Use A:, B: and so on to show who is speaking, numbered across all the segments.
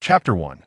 A: Chapter 1.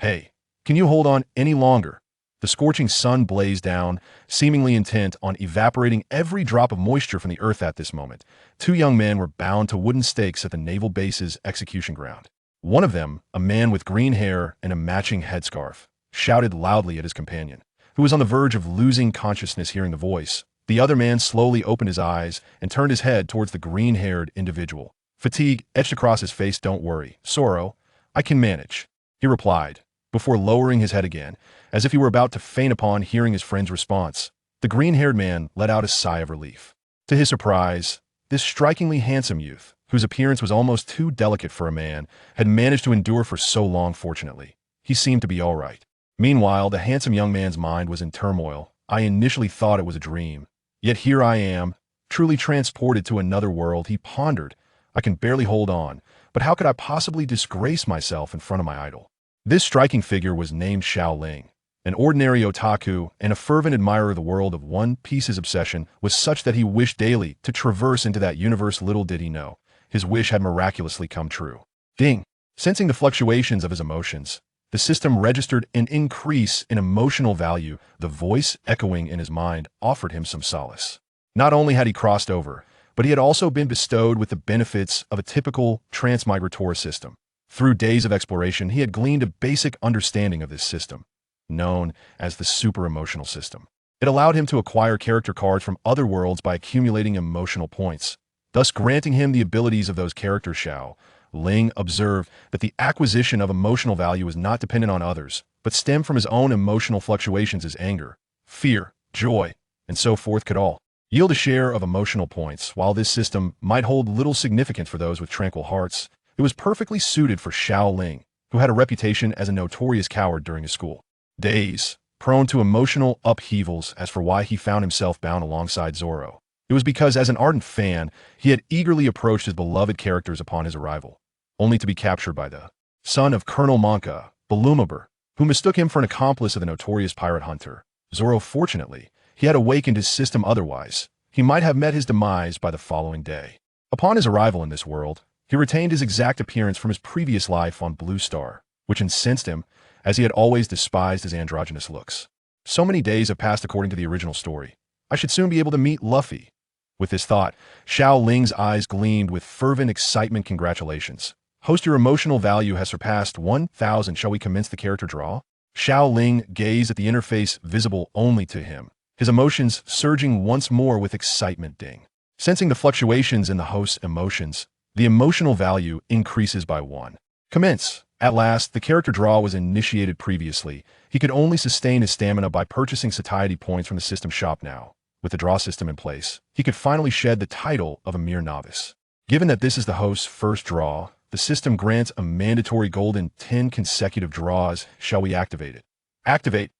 A: Hey, can you hold on any longer? The scorching sun blazed down, seemingly intent on evaporating every drop of moisture from the earth at this moment. Two young men were bound to wooden stakes at the naval base's execution ground. One of them, a man with green hair and a matching headscarf, shouted loudly at his companion, who was on the verge of losing consciousness hearing the voice. The other man slowly opened his eyes and turned his head towards the green-haired individual. Fatigue etched across his face. "Don't worry, Soro. I can manage," he replied, before lowering his head again, as if he were about to faint upon hearing his friend's response. The green-haired man let out a sigh of relief. To his surprise, this strikingly handsome youth, whose appearance was almost too delicate for a man, had managed to endure for so long. Fortunately, he seemed to be all right. Meanwhile, the handsome young man's mind was in turmoil. "I initially thought it was a dream. Yet here I am, truly transported to another world," he pondered. "I can barely hold on, but how could I possibly disgrace myself in front of my idol?" This striking figure was named Xiao Ling, an ordinary otaku and a fervent admirer of the world of One Piece. His obsession was such that he wished daily to traverse into that universe. Little did he know, his wish had miraculously come true. Ding! Sensing the fluctuations of his emotions, the system registered an increase in emotional value. The voice echoing in his mind offered him some solace. Not only had he crossed over, but he had also been bestowed with the benefits of a typical transmigrator system. Through days of exploration, he had gleaned a basic understanding of this system, known as the super-emotional system. It allowed him to acquire character cards from other worlds by accumulating emotional points, thus granting him the abilities of those characters. Xiao Ling observed that the acquisition of emotional value was not dependent on others, but stemmed from his own emotional fluctuations. As anger, fear, joy, and so forth could all yield a share of emotional points. While this system might hold little significance for those with tranquil hearts, it was perfectly suited for Xiao Ling, who had a reputation as a notorious coward during his school days, prone to emotional upheavals. As for why he found himself bound alongside Zoro, it was because, as an ardent fan, he had eagerly approached his beloved characters upon his arrival, only to be captured by the son of Colonel Monka, Balumabur, who mistook him for an accomplice of the notorious pirate hunter Zoro. Fortunately, he had awakened his system, otherwise he might have met his demise by the following day. Upon his arrival in this world, he retained his exact appearance from his previous life on Blue Star, which incensed him, as he had always despised his androgynous looks. So many days have passed according to the original story. I should soon be able to meet Luffy. With this thought, Xiao Ling's eyes gleamed with fervent excitement. "Congratulations. Host, your emotional value has surpassed 1,000. Shall we commence the character draw?" Xiao Ling gazed at the interface visible only to him, his emotions surging once more with excitement. Ding! Sensing the fluctuations in the host's emotions, the emotional value increases by 1. Commence. At last, the character draw was initiated. Previously, he could only sustain his stamina by purchasing satiety points from the system shop. Now, with the draw system in place, he could finally shed the title of a mere novice. Given that this is the host's first draw, the system grants a mandatory golden 10 consecutive draws. Shall we activate it? Activate.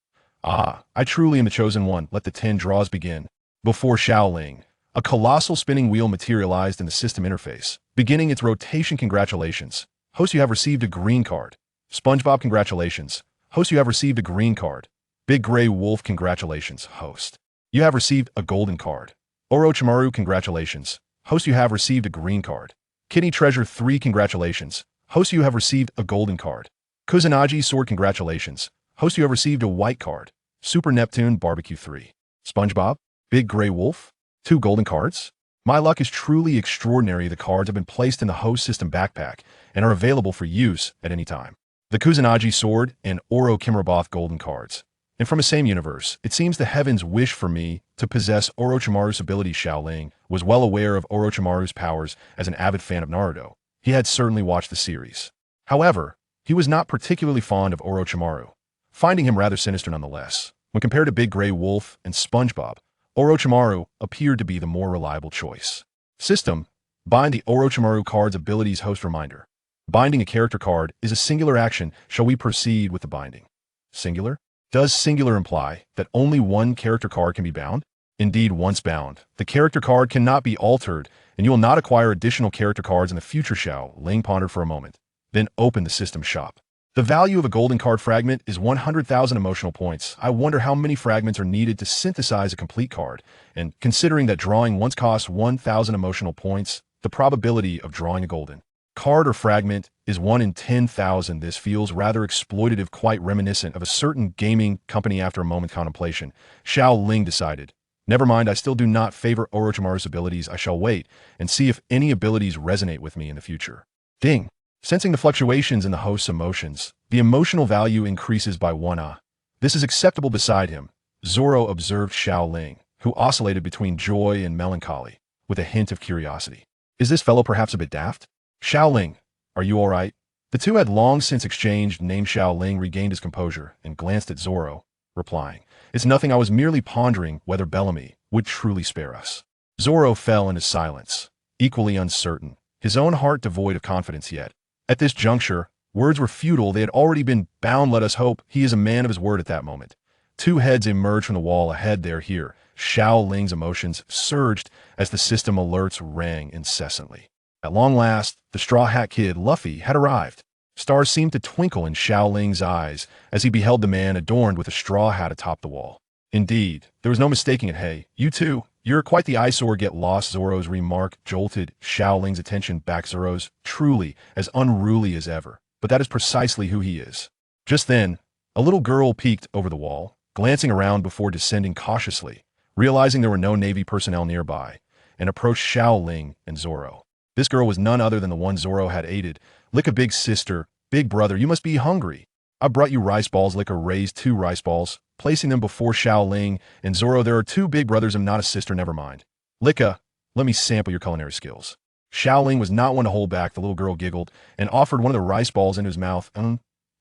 A: Ah, I truly am the chosen one. Let the 10 draws begin. Before Xiao Ling, a colossal spinning wheel materialized in the system interface, beginning its rotation. "Congratulations. Host, you have received a green card." SpongeBob, "Congratulations. Host, you have received a green card." Big Gray Wolf, "Congratulations, Host. You have received a golden card." Orochimaru, "Congratulations. Host, you have received a green card." Kitty Treasure 3, "Congratulations. Host, you have received a golden card." Kusanagi Sword, "Congratulations. Host, you have received a white card." Super Neptune Barbecue 3. SpongeBob, Big Gray Wolf, 2 golden cards. My luck is truly extraordinary. The cards have been placed in the host system backpack and are available for use at any time. The Kusanagi Sword and Orochimaru golden cards. And from the same universe, it seems the heavens wish for me to possess Orochimaru's ability. Xiao Ling was well aware of Orochimaru's powers. As an avid fan of Naruto, he had certainly watched the series. However, he was not particularly fond of Orochimaru, finding him rather sinister nonetheless. When compared to Big Gray Wolf and SpongeBob, Orochimaru appeared to be the more reliable choice. System. Bind the Orochimaru card's abilities. Host reminder. Binding a character card is a singular action. Shall we proceed with the binding? Singular? Does singular imply that only one character card can be bound? Indeed, once bound, the character card cannot be altered, and you will not acquire additional character cards in the future. Xiao Ling pondered for a moment, then opened the system shop. The value of a golden card fragment is 100,000 emotional points. I wonder how many fragments are needed to synthesize a complete card, and considering that drawing once costs 1,000 emotional points, the probability of drawing a golden Card or fragment is 1 in 10,000. This feels rather exploitative, quite reminiscent of a certain gaming company. After a moment's contemplation, Xiao Ling decided, never mind, I still do not favor Orochimaru's abilities. I shall wait and see if any abilities resonate with me in the future. Ding. Sensing the fluctuations in the host's emotions, the emotional value increases by 1. This is acceptable. Beside him, Zoro observed Xiao Ling, who oscillated between joy and melancholy, with a hint of curiosity. Is this fellow perhaps a bit daft? Xiao Ling, are you all right? The two had long since exchanged names. Xiao Ling regained his composure and glanced at Zoro, replying, it's nothing, I was merely pondering whether Bellamy would truly spare us. Zoro fell into silence, equally uncertain, his own heart devoid of confidence yet. At this juncture, words were futile. They had already been bound. Let us hope he is a man of his word. At that moment, two heads emerged from the wall ahead. They're here. Xiao Ling's emotions surged as the system alerts rang incessantly. At long last, the Straw Hat Kid, Luffy, had arrived. Stars seemed to twinkle in Xiao Ling's eyes as he beheld the man adorned with a straw hat atop the wall. Indeed, there was no mistaking it. Hey, you two, you're quite the eyesore. Get lost. Zoro's remark jolted Xiao Ling's attention back. Zoro's truly as unruly as ever, but that is precisely who he is. Just then, a little girl peeked over the wall, glancing around before descending cautiously, realizing there were no Navy personnel nearby, and approached Xiao Ling and Zoro. This girl was none other than the one Zoro had aided. Licka, big sister, big brother, you must be hungry. I brought you rice balls. Licka raised 2 rice balls, placing them before Xiao Ling and Zoro. There are 2 big brothers. I'm not a sister. Never mind. Licka, let me sample your culinary skills. Xiao Ling was not one to hold back. The little girl giggled and offered one of the rice balls into his mouth.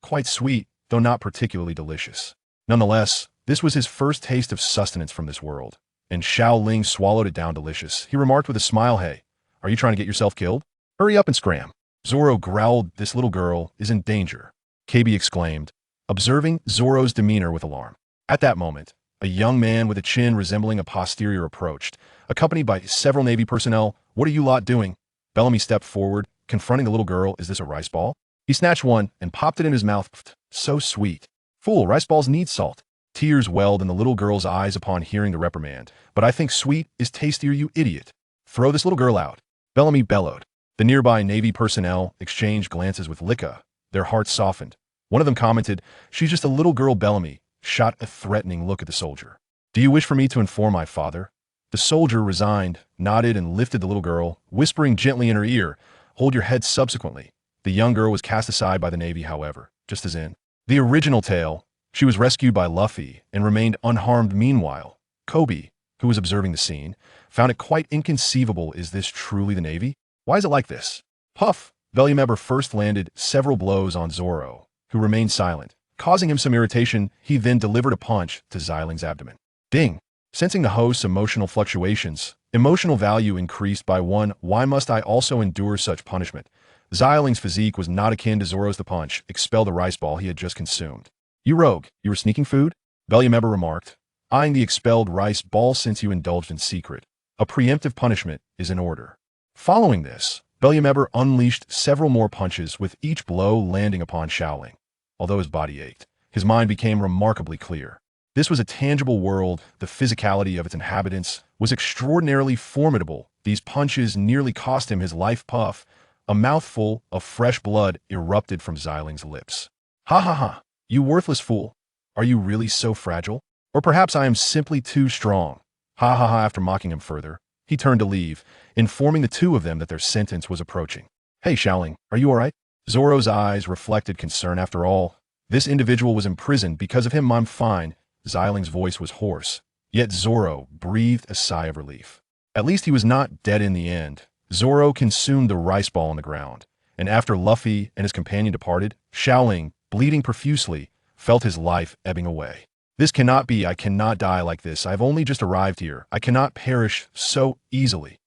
A: Quite sweet, though not particularly delicious. Nonetheless, this was his first taste of sustenance from this world, and Xiao Ling swallowed it down. Delicious. He remarked with a smile, hey, are you trying to get yourself killed? Hurry up and scram. Zoro growled, this little girl is in danger, KB exclaimed, observing Zoro's demeanor with alarm. At that moment, a young man with a chin resembling a posterior approached, accompanied by several Navy personnel. What are you lot doing? Bellamy stepped forward, confronting the little girl. Is this a rice ball? He snatched one and popped it in his mouth. Pfft, so sweet. Fool, rice balls need salt. Tears welled in the little girl's eyes upon hearing the reprimand. But I think sweet is tastier, you idiot. Throw this little girl out. Bellamy bellowed. The nearby Navy personnel exchanged glances with Licka. Their hearts softened. One of them commented, she's just a little girl. Bellamy shot a threatening look at the soldier. Do you wish for me to inform my father? The soldier resigned, nodded, and lifted the little girl, whispering gently in her ear, hold your head. Subsequently, the young girl was cast aside by the Navy. However, just as in the original tale, she was rescued by Luffy and remained unharmed. Meanwhile, Kobe, who was observing the scene, found it quite inconceivable. Is this truly the Navy? Why is it like this? Puff! Velumember first landed several blows on Zoro, who remained silent, causing him some irritation. He then delivered a punch to Xiling's abdomen. Ding! Sensing the host's emotional fluctuations, emotional value increased by 1. Why must I also endure such punishment? Xiling's physique was not akin to Zoro's. The punch expelled the rice ball he had just consumed. You rogue, you were sneaking food? Velumember remarked, eyeing the expelled rice ball. Since you indulged in secret, a preemptive punishment is in order. Following this, Velumember unleashed several more punches, with each blow landing upon Xiao Ling. Although his body ached, his mind became remarkably clear. This was a tangible world. The physicality of its inhabitants was extraordinarily formidable. These punches nearly cost him his life. Puff! A mouthful of fresh blood erupted from Xiling's lips. Ha ha ha! You worthless fool! Are you really so fragile? Or perhaps I am simply too strong? Ha ha ha! After mocking him further, he turned to leave, informing the two of them that their sentence was approaching. Hey, Xiao Ling, are you all right? Zoro's eyes reflected concern. After all, this individual was imprisoned because of him. I'm fine. Xiling's voice was hoarse, yet Zoro breathed a sigh of relief. At least he was not dead in the end. Zoro consumed the rice ball on the ground, and after Luffy and his companion departed, Xiao Ling, bleeding profusely, felt his life ebbing away. This cannot be. I cannot die like this. I've only just arrived here. I cannot perish so easily.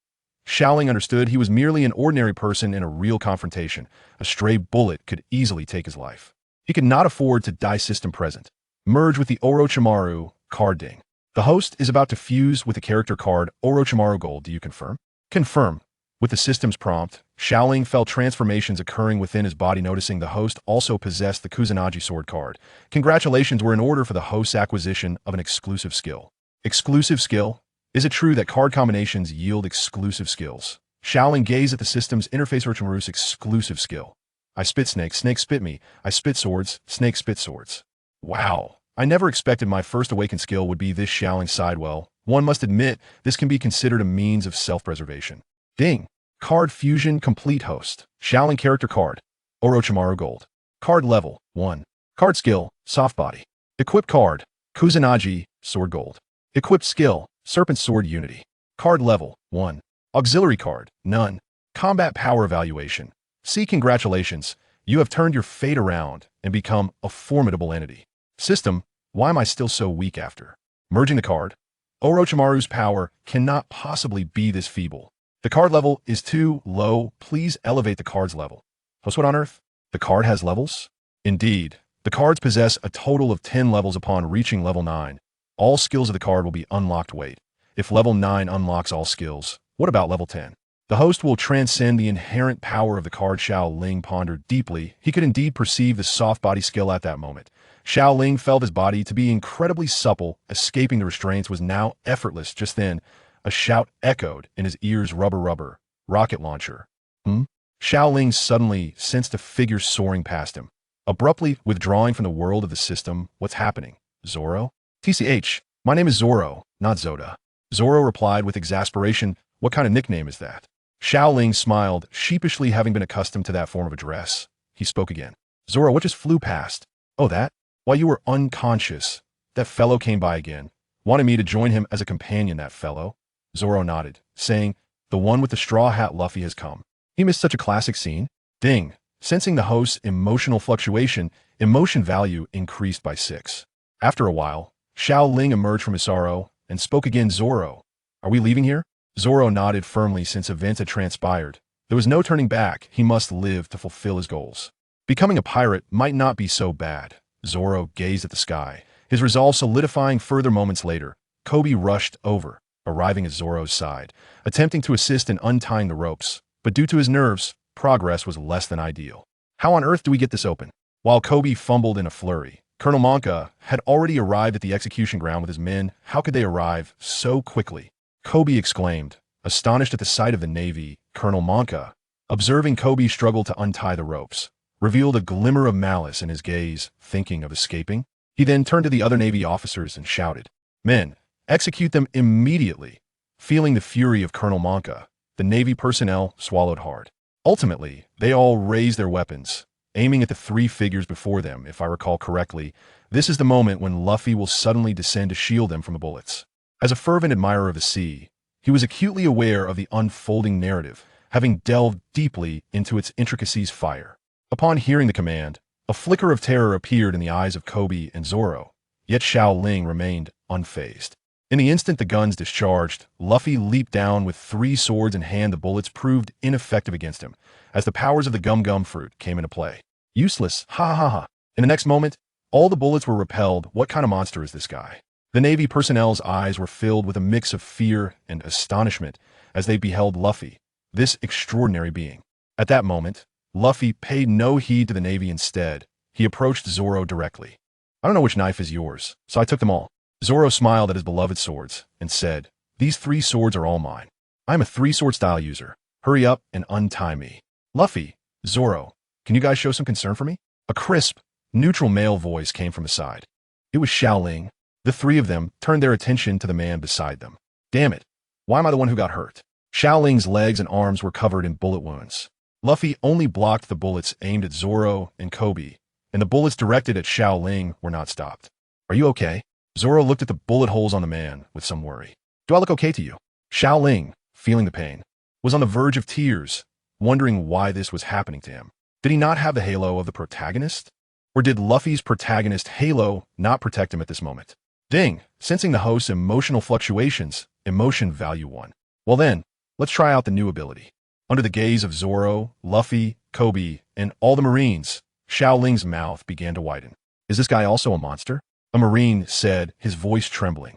A: Xiao Ling understood he was merely an ordinary person in a real confrontation. A stray bullet could easily take his life. He could not afford to die. System present. Merge with the Orochimaru card. Ding. The host is about to fuse with the character card Orochimaru Gold. Do you confirm? Confirm. With the system's prompt, Xiao Ling felt transformations occurring within his body. Noticing the host also possessed the Kusanagi sword card, congratulations were in order for the host's acquisition of an exclusive skill. Exclusive skill? Is it true that card combinations yield exclusive skills? Xiao Ling gazed at the system's interface. Orochimaru's exclusive skill. I spit snakes, snakes spit me. I spit swords, snakes spit swords. Wow. I never expected my first awakened skill would be this. Xiao Ling sighed. Well, one must admit, this can be considered a means of self-preservation. Ding. Card Fusion Complete Host. Xiao Ling Character Card. Orochimaru Gold. Card Level 1. Card Skill, Soft Body. Equip Card, Kusanagi, Sword Gold. Equipped Skill, Serpent Sword Unity. Card Level 1. Auxiliary Card, None. Combat Power Evaluation. See, congratulations, you have turned your fate around and become a formidable entity. System, why am I still so weak after? Merging the card. Orochimaru's power cannot possibly be this feeble. The card level is too low. Please elevate the card's level. Plus, what on earth? The card has levels? Indeed. The cards possess a total of 10 levels. Upon reaching level 9. All skills of the card will be unlocked. Wait. If level 9 unlocks all skills, what about level 10? The host will transcend the inherent power of the card. Xiao Ling pondered deeply. He could indeed perceive the soft body skill at that moment. Xiao Ling felt his body to be incredibly supple. Escaping the restraints was now effortless. Just then, a shout echoed in his ears. Rubber, rubber. Rocket launcher. Xiao Ling suddenly sensed a figure soaring past him. Abruptly withdrawing from the world of the system. What's happening? Zoro? TCH, my name is Zoro, not Zoda. Zoro replied with exasperation. What kind of nickname is that? Xiao Ling smiled, sheepishly, having been accustomed to that form of address. He spoke again. Zoro, what just flew past? Oh, that? While you were unconscious, that fellow came by again. Wanted me to join him as a companion, that fellow. Zoro nodded, saying, the one with the straw hat. Luffy has come. He missed such a classic scene. Ding. Sensing the host's emotional fluctuation, emotion value increased by 6. After a while, Xiao Ling emerged from his sorrow and spoke again. Zoro, are we leaving here? Zoro nodded firmly. Since events had transpired, there was no turning back. He must live to fulfill his goals. Becoming a pirate might not be so bad. Zoro gazed at the sky, his resolve solidifying. Further moments later, Kobe rushed over, arriving at Zoro's side, attempting to assist in untying the ropes, but due to his nerves, progress was less than ideal. How on earth do we get this open? While Kobe fumbled in a flurry, Colonel Monka had already arrived at the execution ground with his men. How could they arrive so quickly? Kobe exclaimed, astonished at the sight of the Navy. Colonel Monka, observing Kobe struggle to untie the ropes, revealed a glimmer of malice in his gaze. Thinking of escaping, he then turned to the other Navy officers and shouted, men, execute them immediately. Feeling the fury of Colonel Monka, the Navy personnel swallowed hard. Ultimately, they all raised their weapons, aiming at the 3 figures before them. If I recall correctly, this is the moment when Luffy will suddenly descend to shield them from the bullets. As a fervent admirer of the sea, he was acutely aware of the unfolding narrative, having delved deeply into its intricacies. Fire. Upon hearing the command, a flicker of terror appeared in the eyes of Kobe and Zoro, yet Xiao Ling remained unfazed. In the instant the guns discharged, Luffy leaped down with 3 swords in hand. The bullets proved ineffective against him, as the powers of the gum gum fruit came into play. Useless, ha ha ha. In the next moment, all the bullets were repelled. What kind of monster is this guy? The Navy personnel's eyes were filled with a mix of fear and astonishment as they beheld Luffy, this extraordinary being. At that moment, Luffy paid no heed to the Navy. Instead, he approached Zoro directly. I don't know which knife is yours, so I took them all. Zoro smiled at his beloved swords and said, these 3 swords are all mine. I'm a 3-sword style user. Hurry up and untie me. Luffy, Zoro, can you guys show some concern for me? A crisp, neutral male voice came from his side. It was Xiao Ling. The 3 of them turned their attention to the man beside them. Damn it. Why am I the one who got hurt? Xiao Ling's legs and arms were covered in bullet wounds. Luffy only blocked the bullets aimed at Zoro and Kobe, and the bullets directed at Xiao Ling were not stopped. Are you okay? Zoro looked at the bullet holes on the man with some worry. Do I look okay to you? Xiao Ling, feeling the pain, was on the verge of tears, wondering why this was happening to him. Did he not have the halo of the protagonist? Or did Luffy's protagonist halo not protect him at this moment? Ding! Sensing the host's emotional fluctuations, emotion value 1. Well then, let's try out the new ability. Under the gaze of Zoro, Luffy, Kobe, and all the Marines, Xiao Ling's mouth began to widen. Is this guy also a monster? A Marine said, his voice trembling.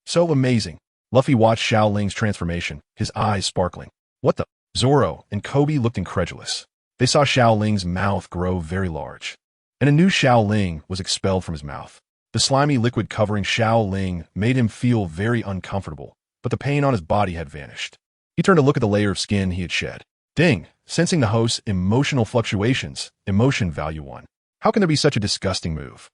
A: So amazing. Luffy watched Xiao Ling's transformation, his eyes sparkling. What the? Zoro and Kobe looked incredulous. They saw Xiao Ling's mouth grow very large, and a new Xiao Ling was expelled from his mouth. The slimy liquid covering Xiao Ling made him feel very uncomfortable, but the pain on his body had vanished. He turned to look at the layer of skin he had shed. Ding! Sensing the host's emotional fluctuations, emotion value 1. How can there be such a disgusting move?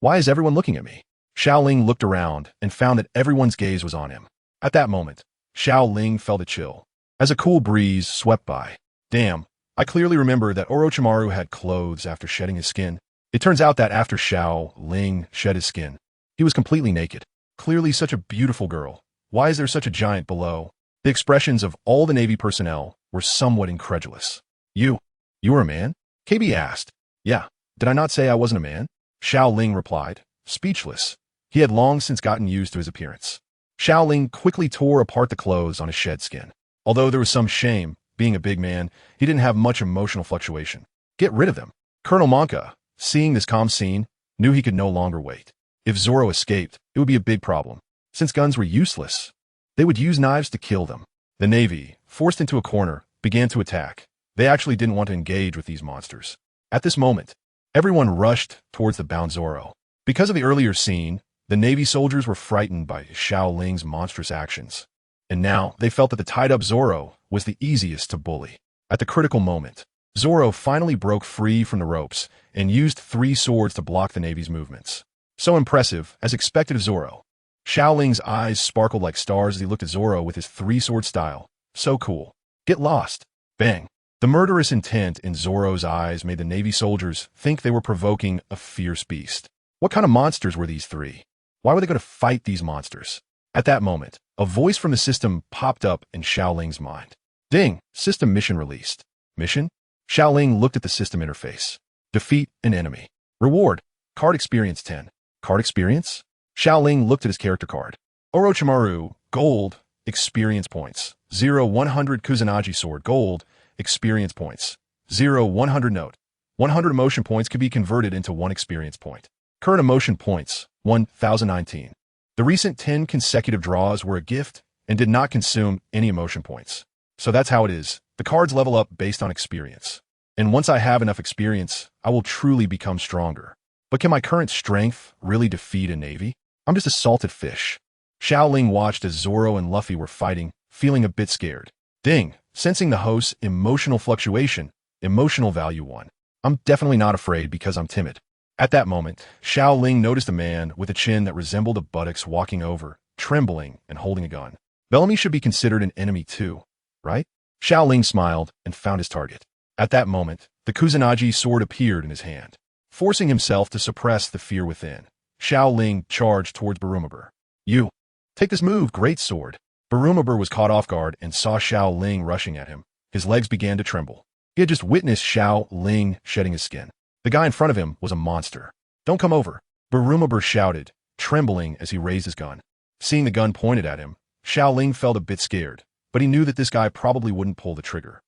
A: Why is everyone looking at me? Xiao Ling looked around and found that everyone's gaze was on him. At that moment, Xiao Ling felt a chill as a cool breeze swept by. Damn, I clearly remember that Orochimaru had clothes after shedding his skin. It turns out that after Xiao Ling shed his skin, he was completely naked. Clearly such a beautiful girl. Why is there such a giant below? The expressions of all the Navy personnel were somewhat incredulous. You were a man? KB asked. Yeah, did I not say I wasn't a man? Xiao Ling replied, speechless. He had long since gotten used to his appearance. Xiao Ling quickly tore apart the clothes on his shed skin. Although there was some shame, being a big man, he didn't have much emotional fluctuation. Get rid of them. Colonel Monka, seeing this calm scene, knew he could no longer wait. If Zoro escaped, it would be a big problem. Since guns were useless, they would use knives to kill them. The Navy, forced into a corner, began to attack. They actually didn't want to engage with these monsters. At this moment, everyone rushed towards the bound Zoro. Because of the earlier scene, the Navy soldiers were frightened by Xiao Ling's monstrous actions. And now, they felt that the tied-up Zoro was the easiest to bully. At the critical moment, Zoro finally broke free from the ropes and used 3 swords to block the Navy's movements. So impressive, as expected of Zoro. Xiao Ling's eyes sparkled like stars as he looked at Zoro with his 3-sword style. So cool. Get lost. Bang. The murderous intent in Zoro's eyes made the Navy soldiers think they were provoking a fierce beast. What kind of monsters were these 3? Why were they going to fight these monsters? At that moment, a voice from the system popped up in Xiao Ling's mind. Ding! System mission released. Mission? Xiao Ling looked at the system interface. Defeat an enemy. Reward. Card experience 10. Card experience? Xiao Ling looked at his character card. Orochimaru, gold, experience points. 0-100 Kusanagi sword, gold, experience points. 0-100 note. 100 emotion points can be converted into 1 experience point. Current emotion points, 1019. The recent 10 consecutive draws were a gift and did not consume any emotion points. So that's how it is. The cards level up based on experience. And once I have enough experience, I will truly become stronger. But can my current strength really defeat a Navy? I'm just a salted fish. Xiao Ling watched as Zoro and Luffy were fighting, feeling a bit scared. Ding! Sensing the host's emotional fluctuation, emotional value 1. I'm definitely not afraid because I'm timid. At that moment, Xiao Ling noticed a man with a chin that resembled a buttocks walking over, trembling and holding a gun. Bellamy should be considered an enemy too, right? Xiao Ling smiled and found his target. At that moment, the Kusanagi sword appeared in his hand. Forcing himself to suppress the fear within, Xiao Ling charged towards Barumabur. You! Take this move, great sword! Barumabur was caught off guard and saw Xiao Ling rushing at him. His legs began to tremble. He had just witnessed Xiao Ling shedding his skin. The guy in front of him was a monster. Don't come over! Barumabur shouted, trembling as he raised his gun. Seeing the gun pointed at him, Xiao Ling felt a bit scared, but he knew that this guy probably wouldn't pull the trigger.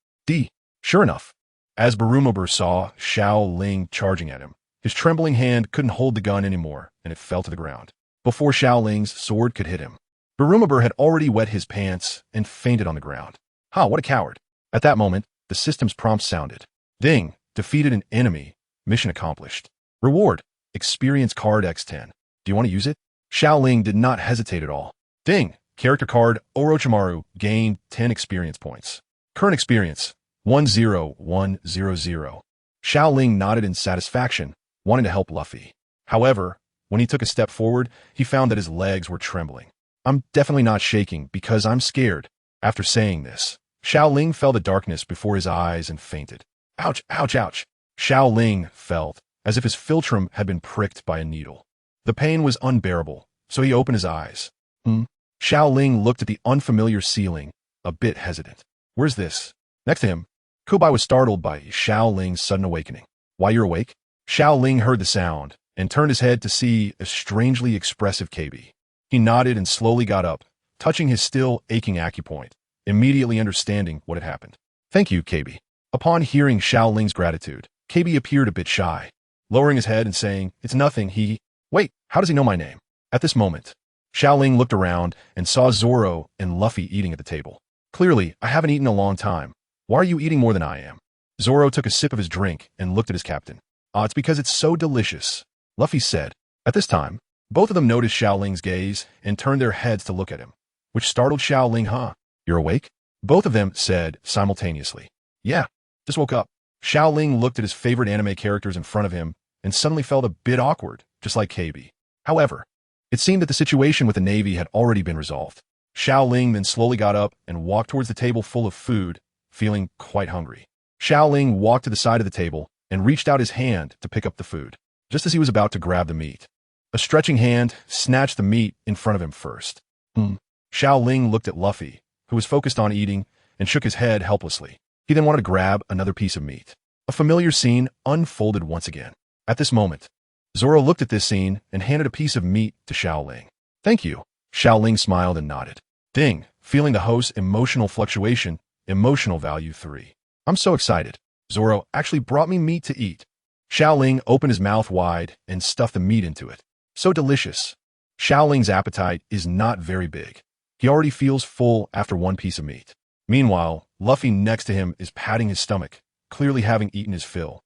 A: Sure enough, as Barumabur saw Xiao Ling charging at him, his trembling hand couldn't hold the gun anymore, and it fell to the ground. Before Xiao Ling's sword could hit him, Barumabur had already wet his pants and fainted on the ground. What a coward. At that moment, the system's prompt sounded. Ding! Defeated an enemy. Mission accomplished. Reward. Experience card X10. Do you want to use it? Xiao Ling did not hesitate at all. Ding! Character card Orochimaru gained 10 experience points. Current experience 10100. Xiao Ling nodded in satisfaction, wanting to help Luffy. However, when he took a step forward, he found that his legs were trembling. I'm definitely not shaking because I'm scared. After saying this, Xiao Ling felt the darkness before his eyes and fainted. Ouch, ouch, ouch. Xiao Ling felt as if his philtrum had been pricked by a needle. The pain was unbearable, so he opened his eyes. Xiao Ling looked at the unfamiliar ceiling, a bit hesitant. Where's this? Next to him, Kubai was startled by Xiao Ling's sudden awakening. Why, you're awake? Xiao Ling heard the sound and turned his head to see a strangely expressive KB. He nodded and slowly got up, touching his still aching acupoint, immediately understanding what had happened. Thank you, KB. Upon hearing Xiao Ling's gratitude, KB appeared a bit shy, lowering his head and saying, It's nothing, Wait, how does he know my name? At this moment, Xiao Ling looked around and saw Zoro and Luffy eating at the table. Clearly, I haven't eaten in a long time. Why are you eating more than I am? Zoro took a sip of his drink and looked at his captain. It's because it's so delicious, Luffy said. At this time, both of them noticed Xiao Ling's gaze and turned their heads to look at him, which startled Xiao Ling. You're awake? Both of them said simultaneously, "Yeah, just woke up." Xiao Ling looked at his favorite anime characters in front of him and suddenly felt a bit awkward, just like KB. However, it seemed that the situation with the Navy had already been resolved. Xiao Ling then slowly got up and walked towards the table full of food, feeling quite hungry. Xiao Ling walked to the side of the table and reached out his hand to pick up the food. Just as he was about to grab the meat, a stretching hand snatched the meat in front of him first. Xiao Ling looked at Luffy, who was focused on eating, and shook his head helplessly. He then wanted to grab another piece of meat. A familiar scene unfolded once again. At this moment, Zoro looked at this scene and handed a piece of meat to Xiao Ling. "Thank you." Xiao Ling smiled and nodded. Ding, feeling the host's emotional fluctuation, emotional value 3. "I'm so excited. Zoro actually brought me meat to eat." Xiao Ling opened his mouth wide and stuffed the meat into it. So delicious. Xiao Ling's appetite is not very big. He already feels full after one piece of meat. Meanwhile, Luffy next to him is patting his stomach, clearly having eaten his fill.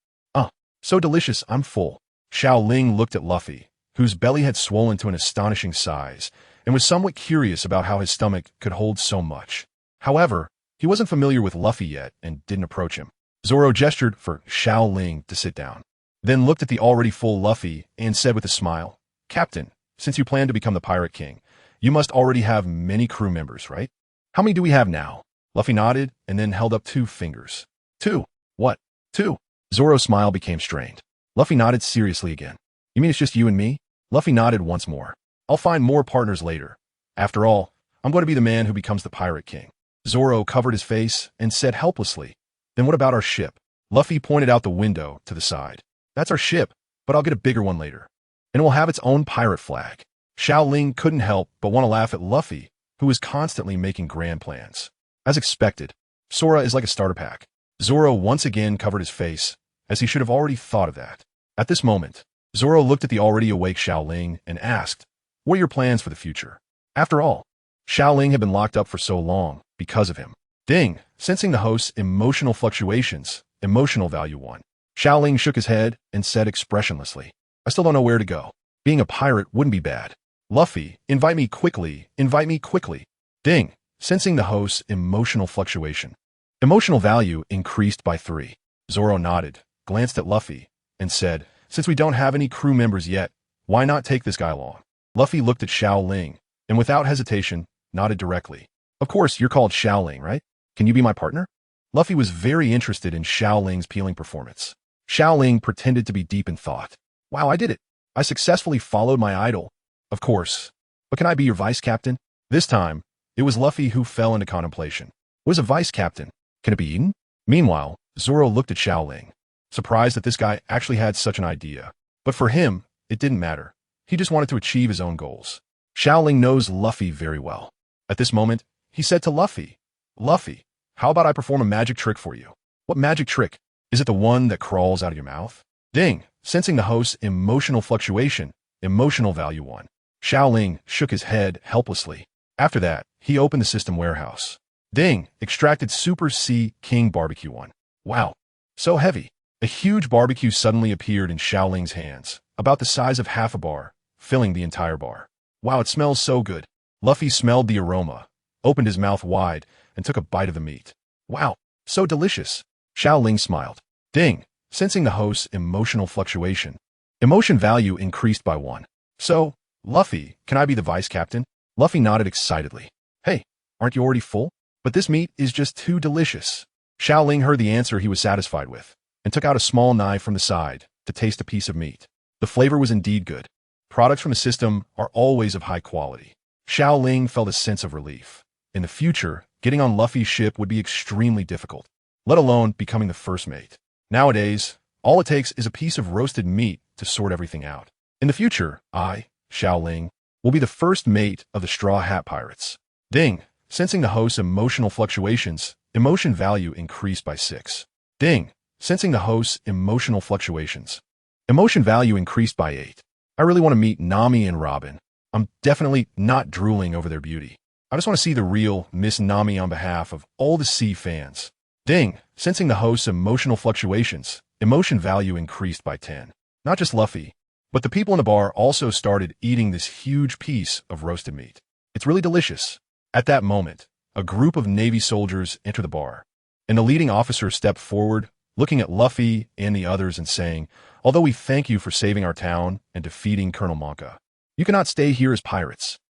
A: So delicious, I'm full." Xiao Ling looked at Luffy, whose belly had swollen to an astonishing size, and was somewhat curious about how his stomach could hold so much. However, he wasn't familiar with Luffy yet and didn't approach him. Zoro gestured for Xiao Ling to sit down, then looked at the already full Luffy and said with a smile, "Captain, since you plan to become the Pirate King, you must already have many crew members, right? How many do we have now?" Luffy nodded and then held up 2 fingers. "2? What? 2? Zoro's smile became strained. Luffy nodded seriously again. "You mean it's just you and me?" Luffy nodded once more. "I'll find more partners later. After all, I'm going to be the man who becomes the Pirate King." Zoro covered his face and said helplessly, "Then what about our ship?" Luffy pointed out the window to the side. "That's our ship, but I'll get a bigger one later. And it will have its own pirate flag." Xiao Ling couldn't help but want to laugh at Luffy, who was constantly making grand plans. As expected, Sora is like a starter pack. Zoro once again covered his face, as he should have already thought of that. At this moment, Zoro looked at the already awake Xiao Ling and asked, "What are your plans for the future?" After all, Xiao Ling had been locked up for so long because of him. Ding, sensing the host's emotional fluctuations, emotional value 1. Xiao Ling shook his head and said expressionlessly, "I still don't know where to go. Being a pirate wouldn't be bad. Luffy, invite me quickly, invite me quickly." Ding, sensing the host's emotional fluctuation. Emotional value increased by 3. Zoro nodded, glanced at Luffy, and said, "Since we don't have any crew members yet, why not take this guy along?" Luffy looked at Xiao Ling, and without hesitation, nodded directly. "Of course, you're called Xiao Ling, right? Can you be my partner?" Luffy was very interested in Xiao Ling's peeling performance. Xiao Ling pretended to be deep in thought. "Wow, I did it. I successfully followed my idol. Of course. But can I be your vice captain?" This time, it was Luffy who fell into contemplation. "What is a vice captain? Can it be eaten?" Meanwhile, Zoro looked at Xiao Ling, surprised that this guy actually had such an idea. But for him, it didn't matter. He just wanted to achieve his own goals. Xiao Ling knows Luffy very well. At this moment, he said to Luffy, "Luffy, how about I perform a magic trick for you?" "What magic trick? Is it the one that crawls out of your mouth?" Ding, sensing the host's emotional fluctuation, emotional value 1. Xiao Ling shook his head helplessly. After that, he opened the system warehouse. Ding, extracted Super C King Barbecue 1. Wow, so heavy. A huge barbecue suddenly appeared in Xiao Ling's hands, about the size of half a bar, filling the entire bar. "Wow, it smells so good." Luffy smelled the aroma, opened his mouth wide, and took a bite of the meat. "Wow, so delicious." Xiao Ling smiled. Ding, sensing the host's emotional fluctuation. Emotion value increased by 1. "So, Luffy, can I be the vice captain?" Luffy nodded excitedly. "Hey, aren't you already full? But this meat is just too delicious." Xiao Ling heard the answer he was satisfied with, and took out a small knife from the side to taste a piece of meat. The flavor was indeed good. Products from the system are always of high quality. Xiao Ling felt a sense of relief. In the future, getting on Luffy's ship would be extremely difficult, let alone becoming the first mate. Nowadays, all it takes is a piece of roasted meat to sort everything out. In the future, I, Xiao Ling, will be the first mate of the Straw Hat Pirates. Ding, sensing the host's emotional fluctuations, emotion value increased by 6. Ding, sensing the host's emotional fluctuations. Emotion value increased by 8. I really want to meet Nami and Robin. I'm definitely not drooling over their beauty. I just want to see the real Miss Nami on behalf of all the sea fans. Ding, sensing the host's emotional fluctuations, emotion value increased by 10. Not just Luffy, but the people in the bar also started eating this huge piece of roasted meat. It's really delicious. At that moment, a group of Navy soldiers enter the bar, and the leading officer stepped forward, looking at Luffy and the others and saying, "Although we thank you for saving our town and defeating Colonel Monka, you cannot stay here as pirates."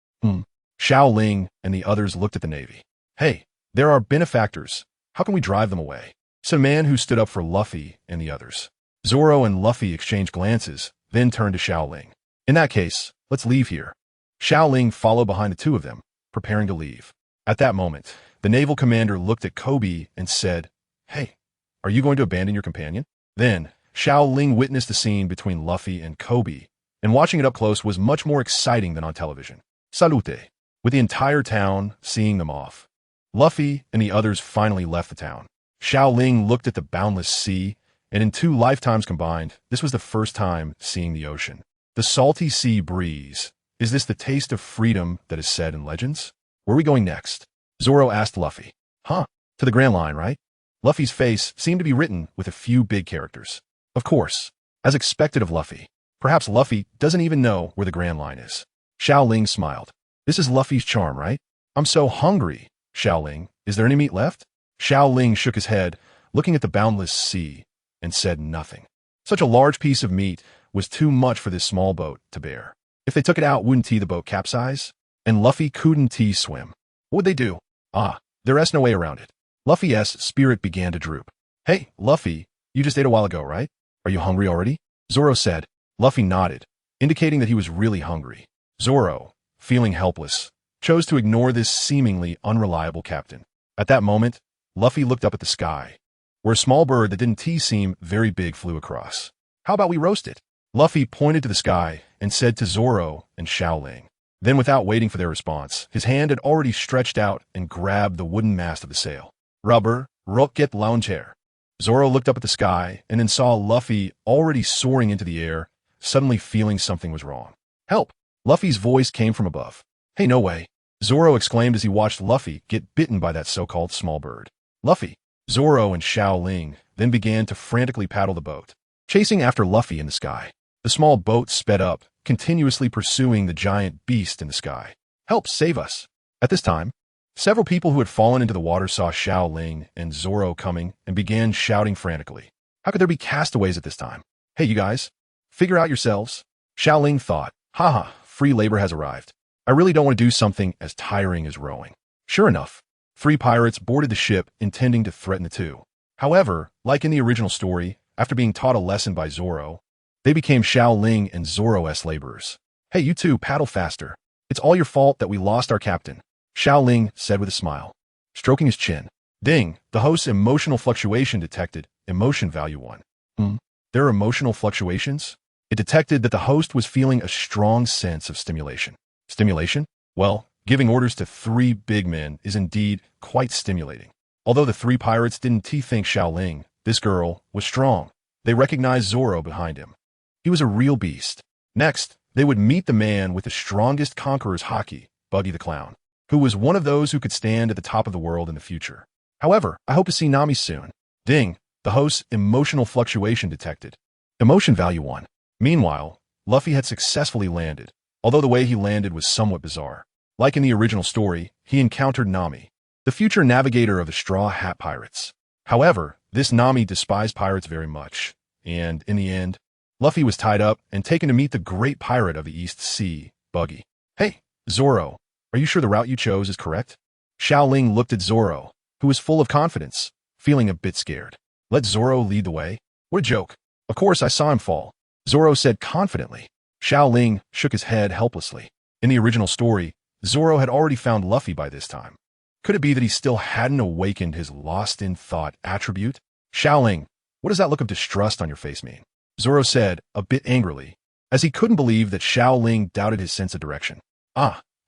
A: Xiao Ling and the others looked at the Navy. "Hey, they're our benefactors. How can we drive them away?" said a man who stood up for Luffy and the others. Zoro and Luffy exchanged glances, then turned to Xiao Ling. "In that case, let's leave here." Xiao Ling followed behind the two of them, preparing to leave. At that moment, the naval commander looked at Kobe and said, "Hey, are you going to abandon your companion?" Then, Xiao Ling witnessed the scene between Luffy and Kobe, and watching it up close was much more exciting than on television. Salute, with the entire town seeing them off. Luffy and the others finally left the town. Xiao Ling looked at the boundless sea, and in 2 lifetimes combined, this was the first time seeing the ocean. The salty sea breeze. Is this the taste of freedom that is said in legends? Where are we going next? Zoro asked Luffy. To the Grand Line, right? Luffy's face seemed to be written with a few big characters. Of course, as expected of Luffy. Perhaps Luffy doesn't even know where the Grand Line is. Xiao Ling smiled. This is Luffy's charm, right? I'm so hungry. Xiao Ling, is there any meat left? Xiao Ling shook his head, looking at the boundless sea, and said nothing. Such a large piece of meat was too much for this small boat to bear. If they took it out, wouldn't the boat capsize? And Luffy couldn't swim. What would they do? There's no way around it. Luffy's spirit began to droop. Hey, Luffy, you just ate a while ago, right? Are you hungry already? Zoro said. Luffy nodded, indicating that he was really hungry. Zoro, feeling helpless, chose to ignore this seemingly unreliable captain. At that moment, Luffy looked up at the sky, where a small bird that didn't seem very big flew across. How about we roast it? Luffy pointed to the sky and said to Zoro and Xiao Ling. Then, without waiting for their response, his hand had already stretched out and grabbed the wooden mast of the sail. Rubber, rocket launcher. Zoro looked up at the sky and then saw Luffy already soaring into the air, suddenly feeling something was wrong. Help! Luffy's voice came from above. Hey, no way! Zoro exclaimed as he watched Luffy get bitten by that so-called small bird. Luffy! Zoro and Xiao Ling then began to frantically paddle the boat, chasing after Luffy in the sky. The small boat sped up, continuously pursuing the giant beast in the sky. Help, save us! At this time, several people who had fallen into the water saw Xiao Ling and Zoro coming and began shouting frantically. How could there be castaways at this time? Hey, you guys, figure out yourselves. Xiao Ling thought, haha, free labor has arrived. I really don't want to do something as tiring as rowing. Sure enough, 3 pirates boarded the ship intending to threaten the two. However, like in the original story, after being taught a lesson by Zoro, they became Xiao Ling and Zoro's laborers. Hey, you two, paddle faster. It's all your fault that we lost our captain, Xiao Ling said with a smile, stroking his chin. Ding, the host's emotional fluctuation detected, emotion value 1. There are emotional fluctuations? It detected that the host was feeling a strong sense of stimulation. Stimulation? Well, giving orders to 3 big men is indeed quite stimulating. Although the 3 pirates didn't think Xiao Ling, this girl, was strong, they recognized Zoro behind him. He was a real beast. Next, they would meet the man with the strongest conqueror's haki, Buggy the Clown, who was one of those who could stand at the top of the world in the future. However, I hope to see Nami soon. Ding, the host's emotional fluctuation detected. Emotion value 1. Meanwhile, Luffy had successfully landed, although the way he landed was somewhat bizarre. Like in the original story, he encountered Nami, the future navigator of the Straw Hat Pirates. However, this Nami despised pirates very much, and in the end, Luffy was tied up and taken to meet the great pirate of the East Sea, Buggy. Hey, Zoro, are you sure the route you chose is correct? Xiao Ling looked at Zoro, who was full of confidence, feeling a bit scared. Let Zoro lead the way? What a joke. Of course I saw him fall, Zoro said confidently. Xiao Ling shook his head helplessly. In the original story, Zoro had already found Luffy by this time. Could it be that he still hadn't awakened his lost-in-thought attribute? Xiao Ling, what does that look of distrust on your face mean? Zoro said, a bit angrily, as he couldn't believe that Xiao Ling doubted his sense of direction.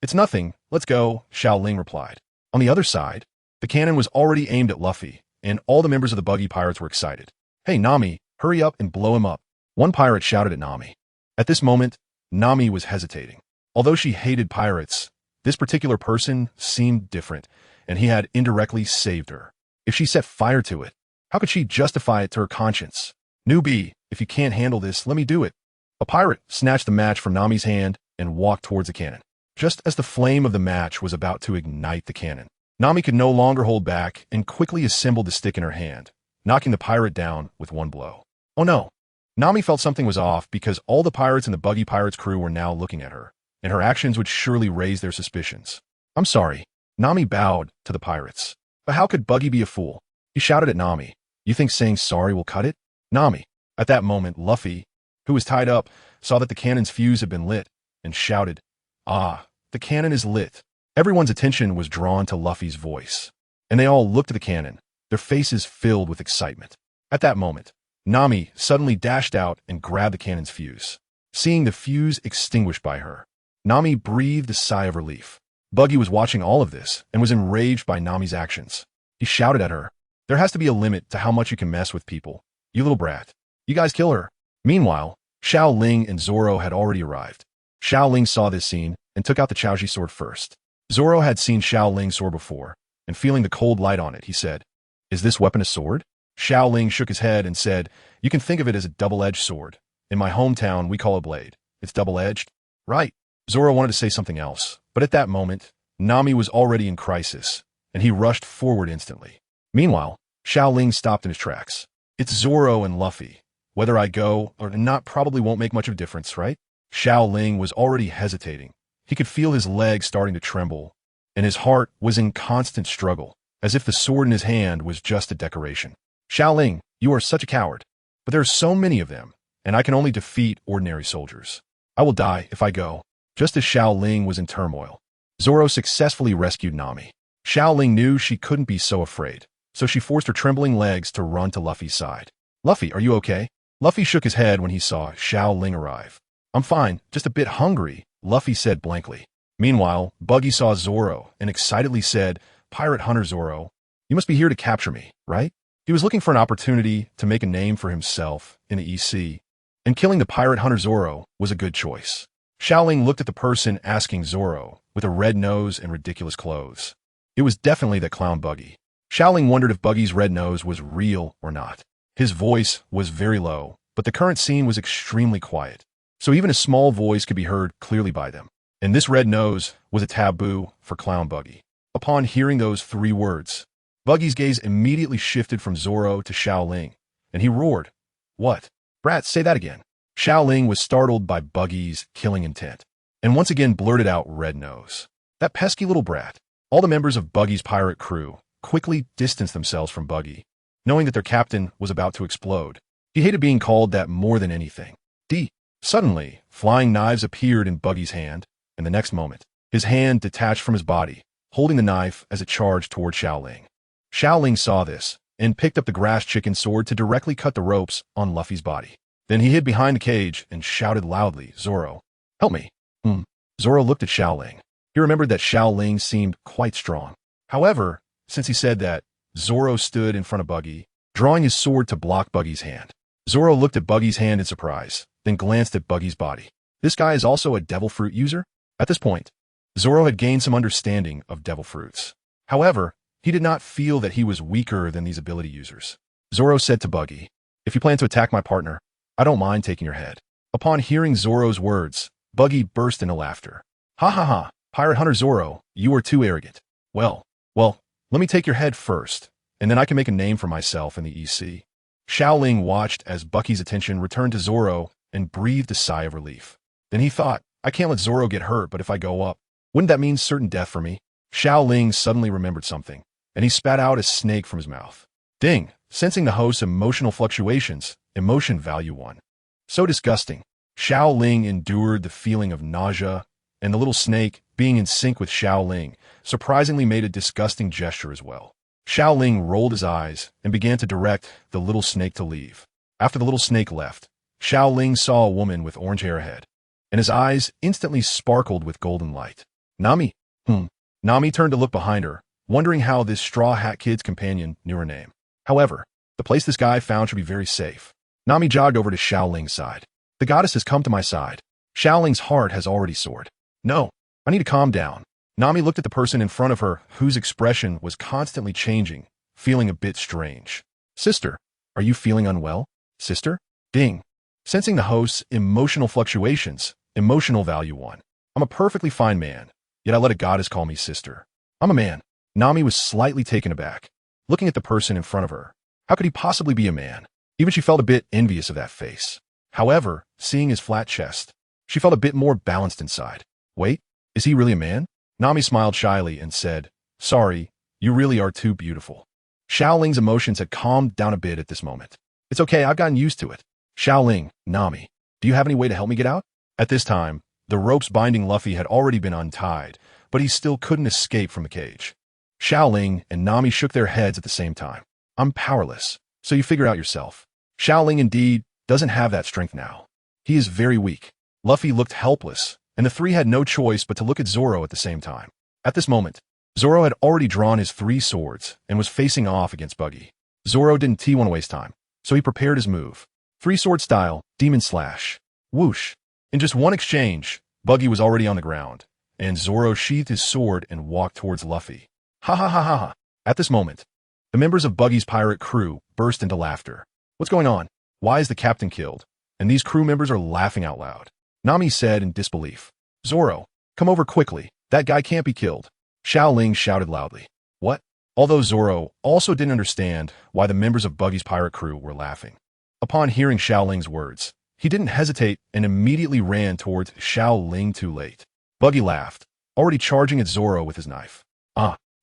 A: It's nothing, let's go, Xiao Ling replied. On the other side, the cannon was already aimed at Luffy, and all the members of the Buggy Pirates were excited. Hey, Nami, hurry up and blow him up. One pirate shouted at Nami. At this moment, Nami was hesitating. Although she hated pirates, this particular person seemed different, and he had indirectly saved her. If she set fire to it, how could she justify it to her conscience? Newbie, if you can't handle this, let me do it. A pirate snatched the match from Nami's hand and walked towards the cannon. Just as the flame of the match was about to ignite the cannon, Nami could no longer hold back and quickly assembled the stick in her hand, knocking the pirate down with one blow. Oh no! Nami felt something was off because all the pirates in the Buggy Pirates crew were now looking at her, and her actions would surely raise their suspicions. I'm sorry. Nami bowed to the pirates. But how could Buggy be a fool? He shouted at Nami. You think saying sorry will cut it? Nami. At that moment, Luffy, who was tied up, saw that the cannon's fuse had been lit, and shouted, Ah, the cannon is lit. Everyone's attention was drawn to Luffy's voice, and they all looked at the cannon, their faces filled with excitement. At that moment, Nami suddenly dashed out and grabbed the cannon's fuse. Seeing the fuse extinguished by her, Nami breathed a sigh of relief. Buggy was watching all of this and was enraged by Nami's actions. He shouted at her, There has to be a limit to how much you can mess with people. You little brat. You guys kill her. Meanwhile, Xiao Ling and Zoro had already arrived. Xiao Ling saw this scene and took out the Chaoji sword first. Zoro had seen Xiao Ling's sword before, and feeling the cold light on it, he said, Is this weapon a sword? Xiao Ling shook his head and said, You can think of it as a double-edged sword. In my hometown, we call it blade. It's double-edged? Right. Zoro wanted to say something else, but at that moment, Nami was already in crisis, and he rushed forward instantly. Meanwhile, Xiao Ling stopped in his tracks. It's Zoro and Luffy. Whether I go or not probably won't make much of a difference, right? Xiao Ling was already hesitating. He could feel his legs starting to tremble, and his heart was in constant struggle, as if the sword in his hand was just a decoration. Xiao Ling, you are such a coward. But there are so many of them, and I can only defeat ordinary soldiers. I will die if I go. Just as Xiao Ling was in turmoil, Zoro successfully rescued Nami. Xiao Ling knew she couldn't be so afraid, so she forced her trembling legs to run to Luffy's side. Luffy, are you okay? Luffy shook his head when he saw Xiao Ling arrive. I'm fine, just a bit hungry, Luffy said blankly. Meanwhile, Buggy saw Zoro and excitedly said, Pirate Hunter Zoro, you must be here to capture me, right? He was looking for an opportunity to make a name for himself in the EC, and killing the Pirate Hunter Zoro was a good choice. Xiao Ling looked at the person asking Zoro, with a red nose and ridiculous clothes. It was definitely that clown Buggy. Xiao Ling wondered if Buggy's red nose was real or not. His voice was very low, but the current scene was extremely quiet, so even a small voice could be heard clearly by them. And this red nose was a taboo for clown Buggy. Upon hearing those 3 words, Buggy's gaze immediately shifted from Zoro to Xiao Ling, and he roared, What? Brat, say that again. Xiao Ling was startled by Buggy's killing intent, and once again blurted out red nose. That pesky little brat. All the members of Buggy's pirate crew quickly distanced themselves from Buggy, knowing that their captain was about to explode. He hated being called that more than anything. Suddenly, flying knives appeared in Buggy's hand, and the next moment, his hand detached from his body, holding the knife as it charged toward Xiao Ling. Xiao Ling saw this, and picked up the grass chicken sword to directly cut the ropes on Luffy's body. Then he hid behind the cage and shouted loudly, Zoro, help me. Zoro looked at Xiao Ling. He remembered that Xiao Ling seemed quite strong. However, since he said that, Zoro stood in front of Buggy, drawing his sword to block Buggy's hand. Zoro looked at Buggy's hand in surprise, then glanced at Buggy's body. This guy is also a devil fruit user? At this point, Zoro had gained some understanding of devil fruits. However, he did not feel that he was weaker than these ability users. Zoro said to Buggy, If you plan to attack my partner, I don't mind taking your head. Upon hearing Zoro's words, Buggy burst into laughter. Ha ha ha, Pirate Hunter Zoro, you are too arrogant. Well, let me take your head first, and then I can make a name for myself in the EC. Xiao Ling watched as Buggy's attention returned to Zoro and breathed a sigh of relief. Then he thought, I can't let Zoro get hurt, but if I go up, wouldn't that mean certain death for me? Xiao Ling suddenly remembered something, and he spat out a snake from his mouth. Ding! Sensing the host's emotional fluctuations, emotion value 1. So disgusting. Xiao Ling endured the feeling of nausea, and the little snake, being in sync with Xiao Ling, surprisingly made a disgusting gesture as well. Xiao Ling rolled his eyes and began to direct the little snake to leave. After the little snake left, Xiao Ling saw a woman with orange hair ahead, and his eyes instantly sparkled with golden light. Nami? Nami turned to look behind her, wondering how this Straw Hat Kid's companion knew her name. However, the place this guy found should be very safe. Nami jogged over to Xiao Ling's side. The goddess has come to my side. Xiao Ling's heart has already soared. No, I need to calm down. Nami looked at the person in front of her, whose expression was constantly changing, feeling a bit strange. Sister, are you feeling unwell? Sister? Ding. Sensing the host's emotional fluctuations, emotional value 1. I'm a perfectly fine man, yet I let a goddess call me sister. I'm a man. Nami was slightly taken aback, looking at the person in front of her. How could he possibly be a man? Even she felt a bit envious of that face. However, seeing his flat chest, she felt a bit more balanced inside. Wait, is he really a man? Nami smiled shyly and said, "Sorry, you really are too beautiful." Xiao Ling's emotions had calmed down a bit at this moment. "It's okay, I've gotten used to it." Xiao Ling, Nami, do you have any way to help me get out? At this time, the ropes binding Luffy had already been untied, but he still couldn't escape from the cage. Xiao Ling and Nami shook their heads at the same time. "I'm powerless, so you figure out yourself." Xiao Ling indeed doesn't have that strength now. He is very weak. Luffy looked helpless, and the three had no choice but to look at Zoro at the same time. At this moment, Zoro had already drawn his 3 swords and was facing off against Buggy. Zoro didn't want to waste time, so he prepared his move. 3-sword style, Demon Slash. Whoosh. In just one exchange, Buggy was already on the ground, and Zoro sheathed his sword and walked towards Luffy. Ha ha ha ha ha. At this moment, the members of Buggy's pirate crew burst into laughter. What's going on? Why is the captain killed? And these crew members are laughing out loud. Nami said in disbelief. Zoro, come over quickly. That guy can't be killed. Xiao Ling shouted loudly. What? Although Zoro also didn't understand why the members of Buggy's pirate crew were laughing. Upon hearing Xiao Ling's words, he didn't hesitate and immediately ran towards Xiao Ling too late. Buggy laughed, already charging at Zoro with his knife.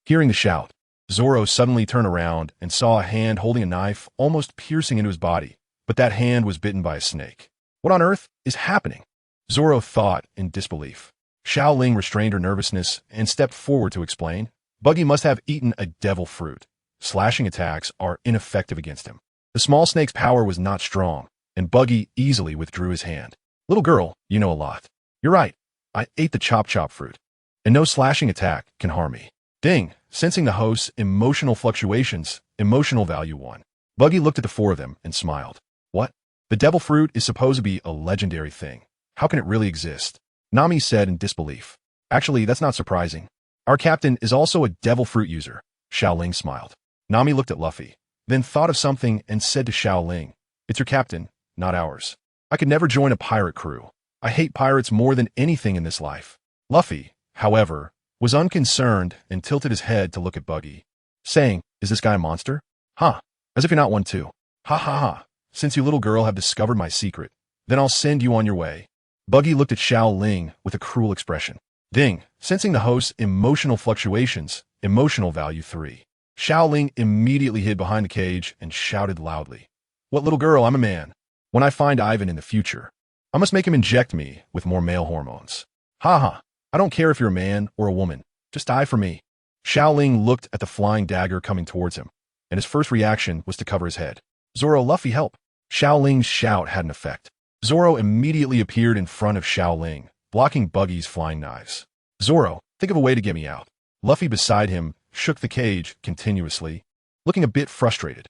A: Hearing the shout, Zoro suddenly turned around and saw a hand holding a knife almost piercing into his body, but that hand was bitten by a snake. What on earth is happening? Zoro thought in disbelief. Xiao Ling restrained her nervousness and stepped forward to explain. Buggy must have eaten a devil fruit. Slashing attacks are ineffective against him. The small snake's power was not strong, and Buggy easily withdrew his hand. Little girl, you know a lot. You're right. I ate the chop fruit, and no slashing attack can harm me. Ding, sensing the host's emotional fluctuations, emotional value 1. Buggy looked at the 4 of them and smiled. What? The devil fruit is supposed to be a legendary thing. How can it really exist? Nami said in disbelief. Actually, that's not surprising. Our captain is also a devil fruit user. Xiao Ling smiled. Nami looked at Luffy, then thought of something and said to Xiao Ling, It's your captain, not ours. I could never join a pirate crew. I hate pirates more than anything in this life. Luffy, however, was unconcerned and tilted his head to look at Buggy, saying, Is this guy a monster? Huh, as if you're not one too. Ha ha ha, since you little girl have discovered my secret, then I'll send you on your way. Buggy looked at Xiao Ling with a cruel expression. Ding, sensing the host's emotional fluctuations, emotional value 3. Xiao Ling immediately hid behind the cage and shouted loudly. What little girl, I'm a man. When I find Ivan in the future, I must make him inject me with more male hormones. Ha ha. I don't care if you're a man or a woman. Just die for me. Xiao Ling looked at the flying dagger coming towards him, and his first reaction was to cover his head. Zoro, Luffy, help. Xiao Ling's shout had an effect. Zoro immediately appeared in front of Xiao Ling, blocking Buggy's flying knives. Zoro, think of a way to get me out. Luffy beside him shook the cage continuously, looking a bit frustrated.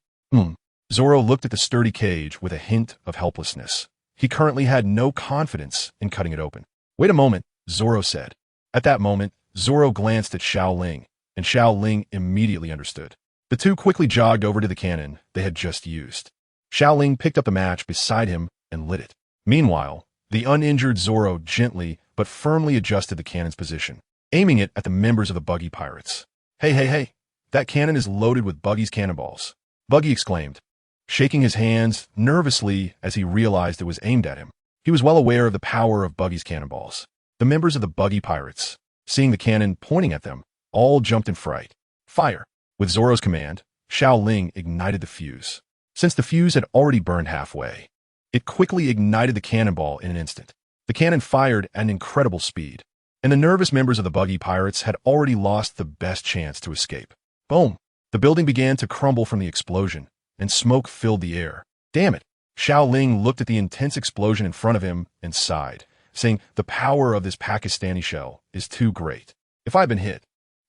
A: Zoro looked at the sturdy cage with a hint of helplessness. He currently had no confidence in cutting it open. Wait a moment, Zoro said. At that moment, Zoro glanced at Xiao Ling, and Xiao Ling immediately understood. The two quickly jogged over to the cannon they had just used. Xiao Ling picked up the match beside him and lit it. Meanwhile, the uninjured Zoro gently but firmly adjusted the cannon's position, aiming it at the members of the Buggy pirates. Hey, that cannon is loaded with Buggy's cannonballs, Buggy exclaimed, shaking his hands nervously as he realized it was aimed at him. He was well aware of the power of Buggy's cannonballs. The members of the Buggy pirates, seeing the cannon pointing at them, all jumped in fright. Fire! With Zoro's command, Xiao Ling ignited the fuse. Since the fuse had already burned halfway, it quickly ignited the cannonball in an instant. The cannon fired at an incredible speed, and the nervous members of the Buggy pirates had already lost the best chance to escape. Boom! The building began to crumble from the explosion, and smoke filled the air. Damn it! Xiao Ling looked at the intense explosion in front of him and sighed, saying, the power of this Pakistani shell is too great. If I'd been hit,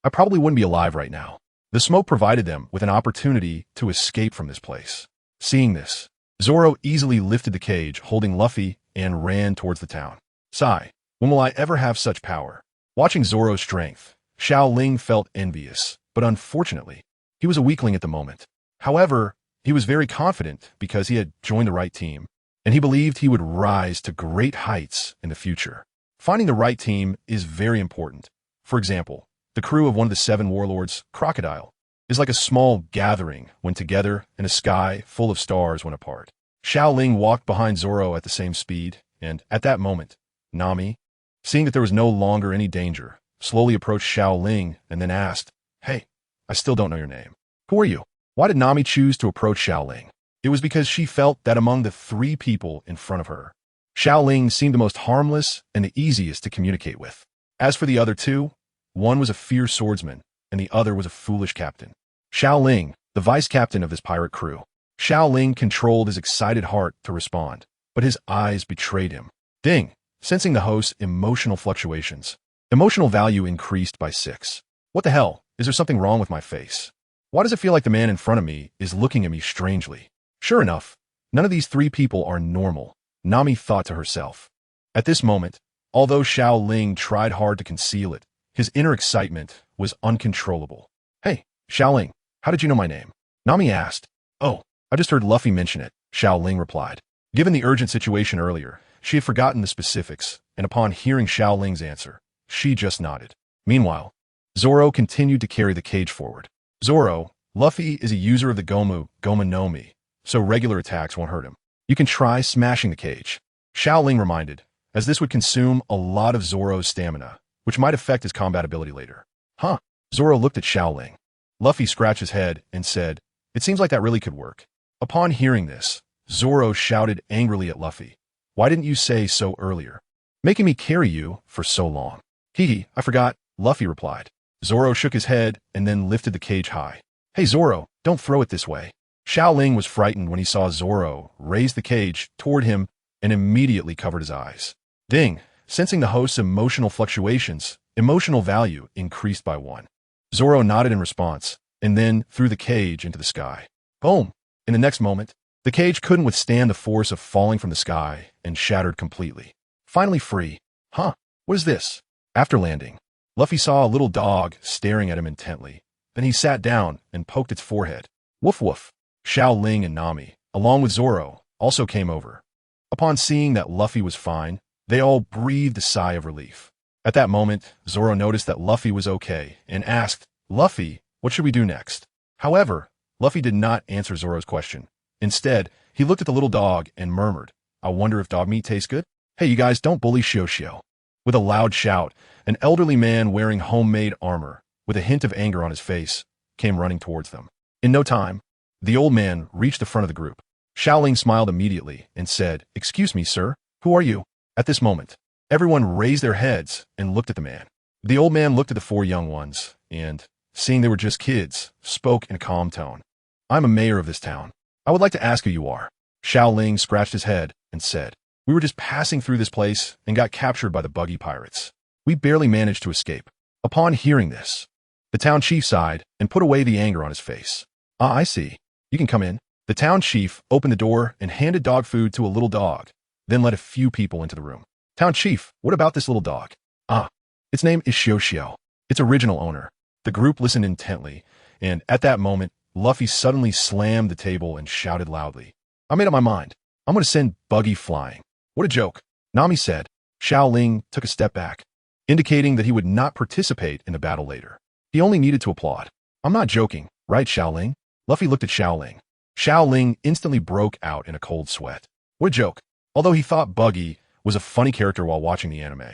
A: I probably wouldn't be alive right now. The smoke provided them with an opportunity to escape from this place. Seeing this, Zoro easily lifted the cage holding Luffy and ran towards the town. Sigh, when will I ever have such power? Watching Zoro's strength, Xiao Ling felt envious, but unfortunately, he was a weakling at the moment. However, he was very confident because he had joined the right team, and he believed he would rise to great heights in the future. Finding the right team is very important. For example, the crew of one of the 7 warlords, Crocodile, is like a small gathering when together in a sky full of stars when apart. Xiao Ling walked behind Zoro at the same speed, and at that moment, Nami, seeing that there was no longer any danger, slowly approached Xiao Ling and then asked, "Hey, I still don't know your name. Who are you?" Why did Nami choose to approach Xiao Ling? It was because she felt that among the 3 people in front of her, Xiao Ling seemed the most harmless and the easiest to communicate with. As for the other 2, one was a fierce swordsman, and the other was a foolish captain. Xiao Ling, the vice captain of this pirate crew. Xiao Ling controlled his excited heart to respond, but his eyes betrayed him. Ding! Sensing the host's emotional fluctuations, emotional value increased by 6. What the hell? Is there something wrong with my face? Why does it feel like the man in front of me is looking at me strangely? Sure enough, none of these 3 people are normal, Nami thought to herself. At this moment, although Xiao Ling tried hard to conceal it, his inner excitement was uncontrollable. "Hey, Xiao Ling, how did you know my name?" Nami asked. "Oh, I just heard Luffy mention it," Xiao Ling replied. Given the urgent situation earlier, she had forgotten the specifics, and upon hearing Xiao Ling's answer, she just nodded. Meanwhile, Zoro continued to carry the cage forward. "Zoro, Luffy is a user of the Gomu no Mi, so regular attacks won't hurt him. You can try smashing the cage," Xiao Ling reminded, as this would consume a lot of Zoro's stamina, which might affect his combat ability later. Huh? Zoro looked at Xiao Ling. Luffy scratched his head and said, "It seems like that really could work." Upon hearing this, Zoro shouted angrily at Luffy, "Why didn't you say so earlier? Making me carry you for so long." "Hee, I forgot," Luffy replied. Zoro shook his head and then lifted the cage high. "Hey Zoro, don't throw it this way." Xiao Ling was frightened when he saw Zoro raise the cage toward him and immediately covered his eyes. Ding! Sensing the host's emotional fluctuations, emotional value increased by 1. Zoro nodded in response, and then threw the cage into the sky. Boom! In the next moment, the cage couldn't withstand the force of falling from the sky and shattered completely. Finally free. Huh? What is this? After landing, Luffy saw a little dog staring at him intently. Then he sat down and poked its forehead. Woof woof. Xiao Ling and Nami, along with Zoro, also came over. Upon seeing that Luffy was fine, they all breathed a sigh of relief. At that moment, Zoro noticed that Luffy was okay and asked, "Luffy, what should we do next?" However, Luffy did not answer Zoro's question. Instead, he looked at the little dog and murmured, "I wonder if dog meat tastes good?" "Hey, you guys, don't bully Xiao." With a loud shout, an elderly man wearing homemade armor, with a hint of anger on his face, came running towards them. In no time, the old man reached the front of the group. Xiao Ling smiled immediately and said, "Excuse me, sir, who are you?" At this moment, everyone raised their heads and looked at the man. The old man looked at the 4 young ones and, seeing they were just kids, spoke in a calm tone. "I'm a mayor of this town. I would like to ask who you are." Xiao Ling scratched his head and said, "We were just passing through this place and got captured by the Buggy pirates. We barely managed to escape." Upon hearing this, the town chief sighed and put away the anger on his face. "Ah, I see. You can come in." The town chief opened the door and handed dog food to a little dog, then let a few people into the room. "Town chief, what about this little dog?" "Ah, its name is Xiao, its original owner." The group listened intently, and at that moment, Luffy suddenly slammed the table and shouted loudly, "I made up my mind. I'm going to send Buggy flying." "What a joke," Nami said. Xiao Ling took a step back, indicating that he would not participate in the battle later. He only needed to applaud. "I'm not joking, right, Xiao Ling?" Luffy looked at Xiao Ling. Xiao Ling instantly broke out in a cold sweat. What a joke. Although he thought Buggy was a funny character while watching the anime,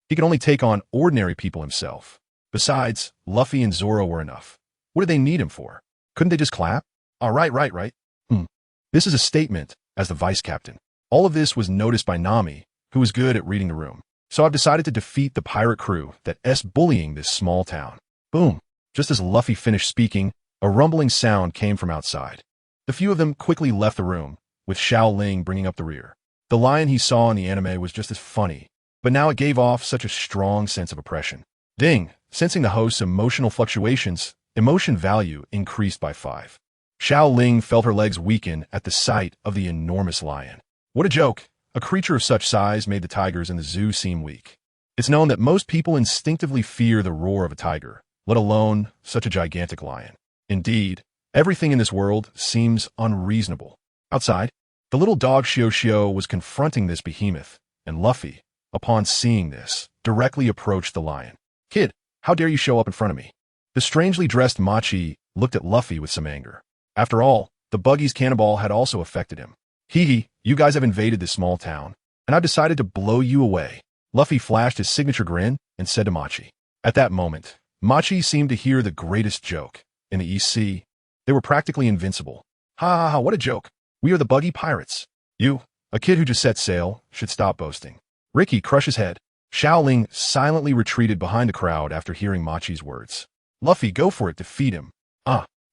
A: he could only take on ordinary people himself. Besides, Luffy and Zoro were enough. What did they need him for? Couldn't they just clap? Right. This is a statement as the vice captain. All of this was noticed by Nami, who was good at reading the room. "So I've decided to defeat the pirate crew that's bullying this small town." Boom. Just as Luffy finished speaking, a rumbling sound came from outside. The few of them quickly left the room, with Xiao Ling bringing up the rear. The lion he saw in the anime was just as funny, but now it gave off such a strong sense of oppression. Ding! Sensing the host's emotional fluctuations, emotion value increased by 5. Xiao Ling felt her legs weaken at the sight of the enormous lion. What a joke! A creature of such size made the tigers in the zoo seem weak. It's known that most people instinctively fear the roar of a tiger, let alone such a gigantic lion. Indeed, everything in this world seems unreasonable. Outside, the little dog Xiao was confronting this behemoth, and Luffy, upon seeing this, directly approached the lion. "Kid, How dare you show up in front of me? The strangely dressed Machi looked at Luffy with some anger. After all, the buggy's cannonball had also affected him. Hee hee, you guys have invaded this small town, and I've decided to blow you away. Luffy flashed his signature grin and said to Machi. At that moment, Machi seemed to hear the greatest joke. In the East Sea, they were practically invincible. Ha ha ha, what a joke. We are the buggy pirates. You, a kid who just set sail, should stop boasting. Ricky crushed his head. Xiao Ling silently retreated behind the crowd after hearing Machi's words. Luffy, go for it, defeat him.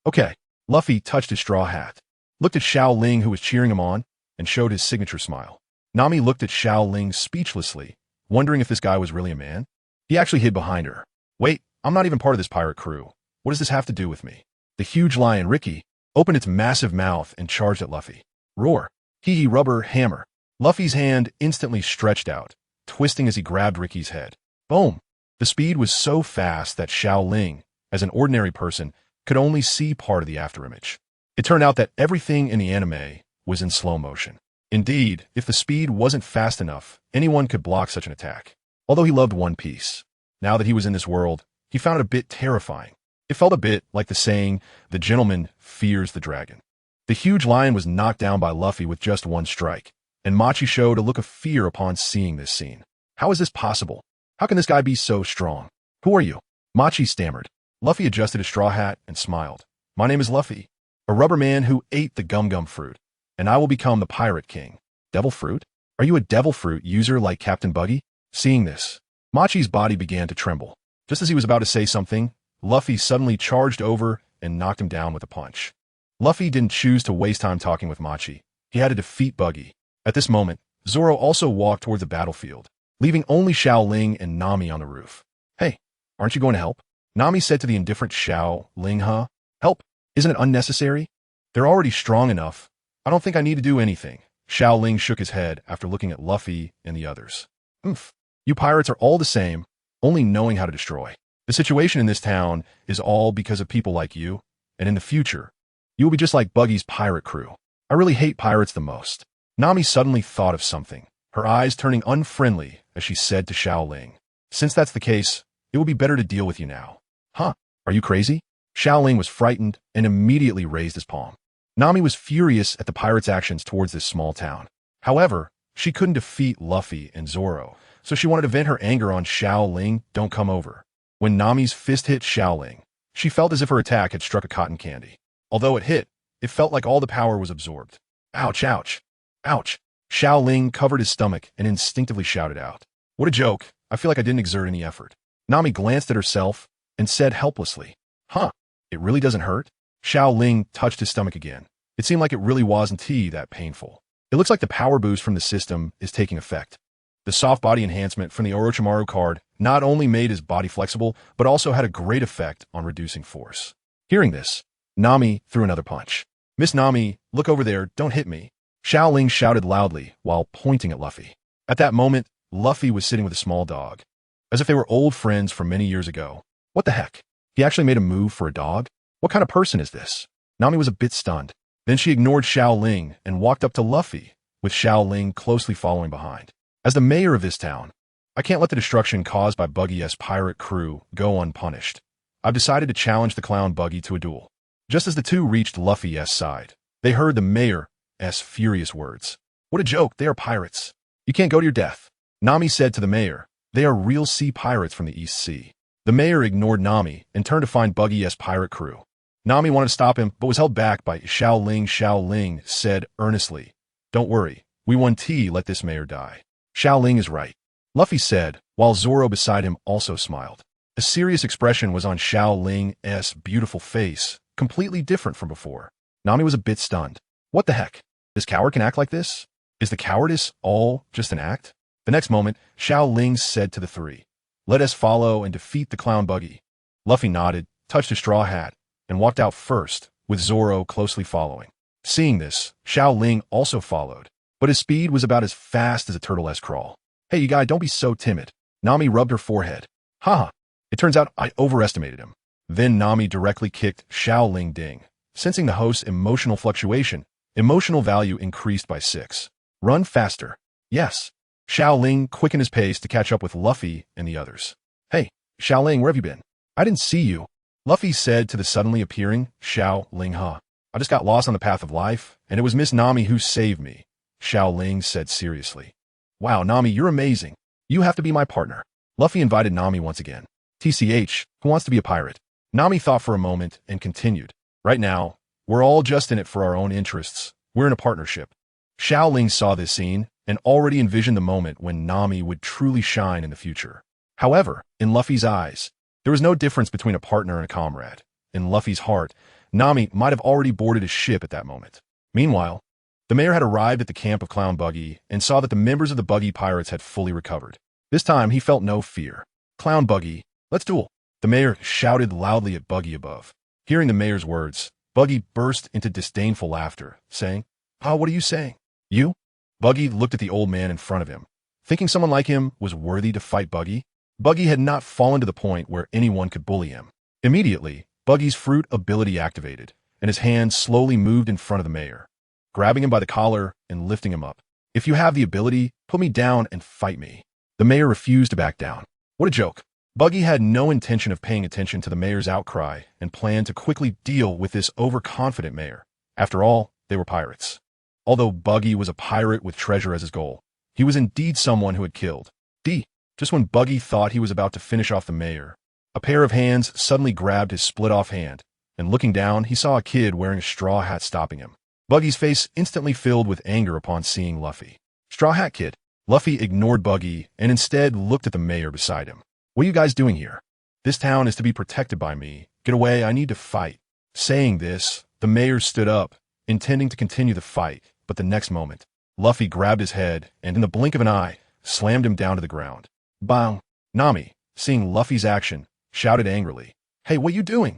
A: Okay. Luffy touched his straw hat, looked at Xiao Ling who was cheering him on, and showed his signature smile. Nami looked at Xiao Ling speechlessly, wondering if this guy was really a man. He actually hid behind her. Wait, I'm not even part of this pirate crew. What does this have to do with me? The huge lion, Ricky, opened its massive mouth and charged at Luffy. Roar. Hee rubber hammer. Luffy's hand instantly stretched out, twisting as he grabbed Ricky's head. Boom. The speed was so fast that Xiao Ling, as an ordinary person, could only see part of the afterimage. It turned out that everything in the anime was in slow motion. Indeed, if the speed wasn't fast enough, anyone could block such an attack. Although he loved One Piece, now that he was in this world, he found it a bit terrifying. It felt a bit like the saying, the gentleman fears the dragon. The huge lion was knocked down by Luffy with just one strike, and Machi showed a look of fear upon seeing this scene. How is this possible? How can this guy be so strong? Who are you? Machi stammered. Luffy adjusted his straw hat and smiled. My name is Luffy, a rubber man who ate the gum-gum fruit, and I will become the pirate king. Devil fruit? Are you a devil fruit user like Captain Buggy? Seeing this, Machi's body began to tremble. Just as he was about to say something, Luffy suddenly charged over and knocked him down with a punch. Luffy didn't choose to waste time talking with Machi. He had to defeat Buggy. At this moment, Zoro also walked toward the battlefield, leaving only Xiao Ling and Nami on the roof. Hey, aren't you going to help? Nami said to the indifferent Xiao Ling, huh? Help? Isn't it unnecessary? They're already strong enough. I don't think I need to do anything. Xiao Ling shook his head after looking at Luffy and the others. You pirates are all the same, only knowing how to destroy. The situation in this town is all because of people like you, and in the future, you will be just like Buggy's pirate crew. I really hate pirates the most. Nami suddenly thought of something, her eyes turning unfriendly as she said to Xiao Ling. Since that's the case, it will be better to deal with you now. Huh? Are you crazy? Xiao Ling was frightened and immediately raised his palm. Nami was furious at the pirates' actions towards this small town. However, she couldn't defeat Luffy and Zoro, so she wanted to vent her anger on Xiao Ling. Don't come over. When Nami's fist hit Xiao Ling, she felt as if her attack had struck a cotton candy. Although it hit, it felt like all the power was absorbed. Ouch, ouch, ouch. Xiao Ling covered his stomach and instinctively shouted out. What a joke. I feel like I didn't exert any effort. Nami glanced at herself and said helplessly, Huh, it really doesn't hurt? Xiao Ling touched his stomach again. It seemed like it really wasn't that painful. It looks like the power boost from the system is taking effect. The soft body enhancement from the Orochimaru card not only made his body flexible, but also had a great effect on reducing force. Hearing this, Nami threw another punch. Miss Nami, look over there, don't hit me. Xiao Ling shouted loudly while pointing at Luffy. At that moment, Luffy was sitting with a small dog, as if they were old friends from many years ago. What the heck? He actually made a move for a dog? What kind of person is this? Nami was a bit stunned. Then she ignored Xiao Ling and walked up to Luffy, with Xiao Ling closely following behind. As the mayor of this town, I can't let the destruction caused by Buggy's pirate crew go unpunished. I've decided to challenge the clown Buggy to a duel. Just as the two reached Luffy's side, they heard the mayor's furious words. What a joke, they are pirates. You can't go to your death. Nami said to the mayor, they are real sea pirates from the East Sea. The mayor ignored Nami and turned to find Buggy's pirate crew. Nami wanted to stop him, but was held back by Xiao Ling. Xiao Ling said earnestly, Don't worry, we won let this mayor die. Xiao Ling is right, Luffy said, while Zoro beside him also smiled. A serious expression was on Xiao Ling's beautiful face, completely different from before. Nami was a bit stunned. What the heck? This coward can act like this? Is the cowardice all just an act? The next moment, Xiao Ling said to the three, Let us follow and defeat the clown Buggy. Luffy nodded, touched his straw hat, and walked out first, with Zoro closely following. Seeing this, Xiao Ling also followed, but his speed was about as fast as a turtle's crawl. Hey, you guy, don't be so timid. Nami rubbed her forehead. Haha, it turns out I overestimated him. Then Nami directly kicked Xiao Ling ding. Sensing the host's emotional fluctuation, emotional value increased by 6. Run faster. Yes. Xiao Ling quickened his pace to catch up with Luffy and the others. Hey, Xiao Ling, where have you been? I didn't see you. Luffy said to the suddenly appearing Xiao Ling. I just got lost on the path of life, and it was Miss Nami who saved me, Xiao Ling said seriously. Wow, Nami, you're amazing. You have to be my partner. Luffy invited Nami once again. TCH, who wants to be a pirate? Nami thought for a moment and continued. Right now, we're all just in it for our own interests. We're in a partnership. Xiao Ling saw this scene and already envisioned the moment when Nami would truly shine in the future. However, in Luffy's eyes, there was no difference between a partner and a comrade. In Luffy's heart, Nami might have already boarded his ship at that moment. Meanwhile, the mayor had arrived at the camp of Clown Buggy and saw that the members of the Buggy Pirates had fully recovered. This time, he felt no fear. Clown Buggy, let's duel. The mayor shouted loudly at Buggy above. Hearing the mayor's words, Buggy burst into disdainful laughter, saying, what are you saying? You? Buggy looked at the old man in front of him. Thinking someone like him was worthy to fight Buggy, Buggy had not fallen to the point where anyone could bully him. Immediately, Buggy's fruit ability activated, and his hand slowly moved in front of the mayor, grabbing him by the collar and lifting him up. If you have the ability, put me down and fight me. The mayor refused to back down. What a joke. Buggy had no intention of paying attention to the mayor's outcry and planned to quickly deal with this overconfident mayor. After all, they were pirates. Although Buggy was a pirate with treasure as his goal, he was indeed someone who had killed. Just when Buggy thought he was about to finish off the mayor, a pair of hands suddenly grabbed his split-off hand, and looking down, he saw a kid wearing a straw hat stopping him. Buggy's face instantly filled with anger upon seeing Luffy. Straw Hat Kid. Luffy ignored Buggy and instead looked at the mayor beside him. What are you guys doing here? This town is to be protected by me. Get away, I need to fight. Saying this, the mayor stood up, intending to continue the fight, but the next moment, Luffy grabbed his head and in the blink of an eye, slammed him down to the ground. Bang! Nami, seeing Luffy's action, shouted angrily. Hey, what you doing?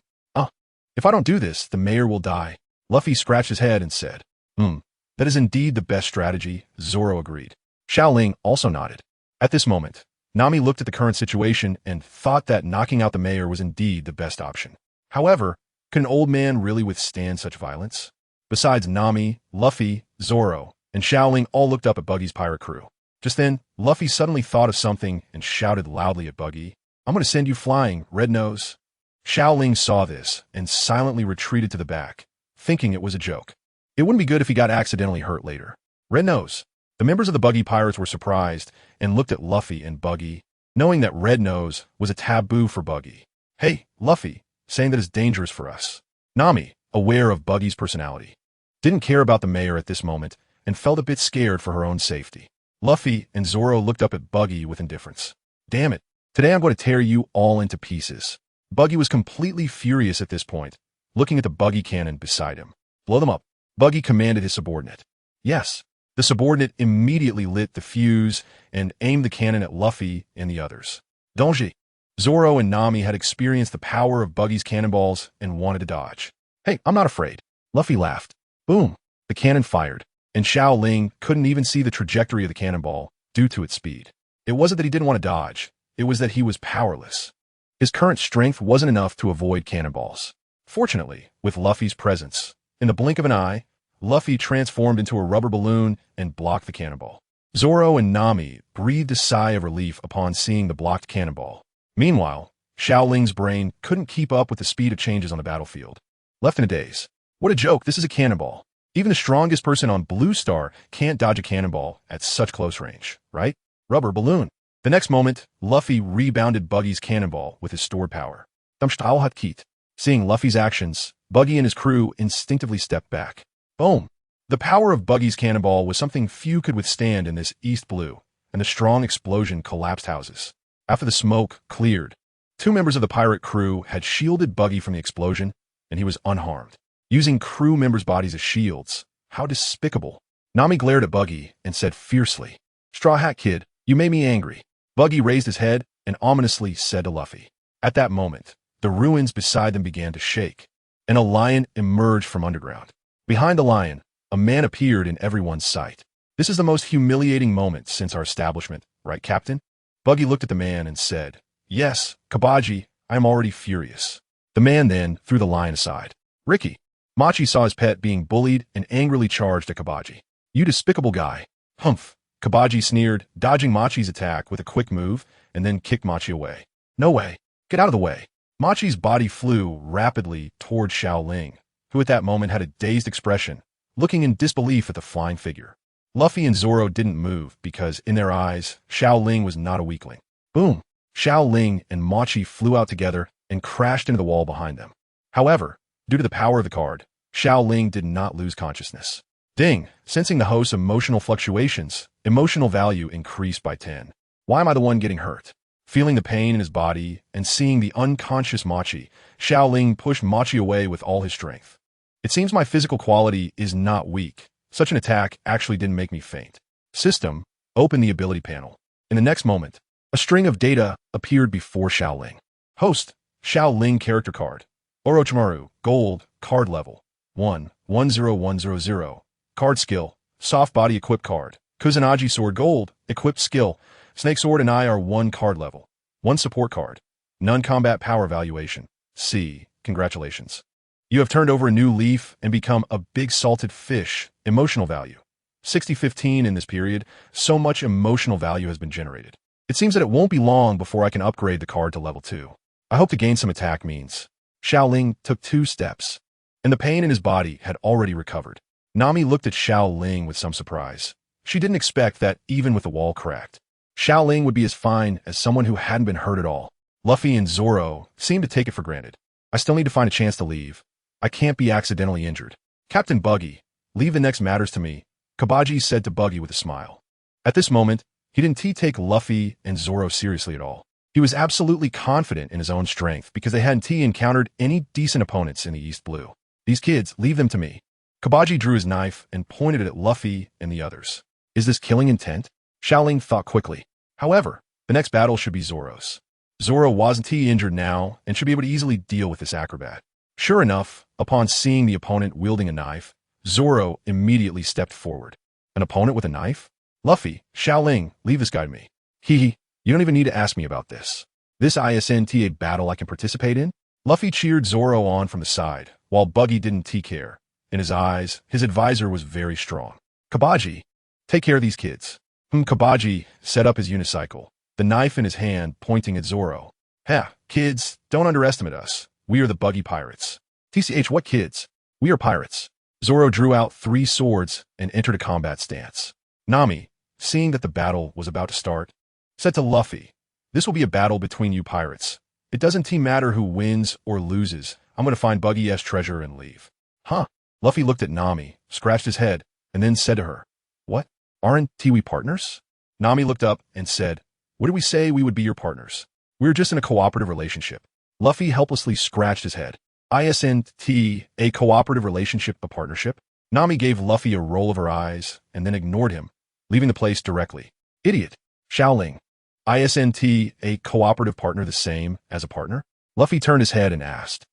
A: If I don't do this, the mayor will die. Luffy scratched his head and said, that is indeed the best strategy, Zoro agreed. Xiao Ling also nodded. At this moment, Nami looked at the current situation and thought that knocking out the mayor was indeed the best option. However, could an old man really withstand such violence? Besides Nami, Luffy, Zoro, and Xiao Ling all looked up at Buggy's pirate crew. Just then, Luffy suddenly thought of something and shouted loudly at Buggy, I'm going to send you flying, Red Nose. Xiao Ling saw this and silently retreated to the back, thinking it was a joke. It wouldn't be good if he got accidentally hurt later. Red Nose. The members of the Buggy Pirates were surprised and looked at Luffy and Buggy, knowing that Red Nose was a taboo for Buggy. Hey, Luffy, saying that is dangerous for us. Nami, aware of Buggy's personality, didn't care about the mayor at this moment and felt a bit scared for her own safety. Luffy and Zoro looked up at Buggy with indifference. Damn it, today I'm going to tear you all into pieces. Buggy was completely furious at this point, looking at the Buggy cannon beside him. Blow them up, Buggy commanded his subordinate. Yes, the subordinate immediately lit the fuse and aimed the cannon at Luffy and the others. Daunting. Zoro and Nami had experienced the power of Buggy's cannonballs and wanted to dodge. Hey, I'm not afraid. Luffy laughed. Boom, the cannon fired, and Xiao Ling couldn't even see the trajectory of the cannonball due to its speed. It wasn't that he didn't want to dodge, it was that he was powerless. His current strength wasn't enough to avoid cannonballs. Fortunately, with Luffy's presence, in the blink of an eye, Luffy transformed into a rubber balloon and blocked the cannonball. Zoro and Nami breathed a sigh of relief upon seeing the blocked cannonball. Meanwhile, Xiao Ling's brain couldn't keep up with the speed of changes on the battlefield. Left in a daze. What a joke, this is a cannonball. Even the strongest person on Blue Star can't dodge a cannonball at such close range, right? Rubber balloon. The next moment, Luffy rebounded Buggy's cannonball with his stored power. Seeing Luffy's actions, Buggy and his crew instinctively stepped back. Boom! The power of Buggy's cannonball was something few could withstand in this East Blue, and the strong explosion collapsed houses. After the smoke cleared, 2 members of the pirate crew had shielded Buggy from the explosion, and he was unharmed. Using crew members' bodies as shields. How despicable. Nami glared at Buggy and said fiercely, Straw Hat Kid, you made me angry. Buggy raised his head and ominously said to Luffy. At that moment, the ruins beside them began to shake, and a lion emerged from underground. Behind the lion, a man appeared in everyone's sight. This is the most humiliating moment since our establishment, right, Captain? Buggy looked at the man and said, Yes, Kabaji, I am already furious. The man then threw the lion aside. Ricky. Machi saw his pet being bullied and angrily charged at Kabaji. You despicable guy. Humph. Kabaji sneered, dodging Machi's attack with a quick move, and then kicked Machi away. No way. Get out of the way. Machi's body flew rapidly toward Xiao Ling, who at that moment had a dazed expression, looking in disbelief at the flying figure. Luffy and Zoro didn't move because, in their eyes, Xiao Ling was not a weakling. Boom! Xiao Ling and Machi flew out together and crashed into the wall behind them. However, due to the power of the card, Xiao Ling did not lose consciousness. Ding! Sensing the host's emotional fluctuations, emotional value increased by 10. Why am I the one getting hurt? Feeling the pain in his body and seeing the unconscious Machi, Xiao Ling pushed Machi away with all his strength. It seems my physical quality is not weak. Such an attack actually didn't make me faint. System, open the ability panel. In the next moment, a string of data appeared before Xiao Ling. Host, Xiao Ling character card. Orochimaru, gold, card level. 1-10100. Card skill, soft body equipped card. Kusanagi sword gold, equipped skill. Snake sword and I are 1 card level. 1 support card. Non-combat power valuation. C. Congratulations. You have turned over a new leaf and become a big salted fish. Emotional value. 60-15 in this period, so much emotional value has been generated. It seems that it won't be long before I can upgrade the card to level 2. I hope to gain some attack means. Xiao Ling took 2 steps, and the pain in his body had already recovered. Nami looked at Xiao Ling with some surprise. She didn't expect that even with the wall cracked, Xiao Ling would be as fine as someone who hadn't been hurt at all. Luffy and Zoro seemed to take it for granted. I still need to find a chance to leave. I can't be accidentally injured. Captain Buggy, leave the next matters to me, Kabaji said to Buggy with a smile. At this moment, he didn't take Luffy and Zoro seriously at all. He was absolutely confident in his own strength because they hadn't encountered any decent opponents in the East Blue. These kids, leave them to me. Kabaji drew his knife and pointed it at Luffy and the others. Is this killing intent? Xiao Ling thought quickly. However, the next battle should be Zoro's. Zoro wasn't injured now and should be able to easily deal with this acrobat. Sure enough, upon seeing the opponent wielding a knife, Zoro immediately stepped forward. An opponent with a knife? Luffy, Xiao Ling, leave this guy to me. Hee, you don't even need to ask me about this. This isn't a battle I can participate in? Luffy cheered Zoro on from the side, while Buggy didn't care. In his eyes, his advisor was very strong. Kabaji, take care of these kids. Kabaji set up his unicycle, the knife in his hand pointing at Zoro. Kids, don't underestimate us. We are the Buggy Pirates. What kids? We are pirates. Zoro drew out 3 swords and entered a combat stance. Nami, seeing that the battle was about to start, said to Luffy, this will be a battle between you pirates. It doesn't matter who wins or loses. I'm going to find Buggy's treasure and leave. Luffy looked at Nami, scratched his head, and then said to her, what? Aren't we partners? Nami looked up and said, what did we say we would be your partners? We're just in a cooperative relationship. Luffy helplessly scratched his head. Isn't a cooperative relationship a partnership? Nami gave Luffy a roll of her eyes and then ignored him, leaving the place directly. Idiot. Xiao Ling. Isn't a cooperative partner the same as a partner? Luffy turned his head and asked.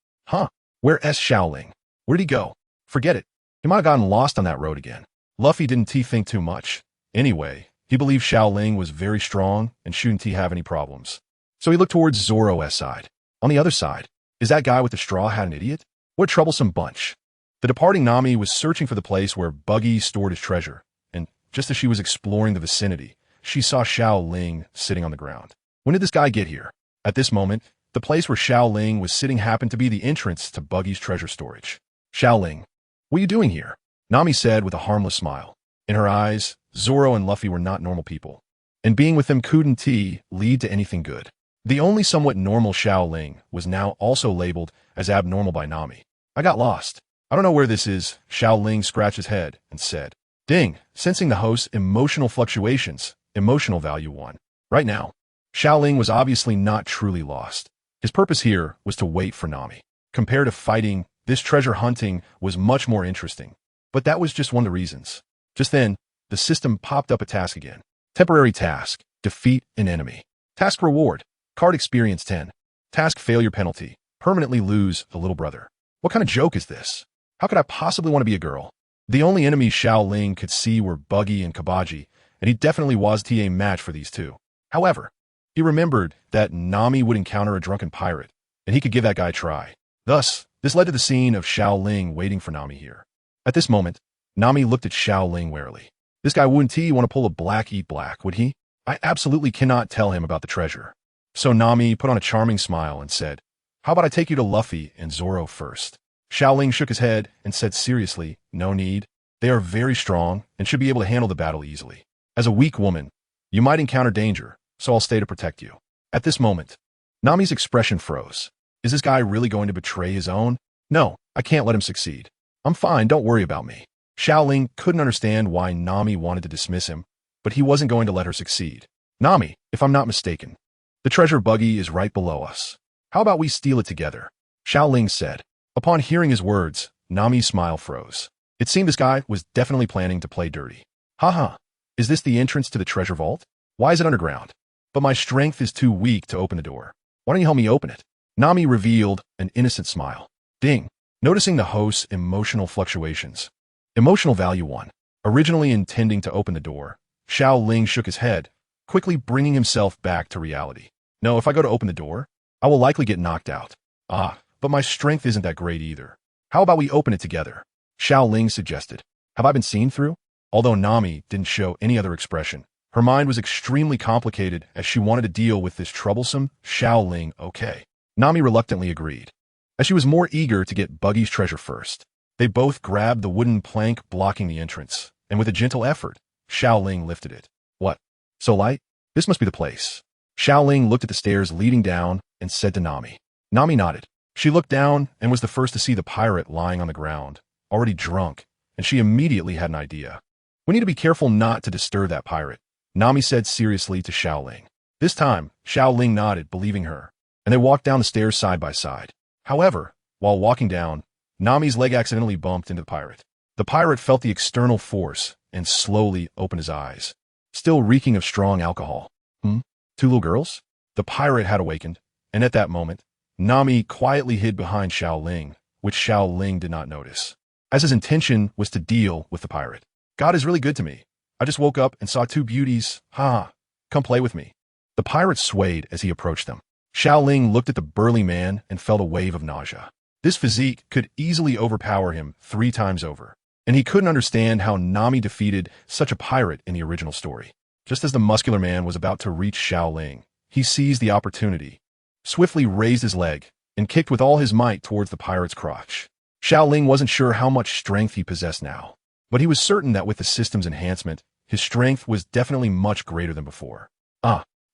A: Where's Xiao Ling? Where'd he go? Forget it. He might have gotten lost on that road again. Luffy didn't think too much. Anyway, he believed Xiao Ling was very strong and shouldn't have any problems. So he looked towards Zoro's side. On the other side, is that guy with the straw hat an idiot? What a troublesome bunch. The departing Nami was searching for the place where Buggy stored his treasure, and just as she was exploring the vicinity, she saw Xiao Ling sitting on the ground. When did this guy get here? At this moment, the place where Xiao Ling was sitting happened to be the entrance to Buggy's treasure storage. Xiao Ling, what are you doing here? Nami said with a harmless smile. In her eyes, Zoro and Luffy were not normal people, and being with them couldn't lead to anything good. The only somewhat normal Xiao Ling was now also labeled as abnormal by Nami. I got lost. I don't know where this is. Xiao Ling scratched his head and said, ding, sensing the host's emotional fluctuations, emotional value 1. Right now, Xiao Ling was obviously not truly lost. His purpose here was to wait for Nami. Compared to fighting, this treasure hunting was much more interesting. But that was just one of the reasons. Just then, the system popped up a task again. Temporary task, defeat an enemy. Task reward, card experience 10. Task failure penalty, permanently lose a little brother. What kind of joke is this? How could I possibly want to be a girl? The only enemies Xiao Ling could see were Buggy and Kabaji, and he definitely wasn't a match for these two. However, he remembered that Nami would encounter a drunken pirate, and he could give that guy a try. Thus, this led to the scene of Xiao Ling waiting for Nami here. At this moment, Nami looked at Xiao Ling warily. This guy wouldn't want to pull a black eat black, would he? I absolutely cannot tell him about the treasure. So Nami put on a charming smile and said, "How about I take you to Luffy and Zoro first?" Xiao Ling shook his head and said seriously, "No need. They are very strong and should be able to handle the battle easily. As a weak woman, you might encounter danger, so I'll stay to protect you." At this moment, Nami's expression froze. Is this guy really going to betray his own? No, I can't let him succeed. I'm fine, don't worry about me. Xiao Ling couldn't understand why Nami wanted to dismiss him, but he wasn't going to let her succeed. "Nami, if I'm not mistaken, the treasure buggy is right below us. How about we steal it together?" Xiao Ling said. Upon hearing his words, Nami's smile froze. It seemed this guy was definitely planning to play dirty. Haha, is this the entrance to the treasure vault? Why is it underground? But my strength is too weak to open the door. Why don't you help me open it? Nami revealed an innocent smile. Ding. Noticing the host's emotional fluctuations. Emotional value 1. Originally intending to open the door, Xiao Ling shook his head, quickly bringing himself back to reality. No, if I go to open the door, I will likely get knocked out. But my strength isn't that great either. How about we open it together? Xiao Ling suggested. Have I been seen through? Although Nami didn't show any other expression, her mind was extremely complicated as she wanted to deal with this troublesome Xiao Ling. Okay. Nami reluctantly agreed, as she was more eager to get Buggy's treasure first. They both grabbed the wooden plank blocking the entrance, and with a gentle effort, Xiao Ling lifted it. What? So light? This must be the place. Xiao Ling looked at the stairs leading down and said to Nami. Nami nodded. She looked down and was the first to see the pirate lying on the ground, already drunk, and she immediately had an idea. We need to be careful not to disturb that pirate, Nami said seriously to Xiao Ling. This time, Xiao Ling nodded, believing her, and they walked down the stairs side by side. However, while walking down, Nami's leg accidentally bumped into the pirate. The pirate felt the external force and slowly opened his eyes, still reeking of strong alcohol. Two little girls? The pirate had awakened, and at that moment, Nami quietly hid behind Xiao Ling, which Xiao Ling did not notice, as his intention was to deal with the pirate. God is really good to me. I just woke up and saw two beauties. Come play with me. The pirate swayed as he approached them. Xiao Ling looked at the burly man and felt a wave of nausea. This physique could easily overpower him 3 times over, and he couldn't understand how Nami defeated such a pirate in the original story. Just as the muscular man was about to reach Xiao Ling, he seized the opportunity, swiftly raised his leg, and kicked with all his might towards the pirate's crotch. Xiao Ling wasn't sure how much strength he possessed now, but he was certain that with the system's enhancement, his strength was definitely much greater than before.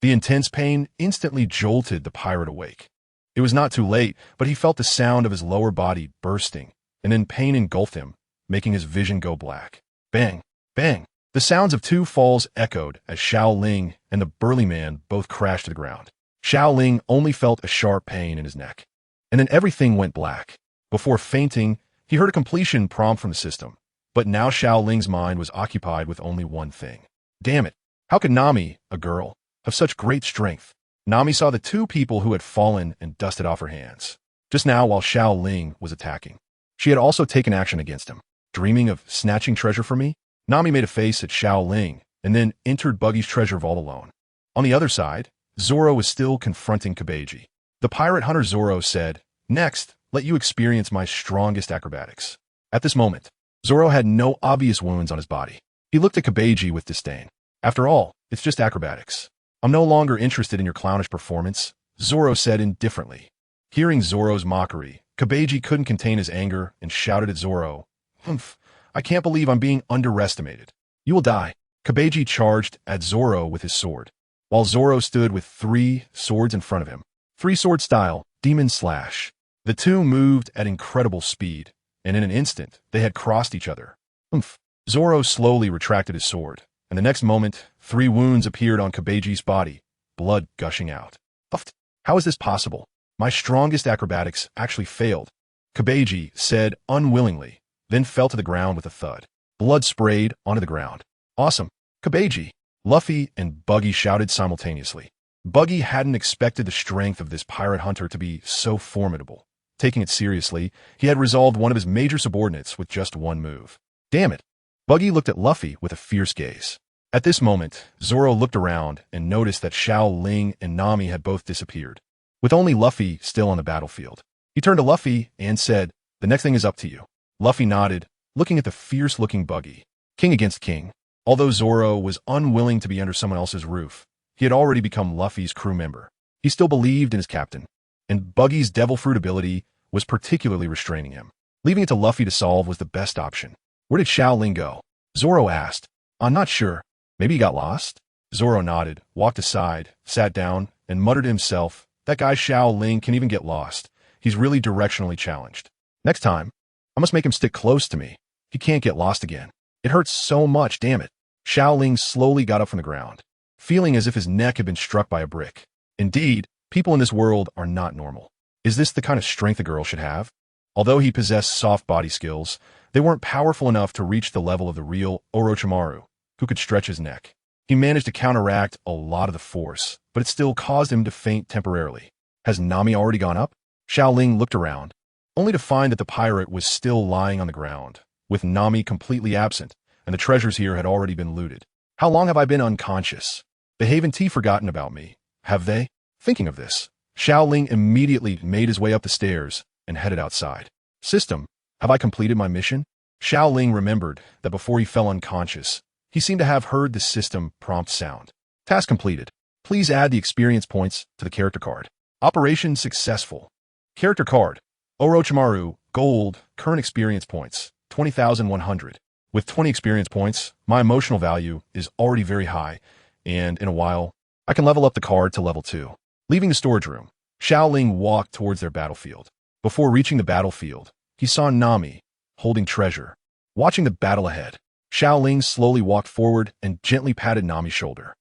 A: The intense pain instantly jolted the pirate awake. It was not too late, but he felt the sound of his lower body bursting, and then pain engulfed him, making his vision go black. Bang! Bang! The sounds of 2 falls echoed as Xiao Ling and the burly man both crashed to the ground. Xiao Ling only felt a sharp pain in his neck, and then everything went black. Before fainting, he heard a completion prompt from the system, but now Xiao Ling's mind was occupied with only one thing. Damn it! How could Nami, a girl, have such great strength? Nami saw the 2 people who had fallen and dusted off her hands, just now while Xiao Ling was attacking. She had also taken action against him. Dreaming of snatching treasure from me? Nami made a face at Xiao Ling and then entered Buggy's treasure vault alone. On the other side, Zoro was still confronting Kabeji. The pirate hunter Zoro said, "Next, let you experience my strongest acrobatics." At this moment, Zoro had no obvious wounds on his body. He looked at Kabeji with disdain. After all, it's just acrobatics. I'm no longer interested in your clownish performance, Zoro said indifferently. Hearing Zoro's mockery, Kabeji couldn't contain his anger and shouted at Zoro, "Humph, I can't believe I'm being underestimated. You will die." Kabeji charged at Zoro with his sword, while Zoro stood with 3 swords in front of him. 3-sword style, demon slash. The 2 moved at incredible speed, and in an instant, they had crossed each other. Humph. Zoro slowly retracted his sword, and the next moment, 3 wounds appeared on Kabeji's body, blood gushing out. Huffed. How is this possible? My strongest acrobatics actually failed, Kabeji said unwillingly, then fell to the ground with a thud. Blood sprayed onto the ground. Awesome. Kabeji, Luffy and Buggy shouted simultaneously. Buggy hadn't expected the strength of this pirate hunter to be so formidable. Taking it seriously, he had resolved one of his major subordinates with just 1 move. Damn it. Buggy looked at Luffy with a fierce gaze. At this moment, Zoro looked around and noticed that Xiao Ling and Nami had both disappeared, with only Luffy still on the battlefield. He turned to Luffy and said, "The next thing is up to you." Luffy nodded, looking at the fierce-looking Buggy. King against king. Although Zoro was unwilling to be under someone else's roof, he had already become Luffy's crew member. He still believed in his captain, and Buggy's devil fruit ability was particularly restraining him. Leaving it to Luffy to solve was the best option. Where did Xiao Ling go? Zoro asked. I'm not sure. Maybe he got lost? Zoro nodded, walked aside, sat down, and muttered to himself, that guy Xiao Ling can even get lost. He's really directionally challenged. Next time, I must make him stick close to me. He can't get lost again. It hurts so much, damn it. Xiao Ling slowly got up from the ground, feeling as if his neck had been struck by a brick. Indeed, people in this world are not normal. Is this the kind of strength a girl should have? Although he possessed soft body skills, they weren't powerful enough to reach the level of the real Orochimaru, who could stretch his neck. He managed to counteract a lot of the force, but it still caused him to faint temporarily. Has Nami already gone up? Xiao Ling looked around, only to find that the pirate was still lying on the ground, with Nami completely absent, and the treasures here had already been looted. How long have I been unconscious? The Haven Tea forgotten about me, have they? Thinking of this, Xiao Ling immediately made his way up the stairs and headed outside. System, have I completed my mission? Xiao Ling remembered that before he fell unconscious, he seemed to have heard the system prompt sound. Task completed. Please add the experience points to the character card. Operation successful. Character card. Orochimaru, gold, current experience points, 20,100. With 20 experience points, my emotional value is already very high, and in a while, I can level up the card to level 2. Leaving the storage room, Xiao Ling walked towards their battlefield. Before reaching the battlefield, he saw Nami, holding treasure. Watching the battle ahead, Xiao Ling slowly walked forward and gently patted Nami's shoulder.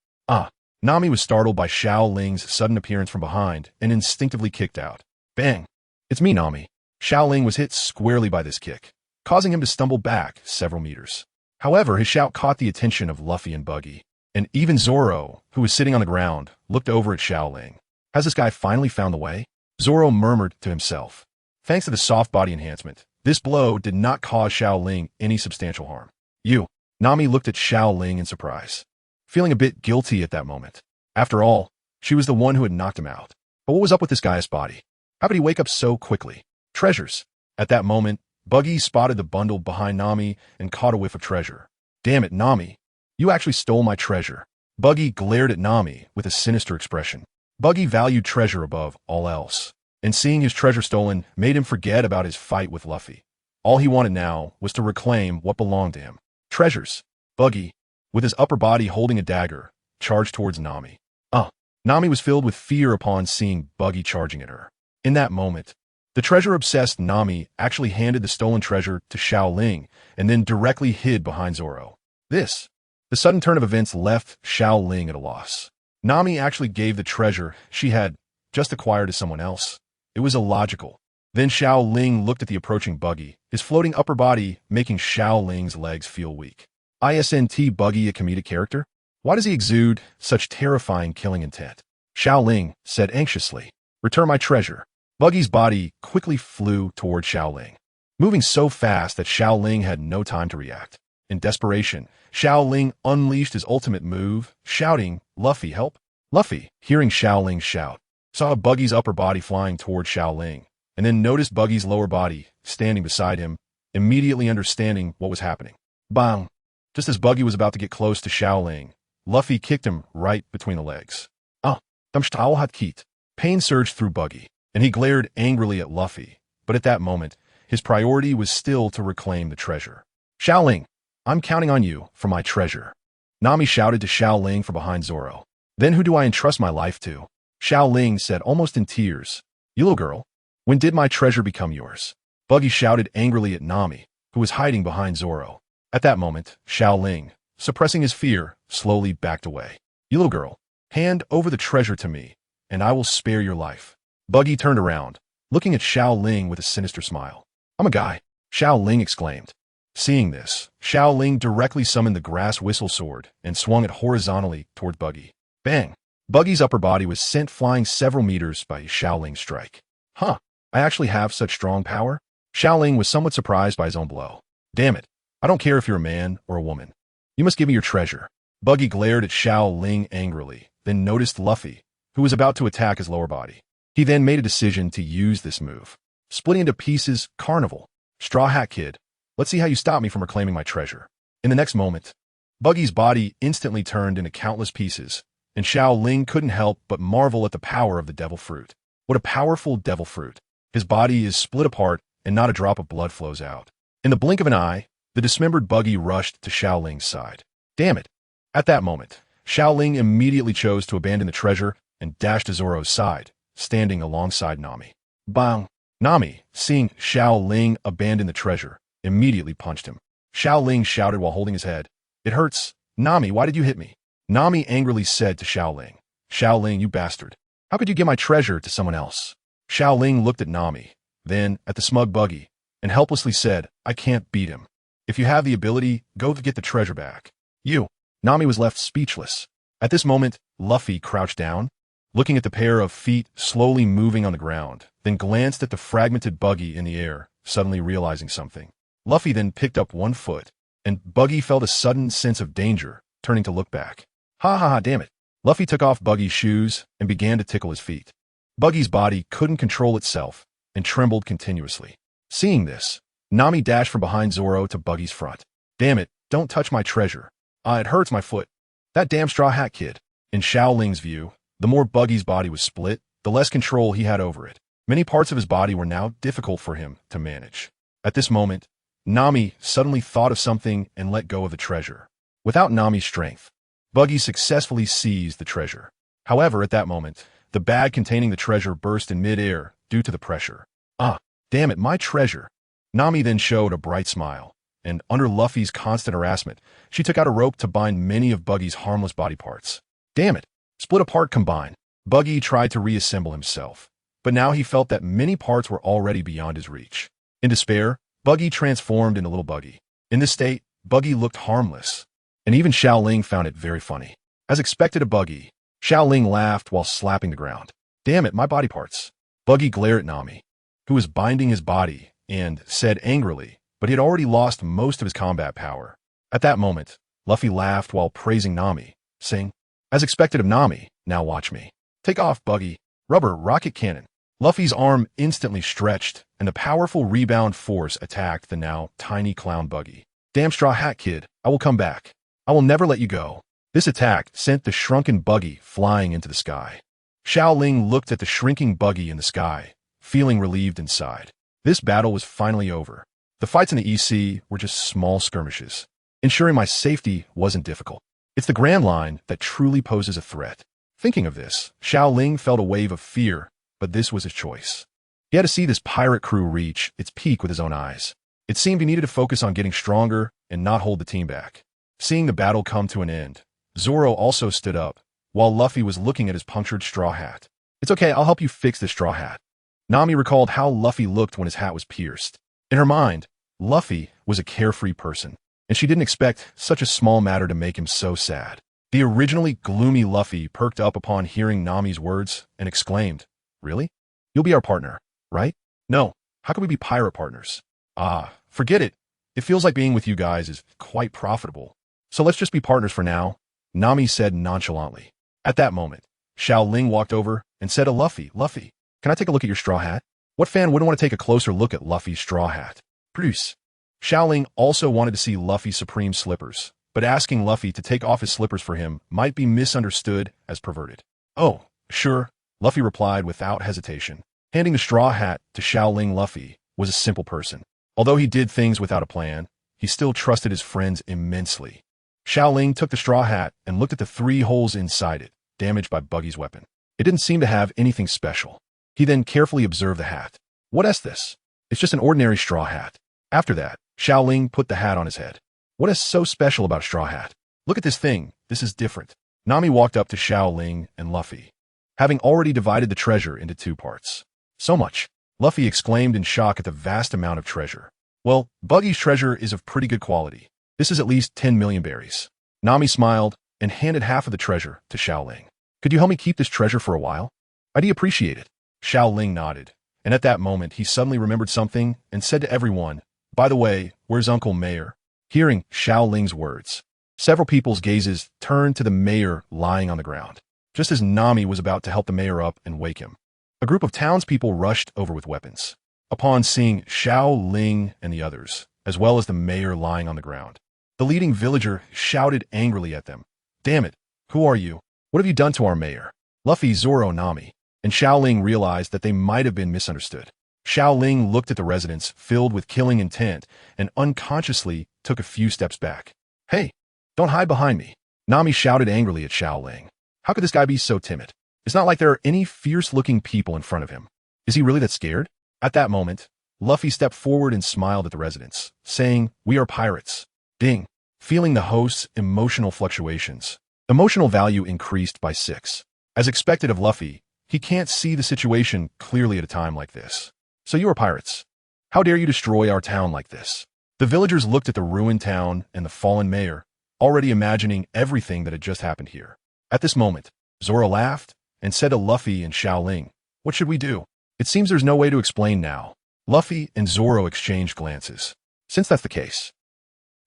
A: Nami was startled by Xiao Ling's sudden appearance from behind and instinctively kicked out. Bang! It's me, Nami. Xiao Ling was hit squarely by this kick, causing him to stumble back several meters. However, his shout caught the attention of Luffy and Buggy, and even Zoro, who was sitting on the ground, looked over at Xiao Ling. Has this guy finally found the way? Zoro murmured to himself. Thanks to the soft body enhancement, this blow did not cause Xiao Ling any substantial harm. Nami looked at Xiao Ling in surprise, feeling a bit guilty at that moment. After all, she was the one who had knocked him out. But what was up with this guy's body? How could he wake up so quickly? Treasures. At that moment, Buggy spotted the bundle behind Nami and caught a whiff of treasure. Damn it, Nami. You actually stole my treasure. Buggy glared at Nami with a sinister expression. Buggy valued treasure above all else, and seeing his treasure stolen made him forget about his fight with Luffy. All he wanted now was to reclaim what belonged to him. Treasures. Buggy, with his upper body holding a dagger, charged towards Nami. Nami was filled with fear upon seeing Buggy charging at her. In that moment, the treasure-obsessed Nami actually handed the stolen treasure to Xiao Ling and then directly hid behind Zoro. The sudden turn of events left Xiao Ling at a loss. Nami actually gave the treasure she had just acquired to someone else. It was illogical. Then Xiao Ling looked at the approaching Buggy, his floating upper body making Xiao Ling's legs feel weak. Isn't Buggy a comedic character? Why does he exude such terrifying killing intent? Xiao Ling said anxiously. Return my treasure. Buggy's body quickly flew toward Xiao Ling, moving so fast that Xiao Ling had no time to react. In desperation, Xiao Ling unleashed his ultimate move, shouting, Luffy, help! Luffy, hearing Xiao Ling shout, saw Buggy's upper body flying toward Xiao Ling, and then noticed Buggy's lower body standing beside him, immediately understanding what was happening. Bang! Just as Buggy was about to get close to Xiao Ling, Luffy kicked him right between the legs. Pain surged through Buggy, and he glared angrily at Luffy, but at that moment, his priority was still to reclaim the treasure. Xiao Ling, I'm counting on you for my treasure. Nami shouted to Xiao Ling from behind Zoro. Then who do I entrust my life to? Xiao Ling said almost in tears. You little girl, when did my treasure become yours? Buggy shouted angrily at Nami, who was hiding behind Zoro. At that moment, Xiao Ling, suppressing his fear, slowly backed away. You little girl, hand over the treasure to me, and I will spare your life. Buggy turned around, looking at Xiao Ling with a sinister smile. I'm a guy, Xiao Ling exclaimed. Seeing this, Xiao Ling directly summoned the grass whistle sword and swung it horizontally toward Buggy. Bang! Buggy's upper body was sent flying several meters by Xiao Ling's strike. I actually have such strong power? Xiao Ling was somewhat surprised by his own blow. Damn it, I don't care if you're a man or a woman. You must give me your treasure. Buggy glared at Xiao Ling angrily, then noticed Luffy, who was about to attack his lower body. He then made a decision to use this move. Splitting into pieces, Carnival. Straw Hat Kid, let's see how you stop me from reclaiming my treasure. In the next moment, Buggy's body instantly turned into countless pieces, and Xiao Ling couldn't help but marvel at the power of the devil fruit. What a powerful devil fruit. His body is split apart, and not a drop of blood flows out. In the blink of an eye, the dismembered Buggy rushed to Xiao Ling's side. Damn it! At that moment, Xiao Ling immediately chose to abandon the treasure and dashed to Zoro's side, standing alongside Nami. Bang! Nami, seeing Xiao Ling abandon the treasure, immediately punched him. Xiao Ling shouted while holding his head. "It hurts. Nami, why did you hit me?" Nami angrily said to Xiao Ling. "Xiao Ling, you bastard. How could you give my treasure to someone else?" Xiao Ling looked at Nami, then at the smug Buggy, and helplessly said, "I can't beat him. If you have the ability, go get the treasure back." "You." Nami was left speechless. At this moment, Luffy crouched down, looking at the pair of feet slowly moving on the ground, then glanced at the fragmented Buggy in the air, suddenly realizing something. Luffy then picked up one foot, and Buggy felt a sudden sense of danger, turning to look back. Ha ha ha, damn it. Luffy took off Buggy's shoes and began to tickle his feet. Buggy's body couldn't control itself and trembled continuously. Seeing this, Nami dashed from behind Zoro to Buggy's front. "Damn it, don't touch my treasure. It hurts my foot. That damn Straw Hat Kid." In Xiao Ling's view, the more Buggy's body was split, the less control he had over it. Many parts of his body were now difficult for him to manage. At this moment, Nami suddenly thought of something and let go of the treasure. Without Nami's strength, Buggy successfully seized the treasure. However, at that moment, the bag containing the treasure burst in mid-air due to the pressure. "Ah, damn it, my treasure." Nami then showed a bright smile, and under Luffy's constant harassment, she took out a rope to bind many of Buggy's harmless body parts. "Damn it, split apart, combine." Buggy tried to reassemble himself, but now he felt that many parts were already beyond his reach. In despair, Buggy transformed into Little Buggy. In this state, Buggy looked harmless, and even Xiao Ling found it very funny. As expected of Buggy, Xiao Ling laughed while slapping the ground. "Damn it, my body parts." Buggy glared at Nami, who was binding his body, and said angrily, but he had already lost most of his combat power. At that moment, Luffy laughed while praising Nami, saying, "As expected of Nami, now watch me. Take off, Buggy. Rubber rocket cannon." Luffy's arm instantly stretched, and the powerful rebound force attacked the now tiny clown Buggy. "Damn Straw Hat Kid, I will come back. I will never let you go." This attack sent the shrunken Buggy flying into the sky. Xiao Ling looked at the shrinking Buggy in the sky, feeling relieved inside. This battle was finally over. The fights in the EC were just small skirmishes. Ensuring my safety wasn't difficult. It's the Grand Line that truly poses a threat. Thinking of this, Xiao Ling felt a wave of fear, but this was his choice. He had to see this pirate crew reach its peak with his own eyes. It seemed he needed to focus on getting stronger and not hold the team back. Seeing the battle come to an end, Zoro also stood up, while Luffy was looking at his punctured straw hat. "It's okay, I'll help you fix this straw hat." Nami recalled how Luffy looked when his hat was pierced. In her mind, Luffy was a carefree person, and she didn't expect such a small matter to make him so sad. The originally gloomy Luffy perked up upon hearing Nami's words and exclaimed, "Really? You'll be our partner, right?" "No, how can we be pirate partners?" Forget it. It feels like being with you guys is quite profitable. So let's just be partners for now," Nami said nonchalantly. At that moment, Xiao Ling walked over and said to Luffy, "Luffy, can I take a look at your straw hat?" What fan wouldn't want to take a closer look at Luffy's straw hat? Bruce. Xiao Ling also wanted to see Luffy's supreme slippers, but asking Luffy to take off his slippers for him might be misunderstood as perverted. "Oh, sure," Luffy replied without hesitation. Handing the straw hat to Xiao Ling, Luffy was a simple person. Although he did things without a plan, he still trusted his friends immensely. Xiao Ling took the straw hat and looked at the 3 holes inside it, damaged by Buggy's weapon. It didn't seem to have anything special. He then carefully observed the hat. "What is this? It's just an ordinary straw hat." After that, Xiao Ling put the hat on his head. "What is so special about a straw hat? Look at this thing, this is different." Nami walked up to Xiao Ling and Luffy, having already divided the treasure into 2 parts. "So much," Luffy exclaimed in shock at the vast amount of treasure. "Well, Buggy's treasure is of pretty good quality. This is at least 10 million berries." Nami smiled and handed half of the treasure to Xiao Ling. "Could you help me keep this treasure for a while? I'd appreciate it." Xiao Ling nodded, and at that moment he suddenly remembered something and said to everyone, "By the way, where's Uncle Mayor?" Hearing Xiao Ling's words, several people's gazes turned to the mayor lying on the ground, just as Nami was about to help the mayor up and wake him. A group of townspeople rushed over with weapons. Upon seeing Xiao Ling and the others, as well as the mayor lying on the ground, the leading villager shouted angrily at them, "Damn it, who are you? What have you done to our mayor? Luffy, Zoro, Nami, and Xiao Ling realized that they might have been misunderstood. Xiao Ling looked at the residents filled with killing intent and unconsciously took a few steps back. Hey, don't hide behind me. Nami shouted angrily at Xiao Ling. How could this guy be so timid? It's not like there are any fierce-looking people in front of him. Is he really that scared? At that moment, Luffy stepped forward and smiled at the residents, saying, "We are pirates." Ding. Feeling the host's emotional fluctuations. Emotional value increased by 6. As expected of Luffy, he can't see the situation clearly at a time like this. So you are pirates. How dare you destroy our town like this? The villagers looked at the ruined town and the fallen mayor, already imagining everything that had just happened here. At this moment, Zoro laughed and said to Luffy and Xiao Ling, "What should we do? It seems there's no way to explain now." Luffy and Zoro exchanged glances. Since that's the case,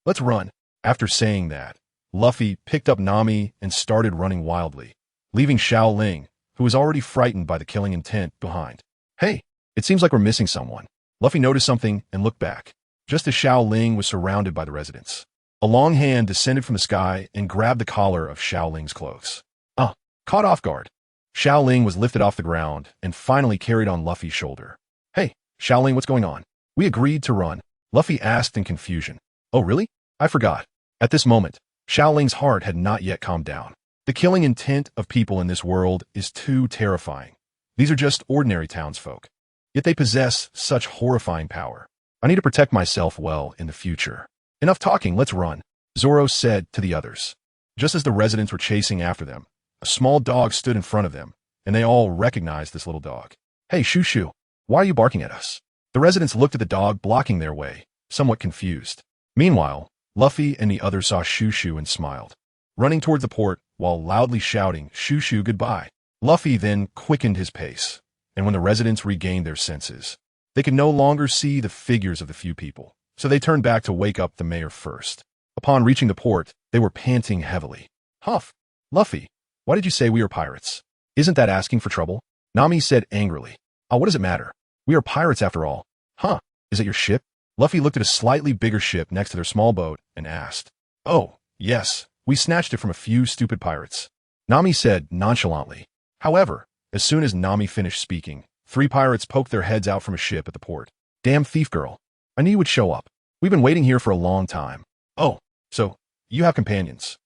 A: let's run. After saying that, Luffy picked up Nami and started running wildly, leaving Xiao Ling, who was already frightened by the killing intent, behind. Hey, it seems like we're missing someone. Luffy noticed something and looked back, just as Xiao Ling was surrounded by the residents. A long hand descended from the sky and grabbed the collar of Xiao Ling's clothes. Caught off guard. Xiao Ling was lifted off the ground and finally carried on Luffy's shoulder. Hey, Xiao Ling, what's going on? We agreed to run, Luffy asked in confusion. Oh, really? I forgot. At this moment, Xiao Ling's heart had not yet calmed down. The killing intent of people in this world is too terrifying. These are just ordinary townsfolk, yet they possess such horrifying power. I need to protect myself well in the future. Enough talking, let's run, Zoro said to the others. Just as the residents were chasing after them, a small dog stood in front of them, and they all recognized this little dog. Hey, Shoo Shoo, why are you barking at us? The residents looked at the dog blocking their way, somewhat confused. Meanwhile, Luffy and the others saw Shoo Shoo and smiled, running towards the port while loudly shouting Shoo Shoo goodbye. Luffy then quickened his pace, and when the residents regained their senses, they could no longer see the figures of the few people, so they turned back to wake up the mayor first. Upon reaching the port, they were panting heavily. Huff! Luffy, why did you say we are pirates? Isn't that asking for trouble? Nami said angrily. What does it matter? We are pirates after all. Huh, is it your ship? Luffy looked at a slightly bigger ship next to their small boat and asked. Oh, yes, we snatched it from a few stupid pirates, Nami said nonchalantly. However, as soon as Nami finished speaking, 3 pirates poked their heads out from a ship at the port. Damn thief girl. I knew you would show up. We've been waiting here for a long time. Oh, so you have companions.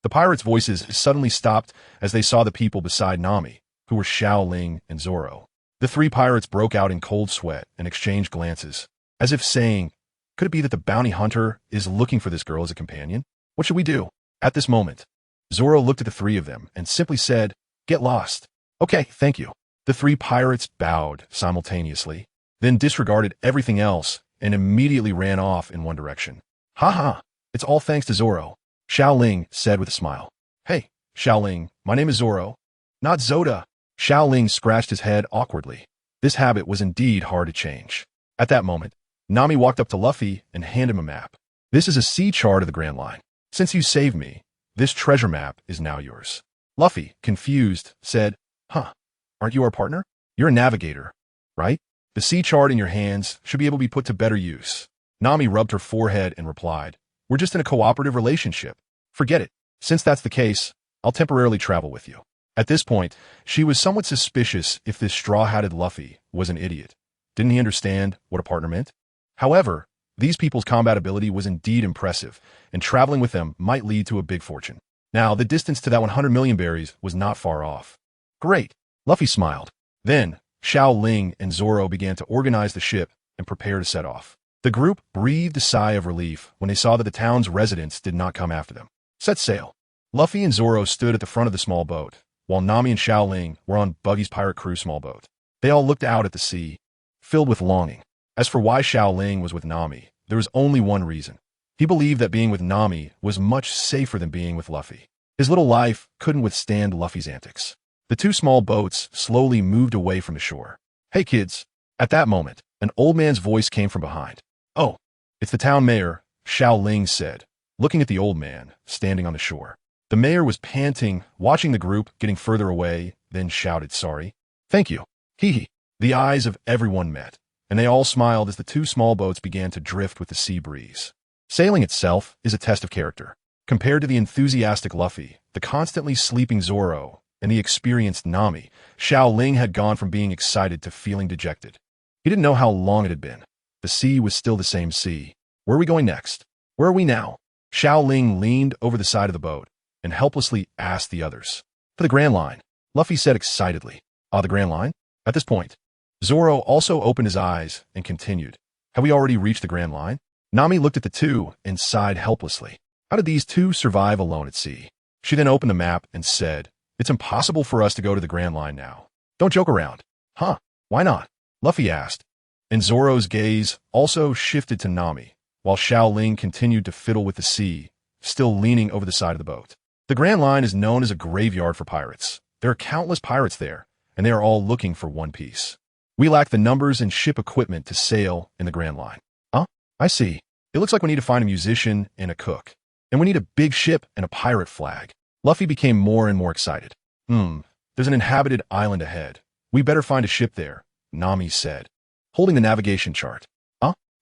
A: The pirates' voices suddenly stopped as they saw the people beside Nami, who were Xiao Ling and Zoro. The 3 pirates broke out in cold sweat and exchanged glances, as if saying, could it be that the bounty hunter is looking for this girl as a companion? What should we do? At this moment, Zoro looked at the 3 of them and simply said, get lost. Okay, thank you. The 3 pirates bowed simultaneously, then disregarded everything else and immediately ran off in one direction. Ha, it's all thanks to Zoro, Xiao Ling said with a smile. Hey, Xiao Ling, my name is Zoro, not Zoda. Xiao Ling scratched his head awkwardly. This habit was indeed hard to change. At that moment, Nami walked up to Luffy and handed him a map. This is a sea chart of the Grand Line. Since you saved me, this treasure map is now yours. Luffy, confused, said, aren't you our partner? You're a navigator, right? The sea chart in your hands should be able to be put to better use. Nami rubbed her forehead and replied, we're just in a cooperative relationship. Forget it. Since that's the case, I'll temporarily travel with you. At this point, she was somewhat suspicious if this straw-hatted Luffy was an idiot. Didn't he understand what a partner meant? However, these people's combat ability was indeed impressive, and traveling with them might lead to a big fortune. Now, the distance to that 100 million berries was not far off. Great, Luffy smiled. Then, Xiao Ling and Zoro began to organize the ship and prepare to set off. The group breathed a sigh of relief when they saw that the town's residents did not come after them. Set sail. Luffy and Zoro stood at the front of the small boat, while Nami and Xiao Ling were on Buggy's pirate crew small boat. They all looked out at the sea, filled with longing. As for why Xiao Ling was with Nami, there was only one reason. He believed that being with Nami was much safer than being with Luffy. His little life couldn't withstand Luffy's antics. The 2 small boats slowly moved away from the shore. Hey kids! At that moment, an old man's voice came from behind. Oh, it's the town mayor, Xiao Ling said, looking at the old man standing on the shore. The mayor was panting, watching the group getting further away, then shouted, sorry. Thank you. Hee. The eyes of everyone met, and they all smiled as the 2 small boats began to drift with the sea breeze. Sailing itself is a test of character. Compared to the enthusiastic Luffy, the constantly sleeping Zoro, and the experienced Nami, Xiao Ling had gone from being excited to feeling dejected. He didn't know how long it had been. The sea was still the same sea. Where are we going next? Where are we now? Xiao Ling leaned over the side of the boat and helplessly asked the others. For the Grand Line, Luffy said excitedly. The Grand Line? At this point, Zoro also opened his eyes and continued. Have we already reached the Grand Line? Nami looked at the two and sighed helplessly. How did these two survive alone at sea? She then opened the map and said, It's impossible for us to go to the Grand Line now. Don't joke around. Huh? Why not? Luffy asked. And Zoro's gaze also shifted to Nami, while Xiao Ling continued to fiddle with the sea, still leaning over the side of the boat. The Grand Line is known as a graveyard for pirates. There are countless pirates there, and they are all looking for One Piece. We lack the numbers and ship equipment to sail in the Grand Line. Huh? I see. It looks like we need to find a musician and a cook. And we need a big ship and a pirate flag. Luffy became more and more excited. There's an inhabited island ahead. We better find a ship there, Nami said, holding the navigation chart.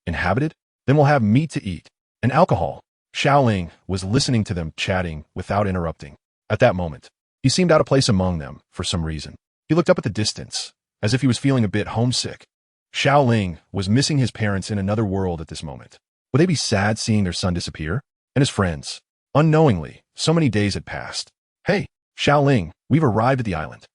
A: Inhabited? Then we'll have meat to eat. And alcohol. Xiao Ling was listening to them chatting without interrupting. At that moment, he seemed out of place among them for some reason. He looked up at the distance, as if he was feeling a bit homesick. Xiao Ling was missing his parents in another world at this moment. Would they be sad seeing their son disappear? And his friends. Unknowingly, so many days had passed. Hey, Xiao Ling, we've arrived at the island.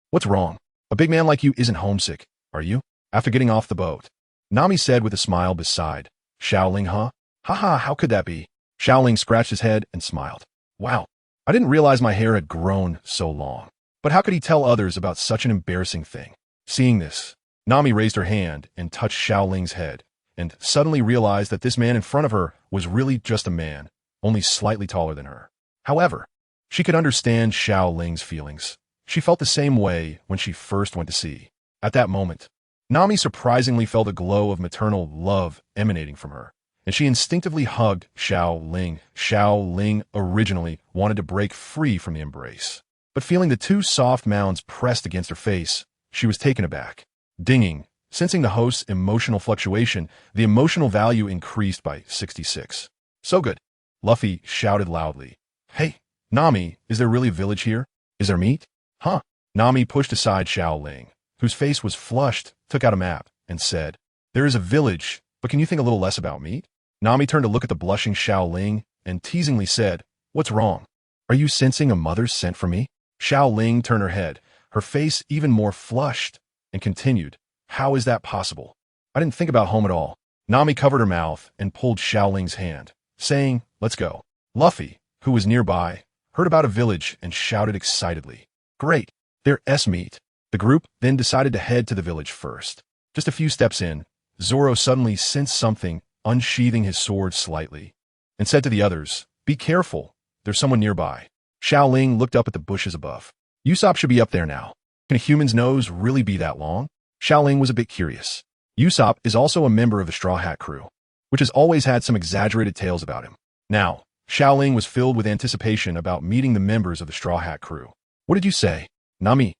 A: What's wrong? A big man like you isn't homesick, are you? After getting off the boat, Nami said with a smile beside. Xiao Ling, huh? Haha, how could that be? Xiao Ling scratched his head and smiled. Wow, I didn't realize my hair had grown so long. But how could he tell others about such an embarrassing thing? Seeing this, Nami raised her hand and touched Xiao Ling's head, and suddenly realized that this man in front of her was really just a man, only slightly taller than her. However, she could understand Xiao Ling's feelings. She felt the same way when she first went to sea. At that moment, Nami surprisingly felt a glow of maternal love emanating from her, and she instinctively hugged Xiao Ling. Xiao Ling originally wanted to break free from the embrace, but feeling the two soft mounds pressed against her face, she was taken aback. Dinging. Sensing the host's emotional fluctuation, the emotional value increased by 66. So good. Luffy shouted loudly. Hey, Nami, is there really a village here? Is there meat? Huh? Nami pushed aside Xiao Ling, whose face was flushed, took out a map, and said, There is a village, but can you think a little less about meat? Nami turned to look at the blushing Xiao Ling and teasingly said, What's wrong? Are you sensing a mother's scent for me? Xiao Ling turned her head, her face even more flushed, and continued, How is that possible? I didn't think about home at all. Nami covered her mouth and pulled Xiao Ling's hand, saying, Let's go. Luffy, who was nearby, heard about a village and shouted excitedly, Great, there's meat. The group then decided to head to the village first. Just a few steps in, Zoro suddenly sensed something, unsheathing his sword slightly, and said to the others, Be careful, there's someone nearby. Xiao Ling looked up at the bushes above. Usopp should be up there now. Can a human's nose really be that long? Xiao Ling was a bit curious. Usopp is also a member of the Straw Hat crew, which has always had some exaggerated tales about him. Now, Xiao Ling was filled with anticipation about meeting the members of the Straw Hat crew. What did you say? Nami,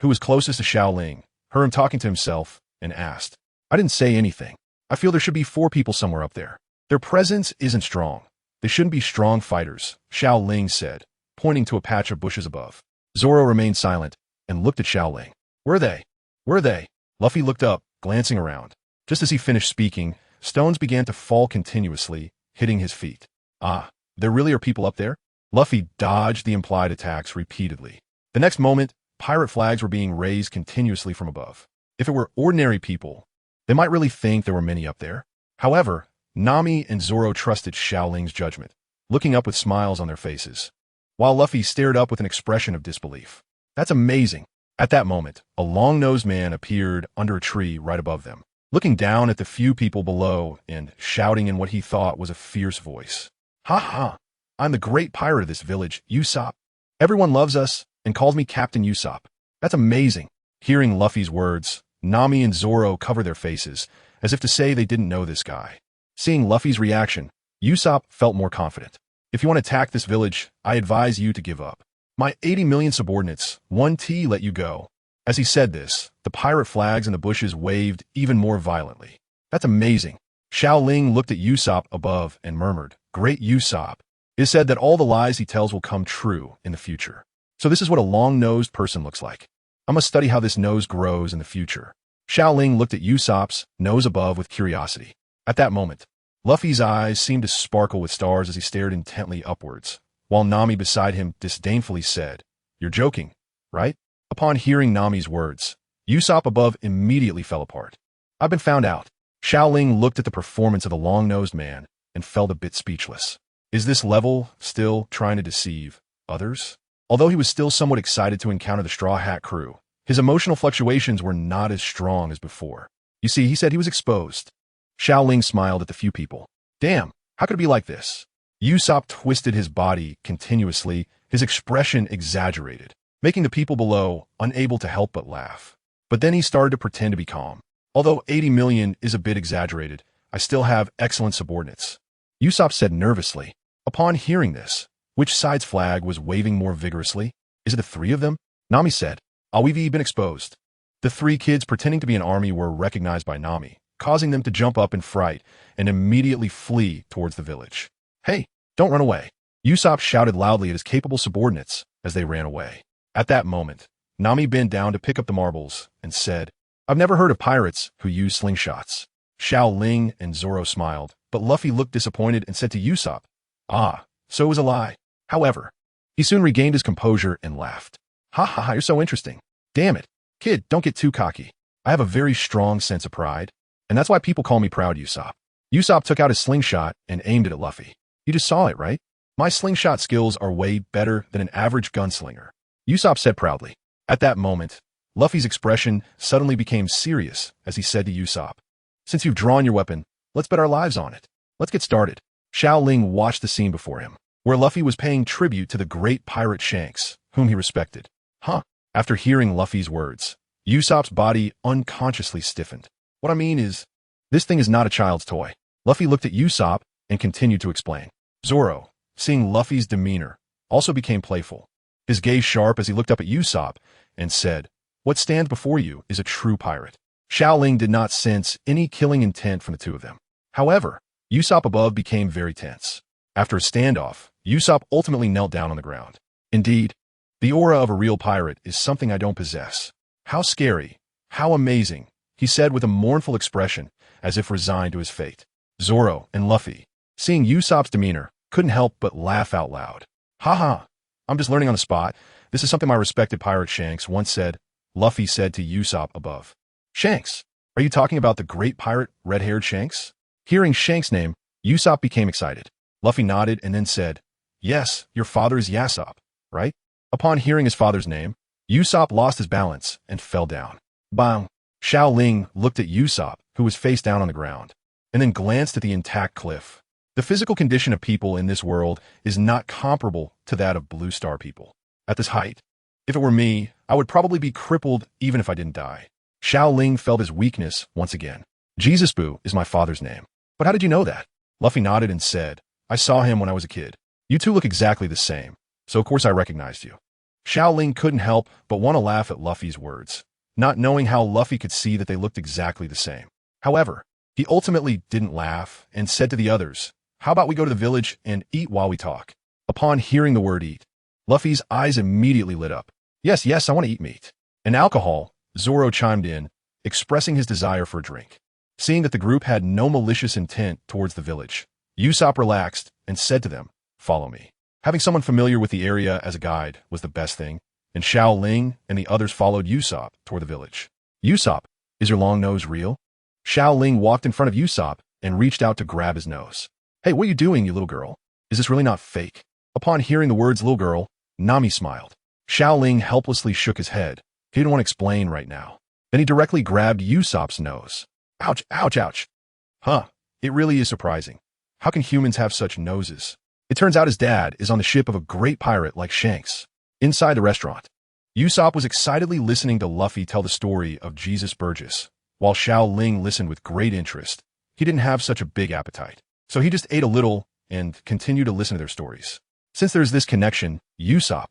A: who was closest to Xiao Ling, heard him talking to himself and asked, I didn't say anything. I feel there should be 4 people somewhere up there. Their presence isn't strong. They shouldn't be strong fighters, Xiao Ling said, pointing to a patch of bushes above. Zoro remained silent and looked at Xiao Ling. Where are they? Where are they? Luffy looked up, glancing around. Just as he finished speaking, stones began to fall continuously, hitting his feet. There really are people up there? Luffy dodged the implied attacks repeatedly. The next moment, pirate flags were being raised continuously from above. If it were ordinary people, they might really think there were many up there. However, Nami and Zoro trusted Xiao Ling's judgment, looking up with smiles on their faces, while Luffy stared up with an expression of disbelief. That's amazing. At that moment, a long-nosed man appeared under a tree right above them, looking down at the few people below and shouting in what he thought was a fierce voice. Ha ha! I'm the great pirate of this village, Usopp. Everyone loves us and calls me Captain Usopp. That's amazing. Hearing Luffy's words, Nami and Zoro covered their faces, as if to say they didn't know this guy. Seeing Luffy's reaction, Usopp felt more confident. If you want to attack this village, I advise you to give up. My 80 million subordinates, 1T let you go. As he said this, the pirate flags in the bushes waved even more violently. That's amazing. Xiao Ling looked at Usopp above and murmured, Great Usopp. It is said that all the lies he tells will come true in the future. So this is what a long-nosed person looks like. I must study how this nose grows in the future. Xiao Ling looked at Usopp's nose above with curiosity. At that moment, Luffy's eyes seemed to sparkle with stars as he stared intently upwards, while Nami beside him disdainfully said, "You're joking, right?" Upon hearing Nami's words, Usopp above immediately fell apart. "I've been found out." Xiao Ling looked at the performance of the long-nosed man and felt a bit speechless. Is this level still trying to deceive others? Although he was still somewhat excited to encounter the Straw Hat crew, his emotional fluctuations were not as strong as before. You see, he said he was exposed. Xiao Ling smiled at the few people. Damn, how could it be like this? Usopp twisted his body continuously, his expression exaggerated, making the people below unable to help but laugh. But then he started to pretend to be calm. Although 80 million is a bit exaggerated, I still have excellent subordinates. Usopp said nervously. Upon hearing this, which side's flag was waving more vigorously? Is it the three of them? Nami said, we've been exposed. The three kids pretending to be an army were recognized by Nami, causing them to jump up in fright and immediately flee towards the village. Hey, don't run away. Usopp shouted loudly at his capable subordinates as they ran away. At that moment, Nami bent down to pick up the marbles and said, I've never heard of pirates who use slingshots. Xiao Ling and Zoro smiled, but Luffy looked disappointed and said to Usopp, so it was a lie. However, he soon regained his composure and laughed. Ha ha ha, you're so interesting. Damn it. Kid, don't get too cocky. I have a very strong sense of pride, and that's why people call me Proud Usopp. Usopp took out his slingshot and aimed it at Luffy. You just saw it, right? My slingshot skills are way better than an average gunslinger, Usopp said proudly. At that moment, Luffy's expression suddenly became serious as he said to Usopp, Since you've drawn your weapon, let's bet our lives on it. Let's get started. Xiao Ling watched the scene before him, where Luffy was paying tribute to the great pirate Shanks, whom he respected. After hearing Luffy's words, Usopp's body unconsciously stiffened. What I mean is, this thing is not a child's toy. Luffy looked at Usopp and continued to explain. Zoro, seeing Luffy's demeanor, also became playful, his gaze sharp as he looked up at Usopp and said, What stands before you is a true pirate. Xiao Ling did not sense any killing intent from the two of them. However, Usopp above became very tense. After a standoff, Usopp ultimately knelt down on the ground. Indeed, the aura of a real pirate is something I don't possess. How scary, how amazing, he said with a mournful expression, as if resigned to his fate. Zoro and Luffy, seeing Usopp's demeanor, couldn't help but laugh out loud. Ha, I'm just learning on the spot. This is something my respected pirate Shanks once said, Luffy said to Usopp above. Shanks, are you talking about the great pirate red-haired Shanks? Hearing Shanks' name, Usopp became excited. Luffy nodded and then said, Yes, your father is Yasopp, right? Upon hearing his father's name, Usopp lost his balance and fell down. Bang! Xiao Ling looked at Usopp, who was face down on the ground, and then glanced at the intact cliff. The physical condition of people in this world is not comparable to that of Blue Star people. At this height, if it were me, I would probably be crippled even if I didn't die. Xiao Ling felt his weakness once again. Jesus Boo is my father's name. But how did you know that? Luffy nodded and said, I saw him when I was a kid. You two look exactly the same, so of course I recognized you. Xiao Ling couldn't help but want to laugh at Luffy's words, not knowing how Luffy could see that they looked exactly the same. However, he ultimately didn't laugh and said to the others, How about we go to the village and eat while we talk? Upon hearing the word eat, Luffy's eyes immediately lit up. Yes, I want to eat meat. And alcohol, Zoro chimed in, expressing his desire for a drink. Seeing that the group had no malicious intent towards the village, Usopp relaxed and said to them, Follow me. Having someone familiar with the area as a guide was the best thing, and Xiao Ling and the others followed Usopp toward the village. Usopp, is your long nose real? Xiao Ling walked in front of Usopp and reached out to grab his nose. Hey, what are you doing, you little girl? Is this really not fake? Upon hearing the words little girl, Nami smiled. Xiao Ling helplessly shook his head. He didn't want to explain right now. Then he directly grabbed Usopp's nose. Ouch, ouch, ouch. It really is surprising. How can humans have such noses? It turns out his dad is on the ship of a great pirate like Shanks. Inside the restaurant, Usopp was excitedly listening to Luffy tell the story of Jesus Burgess, while Xiao Ling listened with great interest. He didn't have such a big appetite, so he just ate a little and continued to listen to their stories. Since there's this connection, Usopp,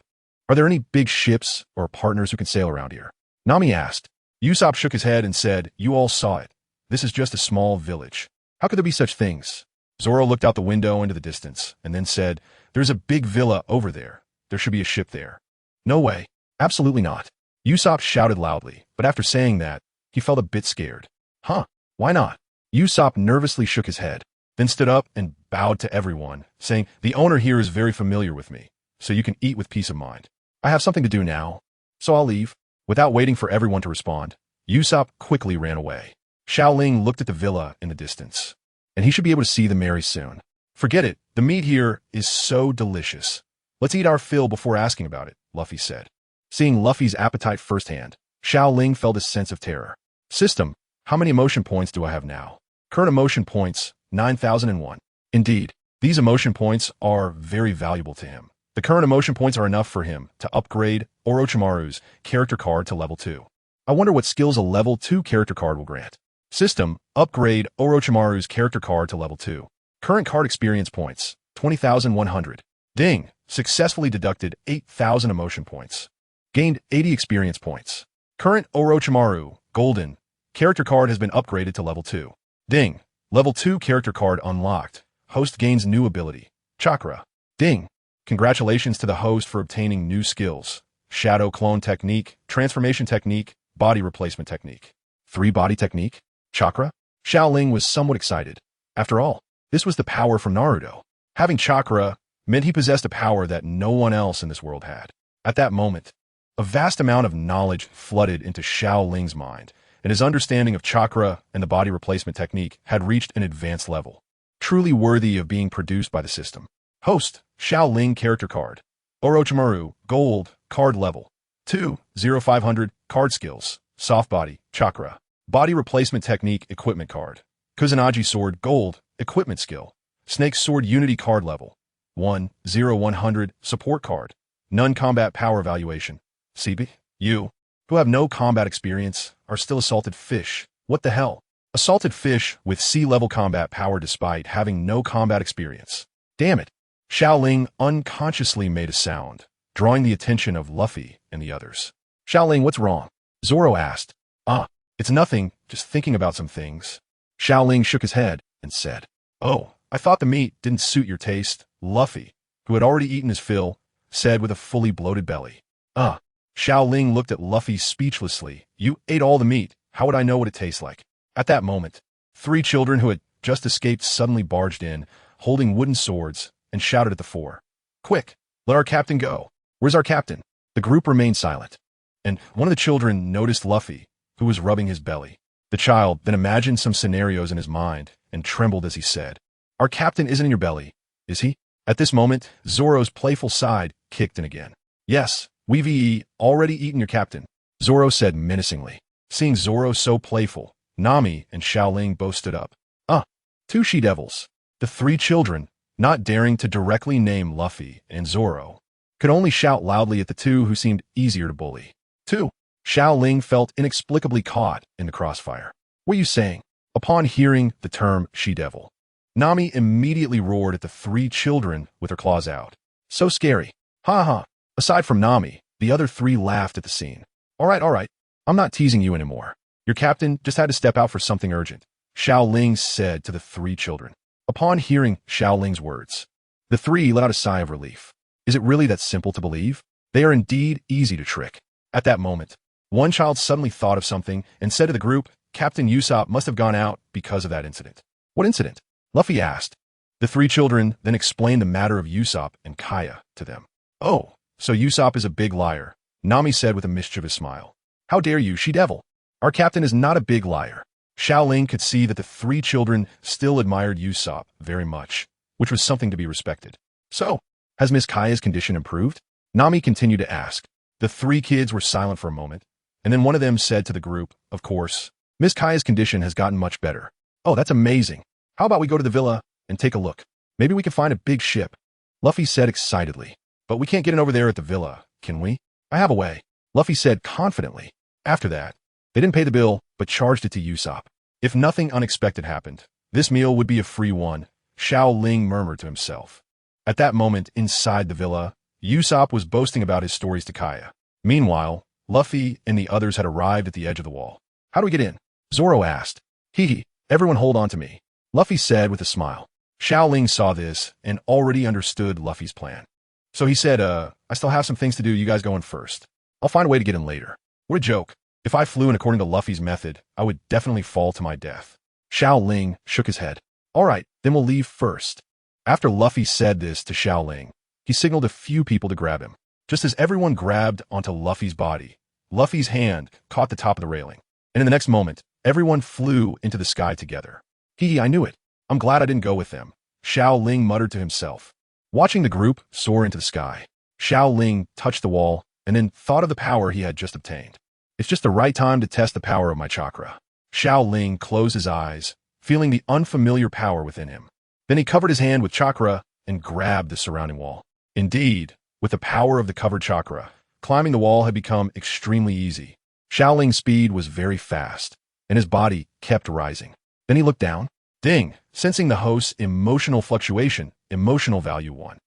A: are there any big ships or partners who can sail around here? Nami asked. Usopp shook his head and said, You all saw it. This is just a small village. How could there be such things? Zoro looked out the window into the distance and then said, There's a big villa over there. There should be a ship there. No way. Absolutely not. Usopp shouted loudly, but after saying that, he felt a bit scared. Huh? Why not? Usopp nervously shook his head, then stood up and bowed to everyone, saying, the owner here is very familiar with me, so you can eat with peace of mind. I have something to do now, so I'll leave. Without waiting for everyone to respond, Usopp quickly ran away. Xiao Ling looked at the villa in the distance, and he should be able to see the Mary soon. Forget it, the meat here is so delicious. Let's eat our fill before asking about it, Luffy said. Seeing Luffy's appetite firsthand, Xiao Ling felt a sense of terror. System, how many emotion points do I have now? Current emotion points, 9,001. Indeed, these emotion points are very valuable to him. The current emotion points are enough for him to upgrade Orochimaru's character card to level 2. I wonder what skills a level 2 character card will grant. System, upgrade Orochimaru's character card to level 2. Current card experience points, 20,100. Ding, successfully deducted 8,000 emotion points. Gained 80 experience points. Current Orochimaru, golden, character card has been upgraded to level 2. Ding, level 2 character card unlocked. Host gains new ability, chakra. Ding, congratulations to the host for obtaining new skills. Shadow clone technique, transformation technique, body replacement technique. 3 body technique, chakra? Xiao Ling was somewhat excited. After all, this was the power from Naruto. Having chakra meant he possessed a power that no one else in this world had. At that moment, a vast amount of knowledge flooded into Xiao Ling's mind, and his understanding of chakra and the body replacement technique had reached an advanced level, truly worthy of being produced by the system. Host, Xiao Ling character card. Orochimaru, gold, card level. 2, 0500, card skills, soft body, chakra. Body replacement technique equipment card. Kusanagi sword, gold, equipment skill. Snake sword unity card level. 1, 0100, support card. Non-combat power evaluation. CB, you, who have no combat experience, are still assaulted fish. What the hell? Assaulted fish with sea-level combat power despite having no combat experience. Damn it. Xiao Ling unconsciously made a sound, drawing the attention of Luffy and the others. Xiao Ling, what's wrong? Zoro asked. It's nothing, just thinking about some things. Xiao Ling shook his head and said, Oh, I thought the meat didn't suit your taste. Luffy, who had already eaten his fill, said with a fully bloated belly. Xiao Ling looked at Luffy speechlessly. You ate all the meat. How would I know what it tastes like? At that moment, 3 children who had just escaped suddenly barged in, holding wooden swords, and shouted at the 4. Quick, let our captain go. Where's our captain? The group remained silent, and one of the children noticed Luffy, who was rubbing his belly. The child then imagined some scenarios in his mind and trembled as he said, Our captain isn't in your belly, is he? At this moment, Zoro's playful side kicked in again. Yes, we've already eaten your captain, Zoro said menacingly. Seeing Zoro so playful, Nami and Xiao Ling both stood up. 2 she-devils. The 3 children, not daring to directly name Luffy and Zoro, could only shout loudly at the 2 who seemed easier to bully. 2. Xiao Ling felt inexplicably caught in the crossfire. What are you saying? Upon hearing the term she-devil, Nami immediately roared at the 3 children with her claws out. So scary. Ha ha. Aside from Nami, the other 3 laughed at the scene. All right. I'm not teasing you anymore. Your captain just had to step out for something urgent, Xiao Ling said to the 3 children. Upon hearing Xiao Ling's words, the 3 let out a sigh of relief. Is it really that simple to believe? They are indeed easy to trick. At that moment, one child suddenly thought of something and said to the group, Captain Usopp must have gone out because of that incident. What incident? Luffy asked. The 3 children then explained the matter of Usopp and Kaya to them. Oh, so Usopp is a big liar, Nami said with a mischievous smile. How dare you, she-devil? Our captain is not a big liar. Xiao Ling could see that the 3 children still admired Usopp very much, which was something to be respected. So, has Miss Kaya's condition improved? Nami continued to ask. The 3 kids were silent for a moment, and then one of them said to the group, Of course, Miss Kaya's condition has gotten much better. Oh, that's amazing. How about we go to the villa and take a look? Maybe we can find a big ship. Luffy said excitedly. But we can't get in over there at the villa, can we? I have a way, Luffy said confidently. After that, they didn't pay the bill, but charged it to Usopp. If nothing unexpected happened, this meal would be a free one, Xiao Ling murmured to himself. At that moment, inside the villa, Usopp was boasting about his stories to Kaya. Meanwhile, Luffy and the others had arrived at the edge of the wall. How do we get in? Zoro asked. Hee hee, everyone hold on to me, Luffy said with a smile. Xiao Ling saw this and already understood Luffy's plan. So he said, I still have some things to do, you guys go in first. I'll find a way to get in later. What a joke. If I flew in according to Luffy's method, I would definitely fall to my death. Xiao Ling shook his head. All right, then we'll leave first. After Luffy said this to Xiao Ling, he signaled a few people to grab him. Just as everyone grabbed onto Luffy's body, Luffy's hand caught the top of the railing. And in the next moment, everyone flew into the sky together. I knew it. I'm glad I didn't go with them, Xiao Ling muttered to himself. Watching the group soar into the sky, Xiao Ling touched the wall and then thought of the power he had just obtained. It's just the right time to test the power of my chakra. Xiao Ling closed his eyes, feeling the unfamiliar power within him. Then he covered his hand with chakra and grabbed the surrounding wall. Indeed, with the power of the covered chakra, climbing the wall had become extremely easy. Xiao Ling's speed was very fast, and his body kept rising. Then he looked down. Ding! Sensing the host's emotional fluctuation, emotional value 1.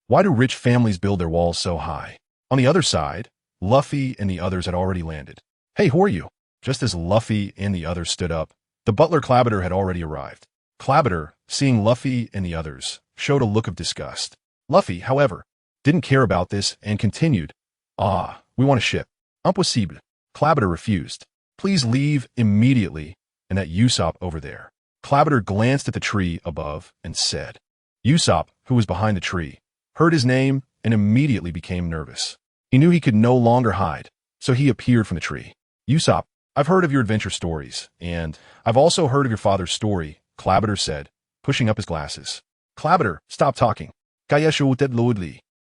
A: Why do rich families build their walls so high? On the other side, Luffy and the others had already landed. Hey, who are you? Just as Luffy and the others stood up, the butler Clabbeter had already arrived. Clabbeter, seeing Luffy and the others, showed a look of disgust. Luffy, however, didn't care about this and continued. We want a ship. Impossible. Clabbeter refused. Please leave immediately, and that Usopp over there. Clabbeter glanced at the tree above and said. Usopp, who was behind the tree, heard his name and immediately became nervous. He knew he could no longer hide, so he appeared from the tree. Usopp, I've heard of your adventure stories, and I've also heard of your father's story, Clabbeter said, pushing up his glasses. Clabbeter, stop talking.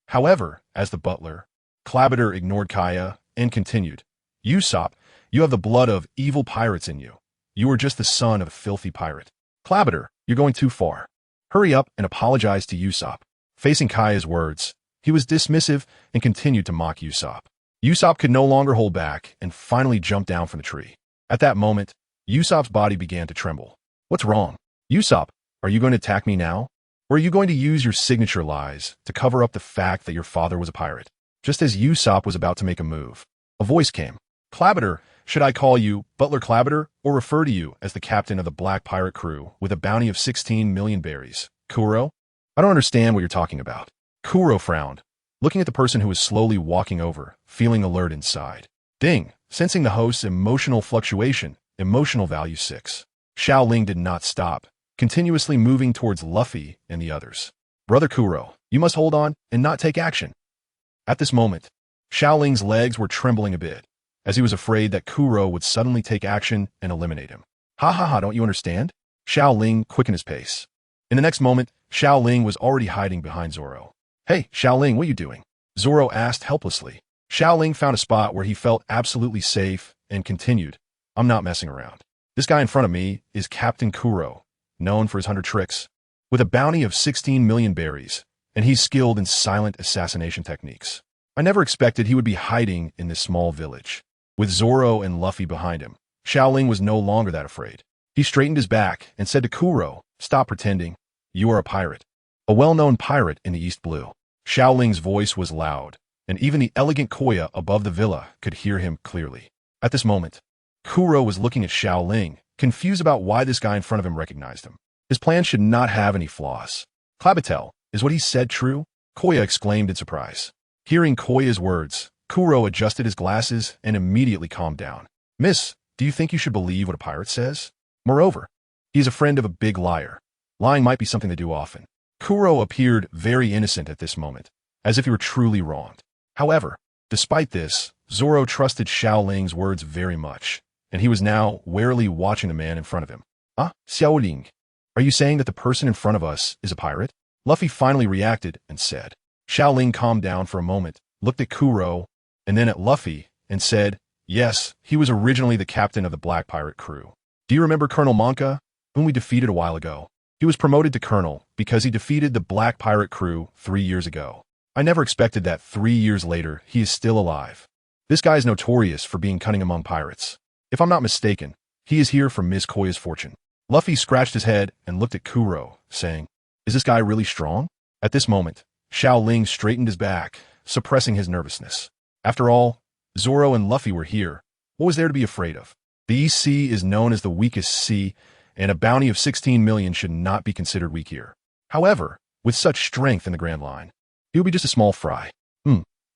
A: However, as the butler, Clabbeter ignored Kaya and continued. Usopp, you have the blood of evil pirates in you. You are just the son of a filthy pirate. Clabbeter, you're going too far. Hurry up and apologize to Usopp. Facing Kaya's words, he was dismissive and continued to mock Usopp. Usopp could no longer hold back and finally jumped down from the tree. At that moment, Usopp's body began to tremble. What's wrong? Usopp, are you going to attack me now? Or are you going to use your signature lies to cover up the fact that your father was a pirate? Just as Usopp was about to make a move, a voice came. Clabbeter, should I call you Butler Clabbeter or refer to you as the captain of the Black Pirate crew with a bounty of 16 million berries? Kuro? I don't understand what you're talking about. Kuro frowned, looking at the person who was slowly walking over, feeling alert inside. Ding! Sensing the host's emotional fluctuation, emotional value 6. Xiao Ling did not stop, continuously moving towards Luffy and the others. Brother Kuro, you must hold on and not take action. At this moment, Xiao Ling's legs were trembling a bit, as he was afraid that Kuro would suddenly take action and eliminate him. Don't you understand? Xiao Ling quickened his pace. In the next moment, Xiao Ling was already hiding behind Zoro. Hey, Xiao Ling, what are you doing? Zoro asked helplessly. Xiao Ling found a spot where he felt absolutely safe and continued. I'm not messing around. This guy in front of me is Captain Kuro, known for his 100 tricks, with a bounty of 16 million berries, and he's skilled in silent assassination techniques. I never expected he would be hiding in this small village. With Zoro and Luffy behind him, Xiao Ling was no longer that afraid. He straightened his back and said to Kuro, stop pretending. You are a pirate. A well-known pirate in the East Blue. Xiao Ling's voice was loud, and even the elegant Koya above the villa could hear him clearly. At this moment, Kuro was looking at Xiao Ling, confused about why this guy in front of him recognized him. His plan should not have any flaws. Clabatel, is what he said true? Koya exclaimed in surprise. Hearing Koya's words, Kuro adjusted his glasses and immediately calmed down. Miss, do you think you should believe what a pirate says? Moreover, he is a friend of a big liar. Lying might be something to do often. Kuro appeared very innocent at this moment, as if he were truly wronged. However, despite this, Zoro trusted Xiao Ling's words very much, and he was now warily watching the man in front of him. Xiao Ling, are you saying that the person in front of us is a pirate? Luffy finally reacted and said. Xiao Ling calmed down for a moment, looked at Kuro, and then at Luffy, and said, yes, he was originally the captain of the Black Pirate crew. Do you remember Colonel Monka, whom we defeated a while ago? He was promoted to colonel because he defeated the Black Pirate crew 3 years ago. I never expected that 3 years later he is still alive. This guy is notorious for being cunning among pirates. If I'm not mistaken, he is here for Miss Koya's fortune. Luffy scratched his head and looked at Kuro, saying, is this guy really strong? At this moment, Xiao Ling straightened his back, suppressing his nervousness. After all, Zoro and Luffy were here. What was there to be afraid of? The East Sea is known as the weakest sea, and a bounty of 16 million should not be considered weak here. However, with such strength in the Grand Line, he would be just a small fry.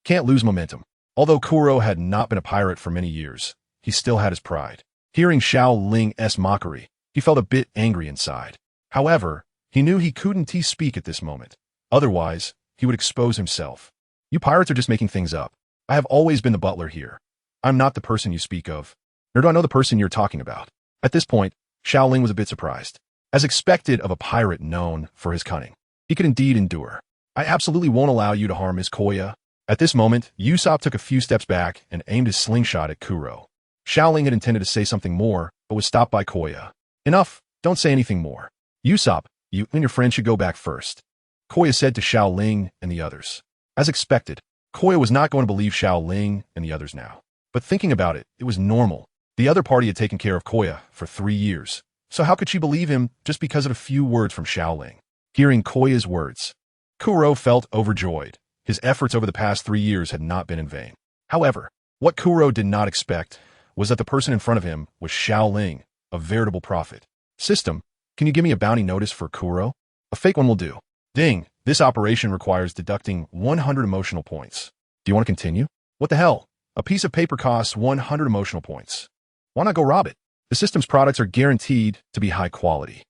A: Can't lose momentum. Although Kuro had not been a pirate for many years, he still had his pride. Hearing Xiao Ling's mockery, he felt a bit angry inside. However, he knew he couldn't speak at this moment. Otherwise, he would expose himself. You pirates are just making things up. I have always been the butler here. I'm not the person you speak of. Nor do I know the person you're talking about. At this point, Xiao Ling was a bit surprised. As expected of a pirate known for his cunning, he could indeed endure. I absolutely won't allow you to harm Miss Koya. At this moment, Usopp took a few steps back and aimed his slingshot at Kuro. Xiao Ling had intended to say something more, but was stopped by Koya. Enough, don't say anything more. Usopp, you and your friend should go back first, Koya said to Xiao Ling and the others. As expected, Koya was not going to believe Xiao Ling and the others now. But thinking about it, it was normal. The other party had taken care of Koya for 3 years, so how could she believe him just because of a few words from Xiao Ling? Hearing Koya's words, Kuro felt overjoyed. His efforts over the past 3 years had not been in vain. However, what Kuro did not expect was that the person in front of him was Xiao Ling, a veritable prophet. System, can you give me a bounty notice for Kuro? A fake one will do. Ding, this operation requires deducting 100 emotional points. Do you want to continue? What the hell? A piece of paper costs 100 emotional points. Why not go rob it? The system's products are guaranteed to be high quality.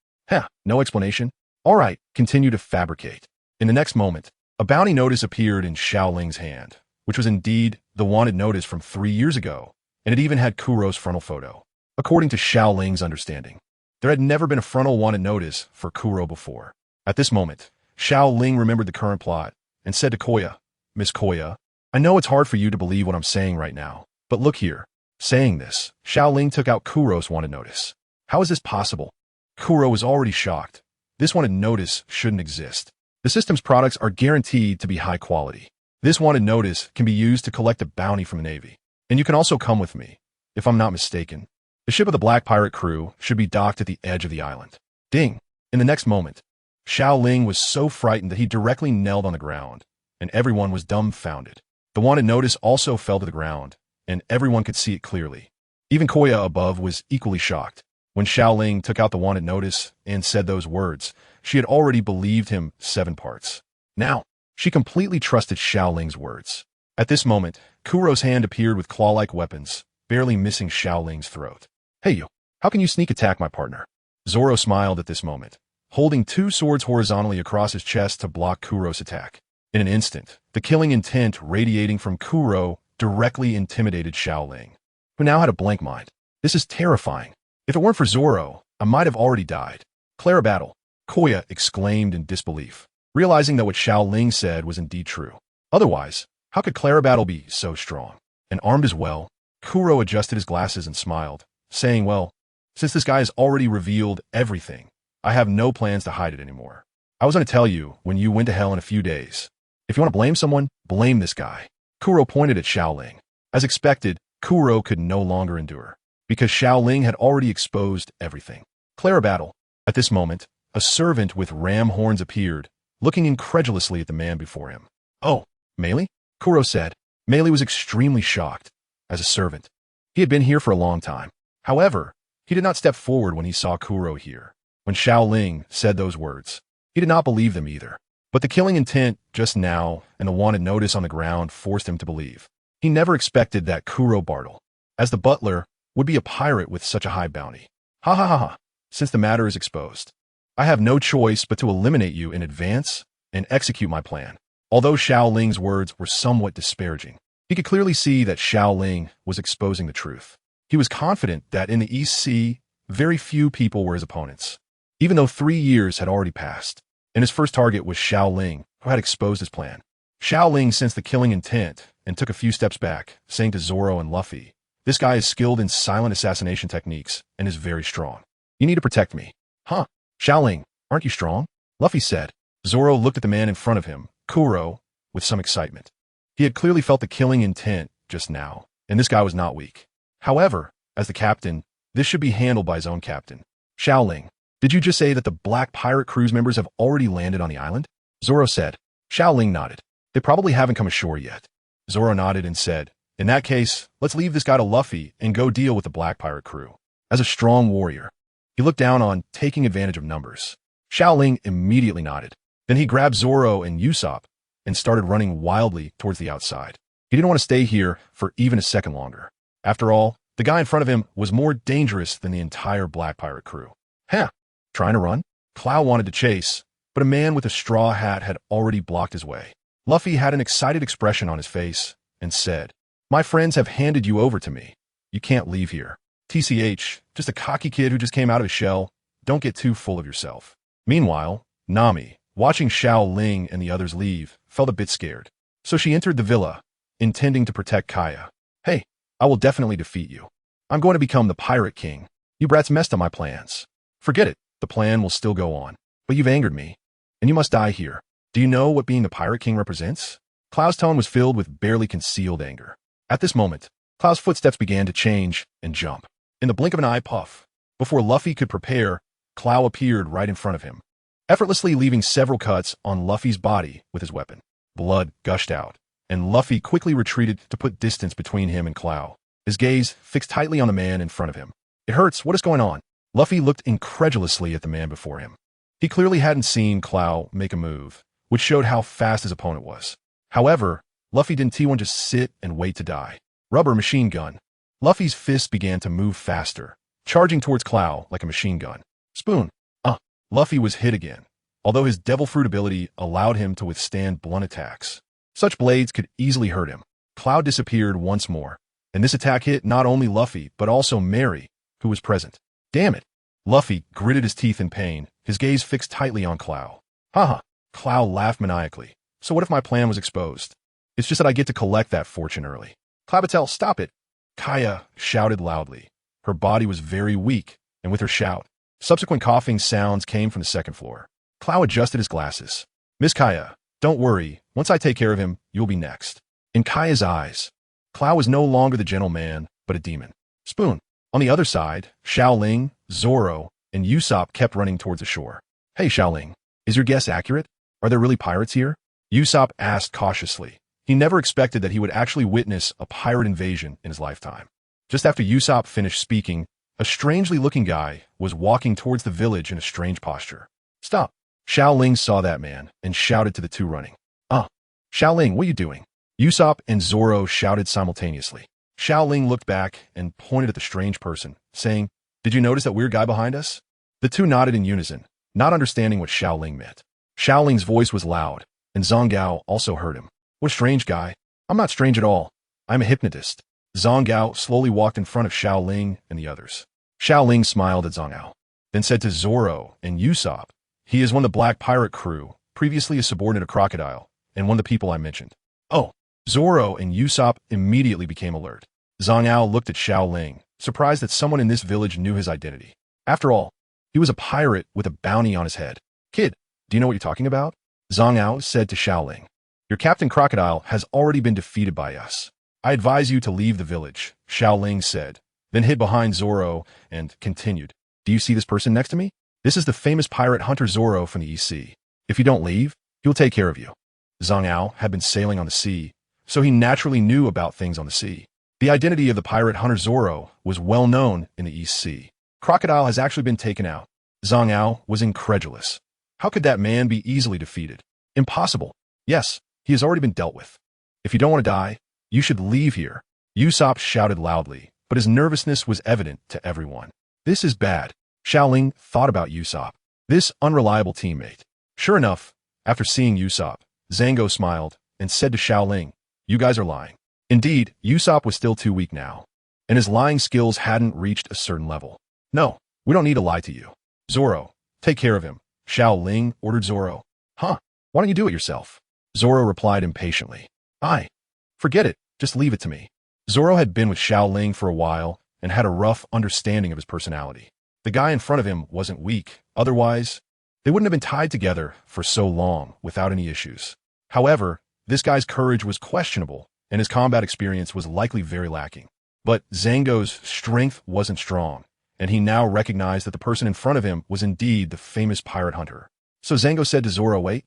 A: No explanation. All right, continue to fabricate. In the next moment, a bounty notice appeared in Xiao Ling's hand, which was indeed the wanted notice from 3 years ago, and it even had Kuro's frontal photo. According to Xiao Ling's understanding, there had never been a frontal wanted notice for Kuro before. At this moment, Xiao Ling remembered the current plot and said to Koya, Miss Koya, I know it's hard for you to believe what I'm saying right now, but look here. Saying this, Xiao Ling took out Kuro's wanted notice. How is this possible? Kuro was already shocked. This wanted notice shouldn't exist. The system's products are guaranteed to be high quality. This wanted notice can be used to collect a bounty from the Navy. And you can also come with me, if I'm not mistaken. The ship of the Black Pirate crew should be docked at the edge of the island. Ding! In the next moment, Xiao Ling was so frightened that he directly knelt on the ground, and everyone was dumbfounded. The wanted notice also fell to the ground, and everyone could see it clearly. Even Koya above was equally shocked. When Xiao Ling took out the wanted notice and said those words, she had already believed him 7 parts. Now, she completely trusted Xiao Ling's words. At this moment, Kuro's hand appeared with claw-like weapons, barely missing Xiao Ling's throat. Hey you, how can you sneak attack my partner? Zoro smiled at this moment, holding 2 swords horizontally across his chest to block Kuro's attack. In an instant, the killing intent radiating from Kuro directly intimidated Xiao Ling, who now had a blank mind. This is terrifying. If it weren't for Zoro, I might have already died. Clara battle, Koya exclaimed in disbelief, realizing that what Xiao Ling said was indeed true. Otherwise, how could Clara battle be so strong? And armed as well? Kuro adjusted his glasses and smiled, saying, well, since this guy has already revealed everything, I have no plans to hide it anymore. I was going to tell you when you went to hell in a few days. If you want to blame someone, blame this guy. Kuro pointed at Xiao Ling. As expected, Kuro could no longer endure, because Xiao Ling had already exposed everything. Clara battle. At this moment, a servant with ram horns appeared, looking incredulously at the man before him. Oh, Meili? Kuro said. Meili was extremely shocked. As a servant, he had been here for a long time. However, he did not step forward when he saw Kuro here. When Xiao Ling said those words, he did not believe them either. But the killing intent just now and the wanted notice on the ground forced him to believe. He never expected that Kuro Bartle, as the butler, would be a pirate with such a high bounty. Ha ha ha ha. Since the matter is exposed, I have no choice but to eliminate you in advance and execute my plan. Although Xiao Ling's words were somewhat disparaging, he could clearly see that Xiao Ling was exposing the truth. He was confident that in the East Sea, very few people were his opponents, even though 3 years had already passed, and his first target was Xiao Ling, who had exposed his plan. Xiao Ling sensed the killing intent and took a few steps back, saying to Zoro and Luffy, this guy is skilled in silent assassination techniques and is very strong. You need to protect me. Huh? Xiao Ling, aren't you strong? Luffy said. Zoro looked at the man in front of him, Kuro, with some excitement. He had clearly felt the killing intent just now, and this guy was not weak. However, as the captain, this should be handled by his own captain. Xiao Ling, did you just say that the Black Pirate Crew's members have already landed on the island? Zoro said. Xiao Ling nodded. They probably haven't come ashore yet. Zoro nodded and said, in that case, let's leave this guy to Luffy and go deal with the Black Pirate Crew. As a strong warrior, He looked down on taking advantage of numbers. Xiao Ling immediately nodded. Then he grabbed Zoro and Usopp and started running wildly towards the outside. He didn't want to stay here for even a second longer. After all, the guy in front of him was more dangerous than the entire Black Pirate crew. Trying to run? Clow wanted to chase, but a man with a straw hat had already blocked his way. Luffy had an excited expression on his face and said, "My friends have handed you over to me. You can't leave here. TCH, just a cocky kid who just came out of his shell. Don't get too full of yourself." Meanwhile, Nami, watching Xiao Ling and the others leave, felt a bit scared. So she entered the villa, intending to protect Kaya. "Hey, I will definitely defeat you. I'm going to become the Pirate King. You brats messed up my plans." "Forget it. The plan will still go on. But you've angered me, and you must die here. Do you know what being the Pirate King represents?" Clow's tone was filled with barely concealed anger. At this moment, Clow's footsteps began to change and jump. In the blink of an eye puff, before Luffy could prepare, Clow appeared right in front of him, effortlessly leaving several cuts on Luffy's body with his weapon. Blood gushed out, and Luffy quickly retreated to put distance between him and Clow, his gaze fixed tightly on the man in front of him. "It hurts. What is going on?" Luffy looked incredulously at the man before him. He clearly hadn't seen Clow make a move, which showed how fast his opponent was. However, Luffy didn't just sit and wait to die. Rubber machine gun. Luffy's fists began to move faster, charging towards Clow like a machine gun. Spoon. Luffy was hit again, although his devil fruit ability allowed him to withstand blunt attacks. Such blades could easily hurt him. Clow disappeared once more, and this attack hit not only Luffy, but also Mary, who was present. "Damn it." Luffy gritted his teeth in pain, his gaze fixed tightly on Clow. "Haha." Clow laughed maniacally. "So what if my plan was exposed? It's just that I get to collect that fortune early." "Clabatel, stop it." Kaya shouted loudly. Her body was very weak, and with her shout, subsequent coughing sounds came from the second floor. Clow adjusted his glasses. "Miss Kaya, don't worry. Once I take care of him, you'll be next." In Kaya's eyes, Clow was no longer the gentleman, but a demon. Spoon. On the other side, Xiao Ling, Zoro, and Usopp kept running towards the shore. "Hey, Xiao Ling, is your guess accurate? Are there really pirates here?" Usopp asked cautiously. He never expected that he would actually witness a pirate invasion in his lifetime. Just after Usopp finished speaking, a strangely looking guy was walking towards the village in a strange posture. "Stop." Xiao Ling saw that man and shouted to the two running. Xiao Ling, what are you doing?" Usopp and Zoro shouted simultaneously. Xiao Ling looked back and pointed at the strange person, saying, "Did you notice that weird guy behind us?" The two nodded in unison, not understanding what Xiao Ling meant. Xiao Ling's voice was loud, and Zhang Gao also heard him. "What a strange guy." "I'm not strange at all. I'm a hypnotist." Zhang Gao slowly walked in front of Xiao Ling and the others. Xiao Ling smiled at Zhang Gao, then said to Zoro and Usopp, "He is one of the Black Pirate crew, previously a subordinate of Crocodile, and one of the people I mentioned." "Oh." Zoro and Usopp immediately became alert. Zhang Gao looked at Xiao Ling, surprised that someone in this village knew his identity. After all, he was a pirate with a bounty on his head. "Kid, do you know what you're talking about?" Zhang Gao said to Xiao Ling. "Your Captain Crocodile has already been defeated by us. I advise you to leave the village," Xiao Ling said, then hid behind Zoro and continued. "Do you see this person next to me? This is the famous pirate hunter Zoro from the East Sea. If you don't leave, he'll take care of you." Zhang Gao had been sailing on the sea, so he naturally knew about things on the sea. The identity of the pirate hunter Zoro was well known in the East Sea. Crocodile has actually been taken out. Zhang Gao was incredulous. How could that man be easily defeated? Impossible. Yes, he has already been dealt with. If you don't want to die, you should leave here. Usopp shouted loudly, but his nervousness was evident to everyone. This is bad. Xiao Ling thought about Usopp, this unreliable teammate. Sure enough, after seeing Usopp, Zango smiled and said to Xiao Ling, "You guys are lying." Indeed, Usopp was still too weak now, and his lying skills hadn't reached a certain level. "No, we don't need to lie to you. Zoro, take care of him," Xiao Ling ordered Zoro. "Why don't you do it yourself?" Zoro replied impatiently. Forget it, just leave it to me." Zoro had been with Xiao Ling for a while and had a rough understanding of his personality. The guy in front of him wasn't weak, otherwise, they wouldn't have been tied together for so long without any issues. However, this guy's courage was questionable, and his combat experience was likely very lacking. But Zango's strength wasn't strong, and he now recognized that the person in front of him was indeed the famous pirate hunter. So Zango said to Zoro, "Wait,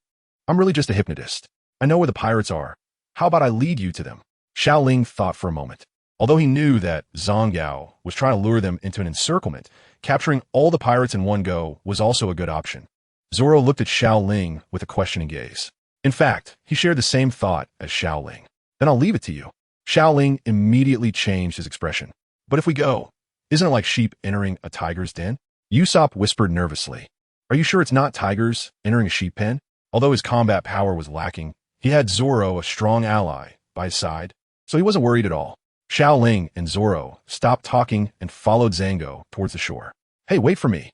A: I'm really just a hypnotist. I know where the pirates are. How about I lead you to them?" Xiao Ling thought for a moment. Although he knew that Zhang Yao was trying to lure them into an encirclement, capturing all the pirates in one go was also a good option. Zoro looked at Xiao Ling with a questioning gaze. In fact, he shared the same thought as Xiao Ling. Then I'll leave it to you. Xiao Ling immediately changed his expression. But if we go, isn't it like sheep entering a tiger's den? Usopp whispered nervously. Are you sure it's not tigers entering a sheep pen? Although his combat power was lacking, he had Zoro, a strong ally, by his side, so he wasn't worried at all. Xiao Ling and Zoro stopped talking and followed Zango towards the shore. Hey, wait for me.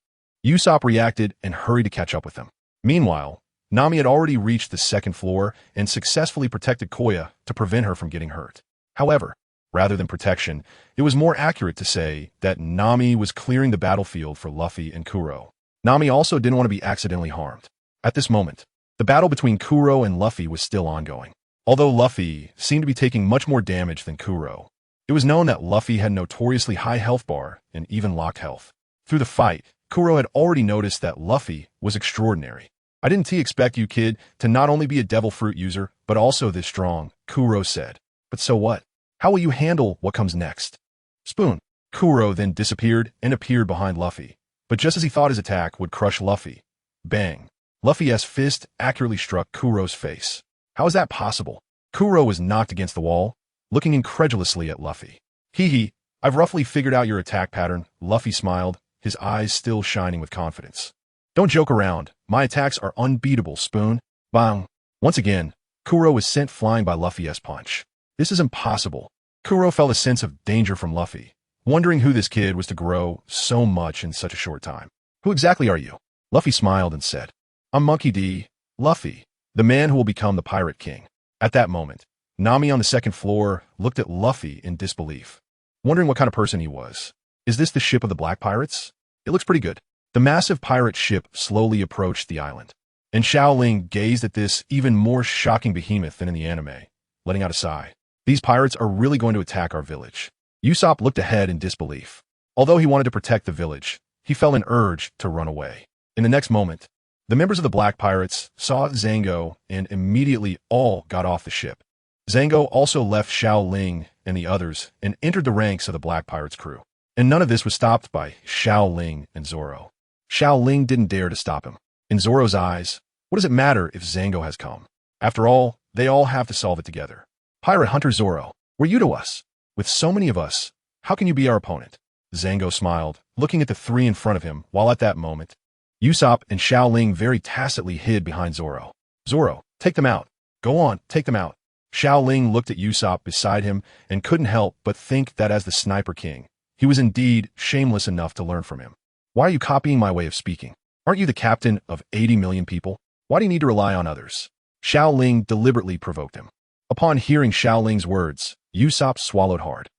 A: Usopp reacted and hurried to catch up with them. Meanwhile, Nami had already reached the second floor and successfully protected Koya to prevent her from getting hurt. However, rather than protection, it was more accurate to say that Nami was clearing the battlefield for Luffy and Kuro. Nami also didn't want to be accidentally harmed. At this moment, the battle between Kuro and Luffy was still ongoing. Although Luffy seemed to be taking much more damage than Kuro, it was known that Luffy had notoriously high health bar and even locked health. Through the fight, Kuro had already noticed that Luffy was extraordinary. I didn't expect you, kid, to not only be a devil fruit user, but also this strong, Kuro said. But so what? How will you handle what comes next? Spoon. Kuro then disappeared and appeared behind Luffy. But just as he thought his attack would crush Luffy, bang. Luffy's fist accurately struck Kuro's face. How is that possible? Kuro was knocked against the wall, looking incredulously at Luffy. Hee, I've roughly figured out your attack pattern, Luffy smiled, his eyes still shining with confidence. Don't joke around. My attacks are unbeatable, Spoon. Bang. Once again, Kuro was sent flying by Luffy's punch. This is impossible. Kuro felt a sense of danger from Luffy, wondering who this kid was to grow so much in such a short time. Who exactly are you? Luffy smiled and said, I'm Monkey D. Luffy, the man who will become the Pirate King. At that moment, Nami on the second floor looked at Luffy in disbelief, wondering what kind of person he was. Is this the ship of the Black Pirates? It looks pretty good. The massive pirate ship slowly approached the island, and Xiao Ling gazed at this even more shocking behemoth than in the anime, letting out a sigh. These pirates are really going to attack our village. Usopp looked ahead in disbelief. Although he wanted to protect the village, he felt an urge to run away. In the next moment, the members of the Black Pirates saw Zango and immediately all got off the ship. Zango also left Xiao Ling and the others and entered the ranks of the Black Pirates crew. And none of this was stopped by Xiao Ling and Zoro. Xiao Ling didn't dare to stop him. In Zoro's eyes, what does it matter if Zango has come? After all, they all have to solve it together. Pirate Hunter Zoro, were you to us? With so many of us, how can you be our opponent? Zango smiled, looking at the three in front of him, while at that moment, Usopp and Xiao Ling very tacitly hid behind Zoro. Zoro, take them out. Go on, take them out. Xiao Ling looked at Usopp beside him and couldn't help but think that as the Sniper King, he was indeed shameless enough to learn from him. Why are you copying my way of speaking? Aren't you the captain of 80 million people? Why do you need to rely on others? Xiao Ling deliberately provoked him. Upon hearing Xiao Ling's words, Usopp swallowed hard.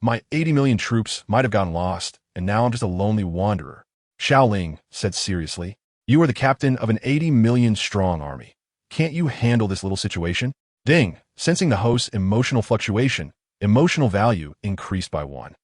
A: My 80 million troops might have gotten lost, and now I'm just a lonely wanderer. Xiao Ling said seriously, you are the captain of an 80 million strong army. Can't you handle this little situation? Ding, sensing the host's emotional fluctuation, emotional value increased by 1.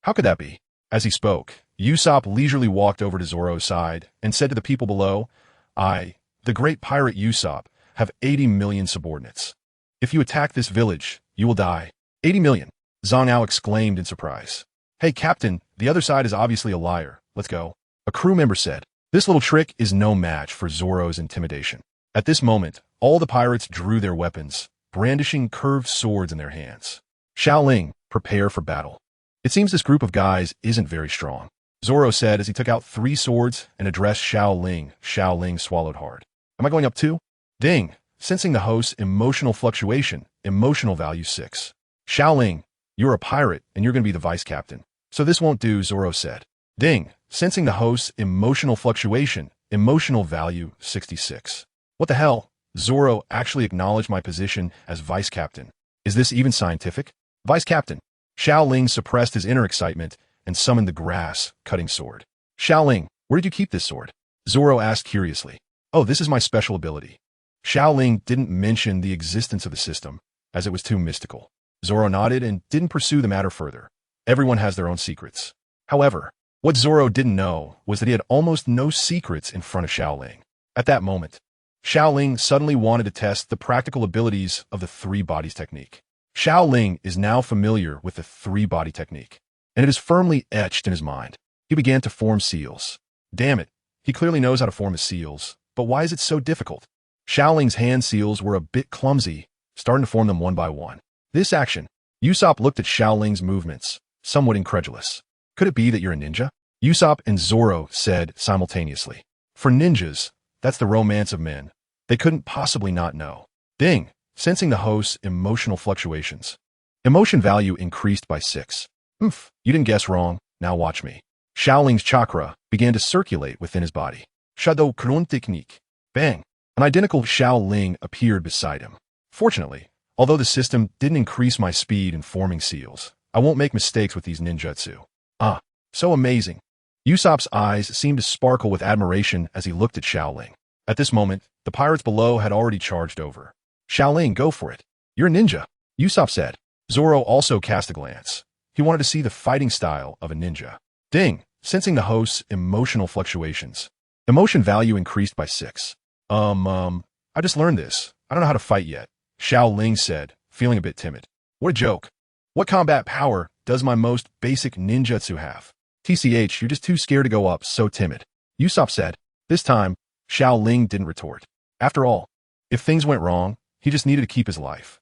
A: How could that be? As he spoke, Usopp leisurely walked over to Zoro's side and said to the people below, I, the great pirate Usopp, have 80 million subordinates. If you attack this village, you will die. 80 million, Zhang Yao exclaimed in surprise. Hey, Captain, the other side is obviously a liar. Let's go. A crew member said. This little trick is no match for Zoro's intimidation. At this moment, all the pirates drew their weapons, brandishing curved swords in their hands. Xiao Ling, prepare for battle. It seems this group of guys isn't very strong, Zoro said as he took out 3 swords and addressed Xiao Ling. Xiao Ling swallowed hard. Am I going up too? Ding, sensing the host's emotional fluctuation, emotional value 6. Xiao Ling, you're a pirate and you're going to be the vice captain. So this won't do, Zoro said. Ding, sensing the host's emotional fluctuation, emotional value 66. What the hell? Zoro actually acknowledged my position as vice captain. Is this even scientific? Vice captain. Xiao Ling suppressed his inner excitement and summoned the grass-cutting sword. Xiao Ling, where did you keep this sword? Zoro asked curiously. Oh, this is my special ability. Xiao Ling didn't mention the existence of the system, as it was too mystical. Zoro nodded and didn't pursue the matter further. Everyone has their own secrets. However, what Zoro didn't know was that he had almost no secrets in front of Xiao Ling. At that moment, Xiao Ling suddenly wanted to test the practical abilities of the 3 bodies technique. Xiao Ling is now familiar with the three-body technique, and it is firmly etched in his mind. He began to form seals. Damn it, he clearly knows how to form his seals, but why is it so difficult? Xiao Ling's hand seals were a bit clumsy, starting to form them one by one. This action, Usopp looked at Xiao Ling's movements, somewhat incredulous. Could it be that you're a ninja? Usopp and Zoro said simultaneously. For ninjas, that's the romance of men. They couldn't possibly not know. Ding, sensing the host's emotional fluctuations. Emotion value increased by 6. Oof, you didn't guess wrong, now watch me. Xiao Ling's chakra began to circulate within his body. Shadow Kron technique. Bang! An identical Xiao Ling appeared beside him. Fortunately, although the system didn't increase my speed in forming seals, I won't make mistakes with these ninjutsu. Ah, so amazing. Usopp's eyes seemed to sparkle with admiration as he looked at Xiao Ling. At this moment, the pirates below had already charged over. Xiao Ling, go for it. You're a ninja, Usopp said. Zoro also cast a glance. He wanted to see the fighting style of a ninja. Ding, sensing the host's emotional fluctuations. Emotion value increased by 6. I just learned this. I don't know how to fight yet, Xiao Ling said, feeling a bit timid. What a joke. What combat power does my most basic ninjutsu have? TCH, you're just too scared to go up, so timid, Usopp said. This time, Xiao Ling didn't retort. After all, if things went wrong, he just needed to keep his life.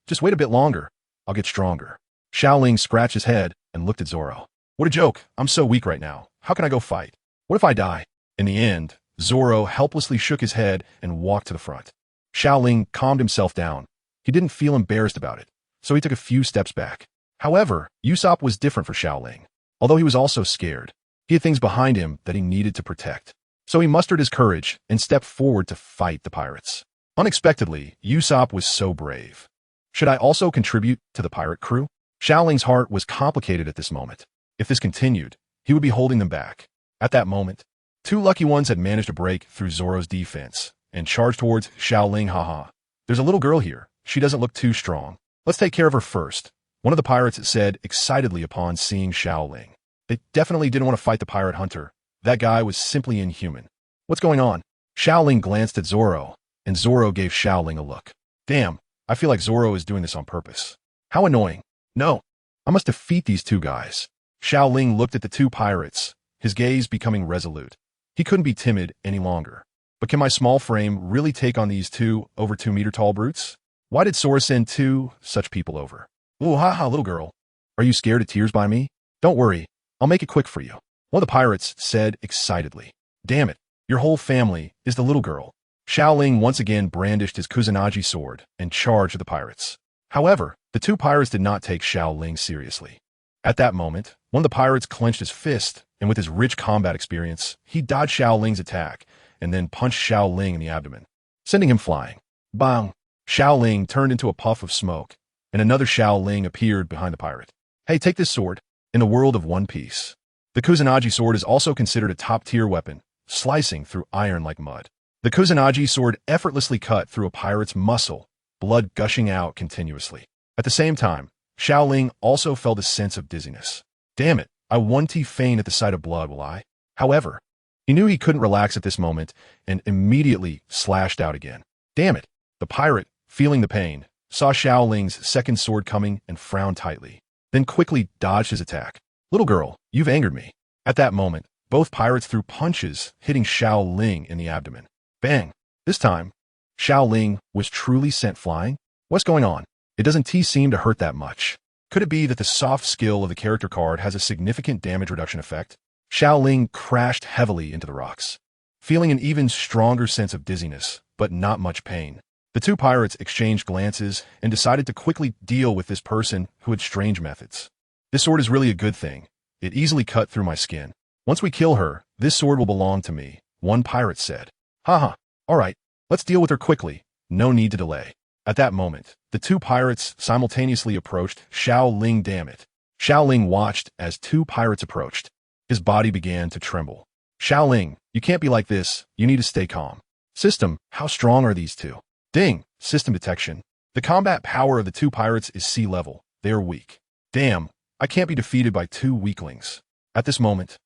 A: Just wait a bit longer. I'll get stronger. Xiao Ling scratched his head and looked at Zoro. What a joke. I'm so weak right now. How can I go fight? What if I die? In the end, Zoro helplessly shook his head and walked to the front. Xiao Ling calmed himself down. He didn't feel embarrassed about it, so he took a few steps back. However, Usopp was different for Xiao Ling. Although he was also scared, he had things behind him that he needed to protect. So he mustered his courage and stepped forward to fight the pirates. Unexpectedly, Usopp was so brave. Should I also contribute to the pirate crew? Xiao Ling's heart was complicated at this moment. If this continued, he would be holding them back. At that moment, 2 lucky ones had managed to break through Zoro's defense and charged towards Xiao Ling. Haha. There's a little girl here. She doesn't look too strong. Let's take care of her first, one of the pirates said excitedly upon seeing Xiao Ling. They definitely didn't want to fight the pirate hunter. That guy was simply inhuman. What's going on? Xiao Ling glanced at Zoro, and Zoro gave Xiao Ling a look. Damn, I feel like Zoro is doing this on purpose. How annoying. No, I must defeat these 2 guys. Xiao Ling looked at the 2 pirates, his gaze becoming resolute. He couldn't be timid any longer. But can my small frame really take on these 2 over 2-meter tall brutes? Why did Sora send 2 such people over? Ooh, haha, little girl. Are you scared of tears by me? Don't worry, I'll make it quick for you, one of the pirates said excitedly. Damn it, your whole family is the little girl. Xiao Ling once again brandished his Kusanagi sword and charged the pirates. However, the 2 pirates did not take Xiao Ling seriously. At that moment, one of the pirates clenched his fist, and with his rich combat experience, he dodged Xiao Ling's attack and then punched Xiao Ling in the abdomen, sending him flying. Bang! Xiao Ling turned into a puff of smoke, and another Xiao Ling appeared behind the pirate. Hey, take this sword. In the world of One Piece, the Kusanagi sword is also considered a top-tier weapon, slicing through iron like mud. The Kusanagi sword effortlessly cut through a pirate's muscle, blood gushing out continuously. At the same time, Xiao Ling also felt a sense of dizziness. Damn it, I won't faint at the sight of blood, will I? However, he knew he couldn't relax at this moment and immediately slashed out again. Damn it, the pirate, feeling the pain, saw Xiao Ling's second sword coming and frowned tightly, then quickly dodged his attack. Little girl, you've angered me. At that moment, both pirates threw punches, hitting Xiao Ling in the abdomen. Bang! This time, Xiao Ling was truly sent flying. What's going on? It doesn't seem to hurt that much. Could it be that the soft skill of the character card has a significant damage reduction effect? Xiao Ling crashed heavily into the rocks, feeling an even stronger sense of dizziness, but not much pain. The 2 pirates exchanged glances and decided to quickly deal with this person who had strange methods. This sword is really a good thing. It easily cut through my skin. Once we kill her, this sword will belong to me, one pirate said. Haha, alright, let's deal with her quickly. No need to delay. At that moment, the 2 pirates simultaneously approached Xiao Ling. Damn it. Xiao Ling watched as 2 pirates approached. His body began to tremble. Xiao Ling, you can't be like this. You need to stay calm. System, how strong are these 2? Ding, system detection. The combat power of the 2 pirates is sea level. They are weak. Damn, I can't be defeated by 2 weaklings. At this moment,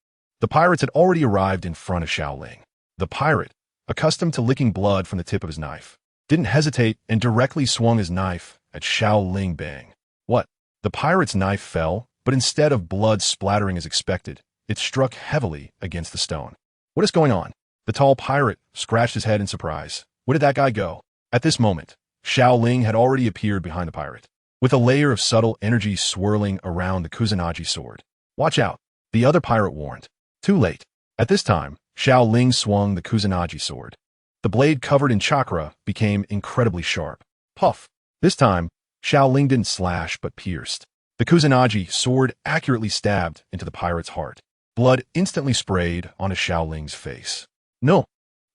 A: the pirates had already arrived in front of Xiao Ling. The pirate, accustomed to licking blood from the tip of his knife, didn't hesitate and directly swung his knife at Xiao Ling. Bang. What? The pirate's knife fell, but instead of blood splattering as expected, it struck heavily against the stone. What is going on? The tall pirate scratched his head in surprise. Where did that guy go? At this moment, Xiao Ling had already appeared behind the pirate, with a layer of subtle energy swirling around the Kusanagi sword. Watch out, the other pirate warned. Too late. At this time, Xiao Ling swung the Kusanagi sword. The blade covered in chakra became incredibly sharp. Puff. This time, Xiao Ling didn't slash but pierced. The Kusanagi sword accurately stabbed into the pirate's heart. Blood instantly sprayed onto Xiao Ling's face. No.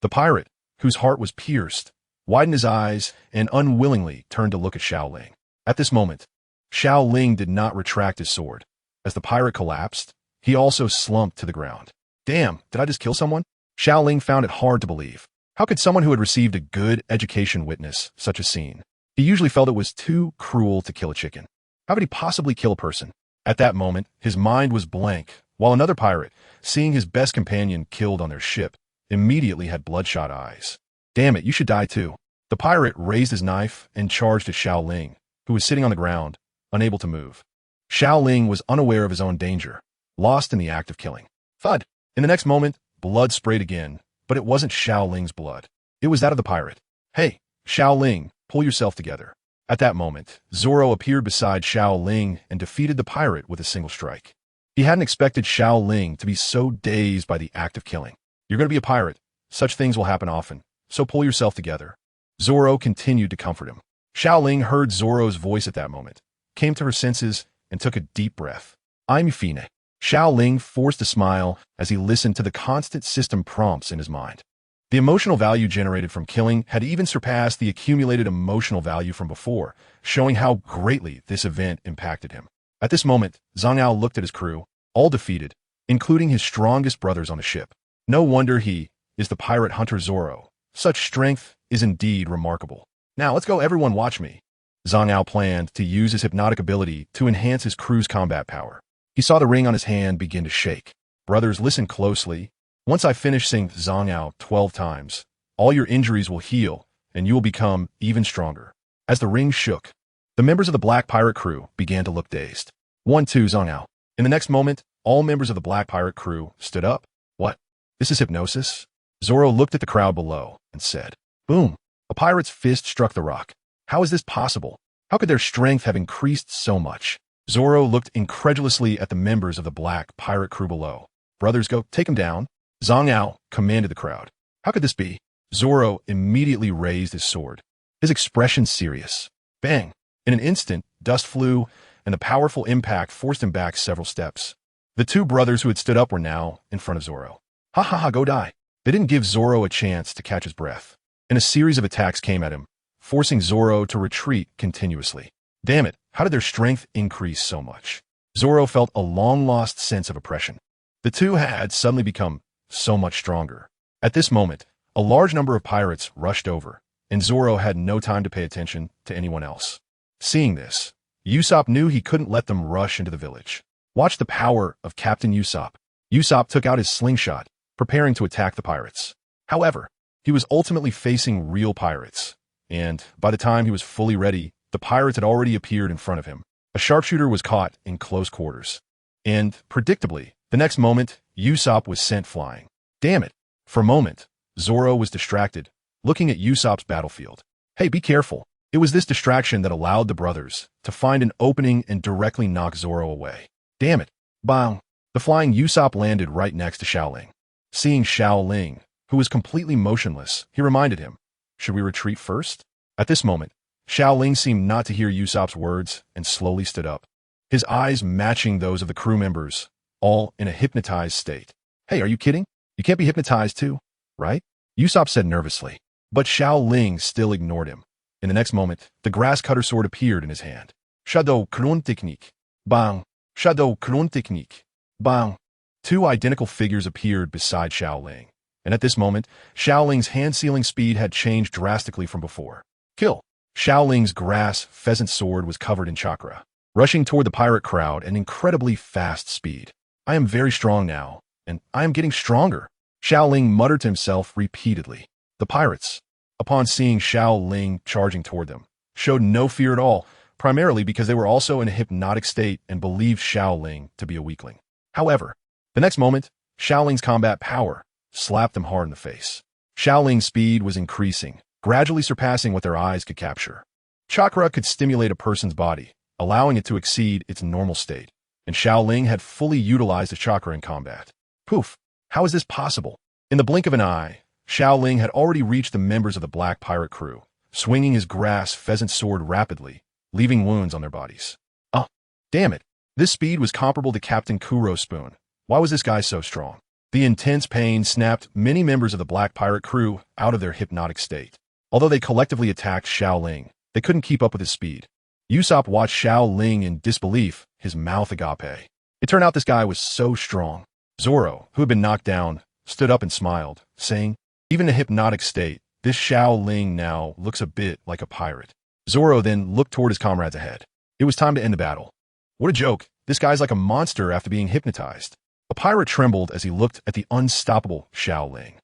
A: The pirate, whose heart was pierced, widened his eyes and unwillingly turned to look at Xiao Ling. At this moment, Xiao Ling did not retract his sword. As the pirate collapsed, he also slumped to the ground. Damn, did I just kill someone? Xiao Ling found it hard to believe. How could someone who had received a good education witness such a scene? He usually felt it was too cruel to kill a chicken. How could he possibly kill a person? At that moment, his mind was blank, while another pirate, seeing his best companion killed on their ship, immediately had bloodshot eyes. Damn it, you should die too. The pirate raised his knife and charged at Xiao Ling, who was sitting on the ground, unable to move. Xiao Ling was unaware of his own danger, lost in the act of killing. Thud! In the next moment, blood sprayed again, but it wasn't Xiao Ling's blood. It was that of the pirate. Hey, Xiao Ling, pull yourself together. At that moment, Zoro appeared beside Xiao Ling and defeated the pirate with a single strike. He hadn't expected Xiao Ling to be so dazed by the act of killing. You're going to be a pirate. Such things will happen often, so pull yourself together. Zoro continued to comfort him. Xiao Ling heard Zoro's voice at that moment, came to her senses, and took a deep breath. I'm Fine. Xiao Ling forced a smile as he listened to the constant system prompts in his mind. The emotional value generated from killing had even surpassed the accumulated emotional value from before, showing how greatly this event impacted him. At this moment, Zhang Ao looked at his crew, all defeated, including his strongest brothers on the ship. No wonder he is the pirate hunter Zoro. Such strength is indeed remarkable. Now let's go, everyone, watch me. Zhang Ao planned to use his hypnotic ability to enhance his crew's combat power. He saw the ring on his hand begin to shake. Brothers, listen closely. Once I finish saying Zhang Ao 12 times, all your injuries will heal, and you will become even stronger. As the ring shook, the members of the Black Pirate crew began to look dazed. 1, 2, Zhang Ao. In the next moment, all members of the Black Pirate crew stood up. What? This is hypnosis? Zoro looked at the crowd below and said, boom. A pirate's fist struck the rock. How is this possible? How could their strength have increased so much? Zoro looked incredulously at the members of the Black Pirate crew below. Brothers, go, take him down. Zhang Ao commanded the crowd. How could this be? Zoro immediately raised his sword, his expression serious. Bang! In an instant, dust flew, and the powerful impact forced him back several steps. The two brothers who had stood up were now in front of Zoro. Ha ha ha, go die. They didn't give Zoro a chance to catch his breath, and a series of attacks came at him, forcing Zoro to retreat continuously. Damn it, how did their strength increase so much? Zoro felt a long-lost sense of oppression. The two had suddenly become so much stronger. At this moment, a large number of pirates rushed over, and Zoro had no time to pay attention to anyone else. Seeing this, Usopp knew he couldn't let them rush into the village. Watch the power of Captain Usopp. Usopp took out his slingshot, preparing to attack the pirates. However, he was ultimately facing real pirates, and by the time he was fully ready, the pirates had already appeared in front of him. A sharpshooter was caught in close quarters. And, predictably, the next moment, Usopp was sent flying. Damn it! For a moment, Zoro was distracted, looking at Usopp's battlefield. Hey, be careful. It was this distraction that allowed the brothers to find an opening and directly knock Zoro away. Damn it! Bang! The flying Usopp landed right next to Xiao Ling. Seeing Xiao Ling, who was completely motionless, he reminded him, should we retreat first? At this moment, Xiao Ling seemed not to hear Usopp's words and slowly stood up, his eyes matching those of the crew members, all in a hypnotized state. Hey, are you kidding? You can't be hypnotized too, right? Usopp said nervously, but Xiao Ling still ignored him. In the next moment, the grass cutter sword appeared in his hand. Shadow Clone Technique. Bang! Shadow Clone Technique. Bang! Two identical figures appeared beside Xiao Ling, and at this moment, Xiao Ling's hand-sealing speed had changed drastically from before. Kill! Xiao Ling's grass pheasant sword was covered in chakra, rushing toward the pirate crowd at an incredibly fast speed. I am very strong now, and I am getting stronger, Xiao Ling muttered to himself repeatedly. The pirates, upon seeing Xiao Ling charging toward them, showed no fear at all, primarily because they were also in a hypnotic state and believed Xiao Ling to be a weakling. However, the next moment, Xiao Ling's combat power slapped them hard in the face. Xiao Ling's speed was increasing, gradually surpassing what their eyes could capture. Chakra could stimulate a person's body, allowing it to exceed its normal state, and Xiao Ling had fully utilized the chakra in combat. Poof! How is this possible? In the blink of an eye, Xiao Ling had already reached the members of the black pirate crew, swinging his grass pheasant sword rapidly, leaving wounds on their bodies. Oh, damn it! This speed was comparable to Captain Kuro's spoon. Why was this guy so strong? The intense pain snapped many members of the black pirate crew out of their hypnotic state. Although they collectively attacked Xiao Ling, they couldn't keep up with his speed. Usopp watched Xiao Ling in disbelief, his mouth agape. It turned out this guy was so strong. Zoro, who had been knocked down, stood up and smiled, saying, "Even in a hypnotic state, this Xiao Ling now looks a bit like a pirate." Zoro then looked toward his comrades ahead. It was time to end the battle. What a joke. This guy's like a monster after being hypnotized. A pirate trembled as he looked at the unstoppable Xiao Ling.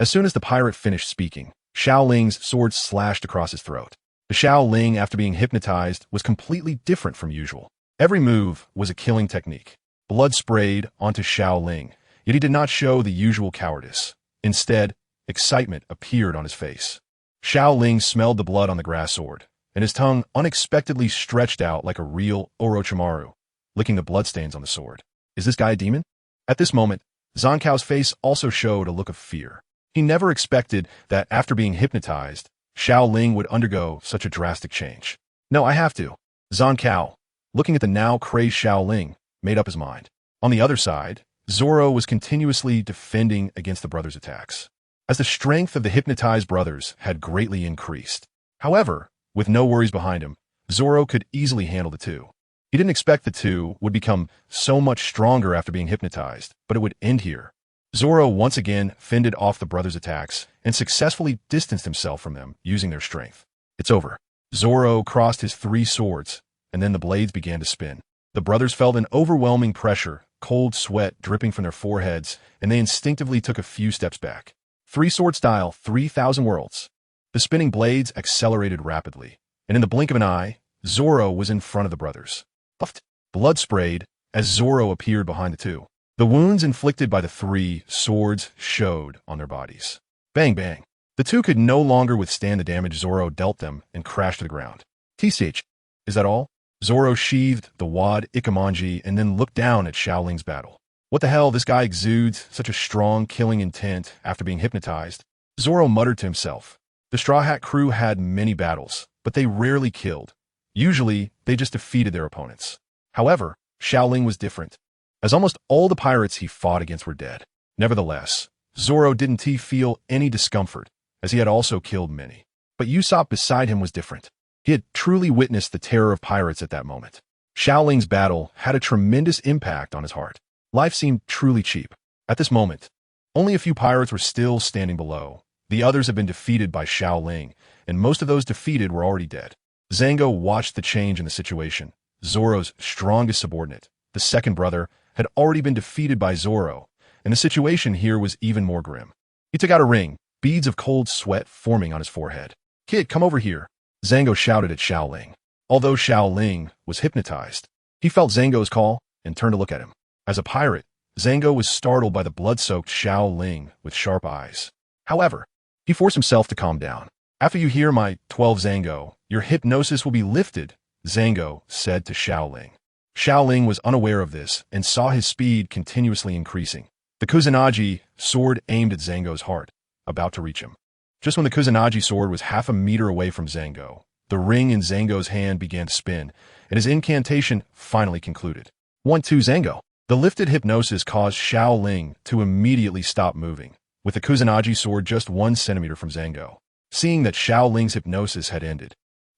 A: As soon as the pirate finished speaking, Xiao Ling's sword slashed across his throat. The Xiao Ling, after being hypnotized, was completely different from usual. Every move was a killing technique. Blood sprayed onto Xiao Ling, yet he did not show the usual cowardice. Instead, excitement appeared on his face. Xiao Ling smelled the blood on the grass sword, and his tongue unexpectedly stretched out like a real Orochimaru, licking the bloodstains on the sword. Is this guy a demon? At this moment, Zonkao's face also showed a look of fear. He never expected that after being hypnotized, Xiao Ling would undergo such a drastic change. No, I have to. Zonkao, looking at the now crazed Xiao Ling, made up his mind. On the other side, Zoro was continuously defending against the brothers' attacks, as the strength of the hypnotized brothers had greatly increased. However, with no worries behind him, Zoro could easily handle the two. He didn't expect the two would become so much stronger after being hypnotized, but it would end here. Zoro once again fended off the brothers' attacks and successfully distanced himself from them using their strength. It's over. Zoro crossed his 3 swords, and then the blades began to spin. The brothers felt an overwhelming pressure, cold sweat dripping from their foreheads, and they instinctively took a few steps back. 3-sword style, 3,000 worlds. The spinning blades accelerated rapidly, and in the blink of an eye, Zoro was in front of the brothers. Puffed. Blood sprayed as Zoro appeared behind the two. The wounds inflicted by the 3 swords showed on their bodies. Bang, bang. The two could no longer withstand the damage Zoro dealt them and crashed to the ground. TCH, is that all? Zoro sheathed the wad Ikemonji and then looked down at Xiao Ling's battle. What the hell, this guy exudes such a strong killing intent after being hypnotized. Zoro muttered to himself. The Straw Hat crew had many battles, but they rarely killed. Usually, they just defeated their opponents. However, Xiao Ling was different, as almost all the pirates he fought against were dead. Nevertheless, Zoro didn't feel any discomfort, as he had also killed many. But Usopp beside him was different. He had truly witnessed the terror of pirates at that moment. Xiao Ling's battle had a tremendous impact on his heart. Life seemed truly cheap. At this moment, only a few pirates were still standing below. The others had been defeated by Xiao Ling, and most of those defeated were already dead. Zango watched the change in the situation. Zoro's strongest subordinate, the second brother, had already been defeated by Zoro, and the situation here was even more grim. He took out a ring, beads of cold sweat forming on his forehead. "Kid, come over here," Zango shouted at Xiao Ling. Although Xiao Ling was hypnotized, he felt Zango's call and turned to look at him. As a pirate, Zango was startled by the blood-soaked Xiao Ling with sharp eyes. However, he forced himself to calm down. "After you hear my 12 Zango, your hypnosis will be lifted," Zango said to Xiao Ling. Xiao Ling was unaware of this and saw his speed continuously increasing. The Kusanagi sword aimed at Zango's heart, about to reach him. Just when the Kusanagi sword was half a meter away from Zango, the ring in Zango's hand began to spin, and his incantation finally concluded. 1-2 Zango. The lifted hypnosis caused Xiao Ling to immediately stop moving, with the Kusanagi sword just 1 centimeter from Zango. Seeing that Xiao Ling's hypnosis had ended,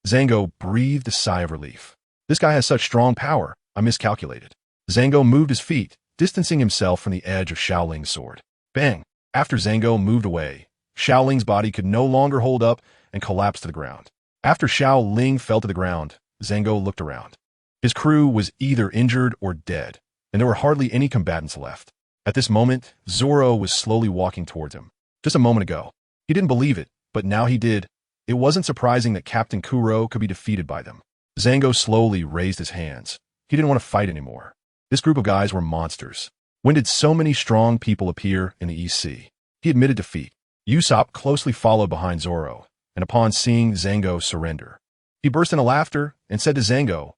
A: Zango breathed a sigh of relief. This guy has such strong power, I miscalculated. Zango moved his feet, distancing himself from the edge of Xiao Ling's sword. Bang! After Zango moved away, Xiao Ling's body could no longer hold up and collapsed to the ground. After Xiao Ling fell to the ground, Zango looked around. His crew was either injured or dead, and there were hardly any combatants left. At this moment, Zoro was slowly walking towards him. Just a moment ago, he didn't believe it, but now he did. it wasn't surprising that Captain Kuro could be defeated by them. Zango slowly raised his hands. He didn't want to fight anymore. This group of guys were monsters. When did so many strong people appear in the East Sea? He admitted defeat. Usopp closely followed behind Zoro, and upon seeing Zango surrender, he burst into laughter and said to Zango,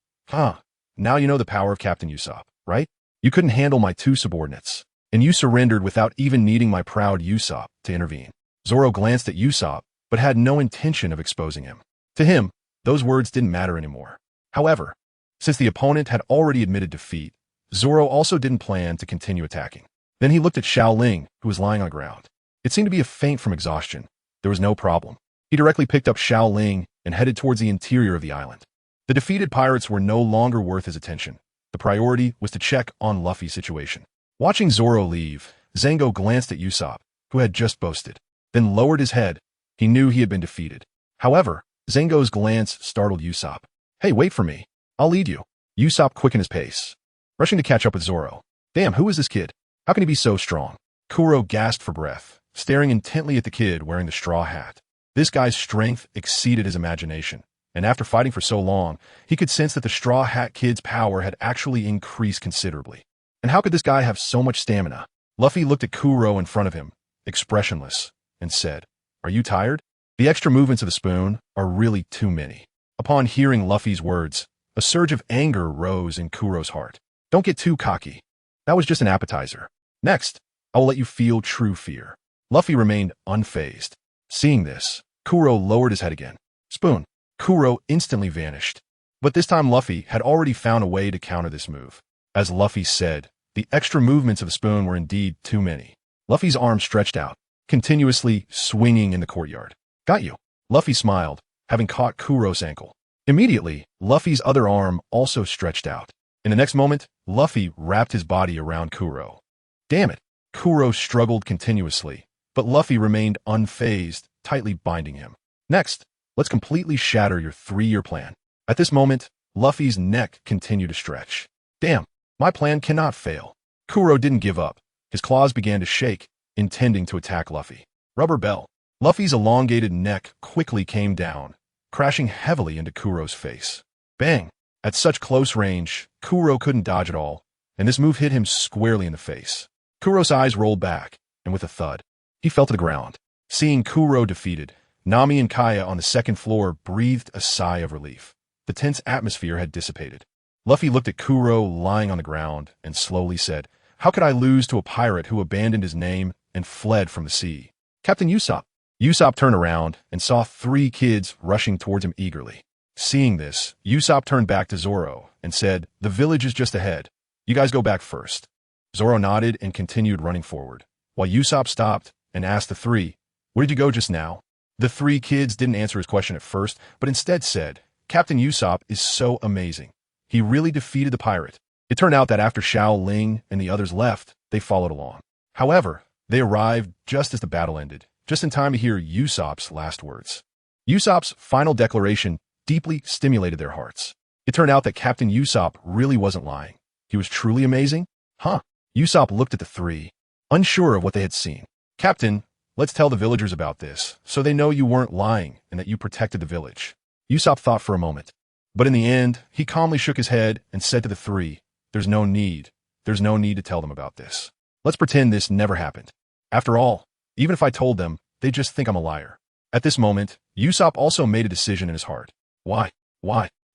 A: now you know the power of Captain Usopp, right? You couldn't handle my two subordinates, and you surrendered without even needing my proud Usopp to intervene. Zoro glanced at Usopp, but had no intention of exposing him. To him, those words didn't matter anymore. However, since the opponent had already admitted defeat, Zoro also didn't plan to continue attacking. Then he looked at Xiao Ling, who was lying on the ground. It seemed to be a faint from exhaustion. There was no problem. He directly picked up Xiao Ling and headed towards the interior of the island. The defeated pirates were no longer worth his attention. The priority was to check on Luffy's situation. Watching Zoro leave, Zango glanced at Usopp, who had just boasted, then lowered his head. He knew he had been defeated. However, Zango's glance startled Usopp. Hey, wait for me. I'll lead you. Usopp quickened his pace, rushing to catch up with Zoro. Damn, who is this kid? How can he be so strong? Kuro gasped for breath, staring intently at the kid wearing the straw hat. This guy's strength exceeded his imagination, and after fighting for so long, he could sense that the straw hat kid's power had actually increased considerably. And how could this guy have so much stamina? Luffy looked at Kuro in front of him, expressionless, and said, Are you tired? The extra movements of the spoon are really too many. Upon hearing Luffy's words, a surge of anger rose in Kuro's heart. Don't get too cocky. That was just an appetizer. Next, I will let you feel true fear. Luffy remained unfazed. Seeing this, Kuro lowered his head again. Spoon. Kuro instantly vanished. But this time Luffy had already found a way to counter this move. As Luffy said, the extra movements of the spoon were indeed too many. Luffy's arm stretched out, continuously swinging in the courtyard. Got you. Luffy smiled, having caught Kuro's ankle. Immediately, Luffy's other arm also stretched out. In the next moment, Luffy wrapped his body around Kuro. Damn it. Kuro struggled continuously, but Luffy remained unfazed, tightly binding him. Next, let's completely shatter your 3-year plan. At this moment, Luffy's neck continued to stretch. Damn, my plan cannot fail. Kuro didn't give up. His claws began to shake, intending to attack Luffy. Rubber bell. Luffy's elongated neck quickly came down, crashing heavily into Kuro's face. Bang! At such close range, Kuro couldn't dodge at all, and this move hit him squarely in the face. Kuro's eyes rolled back, and with a thud, he fell to the ground. Seeing Kuro defeated, Nami and Kaya on the second floor breathed a sigh of relief. The tense atmosphere had dissipated. Luffy looked at Kuro lying on the ground and slowly said, How could I lose to a pirate who abandoned his name and fled from the sea? Captain Usopp. Usopp turned around and saw 3 kids rushing towards him eagerly. Seeing this, Usopp turned back to Zoro and said, The village is just ahead. You guys go back first. Zoro nodded and continued running forward, while Usopp stopped and asked the 3, Where did you go just now? The 3 kids didn't answer his question at first, but instead said, Captain Usopp is so amazing. He really defeated the pirate. It turned out that after Xiao Ling and the others left, they followed along. However, they arrived just as the battle ended, just in time to hear Usopp's last words. Usopp's final declaration deeply stimulated their hearts. It turned out that Captain Usopp really wasn't lying. He was truly amazing? Usopp looked at the 3, unsure of what they had seen. Captain, let's tell the villagers about this, so they know you weren't lying and that you protected the village. Usopp thought for a moment, but in the end, he calmly shook his head and said to the 3, There's no need to tell them about this. Let's pretend this never happened. After all, even if I told them, they just think I'm a liar. At this moment, Usopp also made a decision in his heart. Why?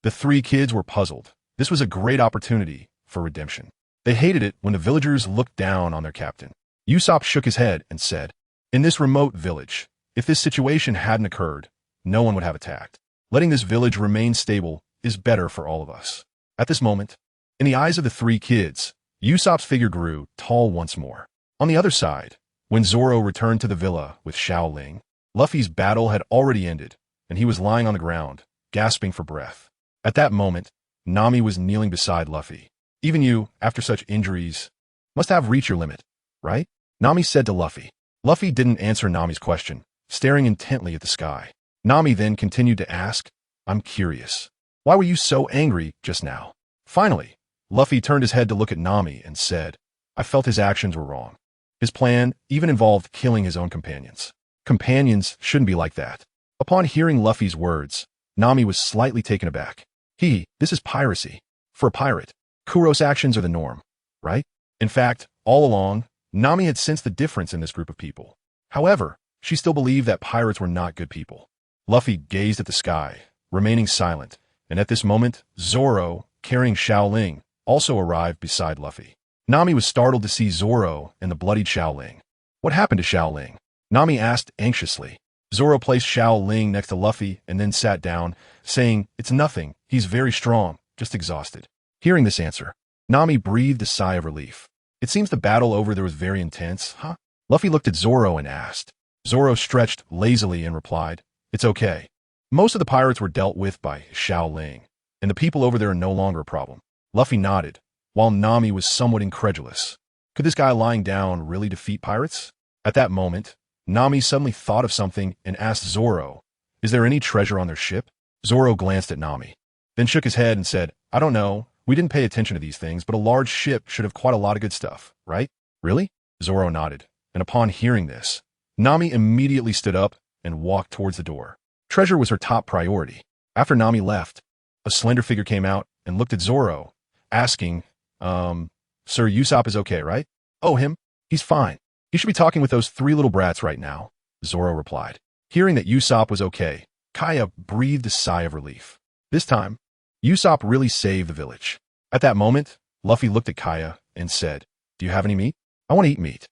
A: The 3 kids were puzzled. This was a great opportunity for redemption. They hated it when the villagers looked down on their captain. Usopp shook his head and said, In this remote village, if this situation hadn't occurred, no one would have attacked. Letting this village remain stable is better for all of us. At this moment, in the eyes of the 3 kids, Usopp's figure grew tall once more. On the other side, when Zoro returned to the villa with Xiao Ling, Luffy's battle had already ended, and he was lying on the ground, gasping for breath. At that moment, Nami was kneeling beside Luffy. Even you, after such injuries, must have reached your limit, right? Nami said to Luffy. Luffy didn't answer Nami's question, staring intently at the sky. Nami then continued to ask, I'm curious. Why were you so angry just now? Finally, Luffy turned his head to look at Nami and said, I felt his actions were wrong. His plan even involved killing his own companions. Companions shouldn't be like that. Upon hearing Luffy's words, Nami was slightly taken aback. This is piracy. For a pirate, Kuro's actions are the norm, right? In fact, all along, Nami had sensed the difference in this group of people. However, she still believed that pirates were not good people. Luffy gazed at the sky, remaining silent, and at this moment, Zoro, carrying Xiao Ling, also arrived beside Luffy. Nami was startled to see Zoro and the bloodied Xiao Ling. What happened to Xiao Ling? Nami asked anxiously. Zoro placed Xiao Ling next to Luffy and then sat down, saying, "It's nothing, he's very strong, just exhausted." Hearing this answer, Nami breathed a sigh of relief. It seems the battle over there was very intense, huh? Luffy looked at Zoro and asked. Zoro stretched lazily and replied, "It's okay. Most of the pirates were dealt with by Xiao Ling, and the people over there are no longer a problem." Luffy nodded, while Nami was somewhat incredulous. Could this guy lying down really defeat pirates? At that moment, Nami suddenly thought of something and asked Zoro, "Is there any treasure on their ship?" Zoro glanced at Nami, then shook his head and said, "I don't know. We didn't pay attention to these things, but a large ship should have quite a lot of good stuff, right?" "Really?" Zoro nodded, and upon hearing this, Nami immediately stood up and walked towards the door. Treasure was her top priority. After Nami left, a slender figure came out and looked at Zoro, asking, Sir Usopp is okay, right?" "Oh, him? He's fine. He should be talking with those 3 little brats right now," Zoro replied. Hearing that Usopp was okay, Kaya breathed a sigh of relief. This time, Usopp really saved the village. At that moment, Luffy looked at Kaya and said, "Do you have any meat? I want to eat meat."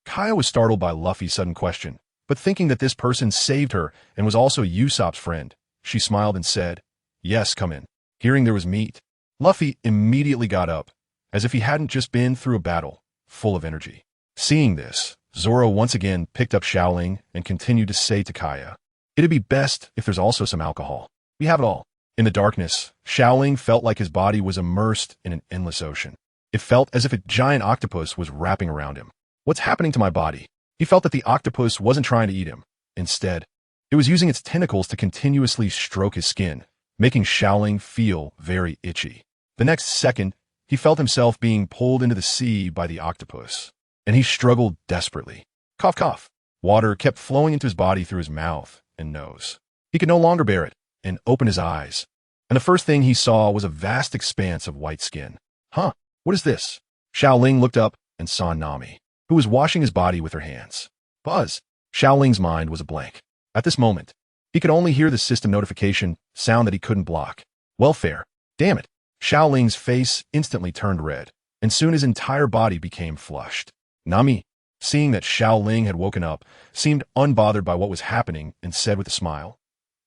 A: Kaya was startled by Luffy's sudden question, but thinking that this person saved her and was also Usopp's friend, she smiled and said, "Yes, come in." Hearing there was meat, Luffy immediately got up, as if he hadn't just been through a battle, full of energy. Seeing this, Zoro once again picked up Xiao Ling and continued to say to Kaya, "It'd be best if there's also some alcohol. We have it all." In the darkness, Xiao Ling felt like his body was immersed in an endless ocean. It felt as if a giant octopus was wrapping around him. "What's happening to my body?" He felt that the octopus wasn't trying to eat him. Instead, it was using its tentacles to continuously stroke his skin, making Xiao Ling feel very itchy. The next second, he felt himself being pulled into the sea by the octopus, and he struggled desperately. Cough, cough. Water kept flowing into his body through his mouth and nose. He could no longer bear it and opened his eyes, and the first thing he saw was a vast expanse of white skin. "Huh, what is this?" Xiao Ling looked up and saw Nami, who was washing his body with her hands. Buzz! Xiao Ling's mind was a blank. At this moment, he could only hear the system notification sound that he couldn't block. Welfare. Damn it. Xiao Ling's face instantly turned red, and soon his entire body became flushed. Nami, seeing that Xiao Ling had woken up, seemed unbothered by what was happening and said with a smile,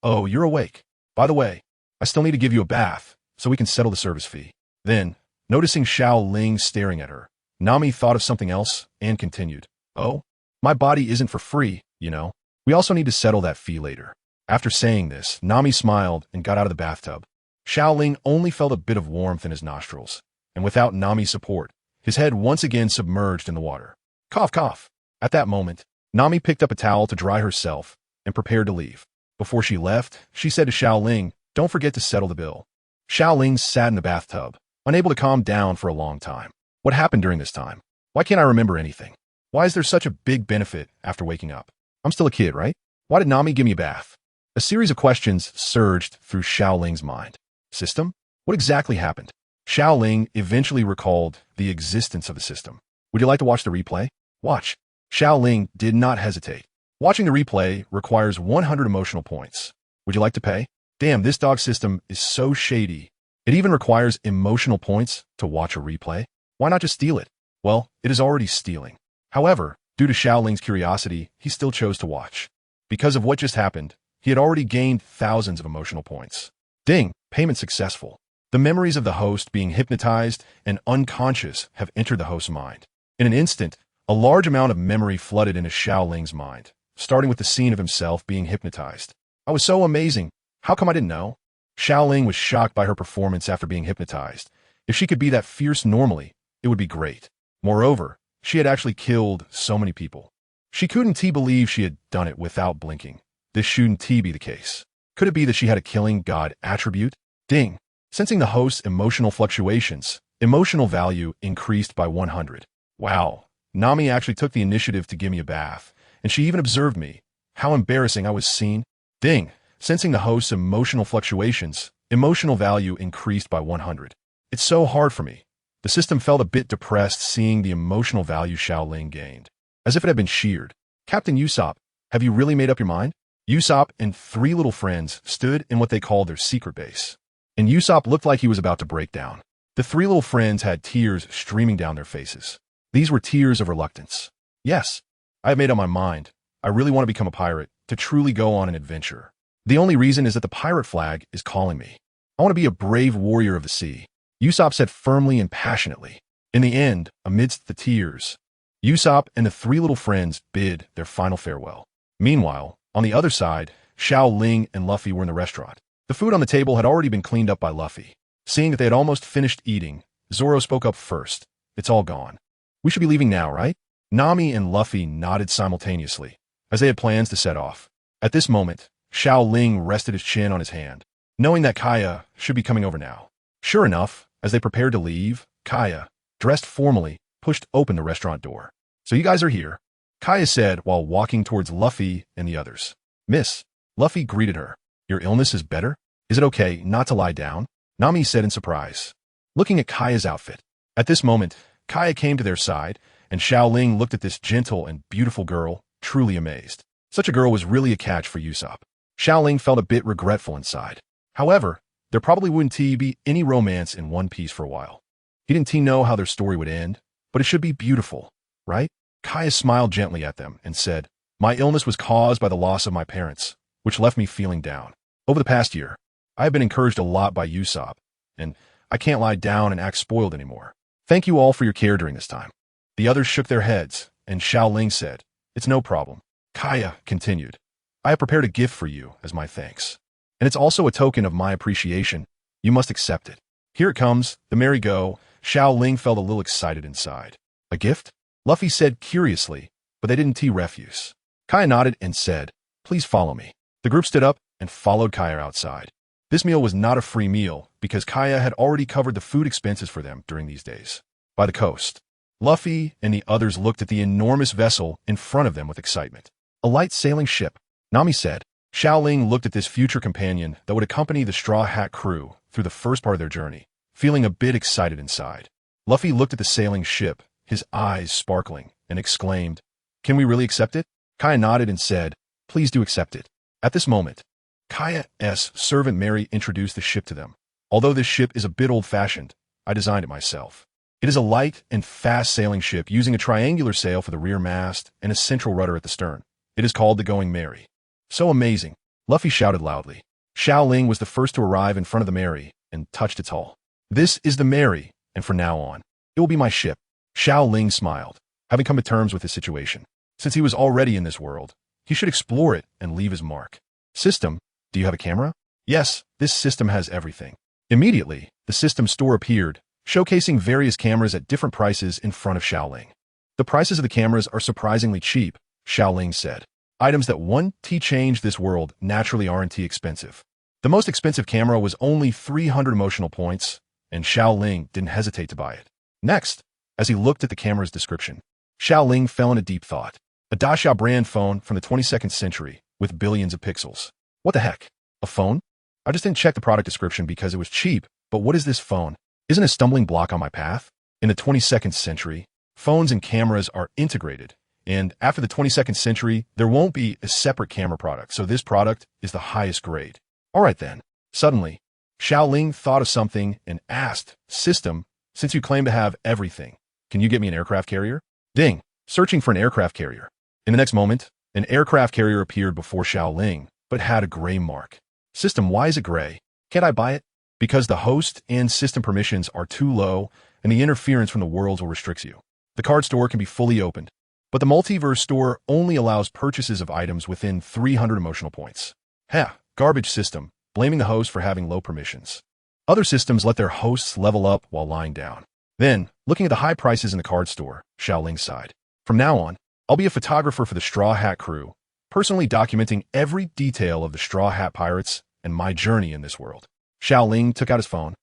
A: "Oh, you're awake. By the way, I still need to give you a bath, so we can settle the service fee." Then, noticing Xiao Ling staring at her, Nami thought of something else and continued, "Oh, my body isn't for free, you know. We also need to settle that fee later." After saying this, Nami smiled and got out of the bathtub. Xiao Ling only felt a bit of warmth in his nostrils, and without Nami's support, his head once again submerged in the water. Cough, cough. At that moment, Nami picked up a towel to dry herself and prepared to leave. Before she left, she said to Xiao Ling, "Don't forget to settle the bill." Xiao Ling sat in the bathtub, unable to calm down for a long time. What happened during this time? Why can't I remember anything? Why is there such a big benefit after waking up? I'm still a kid, right? Why did Nami give me a bath? A series of questions surged through Xiao Ling's mind. System? What exactly happened? Xiao Ling eventually recalled the existence of the system. Would you like to watch the replay? Watch. Xiao Ling did not hesitate. Watching the replay requires 100 emotional points. Would you like to pay? Damn, this dog system is so shady. It even requires emotional points to watch a replay. Why not just steal it? Well, it is already stealing. However, due to Xiao Ling's curiosity, he still chose to watch. Because of what just happened, he had already gained thousands of emotional points. Ding, payment successful. The memories of the host being hypnotized and unconscious have entered the host's mind. In an instant, a large amount of memory flooded into Xiao Ling's mind, starting with the scene of himself being hypnotized. I was so amazing. How come I didn't know? Xiao Ling was shocked by her performance after being hypnotized. If she could be that fierce normally, it would be great. Moreover, she had actually killed so many people. She couldn't believe she had done it without blinking. This shouldn't be the case. Could it be that she had a killing god attribute? Ding. Sensing the host's emotional fluctuations, emotional value increased by 100. Wow. Nami actually took the initiative to give me a bath, and she even observed me. How embarrassing I was seen. Ding. Sensing the host's emotional fluctuations, emotional value increased by 100. It's so hard for me. The system felt a bit depressed seeing the emotional value Xiao Ling gained, as if it had been sheared. Captain Usopp, have you really made up your mind? Usopp and three little friends stood in what they called their secret base, and Usopp looked like he was about to break down. The three little friends had tears streaming down their faces. These were tears of reluctance. Yes, I have made up my mind. I really want to become a pirate, to truly go on an adventure. The only reason is that the pirate flag is calling me. I want to be a brave warrior of the sea, Usopp said firmly and passionately. In the end, amidst the tears, Usopp and the three little friends bid their final farewell. Meanwhile, on the other side, Xiao Ling and Luffy were in the restaurant. The food on the table had already been cleaned up by Luffy. Seeing that they had almost finished eating, Zoro spoke up first. It's all gone. We should be leaving now, right? Nami and Luffy nodded simultaneously, as they had plans to set off. At this moment, Xiao Ling rested his chin on his hand, knowing that Kaya should be coming over now. Sure enough, as they prepared to leave, Kaya, dressed formally, pushed open the restaurant door. So you guys are here, Kaya said while walking towards Luffy and the others. Miss, Luffy greeted her. Your illness is better? Is it okay not to lie down? Nami said in surprise, looking at Kaya's outfit. At this moment, Kaya came to their side, and Xiao Ling looked at this gentle and beautiful girl, truly amazed. Such a girl was really a catch for Usopp. Xiao Ling felt a bit regretful inside. However, there probably wouldn't be any romance in One Piece for a while. He didn't know how their story would end, but it should be beautiful, right? Kaya smiled gently at them and said, My illness was caused by the loss of my parents, which left me feeling down. Over the past year, I have been encouraged a lot by Usopp, and I can't lie down and act spoiled anymore. Thank you all for your care during this time. The others shook their heads, and Xiao Ling said, It's no problem. Kaya continued, I have prepared a gift for you as my thanks. And it's also a token of my appreciation. You must accept it. Here it comes, the merry-go. Xiao Ling felt a little excited inside. A gift? Luffy said curiously, but they didn't refuse. Kaya nodded and said, Please follow me. The group stood up and followed Kaya outside. This meal was not a free meal because Kaya had already covered the food expenses for them during these days. By the coast, Luffy and the others looked at the enormous vessel in front of them with excitement. A light sailing ship, Nami said. Xiao Ling looked at this future companion that would accompany the Straw Hat crew through the first part of their journey, feeling a bit excited inside. Luffy looked at the sailing ship, his eyes sparkling, and exclaimed, Can we really accept it? Kaya nodded and said, Please do accept it. At this moment, Kaya's servant Mary introduced the ship to them. Although this ship is a bit old-fashioned, I designed it myself. It is a light and fast sailing ship using a triangular sail for the rear mast and a central rudder at the stern. It is called the Going Merry. So amazing, Luffy shouted loudly. Xiao Ling was the first to arrive in front of the Merry and touched its hull. This is the Merry, and from now on, it will be my ship. Xiao Ling smiled, having come to terms with his situation. Since he was already in this world, he should explore it and leave his mark. System, do you have a camera? Yes, this system has everything. Immediately, the system store appeared, showcasing various cameras at different prices in front of Xiao Ling. The prices of the cameras are surprisingly cheap, Xiao Ling said. Items that 1T change this world naturally aren't expensive. The most expensive camera was only 300 emotional points, and Xiao Ling didn't hesitate to buy it. Next, as he looked at the camera's description, Xiao Ling fell into deep thought. A Dacia brand phone from the 22nd century with billions of pixels. What the heck? A phone? I just didn't check the product description because it was cheap, but what is this phone? Isn't a stumbling block on my path? In the 22nd century, phones and cameras are integrated. And after the 22nd century, there won't be a separate camera product, so this product is the highest grade. All right then. Suddenly, Xiao Ling thought of something and asked, System, since you claim to have everything, can you get me an aircraft carrier? Ding, searching for an aircraft carrier. In the next moment, an aircraft carrier appeared before Xiao Ling, but had a gray mark. System, why is it gray? Can't I buy it? Because the host and system permissions are too low, and the interference from the worlds will restrict you. The card store can be fully opened, but the multiverse store only allows purchases of items within 300 emotional points. Garbage system, blaming the host for having low permissions. Other systems let their hosts level up while lying down. Then, looking at the high prices in the card store, Xiao Ling sighed. From now on, I'll be a photographer for the Straw Hat crew, personally documenting every detail of the Straw Hat Pirates and my journey in this world. Xiao Ling took out his phone,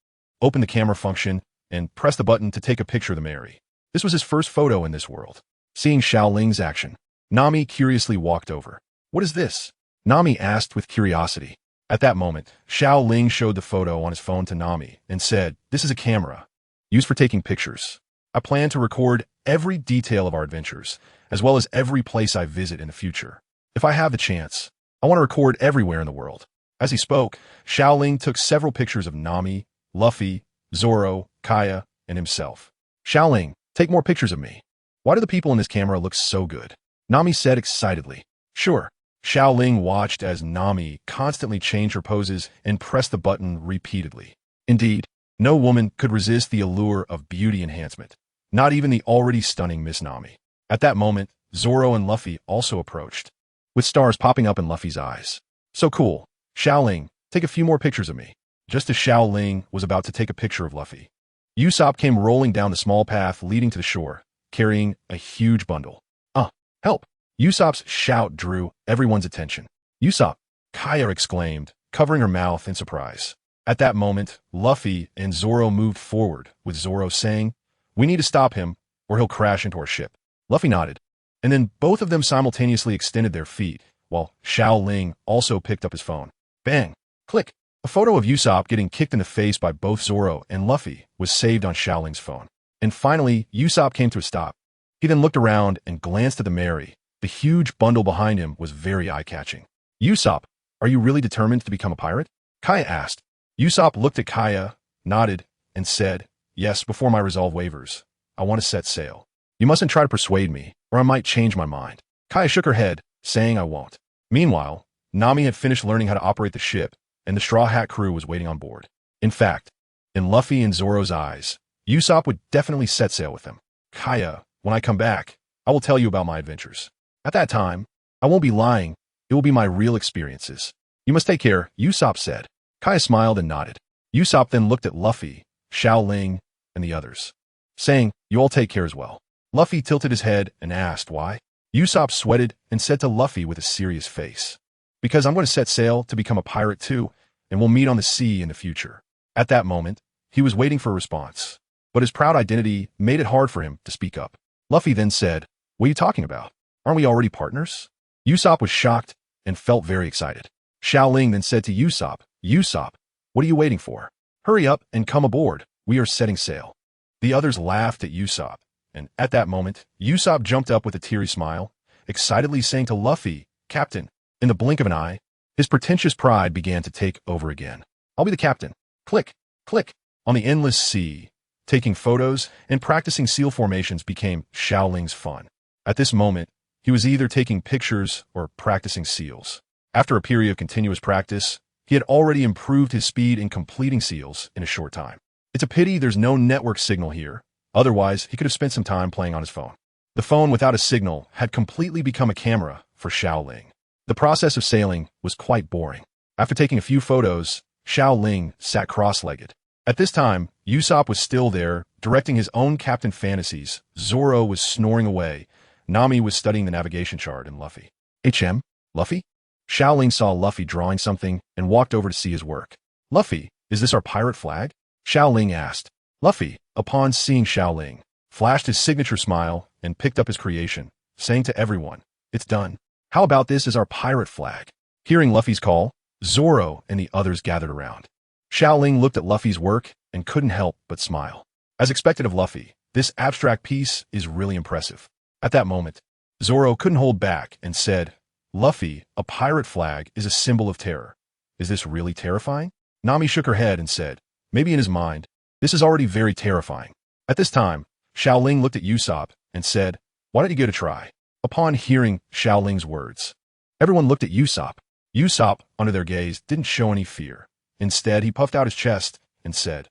A: opened the camera function, and pressed the button to take a picture of the Mary. This was his first photo in this world. Seeing Xiao Ling's action, Nami curiously walked over. What is this? Nami asked with curiosity. At that moment, Xiao Ling showed the photo on his phone to Nami and said, "This is a camera used for taking pictures. I plan to record every detail of our adventures, as well as every place I visit in the future. If I have the chance, I want to record everywhere in the world." As he spoke, Xiao Ling took several pictures of Nami, Luffy, Zoro, Kaya, and himself. "Xiao Ling, take more pictures of me. Why do the people in this camera look so good?" Nami said excitedly. "Sure." Xiao Ling watched as Nami constantly changed her poses and pressed the button repeatedly. Indeed, no woman could resist the allure of beauty enhancement, not even the already stunning Miss Nami. At that moment, Zoro and Luffy also approached, with stars popping up in Luffy's eyes. "So cool. Xiao Ling, take a few more pictures of me." Just as Xiao Ling was about to take a picture of Luffy, Usopp came rolling down the small path leading to the shore, carrying a huge bundle. Help!" Usopp's shout drew everyone's attention. "Usopp!" Kaya exclaimed, covering her mouth in surprise. At that moment, Luffy and Zoro moved forward, with Zoro saying, "We need to stop him, or he'll crash into our ship." Luffy nodded, and then both of them simultaneously extended their feet, while Xiao Ling also picked up his phone. Bang! Click! A photo of Usopp getting kicked in the face by both Zoro and Luffy was saved on Xiao Ling's phone. And finally, Usopp came to a stop. He then looked around and glanced at the Mary. The huge bundle behind him was very eye-catching. "Usopp, are you really determined to become a pirate?" Kaya asked. Usopp looked at Kaya, nodded, and said, "Yes, before my resolve wavers. I want to set sail. You mustn't try to persuade me, or I might change my mind." Kaya shook her head, saying, "I won't." Meanwhile, Nami had finished learning how to operate the ship, and the Straw Hat crew was waiting on board. In fact, in Luffy and Zoro's eyes, Usopp would definitely set sail with them. "Kaya, when I come back, I will tell you about my adventures. At that time, I won't be lying. It will be my real experiences. You must take care," Usopp said. Kaya smiled and nodded. Usopp then looked at Luffy, Xiao Ling, and the others, saying, "You all take care as well." Luffy tilted his head and asked why. Usopp sweated and said to Luffy with a serious face, "Because I'm going to set sail to become a pirate too, and we'll meet on the sea in the future." At that moment, he was waiting for a response, but his proud identity made it hard for him to speak up. Luffy then said, "What are you talking about? Aren't we already partners?" Usopp was shocked and felt very excited. Xiao Ling then said to Usopp, "Usopp, what are you waiting for? Hurry up and come aboard. We are setting sail." The others laughed at Usopp, and at that moment, Usopp jumped up with a teary smile, excitedly saying to Luffy, "Captain." In the blink of an eye, his pretentious pride began to take over again. "I'll be the captain." Click, click. On the endless sea, taking photos and practicing seal formations became Xiao Ling's fun. At this moment, he was either taking pictures or practicing seals. After a period of continuous practice, he had already improved his speed in completing seals in a short time. It's a pity there's no network signal here, otherwise he could have spent some time playing on his phone. The phone without a signal had completely become a camera for Xiao Ling. The process of sailing was quite boring. After taking a few photos, Xiao Ling sat cross-legged. At this time, Usopp was still there, directing his own captain fantasies. Zoro was snoring away. Nami was studying the navigation chart, and Luffy. Luffy? Xiao Ling saw Luffy drawing something and walked over to see his work. "Luffy, is this our pirate flag?" Xiao Ling asked. Luffy, upon seeing Xiao Ling, flashed his signature smile and picked up his creation, saying to everyone, "It's done. How about this as our pirate flag?" Hearing Luffy's call, Zoro and the others gathered around. Xiao Ling looked at Luffy's work and couldn't help but smile. As expected of Luffy, this abstract piece is really impressive. At that moment, Zoro couldn't hold back and said, "Luffy, a pirate flag is a symbol of terror. Is this really terrifying?" Nami shook her head and said, "Maybe in his mind, this is already very terrifying." At this time, Xiao Ling looked at Usopp and said, "Why don't you give it a try?" Upon hearing Xiao Ling's words, everyone looked at Usopp. Usopp, under their gaze, didn't show any fear. Instead, he puffed out his chest and said,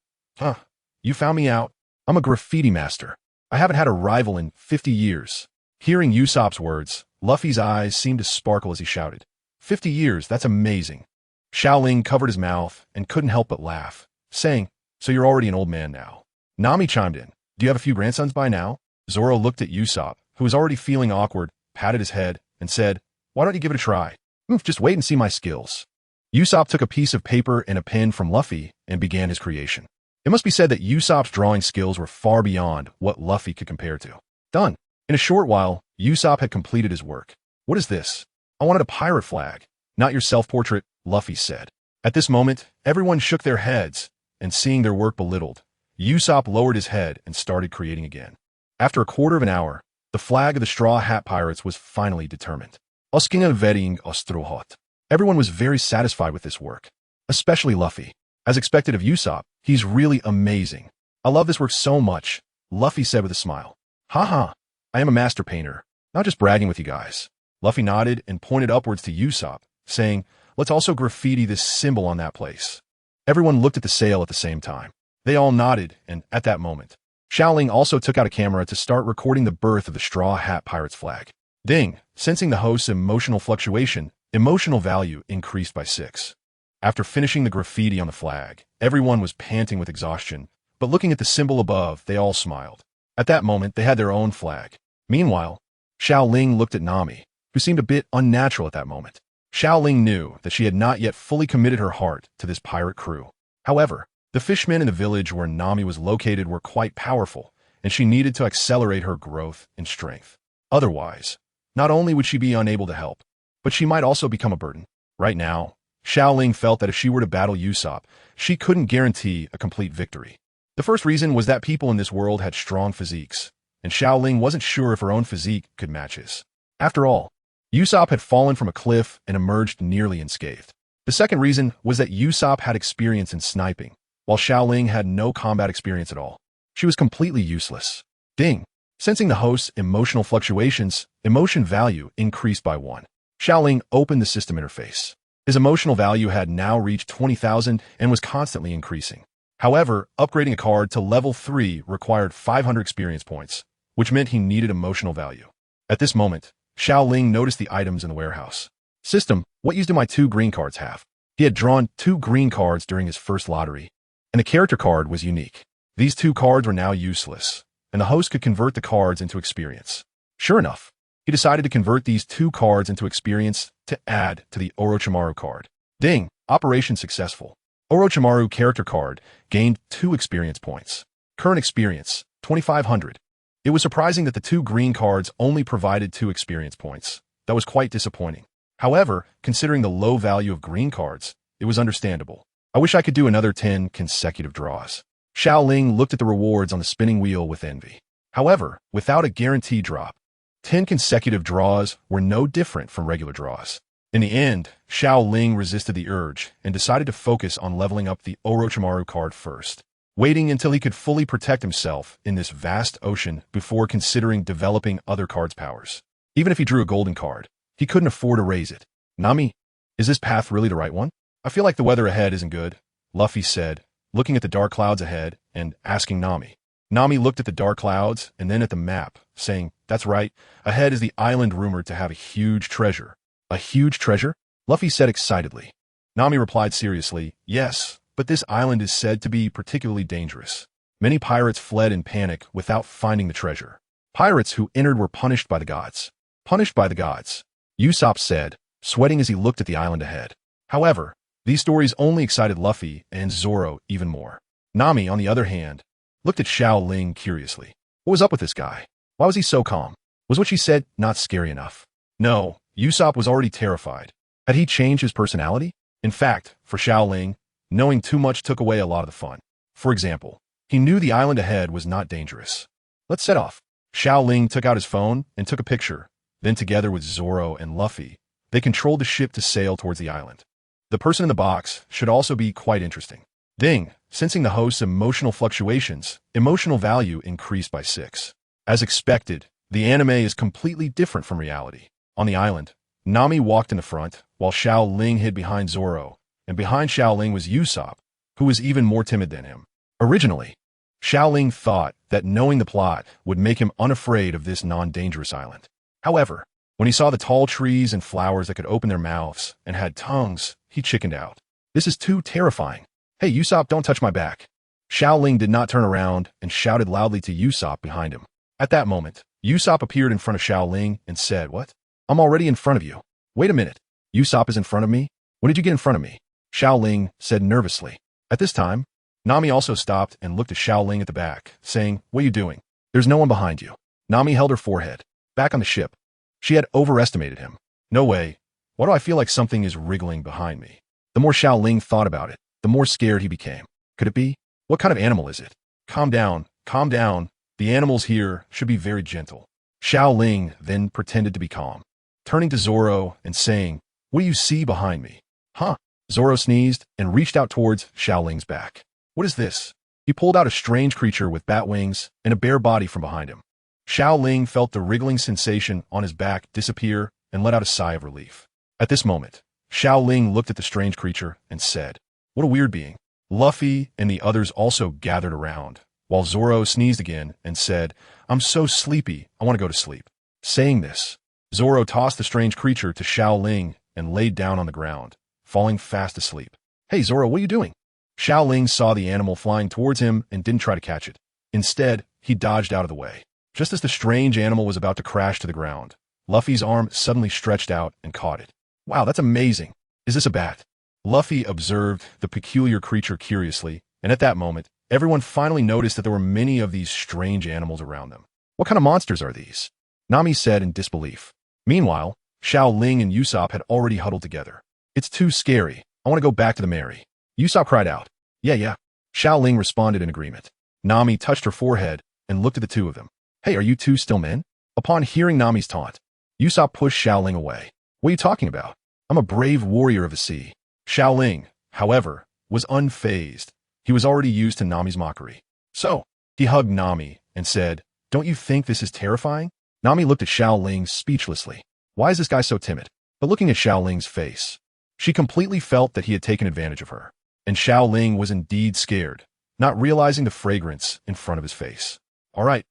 A: You found me out. I'm a graffiti master. I haven't had a rival in 50 years. Hearing Usopp's words, Luffy's eyes seemed to sparkle as he shouted, 50 years, that's amazing." Xiao Ling covered his mouth and couldn't help but laugh, saying, "So you're already an old man now." Nami chimed in, "Do you have a few grandsons by now?" Zoro looked at Usopp, who was already feeling awkward, patted his head, and said, "Why don't you give it a try? Just wait and see my skills." Usopp took a piece of paper and a pen from Luffy and began his creation. It must be said that Usopp's drawing skills were far beyond what Luffy could compare to. Done. In a short while, Usopp had completed his work. "What is this? I wanted a pirate flag. Not your self-portrait, Luffy said. At this moment, everyone shook their heads, and seeing their work belittled, Usopp lowered his head and started creating again. After a quarter of an hour, the flag of the Straw Hat Pirates was finally determined. Oskinga Vetting Ostrohot. Everyone was very satisfied with this work, especially Luffy. As expected of Usopp, he's really amazing. I love this work so much, Luffy said with a smile. Haha, I am a master painter, not just bragging with you guys. Luffy nodded and pointed upwards to Usopp, saying, let's also graffiti this symbol on that place. Everyone looked at the sail at the same time. They all nodded, and at that moment, Xiao Ling also took out a camera to start recording the birth of the Straw Hat Pirates flag. Ding! Sensing the host's emotional fluctuation, emotional value increased by 6. After finishing the graffiti on the flag, everyone was panting with exhaustion, but looking at the symbol above, they all smiled. At that moment, they had their own flag. Meanwhile, Xiao Ling looked at Nami, who seemed a bit unnatural at that moment. Xiao Ling knew that she had not yet fully committed her heart to this pirate crew. However, the fishmen in the village where Nami was located were quite powerful, and she needed to accelerate her growth and strength. Otherwise, not only would she be unable to help, but she might also become a burden. Right now, Xiao Ling felt that if she were to battle Usopp, she couldn't guarantee a complete victory. The first reason was that people in this world had strong physiques, and Xiao Ling wasn't sure if her own physique could match his. After all, Usopp had fallen from a cliff and emerged nearly unscathed. The second reason was that Usopp had experience in sniping, while Xiao Ling had no combat experience at all. She was completely useless. Ding! Sensing the host's emotional fluctuations, emotion value increased by 1. Xiao Ling opened the system interface. His emotional value had now reached 20,000 and was constantly increasing. However, upgrading a card to level 3 required 500 experience points, which meant he needed emotional value. At this moment, Xiao Ling noticed the items in the warehouse. System, what use do my 2 green cards have? He had drawn 2 green cards during his first lottery, and the character card was unique. These 2 cards were now useless, and the host could convert the cards into experience. Sure enough, he decided to convert these 2 cards into experience to add to the Orochimaru card. Ding! Operation successful. Orochimaru character card gained 2 experience points. Current experience, 2,500. It was surprising that the 2 green cards only provided 2 experience points. That was quite disappointing. However, considering the low value of green cards, it was understandable. I wish I could do another 10 consecutive draws. Xiao Ling looked at the rewards on the spinning wheel with envy. However, without a guaranteed drop, 10 consecutive draws were no different from regular draws. In the end, Xiao Ling resisted the urge and decided to focus on leveling up the Orochimaru card first, waiting until he could fully protect himself in this vast ocean before considering developing other cards' powers. Even if he drew a golden card, he couldn't afford to raise it. Nami, is this path really the right one? I feel like the weather ahead isn't good, Luffy said, looking at the dark clouds ahead and asking Nami. Nami looked at the dark clouds and then at the map, saying, that's right, ahead is the island rumored to have a huge treasure. A huge treasure? Luffy said excitedly. Nami replied seriously, yes, but this island is said to be particularly dangerous. Many pirates fled in panic without finding the treasure. Pirates who entered were punished by the gods. Punished by the gods, Usopp said, sweating as he looked at the island ahead. However, these stories only excited Luffy and Zoro even more. Nami, on the other hand, looked at Xiao Ling curiously. What was up with this guy? Why was he so calm? Was what she said not scary enough? No, Usopp was already terrified. Had he changed his personality? In fact, for Xiao Ling, knowing too much took away a lot of the fun. For example, he knew the island ahead was not dangerous. Let's set off. Xiao Ling took out his phone and took a picture. Then together with Zoro and Luffy, they controlled the ship to sail towards the island. The person in the box should also be quite interesting. Ding! Sensing the host's emotional fluctuations, emotional value increased by 6. As expected, the anime is completely different from reality. On the island, Nami walked in the front, while Xiao Ling hid behind Zoro, and behind Xiao Ling was Usopp, who was even more timid than him. Originally, Xiao Ling thought that knowing the plot would make him unafraid of this non-dangerous island. However, when he saw the tall trees and flowers that could open their mouths and had tongues, he chickened out. This is too terrifying. Hey, Usopp, don't touch my back. Xiao Ling did not turn around and shouted loudly to Usopp behind him. At that moment, Usopp appeared in front of Xiao Ling and said, what? I'm already in front of you. Wait a minute. Usopp is in front of me? When did you get in front of me? Xiao Ling said nervously. At this time, Nami also stopped and looked at Xiao Ling at the back, saying, what are you doing? There's no one behind you. Nami held her forehead. Back on the ship. She had overestimated him. No way. Why do I feel like something is wriggling behind me? The more Xiao Ling thought about it, the more scared he became. Could it be? What kind of animal is it? Calm down, calm down. The animals here should be very gentle. Xiao Ling then pretended to be calm, turning to Zoro and saying, "What do you see behind me?" Huh? Zoro sneezed and reached out towards Xiao Ling's back. What is this? He pulled out a strange creature with bat wings and a bare body from behind him. Xiao Ling felt the wriggling sensation on his back disappear and let out a sigh of relief. At this moment, Xiao Ling looked at the strange creature and said, "What a weird being." Luffy and the others also gathered around, while Zoro sneezed again and said, "I'm so sleepy, I want to go to sleep." Saying this, Zoro tossed the strange creature to Xiao Ling and laid down on the ground, falling fast asleep. "Hey Zoro, what are you doing?" Xiao Ling saw the animal flying towards him and didn't try to catch it. Instead, he dodged out of the way. Just as the strange animal was about to crash to the ground, Luffy's arm suddenly stretched out and caught it. "Wow, that's amazing. Is this a bat?" Luffy observed the peculiar creature curiously, and at that moment, everyone finally noticed that there were many of these strange animals around them. "What kind of monsters are these?" Nami said in disbelief. Meanwhile, Xiao Ling and Usopp had already huddled together. "It's too scary. I want to go back to the Mary." Usopp cried out. Yeah. Xiao Ling responded in agreement. Nami touched her forehead and looked at the two of them. "Hey, are you two still men?" Upon hearing Nami's taunt, Usopp pushed Xiao Ling away. "What are you talking about? I'm a brave warrior of the sea." Xiao Ling, however, was unfazed. He was already used to Nami's mockery. So, he hugged Nami and said, "Don't you think this is terrifying?" Nami looked at Xiao Ling speechlessly. Why is this guy so timid? But looking at Xiao Ling's face, she completely felt that he had taken advantage of her. And Xiao Ling was indeed scared, not realizing the fragrance in front of his face. All right,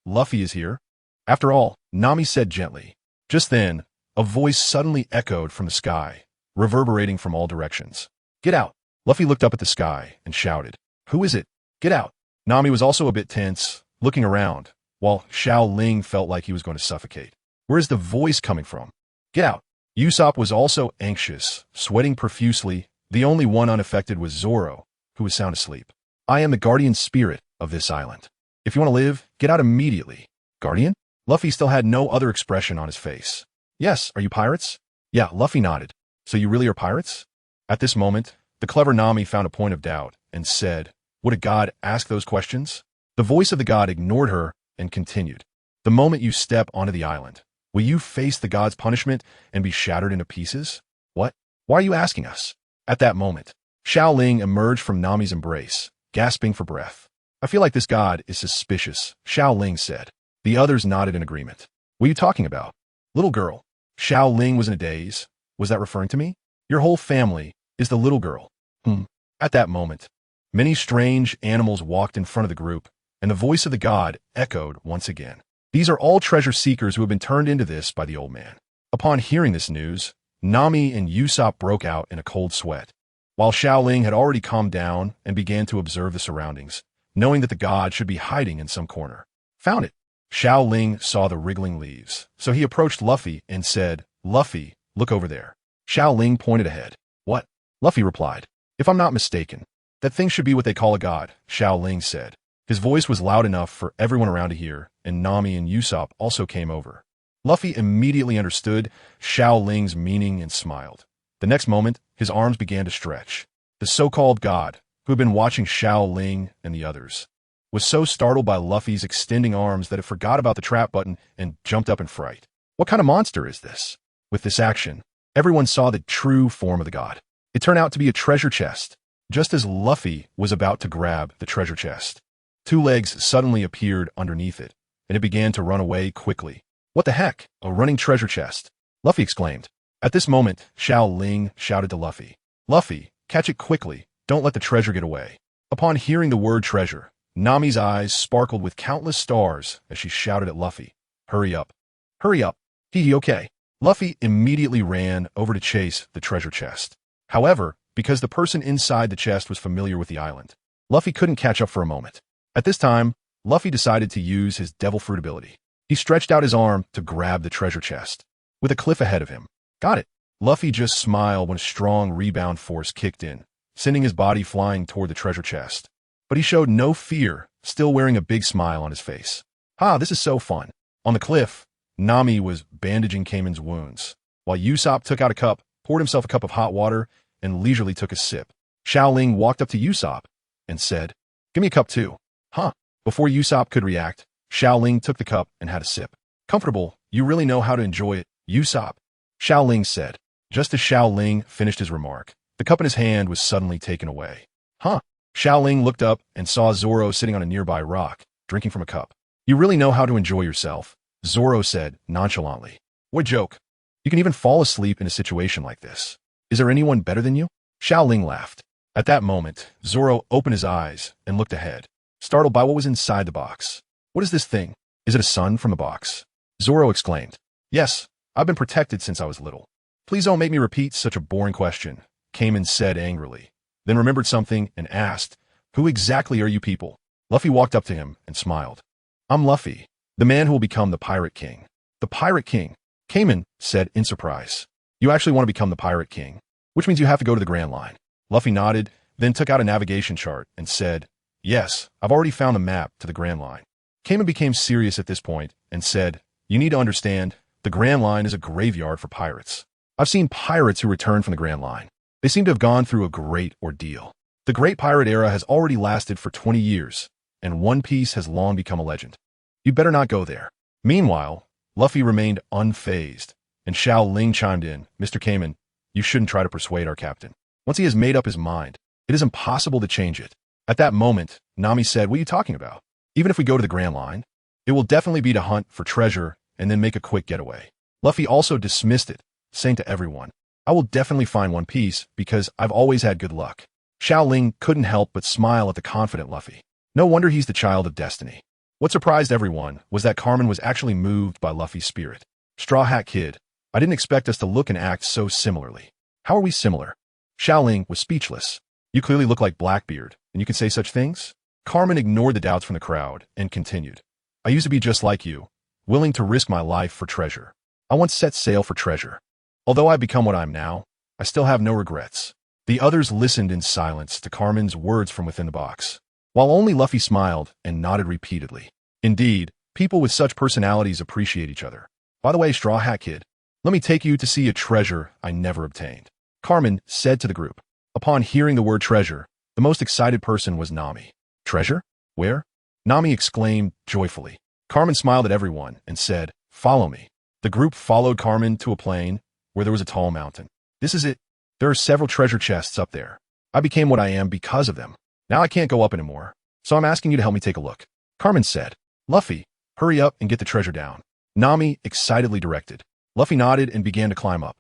A: Luffy is here." After all, Nami said gently. Just then, a voice suddenly echoed from the sky, reverberating from all directions. "Get out." Luffy looked up at the sky and shouted, "Who is it? Get out." Nami was also a bit tense, looking around, while Xiao Ling felt like he was going to suffocate. Where is the voice coming from? "Get out." Usopp was also anxious, sweating profusely. The only one unaffected was Zoro, who was sound asleep. "I am the guardian spirit of this island. If you want to live, get out immediately." "Guardian?" Luffy still had no other expression on his face. "Yes, are you pirates?" Yeah, Luffy nodded. "So you really are pirates?" At this moment, the clever Nami found a point of doubt and said, "Would a god ask those questions?" The voice of the god ignored her and continued. "The moment you step onto the island, will you face the god's punishment and be shattered into pieces?" "What? Why are you asking us?" At that moment, Xiao Ling emerged from Nami's embrace, gasping for breath. "I feel like this god is suspicious," Xiao Ling said. The others nodded in agreement. "What are you talking about?" "Little girl." Xiao Ling was in a daze. "Was that referring to me?" "Your whole family is the little girl." At that moment, many strange animals walked in front of the group, and the voice of the god echoed once again. "These are all treasure seekers who have been turned into this by the old man." Upon hearing this news, Nami and Usopp broke out in a cold sweat, while Xiao Ling had already calmed down and began to observe the surroundings, knowing that the god should be hiding in some corner. "Found it." Xiao Ling saw the wriggling leaves, so he approached Luffy and said, "Luffy, look over there." Xiao Ling pointed ahead. "What?" Luffy replied, "If I'm not mistaken, that thing should be what they call a god," Xiao Ling said. His voice was loud enough for everyone around to hear, and Nami and Usopp also came over. Luffy immediately understood Xiao Ling's meaning and smiled. The next moment, his arms began to stretch. The so-called god, who had been watching Xiao Ling and the others, was so startled by Luffy's extending arms that it forgot about the trap button and jumped up in fright. What kind of monster is this? With this action, everyone saw the true form of the god. It turned out to be a treasure chest. Just as Luffy was about to grab the treasure chest, two legs suddenly appeared underneath it, and it began to run away quickly. "What the heck? A running treasure chest!" Luffy exclaimed. At this moment, Xiao Ling shouted to Luffy, "Luffy, catch it quickly. Don't let the treasure get away." Upon hearing the word treasure, Nami's eyes sparkled with countless stars as she shouted at Luffy, "Hurry up. Hurry up. Hee okay." Luffy immediately ran over to chase the treasure chest. However, because the person inside the chest was familiar with the island, Luffy couldn't catch up for a moment. At this time, Luffy decided to use his devil fruit ability. He stretched out his arm to grab the treasure chest, with a cliff ahead of him. Got it. Luffy just smiled when a strong rebound force kicked in, sending his body flying toward the treasure chest. But he showed no fear, still wearing a big smile on his face. "Ha, this is so fun." On the cliff, Nami was bandaging Cayman's wounds. while Usopp took out a cup, poured himself a cup of hot water, and leisurely took a sip. Xiao Ling walked up to Usopp and said, "Give me a cup too." Huh? Before Usopp could react, Xiao Ling took the cup and had a sip. "Comfortable, you really know how to enjoy it, Usopp," Xiao Ling said. Just as Xiao Ling finished his remark, the cup in his hand was suddenly taken away. Huh? Xiao Ling looked up and saw Zoro sitting on a nearby rock, drinking from a cup. "You really know how to enjoy yourself," Zoro said nonchalantly. "What joke? You can even fall asleep in a situation like this. Is there anyone better than you?" Xiao Ling laughed. At that moment, Zoro opened his eyes and looked ahead, startled by what was inside the box. "What is this thing? Is it a sun from the box?" Zoro exclaimed. "Yes, I've been protected since I was little." "Please don't make me repeat such a boring question," Kamen said angrily, then remembered something and asked, "Who exactly are you people?" Luffy walked up to him and smiled. "I'm Luffy, the man who will become the Pirate King." "The Pirate King?" Kamen said in surprise. "You actually want to become the Pirate King, which means you have to go to the Grand Line." Luffy nodded, then took out a navigation chart and said, "Yes, I've already found a map to the Grand Line." Kamen became serious at this point and said, "You need to understand, the Grand Line is a graveyard for pirates. I've seen pirates who return from the Grand Line. They seem to have gone through a great ordeal. The Great Pirate Era has already lasted for 20 years, and One Piece has long become a legend. You'd better not go there." Meanwhile, Luffy remained unfazed, and Xiao Ling chimed in, "Mr. Kamen, you shouldn't try to persuade our captain. Once he has made up his mind, it is impossible to change it." At that moment, Nami said, "What are you talking about? Even if we go to the Grand Line, it will definitely be to hunt for treasure and then make a quick getaway." Luffy also dismissed it, saying to everyone, "I will definitely find One Piece because I've always had good luck." Xiao Ling couldn't help but smile at the confident Luffy. No wonder he's the child of destiny. What surprised everyone was that Carmen was actually moved by Luffy's spirit. "Straw Hat Kid, I didn't expect us to look and act so similarly. How are we similar?" Xiao Ling was speechless. "You clearly look like Blackbeard, and you can say such things?" Carmen ignored the doubts from the crowd and continued, "I used to be just like you, willing to risk my life for treasure. I once set sail for treasure. Although I've become what I am now, I still have no regrets." The others listened in silence to Carmen's words from within the box, while only Luffy smiled and nodded repeatedly. Indeed, people with such personalities appreciate each other. "By the way, Straw Hat Kid, let me take you to see a treasure I never obtained," Carmen said to the group. Upon hearing the word treasure, the most excited person was Nami. "Treasure? Where?" Nami exclaimed joyfully. Carmen smiled at everyone and said, "Follow me." The group followed Carmen to a plain where there was a tall mountain. "This is it. There are several treasure chests up there. I became what I am because of them. Now I can't go up anymore, so I'm asking you to help me take a look," Carmen said. "Luffy, hurry up and get the treasure down," Nami excitedly directed. Luffy nodded and began to climb up.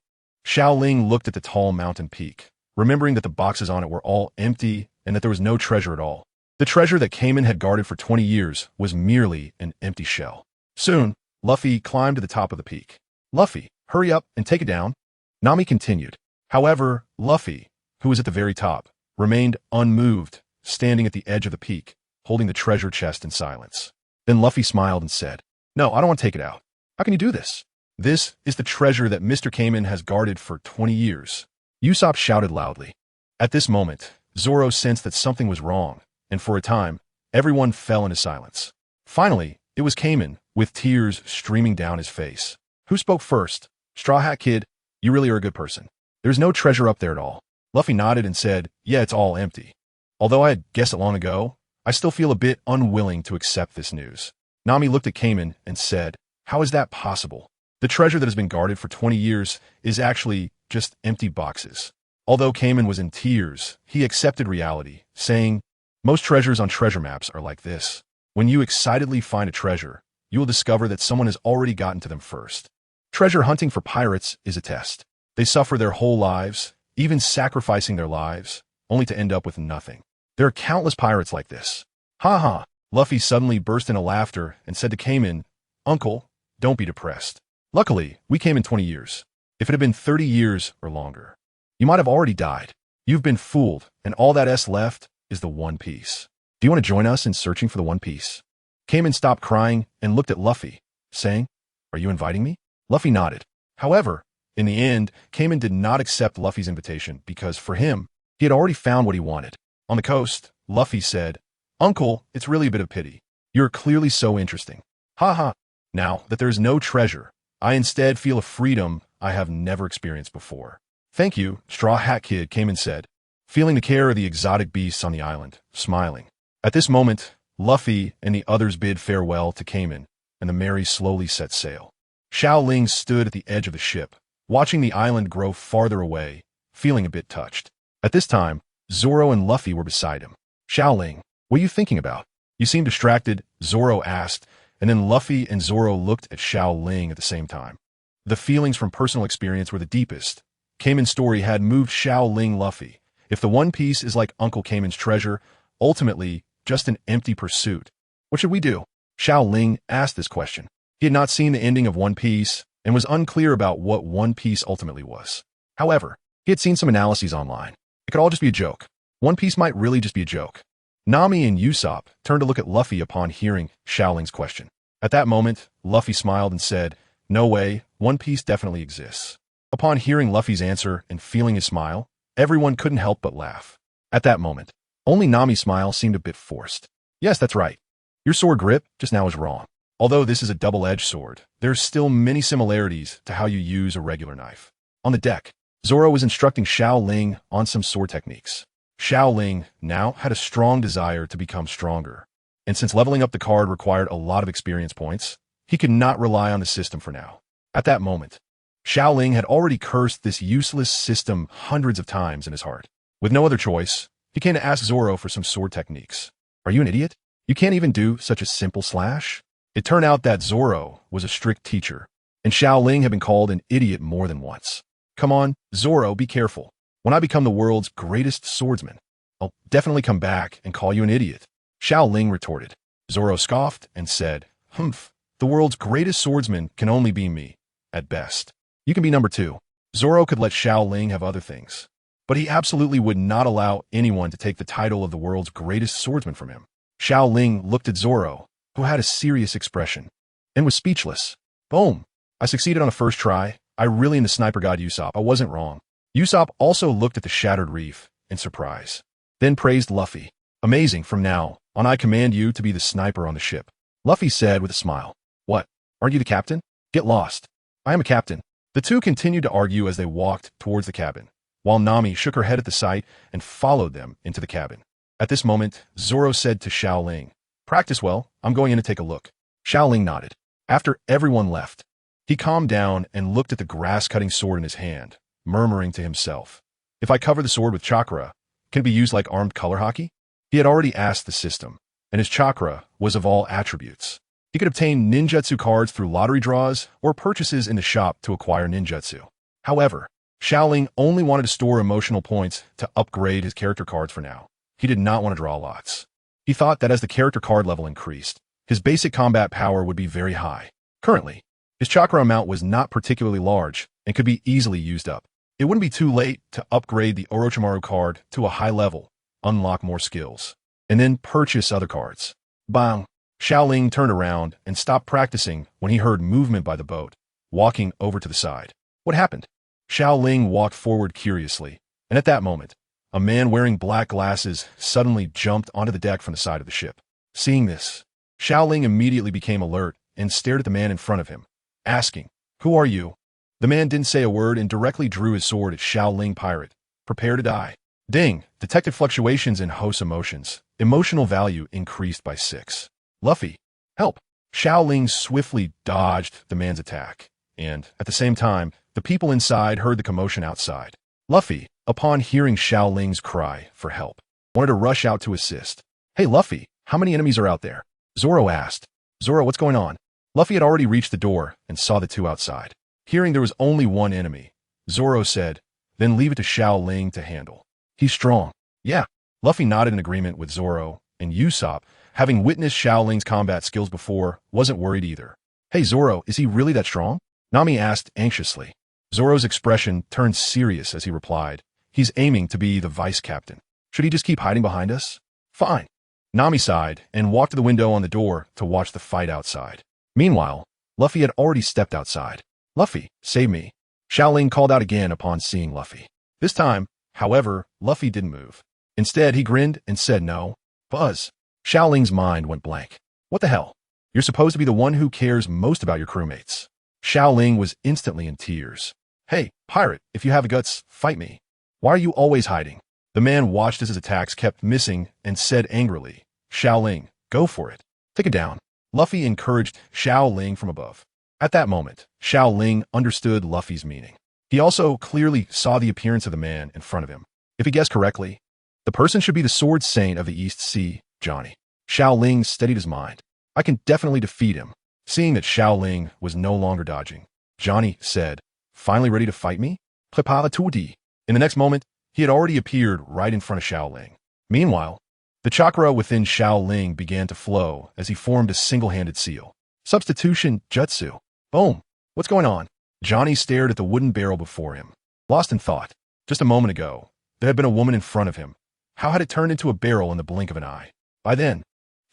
A: Xiao Ling looked at the tall mountain peak, remembering that the boxes on it were all empty and that there was no treasure at all. The treasure that Kamen had guarded for 20 years was merely an empty shell. Soon, Luffy climbed to the top of the peak. "Luffy, hurry up and take it down," Nami continued. However, Luffy, who was at the very top, remained unmoved, standing at the edge of the peak, holding the treasure chest in silence. Then Luffy smiled and said, "No, I don't want to take it out. How can you do this? This is the treasure that Mr. Kamen has guarded for 20 years. Usopp shouted loudly. At this moment, Zoro sensed that something was wrong, and for a time, everyone fell into silence. Finally, it was Kamen, with tears streaming down his face. "Who spoke first? Straw Hat Kid, you really are a good person. There's no treasure up there at all." Luffy nodded and said, "Yeah, it's all empty. Although I had guessed it long ago, I still feel a bit unwilling to accept this news." Nami looked at Kamen and said, "How is that possible? The treasure that has been guarded for 20 years is actually just empty boxes." Although Kamen was in tears, he accepted reality, saying, "Most treasures on treasure maps are like this. When you excitedly find a treasure, you will discover that someone has already gotten to them first. Treasure hunting for pirates is a test. They suffer their whole lives, even sacrificing their lives, only to end up with nothing. There are countless pirates like this." "Ha ha!" Luffy suddenly burst into laughter and said to Kamen, "Uncle, don't be depressed. Luckily, we came in 20 years. If it had been 30 years or longer, you might have already died. You've been fooled, and all that is left is the One Piece. Do you want to join us in searching for the One Piece?" Kamen stopped crying and looked at Luffy, saying, "Are you inviting me?" Luffy nodded. However, in the end, Kamen did not accept Luffy's invitation because, for him, he had already found what he wanted. On the coast, Luffy said, "Uncle, it's really a bit of pity. You're clearly so interesting. Ha ha. Now that there is no treasure, I instead feel a freedom I have never experienced before. Thank you, Straw Hat Kid came and said, feeling the care of the exotic beasts on the island, smiling. At this moment, Luffy and the others bid farewell to Cayman, and the Mary slowly set sail. Xiao Ling stood at the edge of the ship, watching the island grow farther away, feeling a bit touched. At this time, Zoro and Luffy were beside him. Xiao Ling, what are you thinking about? You seem distracted, Zoro asked, and then Luffy and Zoro looked at Xiao Ling at the same time. The feelings from personal experience were the deepest. Cayman's story had moved Xiao Ling Luffy. If the One Piece is like Uncle Cayman's treasure, ultimately just an empty pursuit, what should we do? Xiao Ling asked this question. He had not seen the ending of One Piece and was unclear about what One Piece ultimately was. However, he had seen some analyses online. It could all just be a joke. One Piece might really just be a joke. Nami and Usopp turned to look at Luffy upon hearing Xiao Ling's question. At that moment, Luffy smiled and said, "No way, One Piece definitely exists." Upon hearing Luffy's answer and feeling his smile, everyone couldn't help but laugh. At that moment, only Nami's smile seemed a bit forced. "Yes, that's right. Your sword grip just now is wrong. Although this is a double-edged sword, there's still many similarities to how you use a regular knife." On the deck, Zoro was instructing Xiao Ling on some sword techniques. Xiao Ling now had a strong desire to become stronger, and since leveling up the card required a lot of experience points, he could not rely on the system for now. At that moment, Xiao Ling had already cursed this useless system hundreds of times in his heart. With no other choice, he came to ask Zoro for some sword techniques. "Are you an idiot? You can't even do such a simple slash?" It turned out that Zoro was a strict teacher, and Xiao Ling had been called an idiot more than once. "Come on, Zoro, be careful. When I become the world's greatest swordsman, I'll definitely come back and call you an idiot," Xiao Ling retorted. Zoro scoffed and said, "Humph, the world's greatest swordsman can only be me, at best. You can be number 2. Zoro could let Xiao Ling have other things, but he absolutely would not allow anyone to take the title of the world's greatest swordsman from him. Xiao Ling looked at Zoro, who had a serious expression, and was speechless. "Boom. I succeeded on the first try. I really am the sniper god Usopp. I wasn't wrong." Usopp also looked at the shattered reef in surprise, then praised Luffy. "Amazing, from now on I command you to be the sniper on the ship," Luffy said with a smile. "What? Aren't you the captain? Get lost. I am a captain." The two continued to argue as they walked towards the cabin, while Nami shook her head at the sight and followed them into the cabin. At this moment, Zoro said to Xiao Ling, "Practice well, I'm going in to take a look." Xiao Ling nodded. After everyone left, he calmed down and looked at the grass-cutting sword in his hand, murmuring to himself, "If I cover the sword with chakra, can it be used like armed color hockey?" He had already asked the system, and his chakra was of all attributes. He could obtain ninjutsu cards through lottery draws or purchases in the shop to acquire ninjutsu. However, Xiao Ling only wanted to store emotional points to upgrade his character cards for now. He did not want to draw lots. He thought that as the character card level increased, his basic combat power would be very high. Currently, his chakra amount was not particularly large and could be easily used up. It wouldn't be too late to upgrade the Orochimaru card to a high level, unlock more skills, and then purchase other cards. Bang! Xiao Ling turned around and stopped practicing when he heard movement by the boat, walking over to the side. What happened? Xiao Ling walked forward curiously, and at that moment, a man wearing black glasses suddenly jumped onto the deck from the side of the ship. Seeing this, Xiao Ling immediately became alert and stared at the man in front of him, asking, "Who are you?" The man didn't say a word and directly drew his sword at Xiao Ling pirate. "Prepare to die." Ding! Detected fluctuations in host emotions. Emotional value increased by 6. Luffy, help! Xiao Ling swiftly dodged the man's attack, and, at the same time, the people inside heard the commotion outside. Luffy, upon hearing Xiao Ling's cry for help, wanted to rush out to assist. "Hey Luffy, how many enemies are out there?" Zoro asked. "Zoro, what's going on?" Luffy had already reached the door and saw the two outside. Hearing there was only one enemy, Zoro said, "Then leave it to Xiao Ling to handle. He's strong." "Yeah." Luffy nodded in agreement with Zoro, and Usopp, having witnessed Xiao Ling's combat skills before, wasn't worried either. "Hey Zoro, is he really that strong?" Nami asked anxiously. Zoro's expression turned serious as he replied, "He's aiming to be the vice captain. Should he just keep hiding behind us?" "Fine." Nami sighed and walked to the window on the door to watch the fight outside. Meanwhile, Luffy had already stepped outside. "Luffy, save me." Xiao Ling called out again upon seeing Luffy. This time, however, Luffy didn't move. Instead, he grinned and said no. "Buzz." Xiao Ling's mind went blank. "What the hell? You're supposed to be the one who cares most about your crewmates." Xiao Ling was instantly in tears. Hey, pirate, if you have the guts, fight me. Why are you always hiding? The man watched as his attacks kept missing and said angrily, Xiao Ling, go for it. Take it down. Luffy encouraged Xiao Ling from above. At that moment, Xiao Ling understood Luffy's meaning. He also clearly saw the appearance of the man in front of him. If he guessed correctly, the person should be the Sword Saint of the East Sea, Johnny. Xiao Ling steadied his mind. I can definitely defeat him. Seeing that Xiao Ling was no longer dodging, Johnny said, finally ready to fight me? Prepare tout. In the next moment, he had already appeared right in front of Xiao Ling. Meanwhile, the chakra within Xiao Ling began to flow as he formed a single-handed seal. Substitution jutsu. Boom. What's going on? Johnny stared at the wooden barrel before him, lost in thought. Just a moment ago, there had been a woman in front of him. How had it turned into a barrel in the blink of an eye? By then,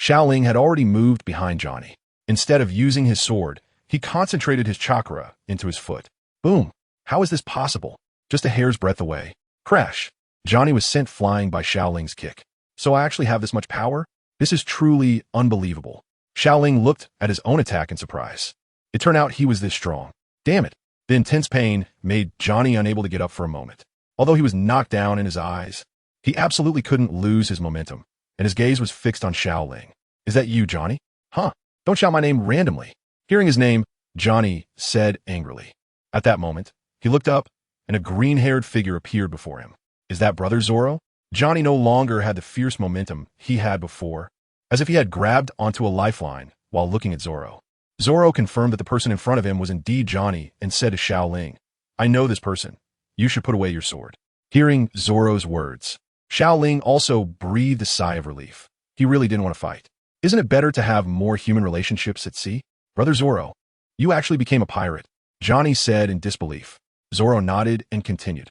A: Xiao Ling had already moved behind Johnny. Instead of using his sword, he concentrated his chakra into his foot. Boom. How is this possible? Just a hair's breadth away. Crash. Johnny was sent flying by Xiao Ling's kick. So I actually have this much power? This is truly unbelievable. Xiao Ling looked at his own attack in surprise. It turned out he was this strong. Damn it. The intense pain made Johnny unable to get up for a moment. Although he was knocked down in his eyes, he absolutely couldn't lose his momentum, and his gaze was fixed on Xiao Ling. Is that you, Johnny? Huh. Don't shout my name randomly. Hearing his name, Johnny said angrily. At that moment, he looked up, and a green-haired figure appeared before him. Is that Brother Zoro? Johnny no longer had the fierce momentum he had before, as if he had grabbed onto a lifeline while looking at Zoro. Zoro confirmed that the person in front of him was indeed Johnny and said to Xiao Ling, I know this person. You should put away your sword. Hearing Zoro's words, Xiao Ling also breathed a sigh of relief. He really didn't want to fight. Isn't it better to have more human relationships at sea? Brother Zoro, you actually became a pirate, Johnny said in disbelief. Zoro nodded and continued.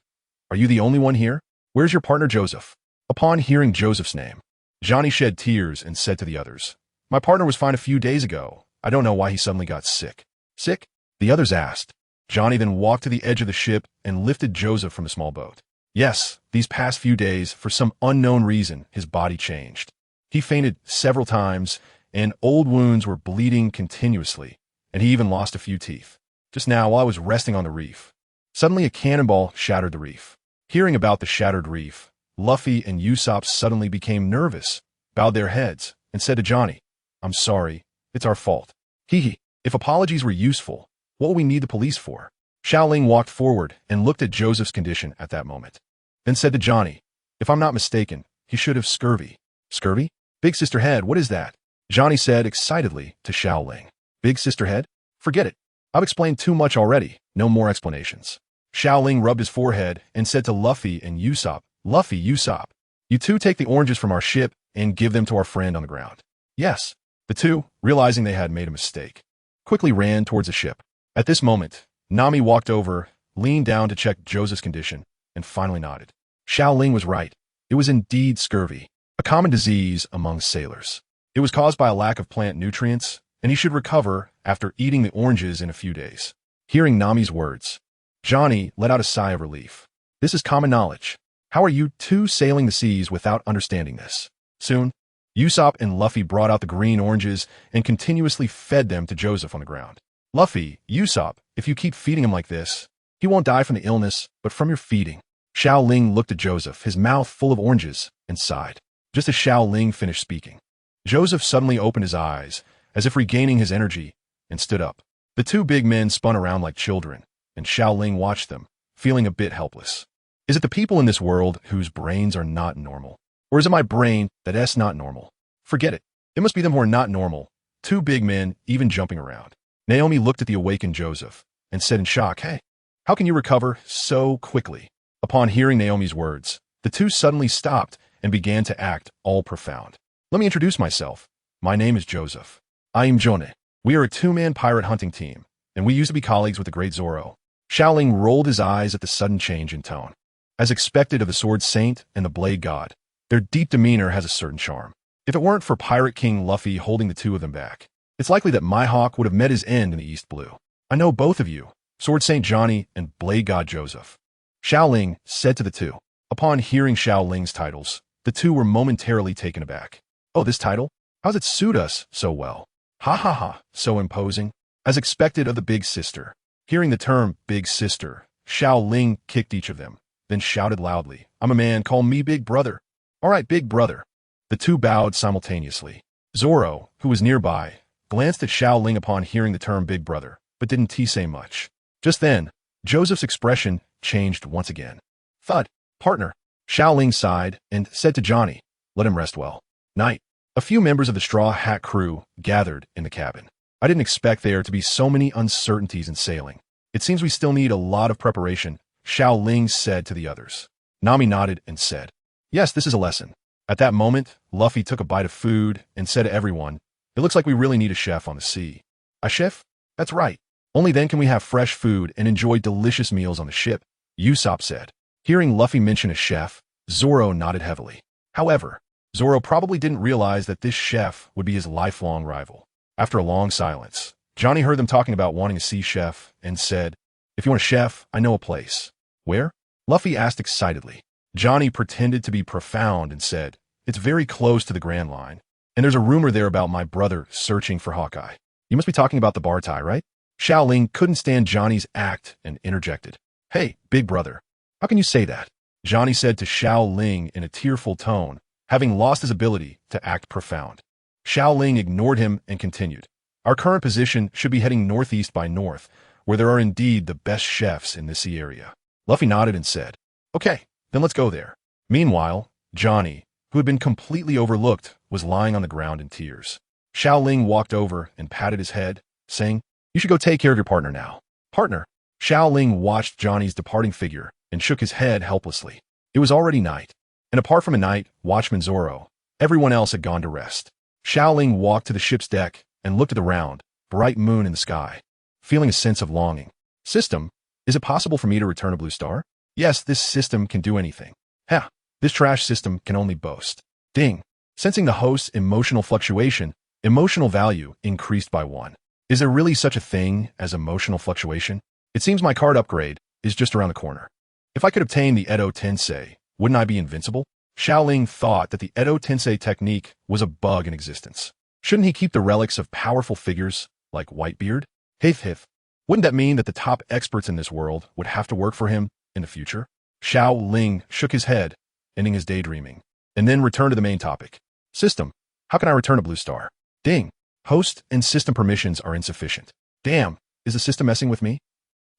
A: Are you the only one here? Where's your partner Joseph? Upon hearing Joseph's name, Johnny shed tears and said to the others, My partner was fine a few days ago. I don't know why he suddenly got sick. Sick? The others asked. Johnny then walked to the edge of the ship and lifted Joseph from the small boat. Yes, these past few days, for some unknown reason, his body changed. He fainted several times, and old wounds were bleeding continuously, and he even lost a few teeth. Just now, while I was resting on the reef, suddenly a cannonball shattered the reef. Hearing about the shattered reef, Luffy and Usopp suddenly became nervous, bowed their heads, and said to Johnny, I'm sorry, it's our fault. Hee. If apologies were useful, what will we need the police for? Xiao Ling walked forward and looked at Joseph's condition at that moment, then said to Johnny, if I'm not mistaken, he should have scurvy. Scurvy? Big sister head, what is that? Johnny said excitedly to Xiao Ling. Big sister head? Forget it. I've explained too much already. No more explanations. Xiao Ling rubbed his forehead and said to Luffy and Usopp, Luffy, Usopp, you two take the oranges from our ship and give them to our friend on the ground. Yes. The two, realizing they had made a mistake, quickly ran towards the ship. At this moment, Nami walked over, leaned down to check Joseph's condition, and finally nodded. Xiao Ling was right. It was indeed scurvy, a common disease among sailors. It was caused by a lack of plant nutrients, and he should recover after eating the oranges in a few days. Hearing Nami's words, Johnny let out a sigh of relief. This is common knowledge. How are you two sailing the seas without understanding this? Soon, Usopp and Luffy brought out the green oranges and continuously fed them to Joseph on the ground. Luffy, Usopp, if you keep feeding him like this, he won't die from the illness, but from your feeding. Xiao Ling looked at Joseph, his mouth full of oranges, and sighed. Just as Xiao Ling finished speaking, Joseph suddenly opened his eyes, as if regaining his energy, and stood up. The two big men spun around like children, and Xiao Ling watched them, feeling a bit helpless. Is it the people in this world whose brains are not normal? Or is it my brain that's not normal? Forget it. It must be them who are not normal. Two big men, even jumping around. Naomi looked at the awakened Joseph and said in shock, Hey, how can you recover so quickly? Upon hearing Naomi's words, the two suddenly stopped and began to act all profound. Let me introduce myself. My name is Joseph. I am Johnny. We are a two-man pirate hunting team, and we used to be colleagues with the great Zoro. Xiao Ling rolled his eyes at the sudden change in tone. As expected of the Sword Saint and the Blade God, their deep demeanor has a certain charm. If it weren't for Pirate King Luffy holding the two of them back, it's likely that my hawk would have met his end in the East Blue. I know both of you, Sword Saint Johnny and Blade God Joseph. Xiao Ling said to the two. Upon hearing Xiao Ling's titles, the two were momentarily taken aback. Oh, this title? How does it suit us so well? Ha ha ha, so imposing. As expected of the big sister. Hearing the term big sister, Xiao Ling kicked each of them, then shouted loudly, "I'm a man, call me Big Brother." "All right, Big Brother." The two bowed simultaneously. Zoro, who was nearby, glanced at Xiao Ling upon hearing the term Big Brother, but didn't say much. Just then, Joseph's expression changed once again. "Thud, partner." Xiao Ling sighed and said to Johnny, "Let him rest well. Night." A few members of the Straw Hat crew gathered in the cabin. "I didn't expect there to be so many uncertainties in sailing. It seems we still need a lot of preparation," Xiao Ling said to the others. Nami nodded and said, "Yes, this is a lesson." At that moment, Luffy took a bite of food and said to everyone, "It looks like we really need a chef on the sea." "A chef? That's right. Only then can we have fresh food and enjoy delicious meals on the ship," Usopp said. Hearing Luffy mention a chef, Zoro nodded heavily. However, Zoro probably didn't realize that this chef would be his lifelong rival. After a long silence, Johnny heard them talking about wanting a sea chef and said, "If you want a chef, I know a place." "Where?" Luffy asked excitedly. Johnny pretended to be profound and said, "It's very close to the Grand Line, and there's a rumor there about my brother searching for Hawkeye." "You must be talking about the Bartai, right?" Xiao Ling couldn't stand Johnny's act and interjected, "Hey, Big Brother, how can you say that?" Johnny said to Xiao Ling in a tearful tone, having lost his ability to act profound. Xiao Ling ignored him and continued, "Our current position should be heading northeast by north, where there are indeed the best chefs in the sea area." Luffy nodded and said, "Okay, then let's go there." Meanwhile, Johnny, who had been completely overlooked, was lying on the ground in tears. Xiao Ling walked over and patted his head, saying, "You should go take care of your partner now." "Partner?" Xiao Ling watched Johnny's departing figure and shook his head helplessly. It was already night, and apart from a night watchman Zoro, everyone else had gone to rest. Xiao Ling walked to the ship's deck and looked at the round, bright moon in the sky, feeling a sense of longing. "System, is it possible for me to return a blue star?" "Yes, this system can do anything." "Ha, this trash system can only boast." Ding. Sensing the host's emotional fluctuation, emotional value increased by 1. Is there really such a thing as emotional fluctuation? It seems my card upgrade is just around the corner. If I could obtain the Edo Tensei, wouldn't I be invincible? Xiao Ling thought that the Edo Tensei technique was a bug in existence. Shouldn't he keep the relics of powerful figures like Whitebeard? Hith. Wouldn't that mean that the top experts in this world would have to work for him in the future? Xiao Ling shook his head, ending his daydreaming, and then returned to the main topic. "System, how can I return a blue star?" Ding. Host and system permissions are insufficient. Damn, is the system messing with me?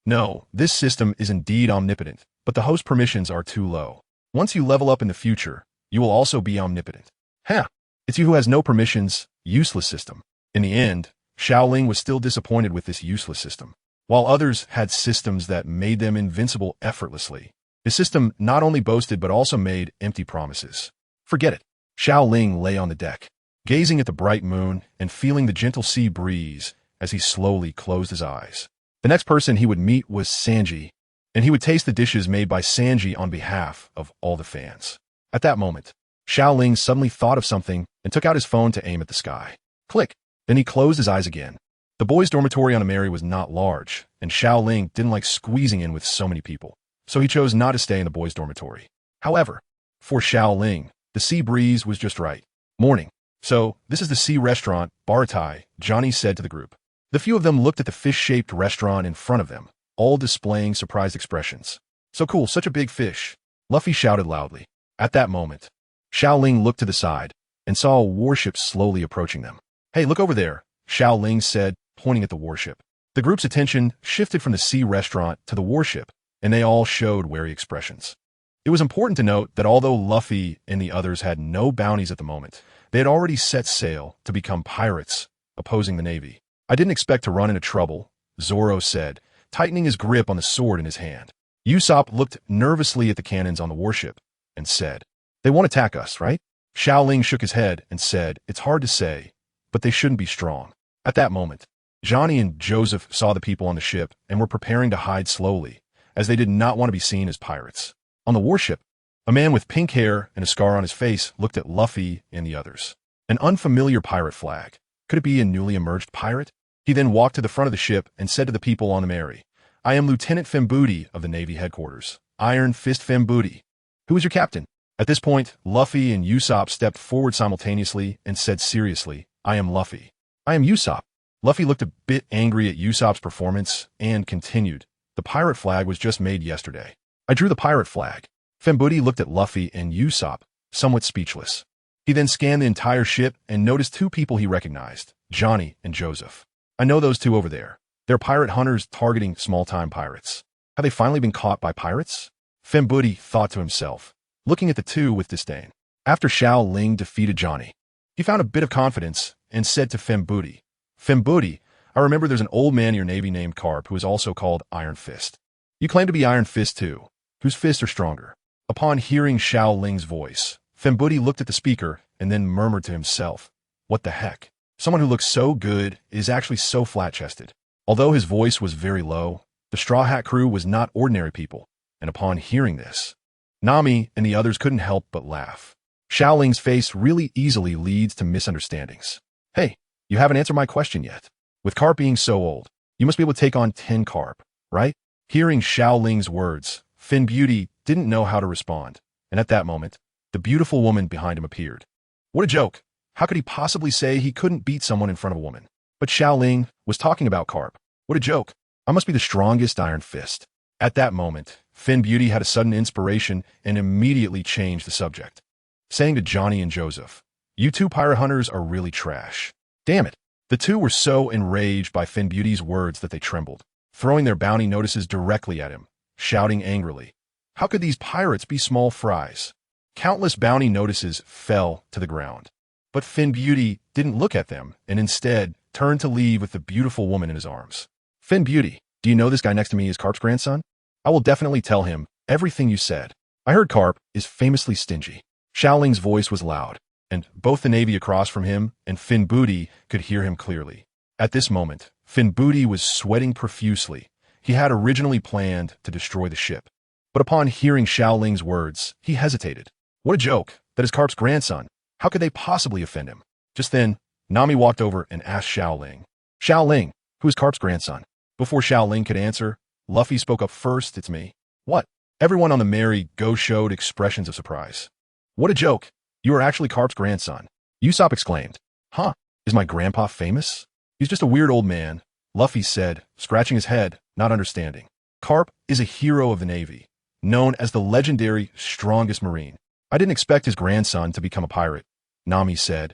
A: No, this system is indeed omnipotent, but the host permissions are too low. Once you level up in the future, you will also be omnipotent. Ha! It's you who has no permissions, useless system. In the end, Xiao Ling was still disappointed with this useless system. While others had systems that made them invincible effortlessly, his system not only boasted but also made empty promises. Forget it. Xiao Ling lay on the deck, gazing at the bright moon and feeling the gentle sea breeze as he slowly closed his eyes. The next person he would meet was Sanji, and he would taste the dishes made by Sanji on behalf of all the fans. At that moment, Xiao Ling suddenly thought of something and took out his phone to aim at the sky. Click. Then he closed his eyes again. The boys' dormitory on Ameri was not large, and Xiao Ling didn't like squeezing in with so many people, so he chose not to stay in the boys' dormitory. However, for Xiao Ling, the sea breeze was just right. Morning. "So, this is the sea restaurant, Bartai," Johnny said to the group. The few of them looked at the fish-shaped restaurant in front of them, all displaying surprised expressions. "So cool, such a big fish," Luffy shouted loudly. At that moment, Xiao Ling looked to the side and saw a warship slowly approaching them. "Hey, look over there," Xiao Ling said, pointing at the warship. The group's attention shifted from the sea restaurant to the warship, and they all showed wary expressions. It was important to note that although Luffy and the others had no bounties at the moment, they had already set sail to become pirates, opposing the Navy. "I didn't expect to run into trouble," Zoro said, tightening his grip on the sword in his hand. Usopp looked nervously at the cannons on the warship and said, "They won't attack us, right?" Xiao Ling shook his head and said, "It's hard to say, but they shouldn't be strong." At that moment, Johnny and Joseph saw the people on the ship and were preparing to hide slowly, as they did not want to be seen as pirates. On the warship, a man with pink hair and a scar on his face looked at Luffy and the others. An unfamiliar pirate flag. Could it be a newly emerged pirate? He then walked to the front of the ship and said to the people on the Mary, "I am Lieutenant Fembuti of the Navy headquarters. Iron Fist Fembuti. Who is your captain?" At this point, Luffy and Usopp stepped forward simultaneously and said seriously, "I am Luffy." "I am Usopp." Luffy looked a bit angry at Usopp's performance and continued, The pirate flag was just made yesterday. I drew the pirate flag. Fembuti looked at Luffy and Usopp, somewhat speechless. He then scanned the entire ship and noticed two people he recognized, Johnny and Joseph. I know those two over there. They're pirate hunters targeting small-time pirates. Have they finally been caught by pirates? Fembuti thought to himself, looking at the two with disdain. After Xiao Ling defeated Johnny, he found a bit of confidence and said to Fembuti, Fembuti, I remember there's an old man in your navy named Carp who is also called Iron Fist. You claim to be Iron Fist too. Whose fists are stronger? Upon hearing Xiao Ling's voice, Fembuti looked at the speaker and then murmured to himself, what the heck? Someone who looks so good is actually so flat-chested. Although his voice was very low, the Straw Hat crew was not ordinary people, and upon hearing this, Nami and the others couldn't help but laugh. Xiao Ling's face really easily leads to misunderstandings. Hey, you haven't answered my question yet. With Carp being so old, you must be able to take on 10 Carp, right? Hearing Xiao Ling's words, Fembuti didn't know how to respond, and at that moment, the beautiful woman behind him appeared. What a joke! How could he possibly say he couldn't beat someone in front of a woman? But Xiao Ling was talking about Carp. What a joke! I must be the strongest Iron Fist. At that moment, Fembuti had a sudden inspiration and immediately changed the subject, saying to Johnny and Joseph, you two pirate hunters are really trash. Damn it! The two were so enraged by Fembuti's words that they trembled, throwing their bounty notices directly at him, shouting angrily, how could these pirates be small fries? Countless bounty notices fell to the ground. But Fembuti didn't look at them and instead turned to leave with the beautiful woman in his arms. Fembuti, do you know this guy next to me is Carp's grandson? I will definitely tell him everything you said. I heard Carp is famously stingy. Xiao Ling's voice was loud, and both the navy across from him and Fembuti could hear him clearly. At this moment, Fembuti was sweating profusely. He had originally planned to destroy the ship. But upon hearing Xiao Ling's words, he hesitated. What a joke! That is Carp's grandson. How could they possibly offend him? Just then, Nami walked over and asked Xiao Ling, Xiao Ling, who is Carp's grandson? Before Xiao Ling could answer, Luffy spoke up first. It's me. What? Everyone on the merry go showed expressions of surprise. What a joke! You are actually Carp's grandson. Usopp exclaimed. Huh? Is my grandpa famous? He's just a weird old man, Luffy said, scratching his head, not understanding. Carp is a hero of the Navy, known as the legendary strongest marine. I didn't expect his grandson to become a pirate, Nami said,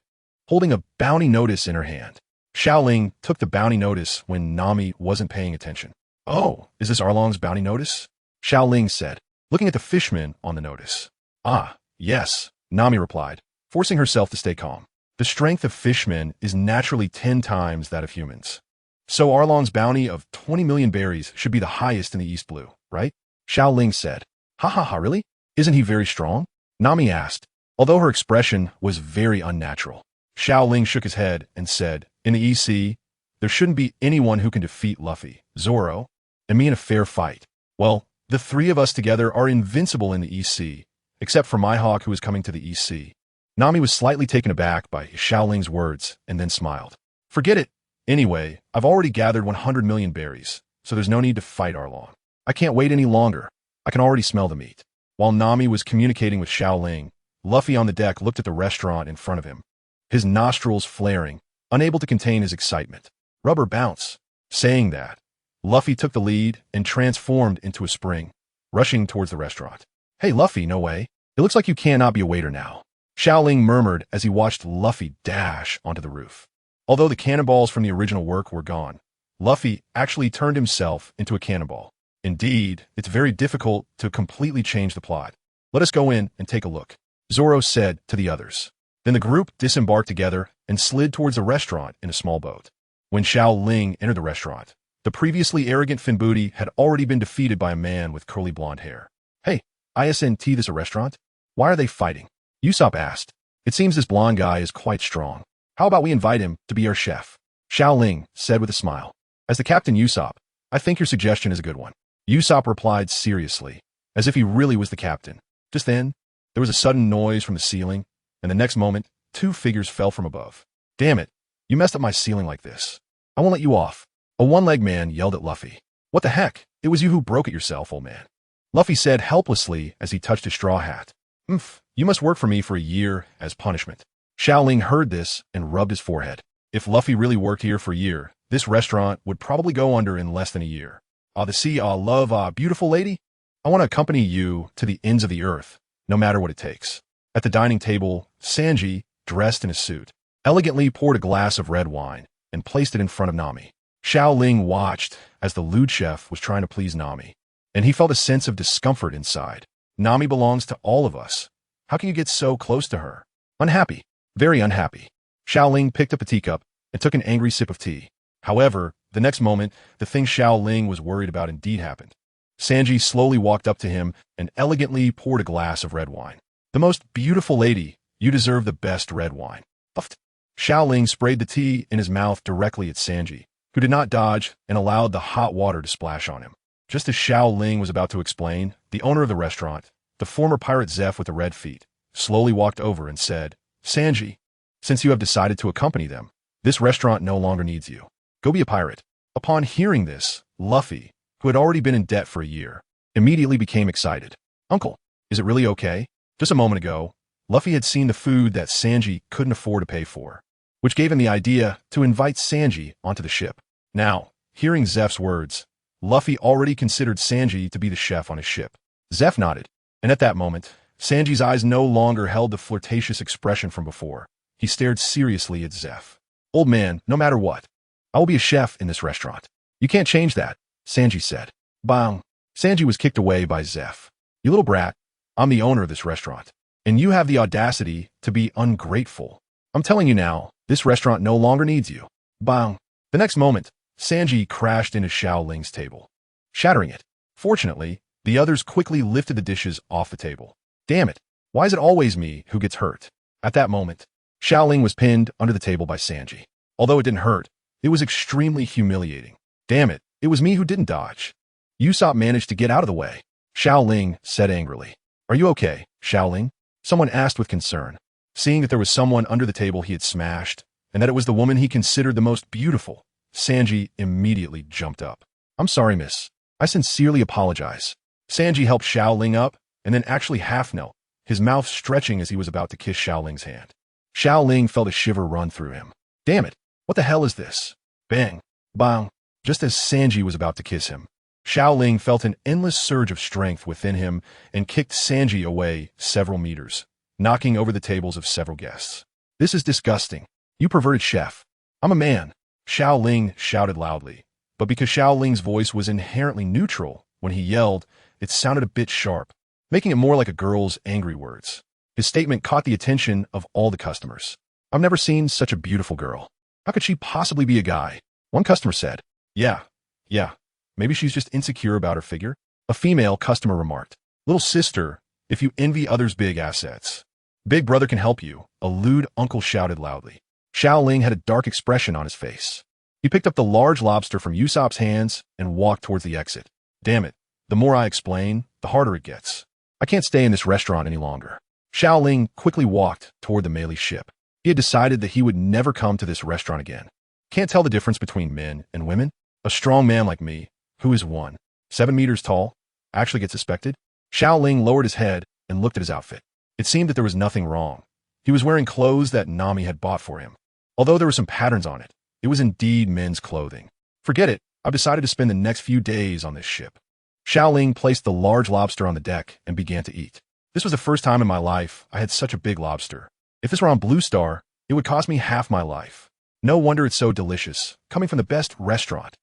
A: holding a bounty notice in her hand. Xiao Ling took the bounty notice when Nami wasn't paying attention. Oh, is this Arlong's bounty notice? Xiao Ling said, looking at the fishman on the notice. Ah, yes, Nami replied, forcing herself to stay calm. The strength of fishmen is naturally 10 times that of humans. So Arlong's bounty of 20 million berries should be the highest in the East Blue, right? Xiao Ling said. Ha ha ha, really? Isn't he very strong? Nami asked, although her expression was very unnatural. Xiao Ling shook his head and said, in the EC, there shouldn't be anyone who can defeat Luffy, Zoro, and me in a fair fight. Well, the three of us together are invincible in the EC, except for Mihawk who is coming to the EC. Nami was slightly taken aback by Xiao Ling's words and then smiled. Forget it. Anyway, I've already gathered 100 million berries, so there's no need to fight Arlong. I can't wait any longer. I can already smell the meat. While Nami was communicating with Xiao Ling, Luffy on the deck looked at the restaurant in front of him, his nostrils flaring, unable to contain his excitement. Rubber bounce. Saying that, Luffy took the lead and transformed into a spring, rushing towards the restaurant. Hey Luffy, no way. It looks like you cannot be a waiter now, Xiao Ling murmured as he watched Luffy dash onto the roof. Although the cannonballs from the original work were gone, Luffy actually turned himself into a cannonball. Indeed, it's very difficult to completely change the plot. Let us go in and take a look, Zoro said to the others. Then the group disembarked together and slid towards the restaurant in a small boat. When Xiao Ling entered the restaurant, the previously arrogant Fembuti had already been defeated by a man with curly blonde hair. Hey, isn't this a restaurant? Why are they fighting? Usopp asked. It seems this blonde guy is quite strong. How about we invite him to be our chef? Xiao Ling said with a smile. As the captain Usopp, I think your suggestion is a good one. Usopp replied seriously, as if he really was the captain. Just then, there was a sudden noise from the ceiling, and the next moment, 2 figures fell from above. Damn it, you messed up my ceiling like this. I won't let you off. A one-legged man yelled at Luffy. What the heck? It was you who broke it yourself, old man. Luffy said helplessly as he touched his straw hat. You must work for me for a year as punishment. Xiao Ling heard this and rubbed his forehead. If Luffy really worked here for a year, this restaurant would probably go under in less than a year. The sea, love, beautiful lady? I want to accompany you to the ends of the earth, no matter what it takes. At the dining table, Sanji, dressed in a suit, elegantly poured a glass of red wine and placed it in front of Nami. Xiao Ling watched as the lewd chef was trying to please Nami, and he felt a sense of discomfort inside. Nami belongs to all of us. How can you get so close to her? Unhappy. Very unhappy. Xiao Ling picked up a teacup and took an angry sip of tea. However, the next moment, the thing Xiao Ling was worried about indeed happened. Sanji slowly walked up to him and elegantly poured a glass of red wine. The most beautiful lady, you deserve the best red wine. Puffed. Xiao Ling sprayed the tea in his mouth directly at Sanji, who did not dodge and allowed the hot water to splash on him. Just as Xiao Ling was about to explain, the owner of the restaurant, the former pirate Zeph with the red feet, slowly walked over and said, Sanji, since you have decided to accompany them, this restaurant no longer needs you. Go be a pirate. Upon hearing this, Luffy, who had already been in debt for a year, immediately became excited. Uncle, is it really okay? Just a moment ago, Luffy had seen the food that Sanji couldn't afford to pay for, which gave him the idea to invite Sanji onto the ship. Now, hearing Zeph's words, Luffy already considered Sanji to be the chef on his ship. Zeph nodded, and at that moment, Sanji's eyes no longer held the flirtatious expression from before. He stared seriously at Zeph. Old man, no matter what, I will be a chef in this restaurant. You can't change that, Sanji said. Bang. Sanji was kicked away by Zeph. You little brat, I'm the owner of this restaurant, and you have the audacity to be ungrateful. I'm telling you now, this restaurant no longer needs you. Bang. The next moment, Sanji crashed into Xiao Ling's table, shattering it. Fortunately, the others quickly lifted the dishes off the table. Damn it, why is it always me who gets hurt? At that moment, Xiao Ling was pinned under the table by Sanji. Although it didn't hurt, it was extremely humiliating. Damn it, it was me who didn't dodge. Usopp managed to get out of the way. Xiao Ling said angrily. Are you okay, Xiao Ling? Someone asked with concern, seeing that there was someone under the table he had smashed, and that it was the woman he considered the most beautiful. Sanji immediately jumped up. I'm sorry, miss. I sincerely apologize. Sanji helped Xiao Ling up, and then actually half-knelt, his mouth stretching as he was about to kiss Xiao Ling's hand. Xiao Ling felt a shiver run through him. Damn it, what the hell is this? Bang, bang. Just as Sanji was about to kiss him, Xiao Ling felt an endless surge of strength within him and kicked Sanji away several meters, knocking over the tables of several guests. This is disgusting. You perverted chef. I'm a man, Xiao Ling shouted loudly, but because Xiao Ling's voice was inherently neutral, when he yelled, it sounded a bit sharp, making it more like a girl's angry words. His statement caught the attention of all the customers. I've never seen such a beautiful girl. How could she possibly be a guy? One customer said. Yeah. Maybe she's just insecure about her figure. A female customer remarked. Little sister, if you envy others' big assets, Big brother can help you, a lewd uncle shouted loudly. Xiao Ling had a dark expression on his face. He picked up the large lobster from Usopp's hands and walked towards the exit. Damn it, the more I explain, the harder it gets. I can't stay in this restaurant any longer. Xiao Ling quickly walked toward the Melee ship. He had decided that he would never come to this restaurant again. Can't tell the difference between men and women? A strong man like me, who is 7 meters tall, actually gets suspected? Xiao Ling lowered his head and looked at his outfit. It seemed that there was nothing wrong. He was wearing clothes that Nami had bought for him. Although there were some patterns on it, it was indeed men's clothing. Forget it, I've decided to spend the next few days on this ship. Xiao Ling placed the large lobster on the deck and began to eat. This was the first time in my life I had such a big lobster. If this were on Blue Star, it would cost me half my life. No wonder it's so delicious, coming from the best restaurant.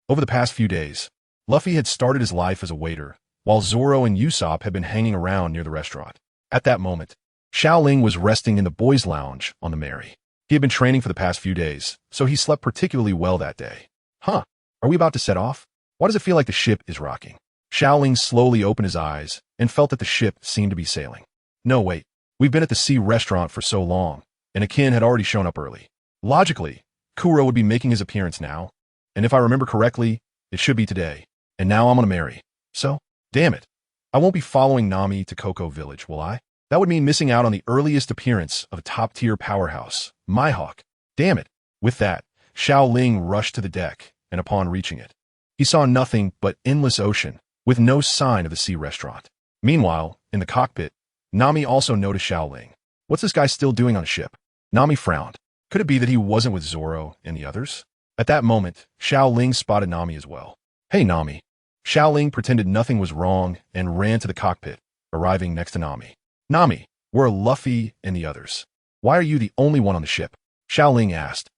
A: Over the past few days, Luffy had started his life as a waiter, while Zoro and Usopp had been hanging around near the restaurant. At that moment, Xiao Ling was resting in the boys' lounge on the Mary. He had been training for the past few days, so he slept particularly well that day. Huh, are we about to set off? Why does it feel like the ship is rocking? Xiao Ling slowly opened his eyes and felt that the ship seemed to be sailing. No, wait, we've been at the sea restaurant for so long, and Akin had already shown up early. Logically, Kuro would be making his appearance now, and if I remember correctly, it should be today. And now I'm on a Mary. So, damn it. I won't be following Nami to Cocoa Village, will I? That would mean missing out on the earliest appearance of a top-tier powerhouse, Mihawk. Damn it. With that, Xiao Ling rushed to the deck, and upon reaching it, he saw nothing but endless ocean, with no sign of the sea restaurant. Meanwhile, in the cockpit, Nami also noticed Xiao Ling. What's this guy still doing on a ship? Nami frowned. Could it be that he wasn't with Zoro and the others? At that moment, Xiao Ling spotted Nami as well. Hey Nami, Xiao Ling pretended nothing was wrong and ran to the cockpit, arriving next to Nami. Nami, where are Luffy and the others? Why are you the only one on the ship? Xiao Ling asked.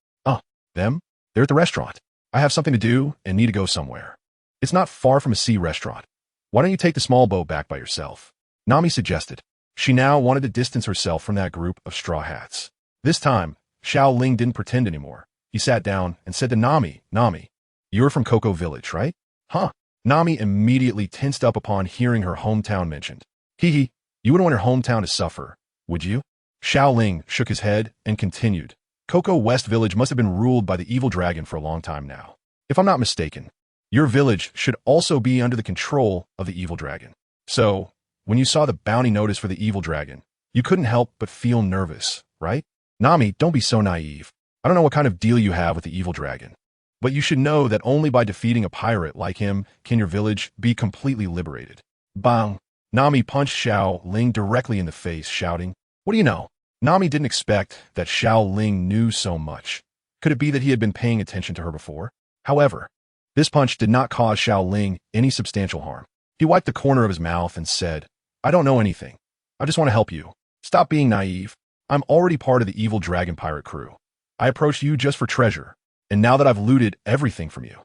A: Them? They're at the restaurant. I have something to do and need to go somewhere. It's not far from a sea restaurant. Why don't you take the small boat back by yourself? Nami suggested. She now wanted to distance herself from that group of straw hats. This time, Xiao Ling didn't pretend anymore. He sat down and said to Nami, you're from Cocoa Village, right? Huh. Nami immediately tensed up upon hearing her hometown mentioned. You wouldn't want your hometown to suffer, would you? Xiao Ling shook his head and continued. Cocoa West Village must have been ruled by the evil dragon for a long time now. If I'm not mistaken, your village should also be under the control of the evil dragon. So, when you saw the bounty notice for the evil dragon, you couldn't help but feel nervous, right? Nami, don't be so naive. I don't know what kind of deal you have with the evil dragon, but you should know that only by defeating a pirate like him can your village be completely liberated. Bang! Nami punched Xiao Ling directly in the face, shouting, What do you know? Nami didn't expect that Xiao Ling knew so much. Could it be that he had been paying attention to her before? However, this punch did not cause Xiao Ling any substantial harm. He wiped the corner of his mouth and said, I don't know anything. I just want to help you. Stop being naive. I'm already part of the evil dragon pirate crew. I approached you just for treasure, and now that I've looted everything from you,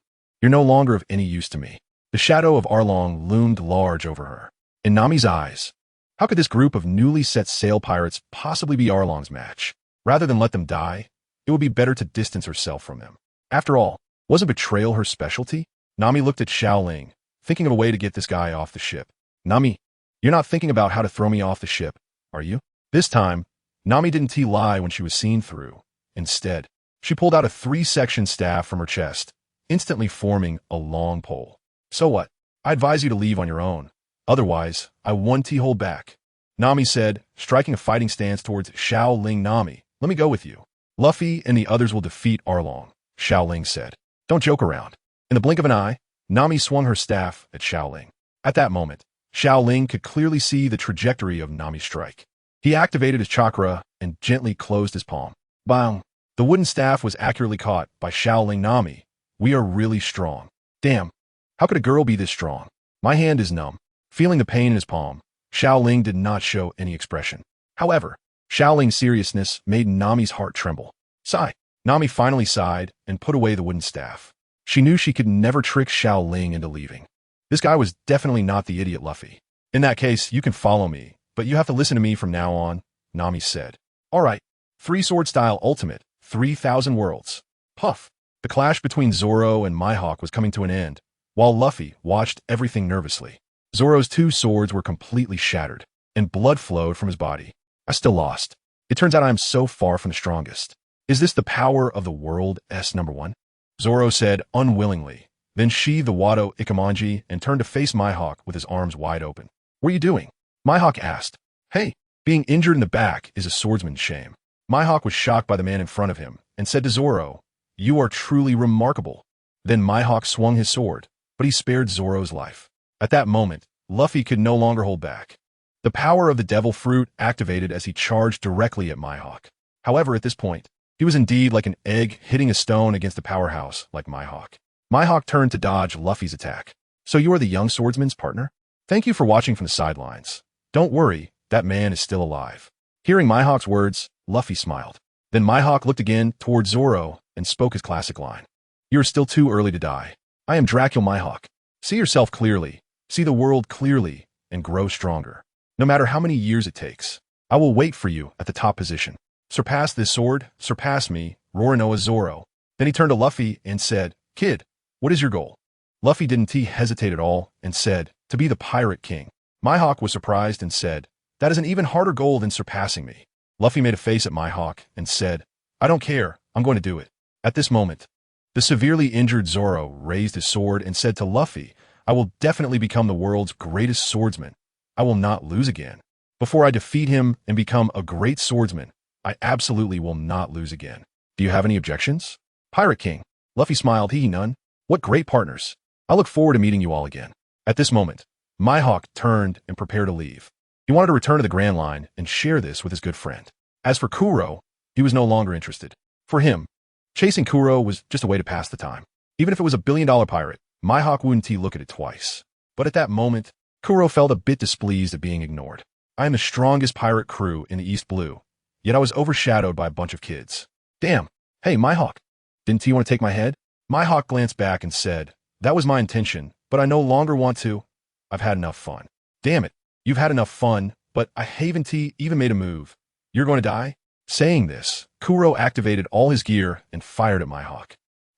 A: you're no longer of any use to me. The shadow of Arlong loomed large over her. In Nami's eyes, how could this group of newly set sail pirates possibly be Arlong's match? Rather than let them die, it would be better to distance herself from them. After all, wasn't betrayal her specialty? Nami looked at Xiao Ling, thinking of a way to get this guy off the ship. Nami, you're not thinking about how to throw me off the ship, are you? This time, Nami didn't lie when she was seen through. Instead, she pulled out a 3-section staff from her chest, instantly forming a long pole. So what? I advise you to leave on your own. Otherwise, I won't hold back. Nami said, striking a fighting stance towards Xiao Ling. Nami, let me go with you. Luffy and the others will defeat Arlong, Xiao Ling said. Don't joke around. In the blink of an eye, Nami swung her staff at Xiao Ling. At that moment, Xiao Ling could clearly see the trajectory of Nami's strike. He activated his chakra and gently closed his palm. Bang! The wooden staff was accurately caught by Xiao Ling. Nami, we are really strong. Damn, how could a girl be this strong? My hand is numb. Feeling the pain in his palm, Xiao Ling did not show any expression. However, Xiao Ling's seriousness made Nami's heart tremble. Sigh. Nami finally sighed and put away the wooden staff. She knew she could never trick Xiao Ling into leaving. This guy was definitely not the idiot Luffy. In that case, you can follow me, but you have to listen to me from now on, Nami said. All right. 3-sword style ultimate, 3,000 worlds. Puff. The clash between Zoro and Mihawk was coming to an end, while Luffy watched everything nervously. Zoro's 2 swords were completely shattered, and blood flowed from his body. I still lost. It turns out I am so far from the strongest. Is this the power of the world, number 1? Zoro said unwillingly, then sheathed the Wado Ikemonji and turned to face Mihawk with his arms wide open. What are you doing? Mihawk asked. Hey, being injured in the back is a swordsman's shame. Mihawk was shocked by the man in front of him and said to Zoro, You are truly remarkable. Then Mihawk swung his sword, but he spared Zoro's life. At that moment, Luffy could no longer hold back. The power of the devil fruit activated as he charged directly at Mihawk. However, at this point, he was indeed like an egg hitting a stone against a powerhouse like Mihawk. Mihawk turned to dodge Luffy's attack. So you are the young swordsman's partner? Thank you for watching from the sidelines. Don't worry, that man is still alive. Hearing Mihawk's words, Luffy smiled. Then Mihawk looked again toward Zoro and spoke his classic line. You are still too early to die. I am Dracula Mihawk. See yourself clearly. See the world clearly and grow stronger. No matter how many years it takes, I will wait for you at the top position. Surpass this sword, surpass me, Roronoa Zoro. Then he turned to Luffy and said, Kid, what is your goal? Luffy didn't hesitate at all and said, to be the Pirate King. Mihawk was surprised and said, that is an even harder goal than surpassing me. Luffy made a face at Mihawk and said, I don't care, I'm going to do it. At this moment, the severely injured Zoro raised his sword and said to Luffy, I will definitely become the world's greatest swordsman. I will not lose again. Before I defeat him and become a great swordsman, I absolutely will not lose again. Do you have any objections? Pirate King. Luffy smiled, none. What great partners. I look forward to meeting you all again. At this moment, Mihawk turned and prepared to leave. He wanted to return to the Grand Line and share this with his good friend. As for Kuro, he was no longer interested. For him, chasing Kuro was just a way to pass the time. Even if it was a billion-dollar pirate, Mihawk wouldn't look at it twice. But at that moment, Kuro felt a bit displeased at being ignored. I am the strongest pirate crew in the East Blue, yet I was overshadowed by a bunch of kids. Damn. Hey, Mihawk. Didn't he want to take my head? Mihawk glanced back and said, that was my intention, but I no longer want to. I've had enough fun. Damn it. You've had enough fun, but I haven't even made a move. You're going to die? Saying this, Kuro activated all his gear and fired at Mihawk.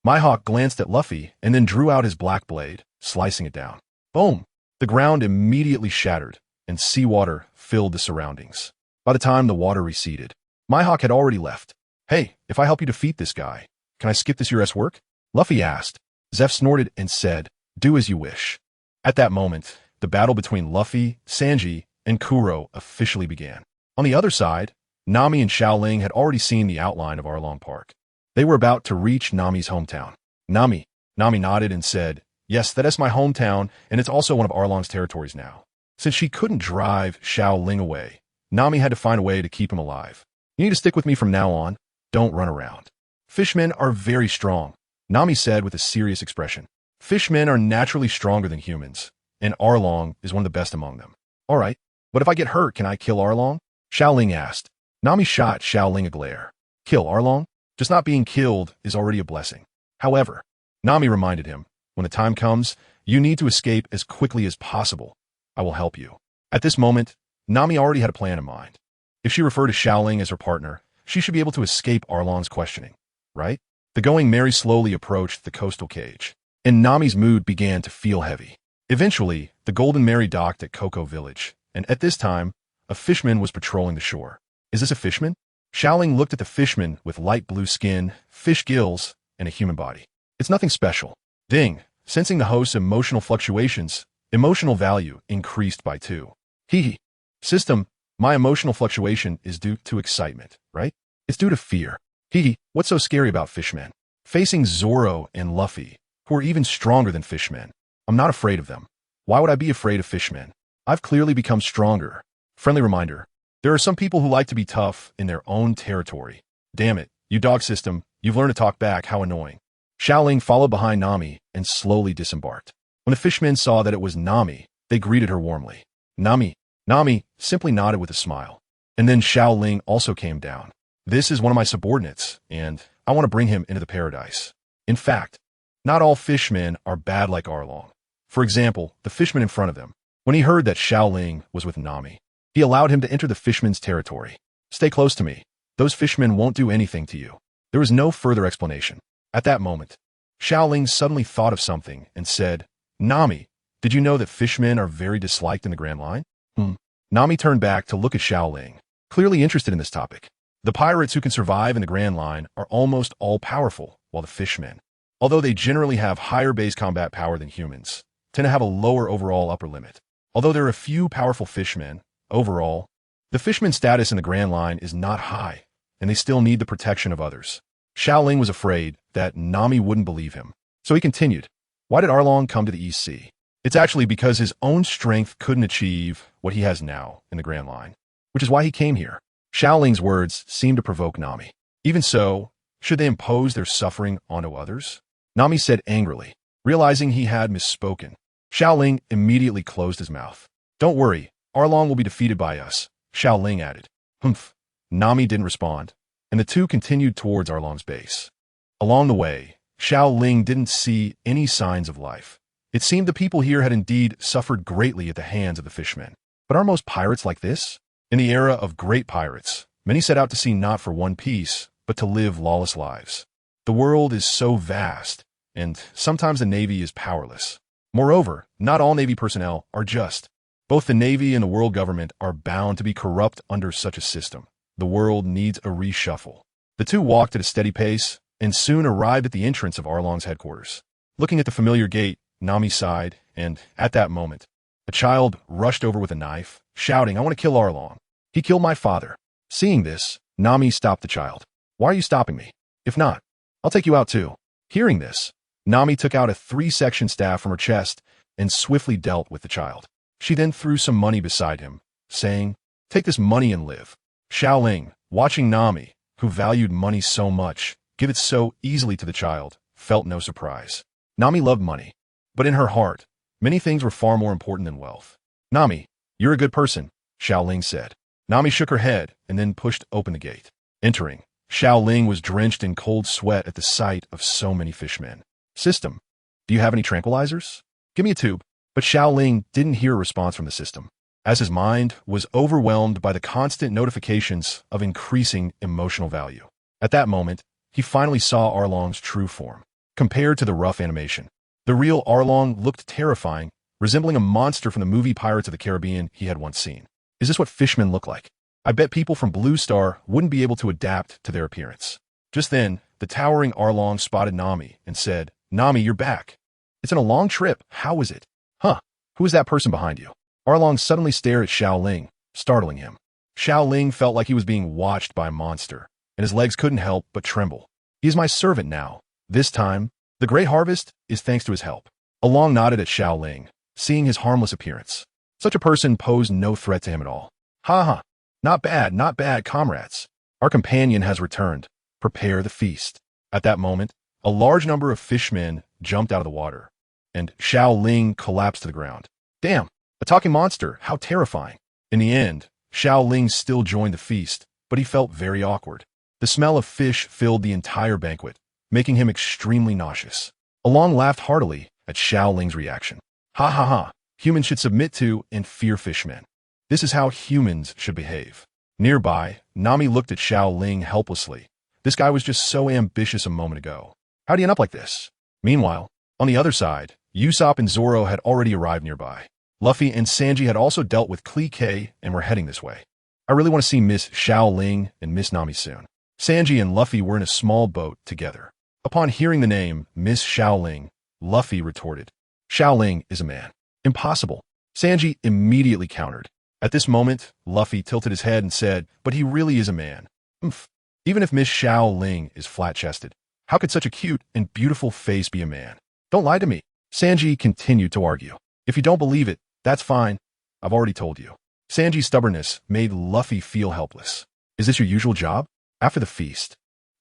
A: Mihawk glanced at Luffy and then drew out his black blade, slicing it down. Boom! The ground immediately shattered, and seawater filled the surroundings. By the time the water receded, Mihawk had already left. Hey, if I help you defeat this guy, can I skip this year's work? Luffy asked. Zeph snorted and said, do as you wish. At that moment, the battle between Luffy, Sanji, and Kuro officially began. On the other side, Nami and Xiao Ling had already seen the outline of Arlong Park. They were about to reach Nami's hometown. Nami nodded and said, yes, that is my hometown, and it's also one of Arlong's territories now. Since she couldn't drive Xiao Ling away, Nami had to find a way to keep him alive. You need to stick with me from now on. Don't run around. Fishmen are very strong, Nami said with a serious expression. Fishmen are naturally stronger than humans, and Arlong is one of the best among them. All right, but if I get hurt, can I kill Arlong? Xiao Ling asked. Nami shot Xiao Ling a glare. Kill Arlong? Just not being killed is already a blessing. However, Nami reminded him, when the time comes, you need to escape as quickly as possible. I will help you. At this moment, Nami already had a plan in mind. If she referred to Xiao Ling as her partner, she should be able to escape Arlong's questioning, right? The going merry slowly approached the coastal cage, and Nami's mood began to feel heavy. Eventually, the Golden Mary docked at Cocoa Village, and at this time, a fishman was patrolling the shore. Is this a fishman? Xiao Ling looked at the fishman with light blue skin, fish gills, and a human body. It's nothing special. Ding. Sensing the host's emotional fluctuations, emotional value increased by 2. Hee. System, my emotional fluctuation is due to excitement, right? It's due to fear. Hee. What's so scary about fishmen? Facing Zoro and Luffy, who are even stronger than fishmen. I'm not afraid of them. Why would I be afraid of fishmen? I've clearly become stronger. Friendly reminder. There are some people who like to be tough in their own territory. Damn it, you dog system, you've learned to talk back, how annoying. Xiao Ling followed behind Nami and slowly disembarked. When the fishmen saw that it was Nami, they greeted her warmly. Nami simply nodded with a smile. And then Xiao Ling also came down. This is one of my subordinates, and I want to bring him into the paradise. In fact, not all fishmen are bad like Arlong. For example, the fishman in front of them. When he heard that Xiao Ling was with Nami, he allowed him to enter the fishman's territory. Stay close to me. Those fishmen won't do anything to you. There was no further explanation. At that moment, Xiao Ling suddenly thought of something and said, Nami, did you know that fishmen are very disliked in the Grand Line? Nami turned back to look at Xiao Ling, clearly interested in this topic. The pirates who can survive in the Grand Line are almost all powerful, while the fishmen, although they generally have higher base combat power than humans, tend to have a lower overall upper limit. Although there are a few powerful fishmen, overall, the fishman's status in the Grand Line is not high, and they still need the protection of others. Xiao Ling was afraid that Nami wouldn't believe him, so he continued, why did Arlong come to the East Sea? It's actually because his own strength couldn't achieve what he has now in the Grand Line, which is why he came here. Xiao Ling's words seemed to provoke Nami. Even so, should they impose their suffering onto others? Nami said angrily, realizing he had misspoken. Xiao Ling immediately closed his mouth. Don't worry, Arlong will be defeated by us, Xiao Ling added. Humph. Nami didn't respond, and the two continued towards Arlong's base. Along the way, Xiao Ling didn't see any signs of life. It seemed the people here had indeed suffered greatly at the hands of the fishmen. But are most pirates like this? In the era of great pirates, many set out to sea not for one piece, but to live lawless lives. The world is so vast, and sometimes the Navy is powerless. Moreover, not all Navy personnel are just. Both the Navy and the world government are bound to be corrupt under such a system. The world needs a reshuffle. The two walked at a steady pace, and soon arrived at the entrance of Arlong's headquarters. Looking at the familiar gate, Nami sighed, and at that moment, a child rushed over with a knife, shouting, I want to kill Arlong. He killed my father. Seeing this, Nami stopped the child. Why are you stopping me? If not, I'll take you out too. Hearing this, Nami took out a 3-section staff from her chest and swiftly dealt with the child. She then threw some money beside him, saying, take this money and live. Xiao Ling, watching Nami, who valued money so much, give it so easily to the child, felt no surprise. Nami loved money, But in her heart, many things were far more important than wealth. Nami, you're a good person, Xiao Ling said. Nami shook her head and then pushed open the gate. Entering, Xiao Ling was drenched in cold sweat at the sight of so many fishmen. System, do you have any tranquilizers? Give me a tube. But Xiao Ling didn't hear a response from the system, as his mind was overwhelmed by the constant notifications of increasing emotional value. At that moment, he finally saw Arlong's true form. Compared to the rough animation, the real Arlong looked terrifying, resembling a monster from the movie Pirates of the Caribbean he had once seen. Is this what fishmen look like? I bet people from Blue Star wouldn't be able to adapt to their appearance. Just then, the towering Arlong spotted Nami and said, Nami, you're back. It's been a long trip. How was it? Huh, who is that person behind you? Arlong suddenly stared at Xiao Ling, startling him. Xiao Ling felt like he was being watched by a monster, and his legs couldn't help but tremble. He is my servant now. This time, the great harvest is thanks to his help. Arlong nodded at Xiao Ling, seeing his harmless appearance. Such a person posed no threat to him at all. Ha ha, not bad, comrades. Our companion has returned. Prepare the feast. At that moment, a large number of fishmen jumped out of the water, and Xiao Ling collapsed to the ground. Damn, a talking monster, how terrifying. In the end, Xiao Ling still joined the feast, but he felt very awkward. The smell of fish filled the entire banquet, making him extremely nauseous. Arlong laughed heartily at Xiao Ling's reaction. Ha ha ha, humans should submit to and fear fishmen. This is how humans should behave. Nearby, Nami looked at Xiao Ling helplessly. This guy was just so ambitious a moment ago. How'd he end up like this? Meanwhile, on the other side, Usopp and Zoro had already arrived nearby. Luffy and Sanji had also dealt with Clique and were heading this way. I really want to see Miss Xiao Ling and Miss Nami soon. Sanji and Luffy were in a small boat together. Upon hearing the name Miss Xiao Ling, Luffy retorted, Xiao Ling is a man. Impossible. Sanji immediately countered. At this moment, Luffy tilted his head and said, but he really is a man. Even if Miss Xiao Ling is flat-chested, how could such a cute and beautiful face be a man? Don't lie to me. Sanji continued to argue. If you don't believe it, that's fine. I've already told you. Sanji's stubbornness made Luffy feel helpless. Is this your usual job? After the feast,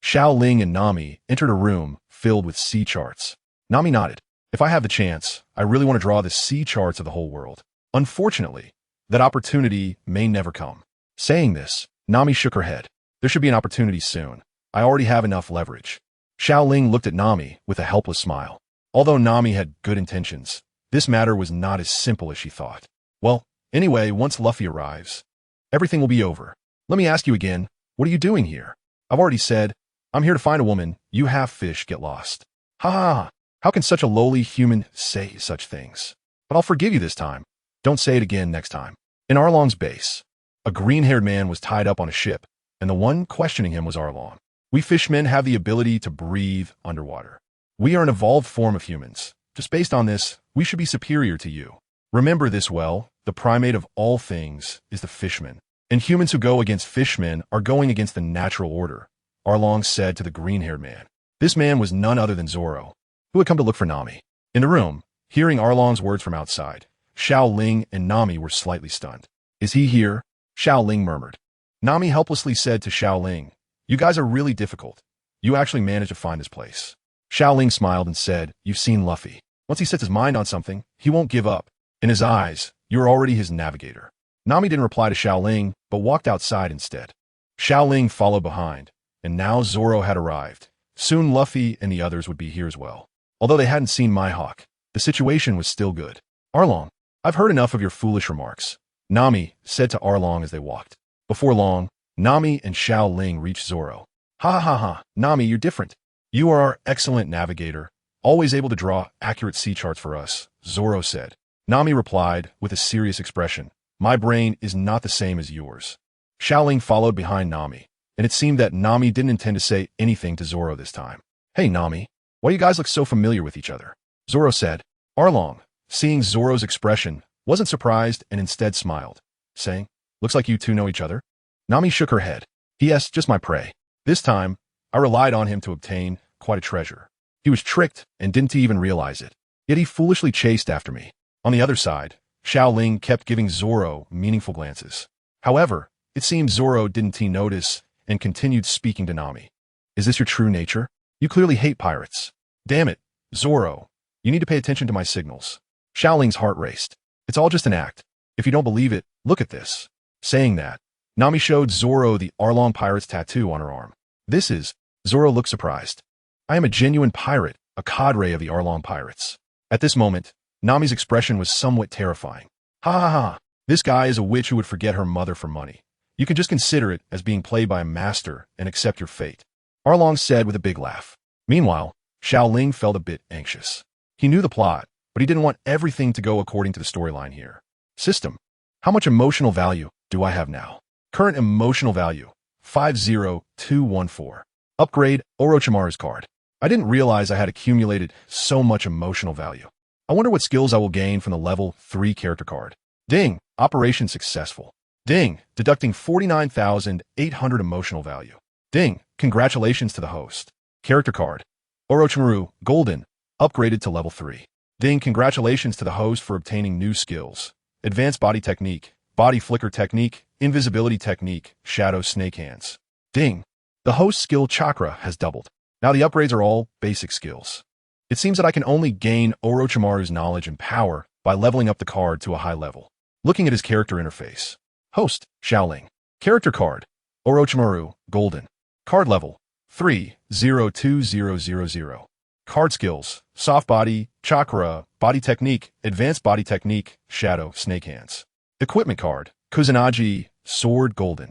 A: Xiao Ling and Nami entered a room filled with sea charts. Nami nodded. If I have the chance, I really want to draw the sea charts of the whole world. Unfortunately, that opportunity may never come. Saying this, Nami shook her head. There should be an opportunity soon. I already have enough leverage. Xiao Ling looked at Nami with a helpless smile. Although Nami had good intentions, this matter was not as simple as she thought. Well, anyway, once Luffy arrives, everything will be over. Let me ask you again, what are you doing here? I've already said, I'm here to find a woman. You half fish get lost. Ha ha ha. How can such a lowly human say such things? But I'll forgive you this time. Don't say it again next time. In Arlong's base, a green-haired man was tied up on a ship, and the one questioning him was Arlong. We fishmen have the ability to breathe underwater. We are an evolved form of humans. Just based on this, we should be superior to you. Remember this well, the primate of all things is the fishman. And humans who go against fishmen are going against the natural order, Arlong said to the green-haired man. This man was none other than Zoro, who had come to look for Nami. In the room, hearing Arlong's words from outside, Xiao Ling and Nami were slightly stunned. Is he here? Xiao Ling murmured. Nami helplessly said to Xiao Ling, you guys are really difficult. You actually managed to find this place. Xiao Ling smiled and said, you've seen Luffy. Once he sets his mind on something, he won't give up. In his eyes, you're already his navigator. Nami didn't reply to Xiao Ling, but walked outside instead. Xiao Ling followed behind, and now Zoro had arrived. Soon Luffy and the others would be here as well. Although they hadn't seen Mihawk, the situation was still good. Arlong, I've heard enough of your foolish remarks, Nami said to Arlong as they walked. Before long, Nami and Xiao Ling reached Zoro. Ha ha ha ha, Nami, you're different. You are our excellent navigator, always able to draw accurate sea charts for us, Zoro said. Nami replied with a serious expression. My brain is not the same as yours. Xiao Ling followed behind Nami, and it seemed that Nami didn't intend to say anything to Zoro this time. Hey Nami, why do you guys look so familiar with each other? Zoro said. Arlong, seeing Zoro's expression, wasn't surprised and instead smiled, saying, looks like you two know each other. Nami shook her head. Yes, just my prey. This time, I relied on him to obtain quite a treasure. He was tricked and didn't even realize it. Yet he foolishly chased after me. On the other side, Xiao Ling kept giving Zoro meaningful glances. However, it seemed Zoro didn't notice and continued speaking to Nami. Is this your true nature? You clearly hate pirates. Damn it, Zoro. You need to pay attention to my signals. Xiao Ling's heart raced. It's all just an act. If you don't believe it, look at this. Saying that, Nami showed Zoro the Arlong pirate's tattoo on her arm. This is... Zoro looked surprised. I am a genuine pirate, a cadre of the Arlong pirates. At this moment, Nami's expression was somewhat terrifying. Ha ha ha, this guy is a witch who would forget her mother for money. You can just consider it as being played by a master and accept your fate. Arlong said with a big laugh. Meanwhile, Xiao Ling felt a bit anxious. He knew the plot, but he didn't want everything to go according to the storyline here. System. How much emotional value do I have now? Current emotional value, 50214. Upgrade Orochimaru's card. I didn't realize I had accumulated so much emotional value. I wonder what skills I will gain from the level 3 character card. Ding, operation successful. Ding, deducting 49,800 emotional value. Ding, congratulations to the host. Character card. Orochimaru, golden, upgraded to level 3. Ding, congratulations to the host for obtaining new skills. Advanced body technique, body flicker technique, invisibility technique, shadow snake hands. Ding, the host skill chakra has doubled. Now the upgrades are all basic skills. It seems that I can only gain Orochimaru's knowledge and power by leveling up the card to a high level. Looking at his character interface. Host, Xiao Ling. Character card, Orochimaru, golden. Card level, 302000. Card skills, soft body, chakra, body technique, advanced body technique, shadow, snake hands. Equipment card, Kusanagi, sword, golden.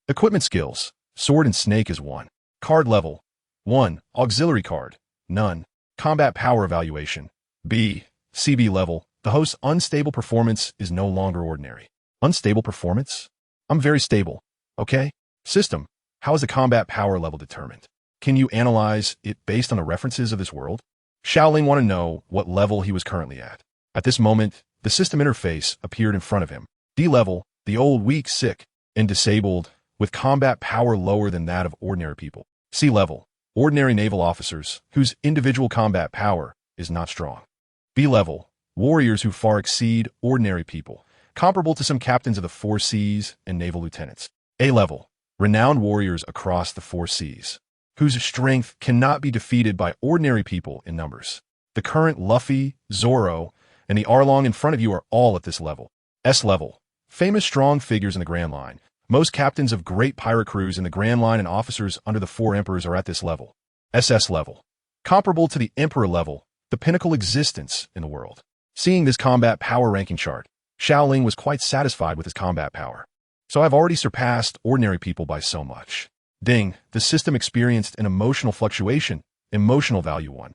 A: Equipment skills, sword and snake is 1. Card level, 1. Auxiliary card, none. Combat power evaluation, B. CB level, the host's unstable performance is no longer ordinary. Unstable performance? I'm very stable, okay? System, how is the combat power level determined? Can you analyze it based on the references of this world? Xiao Ling wanted to know what level he was currently at. At this moment, the system interface appeared in front of him. D level, the old, weak, sick, and disabled, with combat power lower than that of ordinary people. C level, ordinary naval officers, whose individual combat power is not strong. B level, warriors who far exceed ordinary people, comparable to some captains of the 4 seas and naval lieutenants. A level, renowned warriors across the 4 seas, whose strength cannot be defeated by ordinary people in numbers. The current Luffy, Zoro, and the Arlong in front of you are all at this level. S level, famous strong figures in the Grand Line. Most captains of great pirate crews in the Grand Line and officers under the 4 emperors are at this level. SS level, comparable to the emperor level, the pinnacle existence in the world. Seeing this combat power ranking chart, Xiao Ling was quite satisfied with his combat power. So I've already surpassed ordinary people by so much. Ding, the system experienced an emotional fluctuation, emotional value 1.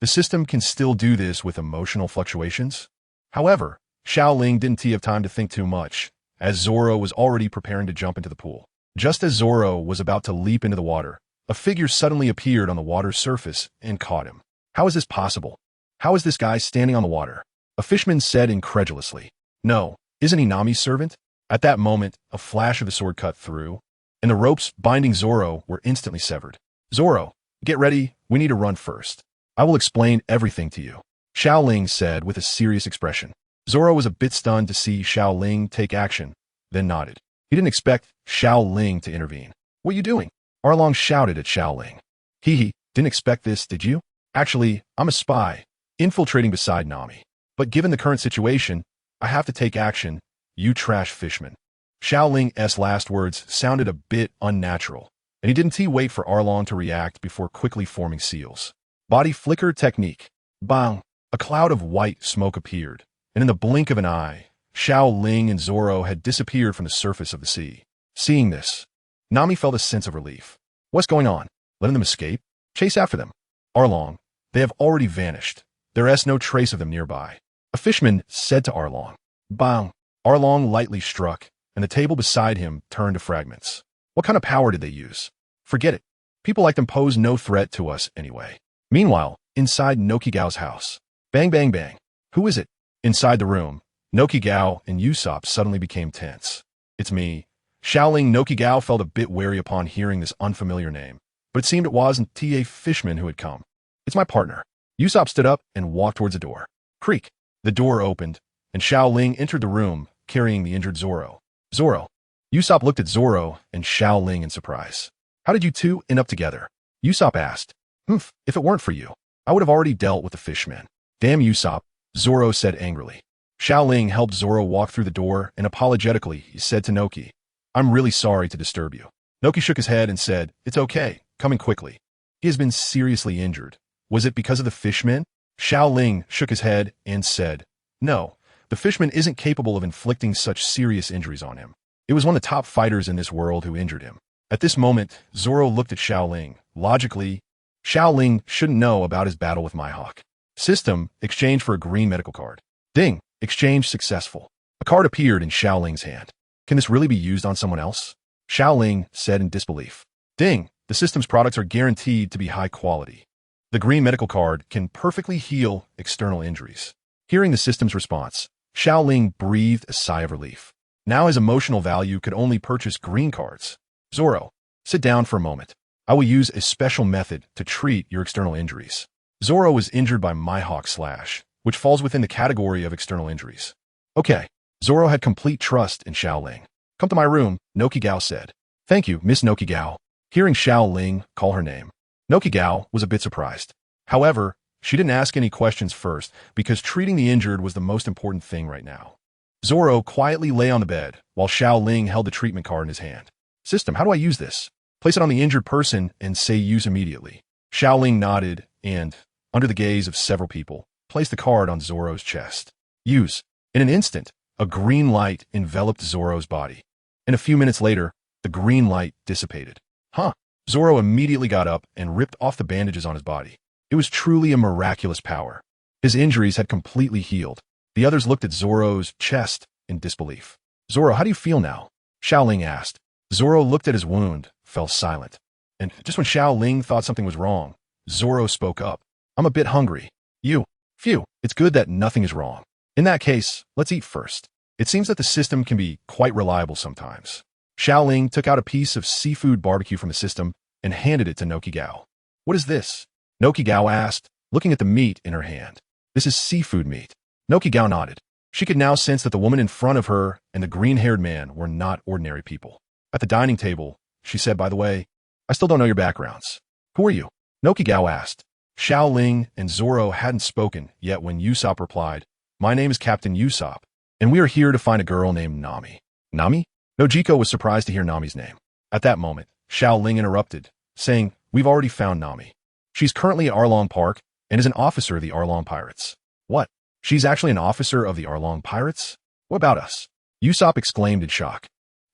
A: The system can still do this with emotional fluctuations? However, Xiao Ling didn't have time to think too much, as Zoro was already preparing to jump into the pool. Just as Zoro was about to leap into the water, a figure suddenly appeared on the water's surface and caught him. How is this possible? How is this guy standing on the water? A fisherman said incredulously. No, isn't he Nami's servant? At that moment, a flash of the sword cut through, and the ropes binding Zoro were instantly severed. Zoro, get ready, we need to run first. I will explain everything to you, Xiao Ling said with a serious expression. Zoro was a bit stunned to see Xiao Ling take action, then nodded. He didn't expect Xiao Ling to intervene. What are you doing? Arlong shouted at Xiao Ling. Didn't expect this, did you? Actually, I'm a spy, infiltrating beside Nami. But given the current situation, I have to take action, you trash fishman. Xiao Ling's last words sounded a bit unnatural, and he didn't wait for Arlong to react before quickly forming seals. Body flicker technique. Bang! A cloud of white smoke appeared, and in the blink of an eye, Xiao Ling and Zoro had disappeared from the surface of the sea. Seeing this, Nami felt a sense of relief. What's going on? Letting them escape? Chase after them. Arlong, they have already vanished. There is no trace of them nearby. A fisherman said to Arlong. Bang! Arlong lightly struck, and the table beside him turned to fragments. What kind of power did they use? Forget it. People like them pose no threat to us anyway. Meanwhile, inside Nokigao's house. Bang, bang, bang. Who is it? Inside the room, Nokigao and Usopp suddenly became tense. It's me. Xiao Ling. Nokigao felt a bit wary upon hearing this unfamiliar name, but it seemed it wasn't a fishman who had come. It's my partner. Usopp stood up and walked towards the door. Creak. The door opened, and Xiao Ling entered the room, carrying the injured Zoro. Zoro. Usopp looked at Zoro and Xiao Ling in surprise. How did you two end up together? Usopp asked. If it weren't for you, I would have already dealt with the fishmen. Damn Usopp, Zoro said angrily. Xiao Ling helped Zoro walk through the door, and apologetically he said to Noki, I'm really sorry to disturb you. Noki shook his head and said, It's okay, coming quickly. He has been seriously injured. Was it because of the fishmen? Xiao Ling shook his head and said, No, the fishman isn't capable of inflicting such serious injuries on him. It was one of the top fighters in this world who injured him. At this moment, Zoro looked at Xiao Ling. Logically, Xiao Ling shouldn't know about his battle with Mihawk. System, exchange for a green medical card. Ding, exchange successful. A card appeared in Xiao Ling's hand. Can this really be used on someone else? Xiao Ling said in disbelief. Ding, the system's products are guaranteed to be high quality. The green medical card can perfectly heal external injuries. Hearing the system's response, Xiao Ling breathed a sigh of relief. Now his emotional value could only purchase green cards. Zoro, sit down for a moment. I will use a special method to treat your external injuries. Zoro was injured by Mihawk Slash, which falls within the category of external injuries. Okay. Zoro had complete trust in Xiao Ling. Come to my room, Nokigao said. Thank you, Miss Nokigao. Hearing Xiao Ling call her name, Nokigao was a bit surprised. However, she didn't ask any questions first because treating the injured was the most important thing right now. Zoro quietly lay on the bed while Xiao Ling held the treatment card in his hand. System, how do I use this? Place it on the injured person and say use immediately. Xiao Ling nodded and, under the gaze of several people, placed the card on Zoro's chest. Use. In an instant, a green light enveloped Zoro's body. And a few minutes later, the green light dissipated. Huh. Zoro immediately got up and ripped off the bandages on his body. It was truly a miraculous power. His injuries had completely healed. The others looked at Zoro's chest in disbelief. Zoro, how do you feel now? Xiao Ling asked. Zoro looked at his wound, fell silent. And just when Xiao Ling thought something was wrong, Zoro spoke up. I'm a bit hungry. Phew, it's good that nothing is wrong. In that case, let's eat first. It seems that the system can be quite reliable sometimes. Xiao Ling took out a piece of seafood barbecue from the system and handed it to Nokigao. What is this? Nokigao asked, looking at the meat in her hand. This is seafood meat. Nokigao nodded. She could now sense that the woman in front of her and the green-haired man were not ordinary people. At the dining table, she said, by the way, I still don't know your backgrounds. Who are you? Nokigao asked. Xiao Ling and Zoro hadn't spoken yet when Usopp replied, My name is Captain Usopp, and we are here to find a girl named Nami. Nami? Nojiko was surprised to hear Nami's name. At that moment, Xiao Ling interrupted, saying, We've already found Nami. She's currently at Arlong Park and is an officer of the Arlong Pirates. What? She's actually an officer of the Arlong Pirates? What about us? Usopp exclaimed in shock.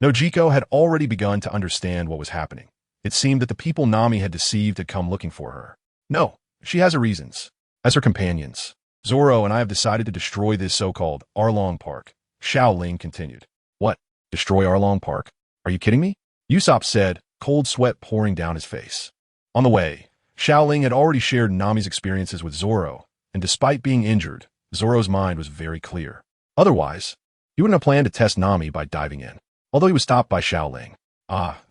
A: Nojiko had already begun to understand what was happening. It seemed that the people Nami had deceived had come looking for her. No, she has her reasons. As her companions, Zoro and I have decided to destroy this so-called Arlong Park. Xiao Ling continued. What? Destroy Arlong Park? Are you kidding me? Usopp said, cold sweat pouring down his face. On the way, Xiao Ling had already shared Nami's experiences with Zoro, and despite being injured, Zoro's mind was very clear. Otherwise, he wouldn't have planned to test Nami by diving in. Although he was stopped by Xiao Ling.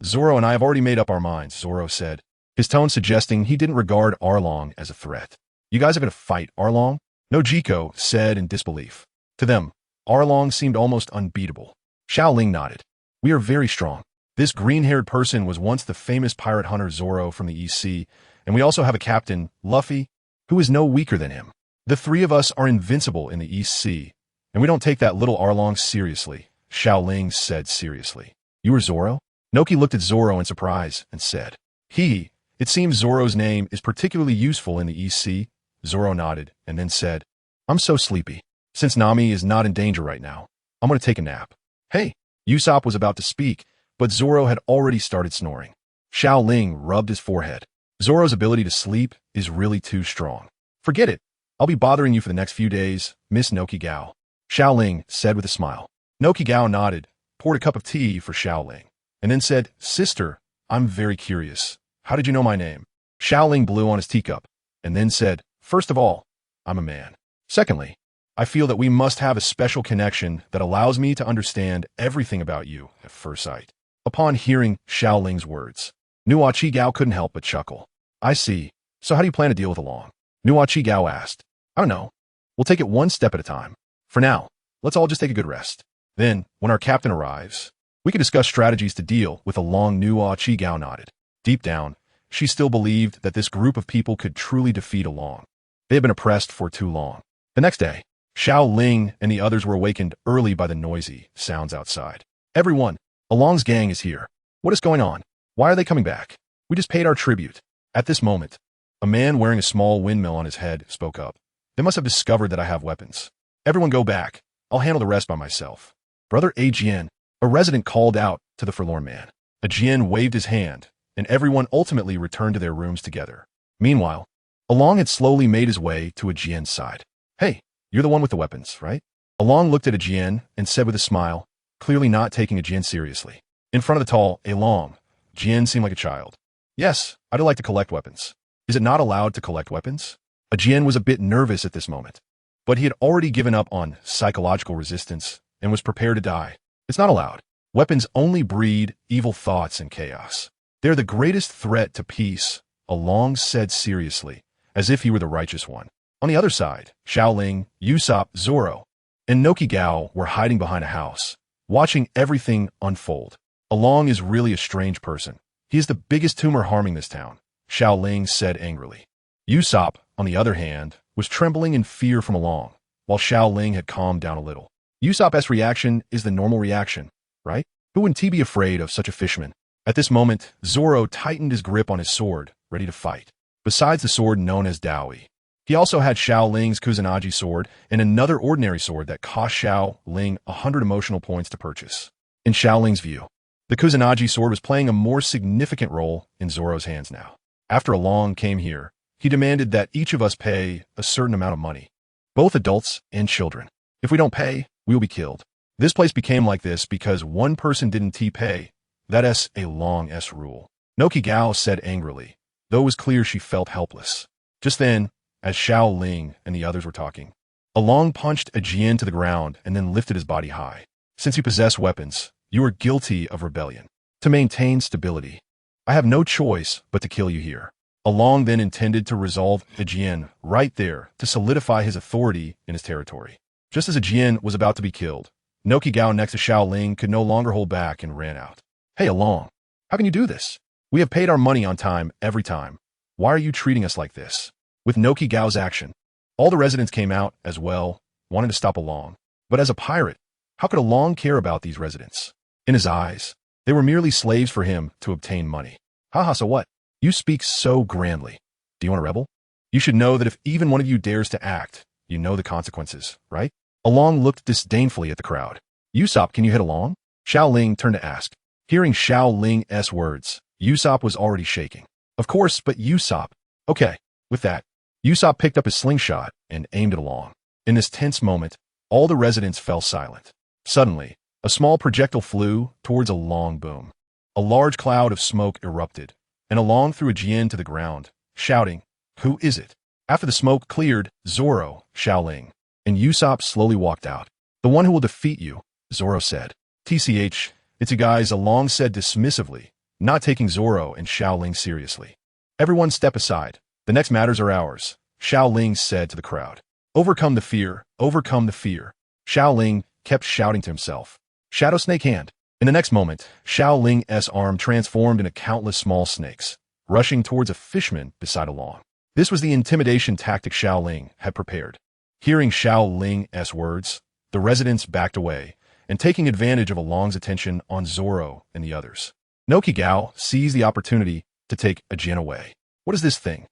A: Zoro and I have already made up our minds, Zoro said, his tone suggesting he didn't regard Arlong as a threat. You guys are going to fight Arlong? Nojiko said in disbelief. To them, Arlong seemed almost unbeatable. Xiao Ling nodded. We are very strong. This green-haired person was once the famous pirate hunter Zoro from the East Sea, and we also have a captain, Luffy, who is no weaker than him. The three of us are invincible in the East Sea, and we don't take that little Arlong seriously, Xiao Ling said seriously. You are Zoro? Noki looked at Zoro in surprise and said, It seems Zoro's name is particularly useful in the East Sea. Zoro nodded and then said, I'm so sleepy. Since Nami is not in danger right now, I'm going to take a nap. Hey, Usopp was about to speak, but Zoro had already started snoring. Xiao Ling rubbed his forehead. Zoro's ability to sleep is really too strong. Forget it. I'll be bothering you for the next few days, Miss Nokigao. Xiao Ling said with a smile. Nokigao nodded, poured a cup of tea for Xiao Ling, and then said, Sister, I'm very curious. How did you know my name? Xiao Ling blew on his teacup, and then said, First of all, I'm a man. Secondly, I feel that we must have a special connection that allows me to understand everything about you at first sight. Upon hearing Xiao Ling's words, Nuachigao couldn't help but chuckle. I see. So how do you plan to deal with Along? Nuachigao asked. I don't know. We'll take it one step at a time. For now, let's all just take a good rest. Then, when our captain arrives, we can discuss strategies to deal with Along. Nuachigao nodded. Deep down, she still believed that this group of people could truly defeat Along. They had been oppressed for too long. The next day, Xiao Ling and the others were awakened early by the noisy sounds outside. Everyone, Along's gang is here. What is going on? Why are they coming back? We just paid our tribute. At this moment, a man wearing a small windmill on his head spoke up. They must have discovered that I have weapons. Everyone go back. I'll handle the rest by myself. Brother Ajian, a resident, called out to the forlorn man. Ajian waved his hand, and everyone ultimately returned to their rooms together. Meanwhile, Along had slowly made his way to Ajian's side. Hey, you're the one with the weapons, right? Along looked at Ajian and said with a smile, clearly not taking Ajian seriously. In front of the tall Along, Ajian seemed like a child. Yes, I'd like to collect weapons. Is it not allowed to collect weapons? Ajian was a bit nervous at this moment, but he had already given up on psychological resistance and was prepared to die. It's not allowed. Weapons only breed evil thoughts and chaos. They're the greatest threat to peace, Along said seriously, as if he were the righteous one. On the other side, Xiao Ling, Usopp, Zoro, and Nokigao were hiding behind a house, watching everything unfold. Along is really a strange person. He is the biggest tumor harming this town, Xiao Ling said angrily. Usopp, on the other hand, was trembling in fear from Along, while Xiao Ling had calmed down a little. Usopp's reaction is the normal reaction, right? Who wouldn't he be afraid of such a fisherman? At this moment, Zoro tightened his grip on his sword, ready to fight. Besides the sword known as Daoi, he also had Xiao Ling's Kusanagi sword and another ordinary sword that cost Xiao Ling 100 emotional points to purchase. In Xiao Ling's view, the Kusanagi sword was playing a more significant role in Zoro's hands now. After Along came here, he demanded that each of us pay a certain amount of money, both adults and children. If we don't pay, we will be killed. This place became like this because one person didn't pay. That's a long rule. Nokigao said angrily, though it was clear she felt helpless. Just then, as Xiao Ling and the others were talking, Along punched Ajian to the ground and then lifted his body high. Since you possess weapons, you are guilty of rebellion. To maintain stability, I have no choice but to kill you here. Along then intended to resolve Ajian right there to solidify his authority in his territory. Just as Ajian was about to be killed, Nokigao next to Xiao Ling could no longer hold back and ran out. Hey, Along, how can you do this? We have paid our money on time every time. Why are you treating us like this? With Nokigao's action, all the residents came out as well, wanting to stop Along. But as a pirate, how could Along care about these residents? In his eyes, they were merely slaves for him to obtain money. Haha, so what? You speak so grandly. Do you want to rebel? You should know that if even one of you dares to act, you know the consequences, right? Along looked disdainfully at the crowd. Usopp, can you hit Along? Xiao Ling turned to ask. Hearing Xiao Ling's words, Usopp was already shaking. Of course, but Usopp. Okay, with that, Usopp picked up his slingshot and aimed it Along. In this tense moment, all the residents fell silent. Suddenly, a small projectile flew towards Along. Boom. A large cloud of smoke erupted, and Along threw Ajian to the ground, shouting, "Who is it?" After the smoke cleared, Zoro, Xiao Ling, and Usopp slowly walked out. "The one who will defeat you," Zoro said. "TCH, it's you guys," Along said dismissively, not taking Zoro and Xiao Ling seriously. "Everyone step aside. The next matters are ours," Xiao Ling said to the crowd. "Overcome the fear, overcome the fear." Xiao Ling kept shouting to himself. Shadow Snake Hand. In the next moment, Xiao Ling's arm transformed into countless small snakes, rushing towards a fisherman beside Along. This was the intimidation tactic Xiao Ling had prepared. Hearing Xiao Ling's words, the residents backed away, and taking advantage of Along's attention on Zoro and the others, Nokigao seized the opportunity to take Ajian away. "What is this thing?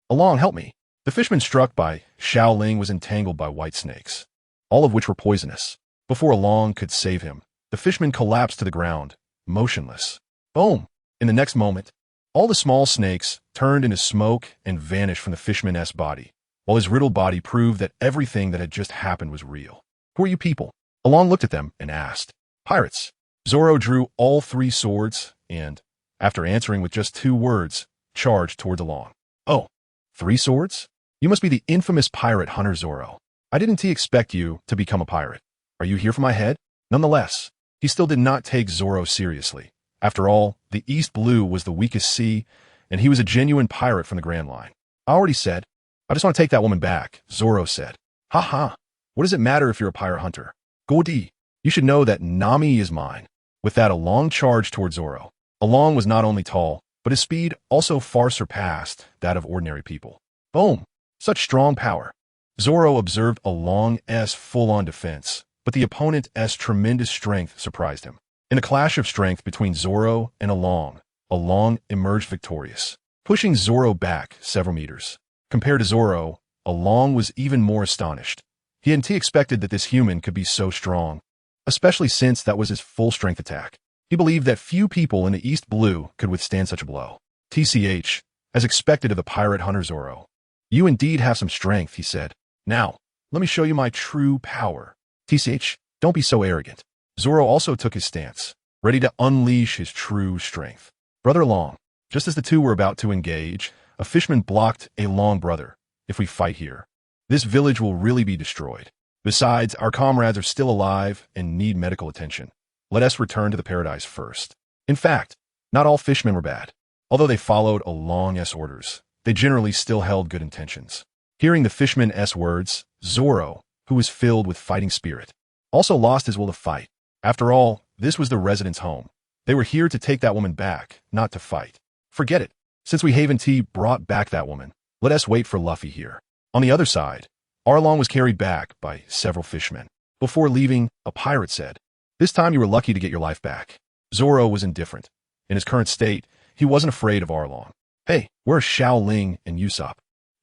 A: Along, help me." The fisherman struck by Xiao Ling was entangled by white snakes, all of which were poisonous. Before Along could save him, the fisherman collapsed to the ground, motionless. Boom! In the next moment, all the small snakes turned into smoke and vanished from the fisherman's body, while his riddled body proved that everything that had just happened was real. "Who are you people?" Along looked at them and asked. "Pirates." Zoro drew all three swords and, after answering with just 2 words, charged towards Along. "Oh, 3 swords? You must be the infamous pirate hunter Zoro. I didn't expect you to become a pirate. Are you here for my head?" Nonetheless, he still did not take Zoro seriously. After all, the East Blue was the weakest sea, and he was a genuine pirate from the Grand Line. "I already said, I just want to take that woman back," Zoro said. "Ha ha. What does it matter if you're a pirate hunter? Godi, you should know that Nami is mine." With that, Along charged towards Zoro. Along was not only tall, but his speed also far surpassed that of ordinary people. Boom! Such strong power. Zoro observed a Long's full-on defense, but the opponent's tremendous strength surprised him. In a clash of strength between Zoro and a Long emerged victorious, pushing Zoro back several meters. Compared to Zoro, a Long was even more astonished. He hadn't expected that this human could be so strong, especially since that was his full-strength attack. He believed that few people in the East Blue could withstand such a blow. TCH, as expected of the pirate hunter Zoro. You indeed have some strength, he said. Now, let me show you my true power. TCH, don't be so arrogant. Zoro also took his stance, ready to unleash his true strength. Brother Long, just as the two were about to engage, a fisherman blocked a Long brother. If we fight here, this village will really be destroyed. Besides, our comrades are still alive and need medical attention. Let us return to the paradise first. In fact, not all fishermen were bad. Although they followed a Long's orders, they generally still held good intentions. Hearing the fisherman's words, Zoro, who was filled with fighting spirit, also lost his will to fight. After all, this was the residents' home. They were here to take that woman back, not to fight. Forget it. Since we Haven Tea brought back that woman, let us wait for Luffy here. On the other side, Arlong was carried back by several fishermen. Before leaving, a pirate said, "This time you were lucky to get your life back." Zoro was indifferent. In his current state, he wasn't afraid of Arlong. Hey, where's Xiao Ling and Usopp?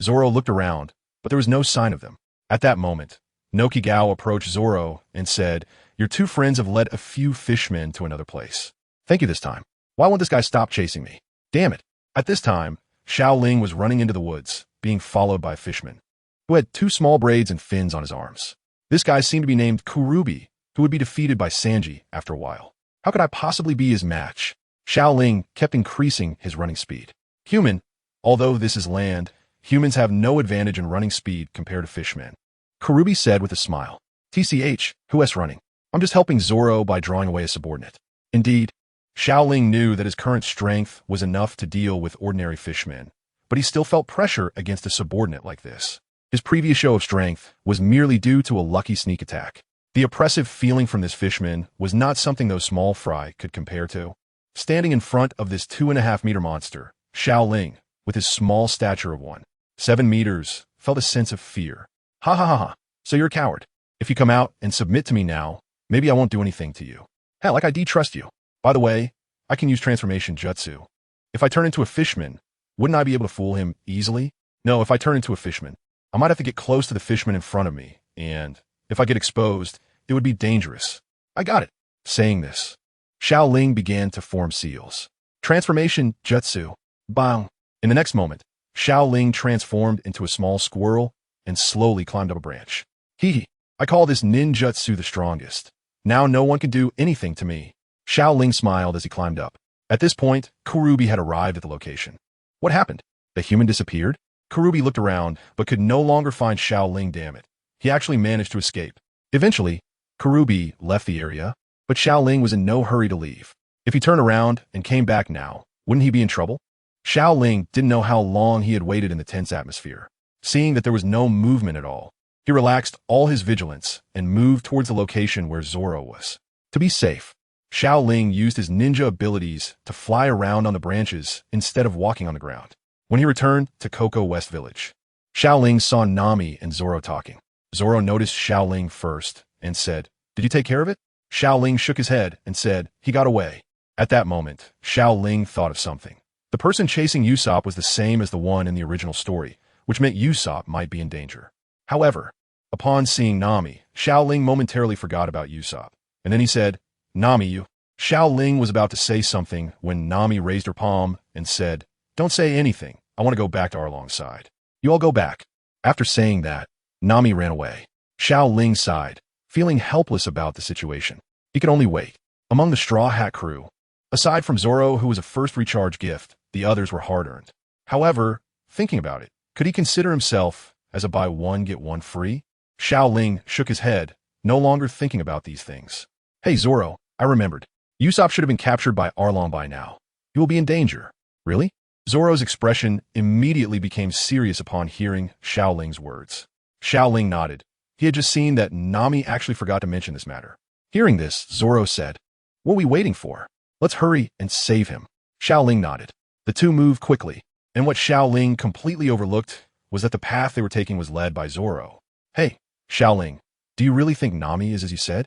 A: Zoro looked around, but there was no sign of them. At that moment, Nokigao approached Zoro and said, "Your two friends have led a few fishmen to another place. Thank you this time. Why won't this guy stop chasing me? Damn it." At this time, Xiao Ling was running into the woods, being followed by a fisherman, who had two small braids and fins on his arms. This guy seemed to be named Kurubi, who would be defeated by Sanji after a while. How could I possibly be his match? Xiao Ling kept increasing his running speed. Human, although this is land, humans have no advantage in running speed compared to fishmen. Kurubi said with a smile. TCH, who is running? I'm just helping Zoro by drawing away a subordinate. Indeed, Xiao Ling knew that his current strength was enough to deal with ordinary fishmen, but he still felt pressure against a subordinate like this. His previous show of strength was merely due to a lucky sneak attack. The oppressive feeling from this fisherman was not something those small fry could compare to. Standing in front of this 2.5-meter monster, Xiao Ling, with his small stature of 1.7 meters, felt a sense of fear. Ha ha ha ha, so you're a coward. If you come out and submit to me now, maybe I won't do anything to you. Hell, like I trust you. By the way, I can use transformation jutsu. If I turn into a fishman, wouldn't I be able to fool him easily? No, if I turn into a fishman, I might have to get close to the fishman in front of me, and if I get exposed, it would be dangerous. I got it. Saying this, Xiao Ling began to form seals. Transformation jutsu. Bang. In the next moment, Xiao Ling transformed into a small squirrel and slowly climbed up a branch. Hee. I call this ninjutsu the strongest. Now no one can do anything to me. Xiao Ling smiled as he climbed up. At this point, Kurubi had arrived at the location. What happened? The human disappeared? Kurubi looked around, but could no longer find Xiao Ling, damn it. He actually managed to escape. Eventually, Kurubi left the area, but Xiao Ling was in no hurry to leave. If he turned around and came back now, wouldn't he be in trouble? Xiao Ling didn't know how long he had waited in the tense atmosphere. Seeing that there was no movement at all, he relaxed all his vigilance and moved towards the location where Zoro was. To be safe, Xiao Ling used his ninja abilities to fly around on the branches instead of walking on the ground. When he returned to Cocoa West Village, Xiao Ling saw Nami and Zoro talking. Zoro noticed Xiao Ling first and said, "Did you take care of it?" Xiao Ling shook his head and said, "He got away." At that moment, Xiao Ling thought of something. The person chasing Usopp was the same as the one in the original story, which meant Usopp might be in danger. However, upon seeing Nami, Xiao Ling momentarily forgot about Usopp. And then he said, "Nami, you." Xiao Ling was about to say something when Nami raised her palm and said, "Don't say anything. I want to go back to Arlong's side." "You all go back." After saying that, Nami ran away. Xiao Ling sighed, feeling helpless about the situation. He could only wait. Among the Straw Hat crew, aside from Zoro, who was a first recharge gift, the others were hard-earned. However, thinking about it, could he consider himself as a buy one get one free? Xiao Ling shook his head, no longer thinking about these things. "Hey Zoro, I remembered. Usopp should have been captured by Arlong by now. He will be in danger." "Really?" Zoro's expression immediately became serious upon hearing Xiao Ling's words. Xiao Ling nodded. He had just seen that Nami actually forgot to mention this matter. Hearing this, Zoro said, "What are we waiting for? Let's hurry and save him." Xiao Ling nodded. The two moved quickly, and what Xiao Ling completely overlooked was that the path they were taking was led by Zoro. Hey, Xiao Ling, do you really think Nami is as you said?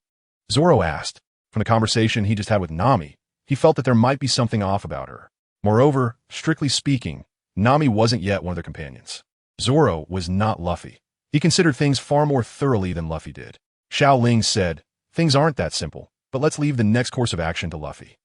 A: Zoro asked. From the conversation he just had with Nami, he felt that there might be something off about her. Moreover, strictly speaking, Nami wasn't yet one of their companions. Zoro was not Luffy. He considered things far more thoroughly than Luffy did. Xiao Ling said, things aren't that simple, but let's leave the next course of action to Luffy.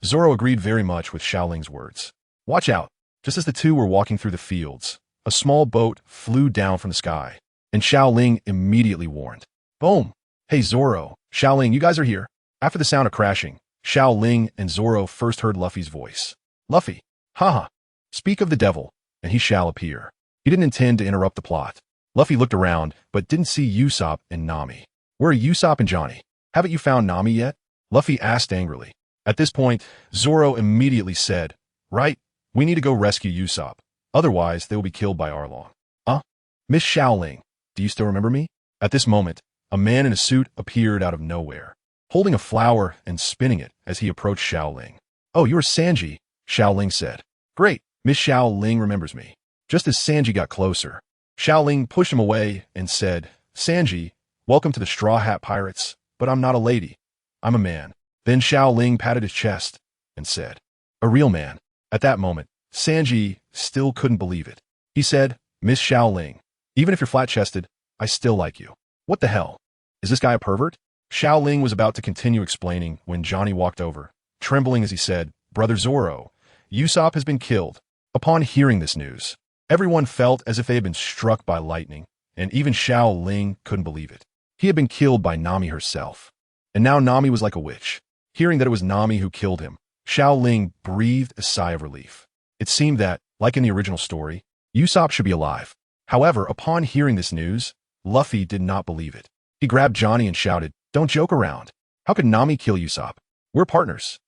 A: Zoro agreed very much with Xiao Ling's words. Watch out. Just as the two were walking through the fields, a small boat flew down from the sky, and Xiao Ling immediately warned. Boom! Hey Zoro, Xiao Ling, you guys are here. After the sound of crashing, Xiao Ling and Zoro first heard Luffy's voice. Luffy, haha, speak of the devil, and he shall appear. He didn't intend to interrupt the plot. Luffy looked around, but didn't see Usopp and Nami. Where are Usopp and Johnny? Haven't you found Nami yet? Luffy asked angrily. At this point, Zoro immediately said, Right, we need to go rescue Usopp. Otherwise, they will be killed by Arlong. Miss Xiao Ling, do you still remember me? At this moment, a man in a suit appeared out of nowhere, holding a flower and spinning it as he approached Xiao Ling. Oh, you're Sanji, Xiao Ling said. Great, Miss Xiao Ling remembers me. Just as Sanji got closer, Xiao Ling pushed him away and said, Sanji, welcome to the Straw Hat Pirates, but I'm not a lady. I'm a man. Then Xiao Ling patted his chest and said, a real man. At that moment, Sanji still couldn't believe it. He said, Miss Xiao Ling, even if you're flat-chested, I still like you. What the hell? Is this guy a pervert? Xiao Ling was about to continue explaining when Johnny walked over, trembling as he said, Brother Zoro, Usopp has been killed. Upon hearing this news, everyone felt as if they had been struck by lightning, and even Xiao Ling couldn't believe it. He had been killed by Nami herself. And now Nami was like a witch. Hearing that it was Nami who killed him, Xiao Ling breathed a sigh of relief. It seemed that, like in the original story, Usopp should be alive. However, upon hearing this news, Luffy did not believe it. He grabbed Johnny and shouted, Don't joke around. How could Nami kill Usopp? We're partners.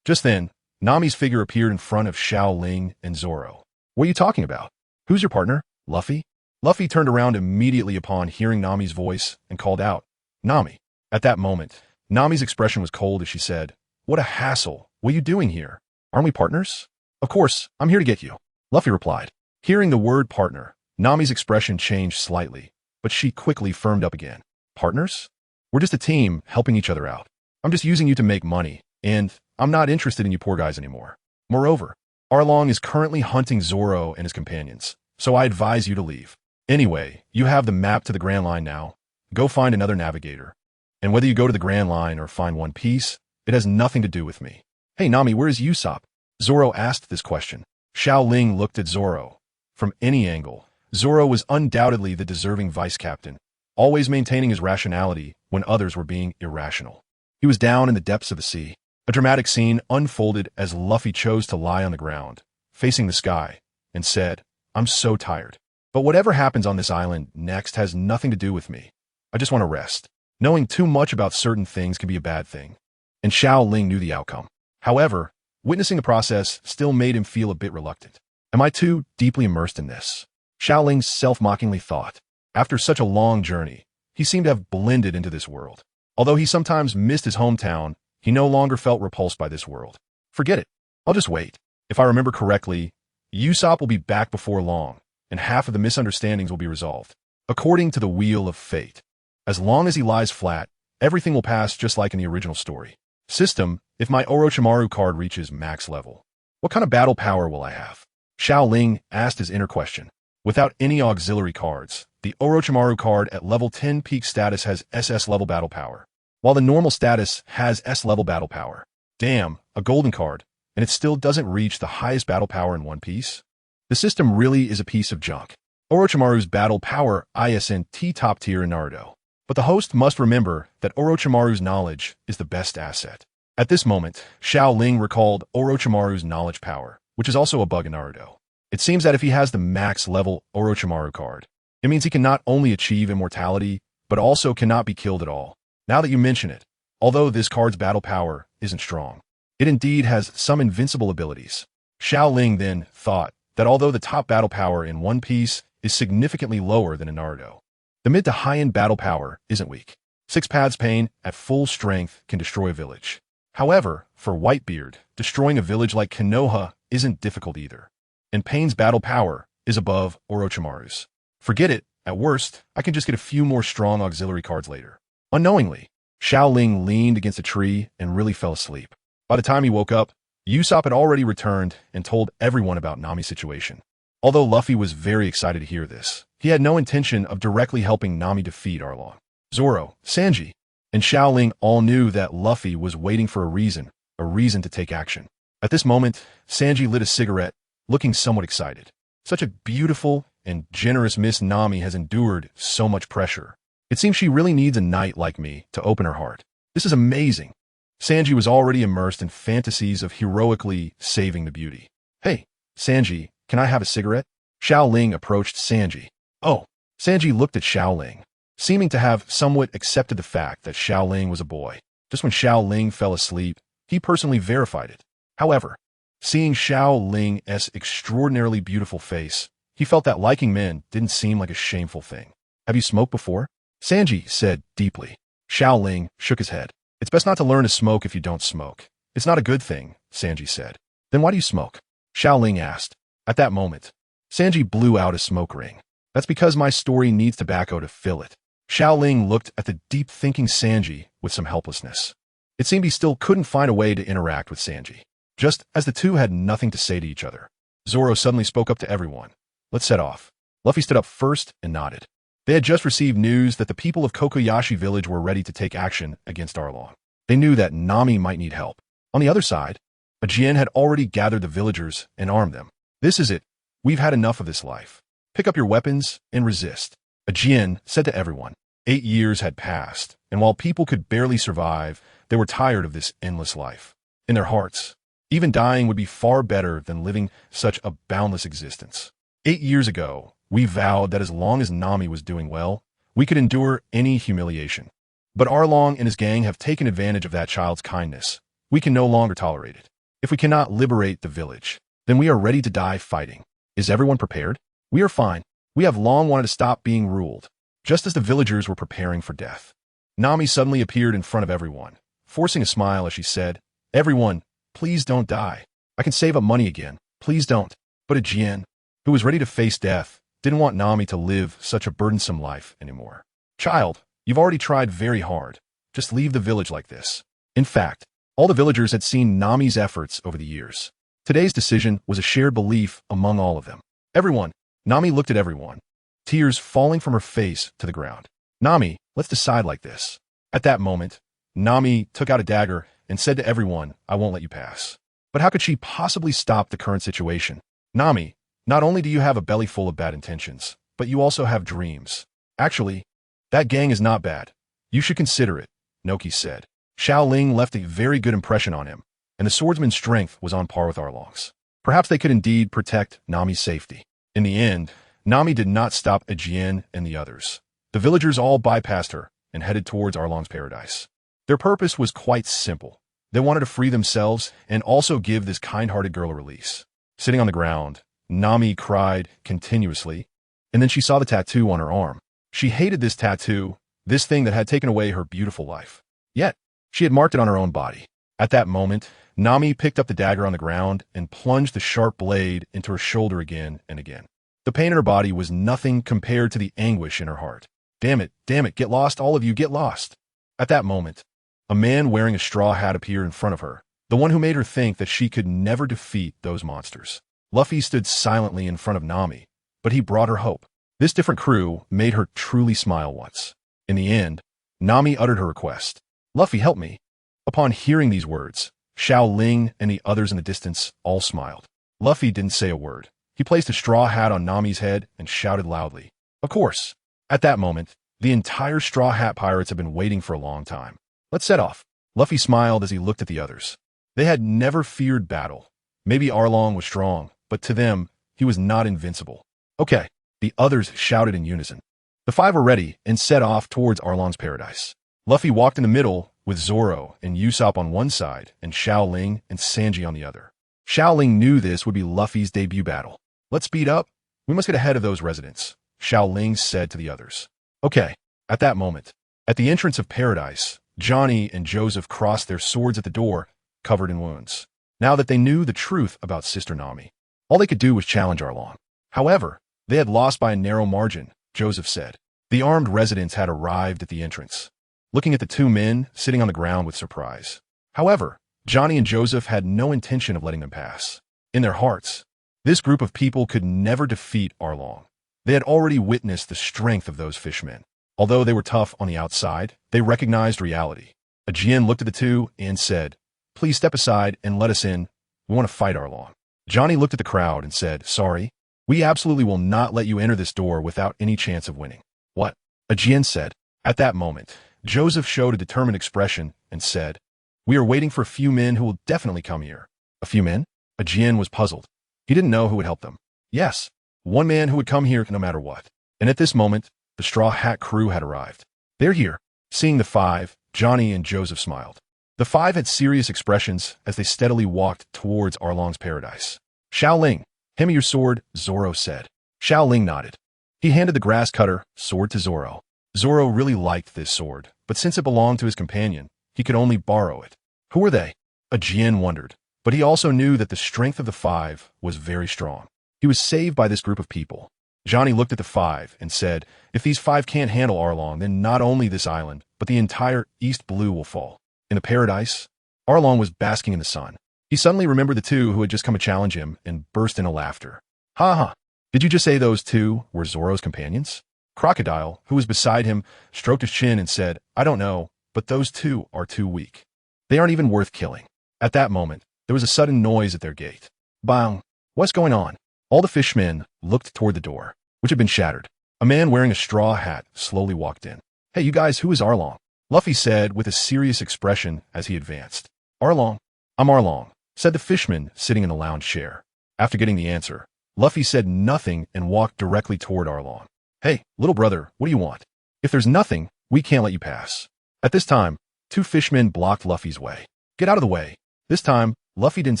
A: Just then, Nami's figure appeared in front of Xiao Ling and Zoro. What are you talking about? Who's your partner? Luffy? Luffy turned around immediately upon hearing Nami's voice and called out, Nami. At that moment, Nami's expression was cold as she said, What a hassle. What are you doing here? Aren't we partners? Of course, I'm here to get you. Luffy replied. Hearing the word partner, Nami's expression changed slightly, but she quickly firmed up again. Partners? We're just a team helping each other out. I'm just using you to make money, and I'm not interested in you poor guys anymore. Moreover, Arlong is currently hunting Zoro and his companions, so I advise you to leave. Anyway, you have the map to the Grand Line now. Go find another navigator. And whether you go to the Grand Line or find One Piece, it has nothing to do with me. Hey Nami, where is Usopp? Zoro asked this question. Xiao Ling looked at Zoro. From any angle, Zoro was undoubtedly the deserving vice captain, always maintaining his rationality when others were being irrational. He was down in the depths of the sea. A dramatic scene unfolded as Luffy chose to lie on the ground, facing the sky, and said, I'm so tired. But whatever happens on this island next has nothing to do with me. I just want to rest. Knowing too much about certain things can be a bad thing. And Xiao Ling knew the outcome. However, witnessing the process still made him feel a bit reluctant. Am I too deeply immersed in this? Xiao Ling self-mockingly thought. After such a long journey, he seemed to have blended into this world. Although he sometimes missed his hometown, he no longer felt repulsed by this world. Forget it. I'll just wait. If I remember correctly, Usopp will be back before long, and half of the misunderstandings will be resolved. According to the Wheel of Fate, as long as he lies flat, everything will pass just like in the original story. System, if my Orochimaru card reaches max level, what kind of battle power will I have? Xiao Ling asked his inner question. Without any auxiliary cards, the Orochimaru card at level 10 peak status has SS level battle power, while the normal status has S level battle power. Damn, a golden card, and it still doesn't reach the highest battle power in One Piece? The system really is a piece of junk. Orochimaru's battle power ISNT top tier in Naruto. But the host must remember that Orochimaru's knowledge is the best asset. At this moment, Xiao Ling recalled Orochimaru's knowledge power, which is also a bug in Naruto. It seems that if he has the max level Orochimaru card, it means he can not only achieve immortality, but also cannot be killed at all. Now that you mention it, although this card's battle power isn't strong, it indeed has some invincible abilities. Xiao Ling then thought that although the top battle power in One Piece is significantly lower than in Naruto, the mid to high-end battle power isn't weak. Six Paths Pain at full strength can destroy a village. However, for Whitebeard, destroying a village like Konoha isn't difficult either. And Pain's battle power is above Orochimaru's. Forget it, At worst, I can just get a few more strong auxiliary cards later. Unknowingly, Xiao Ling leaned against a tree and really fell asleep. By the time he woke up, Usopp had already returned and told everyone about Nami's situation. Although Luffy was very excited to hear this, he had no intention of directly helping Nami defeat Arlong. Zoro, Sanji, and Xiao Ling all knew that Luffy was waiting for a reason to take action. At this moment, Sanji lit a cigarette, looking somewhat excited. Such a beautiful and generous Miss Nami has endured so much pressure. It seems she really needs a knight like me to open her heart. This is amazing. Sanji was already immersed in fantasies of heroically saving the beauty. Hey, Sanji, can I have a cigarette? Xiao Ling approached Sanji. Oh, Sanji looked at Xiao Ling, seeming to have somewhat accepted the fact that Xiao Ling was a boy. Just when Xiao Ling fell asleep, he personally verified it. However, seeing Xiao Ling's extraordinarily beautiful face, he felt that liking men didn't seem like a shameful thing. Have you smoked before? Sanji said deeply. Xiao Ling shook his head. It's best not to learn to smoke if you don't smoke. It's not a good thing, Sanji said. Then why do you smoke? Xiao Ling asked. At that moment, Sanji blew out a smoke ring. That's because my story needs tobacco to fill it. Xiao Ling looked at the deep-thinking Sanji with some helplessness. It seemed he still couldn't find a way to interact with Sanji. Just as the two had nothing to say to each other, Zoro suddenly spoke up to everyone. Let's set off. Luffy stood up first and nodded. They had just received news that the people of Kokoyashi village were ready to take action against Arlong. They knew that Nami might need help. On the other side, a Jin had already gathered the villagers and armed them. This is it. We've had enough of this life. Pick up your weapons and resist. A Jin said to everyone. 8 years had passed, and while people could barely survive, they were tired of this endless life. In their hearts, even dying would be far better than living such a boundless existence. 8 years ago, we vowed that as long as Nami was doing well, we could endure any humiliation. But Arlong and his gang have taken advantage of that child's kindness. We can no longer tolerate it. If we cannot liberate the village, then we are ready to die fighting. Is everyone prepared? We are fine. We have long wanted to stop being ruled, just as the villagers were preparing for death. Nami suddenly appeared in front of everyone, forcing a smile as she said, Everyone, please don't die. I can save up money again. Please don't. But a Jin, who was ready to face death, didn't want Nami to live such a burdensome life anymore. Child, you've already tried very hard. Just leave the village like this. In fact, all the villagers had seen Nami's efforts over the years. Today's decision was a shared belief among all of them. Everyone, Nami looked at everyone, tears falling from her face to the ground. Nami, let's decide like this. At that moment, Nami took out a dagger and said to everyone, I won't let you pass. But how could she possibly stop the current situation? Nami, not only do you have a belly full of bad intentions, but you also have dreams. Actually, that gang is not bad. You should consider it, Noki said. Xiao Ling left a very good impression on him, and the swordsman's strength was on par with Arlong's. Perhaps they could indeed protect Nami's safety. In the end, Nami did not stop Ajien and the others. The villagers all bypassed her and headed towards Arlong's paradise. Their purpose was quite simple. They wanted to free themselves and also give this kind-hearted girl a release. Sitting on the ground, Nami cried continuously, and then she saw the tattoo on her arm. She hated this tattoo, this thing that had taken away her beautiful life. Yet, she had marked it on her own body. At that moment, Nami picked up the dagger on the ground and plunged the sharp blade into her shoulder again and again. The pain in her body was nothing compared to the anguish in her heart. Damn it, get lost, all of you, get lost. At that moment, a man wearing a straw hat appeared in front of her, the one who made her think that she could never defeat those monsters. Luffy stood silently in front of Nami, but he brought her hope. This different crew made her truly smile once. In the end, Nami uttered her request. Luffy, help me. Upon hearing these words, Xiao Ling and the others in the distance all smiled. Luffy didn't say a word. He placed a straw hat on Nami's head and shouted loudly. Of course. At that moment, the entire Straw Hat Pirates had been waiting for a long time. Let's set off. Luffy smiled as he looked at the others. They had never feared battle. Maybe Arlong was strong, but to them, he was not invincible. Okay, the others shouted in unison. The five were ready and set off towards Arlong's paradise. Luffy walked in the middle with Zoro and Usopp on one side and Xiao Ling and Sanji on the other. Xiao Ling knew this would be Luffy's debut battle. Let's speed up. We must get ahead of those residents, Xiao Ling said to the others. Okay, at that moment, at the entrance of paradise, Johnny and Joseph crossed their swords at the door, covered in wounds. Now that they knew the truth about Sister Nami, all they could do was challenge Arlong. However, they had lost by a narrow margin, Joseph said. The armed residents had arrived at the entrance, looking at the two men sitting on the ground with surprise. However, Johnny and Joseph had no intention of letting them pass. In their hearts, this group of people could never defeat Arlong. They had already witnessed the strength of those fishmen. Although they were tough on the outside, they recognized reality. A Jin looked at the two and said, "Please step aside and let us in. We want to fight Arlong." Johnny looked at the crowd and said, "Sorry, we absolutely will not let you enter this door without any chance of winning." "What?" A Jin said. At that moment, Joseph showed a determined expression and said, "We are waiting for a few men who will definitely come here." "A few men?" A Jin was puzzled. He didn't know who would help them. Yes, one man who would come here no matter what. And at this moment, the Straw Hat crew had arrived. "They're here." Seeing the five, Johnny and Joseph smiled. The five had serious expressions as they steadily walked towards Arlong's paradise. "Xiao Ling, hand me your sword," Zoro said. Xiao Ling nodded. He handed the grass cutter sword to Zoro. Zoro really liked this sword, but since it belonged to his companion, he could only borrow it. Who were they? A Jin wondered, but he also knew that the strength of the five was very strong. He was saved by this group of people. Johnny looked at the five and said, "If these five can't handle Arlong, then not only this island, but the entire East Blue will fall." In the paradise, Arlong was basking in the sun. He suddenly remembered the two who had just come to challenge him and burst into laughter. "Ha ha! Did you just say those two were Zoro's companions?" Crocodile, who was beside him, stroked his chin and said, "I don't know, but those two are too weak. They aren't even worth killing." At that moment, there was a sudden noise at their gate. Bang! What's going on? All the fishmen looked toward the door, which had been shattered. A man wearing a straw hat slowly walked in. "Hey, you guys, who is Arlong?" Luffy said with a serious expression as he advanced. "Arlong? I'm Arlong," said the fishman sitting in the lounge chair. After getting the answer, Luffy said nothing and walked directly toward Arlong. "Hey, little brother, what do you want? If there's nothing, we can't let you pass." At this time, two fishmen blocked Luffy's way. "Get out of the way." This time, Luffy didn't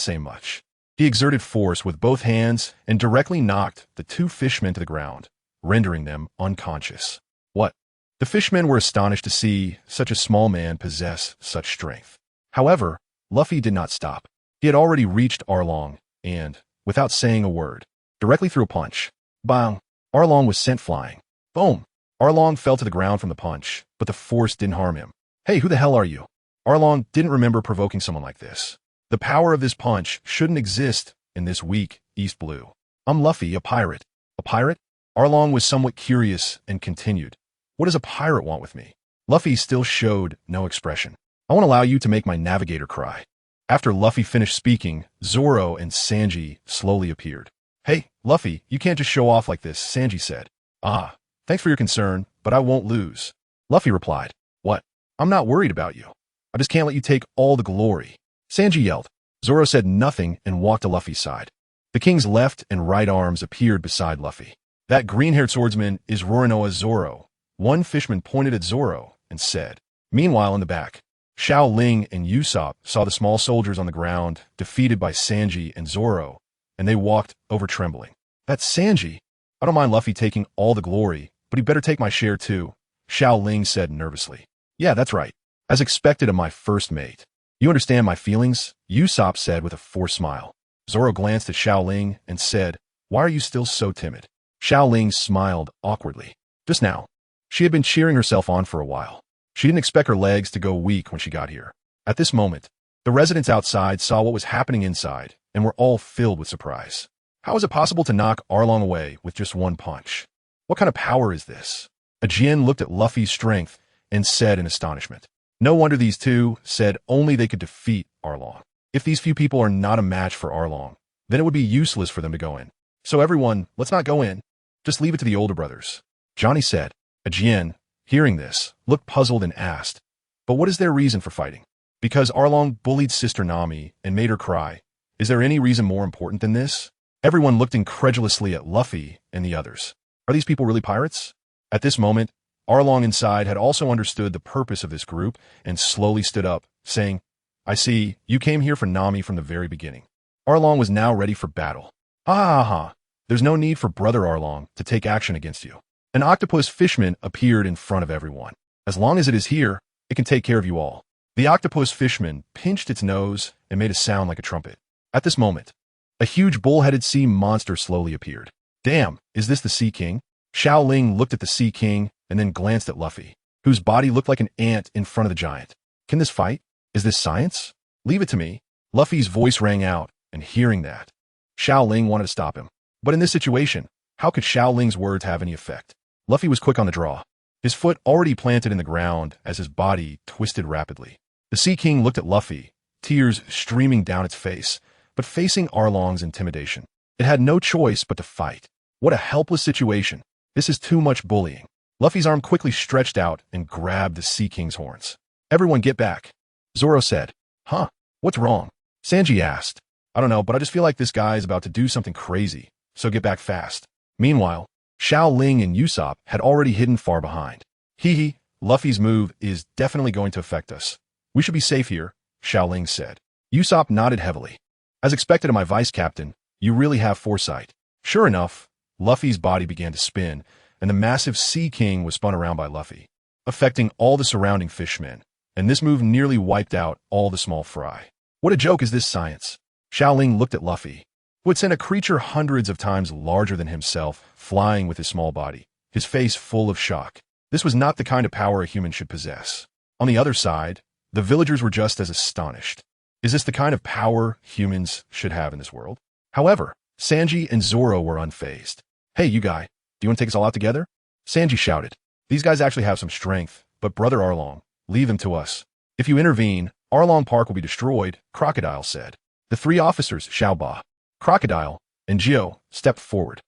A: say much. He exerted force with both hands and directly knocked the two fishmen to the ground, rendering them unconscious. "What?" The fishmen were astonished to see such a small man possess such strength. However, Luffy did not stop. He had already reached Arlong and, without saying a word, directly threw a punch. Bang! Arlong was sent flying. Boom! Arlong fell to the ground from the punch, but the force didn't harm him. "Hey, who the hell are you?" Arlong didn't remember provoking someone like this. The power of this punch shouldn't exist in this weak East Blue. "I'm Luffy, a pirate." "A pirate?" Arlong was somewhat curious and continued, "What does a pirate want with me?" Luffy still showed no expression. "I won't allow you to make my navigator cry." After Luffy finished speaking, Zoro and Sanji slowly appeared. "Hey, Luffy, you can't just show off like this," Sanji said. "Ah, thanks for your concern, but I won't lose." Luffy replied, "What? I'm not worried about you. I just can't let you take all the glory." Sanji yelled. Zoro said nothing and walked to Luffy's side. The king's left and right arms appeared beside Luffy. "That green-haired swordsman is Roronoa Zoro." One fishman pointed at Zoro and said. Meanwhile, in the back, Xiao Ling and Usopp saw the small soldiers on the ground, defeated by Sanji and Zoro, and they walked over trembling. "That's Sanji. I don't mind Luffy taking all the glory, but he better take my share too," Xiao Ling said nervously. "Yeah, that's right. As expected of my first mate." "You understand my feelings?" Usopp said with a forced smile. Zoro glanced at Xiao Ling and said, "Why are you still so timid?" Xiao Ling smiled awkwardly. Just now, she had been cheering herself on for a while. She didn't expect her legs to go weak when she got here. At this moment, the residents outside saw what was happening inside and were all filled with surprise. How is it possible to knock Arlong away with just one punch? What kind of power is this? A Jin looked at Luffy's strength and said in astonishment. No wonder these two said only they could defeat Arlong. If these few people are not a match for Arlong, then it would be useless for them to go in. So everyone, let's not go in. Just leave it to the older brothers. Johnny said. A Jin, hearing this, looked puzzled and asked, "But what is their reason for fighting?" "Because Arlong bullied Sister Nami and made her cry. Is there any reason more important than this?" Everyone looked incredulously at Luffy and the others. Are these people really pirates? At this moment, Arlong inside had also understood the purpose of this group and slowly stood up, saying, "I see, you came here for Nami from the very beginning." Arlong was now ready for battle. "Ha ha ha, there's no need for Brother Arlong to take action against you." An octopus fishman appeared in front of everyone. "As long as it is here, it can take care of you all." The octopus fishman pinched its nose and made a sound like a trumpet. At this moment, a huge bull-headed sea monster slowly appeared. "Damn, is this the Sea King?" Xiao Ling looked at the Sea King and then glanced at Luffy, whose body looked like an ant in front of the giant. Can this fight? Is this science? Leave it to me. Luffy's voice rang out, and hearing that, Xiao Ling wanted to stop him. But in this situation, how could Xiao Ling's words have any effect? Luffy was quick on the draw, his foot already planted in the ground as his body twisted rapidly. The Sea King looked at Luffy, tears streaming down its face, but facing Arlong's intimidation. It had no choice but to fight. What a helpless situation. This is too much bullying. Luffy's arm quickly stretched out and grabbed the Sea King's horns. Everyone get back. Zoro said. Huh? What's wrong? Sanji asked. I don't know, but I just feel like this guy is about to do something crazy, so get back fast. Meanwhile, Xiao Ling and Usopp had already hidden far behind. Hee, Luffy's move is definitely going to affect us. We should be safe here, Xiao Ling said. Usopp nodded heavily. As expected of my vice captain, you really have foresight. Sure enough, Luffy's body began to spin, and the massive Sea King was spun around by Luffy, affecting all the surrounding fishmen, and this move nearly wiped out all the small fry. What a joke is this science? Xiao Ling looked at Luffy, who had sent a creature hundreds of times larger than himself flying with his small body, his face full of shock. This was not the kind of power a human should possess. On the other side, the villagers were just as astonished. Is this the kind of power humans should have in this world? However, Sanji and Zoro were unfazed. Hey, you guy, do you want to take us all out together? Sanji shouted. These guys actually have some strength, but Brother Arlong, leave them to us. If you intervene, Arlong Park will be destroyed, Crocodile said. The three officers, Xiaoba, Crocodile, and Gio, stepped forward.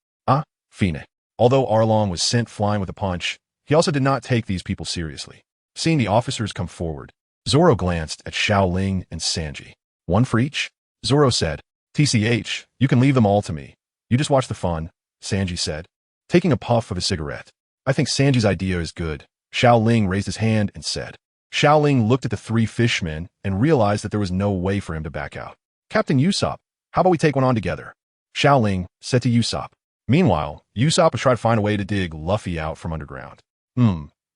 A: Fine. Although Arlong was sent flying with a punch, he also did not take these people seriously. Seeing the officers come forward, Zoro glanced at Xiao Ling and Sanji. One for each? Zoro said. TCH, you can leave them all to me. You just watch the fun, Sanji said, taking a puff of a cigarette. I think Sanji's idea is good. Xiao Ling raised his hand and said. Xiao Ling looked at the three fishmen and realized that there was no way for him to back out. Captain Usopp, how about we take one on together? Xiao Ling said to Usopp. Meanwhile, Usopp was trying to find a way to dig Luffy out from underground.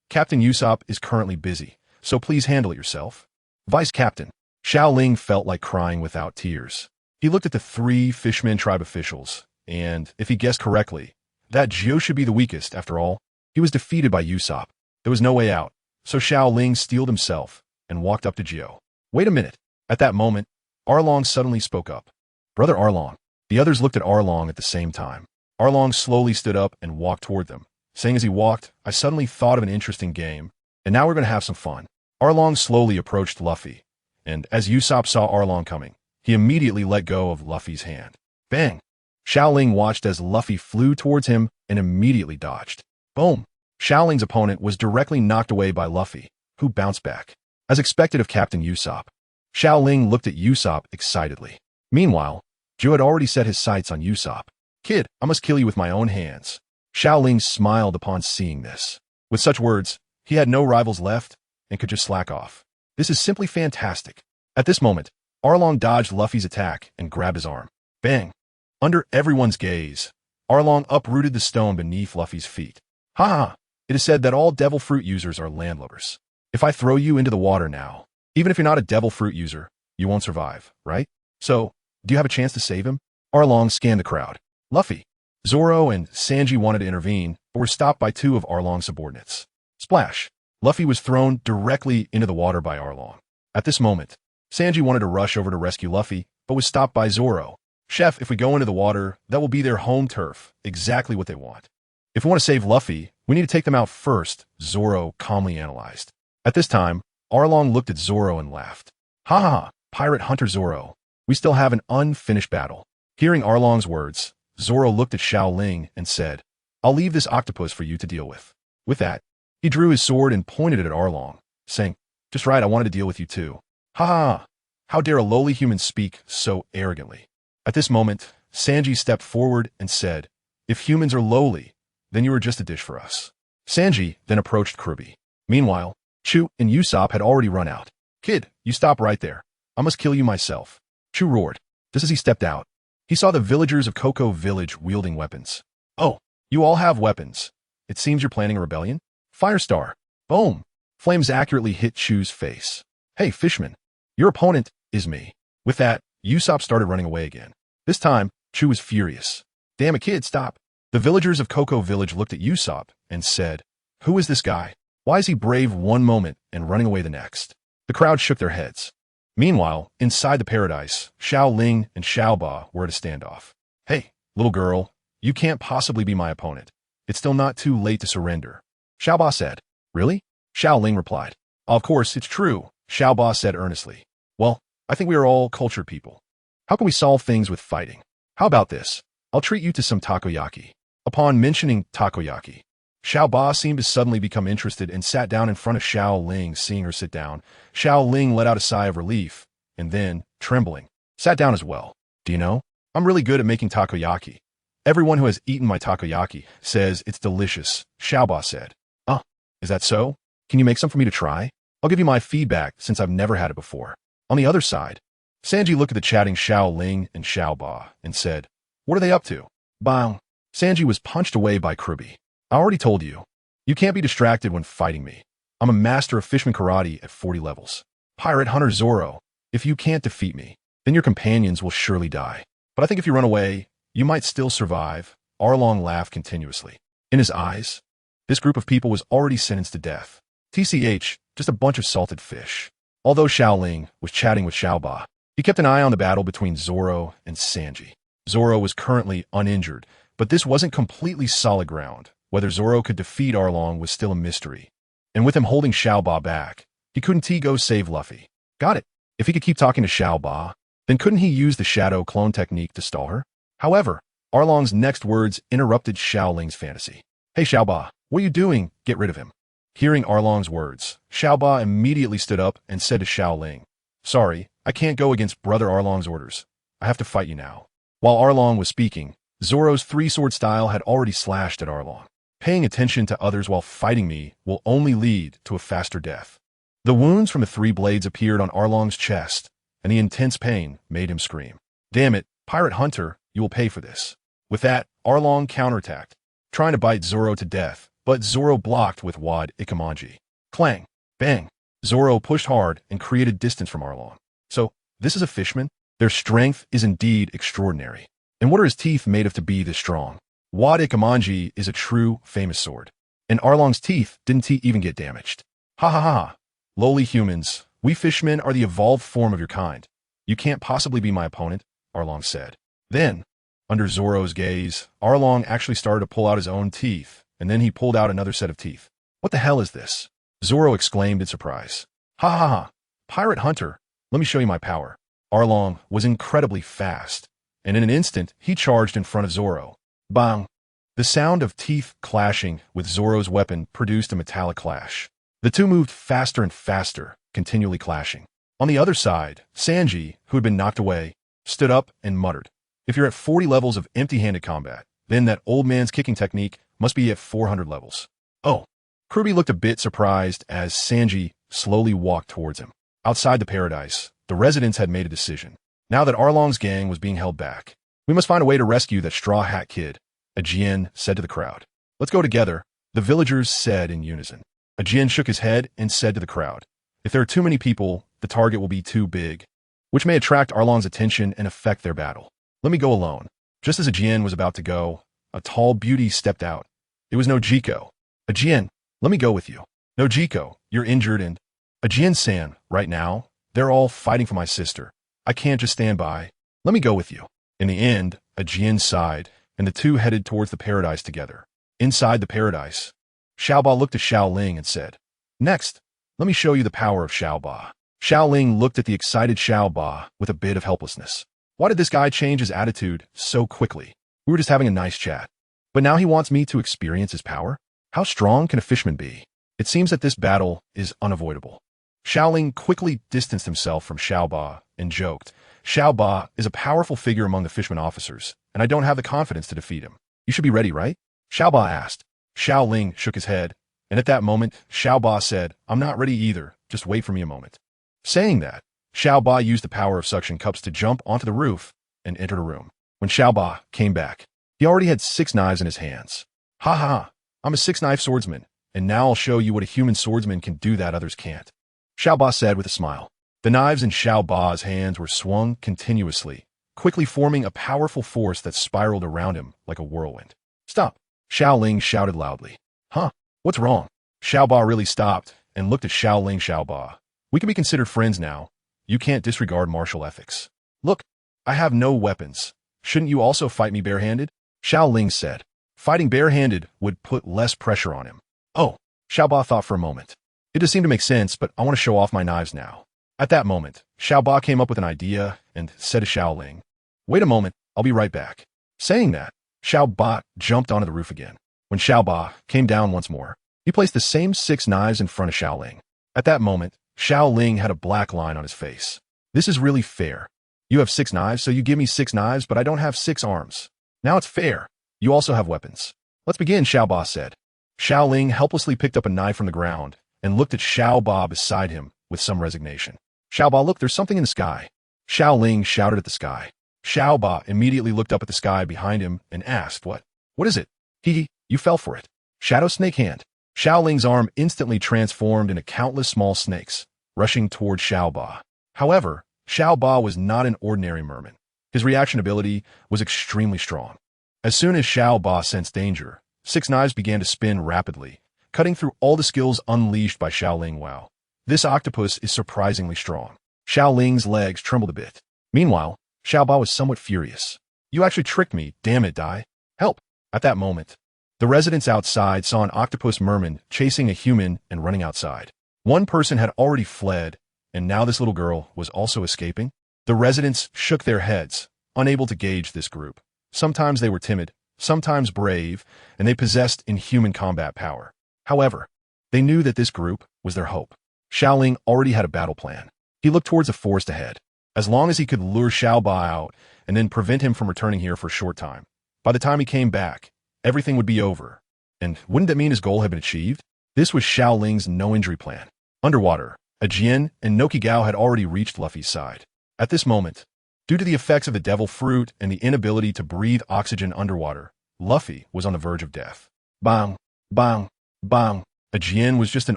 A: Captain Usopp is currently busy, so please handle it yourself. Vice Captain. Xiao Ling felt like crying without tears. He looked at the three Fishman tribe officials, and, if he guessed correctly, that Gio should be the weakest, after all. He was defeated by Usopp. There was no way out, so Xiao Ling steeled himself and walked up to Gio. Wait a minute. At that moment, Arlong suddenly spoke up. Brother Arlong. The others looked at Arlong at the same time. Arlong slowly stood up and walked toward them, saying as he walked, I suddenly thought of an interesting game, and now we're going to have some fun. Arlong slowly approached Luffy, and as Usopp saw Arlong coming, he immediately let go of Luffy's hand. Bang! Xiao Ling watched as Luffy flew towards him and immediately dodged. Boom! Xiao Ling's opponent was directly knocked away by Luffy, who bounced back. As expected of Captain Usopp, Xiao Ling looked at Usopp excitedly. Meanwhile, Joe had already set his sights on Usopp. Kid, I must kill you with my own hands. Xiao Ling smiled upon seeing this. With such words, he had no rivals left and could just slack off. This is simply fantastic. At this moment, Arlong dodged Luffy's attack and grabbed his arm. Bang! Under everyone's gaze, Arlong uprooted the stone beneath Luffy's feet. Ha ha! It is said that all devil fruit users are landlubbers. If I throw you into the water now, even if you're not a devil fruit user, you won't survive, right? So, do you have a chance to save him? Arlong scanned the crowd. Luffy, Zoro, and Sanji wanted to intervene, but were stopped by two of Arlong's subordinates. Splash! Luffy was thrown directly into the water by Arlong. At this moment, Sanji wanted to rush over to rescue Luffy, but was stopped by Zoro. Chef, if we go into the water, that will be their home turf, exactly what they want. If we want to save Luffy, we need to take them out first, Zoro calmly analyzed. At this time, Arlong looked at Zoro and laughed. Ha ha, Pirate Hunter Zoro. We still have an unfinished battle. Hearing Arlong's words, Zoro looked at Xiao Ling and said, I'll leave this octopus for you to deal with. With that, he drew his sword and pointed it at Arlong, saying, just right, I wanted to deal with you too. Ha ha, how dare a lowly human speak so arrogantly. At this moment, Sanji stepped forward and said, if humans are lowly, then you are just a dish for us. Sanji then approached Kirby. Meanwhile, Chu and Usopp had already run out. Kid, you stop right there. I must kill you myself. Chu roared. Just as he stepped out, he saw the villagers of Cocoa Village wielding weapons. Oh, you all have weapons. It seems you're planning a rebellion? Firestar. Boom. Flames accurately hit Chu's face. Hey, Fishman. Your opponent is me. With that, Usopp started running away again. This time, Chu was furious. Damn it, kid, stop. The villagers of Cocoa Village looked at Usopp and said, "Who is this guy? Why is he brave one moment and running away the next?" The crowd shook their heads. Meanwhile, inside the paradise, Xiao Ling and Xiao Ba were at a standoff. "Hey, little girl, you can't possibly be my opponent. It's still not too late to surrender," Xiao Ba said. "Really?" Xiao Ling replied. "Of course, it's true," Xiao Ba said earnestly. "Well, I think we are all cultured people. How can we solve things with fighting? How about this? I'll treat you to some takoyaki." Upon mentioning takoyaki, Xiao Ba seemed to suddenly become interested and sat down in front of Xiao Ling. Seeing her sit down, Xiao Ling let out a sigh of relief, and then, trembling, sat down as well. "Do you know, I'm really good at making takoyaki. Everyone who has eaten my takoyaki says it's delicious," Xiao Ba said. "Oh, is that so? Can you make some for me to try? I'll give you my feedback since I've never had it before." On the other side, Sanji looked at the chatting Xiao Ling and Xiao Ba and said, "What are they up to?" Bang! Sanji was punched away by Kirby. "I already told you. You can't be distracted when fighting me. I'm a master of Fishman Karate at 40 levels. Pirate Hunter Zoro, if you can't defeat me, then your companions will surely die. But I think if you run away, you might still survive." Arlong laughed continuously. In his eyes, this group of people was already sentenced to death. TCH, just a bunch of salted fish. Although Xiao Ling was chatting with Xiao Ba, he kept an eye on the battle between Zoro and Sanji. Zoro was currently uninjured, but this wasn't completely solid ground. Whether Zoro could defeat Arlong was still a mystery. And with him holding Xiao Ba back, he couldn't go save Luffy. Got it. If he could keep talking to Xiao Ba, then couldn't he use the shadow clone technique to stall her? However, Arlong's next words interrupted Xiao Ling's fantasy. "Hey Xiao Ba, what are you doing? Get rid of him." Hearing Arlong's words, Xiao Ba immediately stood up and said to Xiao Ling, "Sorry, I can't go against Brother Arlong's orders. I have to fight you now." While Arlong was speaking, Zoro's three-sword style had already slashed at Arlong. "Paying attention to others while fighting me will only lead to a faster death." The wounds from the three blades appeared on Arlong's chest, and the intense pain made him scream. "Damn it, Pirate Hunter, you will pay for this." With that, Arlong counterattacked, trying to bite Zoro to death, but Zoro blocked with Wad Ikamanji. Clang! Bang! Zoro pushed hard and created distance from Arlong. So, this is a fishman? Their strength is indeed extraordinary. And what are his teeth made of to be this strong? Wad Ikamanji is a true, famous sword. And Arlong's teeth didn't even get damaged. Ha ha ha! Lowly humans, we fishmen are the evolved form of your kind. You can't possibly be my opponent, Arlong said. Then, under Zoro's gaze, Arlong actually started to pull out his own teeth, and then he pulled out another set of teeth. "What the hell is this?" Zoro exclaimed in surprise. "Ha ha ha! Pirate Hunter, let me show you my power." Arlong was incredibly fast, and in an instant, he charged in front of Zoro. Bang! The sound of teeth clashing with Zoro's weapon produced a metallic clash. The two moved faster and faster, continually clashing. On the other side, Sanji, who had been knocked away, stood up and muttered, "If you're at 40 levels of empty-handed combat, then that old man's kicking technique must be at 400 levels. Oh. Kirby looked a bit surprised as Sanji slowly walked towards him. Outside the paradise, the residents had made a decision. Now that Arlong's gang was being held back, "We must find a way to rescue that Straw Hat Kid," Ajien said to the crowd. "Let's go together," the villagers said in unison. Ajien shook his head and said to the crowd, "If there are too many people, the target will be too big, which may attract Arlong's attention and affect their battle. Let me go alone." Just as Ajien was about to go, a tall beauty stepped out. It was Nojiko. "Ajien, let me go with you." "Nojiko, you're injured and—" "Ajien-san, right now, they're all fighting for my sister. I can't just stand by. Let me go with you." In the end, Ajien sighed, and the two headed towards the paradise together. Inside the paradise, Xiao Ba looked at Xiao Ling and said, "Next, let me show you the power of Xiao Ba." Xiao Ling looked at the excited Xiao Ba with a bit of helplessness. Why did this guy change his attitude so quickly? We were just having a nice chat. But now he wants me to experience his power? How strong can a fishman be? It seems that this battle is unavoidable. Xiao Ling quickly distanced himself from Xiao Ba and joked, "Xiao Ba is a powerful figure among the fishermen officers, and I don't have the confidence to defeat him. You should be ready, right?" Xiao Ba asked. Xiao Ling shook his head, and at that moment, Xiao Ba said, "I'm not ready either, just wait for me a moment." Saying that, Xiao Ba used the power of suction cups to jump onto the roof and entered a room. When Xiao Ba came back, he already had 6 knives in his hands. "Ha ha ha, I'm a 6-knife swordsman, and now I'll show you what a human swordsman can do that others can't," Xiao Ba said with a smile. The knives in Xiao Ba's hands were swung continuously, quickly forming a powerful force that spiraled around him like a whirlwind. Stop! Xiao Ling shouted loudly. Huh? What's wrong? Xiao Ba really stopped and looked at Xiao Ling. Xiao Ba. We can be considered friends now. You can't disregard martial ethics. Look, I have no weapons. Shouldn't you also fight me barehanded? Xiao Ling said. Fighting barehanded would put less pressure on him. Oh, Xiao Ba thought for a moment. It does seem to make sense, but I want to show off my knives now. At that moment, Xiao Ba came up with an idea and said to Xiao Ling, Wait a moment, I'll be right back. Saying that, Xiao Ba jumped onto the roof again. When Xiao Ba came down once more, he placed the same 6 knives in front of Xiao Ling. At that moment, Xiao Ling had a black line on his face. This is really fair. You have 6 knives, so you give me 6 knives, but I don't have 6 arms. Now it's fair. You also have weapons. Let's begin, Xiao Ba said. Xiao Ling helplessly picked up a knife from the ground and looked at Xiao Ba beside him with some resignation. Xiao Ba, look, there's something in the sky. Xiao Ling shouted at the sky. Xiao Ba immediately looked up at the sky behind him and asked, What? What is it? You fell for it. Shadow snake hand. Xiao Ling's arm instantly transformed into countless small snakes, rushing toward Xiao Ba. However, Xiao Ba was not an ordinary merman. His reaction ability was extremely strong. As soon as Xiao Ba sensed danger, 6 knives began to spin rapidly, cutting through all the skills unleashed by Xiao Ling. Wow. This octopus is surprisingly strong. Xiao Ling's legs trembled a bit. Meanwhile, Xiao Ba was somewhat furious. You actually tricked me, damn it, Dai. Help! At that moment, the residents outside saw an octopus merman chasing a human and running outside. One person had already fled, and now this little girl was also escaping. The residents shook their heads, unable to gauge this group. Sometimes they were timid, sometimes brave, and they possessed inhuman combat power. However, they knew that this group was their hope. Xiao Ling already had a battle plan. He looked towards the forest ahead. As long as he could lure Xiao Ba out and then prevent him from returning here for a short time, by the time he came back, everything would be over. And wouldn't that mean his goal had been achieved? This was Xiao Ling's no-injury plan. Underwater, Ajien and Nokigao had already reached Luffy's side. At this moment, due to the effects of the devil fruit and the inability to breathe oxygen underwater, Luffy was on the verge of death. Bang! Bang! Bang! Ajien was just an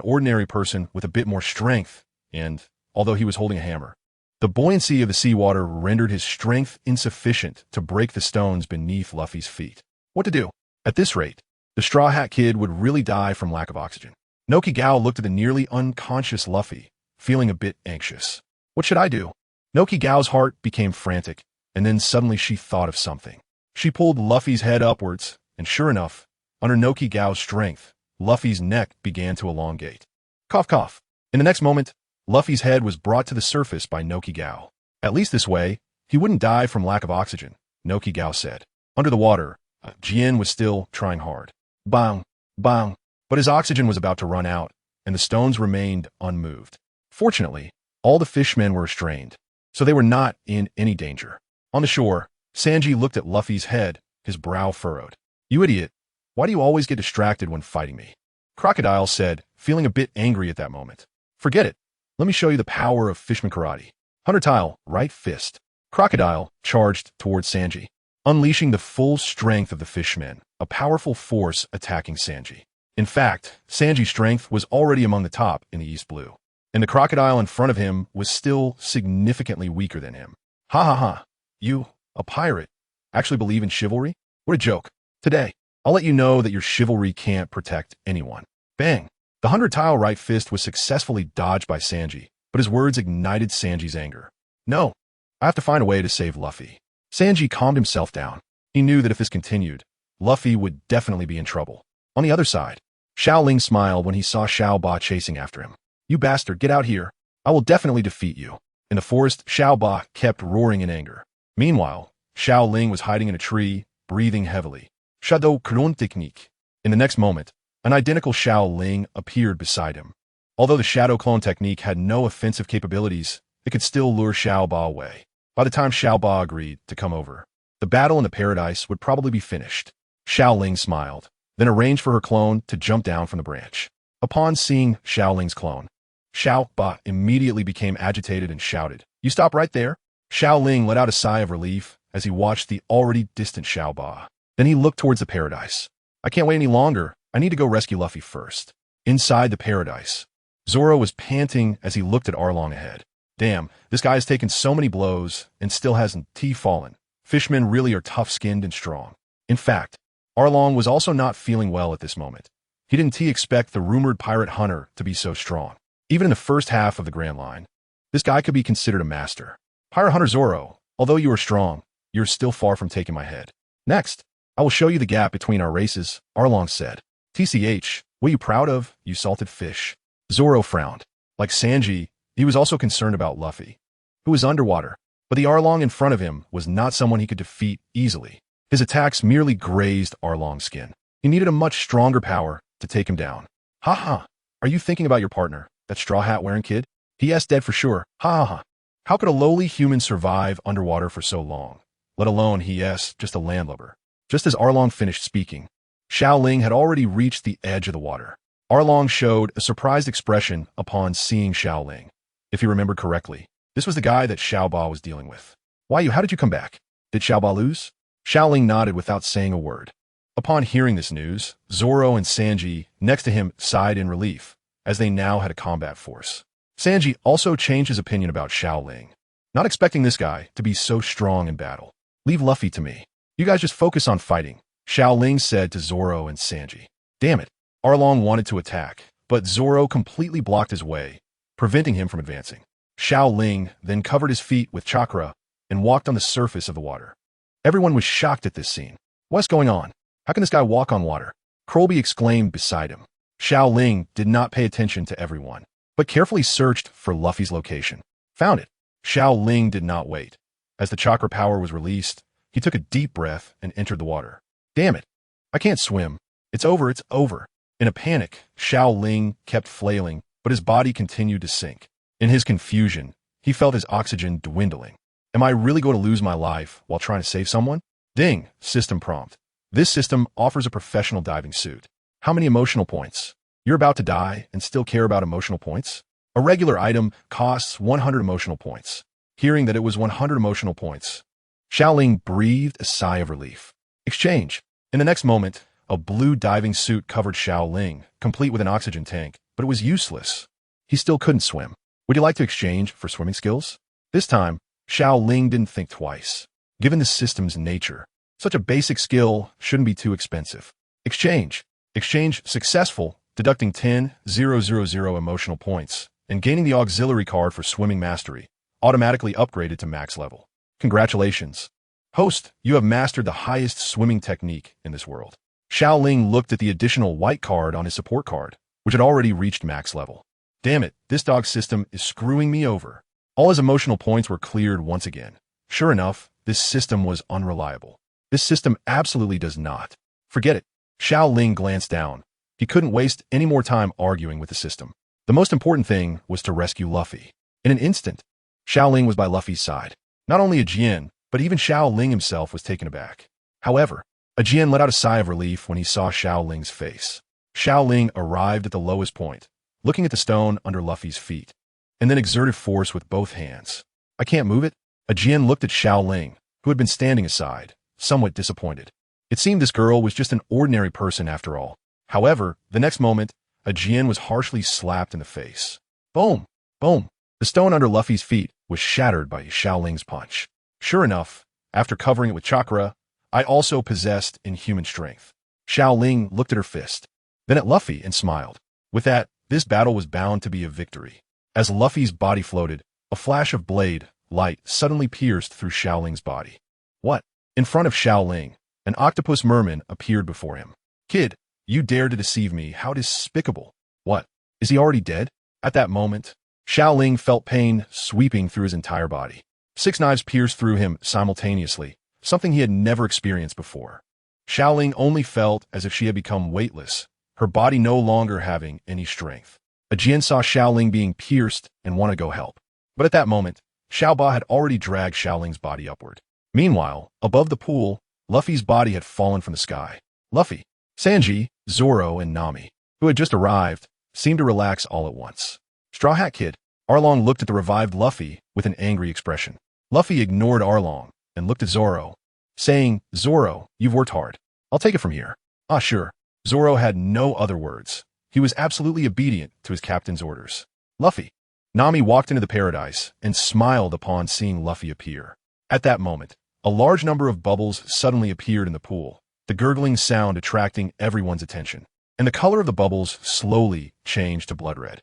A: ordinary person with a bit more strength, and, although he was holding a hammer, the buoyancy of the seawater rendered his strength insufficient to break the stones beneath Luffy's feet. What to do? At this rate, the Straw Hat Kid would really die from lack of oxygen. Nokigao looked at the nearly unconscious Luffy, feeling a bit anxious. What should I do? Nokigao's heart became frantic, and then suddenly she thought of something. She pulled Luffy's head upwards, and sure enough, under Nokigao's strength, Luffy's neck began to elongate. Cough, cough. In the next moment, Luffy's head was brought to the surface by Nokigao. At least this way, he wouldn't die from lack of oxygen, Nokigao said. Under the water, Jin was still trying hard. Bang! Bang! But his oxygen was about to run out, and the stones remained unmoved. Fortunately, all the fishmen were restrained, so they were not in any danger. On the shore, Sanji looked at Luffy's head, his brow furrowed. You idiot! Why do you always get distracted when fighting me? Crocodile said, feeling a bit angry at that moment. Forget it. Let me show you the power of fishman karate. Hunter Tile, right fist. Crocodile charged towards Sanji, unleashing the full strength of the fishmen, a powerful force attacking Sanji. In fact, Sanji's strength was already among the top in the East Blue, and the crocodile in front of him was still significantly weaker than him. Ha ha ha. You, a pirate, actually believe in chivalry? What a joke. Today, I'll let you know that your chivalry can't protect anyone. Bang! The 100-tile right fist was successfully dodged by Sanji, but his words ignited Sanji's anger. No, I have to find a way to save Luffy. Sanji calmed himself down. He knew that if this continued, Luffy would definitely be in trouble. On the other side, Xiao Ling smiled when he saw Xiao Ba chasing after him. You bastard, get out here. I will definitely defeat you. In the forest, Xiao Ba kept roaring in anger. Meanwhile, Xiao Ling was hiding in a tree, breathing heavily. Shadow Clone Technique. In the next moment, an identical Xiao Ling appeared beside him. Although the Shadow Clone Technique had no offensive capabilities, it could still lure Xiao Ba away. By the time Xiao Ba agreed to come over, the battle in the paradise would probably be finished. Xiao Ling smiled, then arranged for her clone to jump down from the branch. Upon seeing Xiao Ling's clone, Xiao Ba immediately became agitated and shouted, You stop right there? Xiao Ling let out a sigh of relief as he watched the already distant Xiao Ba. Then he looked towards the paradise. I can't wait any longer. I need to go rescue Luffy first. Inside the paradise, Zoro was panting as he looked at Arlong ahead. Damn, this guy has taken so many blows and still hasn't fallen. Fishmen really are tough-skinned and strong. In fact, Arlong was also not feeling well at this moment. He didn't expect the rumored pirate hunter to be so strong. Even in the first half of the Grand Line, this guy could be considered a master. Pirate Hunter Zoro, although you are strong, you're still far from taking my head. Next, I will show you the gap between our races, Arlong said. TCH, what are you proud of, you salted fish? Zoro frowned. Like Sanji, he was also concerned about Luffy, who was underwater, but the Arlong in front of him was not someone he could defeat easily. His attacks merely grazed Arlong's skin. He needed a much stronger power to take him down. Ha ha, are you thinking about your partner, that straw hat wearing kid? He is dead for sure. Ha ha ha. How could a lowly human survive underwater for so long? Let alone just a landlubber. Just as Arlong finished speaking, Xiao Ling had already reached the edge of the water. Arlong showed a surprised expression upon seeing Xiao Ling. If he remembered correctly, this was the guy that Xiao Ba was dealing with. How did you come back? Did Xiao Ba lose? Xiao Ling nodded without saying a word. Upon hearing this news, Zoro and Sanji next to him sighed in relief, as they now had a combat force. Sanji also changed his opinion about Xiao Ling, not expecting this guy to be so strong in battle. Leave Luffy to me. You guys just focus on fighting, Xiao Ling said to Zoro and Sanji. Damn it. Arlong wanted to attack, but Zoro completely blocked his way, preventing him from advancing. Xiao Ling then covered his feet with chakra and walked on the surface of the water. Everyone was shocked at this scene. What's going on? How can this guy walk on water? Colby exclaimed beside him. Xiao Ling did not pay attention to everyone, but carefully searched for Luffy's location. Found it. Xiao Ling did not wait. As the chakra power was released, he took a deep breath and entered the water. Damn it. I can't swim. It's over. In a panic, Xiao Ling kept flailing, but his body continued to sink. In his confusion, he felt his oxygen dwindling. Am I really going to lose my life while trying to save someone? Ding, system prompt. This system offers a professional diving suit. How many emotional points? You're about to die and still care about emotional points? A regular item costs 100 emotional points. Hearing that it was 100 emotional points, Xiao Ling breathed a sigh of relief. Exchange. In the next moment, a blue diving suit covered Xiao Ling, complete with an oxygen tank, but it was useless. He still couldn't swim. Would you like to exchange for swimming skills? This time, Xiao Ling didn't think twice. Given the system's nature, such a basic skill shouldn't be too expensive. Exchange. Exchange successful, deducting 10,000 emotional points, and gaining the auxiliary card for swimming mastery, automatically upgraded to max level. Congratulations. Host, you have mastered the highest swimming technique in this world. Xiao Ling looked at the additional white card on his support card, which had already reached max level. Damn it, this dog system is screwing me over. All his emotional points were cleared once again. Sure enough, this system was unreliable. This system absolutely does not. Forget it. Xiao Ling glanced down. He couldn't waste any more time arguing with the system. The most important thing was to rescue Luffy. In an instant, Xiao Ling was by Luffy's side. Not only a Jian, but even Xiao Ling himself was taken aback. However, a Jian let out a sigh of relief when he saw Xiao Ling's face. Xiao Ling arrived at the lowest point, looking at the stone under Luffy's feet, and then exerted force with both hands. I can't move it? A Jian looked at Xiao Ling, who had been standing aside, somewhat disappointed. It seemed this girl was just an ordinary person after all. However, the next moment, a Jian was harshly slapped in the face. Boom! Boom! The stone under Luffy's feet was shattered by Xiao Ling's punch. Sure enough, after covering it with chakra, I also possessed inhuman strength. Xiao Ling looked at her fist, then at Luffy and smiled. With that, this battle was bound to be a victory. As Luffy's body floated, a flash of blade light suddenly pierced through Xiao Ling's body. What? In front of Xiao Ling, an octopus merman appeared before him. Kid, you dared to deceive me. How despicable. What? Is he already dead? At that moment, Xiao Ling felt pain sweeping through his entire body. 6 knives pierced through him simultaneously, something he had never experienced before. Xiao Ling only felt as if she had become weightless, her body no longer having any strength. A Jian saw Xiao Ling being pierced and wanted to go help. But at that moment, Xiao Ba had already dragged Xiao Ling's body upward. Meanwhile, above the pool, Luffy's body had fallen from the sky. Luffy, Sanji, Zoro, and Nami, who had just arrived, seemed to relax all at once. Straw Hat Kid. Arlong looked at the revived Luffy with an angry expression. Luffy ignored Arlong and looked at Zoro, saying, Zoro, you've worked hard. I'll take it from here. Ah, sure. Zoro had no other words. He was absolutely obedient to his captain's orders. Luffy. Nami walked into the paradise and smiled upon seeing Luffy appear. At that moment, a large number of bubbles suddenly appeared in the pool, the gurgling sound attracting everyone's attention. And the color of the bubbles slowly changed to blood red.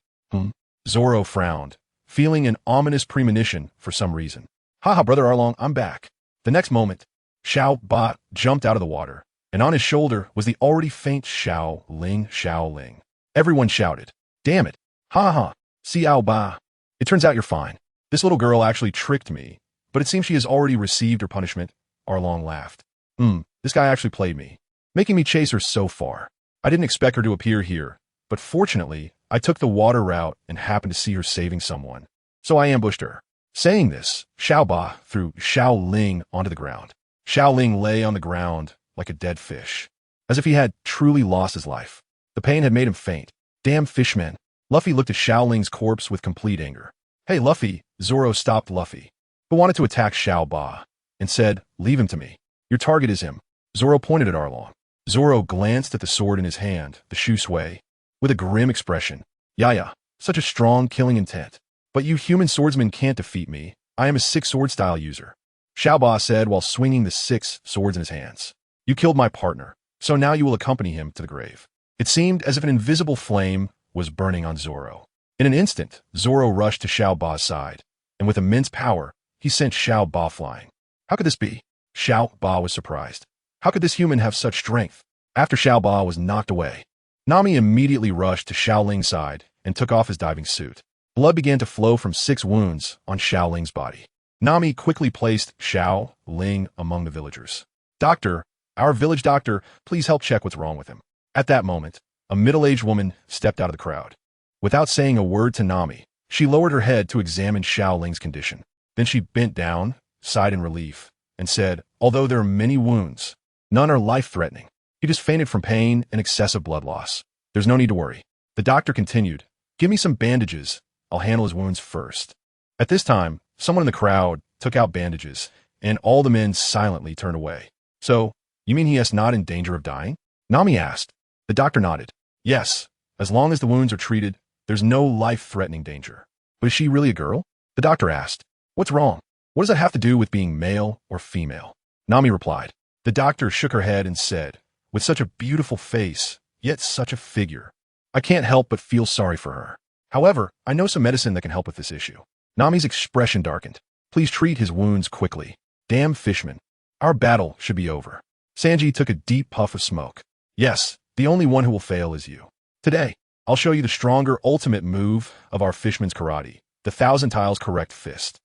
A: Zoro frowned, feeling an ominous premonition for some reason. Haha, Brother Arlong, I'm back. The next moment, Xiao Ba jumped out of the water, and on his shoulder was the already faint Xiao Ling, Xiao Ling. Everyone shouted, "Damn it! Ha ha! Xiao Ba! It turns out you're fine. This little girl actually tricked me, but it seems she has already received her punishment." Arlong laughed. This guy actually played me, making me chase her so far. I didn't expect her to appear here, but fortunately, I took the water route and happened to see her saving someone. So I ambushed her. Saying this, Xiao Ba threw Xiao Ling onto the ground. Xiao Ling lay on the ground like a dead fish, as if he had truly lost his life. The pain had made him faint. Damn fishmen. Luffy looked at Xiao Ling's corpse with complete anger. Hey, Luffy. Zoro stopped Luffy, who wanted to attack Xiao Ba, and said, "Leave him to me. Your target is him." Zoro pointed at Arlong. Zoro glanced at the sword in his hand, the Shusui, with a grim expression. "Yeah, such a strong killing intent. But you human swordsmen can't defeat me. I am a 6-sword style user," Xiao Ba said while swinging the 6 swords in his hands. "You killed my partner, so now you will accompany him to the grave." It seemed as if an invisible flame was burning on Zoro. In an instant, Zoro rushed to Xiao Ba's side, and with immense power, he sent Xiao Ba flying. How could this be? Xiao Ba was surprised. How could this human have such strength? After Xiao Ba was knocked away, Nami immediately rushed to Xiao Ling's side and took off his diving suit. Blood began to flow from 6 wounds on Xiao Ling's body. Nami quickly placed Xiao Ling among the villagers. "Doctor, our village doctor, please help check what's wrong with him." At that moment, a middle-aged woman stepped out of the crowd. Without saying a word to Nami, she lowered her head to examine Xiao Ling's condition. Then she bent down, sighed in relief, and said, "Although there are many wounds, none are life-threatening. He just fainted from pain and excessive blood loss. There's no need to worry." The doctor continued, "Give me some bandages. I'll handle his wounds first." At this time, someone in the crowd took out bandages, and all the men silently turned away. "So, you mean he is not in danger of dying?" Nami asked. The doctor nodded. "Yes, as long as the wounds are treated, there's no life-threatening danger." "But is she really a girl?" the doctor asked. "What's wrong? What does that have to do with being male or female?" Nami replied. The doctor shook her head and said, "With such a beautiful face, yet such a figure, I can't help but feel sorry for her. However, I know some medicine that can help with this issue." Nami's expression darkened. "Please treat his wounds quickly. Damn fishmen. Our battle should be over." Sanji took a deep puff of smoke. "Yes, the only one who will fail is you. Today, I'll show you the stronger ultimate move of our fishman's karate, the 1,000 tiles correct fist."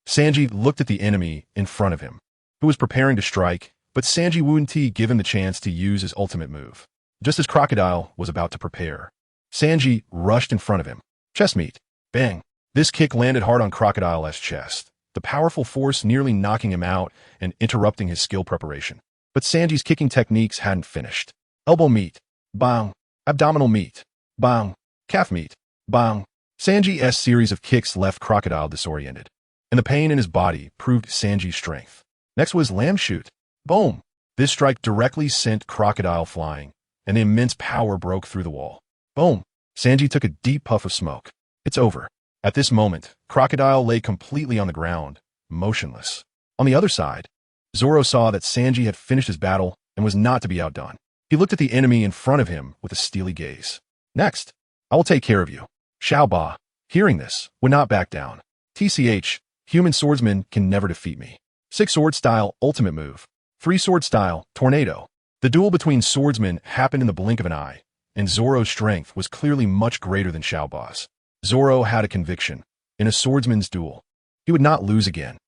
A: Sanji looked at the enemy in front of him, who was preparing to strike, but Sanji wouldn't give him the chance to use his ultimate move. Just as Crocodile was about to prepare, Sanji rushed in front of him. Chest meet. Bang. This kick landed hard on Crocodile's chest, the powerful force nearly knocking him out and interrupting his skill preparation. But Sanji's kicking techniques hadn't finished. Elbow meet. Bang. Abdominal meet. Bang. Calf meet. Bang. Sanji's series of kicks left Crocodile disoriented, and the pain in his body proved Sanji's strength. Next was Lamb Shoot. Boom. This strike directly sent Crocodile flying, and the immense power broke through the wall. Boom. Sanji took a deep puff of smoke. It's over. At this moment, Crocodile lay completely on the ground, motionless. On the other side, Zoro saw that Sanji had finished his battle and was not to be outdone. He looked at the enemy in front of him with a steely gaze. "Next, I will take care of you." Xiao Ba, hearing this, would not back down. "TCH, human swordsmen can never defeat me. 6-sword style ultimate move. 3-sword style tornado." The duel between swordsmen happened in the blink of an eye, and Zoro's strength was clearly much greater than Xiao Ba's. Zoro had a conviction. In a swordsman's duel, he would not lose again.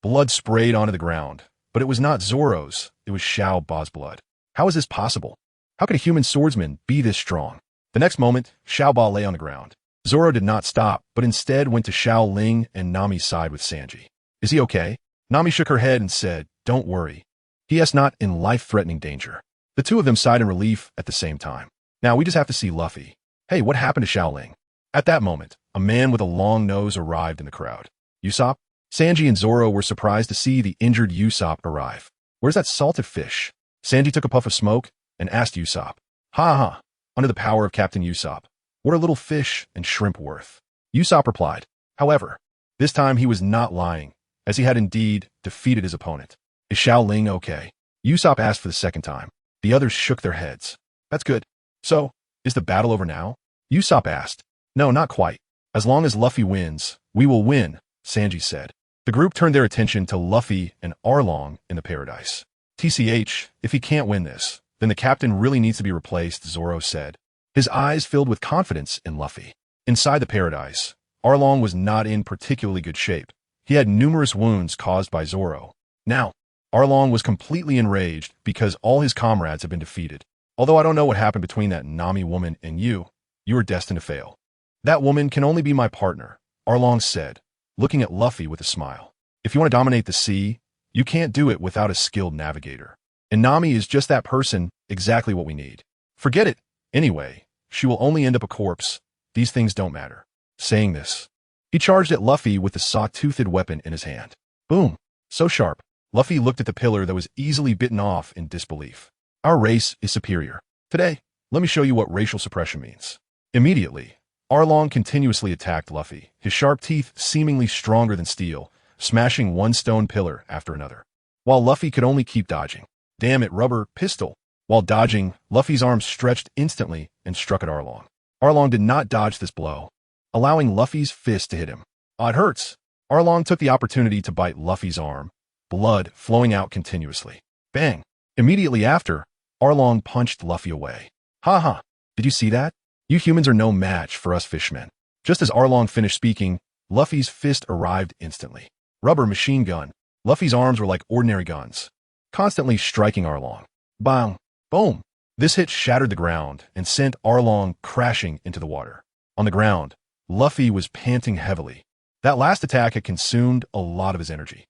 A: Blood sprayed onto the ground, but it was not Zoro's, it was Xiao Ba's blood. How is this possible? How could a human swordsman be this strong? The next moment, Xiao Ba lay on the ground. Zoro did not stop, but instead went to Xiao Ling and Nami's side with Sanji. "Is he okay?" Nami shook her head and said, "Don't worry. He is not in life-threatening danger." The two of them sighed in relief at the same time. "Now we just have to see Luffy. Hey, what happened to Xiao Ling?" At that moment, a man with a long nose arrived in the crowd. "Usopp?" Sanji and Zoro were surprised to see the injured Usopp arrive. "Where's that salted fish?" Sanji took a puff of smoke and asked Usopp. "Ha. Under the power of Captain Usopp, what are little fish and shrimp worth?" Usopp replied. However, this time he was not lying, as he had indeed defeated his opponent. "Is Xiao Ling okay?" Usopp asked for the second time. The others shook their heads. That's good. So, is the battle over now? Usopp asked. No, not quite. As long as Luffy wins, we will win, Sanji said. The group turned their attention to Luffy and Arlong in the paradise. TCH, if he can't win this, then the captain really needs to be replaced, Zoro said. His eyes filled with confidence in Luffy. Inside the paradise, Arlong was not in particularly good shape. He had numerous wounds caused by Zoro. Now, Arlong was completely enraged because all his comrades had been defeated. Although I don't know what happened between that Nami woman and you are destined to fail. That woman can only be my partner, Arlong said, looking at Luffy with a smile. If you want to dominate the sea, you can't do it without a skilled navigator. And Nami is just that person, exactly what we need. Forget it. Anyway, she will only end up a corpse. These things don't matter. Saying this, he charged at Luffy with the saw-toothed weapon in his hand. Boom. So sharp. Luffy looked at the pillar that was easily bitten off in disbelief. Our race is superior. Today, let me show you what racial suppression means. Immediately, Arlong continuously attacked Luffy, his sharp teeth seemingly stronger than steel, smashing one stone pillar after another. While Luffy could only keep dodging. Damn it, rubber pistol. While dodging, Luffy's arm stretched instantly and struck at Arlong. Arlong did not dodge this blow, allowing Luffy's fist to hit him. It hurts. Arlong took the opportunity to bite Luffy's arm, blood flowing out continuously. Bang. Immediately after, Arlong punched Luffy away. Ha ha. Did you see that? You humans are no match for us fishmen. Just as Arlong finished speaking, Luffy's fist arrived instantly. Rubber machine gun. Luffy's arms were like ordinary guns, constantly striking Arlong. Bang. Boom. This hit shattered the ground and sent Arlong crashing into the water. On the ground, Luffy was panting heavily. That last attack had consumed a lot of his energy.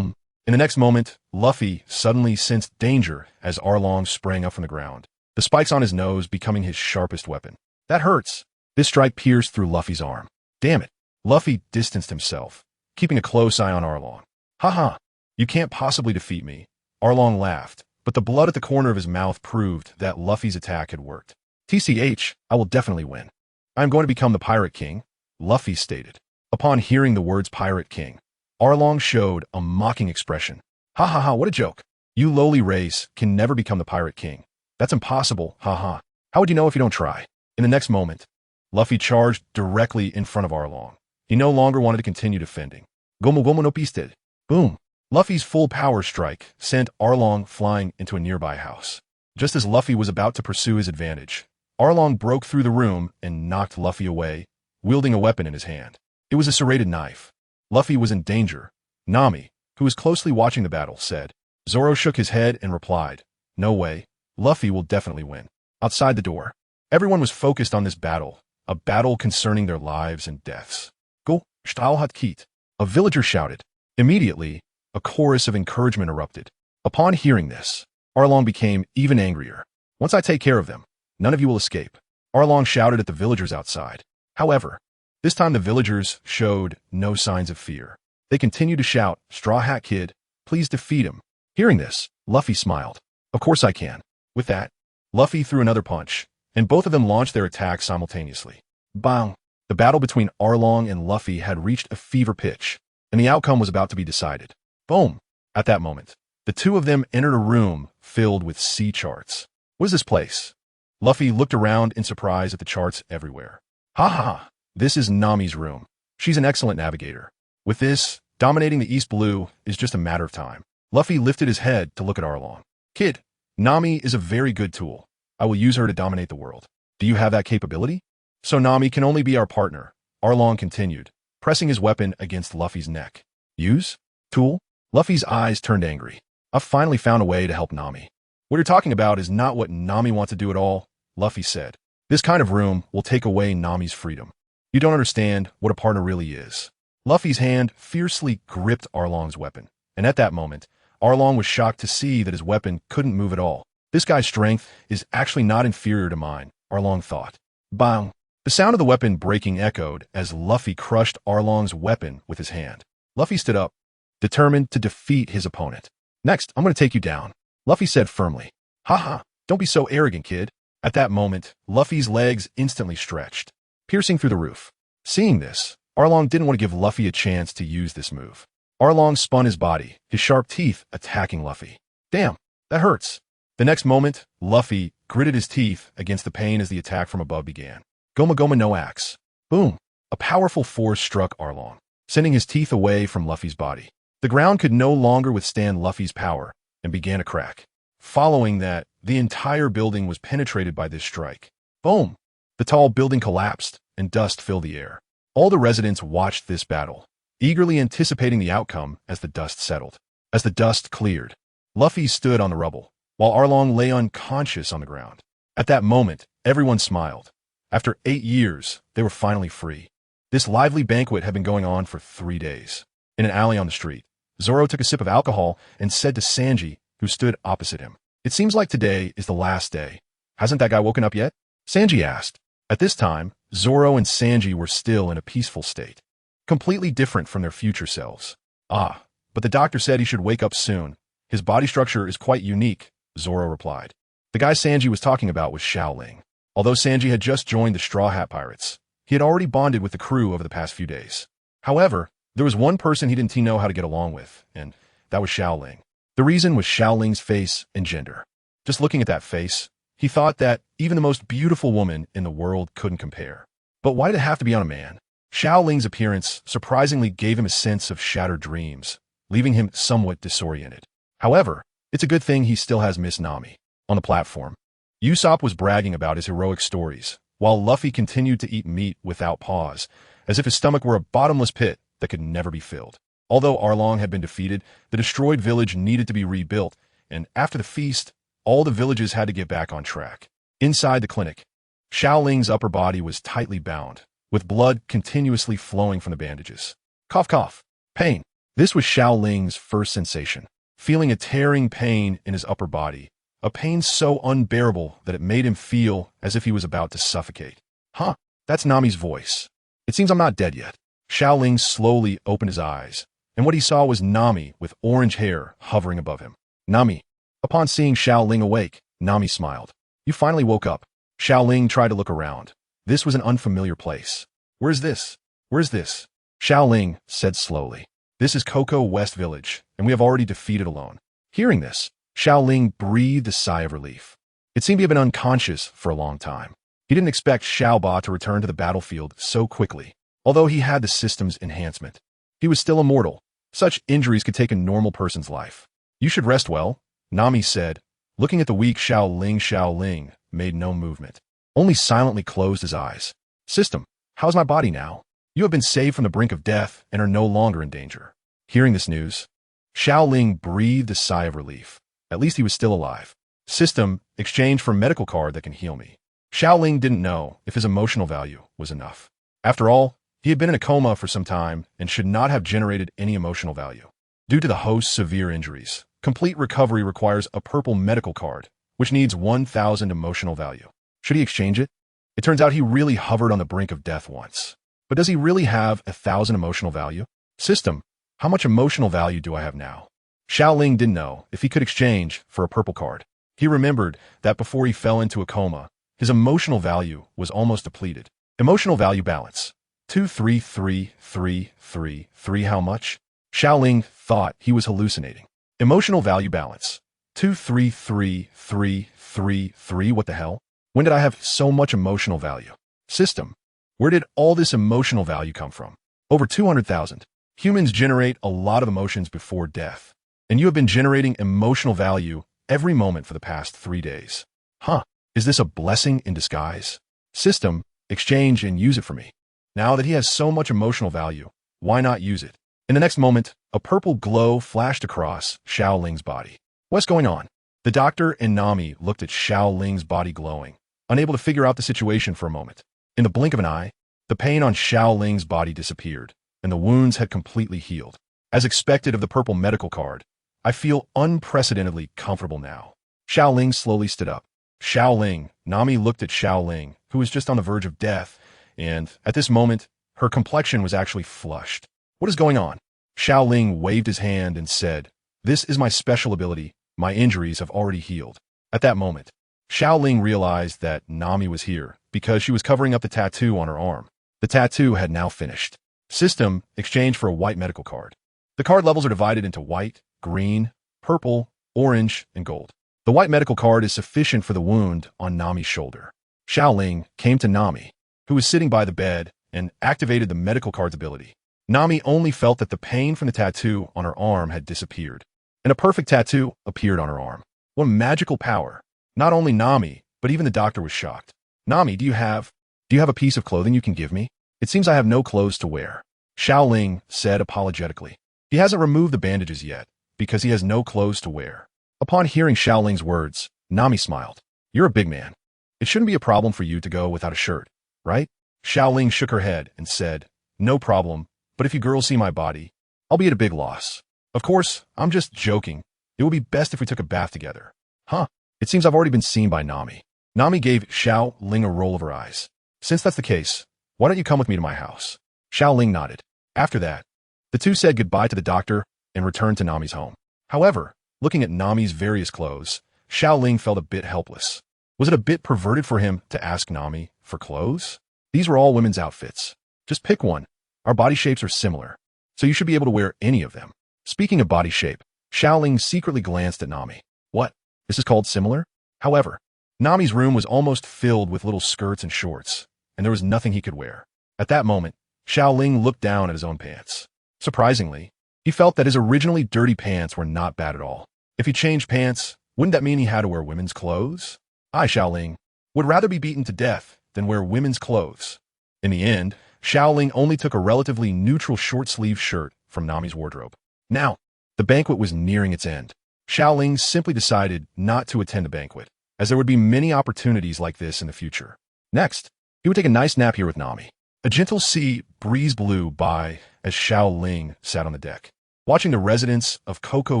A: In the next moment, Luffy suddenly sensed danger as Arlong sprang up from the ground, the spikes on his nose becoming his sharpest weapon. That hurts. This strike pierced through Luffy's arm. Damn it. Luffy distanced himself, keeping a close eye on Arlong. Ha. You can't possibly defeat me. Arlong laughed, but the blood at the corner of his mouth proved that Luffy's attack had worked. TCH, I will definitely win. I am going to become the Pirate King, Luffy stated. Upon hearing the words Pirate King, Arlong showed a mocking expression. Ha, what a joke. You lowly race can never become the Pirate King. That's impossible, ha. How would you know if you don't try? In the next moment, Luffy charged directly in front of Arlong. He no longer wanted to continue defending. Gomu no piste. Boom. Luffy's full power strike sent Arlong flying into a nearby house. Just as Luffy was about to pursue his advantage, Arlong broke through the room and knocked Luffy away, wielding a weapon in his hand. It was a serrated knife. Luffy was in danger. Nami, who was closely watching the battle, said. Zoro shook his head and replied, No way. Luffy will definitely win. Outside the door, everyone was focused on this battle, a battle concerning their lives and deaths. Go, Stahlhat Keet. A villager shouted. Immediately, a chorus of encouragement erupted. Upon hearing this, Arlong became even angrier. Once I take care of them, none of you will escape. Arlong shouted at the villagers outside. However, this time the villagers showed no signs of fear. They continued to shout, Straw Hat Kid, please defeat him. Hearing this, Luffy smiled. Of course I can. With that, Luffy threw another punch, and both of them launched their attacks simultaneously. Bang! The battle between Arlong and Luffy had reached a fever pitch, and the outcome was about to be decided. Boom! At that moment, the two of them entered a room filled with sea charts. What is this place? Luffy looked around in surprise at the charts everywhere. Ha! This is Nami's room. She's an excellent navigator. With this, dominating the East Blue is just a matter of time. Luffy lifted his head to look at Arlong. Kid, Nami is a very good tool. I will use her to dominate the world. Do you have that capability? So Nami can only be our partner, Arlong continued, pressing his weapon against Luffy's neck. Use? Tool? Luffy's eyes turned angry. I've finally found a way to help Nami. What you're talking about is not what Nami wants to do at all, Luffy said. This kind of room will take away Nami's freedom. You don't understand what a partner really is. Luffy's hand fiercely gripped Arlong's weapon, and at that moment, Arlong was shocked to see that his weapon couldn't move at all. This guy's strength is actually not inferior to mine, Arlong thought. Bang! The sound of the weapon breaking echoed as Luffy crushed Arlong's weapon with his hand. Luffy stood up, determined to defeat his opponent. Next, I'm going to take you down, Luffy said firmly. Ha, don't be so arrogant, kid. At that moment, Luffy's legs instantly stretched, piercing through the roof. Seeing this, Arlong didn't want to give Luffy a chance to use this move. Arlong spun his body, his sharp teeth attacking Luffy. Damn! That hurts. The next moment, Luffy gritted his teeth against the pain as the attack from above began. Goma Goma no axe. Boom. A powerful force struck Arlong, sending his teeth away from Luffy's body. The ground could no longer withstand Luffy's power and began to crack. Following that, the entire building was penetrated by this strike. Boom! The tall building collapsed and dust filled the air. All the residents watched this battle, eagerly anticipating the outcome as the dust settled. As the dust cleared, Luffy stood on the rubble, while Arlong lay unconscious on the ground. At that moment, everyone smiled. After 8 years, they were finally free. This lively banquet had been going on for 3 days. In an alley on the street, Zoro took a sip of alcohol and said to Sanji, who stood opposite him, "It seems like today is the last day. Hasn't that guy woken up yet?" Sanji asked. At this time, Zoro and Sanji were still in a peaceful state, completely different from their future selves. "Ah, but the doctor said he should wake up soon. His body structure is quite unique," Zoro replied. The guy Sanji was talking about was Xiao Ling. Although Sanji had just joined the Straw Hat Pirates, he had already bonded with the crew over the past few days. However, there was one person he didn't know how to get along with, and that was Xiao Ling. The reason was Xiao Ling's face and gender. Just looking at that face, he thought that even the most beautiful woman in the world couldn't compare. But why did it have to be on a man? Xiao Ling's appearance surprisingly gave him a sense of shattered dreams, leaving him somewhat disoriented. However, it's a good thing he still has Miss Nami. On the platform, Usopp was bragging about his heroic stories, while Luffy continued to eat meat without pause, as if his stomach were a bottomless pit that could never be filled. Although Arlong had been defeated, the destroyed village needed to be rebuilt, and after the feast, all the villages had to get back on track. Inside the clinic, Xiao Ling's upper body was tightly bound, with blood continuously flowing from the bandages. Cough, cough. Pain. This was Xiao Ling's first sensation, feeling a tearing pain in his upper body, a pain so unbearable that it made him feel as if he was about to suffocate. Huh, that's Nami's voice. It seems I'm not dead yet. Xiao Ling slowly opened his eyes, and what he saw was Nami with orange hair hovering above him. Nami. Upon seeing Xiao Ling awake, Nami smiled. You finally woke up. Xiao Ling tried to look around. This was an unfamiliar place. Where's this? Where's this? Xiao Ling said slowly. This is Cocoa West Village, and we have already defeated alone. Hearing this, Xiao Ling breathed a sigh of relief. It seemed he had been unconscious for a long time. He didn't expect Xiao Ba to return to the battlefield so quickly. Although he had the system's enhancement, he was still immortal. Such injuries could take a normal person's life. You should rest well, Nami said. Looking at the weak Xiao Ling made no movement, only silently closed his eyes. System, how's my body now? You have been saved from the brink of death and are no longer in danger. Hearing this news, Xiao Ling breathed a sigh of relief. At least he was still alive. System, exchange for medical card that can heal me. Xiao Ling didn't know if his emotional value was enough. After all, he had been in a coma for some time and should not have generated any emotional value. Due to the host's severe injuries, complete recovery requires a purple medical card, which needs 1,000 emotional value. Should he exchange it? It turns out he really hovered on the brink of death once. But does he really have 1,000 emotional value? System, how much emotional value do I have now? Xiao Ling didn't know if he could exchange for a purple card. He remembered that before he fell into a coma, his emotional value was almost depleted. Emotional value balance. 2333333. How much? Xiao Ling thought he was hallucinating. Emotional value balance. 2333333. What the hell? When did I have so much emotional value? System. Where did all this emotional value come from? Over 200,000. Humans generate a lot of emotions before death, and you have been generating emotional value every moment for the past 3 days. Huh, is this a blessing in disguise? System, exchange and use it for me. Now that he has so much emotional value, why not use it? In the next moment, a purple glow flashed across Xiao Ling's body. What's going on? The doctor and Nami looked at Xiao Ling's body glowing, unable to figure out the situation for a moment. In the blink of an eye, the pain on Xiao Ling's body disappeared, and the wounds had completely healed. As expected of the purple medical card, I feel unprecedentedly comfortable now. Xiao Ling slowly stood up. Xiao Ling, Nami looked at Xiao Ling, who was just on the verge of death, and at this moment, her complexion was actually flushed. What is going on? Xiao Ling waved his hand and said, "This is my special ability. My injuries have already healed." At that moment, Xiao Ling realized that Nami was here because she was covering up the tattoo on her arm. The tattoo had now finished. System, exchange for a white medical card. The card levels are divided into white, green, purple, orange, and gold. The white medical card is sufficient for the wound on Nami's shoulder. Xiao Ling came to Nami, who was sitting by the bed, and activated the medical card's ability. Nami only felt that the pain from the tattoo on her arm had disappeared, and a perfect tattoo appeared on her arm. What magical power! Not only Nami, but even the doctor was shocked. Nami, do you have a piece of clothing you can give me? It seems I have no clothes to wear. Xiao Ling said apologetically. He hasn't removed the bandages yet, because he has no clothes to wear. Upon hearing Xiao Ling's words, Nami smiled. You're a big man. It shouldn't be a problem for you to go without a shirt, right? Xiao Ling shook her head and said, no problem, but if you girls see my body, I'll be at a big loss. Of course, I'm just joking. It would be best if we took a bath together. Huh? It seems I've already been seen by Nami. Nami gave Xiao Ling a roll of her eyes. Since that's the case, why don't you come with me to my house? Xiao Ling nodded. After that, the two said goodbye to the doctor and returned to Nami's home. However, looking at Nami's various clothes, Xiao Ling felt a bit helpless. Was it a bit perverted for him to ask Nami for clothes? These were all women's outfits. Just pick one. Our body shapes are similar, so you should be able to wear any of them. Speaking of body shape, Xiao Ling secretly glanced at Nami. What? This is called similar? However, Nami's room was almost filled with little skirts and shorts, and there was nothing he could wear. At that moment, Xiao Ling looked down at his own pants. Surprisingly, he felt that his originally dirty pants were not bad at all. If he changed pants, wouldn't that mean he had to wear women's clothes? I, Xiao Ling, would rather be beaten to death than wear women's clothes. In the end, Xiao Ling only took a relatively neutral short-sleeved shirt from Nami's wardrobe. Now, the banquet was nearing its end. Xiao Ling simply decided not to attend the banquet, as there would be many opportunities like this in the future. Next, he would take a nice nap here with Nami. A gentle sea breeze blew by as Xiao Ling sat on the deck, watching the residents of Cocoa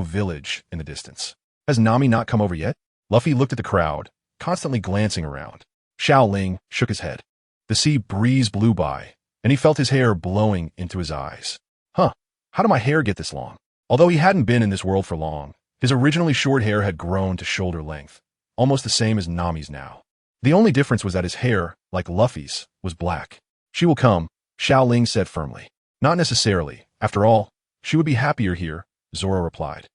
A: Village in the distance. Has Nami not come over yet? Luffy looked at the crowd, constantly glancing around. Xiao Ling shook his head. The sea breeze blew by, and he felt his hair blowing into his eyes. Huh, how did my hair get this long? Although he hadn't been in this world for long, his originally short hair had grown to shoulder length, almost the same as Nami's now. The only difference was that his hair, like Luffy's, was black. She will come, Xiao Ling said firmly. Not necessarily. After all, she would be happier here, Zoro replied.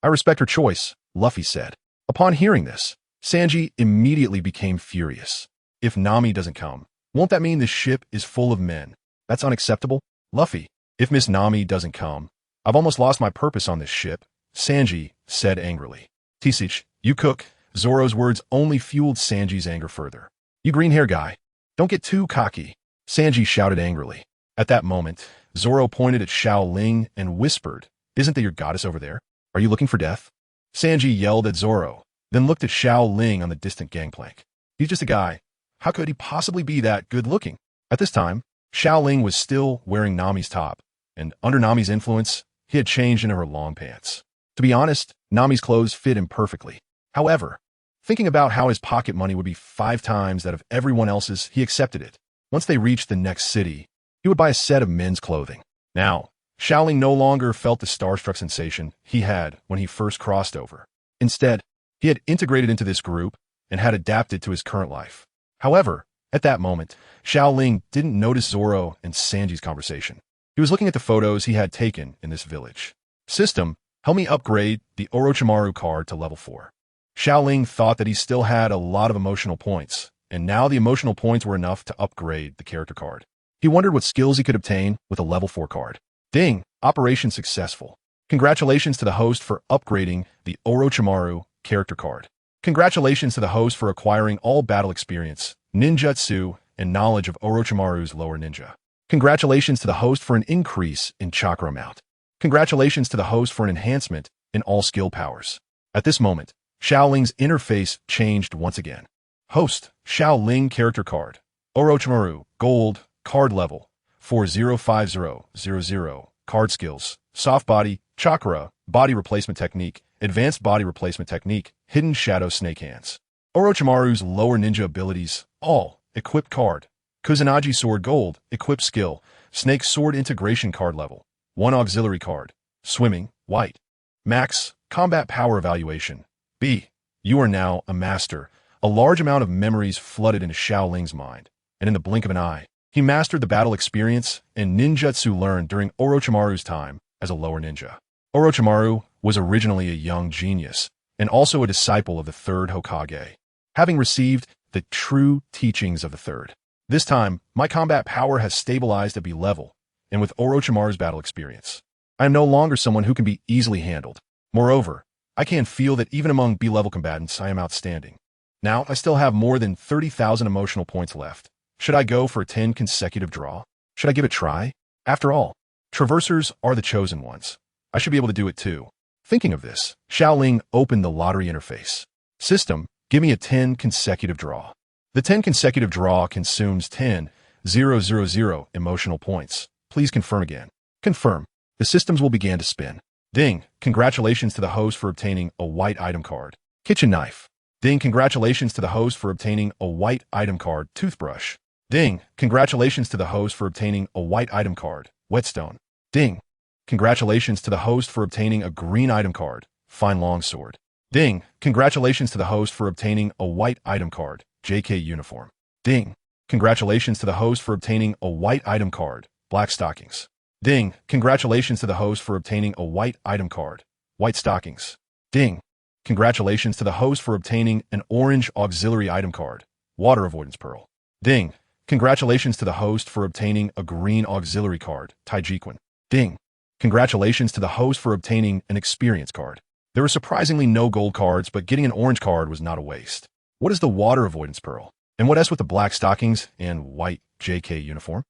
A: I respect her choice, Luffy said. Upon hearing this, Sanji immediately became furious. If Nami doesn't come, won't that mean this ship is full of men? That's unacceptable. Luffy, if Miss Nami doesn't come, I've almost lost my purpose on this ship, Sanji said angrily. Tisich, you cook. Zoro's words only fueled Sanji's anger further. You green hair guy, don't get too cocky, Sanji shouted angrily. At that moment, Zoro pointed at Xiao Ling and whispered, Isn't that your goddess over there? Are you looking for death? Sanji yelled at Zoro, then looked at Xiao Ling on the distant gangplank. He's just a guy. How could he possibly be that good-looking? At this time, Xiao Ling was still wearing Nami's top, and under Nami's influence, he had changed into her long pants. To be honest, Nami's clothes fit him perfectly. However, thinking about how his pocket money would be 5 times that of everyone else's, he accepted it. Once they reached the next city, he would buy a set of men's clothing. Now, Xiao Ling no longer felt the starstruck sensation he had when he first crossed over. Instead, he had integrated into this group and had adapted to his current life. However, at that moment, Xiao Ling didn't notice Zoro and Sanji's conversation. He was looking at the photos he had taken in this village. System, help me upgrade the Orochimaru card to level 4. Xiao Ling thought that he still had a lot of emotional points, and now the emotional points were enough to upgrade the character card. He wondered what skills he could obtain with a level 4 card. Ding! Operation successful. Congratulations to the host for upgrading the Orochimaru character card. Congratulations to the host for acquiring all battle experience, ninjutsu, and knowledge of Orochimaru's lower ninja. Congratulations to the host for an increase in chakra amount. Congratulations to the host for an enhancement in all skill powers. At this moment, Xiao Ling's interface changed once again. Host, Xiao Ling character card. Orochimaru, gold, card level, 405000. Card skills, soft body, chakra, body replacement technique, advanced body replacement technique, hidden shadow snake hands. Orochimaru's lower ninja abilities, all, equipped card. Kusanagi sword gold, equipped skill, snake sword integration card level, 1 auxiliary card, swimming, white. Max, combat power evaluation. B. You are now a master. A large amount of memories flooded into Xiao Ling's mind, and in the blink of an eye, he mastered the battle experience and ninjutsu learned during Orochimaru's time as a lower ninja. Orochimaru was originally a young genius and also a disciple of the third Hokage, having received the true teachings of the third. This time, my combat power has stabilized at B level, and with Orochimaru's battle experience, I am no longer someone who can be easily handled. Moreover, I can feel that even among B-level combatants, I am outstanding. Now, I still have more than 30,000 emotional points left. Should I go for a 10 consecutive draw? Should I give it a try? After all, traversers are the chosen ones. I should be able to do it too. Thinking of this, Xiao Ling opened the lottery interface. System, give me a 10 consecutive draw. The 10 consecutive draw consumes 10,000 emotional points. Please confirm again. Confirm. The systems will begin to spin. Ding, congratulations to the host for obtaining a white item card. Kitchen knife. Ding, congratulations to the host for obtaining a white item card. Toothbrush. Ding, congratulations to the host for obtaining a white item card. Whetstone. Ding, congratulations to the host for obtaining a green item card. Fine longsword. Ding, congratulations to the host for obtaining a white item card. JK uniform. Ding, congratulations to the host for obtaining a white item card. Black stockings. Ding, congratulations to the host for obtaining a white item card. White stockings. Ding, congratulations to the host for obtaining an orange auxiliary item card. Water avoidance pearl. Ding, congratulations to the host for obtaining a green auxiliary card. Taijiquan. Ding, congratulations to the host for obtaining an experience card. There were surprisingly no gold cards, but getting an orange card was not a waste. What is the water avoidance pearl? And what else with the black stockings and white JK uniform?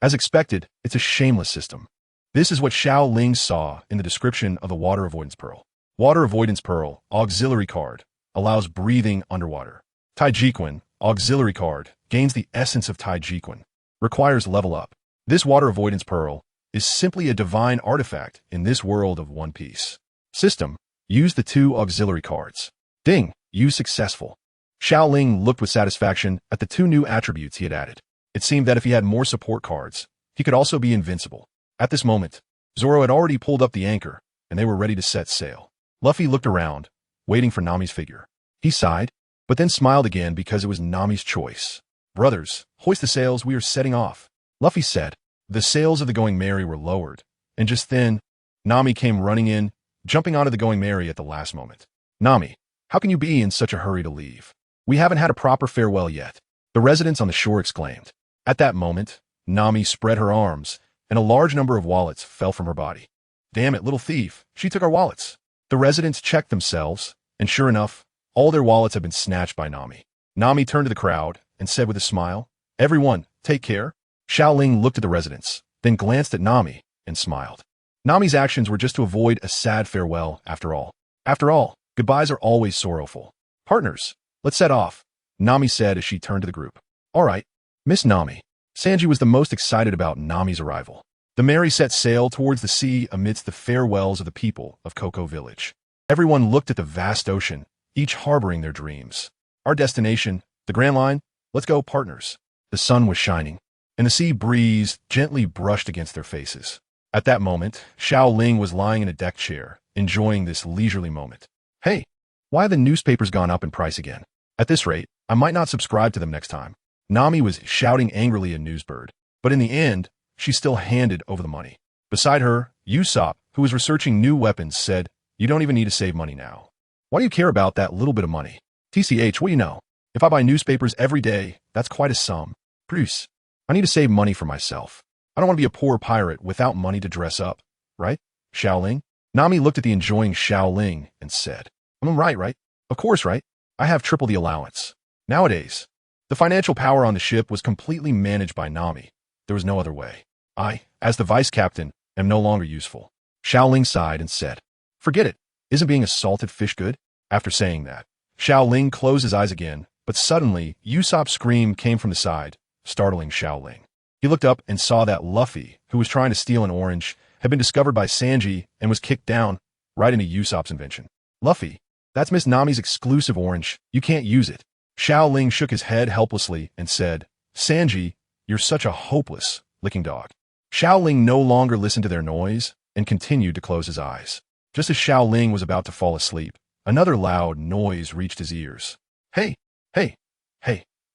A: As expected, it's a shameless system. This is what Xiao Ling saw in the description of the water avoidance pearl. Water avoidance pearl, auxiliary card, allows breathing underwater. Taijiquan, auxiliary card, gains the essence of Taijiquan, requires level up. This water avoidance pearl is simply a divine artifact in this world of One Piece. System, use the 2 auxiliary cards. Ding, use successful. Xiao Ling looked with satisfaction at the 2 new attributes he had added. It seemed that if he had more support cards, he could also be invincible. At this moment, Zoro had already pulled up the anchor, and they were ready to set sail. Luffy looked around, waiting for Nami's figure. He sighed, but then smiled again because it was Nami's choice. Brothers, hoist the sails, we are setting off. Luffy said. The sails of the Going Merry were lowered, and just then, Nami came running in, jumping onto the Going Merry at the last moment. Nami, how can you be in such a hurry to leave? We haven't had a proper farewell yet. The residents on the shore exclaimed. At that moment, Nami spread her arms, and a large number of wallets fell from her body. Damn it, little thief, she took our wallets. The residents checked themselves, and sure enough, all their wallets had been snatched by Nami. Nami turned to the crowd and said with a smile, Everyone, take care. Xiao Ling looked at the residents, then glanced at Nami and smiled. Nami's actions were just to avoid a sad farewell after all. After all, goodbyes are always sorrowful. Partners, let's set off, Nami said as she turned to the group. All right, Miss Nami. Sanji was the most excited about Nami's arrival. The Merry set sail towards the sea amidst the farewells of the people of Cocoa Village. Everyone looked at the vast ocean, each harboring their dreams. Our destination, the Grand Line, let's go, partners. The sun was shining, and the sea breeze gently brushed against their faces. At that moment, Xiao Ling was lying in a deck chair, enjoying this leisurely moment. Hey, why have the newspapers gone up in price again? At this rate, I might not subscribe to them next time. Nami was shouting angrily at Newsbird, but in the end, she still handed over the money. Beside her, Usopp, who was researching new weapons, said, You don't even need to save money now. Why do you care about that little bit of money? TCH, what do you know? If I buy newspapers every day, that's quite a sum. Bruce, I need to save money for myself. I don't want to be a poor pirate without money to dress up, right? Xiao Ling? Nami looked at the enjoying Xiao Ling and said, I'm right? Of course, right? I have triple the allowance. Nowadays, the financial power on the ship was completely managed by Nami. There was no other way. I, as the vice captain, am no longer useful. Xiao Ling sighed and said, Forget it. Isn't being a salted fish good? After saying that, Xiao Ling closed his eyes again, but suddenly, Usopp's scream came from the side, startling Xiao Ling. He looked up and saw that Luffy, who was trying to steal an orange, had been discovered by Sanji and was kicked down, right into Usopp's invention. Luffy, that's Miss Nami's exclusive orange. You can't use it. Xiao Ling shook his head helplessly and said, Sanji, you're such a hopeless licking dog. Xiao Ling no longer listened to their noise and continued to close his eyes. Just as Xiao Ling was about to fall asleep, another loud noise reached his ears. Hey,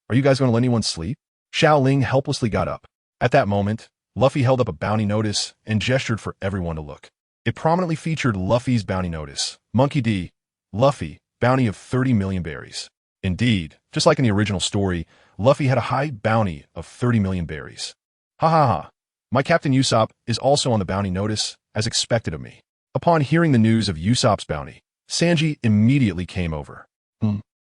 A: are you guys going to let anyone sleep? Xiao Ling helplessly got up. At that moment, Luffy held up a bounty notice and gestured for everyone to look. It prominently featured Luffy's bounty notice. Monkey D, Luffy, bounty of 30 million berries. Indeed, just like in the original story, Luffy had a high bounty of 30 million berries. Ha ha ha. My Captain Usopp is also on the bounty notice, as expected of me. Upon hearing the news of Usopp's bounty, Sanji immediately came over.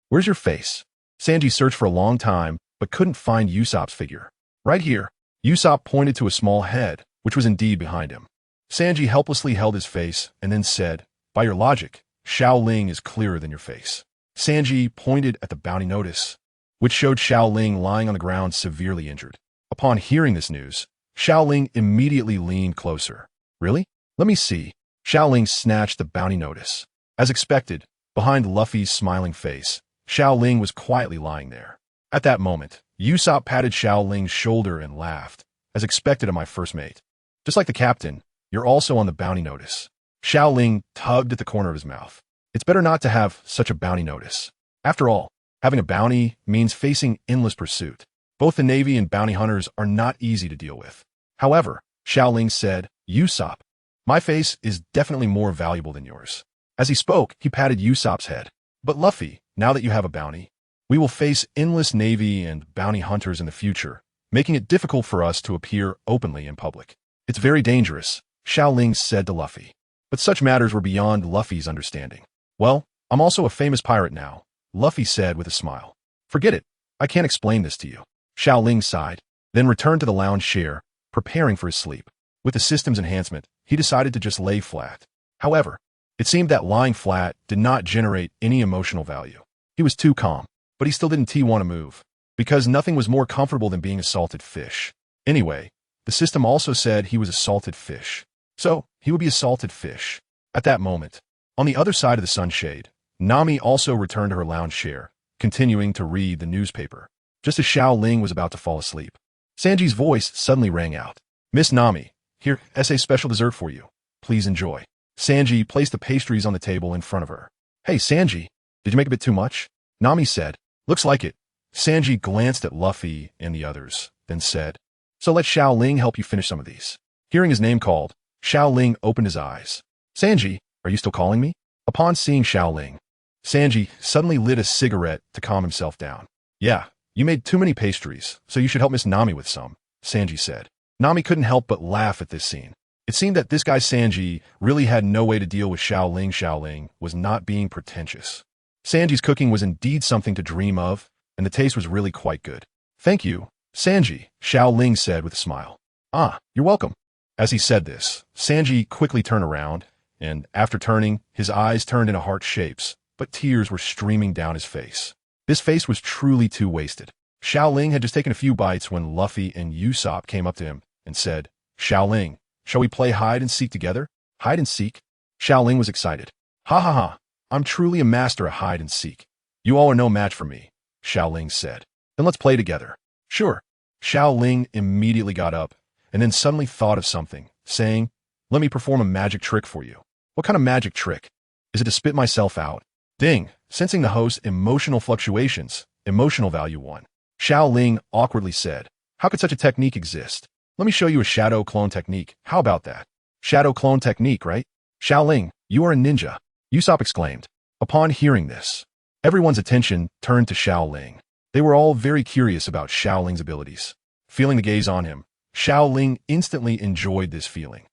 A: Where's your face? Sanji searched for a long time, but couldn't find Usopp's figure. Right here. Usopp pointed to a small head, which was indeed behind him. Sanji helplessly held his face and then said, by your logic, Xiao Ling is clearer than your face. Sanji pointed at the bounty notice, which showed Xiao Ling lying on the ground severely injured. Upon hearing this news, Xiao Ling immediately leaned closer. Really? Let me see. Xiao Ling snatched the bounty notice. As expected, behind Luffy's smiling face, Xiao Ling was quietly lying there. At that moment, Usopp patted Xiao Ling's shoulder and laughed, as expected of my first mate. Just like the captain, you're also on the bounty notice. Xiao Ling tugged at the corner of his mouth. It's better not to have such a bounty notice. After all, having a bounty means facing endless pursuit. Both the Navy and bounty hunters are not easy to deal with. However, Xiao Ling said, Usopp, my face is definitely more valuable than yours. As he spoke, he patted Usopp's head. But Luffy, now that you have a bounty, we will face endless Navy and bounty hunters in the future, making it difficult for us to appear openly in public. It's very dangerous, Xiao Ling said to Luffy. But such matters were beyond Luffy's understanding. Well, I'm also a famous pirate now, Luffy said with a smile. Forget it. I can't explain this to you. Xiao Ling sighed, then returned to the lounge chair, preparing for his sleep. With the system's enhancement, he decided to just lay flat. However, it seemed that lying flat did not generate any emotional value. He was too calm, but he still didn't want to move, because nothing was more comfortable than being a salted fish. Anyway, the system also said he was a salted fish. So, he would be a salted fish. At that moment, on the other side of the sunshade, Nami also returned to her lounge chair, continuing to read the newspaper. Just as Xiao Ling was about to fall asleep, Sanji's voice suddenly rang out. Miss Nami, here, essay special dessert for you. Please enjoy. Sanji placed the pastries on the table in front of her. Hey, Sanji, did you make a bit too much? Nami said. Looks like it. Sanji glanced at Luffy and the others, then said, so let Xiao Ling help you finish some of these. Hearing his name called, Xiao Ling opened his eyes. Sanji, are you still calling me? Upon seeing Xiao Ling, Sanji suddenly lit a cigarette to calm himself down. Yeah, you made too many pastries, so you should help Miss Nami with some, Sanji said. Nami couldn't help but laugh at this scene. It seemed that this guy Sanji really had no way to deal with Xiao Ling. Xiao Ling was not being pretentious. Sanji's cooking was indeed something to dream of, and the taste was really quite good. Thank you, Sanji, Xiao Ling said with a smile. Ah, you're welcome. As he said this, Sanji quickly turned around, and after turning, his eyes turned into heart shapes, but tears were streaming down his face. This face was truly too wasted. Xiao Ling had just taken a few bites when Luffy and Usopp came up to him and said, Xiao Ling, shall we play hide and seek together? Hide and seek? Xiao Ling was excited. Ha ha ha, I'm truly a master at hide and seek. You all are no match for me, Xiao Ling said. Then let's play together. Sure. Xiao Ling immediately got up, and then suddenly thought of something, saying, let me perform a magic trick for you. What kind of magic trick? Is it to spit myself out? Ding, sensing the host's emotional fluctuations, emotional value 1. Xiao Ling awkwardly said, how could such a technique exist? Let me show you a shadow clone technique. How about that? Shadow clone technique, right? Xiao Ling, you are a ninja, Usopp exclaimed. Upon hearing this, everyone's attention turned to Xiao Ling. They were all very curious about Xiao Ling's abilities. Feeling the gaze on him, Xiao Ling instantly enjoyed this feeling.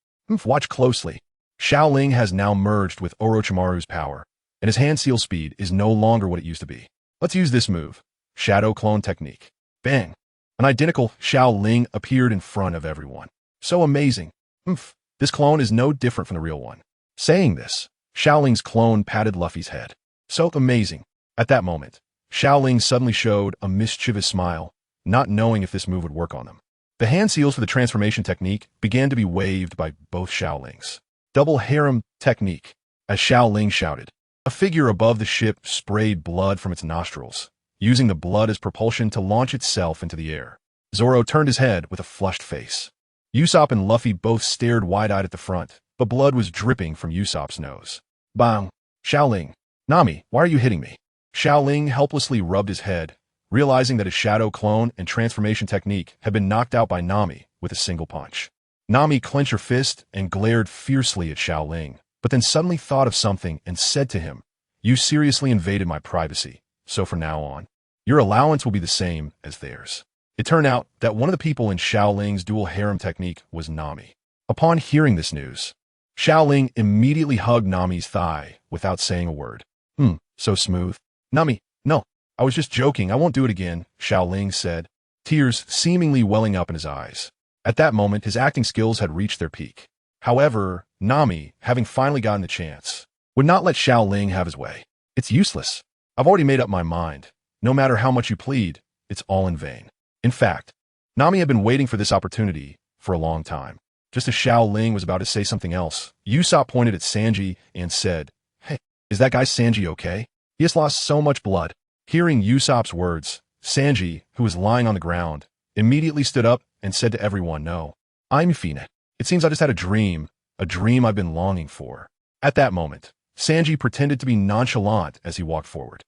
A: Watch closely. Xiao Ling has now merged with Orochimaru's power, and his hand seal speed is no longer what it used to be. Let's use this move. Shadow clone technique. Bang. An identical Xiao Ling appeared in front of everyone. So amazing. This clone is no different from the real one. Saying this, Xiao Ling's clone patted Luffy's head. So amazing. At that moment, Xiao Ling suddenly showed a mischievous smile, not knowing if this move would work on them. The hand seals for the transformation technique began to be waved by both Xiao Lings. Double harem technique. As Xiao Ling shouted, a figure above the ship sprayed blood from its nostrils, using the blood as propulsion to launch itself into the air. Zoro turned his head with a flushed face. Usopp and Luffy both stared wide-eyed at the front, but blood was dripping from Usopp's nose. Bang! Xiao Ling. Nami, why are you hitting me? Xiao Ling helplessly rubbed his head, realizing that his shadow clone and transformation technique had been knocked out by Nami with a single punch. Nami clenched her fist and glared fiercely at Xiao Ling, but then suddenly thought of something and said to him, You seriously invaded my privacy, so from now on, your allowance will be the same as theirs. It turned out that one of the people in Xiao Ling's dual harem technique was Nami. Upon hearing this news, Xiao Ling immediately hugged Nami's thigh without saying a word. So smooth. Nami, no, I was just joking, I won't do it again, Xiao Ling said, tears seemingly welling up in his eyes. At that moment, his acting skills had reached their peak. However, Nami, having finally gotten the chance, would not let Xiao Ling have his way. It's useless. I've already made up my mind. No matter how much you plead, it's all in vain. In fact, Nami had been waiting for this opportunity for a long time. Just as Xiao Ling was about to say something else, Usopp pointed at Sanji and said, "Hey, is that guy Sanji okay? He has lost so much blood." Hearing Usopp's words, Sanji, who was lying on the ground, immediately stood up and said to everyone, "No, I'm Fina. It seems I just had a dream I've been longing for." At that moment, Sanji pretended to be nonchalant as he walked forward.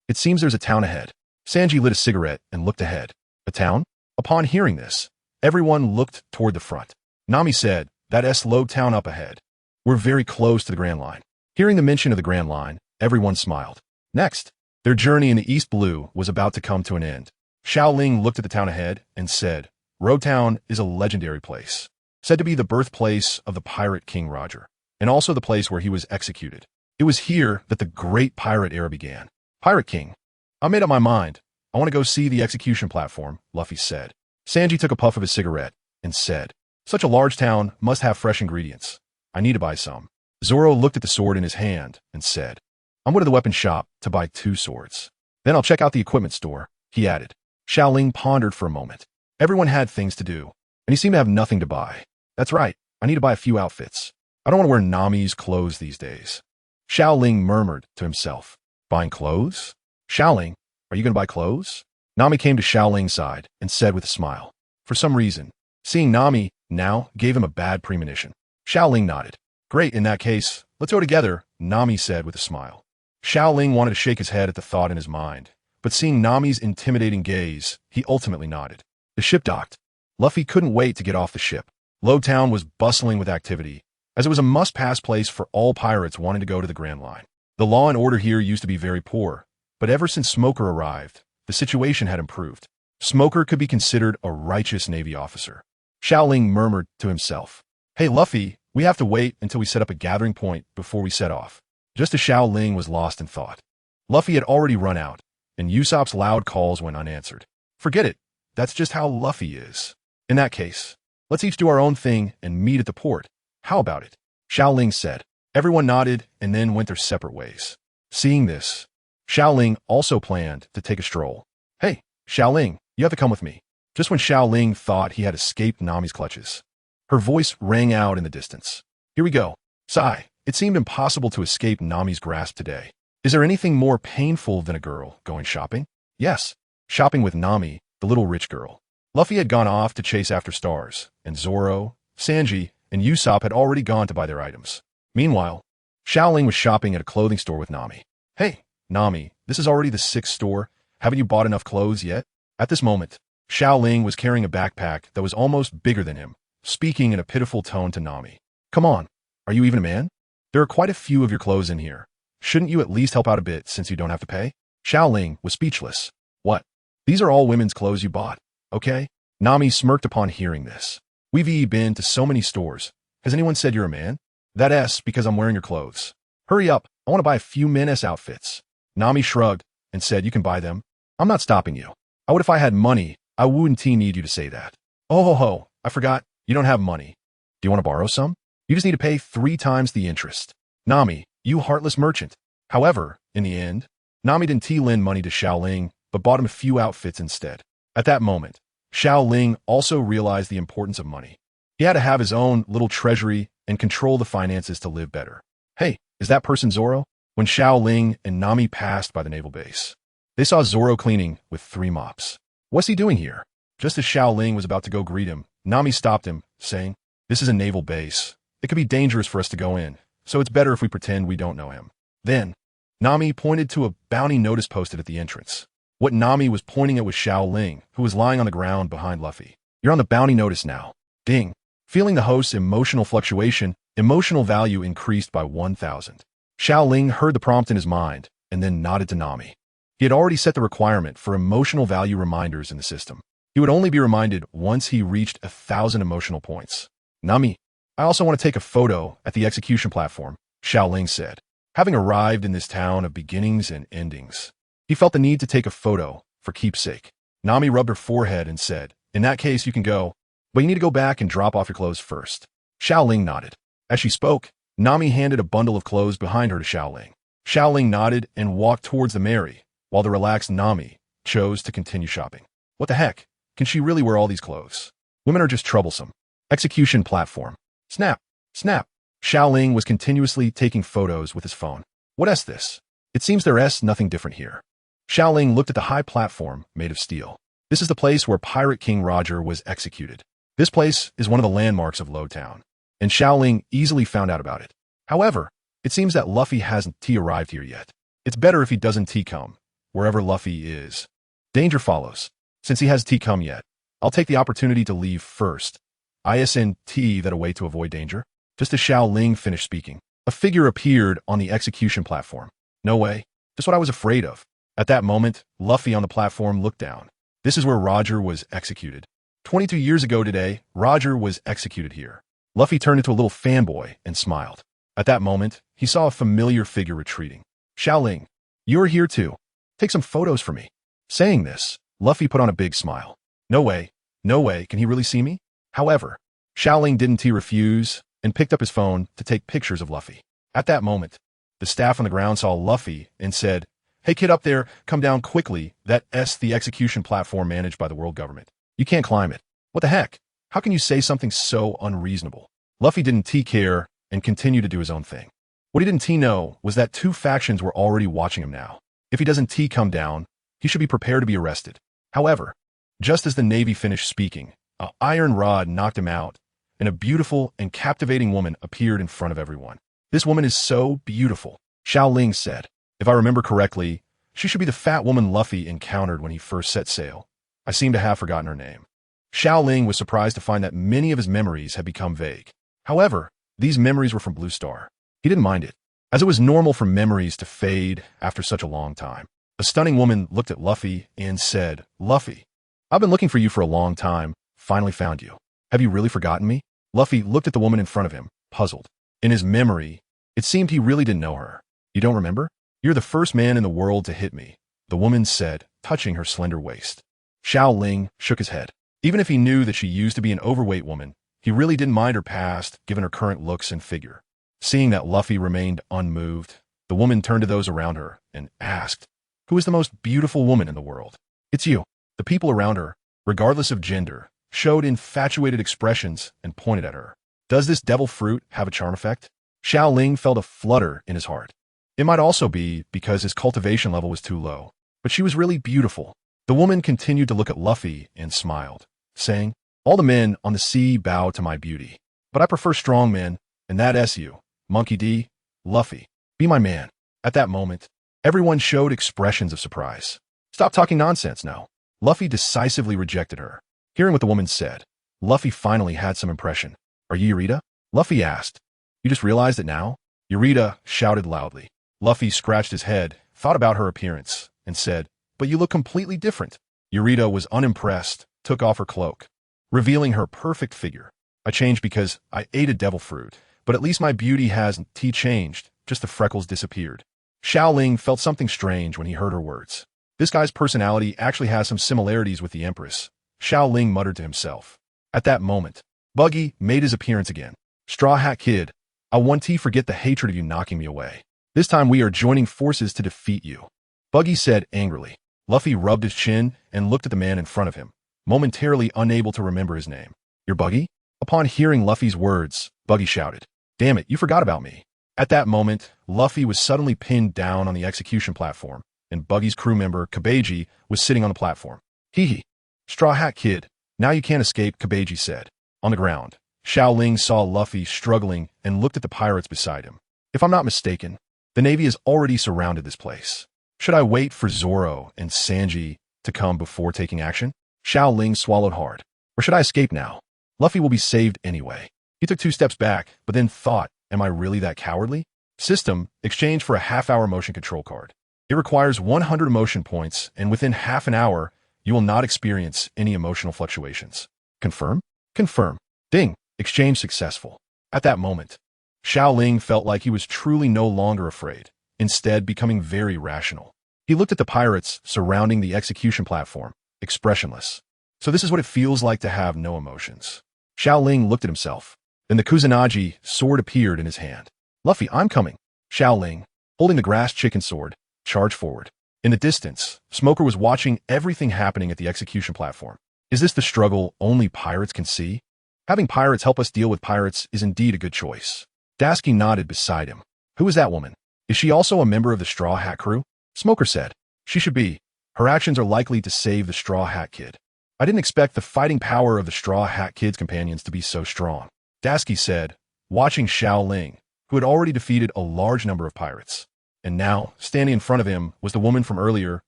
A: It seems there's a town ahead. Sanji lit a cigarette and looked ahead. A town? Upon hearing this, everyone looked toward the front. Nami said, "That's Loguetown up ahead. We're very close to the Grand Line." Hearing the mention of the Grand Line, everyone smiled. Next, their journey in the East Blue was about to come to an end. Xiao Ling looked at the town ahead and said, "Loguetown is a legendary place, said to be the birthplace of the pirate King Roger, and also the place where he was executed. It was here that the great pirate era began." "Pirate King? I made up my mind. I want to go see the execution platform," Luffy said. Sanji took a puff of his cigarette and said, "Such a large town must have fresh ingredients. I need to buy some." Zoro looked at the sword in his hand and said, "I'm going to the weapon shop to buy 2 swords. Then I'll check out the equipment store," he added. Xiao Ling pondered for a moment. Everyone had things to do, and he seemed to have nothing to buy. "That's right, I need to buy a few outfits. I don't want to wear Nami's clothes these days." Xiao Ling murmured to himself, "Buying clothes? Xiao Ling, are you going to buy clothes?" Nami came to Xiao Ling's side and said with a smile. For some reason, seeing Nami now gave him a bad premonition. Xiao Ling nodded. "Great, in that case, let's go together," Nami said with a smile. Xiao Ling wanted to shake his head at the thought in his mind, but seeing Nami's intimidating gaze, he ultimately nodded. The ship docked. Luffy couldn't wait to get off the ship. Loguetown was bustling with activity, as it was a must-pass place for all pirates wanting to go to the Grand Line. The law and order here used to be very poor, but ever since Smoker arrived, the situation had improved. Smoker could be considered a righteous Navy officer. Xiao Ling murmured to himself, "Hey Luffy, we have to wait until we set up a gathering point before we set off." Just as Xiao Ling was lost in thought, Luffy had already run out, and Usopp's loud calls went unanswered. "Forget it. That's just how Luffy is. In that case, let's each do our own thing and meet at the port. How about it?" Xiao Ling said. Everyone nodded and then went their separate ways. Seeing this, Xiao Ling also planned to take a stroll. "Hey, Xiao Ling, you have to come with me." Just when Xiao Ling thought he had escaped Nami's clutches, her voice rang out in the distance. "Here we go. Sigh, it seemed impossible to escape Nami's grasp today. Is there anything more painful than a girl going shopping? Yes, shopping with Nami, the little rich girl." Luffy had gone off to chase after stars, and Zoro, Sanji, and Usopp had already gone to buy their items. Meanwhile, Xiao Ling was shopping at a clothing store with Nami. "Hey, Nami, this is already the 6th store. Haven't you bought enough clothes yet?" At this moment, Xiao Ling was carrying a backpack that was almost bigger than him, speaking in a pitiful tone to Nami. "Come on, are you even a man? There are quite a few of your clothes in here. Shouldn't you at least help out a bit since you don't have to pay?" Xiao Ling was speechless. "What? These are all women's clothes you bought, okay?" Nami smirked upon hearing this. "We've been to so many stores. Has anyone said you're a man?" "That's because I'm wearing your clothes. Hurry up, I want to buy a few men's outfits." Nami shrugged and said, "You can buy them. I'm not stopping you. I would if I had money. I wouldn't need you to say that." "Oh ho ho, I forgot. You don't have money. Do you want to borrow some? You just need to pay 3 times the interest." "Nami, you heartless merchant." However, in the end, Nami didn't lend money to Xiao Ling, but bought him a few outfits instead. At that moment, Xiao Ling also realized the importance of money. He had to have his own little treasury and control the finances to live better. "Hey, is that person Zoro?" When Xiao Ling and Nami passed by the naval base, they saw Zoro cleaning with 3 mops. "What's he doing here?" Just as Xiao Ling was about to go greet him, Nami stopped him, saying, "This is a naval base. It could be dangerous for us to go in, so it's better if we pretend we don't know him." Then, Nami pointed to a bounty notice posted at the entrance. What Nami was pointing at was Xiao Ling, who was lying on the ground behind Luffy. "You're on the bounty notice now." Ding. Feeling the host's emotional fluctuation, emotional value increased by 1,000. Xiao Ling heard the prompt in his mind and then nodded to Nami. He had already set the requirement for emotional value reminders in the system. He would only be reminded once he reached 1,000 emotional points. Nami, I also want to take a photo at the execution platform, Xiao Ling said. Having arrived in this town of beginnings and endings, he felt the need to take a photo for keepsake. Nami rubbed her forehead and said, in that case, you can go, but you need to go back and drop off your clothes first. Xiao Ling nodded. As she spoke, Nami handed a bundle of clothes behind her to Xiao Ling. Xiao Ling nodded and walked towards the Mary, while the relaxed Nami chose to continue shopping. What the heck? Can she really wear all these clothes? Women are just troublesome. Execution platform. Snap. Snap. Xiao Ling was continuously taking photos with his phone. What is this? It seems there's nothing different here. Xiao Ling looked at the high platform made of steel. This is the place where Pirate King Roger was executed. This place is one of the landmarks of Loguetown, and Xiao Ling easily found out about it. However, it seems that Luffy hasn't arrived here yet. It's better if he doesn't come, wherever Luffy is. Danger follows. Since he hasn't come yet, I'll take the opportunity to leave first. Isn't that a way to avoid danger? Just as Xiao Ling finished speaking, a figure appeared on the execution platform. No way. Just what I was afraid of. At that moment, Luffy on the platform looked down. This is where Roger was executed. 22 years ago today, Roger was executed here. Luffy turned into a little fanboy and smiled. At that moment, he saw a familiar figure retreating. Xiao Ling, you're here too. Take some photos for me. Saying this, Luffy put on a big smile. No way. No way. Can he really see me? However, Xiao Ling didn't refuse and picked up his phone to take pictures of Luffy. At that moment, the staff on the ground saw Luffy and said, hey kid up there, come down quickly. That's the execution platform managed by the world government. You can't climb it. What the heck? How can you say something so unreasonable? Luffy didn't care and continued to do his own thing. What he didn't know was that two factions were already watching him now. If he doesn't come down, he should be prepared to be arrested. However, just as the Navy finished speaking, an iron rod knocked him out, and a beautiful and captivating woman appeared in front of everyone. This woman is so beautiful, Xiao Ling said. If I remember correctly, she should be the fat woman Luffy encountered when he first set sail. I seem to have forgotten her name. Xiao Ling was surprised to find that many of his memories had become vague. However, these memories were from Blue Star. He didn't mind it, as it was normal for memories to fade after such a long time. A stunning woman looked at Luffy and said, Luffy, I've been looking for you for a long time, finally found you. Have you really forgotten me? Luffy looked at the woman in front of him, puzzled. In his memory, it seemed he really didn't know her. You don't remember? You're the first man in the world to hit me, the woman said, touching her slender waist. Xiao Ling shook his head. Even if he knew that she used to be an overweight woman, he really didn't mind her past given her current looks and figure. Seeing that Luffy remained unmoved, the woman turned to those around her and asked, who is the most beautiful woman in the world? It's you. The people around her, regardless of gender, showed infatuated expressions and pointed at her. Does this devil fruit have a charm effect? Xiao Ling felt a flutter in his heart. It might also be because his cultivation level was too low, but she was really beautiful. The woman continued to look at Luffy and smiled, saying, all the men on the sea bow to my beauty, but I prefer strong men, and that's you, Monkey D. Luffy, be my man. At that moment, everyone showed expressions of surprise. Stop talking nonsense now. Luffy decisively rejected her. Hearing what the woman said, Luffy finally had some impression. Are you Eureka? Luffy asked. You just realized it now? Eureka shouted loudly. Luffy scratched his head, thought about her appearance, and said, but you look completely different. Eureka was unimpressed, took off her cloak, revealing her perfect figure. I changed because I ate a devil fruit, but at least my beauty hasn't changed, just the freckles disappeared. Xiao Ling felt something strange when he heard her words. This guy's personality actually has some similarities with the Empress, Xiao Ling muttered to himself. At that moment, Buggy made his appearance again. Straw Hat Kid, I won't forget the hatred of you knocking me away. This time we are joining forces to defeat you, Buggy said angrily. Luffy rubbed his chin and looked at the man in front of him, momentarily unable to remember his name. You're Buggy? Upon hearing Luffy's words, Buggy shouted, damn it, you forgot about me. At that moment, Luffy was suddenly pinned down on the execution platform, and Buggy's crew member, Kabeji, was sitting on the platform. Hee hee. Straw Hat Kid, now you can't escape, Kabeji said. On the ground, Xiao Ling saw Luffy struggling and looked at the pirates beside him. If I'm not mistaken, the Navy has already surrounded this place. Should I wait for Zoro and Sanji to come before taking action? Xiao Ling swallowed hard. Or should I escape now? Luffy will be saved anyway. He took 2 steps back, but then thought, am I really that cowardly? System, exchange for a half-hour motion control card. It requires 100 emotion points, and within half an hour, you will not experience any emotional fluctuations. Confirm? Confirm. Ding. Exchange successful. At that moment, Xiao Ling felt like he was truly no longer afraid, instead becoming very rational. He looked at the pirates surrounding the execution platform, expressionless. So this is what it feels like to have no emotions. Xiao Ling looked at himself. Then the Kusanagi sword appeared in his hand. Luffy, I'm coming. Xiao Ling, holding the grass chicken sword, charged forward. In the distance, Smoker was watching everything happening at the execution platform. Is this the struggle only pirates can see? Having pirates help us deal with pirates is indeed a good choice. Dasky nodded beside him. Who is that woman? Is she also a member of the Straw Hat crew? Smoker said. She should be. Her actions are likely to save the Straw Hat Kid. I didn't expect the fighting power of the Straw Hat Kid's companions to be so strong. Dasky said, watching Xiao Ling, who had already defeated a large number of pirates. And now, standing in front of him was the woman from earlier,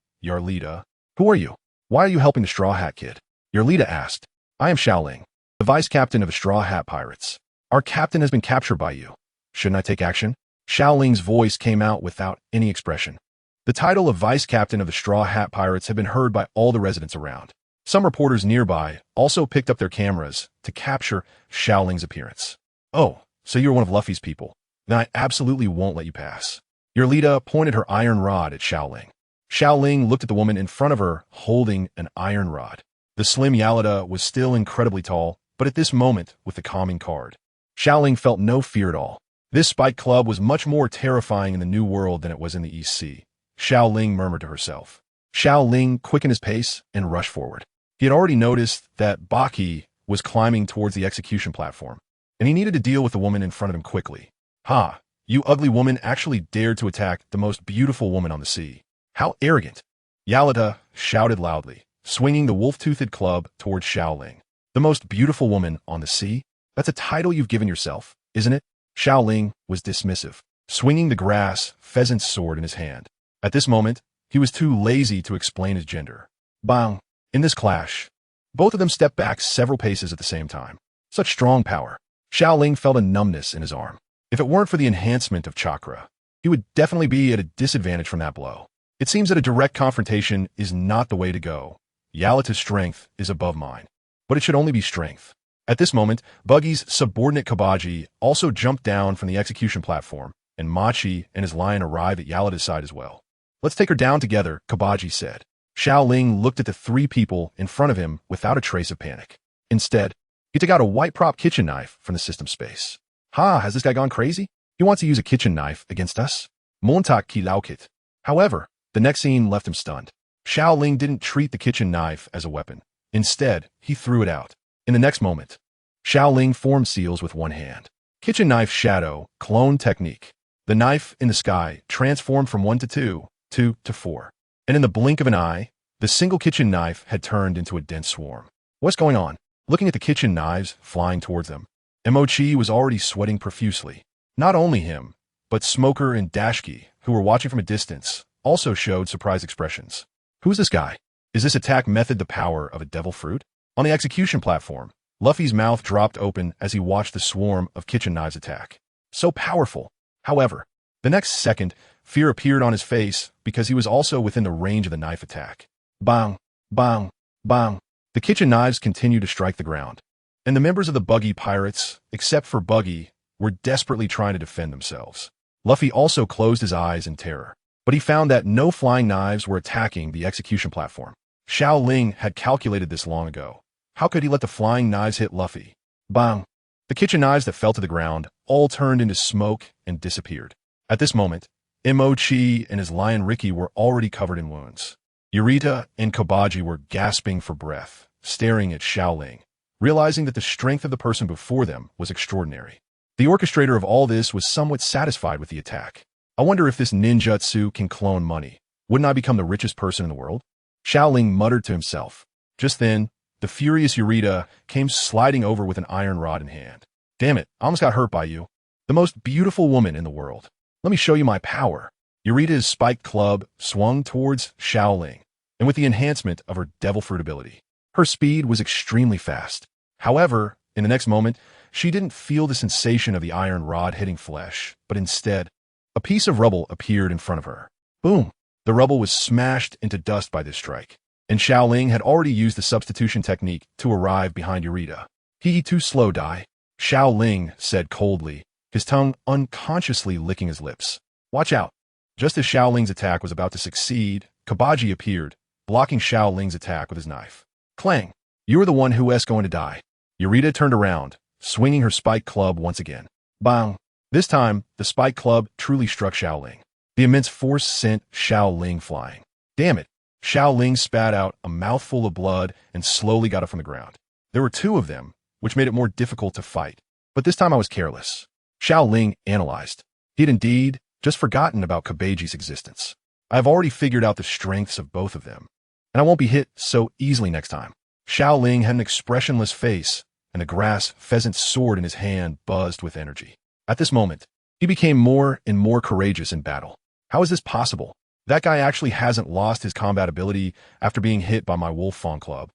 A: Yarlita. Who are you? Why are you helping the Straw Hat Kid? Yarlita asked. I am Xiao Ling, the vice captain of the Straw Hat Pirates. Our captain has been captured by you. Shouldn't I take action? Xiao Ling's voice came out without any expression. The title of vice captain of the Straw Hat Pirates had been heard by all the residents around. Some reporters nearby also picked up their cameras to capture Xiao Ling's appearance. Oh, so you're one of Luffy's people. Then I absolutely won't let you pass. Yarlita pointed her iron rod at Xiao Ling. Xiao Ling looked at the woman in front of her, holding an iron rod. The slim Yarlita was still incredibly tall, but at this moment, with the calming card, Xiao Ling felt no fear at all. This spike club was much more terrifying in the New World than it was in the East Sea. Xiao Ling murmured to herself. Xiao Ling quickened his pace and rushed forward. He had already noticed that Baki was climbing towards the execution platform, and he needed to deal with the woman in front of him quickly. Ha! You ugly woman actually dared to attack the most beautiful woman on the sea. How arrogant! Yarlita shouted loudly, swinging the wolf-toothed club towards Xiao Ling. The most beautiful woman on the sea? That's a title you've given yourself, isn't it? Xiao Ling was dismissive, swinging the grass pheasant's sword in his hand. At this moment, he was too lazy to explain his gender. Bang! In this clash, both of them stepped back several paces at the same time. Such strong power. Xiao Ling felt a numbness in his arm. If it weren't for the enhancement of chakra, he would definitely be at a disadvantage from that blow. It seems that a direct confrontation is not the way to go. Yarlita's strength is above mine, but it should only be strength. At this moment, Buggy's subordinate Kabaji also jumped down from the execution platform, and Machi and his lion arrived at Yarlita's side as well. Let's take her down together, Kabaji said. Xiao Ling looked at the three people in front of him without a trace of panic. Instead, he took out a white prop kitchen knife from the system space. Ha, has this guy gone crazy? He wants to use a kitchen knife against us? Montak ki laukit. However, the next scene left him stunned. Xiao Ling didn't treat the kitchen knife as a weapon. Instead, he threw it out. In the next moment, Xiao Ling formed seals with one hand. Kitchen knife shadow, clone technique. The knife in the sky transformed from 1 to 2, 2 to 4. And in the blink of an eye, the single kitchen knife had turned into a dense swarm. What's going on? Looking at the kitchen knives flying towards them, Emochi was already sweating profusely. Not only him, but Smoker and Dashki, who were watching from a distance, also showed surprised expressions. Who's this guy? Is this attack method the power of a devil fruit? On the execution platform, Luffy's mouth dropped open as he watched the swarm of kitchen knives attack. So powerful. However, the next second, fear appeared on his face because he was also within the range of the knife attack. Bang, bang, bang. The kitchen knives continued to strike the ground, and the members of the Buggy pirates, except for Buggy, were desperately trying to defend themselves. Luffy also closed his eyes in terror, but he found that no flying knives were attacking the execution platform. Xiao Ling had calculated this long ago. How could he let the flying knives hit Luffy? Bang! The kitchen knives that fell to the ground all turned into smoke and disappeared. At this moment, Emochi and his lion Ricky were already covered in wounds. Yarlita and Kabaji were gasping for breath, staring at Xiao Ling, realizing that the strength of the person before them was extraordinary. The orchestrator of all this was somewhat satisfied with the attack. I wonder if this ninjutsu can clone money. Wouldn't I become the richest person in the world? Xiao Ling muttered to himself. Just then, the furious Yarlita came sliding over with an iron rod in hand. Damn it, I almost got hurt by you. The most beautiful woman in the world. Let me show you my power. Yarlita's spiked club swung towards Xiao Ling, and with the enhancement of her devil fruit ability, her speed was extremely fast. However, in the next moment, she didn't feel the sensation of the iron rod hitting flesh, but instead, A piece of rubble appeared in front of her. Boom! The rubble was smashed into dust by this strike, and Xiao Ling had already used the substitution technique to arrive behind Eureka. He too slow, die, Xiao Ling said coldly, his tongue unconsciously licking his lips. Watch out. Just as Xiao Ling's attack was about to succeed, Kabaji appeared, blocking Xiao Ling's attack with his knife. Clang! You are the one who is going to die. Eureka turned around, swinging her spike club once again. Bang! This time, the spike club truly struck Xiao Ling. The immense force sent Xiao Ling flying. Damn it! Xiao Ling spat out a mouthful of blood and slowly got up from the ground. There were two of them, which made it more difficult to fight. But this time I was careless. Xiao Ling analyzed. He had indeed just forgotten about Kabaji's existence. I have already figured out the strengths of both of them, and I won't be hit so easily next time. Xiao Ling had an expressionless face, and the grass pheasant's sword in his hand buzzed with energy. At this moment, he became more and more courageous in battle. How is this possible? That guy actually hasn't lost his combat ability after being hit by my wolf fawn club.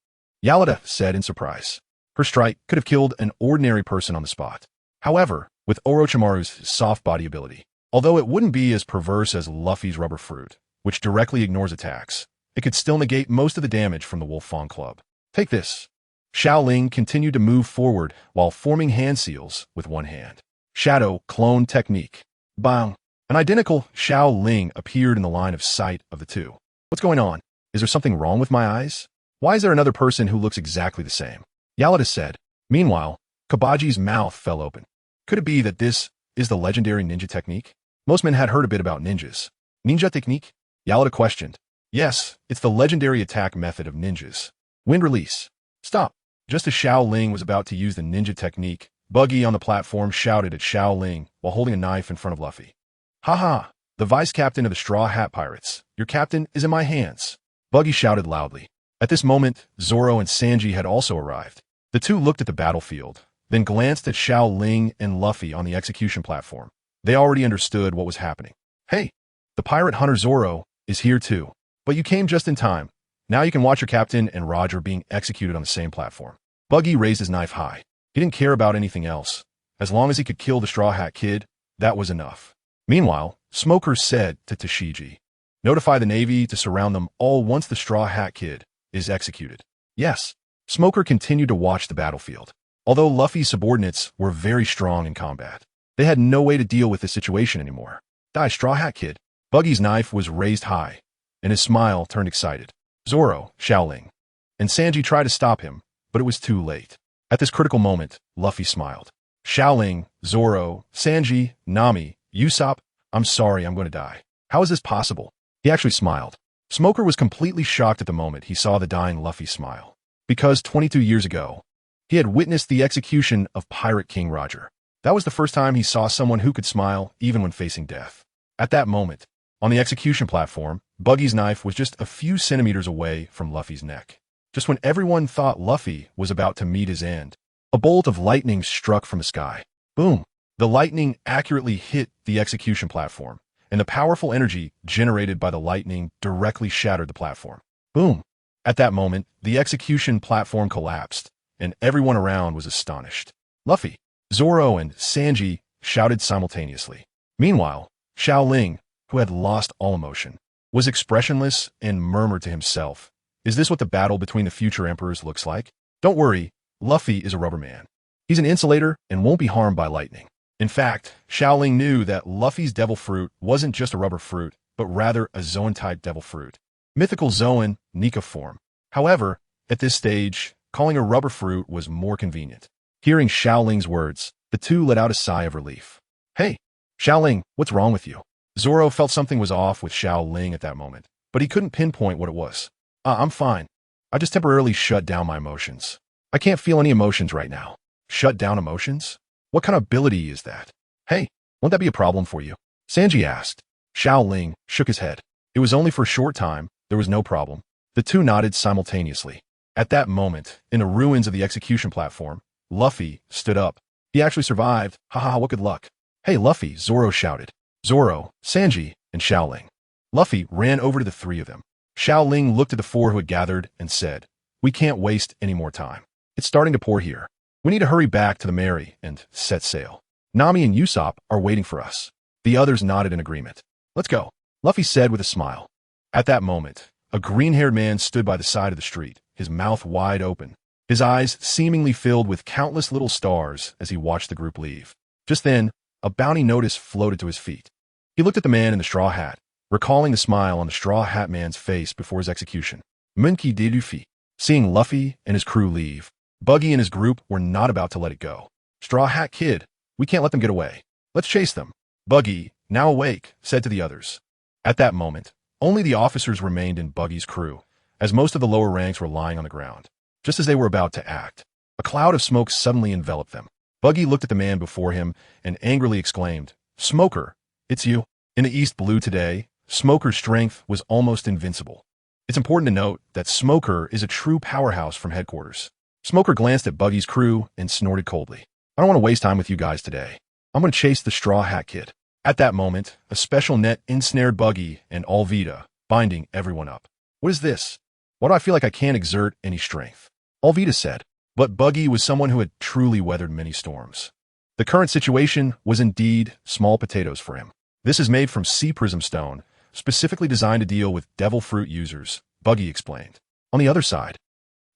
A: Alabasta said in surprise. Her strike could have killed an ordinary person on the spot. However, with Orochimaru's soft body ability, although it wouldn't be as perverse as Luffy's rubber fruit, which directly ignores attacks, it could still negate most of the damage from the wolf fawn club. Take this. Xiao Ling continued to move forward while forming hand seals with one hand. Shadow clone technique. Bang! An identical Xiao Ling appeared in the line of sight of the two. What's going on? Is there something wrong with my eyes? Why is there another person who looks exactly the same? Alabasta said. Meanwhile, Kabaji's mouth fell open. Could it be that this is the legendary ninja technique? Most men had heard a bit about ninjas. Ninja technique? Alabasta questioned. Yes, it's the legendary attack method of ninjas. Wind release. Stop. Just as Xiao Ling was about to use the ninja technique, Buggy on the platform shouted at Xiao Ling while holding a knife in front of Luffy. Haha, the vice captain of the Straw Hat Pirates. Your captain is in my hands. Buggy shouted loudly. At this moment, Zoro and Sanji had also arrived. The two looked at the battlefield, then glanced at Xiao Ling and Luffy on the execution platform. They already understood what was happening. Hey, the pirate hunter Zoro is here too. But you came just in time. Now you can watch your captain and Roger being executed on the same platform. Buggy raised his knife high. He didn't care about anything else. As long as he could kill the Straw Hat Kid, that was enough. Meanwhile, Smoker said to Tashigi, notify the Navy to surround them all once the Straw Hat Kid is executed. Yes. Smoker continued to watch the battlefield. Although Luffy's subordinates were very strong in combat, they had no way to deal with this situation anymore. Die, Straw Hat Kid. Buggy's knife was raised high, and his smile turned excited. Zoro, Xiao Ling, and Sanji tried to stop him, but it was too late. At this critical moment, Luffy smiled. Xiao Ling, Zoro, Sanji, Nami, Usopp, I'm sorry, I'm going to die. How is this possible? He actually smiled. Smoker was completely shocked at the moment he saw the dying Luffy smile. Because 22 years ago, he had witnessed the execution of Pirate King Roger. That was the first time he saw someone who could smile even when facing death. At that moment, on the execution platform, Buggy's knife was just a few centimeters away from Luffy's neck. Just when everyone thought Luffy was about to meet his end, a bolt of lightning struck from the sky. Boom! The lightning accurately hit the execution platform, and the powerful energy generated by the lightning directly shattered the platform. Boom! At that moment, the execution platform collapsed, and everyone around was astonished. Luffy, Zoro, and Sanji shouted simultaneously. Meanwhile, Xiao Ling, who had lost all emotion, was expressionless and murmured to himself, is this what the battle between the future emperors looks like? Don't worry, Luffy is a rubber man. He's an insulator and won't be harmed by lightning. In fact, Xiao Ling knew that Luffy's devil fruit wasn't just a rubber fruit, but rather a Zoan-type devil fruit. Mythical Zoan, Nika form. However, at this stage, calling a rubber fruit was more convenient. Hearing Xiao Ling's words, the two let out a sigh of relief. Hey, Xiao Ling, what's wrong with you? Zoro felt something was off with Xiao Ling at that moment, but he couldn't pinpoint what it was. I'm fine. I just temporarily shut down my emotions. I can't feel any emotions right now. Shut down emotions? What kind of ability is that? Hey, won't that be a problem for you? Sanji asked. Xiao Ling shook his head. It was only for a short time. There was no problem. The two nodded simultaneously. At that moment, in the ruins of the execution platform, Luffy stood up. He actually survived. Haha, what good luck. Hey, Luffy, Zoro shouted. Zoro, Sanji, and Xiao Ling. Luffy ran over to the three of them. Xiao Ling looked at the four who had gathered and said, we can't waste any more time. It's starting to pour here. We need to hurry back to the Mary and set sail. Nami and Usopp are waiting for us. The others nodded in agreement. Let's go, Luffy said with a smile. At that moment, a green-haired man stood by the side of the street, his mouth wide open, his eyes seemingly filled with countless little stars as he watched the group leave. Just then, a bounty notice floated to his feet. He looked at the man in the straw hat, recalling the smile on the straw hat man's face before his execution. Monkey de Luffy. Seeing Luffy and his crew leave, Buggy and his group were not about to let it go. Straw Hat Kid, we can't let them get away. Let's chase them. Buggy, now awake, said to the others. At that moment, only the officers remained in Buggy's crew, as most of the lower ranks were lying on the ground. Just as they were about to act, a cloud of smoke suddenly enveloped them. Buggy looked at the man before him and angrily exclaimed, Smoker, it's you. In the East Blue today, Smoker's strength was almost invincible. It's important to note that Smoker is a true powerhouse from headquarters. Smoker glanced at Buggy's crew and snorted coldly. I don't want to waste time with you guys today. I'm going to chase the Straw Hat Kid. At that moment, a special net ensnared Buggy and Alvida, binding everyone up. What is this? Why do I feel like I can't exert any strength? Alvida said, but Buggy was someone who had truly weathered many storms. The current situation was indeed small potatoes for him. This is made from sea prism stone, specifically designed to deal with devil fruit users, Buggy explained. On the other side,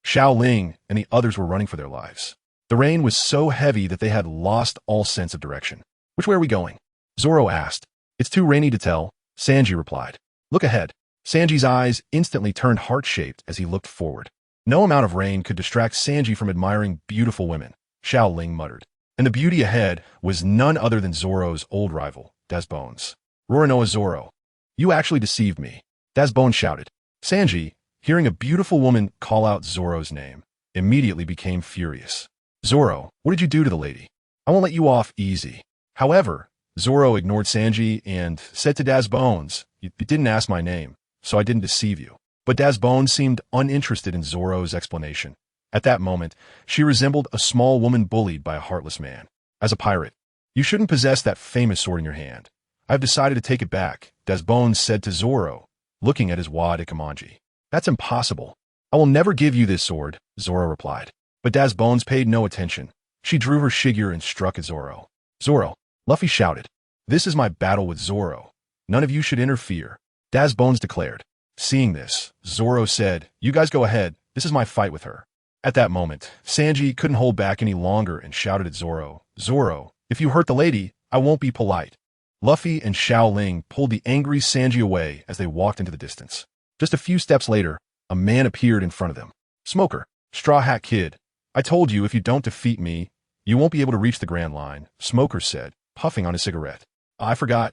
A: Xiao Ling and the others were running for their lives. The rain was so heavy that they had lost all sense of direction. Which way are we going? Zoro asked. It's too rainy to tell, Sanji replied. Look ahead. Sanji's eyes instantly turned heart-shaped as he looked forward. No amount of rain could distract Sanji from admiring beautiful women, Xiao Ling muttered. And the beauty ahead was none other than Zoro's old rival, Bones. Roronoa Zoro. You actually deceived me, Bones shouted. Sanji, hearing a beautiful woman call out Zoro's name, immediately became furious. Zoro, what did you do to the lady? I won't let you off easy. However, Zoro ignored Sanji and said to Bones, you didn't ask my name, so I didn't deceive you. But Bones seemed uninterested in Zoro's explanation. At that moment, she resembled a small woman bullied by a heartless man. As a pirate, you shouldn't possess that famous sword in your hand. I've decided to take it back, Bones said to Zoro, looking at his wad Ikemanji. That's impossible. I will never give you this sword, Zoro replied. But Bones paid no attention. She drew her shigure and struck at Zoro. Zoro, Luffy shouted. This is my battle with Zoro. None of you should interfere, Bones declared. Seeing this, Zoro said, you guys go ahead, this is my fight with her. At that moment, Sanji couldn't hold back any longer and shouted at Zoro, Zoro, if you hurt the lady, I won't be polite. Luffy and Xiao Ling pulled the angry Sanji away as they walked into the distance. Just a few steps later, a man appeared in front of them. Smoker, Straw Hat Kid, I told you if you don't defeat me, you won't be able to reach the Grand Line, Smoker said, puffing on his cigarette. I forgot.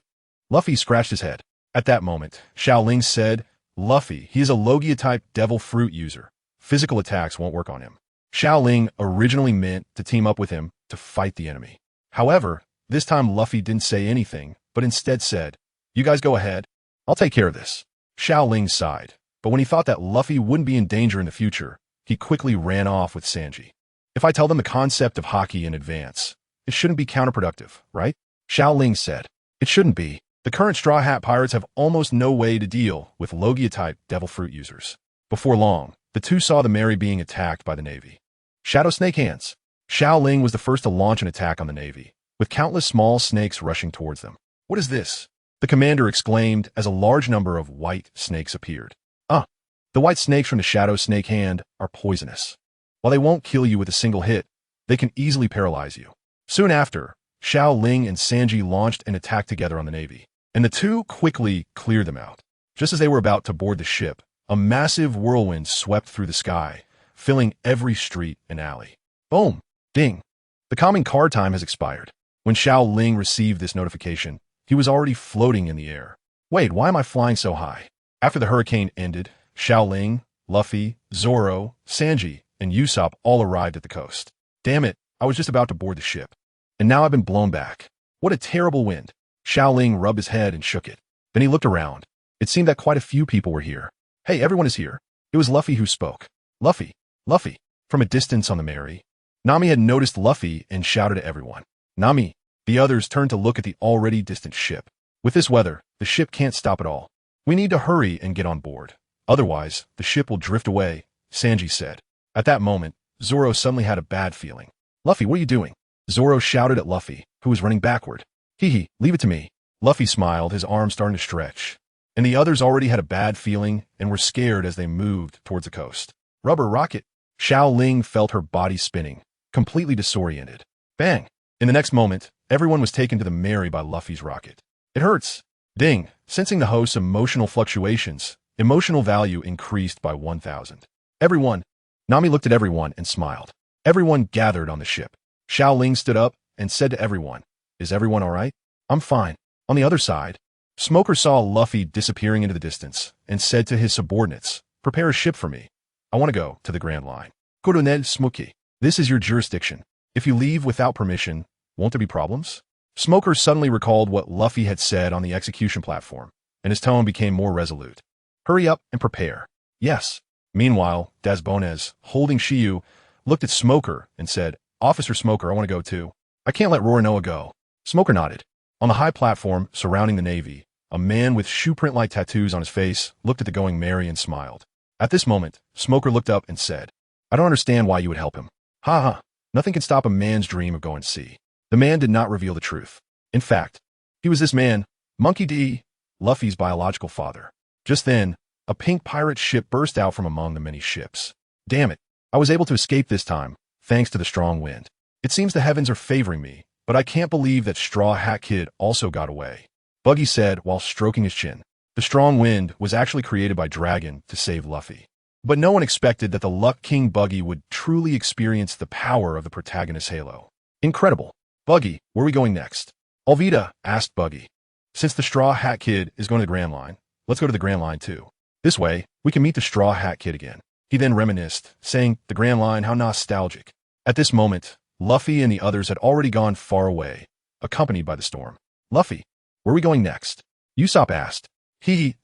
A: Luffy scratched his head. At that moment, Xiao Ling said, Luffy, he is a Logia-type devil fruit user. Physical attacks won't work on him. Xiao Ling originally meant to team up with him to fight the enemy. However, this time Luffy didn't say anything, but instead said, you guys go ahead. I'll take care of this. Xiao Ling sighed, but when he thought that Luffy wouldn't be in danger in the future, he quickly ran off with Sanji. If I tell them the concept of hockey in advance, it shouldn't be counterproductive, right? Xiao Ling said, it shouldn't be. The current Straw Hat Pirates have almost no way to deal with Logia-type devil fruit users. Before long, the two saw the Mary being attacked by the Navy. Shadow Snake Hands. Xiao Ling was the first to launch an attack on the Navy, with countless small snakes rushing towards them. What is this? The commander exclaimed as a large number of white snakes appeared. The white snakes from the Shadow Snake Hand are poisonous. While they won't kill you with a single hit, they can easily paralyze you. Soon after, Xiao Ling and Sanji launched an attack together on the Navy, and the two quickly cleared them out. Just as they were about to board the ship, a massive whirlwind swept through the sky, filling every street and alley. Boom! Ding! The calming card time has expired. When Xiao Ling received this notification, he was already floating in the air. Wait, why am I flying so high? After the hurricane ended, Xiao Ling, Luffy, Zoro, Sanji, and Usopp all arrived at the coast. Damn it, I was just about to board the ship. And now I've been blown back. What a terrible wind. Xiao Ling rubbed his head and shook it. Then he looked around. It seemed that quite a few people were here. Hey, everyone is here. It was Luffy who spoke. Luffy, Luffy. From a distance on the Mary, Nami had noticed Luffy and shouted at everyone. Nami. The others turned to look at the already distant ship. With this weather, the ship can't stop at all. We need to hurry and get on board. Otherwise, the ship will drift away, Sanji said. At that moment, Zoro suddenly had a bad feeling. Luffy, what are you doing? Zoro shouted at Luffy, who was running backward. Hee, leave it to me. Luffy smiled, his arms starting to stretch. And the others already had a bad feeling and were scared as they moved towards the coast. Rubber rocket. Xiao Ling felt her body spinning, completely disoriented. Bang! In the next moment, everyone was taken to the Mary by Luffy's rocket. It hurts. Ding! Sensing the host's emotional fluctuations, emotional value increased by 1,000. Everyone. Nami looked at everyone and smiled. Everyone gathered on the ship. Xiao Ling stood up and said to everyone, "Is everyone all right?" "I'm fine." On the other side, Smoker saw Luffy disappearing into the distance and said to his subordinates, "Prepare a ship for me. I want to go to the Grand Line." "Coronel Smoky, this is your jurisdiction. If you leave without permission, won't there be problems?" Smoker suddenly recalled what Luffy had said on the execution platform, and his tone became more resolute. "Hurry up and prepare." "Yes." Meanwhile, Dasbones, holding Shiyu, looked at Smoker and said, "Officer Smoker, I want to go too. I can't let Roronoa go." Smoker nodded. On the high platform surrounding the Navy, a man with shoeprint-like tattoos on his face looked at the going Mary and smiled. At this moment, Smoker looked up and said, "I don't understand why you would help him." "Ha ha, nothing can stop a man's dream of going to sea." The man did not reveal the truth. In fact, he was this man, Monkey D., Luffy's biological father. Just then, a pink pirate ship burst out from among the many ships. "Damn it, I was able to escape this time, thanks to the strong wind. It seems the heavens are favoring me, but I can't believe that Straw Hat Kid also got away," Buggy said while stroking his chin. The strong wind was actually created by Dragon to save Luffy. But no one expected that the Luck King Buggy would truly experience the power of the protagonist's halo. Incredible. "Buggy, where are we going next?" Alvida asked Buggy. "Since the Straw Hat Kid is going to the Grand Line, let's go to the Grand Line too. This way, we can meet the Straw Hat Kid again." He then reminisced, saying, "The Grand Line, how nostalgic." At this moment, Luffy and the others had already gone far away, accompanied by the storm. "Luffy, where are we going next?" Usopp asked.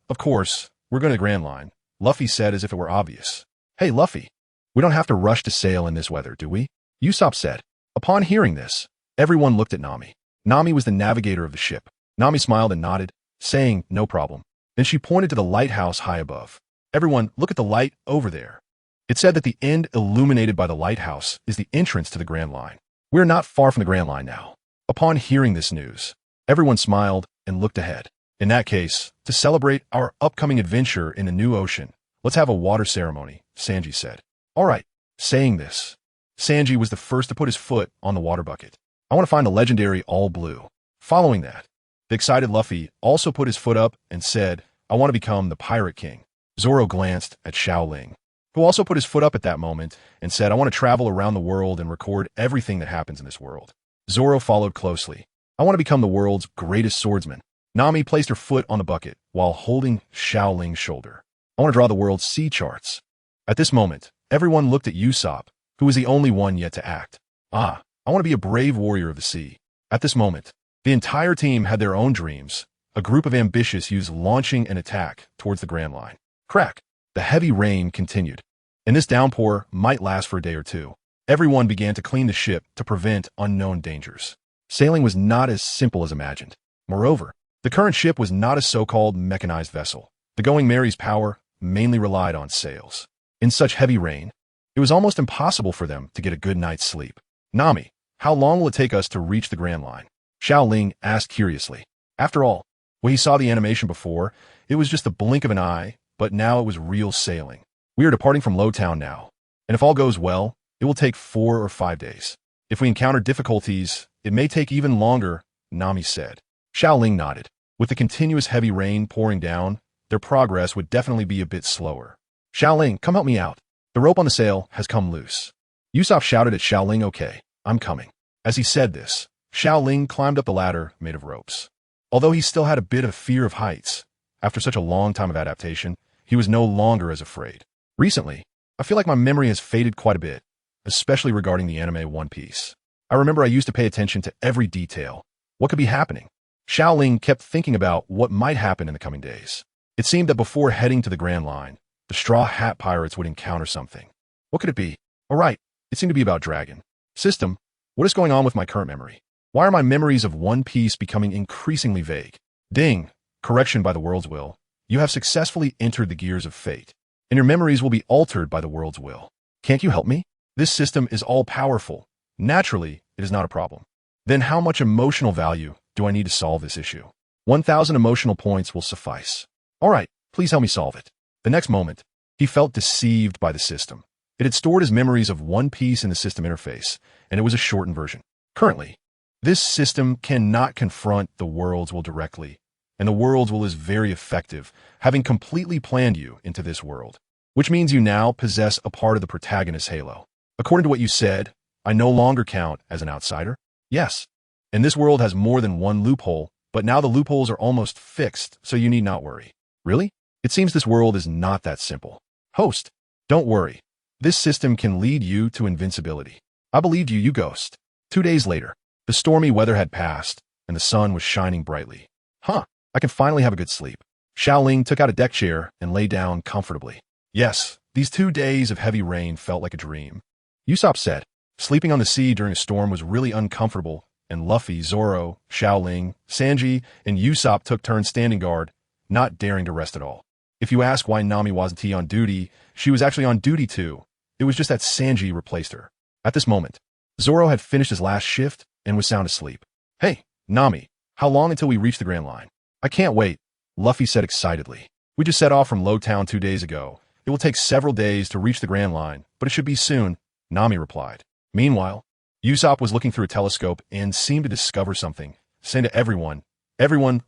A: Of course, we're going to the Grand Line," Luffy said as if it were obvious. "Hey, Luffy, we don't have to rush to sail in this weather, do we?" Usopp said. Upon hearing this, everyone looked at Nami. Nami was the navigator of the ship. Nami smiled and nodded, saying, "No problem." Then she pointed to the lighthouse high above. "Everyone, look at the light over there." It said that the end illuminated by the lighthouse is the entrance to the Grand Line. We are not far from the Grand Line now. Upon hearing this news, everyone smiled and looked ahead. "In that case, to celebrate our upcoming adventure in the new ocean, let's have a water ceremony," Sanji said. "All right." Saying this, Sanji was the first to put his foot on the water bucket. "I want to find the legendary All Blue." Following that, the excited Luffy also put his foot up and said, "I want to become the Pirate King." Zoro glanced at Xiao Ling, who also put his foot up at that moment and said, "I want to travel around the world and record everything that happens in this world." Zoro followed closely. "I want to become the world's greatest swordsman." Nami placed her foot on the bucket while holding Xiao Ling's shoulder. "I want to draw the world's sea charts." At this moment, everyone looked at Usopp, who was the only one yet to act. "I want to be a brave warrior of the sea." At this moment, the entire team had their own dreams. A group of ambitious youths launching an attack towards the Grand Line. Crack! The heavy rain continued, and this downpour might last for a day or two. Everyone began to clean the ship to prevent unknown dangers. Sailing was not as simple as imagined. Moreover, the current ship was not a so-called mechanized vessel. The Going Mary's power mainly relied on sails. In such heavy rain, it was almost impossible for them to get a good night's sleep. "Nami, how long will it take us to reach the Grand Line?" Xiao Ling asked curiously. After all, when he saw the animation before, it was just the blink of an eye, but now it was real sailing. "We are departing from Loguetown now, and if all goes well, it will take 4 or 5 days. If we encounter difficulties, it may take even longer," Nami said. Xiao Ling nodded. With the continuous heavy rain pouring down, their progress would definitely be a bit slower. "Xiao Ling, come help me out. The rope on the sail has come loose." Usopp shouted at Xiao Ling, "Okay, I'm coming." As he said this, Xiao Ling climbed up the ladder made of ropes. Although he still had a bit of fear of heights, after such a long time of adaptation, he was no longer as afraid. Recently, I feel like my memory has faded quite a bit, especially regarding the anime One Piece. I remember I used to pay attention to every detail. What could be happening? Xiao Ling kept thinking about what might happen in the coming days. It seemed that before heading to the Grand Line, the Straw Hat Pirates would encounter something. What could it be? All right, it seemed to be about Dragon. System, what is going on with my current memory? Why are my memories of One Piece becoming increasingly vague? Ding! Correction by the world's will. You have successfully entered the gears of fate, and your memories will be altered by the world's will. Can't you help me? This system is all-powerful. Naturally, it is not a problem. Then how much emotional value do I need to solve this issue? 1,000 emotional points will suffice. All right, please help me solve it. The next moment, he felt deceived by the system. It had stored his memories of One Piece in the system interface, and it was a shortened version. Currently, this system cannot confront the world's will directly, and the world's will is very effective, having completely planned you into this world, which means you now possess a part of the protagonist's halo. According to what you said, I no longer count as an outsider? Yes. And this world has more than one loophole, but now the loopholes are almost fixed, so you need not worry. Really? It seems this world is not that simple. Host, don't worry. This system can lead you to invincibility. I believed you, you ghost. 2 days later, the stormy weather had passed, and the sun was shining brightly. I can finally have a good sleep. Xiao Ling took out a deck chair and lay down comfortably. Yes, these 2 days of heavy rain felt like a dream. Usopp said, sleeping on the sea during a storm was really uncomfortable, and Luffy, Zoro, Xiao Ling, Sanji, and Usopp took turns standing guard, not daring to rest at all. If you ask why Nami wasn't on duty, she was actually on duty too. It was just that Sanji replaced her. At this moment, Zoro had finished his last shift and was sound asleep. Hey, Nami, how long until we reach the Grand Line? I can't wait, Luffy said excitedly. We just set off from Loguetown 2 days ago. It will take several days to reach the Grand Line, but it should be soon, Nami replied. Meanwhile, Usopp was looking through a telescope and seemed to discover something, saying to everyone,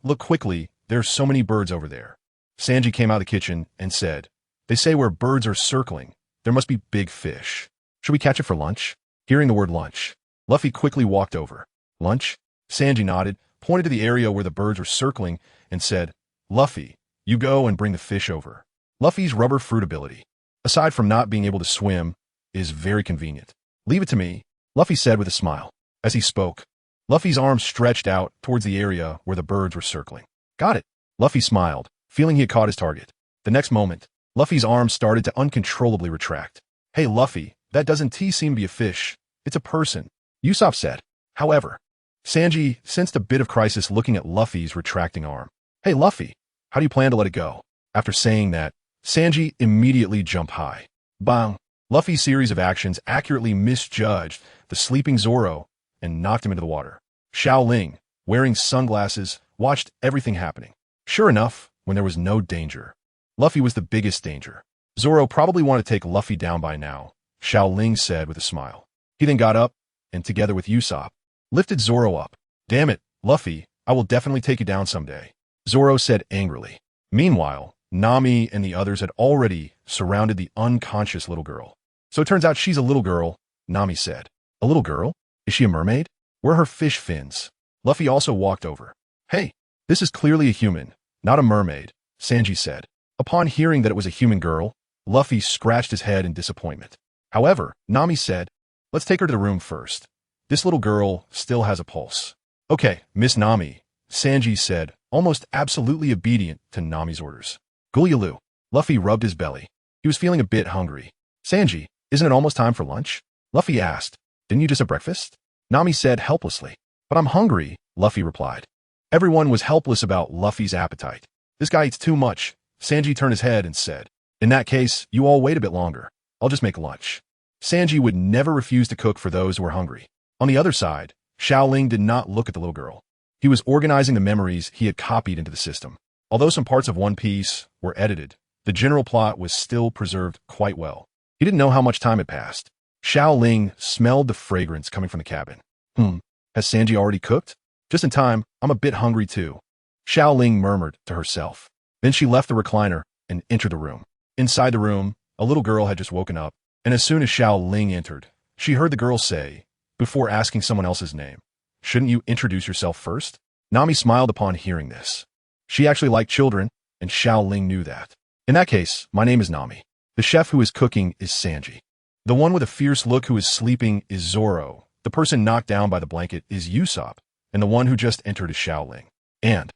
A: look quickly, there are so many birds over there. Sanji came out of the kitchen and said, they say where birds are circling, there must be big fish. Should we catch it for lunch? Hearing the word lunch, Luffy quickly walked over. Lunch? Sanji nodded, pointed to the area where the birds were circling, and said, Luffy, you go and bring the fish over. Luffy's rubber fruit ability, aside from not being able to swim, is very convenient. Leave it to me, Luffy said with a smile. As he spoke, Luffy's arms stretched out towards the area where the birds were circling. Got it. Luffy smiled, feeling he had caught his target. The next moment, Luffy's arms started to uncontrollably retract. Hey Luffy, that doesn't seem to be a fish. It's a person, Usopp said. However, Sanji sensed a bit of crisis looking at Luffy's retracting arm. Hey Luffy, how do you plan to let it go? After saying that, Sanji immediately jumped high. Bang! Luffy's series of actions accurately misjudged the sleeping Zoro and knocked him into the water. Xiao Ling, wearing sunglasses, watched everything happening. Sure enough, when there was no danger, Luffy was the biggest danger. Zoro probably wanted to take Luffy down by now, Xiao Ling said with a smile. He then got up, and together with Usopp, lifted Zoro up. Damn it, Luffy, I will definitely take you down someday, Zoro said angrily. Meanwhile, Nami and the others had already surrounded the unconscious little girl. So it turns out she's a little girl, Nami said. A little girl? Is she a mermaid? Where are her fish fins? Luffy also walked over. Hey, this is clearly a human, not a mermaid, Sanji said. Upon hearing that it was a human girl, Luffy scratched his head in disappointment. However, Nami said, let's take her to the room first. This little girl still has a pulse. Okay, Miss Nami, Sanji said, almost absolutely obedient to Nami's orders. Gulyalu. Luffy rubbed his belly. He was feeling a bit hungry. Sanji, isn't it almost time for lunch? Luffy asked. Didn't you just have breakfast? Nami said helplessly. But I'm hungry, Luffy replied. Everyone was helpless about Luffy's appetite. This guy eats too much. Sanji turned his head and said, in that case, you all wait a bit longer. I'll just make lunch. Sanji would never refuse to cook for those who were hungry. On the other side, Xiao Ling did not look at the little girl. He was organizing the memories he had copied into the system. Although some parts of One Piece were edited, the general plot was still preserved quite well. He didn't know how much time had passed. Xiao Ling smelled the fragrance coming from the cabin. Has Sanji already cooked? Just in time, I'm a bit hungry too, Xiao Ling murmured to herself. Then she left the recliner and entered the room. Inside the room, a little girl had just woken up, and as soon as Xiao Ling entered, she heard the girl say, before asking someone else's name, shouldn't you introduce yourself first? Nami smiled upon hearing this. She actually liked children, and Xiao Ling knew that. In that case, my name is Nami. The chef who is cooking is Sanji. The one with a fierce look who is sleeping is Zoro. The person knocked down by the blanket is Usopp, and the one who just entered is Xiao Ling. And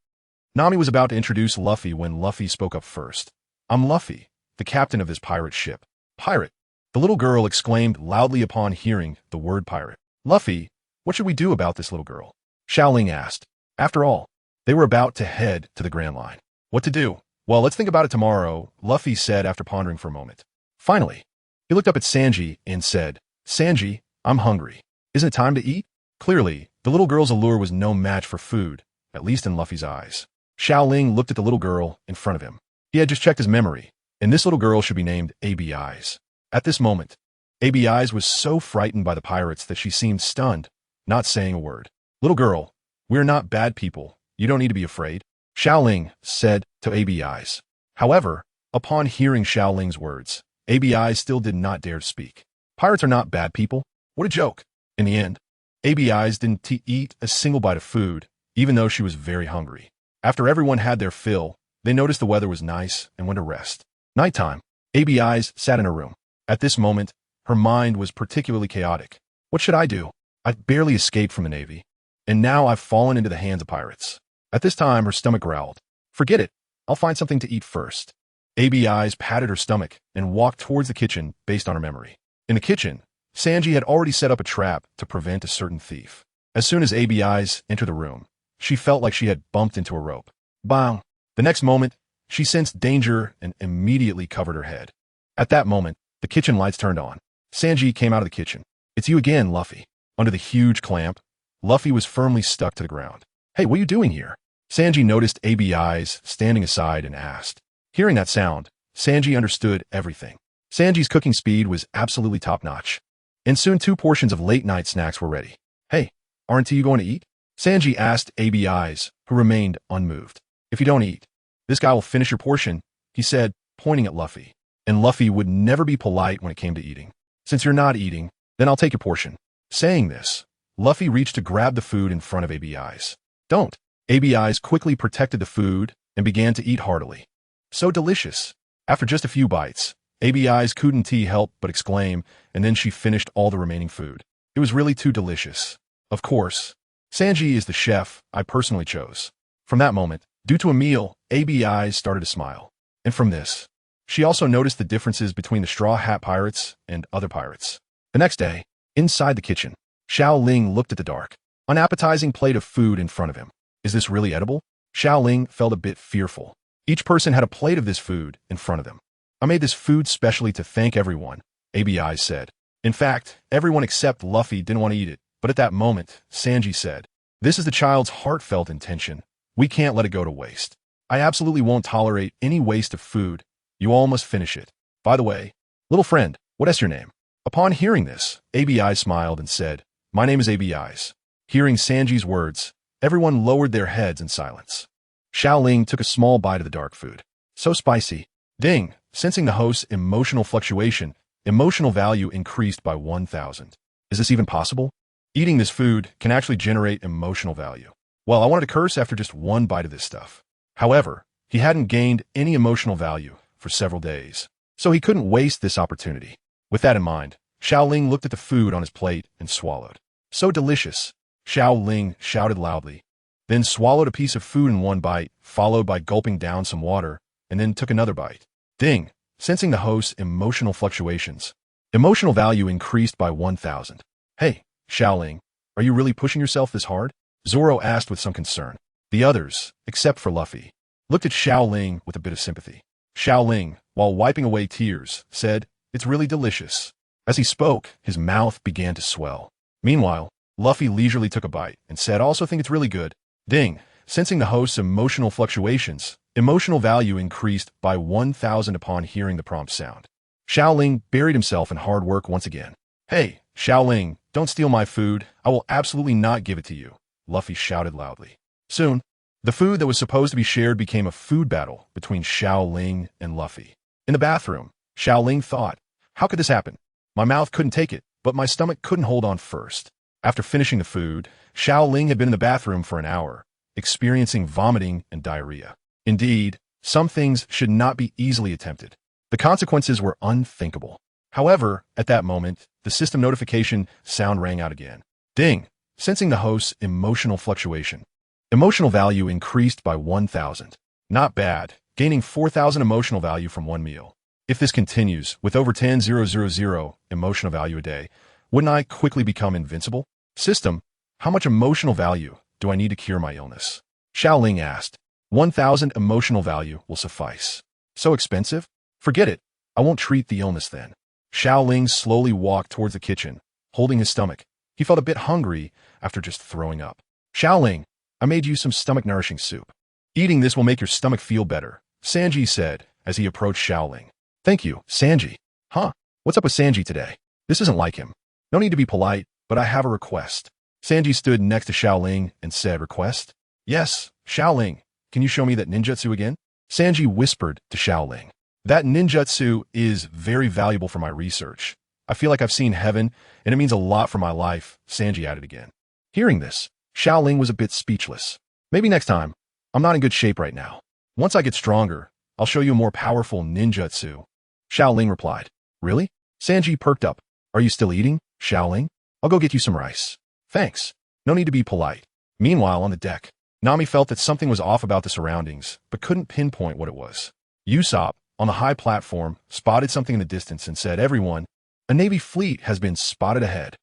A: Nami was about to introduce Luffy when Luffy spoke up first. I'm Luffy, the captain of this pirate ship. Pirate? The little girl exclaimed loudly upon hearing the word pirate. Luffy, what should we do about this little girl? Xiao Ling asked. After all, they were about to head to the Grand Line. What to do? Well, let's think about it tomorrow, Luffy said after pondering for a moment. Finally, he looked up at Sanji and said, Sanji, I'm hungry. Isn't it time to eat? Clearly, the little girl's allure was no match for food, at least in Luffy's eyes. Xiao Ling looked at the little girl in front of him. He had just checked his memory, and this little girl should be named AB Eyes. At this moment, AB Eyes was so frightened by the pirates that she seemed stunned, not saying a word. Little girl, we're not bad people. You don't need to be afraid, Xiao Ling said to AB Eyes. However, upon hearing Xiao Ling's words, AB Eyes still did not dare to speak. Pirates are not bad people? What a joke. In the end, AB Eyes didn't eat a single bite of food, even though she was very hungry. After everyone had their fill, they noticed the weather was nice and went to rest. Nighttime, AB Eyes sat in her room. At this moment, her mind was particularly chaotic. What should I do? I've barely escaped from the Navy, and now I've fallen into the hands of pirates. At this time, her stomach growled. Forget it. I'll find something to eat first. AB Eyes patted her stomach and walked towards the kitchen based on her memory. In the kitchen, Sanji had already set up a trap to prevent a certain thief. As soon as AB Eyes entered the room, she felt like she had bumped into a rope. Bang! The next moment, she sensed danger and immediately covered her head. At that moment, the kitchen lights turned on. Sanji came out of the kitchen. It's you again, Luffy. Under the huge clamp, Luffy was firmly stuck to the ground. Hey, what are you doing here? Sanji noticed AB Eyes standing aside and asked. Hearing that sound, Sanji understood everything. Sanji's cooking speed was absolutely top-notch. And soon 2 portions of late-night snacks were ready. Hey, aren't you going to eat? Sanji asked AB Eyes, who remained unmoved. If you don't eat, this guy will finish your portion, he said, pointing at Luffy. And Luffy would never be polite when it came to eating. Since you're not eating, then I'll take your portion. Saying this, Luffy reached to grab the food in front of AB Eyes. Don't. AB Eyes quickly protected the food and began to eat heartily. So delicious. After just a few bites, AB Eyes couldn't help but exclaim, and then she finished all the remaining food. It was really too delicious. Of course, Sanji is the chef I personally chose. From that moment, due to a meal, AB Eyes started to smile. And from this, she also noticed the differences between the Straw Hat Pirates and other pirates. The next day, inside the kitchen, Xiao Ling looked at the dark, unappetizing plate of food in front of him. Is this really edible? Xiao Ling felt a bit fearful. Each person had a plate of this food in front of them. I made this food specially to thank everyone, AB Eyes said. In fact, everyone except Luffy didn't want to eat it, but at that moment, Sanji said, this is the child's heartfelt intention. We can't let it go to waste. I absolutely won't tolerate any waste of food. You all must finish it. By the way, little friend, what is your name? Upon hearing this, AB Eyes smiled and said, my name is AB Eyes. Hearing Sanji's words, everyone lowered their heads in silence. Xiao Ling took a small bite of the dark food. So spicy. Ding! Sensing the host's emotional fluctuation, emotional value increased by 1,000. Is this even possible? Eating this food can actually generate emotional value. Well, I wanted to curse after just one bite of this stuff. However, he hadn't gained any emotional value for several days, so he couldn't waste this opportunity. With that in mind, Xiao Ling looked at the food on his plate and swallowed. So delicious! Xiao Ling shouted loudly, then swallowed a piece of food in one bite, followed by gulping down some water, and then took another bite. Ding! Sensing the host's emotional fluctuations, emotional value increased by 1,000. Hey, Xiao Ling, are you really pushing yourself this hard? Zoro asked with some concern. The others, except for Luffy, looked at Xiao Ling with a bit of sympathy. Xiao Ling, while wiping away tears, said, it's really delicious. As he spoke, his mouth began to swell. Meanwhile, Luffy leisurely took a bite and said, I also think it's really good. Ding! Sensing the host's emotional fluctuations, emotional value increased by 1,000 upon hearing the prompt sound. Xiao Ling buried himself in hard work once again. Hey, Xiao Ling, don't steal my food. I will absolutely not give it to you, Luffy shouted loudly. Soon, the food that was supposed to be shared became a food battle between Xiao Ling and Luffy. In the bathroom, Xiao Ling thought, how could this happen? My mouth couldn't take it, but my stomach couldn't hold on first. After finishing the food, Xiao Ling had been in the bathroom for an hour, experiencing vomiting and diarrhea. Indeed, some things should not be easily attempted. The consequences were unthinkable. However, at that moment, the system notification sound rang out again. Ding! Sensing the host's emotional fluctuation, emotional value increased by 1,000. Not bad, gaining 4,000 emotional value from one meal. If this continues, with over 10,000 emotional value a day, wouldn't I quickly become invincible? System, how much emotional value do I need to cure my illness? Xiao Ling asked. 1,000 emotional value will suffice. So expensive? Forget it. I won't treat the illness then. Xiao Ling slowly walked towards the kitchen, holding his stomach. He felt a bit hungry after just throwing up. Xiao Ling, I made you some stomach-nourishing soup. Eating this will make your stomach feel better, Sanji said as he approached Xiao Ling. Thank you, Sanji. Huh? What's up with Sanji today? This isn't like him. No need to be polite, but I have a request. Sanji stood next to Xiao Ling and said, Request? Yes, Xiao Ling. Can you show me that ninjutsu again? Sanji whispered to Xiao Ling. That ninjutsu is very valuable for my research. I feel like I've seen heaven, and it means a lot for my life, Sanji added again. Hearing this, Xiao Ling was a bit speechless. Maybe next time. I'm not in good shape right now. Once I get stronger, I'll show you a more powerful ninjutsu. Xiao Ling replied. Really? Sanji perked up. Are you still eating, Xiao Ling? I'll go get you some rice. Thanks. No need to be polite. Meanwhile, on the deck, Nami felt that something was off about the surroundings, but couldn't pinpoint what it was. Usopp, on the high platform, spotted something in the distance and said, Everyone, a Navy fleet has been spotted ahead.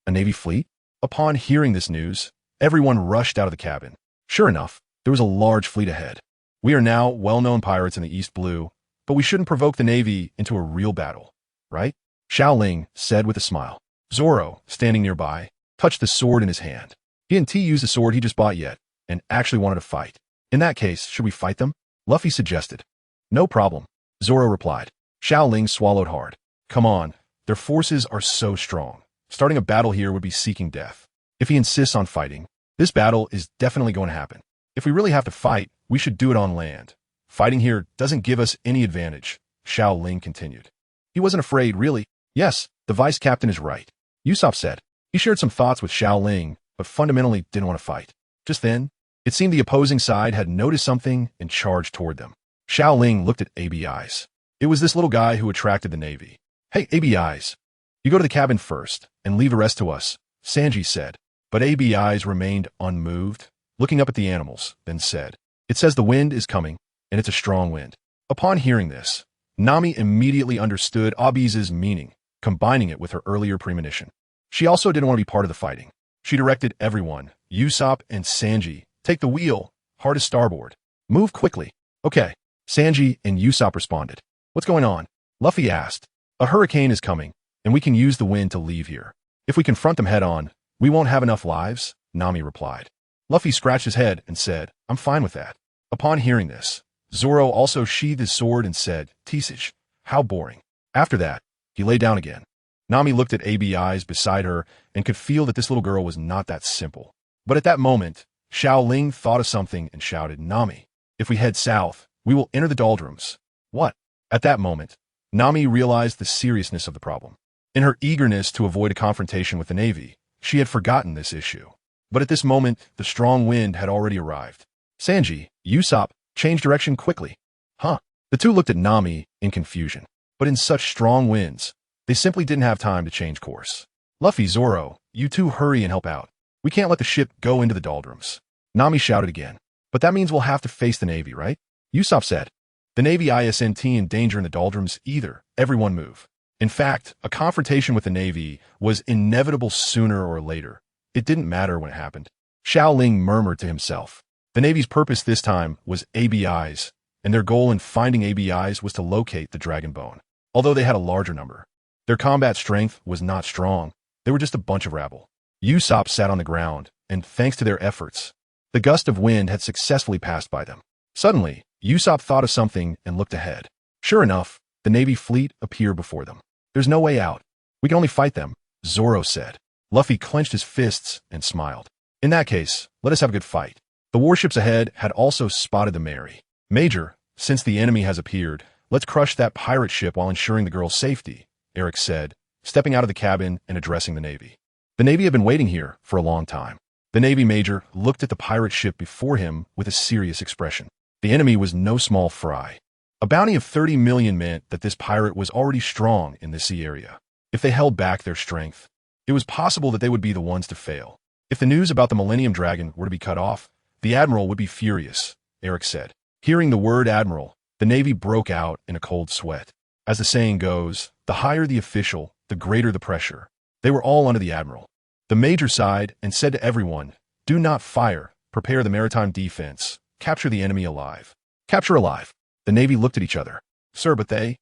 A: A Navy fleet? Upon hearing this news, everyone rushed out of the cabin. Sure enough, there was a large fleet ahead. We are now well-known pirates in the East Blue, but we shouldn't provoke the Navy into a real battle, right? Xiao Ling said with a smile. Zoro, standing nearby, touched the sword in his hand. He didn't use the sword he just bought yet, and actually wanted to fight. In that case, should we fight them? Luffy suggested. No problem, Zoro replied. Xiao Ling swallowed hard. Come on, their forces are so strong. Starting a battle here would be seeking death. If he insists on fighting, this battle is definitely going to happen. If we really have to fight, we should do it on land. Fighting here doesn't give us any advantage, Xiao Ling continued. He wasn't afraid, really. Yes, the vice captain is right, Usopp said. He shared some thoughts with Xiao Ling, but fundamentally didn't want to fight. Just then, it seemed the opposing side had noticed something and charged toward them. Xiao Ling looked at AB Eyes. It was this little guy who attracted the Navy. Hey, AB Eyes, you go to the cabin first and leave the rest to us, Sanji said. But AB Eyes remained unmoved, looking up at the animals, then said, It says the wind is coming, and it's a strong wind. Upon hearing this, Nami immediately understood Abi's meaning, combining it with her earlier premonition. She also didn't want to be part of the fighting. She directed everyone, Usopp and Sanji, take the wheel, hard to starboard. Move quickly. Okay. Sanji and Usopp responded. What's going on? Luffy asked. A hurricane is coming, and we can use the wind to leave here. If we confront them head-on, we won't have enough lives, Nami replied. Luffy scratched his head and said, I'm fine with that. Upon hearing this, Zoro also sheathed his sword and said, Teasage, how boring. After that, he lay down again. Nami looked at AB Eyes beside her and could feel that this little girl was not that simple. But at that moment, Xiao Ling thought of something and shouted, Nami, if we head south, we will enter the doldrums. What? At that moment, Nami realized the seriousness of the problem. In her eagerness to avoid a confrontation with the Navy, she had forgotten this issue. But at this moment, the strong wind had already arrived. Sanji, Usopp, changed direction quickly. Huh? The two looked at Nami in confusion. But in such strong winds, they simply didn't have time to change course. Luffy, Zoro, you two hurry and help out. We can't let the ship go into the doldrums. Nami shouted again. But that means we'll have to face the Navy, right? Usopp said. The Navy isn't in danger in the doldrums either. Everyone move. In fact, a confrontation with the Navy was inevitable sooner or later. It didn't matter when it happened. Xiao Ling murmured to himself. The Navy's purpose this time was ABIs, and their goal in finding ABIs was to locate the Dragon Bone. Although they had a larger number, their combat strength was not strong. They were just a bunch of rabble. Usopp sat on the ground, and thanks to their efforts, the gust of wind had successfully passed by them. Suddenly, Usopp thought of something and looked ahead. Sure enough, the Navy fleet appeared before them. There's no way out. We can only fight them, Zoro said. Luffy clenched his fists and smiled. In that case, let us have a good fight. The warships ahead had also spotted the Mary. Major, since the enemy has appeared, let's crush that pirate ship while ensuring the girl's safety, Eric said, stepping out of the cabin and addressing the Navy. The Navy had been waiting here for a long time. The Navy major looked at the pirate ship before him with a serious expression. The enemy was no small fry. A bounty of 30 million meant that this pirate was already strong in the sea area. If they held back their strength, it was possible that they would be the ones to fail. If the news about the Millennium Dragon were to be cut off, the admiral would be furious, Eric said. Hearing the word admiral, the Navy broke out in a cold sweat. As the saying goes, the higher the official, the greater the pressure. They were all under the admiral. The major sighed and said to everyone, do not fire, prepare the maritime defense, capture the enemy alive. Capture alive. The Navy looked at each other. Sir, but they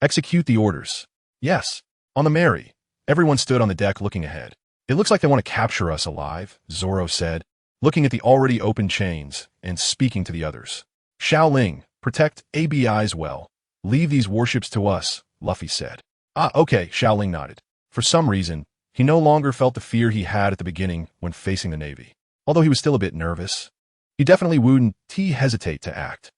A: execute the orders. Yes. On the Mary. Everyone stood on the deck looking ahead. It looks like they want to capture us alive, Zoro said. looking at the already open chains and speaking to the others. Xiao Ling, protect ABIs well. Leave these warships to us, Luffy said. Ah, okay, Xiao Ling nodded. For some reason, he no longer felt the fear he had at the beginning when facing the Navy. Although he was still a bit nervous, he definitely wouldn't hesitate to act.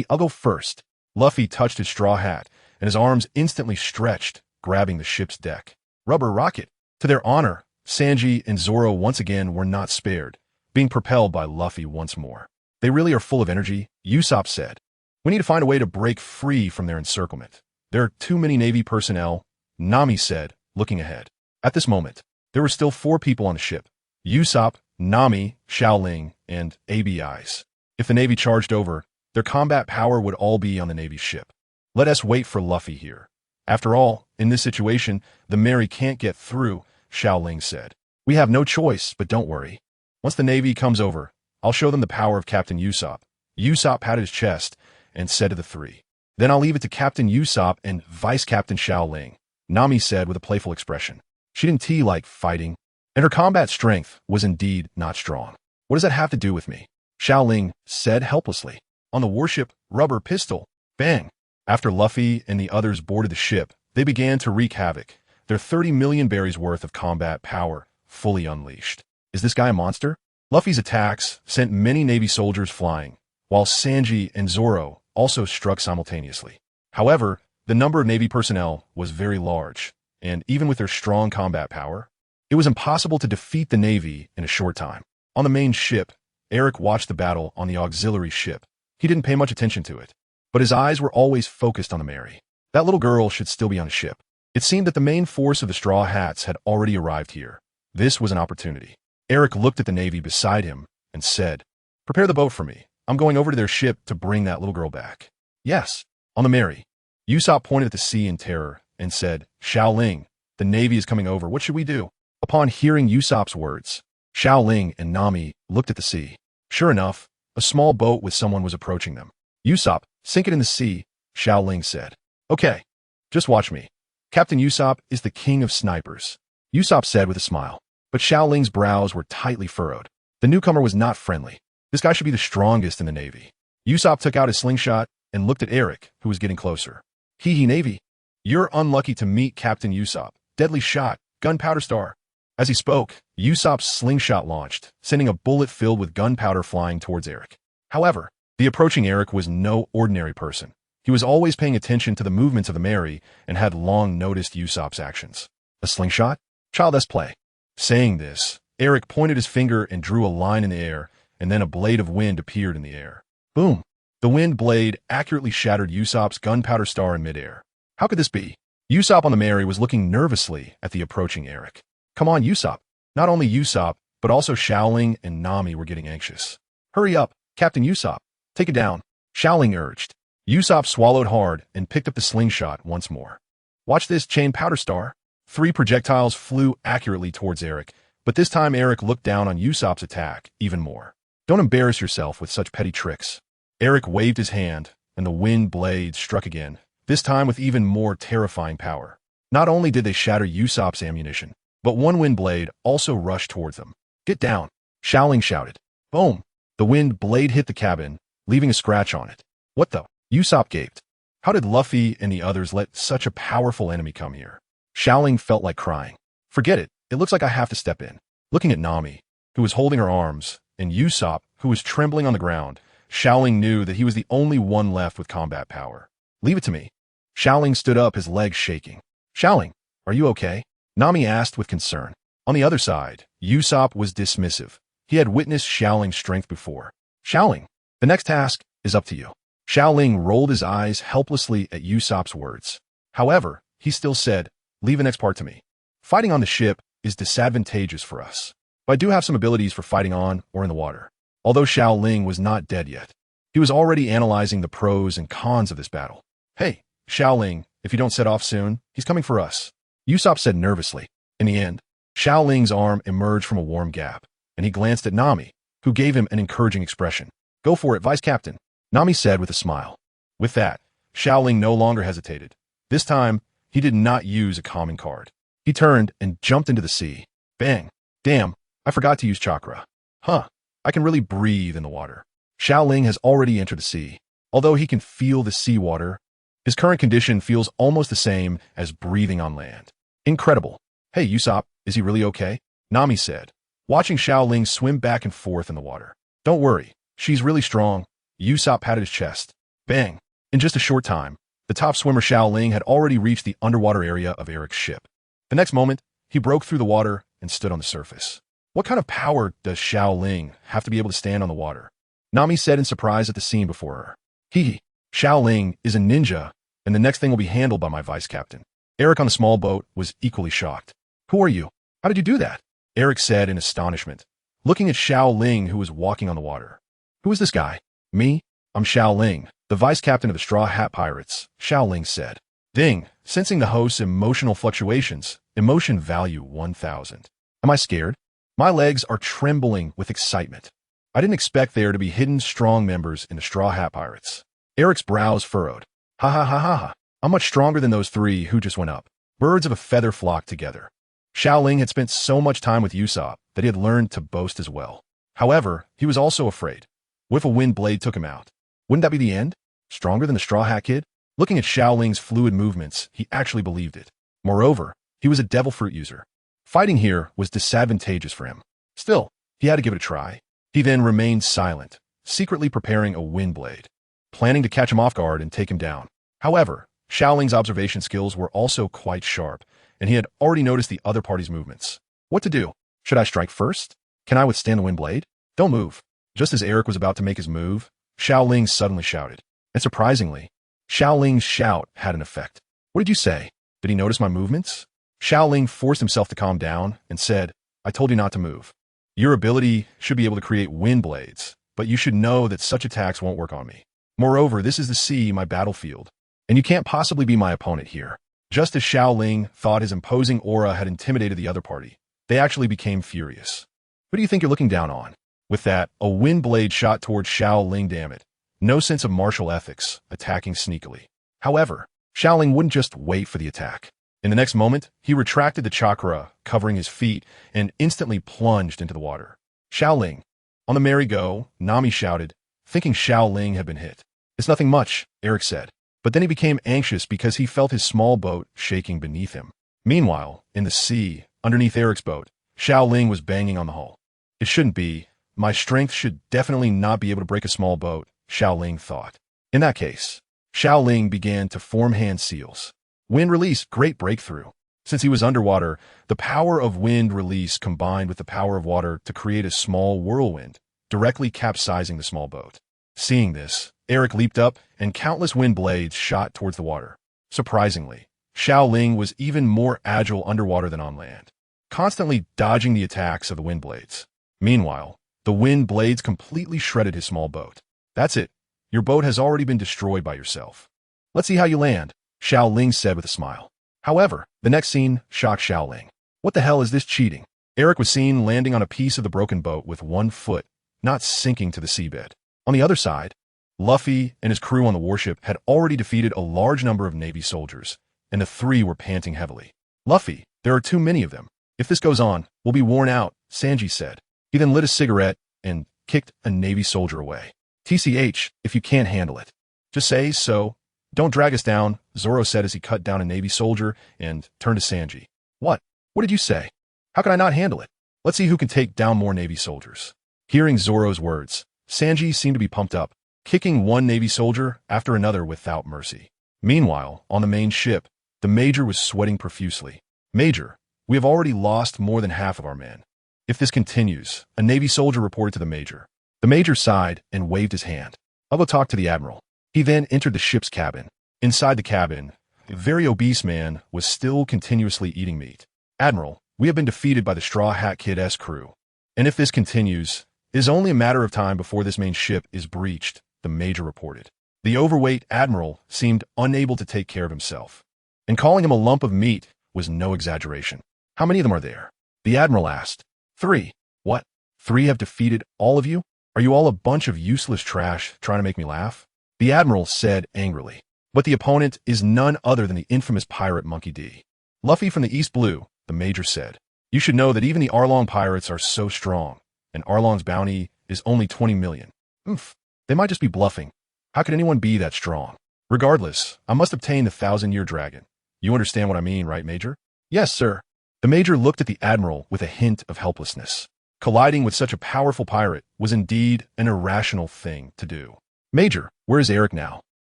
A: I'll go first. Luffy touched his straw hat, and his arms instantly stretched, grabbing the ship's deck. Rubber rocket. To their honor, Sanji and Zoro once again were not spared, being propelled by Luffy once more. They really are full of energy, Usopp said. We need to find a way to break free from their encirclement. There are too many Navy personnel, Nami said, looking ahead. At this moment, there were still 4 people on the ship. Usopp, Nami, Xiao Ling, and ABIs. If the Navy charged over, their combat power would all be on the Navy's ship. Let us wait for Luffy here. After all, in this situation, the Mary can't get through, Xiao Ling said. We have no choice, but don't worry. Once the Navy comes over, I'll show them the power of Captain Usopp. Usopp patted his chest and said to the 3. Then I'll leave it to Captain Usopp and Vice Captain Xiao Ling, Nami said with a playful expression. She didn't like fighting, and her combat strength was indeed not strong. What does that have to do with me? Xiao Ling said helplessly. On the warship, rubber pistol, bang. After Luffy and the others boarded the ship, they began to wreak havoc, their 30 million berries worth of combat power fully unleashed. Is this guy a monster? Luffy's attacks sent many Navy soldiers flying, while Sanji and Zoro also struck simultaneously. However, the number of Navy personnel was very large, and even with their strong combat power, it was impossible to defeat the Navy in a short time. On the main ship, Eric watched the battle on the auxiliary ship. He didn't pay much attention to it, but his eyes were always focused on the Mary. That little girl should still be on the ship. It seemed that the main force of the Straw Hats had already arrived here. This was an opportunity. Eric looked at the Navy beside him and said, "Prepare the boat for me. I'm going over to their ship to bring that little girl back." Yes, on the Mary. Usopp pointed at the sea in terror and said, "Xiao Ling, the Navy is coming over. What should we do?" Upon hearing Usopp's words, Xiao Ling and Nami looked at the sea. Sure enough, a small boat with someone was approaching them. "Usopp, sink it in the sea," Xiao Ling said. "Okay, just watch me. Captain Usopp is the king of snipers," Usopp said with a smile. But Xiao Ling's brows were tightly furrowed. The newcomer was not friendly. This guy should be the strongest in the Navy. Usopp took out his slingshot and looked at Eric, who was getting closer. "Hee Navy. You're unlucky to meet Captain Usopp. Deadly shot, gunpowder star." As he spoke, Usopp's slingshot launched, sending a bullet filled with gunpowder flying towards Eric. However, the approaching Eric was no ordinary person. He was always paying attention to the movements of the Mary and had long noticed Usopp's actions. "A slingshot? Child's play." Saying this, Eric pointed his finger and drew a line in the air, and then a blade of wind appeared in the air. Boom! The wind blade accurately shattered Usopp's gunpowder star in midair. How could this be? Usopp on the Mary was looking nervously at the approaching Eric. "Come on, Usopp." Not only Usopp, but also Xiao Ling and Nami were getting anxious. "Hurry up, Captain Usopp. Take it down," Xiao Ling urged. Usopp swallowed hard and picked up the slingshot once more. "Watch this chain powder star." 3 projectiles flew accurately towards Eric, but this time Eric looked down on Usopp's attack even more. "Don't embarrass yourself with such petty tricks." Eric waved his hand, and the wind blade struck again, this time with even more terrifying power. Not only did they shatter Usopp's ammunition, but one wind blade also rushed towards them. "Get down," Xiao Ling shouted. Boom! The wind blade hit the cabin, leaving a scratch on it. "What the?" Usopp gaped. How did Luffy and the others let such a powerful enemy come here? Xiao Ling felt like crying. "Forget it. It looks like I have to step in." Looking at Nami, who was holding her arms, and Usopp, who was trembling on the ground, Xiao Ling knew that he was the only one left with combat power. "Leave it to me." Xiao Ling stood up, his legs shaking. "Xiao Ling, are you okay?" Nami asked with concern. On the other side, Usopp was dismissive. He had witnessed Xiao Ling's strength before. "Xiao Ling, the next task is up to you." Xiao Ling rolled his eyes helplessly at Usopp's words. However, he still said, "Leave the next part to me. Fighting on the ship is disadvantageous for us, but I do have some abilities for fighting on or in the water." Although Xiao Ling was not dead yet, he was already analyzing the pros and cons of this battle. "Hey, Xiao Ling, if you don't set off soon, he's coming for us," Usopp said nervously. In the end, Xiao Ling's arm emerged from a warm gap, and he glanced at Nami, who gave him an encouraging expression. "Go for it, Vice Captain," Nami said with a smile. With that, Xiao Ling no longer hesitated. This time, he did not use a common card. He turned and jumped into the sea. Bang! Damn, I forgot to use chakra. Huh, I can really breathe in the water. Xiao Ling has already entered the sea. Although he can feel the seawater, his current condition feels almost the same as breathing on land. Incredible. Hey, Usopp, is he really okay? Nami said, watching Xiao Ling swim back and forth in the water. Don't worry, she's really strong. Usopp patted his chest. Bang! In just a short time, the top swimmer Xiao Ling had already reached the underwater area of Eric's ship. The next moment, he broke through the water and stood on the surface. What kind of power does Xiao Ling have to be able to stand on the water? Nami said in surprise at the scene before her. Hee, Xiao Ling is a ninja, and the next thing will be handled by my vice captain. Eric on the small boat was equally shocked. Who are you? How did you do that? Eric said in astonishment, looking at Xiao Ling who was walking on the water. Who is this guy? Me? I'm Xiao Ling, the vice captain of the Straw Hat Pirates, Xiao Ling said. Ding, sensing the host's emotional fluctuations, emotion value 1000. Am I scared? My legs are trembling with excitement. I didn't expect there to be hidden strong members in the Straw Hat Pirates. Eric's brows furrowed. Ha ha ha ha ha. I'm much stronger than those three who just went up. Birds of a feather flocked together. Xiao Ling had spent so much time with Usopp that he had learned to boast as well. However, he was also afraid. What if a wind blade took him out? Wouldn't that be the end? Stronger than the Straw Hat Kid? Looking at Xiao Ling's fluid movements, he actually believed it. Moreover, he was a devil fruit user. Fighting here was disadvantageous for him. Still, he had to give it a try. He then remained silent, secretly preparing a wind blade, planning to catch him off guard and take him down. However, Xiao Ling's observation skills were also quite sharp, and he had already noticed the other party's movements. What to do? Should I strike first? Can I withstand the wind blade? Don't move. Just as Eric was about to make his move, Xiao Ling suddenly shouted. And surprisingly, Xiao Ling's shout had an effect. What did you say? Did he notice my movements? Xiao Ling forced himself to calm down and said, I told you not to move. Your ability should be able to create wind blades, but you should know that such attacks won't work on me. Moreover, this is the sea, my battlefield, and you can't possibly be my opponent here. Just as Xiao Ling thought his imposing aura had intimidated the other party, they actually became furious. Who do you think you're looking down on? With that, a wind blade shot towards Xiao Ling. Damn it. No sense of martial ethics, attacking sneakily. However, Xiao Ling wouldn't just wait for the attack. In the next moment, he retracted the chakra covering his feet and instantly plunged into the water. Xiao Ling. On the merry-go, Nami shouted, thinking Xiao Ling had been hit. It's nothing much, Eric said. But then he became anxious because he felt his small boat shaking beneath him. Meanwhile, in the sea, underneath Eric's boat, Xiao Ling was banging on the hull. It shouldn't be. My strength should definitely not be able to break a small boat, Xiao Ling thought. In that case, Xiao Ling began to form hand seals. Wind release, great breakthrough. Since he was underwater, the power of wind release combined with the power of water to create a small whirlwind, directly capsizing the small boat. Seeing this, Eric leaped up and countless wind blades shot towards the water. Surprisingly, Xiao Ling was even more agile underwater than on land, constantly dodging the attacks of the wind blades. Meanwhile, the wind blades completely shredded his small boat. That's it. Your boat has already been destroyed by yourself. Let's see how you land, Xiao Ling said with a smile. However, the next scene shocked Xiao Ling. What the hell is this cheating? Eric was seen landing on a piece of the broken boat with one foot, not sinking to the seabed. On the other side, Luffy and his crew on the warship had already defeated a large number of Navy soldiers, and the three were panting heavily. Luffy, there are too many of them. If this goes on, we'll be worn out, Sanji said. He then lit a cigarette and kicked a Navy soldier away. TCH, if you can't handle it. Just say so. Don't drag us down, Zoro said as he cut down a Navy soldier and turned to Sanji. What? What did you say? How can I not handle it? Let's see who can take down more Navy soldiers. Hearing Zoro's words, Sanji seemed to be pumped up, kicking one Navy soldier after another without mercy. Meanwhile, on the main ship, the Major was sweating profusely. Major, we have already lost more than half of our men. If this continues, a Navy soldier reported to the Major. The Major sighed and waved his hand. I'll go talk to the Admiral. He then entered the ship's cabin. Inside the cabin, a very obese man was still continuously eating meat. Admiral, we have been defeated by the Straw Hat Kid's crew. And if this continues, it is only a matter of time before this main ship is breached, the Major reported. The overweight Admiral seemed unable to take care of himself. And calling him a lump of meat was no exaggeration. How many of them are there? The Admiral asked. 3. What? 3 have defeated all of you? Are you all a bunch of useless trash trying to make me laugh? The Admiral said angrily. But the opponent is none other than the infamous pirate Monkey D. Luffy from the East Blue, the Major said. You should know that even the Arlong pirates are so strong, and Arlong's bounty is only 20 million. Oof. They might just be bluffing. How could anyone be that strong? Regardless, I must obtain the 1,000-year dragon. You understand what I mean, right, Major? Yes, sir. The Major looked at the Admiral with a hint of helplessness. Colliding with such a powerful pirate was indeed an irrational thing to do. Major, where is Eric now?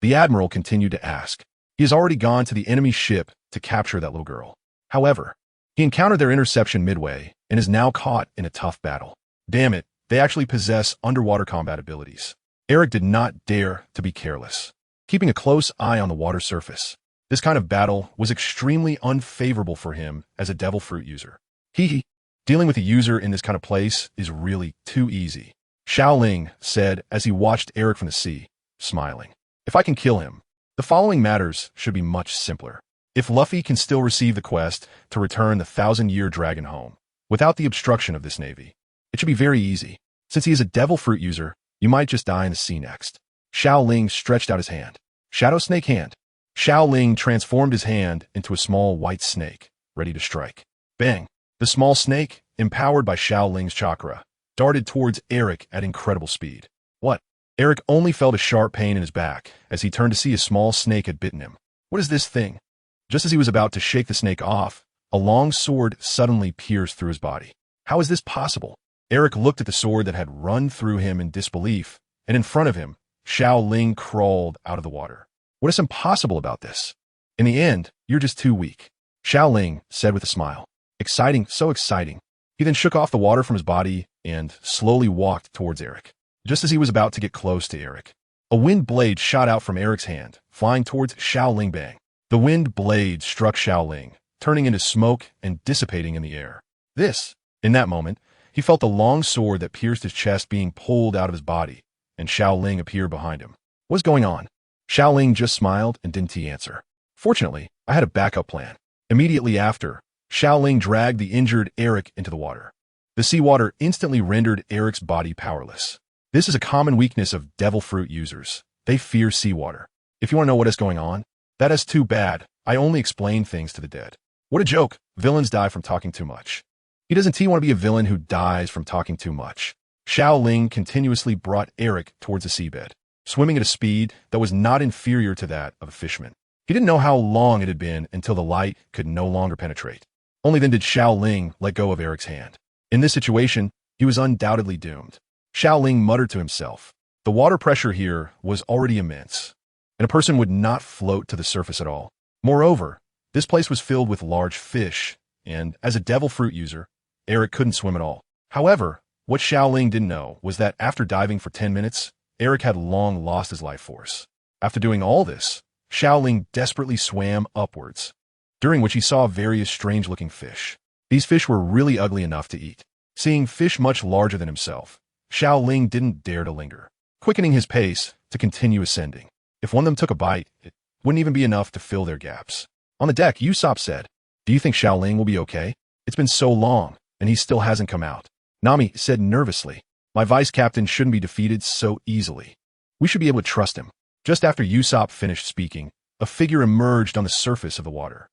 A: The Admiral continued to ask. He has already gone to the enemy ship to capture that little girl. However, he encountered their interception midway and is now caught in a tough battle. Damn it, they actually possess underwater combat abilities. Eric did not dare to be careless, keeping a close eye on the water surface. This kind of battle was extremely unfavorable for him as a devil fruit user. Dealing with a user in this kind of place is really too easy, Xiao Ling said as he watched Eric from the sea, smiling. If I can kill him, the following matters should be much simpler. If Luffy can still receive the quest to return the 1,000-year dragon home, without the obstruction of this navy, it should be very easy. Since he is a devil fruit user, you might just die in the sea next. Xiao Ling stretched out his hand. Shadow Snake Hand. Xiao Ling transformed his hand into a small white snake, ready to strike. Bang! The small snake, empowered by Xiao Ling's chakra, darted towards Eric at incredible speed. What? Eric only felt a sharp pain in his back as he turned to see a small snake had bitten him. What is this thing? Just as he was about to shake the snake off, a long sword suddenly pierced through his body. How is this possible? Eric looked at the sword that had run through him in disbelief, and in front of him, Xiao Ling crawled out of the water. What is impossible about this? In the end, you're just too weak, Xiao Ling said with a smile. Exciting, so exciting. He then shook off the water from his body and slowly walked towards Eric. Just as he was about to get close to Eric, a wind blade shot out from Eric's hand, flying towards Xiao Ling. Bang! The wind blade struck Xiao Ling, turning into smoke and dissipating in the air. In that moment, he felt the long sword that pierced his chest being pulled out of his body, and Xiao Ling appeared behind him. What's going on? Xiao Ling just smiled and didn't answer. Fortunately, I had a backup plan. Immediately after, Xiao Ling dragged the injured Eric into the water. The seawater instantly rendered Eric's body powerless. This is a common weakness of devil fruit users. They fear seawater. If you want to know what is going on, that is too bad. I only explain things to the dead. What a joke. Villains die from talking too much. He doesn't want to be a villain who dies from talking too much. Xiao Ling continuously brought Eric towards the seabed, swimming at a speed that was not inferior to that of a fisherman. He didn't know how long it had been until the light could no longer penetrate. Only then did Xiao Ling let go of Eric's hand. In this situation, he was undoubtedly doomed. Xiao Ling muttered to himself. The water pressure here was already immense, and a person would not float to the surface at all. Moreover, this place was filled with large fish, and as a devil fruit user, Eric couldn't swim at all. However, what Xiao Ling didn't know was that after diving for 10 minutes, Eric had long lost his life force. After doing all this, Xiao Ling desperately swam upwards, during which he saw various strange-looking fish. These fish were really ugly enough to eat. Seeing fish much larger than himself, Xiao Ling didn't dare to linger, quickening his pace to continue ascending. If one of them took a bite, it wouldn't even be enough to fill their gaps. On the deck, Usopp said, "Do you think Xiao Ling will be okay? It's been so long, and he still hasn't come out." Nami said nervously, "My vice captain shouldn't be defeated so easily. We should be able to trust him." Just after Usopp finished speaking, a figure emerged on the surface of the water.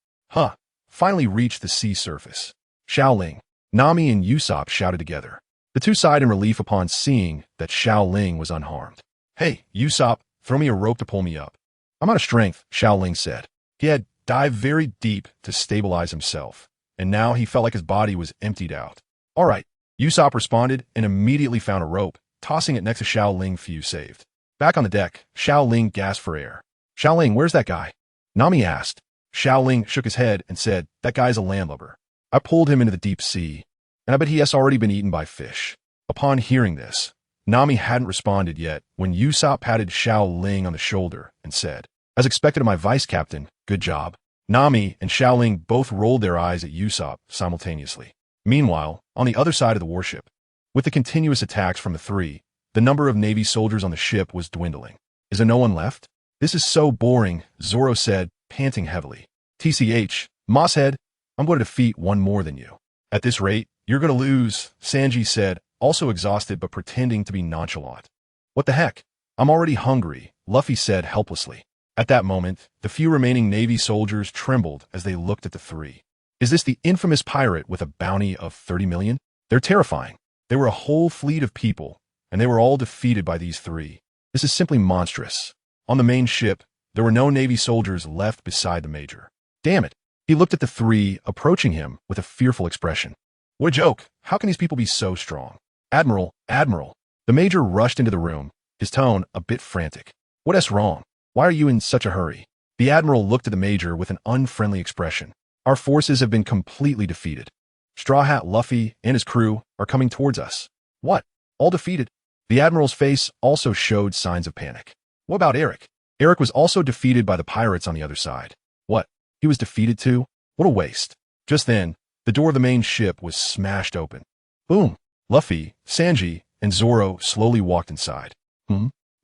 A: Finally reached the sea surface. Xiao Ling, Nami, and Usopp shouted together. The two sighed in relief upon seeing that Xiao Ling was unharmed. "Hey, Usopp, throw me a rope to pull me up." "I'm out of strength," Xiao Ling said. He had dived very deep to stabilize himself, and now he felt like his body was emptied out. "All right," Usopp responded and immediately found a rope, tossing it next to Xiao Ling. Few saved. Back on the deck, Xiao Ling gasped for air. "Xiao Ling, where's that guy?" Nami asked. Xiao Ling shook his head and said, "That guy's a landlubber. I pulled him into the deep sea, and I bet he has already been eaten by fish." Upon hearing this, Nami hadn't responded yet when Usopp patted Xiao Ling on the shoulder and said, "As expected of my vice captain, good job." Nami and Xiao Ling both rolled their eyes at Usopp simultaneously. Meanwhile, on the other side of the warship, with the continuous attacks from the three, the number of Navy soldiers on the ship was dwindling. "Is there no one left?" "This is so boring," Zoro said, panting heavily. "TCH, Mosshead, I'm going to defeat one more than you." "At this rate, you're going to lose," Sanji said, also exhausted but pretending to be nonchalant. "What the heck? I'm already hungry," Luffy said helplessly. At that moment, the few remaining Navy soldiers trembled as they looked at the three. Is this the infamous pirate with a bounty of 30 million? They're terrifying. They were a whole fleet of people, and they were all defeated by these three. This is simply monstrous. On the main ship, there were no Navy soldiers left beside the Major. Damn it. He looked at the three approaching him with a fearful expression. What a joke. How can these people be so strong? Admiral, Admiral. The Major rushed into the room, his tone a bit frantic. What's wrong? Why are you in such a hurry? The Admiral looked at the Major with an unfriendly expression. Our forces have been completely defeated. Straw Hat Luffy and his crew are coming towards us. What? All defeated? The Admiral's face also showed signs of panic. What about Eric? Eric was also defeated by the pirates on the other side. What? He was defeated too? What a waste. Just then, the door of the main ship was smashed open. Boom. Luffy, Sanji, and Zoro slowly walked inside.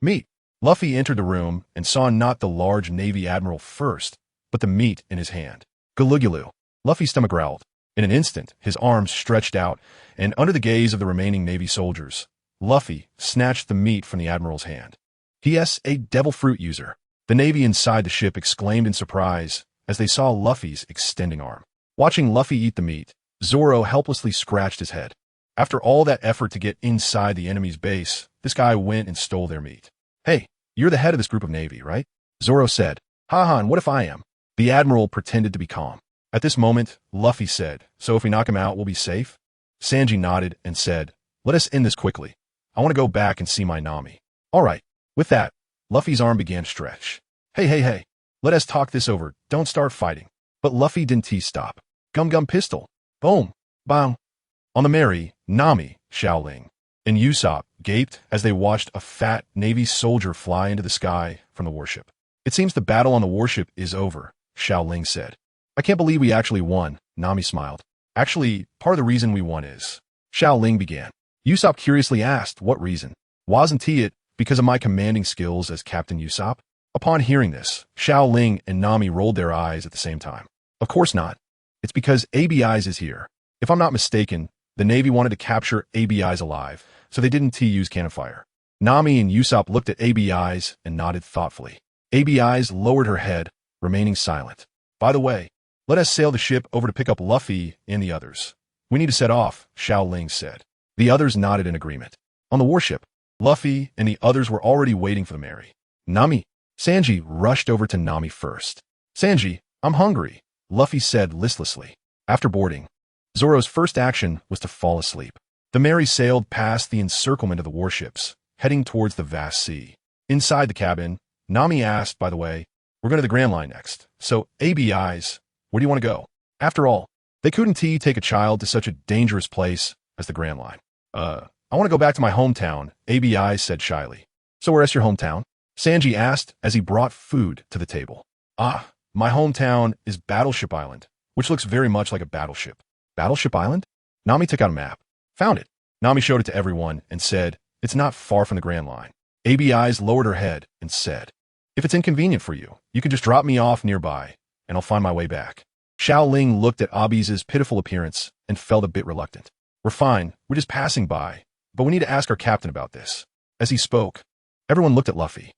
A: Meat. Luffy entered the room and saw not the large Navy Admiral first, but the meat in his hand. Galugulu. Luffy's stomach growled. In an instant, his arms stretched out, and under the gaze of the remaining Navy soldiers, Luffy snatched the meat from the Admiral's hand. P.S. a devil fruit user. The Navy inside the ship exclaimed in surprise as they saw Luffy's extending arm. Watching Luffy eat the meat, Zoro helplessly scratched his head. After all that effort to get inside the enemy's base, this guy went and stole their meat. Hey, you're the head of this group of Navy, right? Zoro said. Ha, and what if I am? The Admiral pretended to be calm. At this moment, Luffy said, so if we knock him out, we'll be safe? Sanji nodded and said, let us end this quickly. I want to go back and see my Nami. All right. With that, Luffy's arm began to stretch. Hey. Let us talk this over. Don't start fighting. But Luffy didn't stop. Gum pistol. Boom. Bang. On the Mary, Nami, Xiao Ling, and Usopp gaped as they watched a fat Navy soldier fly into the sky from the warship. It seems the battle on the warship is over, Xiao Ling said. I can't believe we actually won, Nami smiled. Actually, part of the reason we won is... Xiao Ling began. Usopp curiously asked what reason. Wasn't it because of my commanding skills as Captain Usopp? Upon hearing this, Xiao Ling and Nami rolled their eyes at the same time. Of course not. It's because ABIs is here. If I'm not mistaken, the Navy wanted to capture ABIs alive, so they didn't use cannon fire. Nami and Usopp looked at ABIs and nodded thoughtfully. ABIs lowered her head, remaining silent. By the way, let us sail the ship over to pick up Luffy and the others. We need to set off, Xiao Ling said. The others nodded in agreement. On the warship, Luffy and the others were already waiting for the Mary. Nami. Sanji rushed over to Nami first. Sanji, I'm hungry, Luffy said listlessly. After boarding, Zoro's first action was to fall asleep. The Mary sailed past the encirclement of the warships, heading towards the vast sea. Inside the cabin, Nami asked, by the way, we're going to the Grand Line next, so ABIs, where do you want to go? After all, they couldn't take a child to such a dangerous place as the Grand Line. I want to go back to my hometown, ABIs said shyly. So where's your hometown? Sanji asked as he brought food to the table. My hometown is Battleship Island, which looks very much like a battleship. Battleship Island? Nami took out a map. Found it. Nami showed it to everyone and said, it's not far from the Grand Line. ABIs lowered her head and said, if it's inconvenient for you, you can just drop me off nearby, and I'll find my way back. Xiao Ling looked at Abiz's pitiful appearance and felt a bit reluctant. We're fine, we're just passing by, but we need to ask our captain about this. As he spoke, everyone looked at Luffy.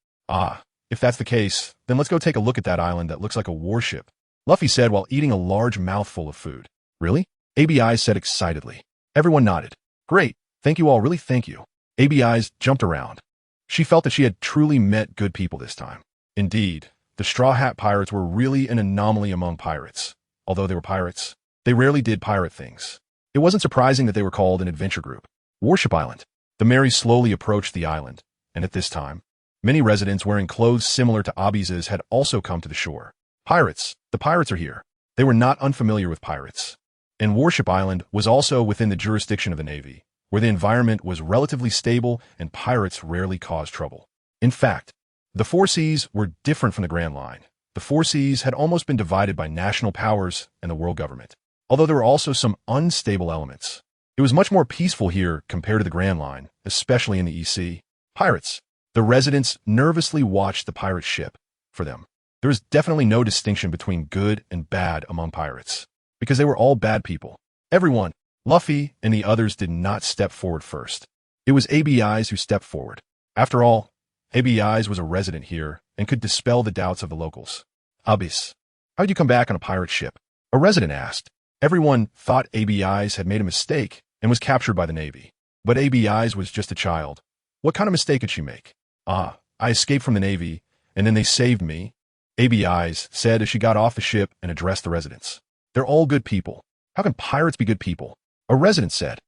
A: If that's the case, then let's go take a look at that island that looks like a warship, Luffy said while eating a large mouthful of food. Really? ABIs said excitedly. Everyone nodded. Great, thank you all, really thank you. ABIs jumped around. She felt that she had truly met good people this time. Indeed, the Straw Hat Pirates were really an anomaly among pirates. Although they were pirates, they rarely did pirate things. It wasn't surprising that they were called an adventure group. Warship Island. The Mary slowly approached the island, and at this time, many residents wearing clothes similar to Abiz's had also come to the shore. Pirates. The pirates are here. They were not unfamiliar with pirates. And Warship Island was also within the jurisdiction of the Navy, where the environment was relatively stable and pirates rarely caused trouble. In fact, the Four Seas were different from the Grand Line. The Four Seas had almost been divided by national powers and the world government, although there were also some unstable elements. It was much more peaceful here compared to the Grand Line, especially in the EC. Pirates. The residents nervously watched the pirate ship. For them, there was definitely no distinction between good and bad among pirates, because they were all bad people. Everyone, Luffy and the others did not step forward first. It was ABIs who stepped forward. After all, ABIs was a resident here and could dispel the doubts of the locals. Abyss, how'd you come back on a pirate ship? A resident asked. Everyone thought ABIs had made a mistake and was captured by the Navy. But ABIs was just a child, What kind of mistake did she make? Ah, I escaped from the Navy, and then they saved me, ABIs said as she got off the ship and addressed the residents. They're all good people. How can pirates be good people? A resident said.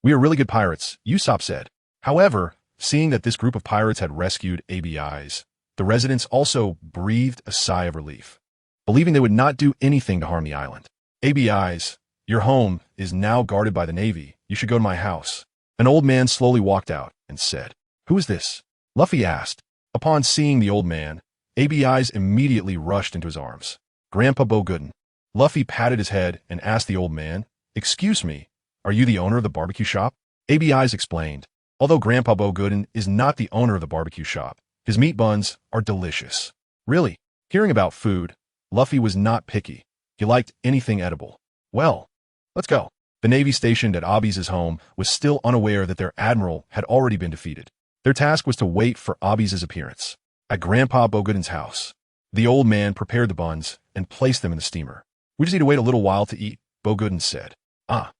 A: We are really good pirates, Usopp said. However, seeing that this group of pirates had rescued ABIs, the residents also breathed a sigh of relief, believing they would not do anything to harm the island. ABIs, your home is now guarded by the Navy. You should go to my house. An old man slowly walked out and said, Who is this? Luffy asked. Upon seeing the old man, ABIs immediately rushed into his arms. Grandpa Boguden. Luffy patted his head and asked the old man, Excuse me, are you the owner of the barbecue shop? ABIs explained. Although Grandpa Boguden is not the owner of the barbecue shop, his meat buns are delicious. Really, hearing about food, Luffy was not picky. He liked anything edible. Well, let's go. The Navy stationed at Abi's home was still unaware that their admiral had already been defeated. Their task was to wait for Abi's appearance. At Grandpa Boguden's house, the old man prepared the buns and placed them in the steamer. We just need to wait a little while to eat, Boguden said.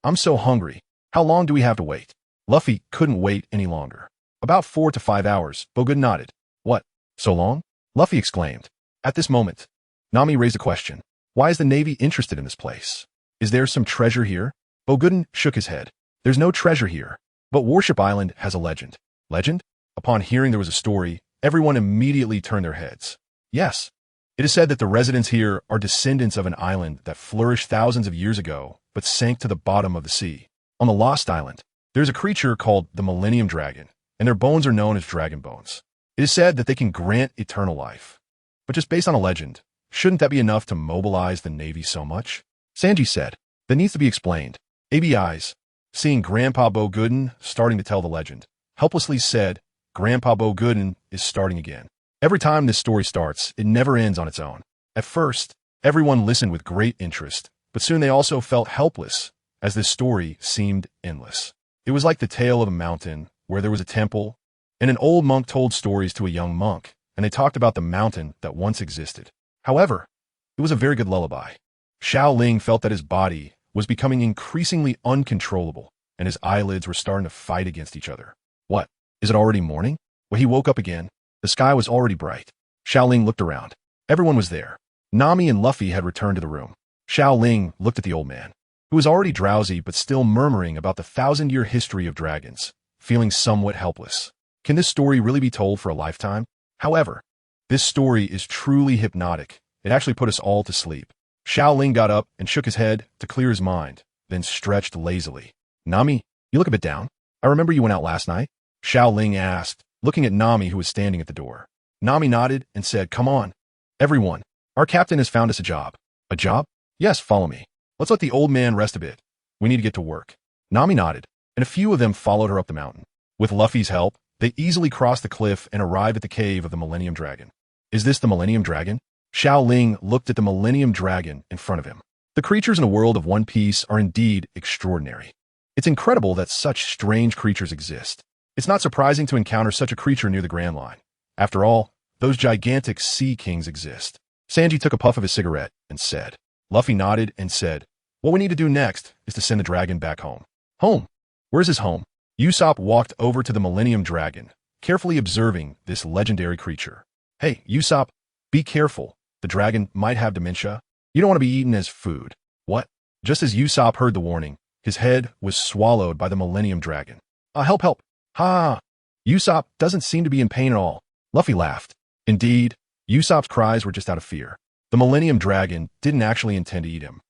A: I'm so hungry. How long do we have to wait? Luffy couldn't wait any longer. About 4 to 5 hours, Boguden nodded. What? So long? Luffy exclaimed. At this moment, Nami raised a question. Why is the Navy interested in this place? Is there some treasure here? Boguden shook his head. There's no treasure here. But Warship Island has a legend. Legend? Upon hearing there was a story, everyone immediately turned their heads. Yes. It is said that the residents here are descendants of an island that flourished thousands of years ago, but sank to the bottom of the sea. On the Lost Island, there's a creature called the Millennium Dragon, and their bones are known as dragon bones. It is said that they can grant eternal life. But just based on a legend, shouldn't that be enough to mobilize the Navy so much? Sanji said. That needs to be explained. ABIs, seeing Grandpa Boguden starting to tell the legend, helplessly said, Grandpa Boguden is starting again. Every time this story starts, it never ends on its own. At first, everyone listened with great interest, but soon they also felt helpless, as this story seemed endless. It was like the tale of a mountain where there was a temple, and an old monk told stories to a young monk, and they talked about the mountain that once existed. However, it was a very good lullaby. Xiao Ling felt that his body was becoming increasingly uncontrollable, and his eyelids were starting to fight against each other. What? Is it already morning? When he woke up again, the sky was already bright. Xiao Ling looked around. Everyone was there. Nami and Luffy had returned to the room. Xiao Ling looked at the old man, who was already drowsy but still murmuring about the 1,000-year history of dragons, feeling somewhat helpless. Can this story really be told for a lifetime? However, this story is truly hypnotic. It actually put us all to sleep. Xiao Ling got up and shook his head to clear his mind, then stretched lazily. Nami, you look a bit down. I remember you went out last night. Xiao Ling asked, looking at Nami who was standing at the door. Nami nodded and said, Come on. Everyone, our captain has found us a job. A job? Yes, follow me. Let's let the old man rest a bit. We need to get to work. Nami nodded, and a few of them followed her up the mountain. With Luffy's help, they easily crossed the cliff and arrived at the cave of the Millennium Dragon. Is this the Millennium Dragon? Xiao Ling looked at the Millennium Dragon in front of him. The creatures in the world of One Piece are indeed extraordinary. It's incredible that such strange creatures exist. It's not surprising to encounter such a creature near the Grand Line. After all, those gigantic sea kings exist. Sanji took a puff of his cigarette and said. Luffy nodded and said, What we need to do next is to send the dragon back home. Home? Where's his home? Usopp walked over to the Millennium Dragon, carefully observing this legendary creature. Hey, Usopp, be careful. The dragon might have dementia. You don't want to be eaten as food. What? Just as Usopp heard the warning, his head was swallowed by the Millennium Dragon. Help, help. Ha! Usopp doesn't seem to be in pain at all. Luffy laughed. Indeed, Usopp's cries were just out of fear. The Millennium Dragon didn't actually intend to eat him.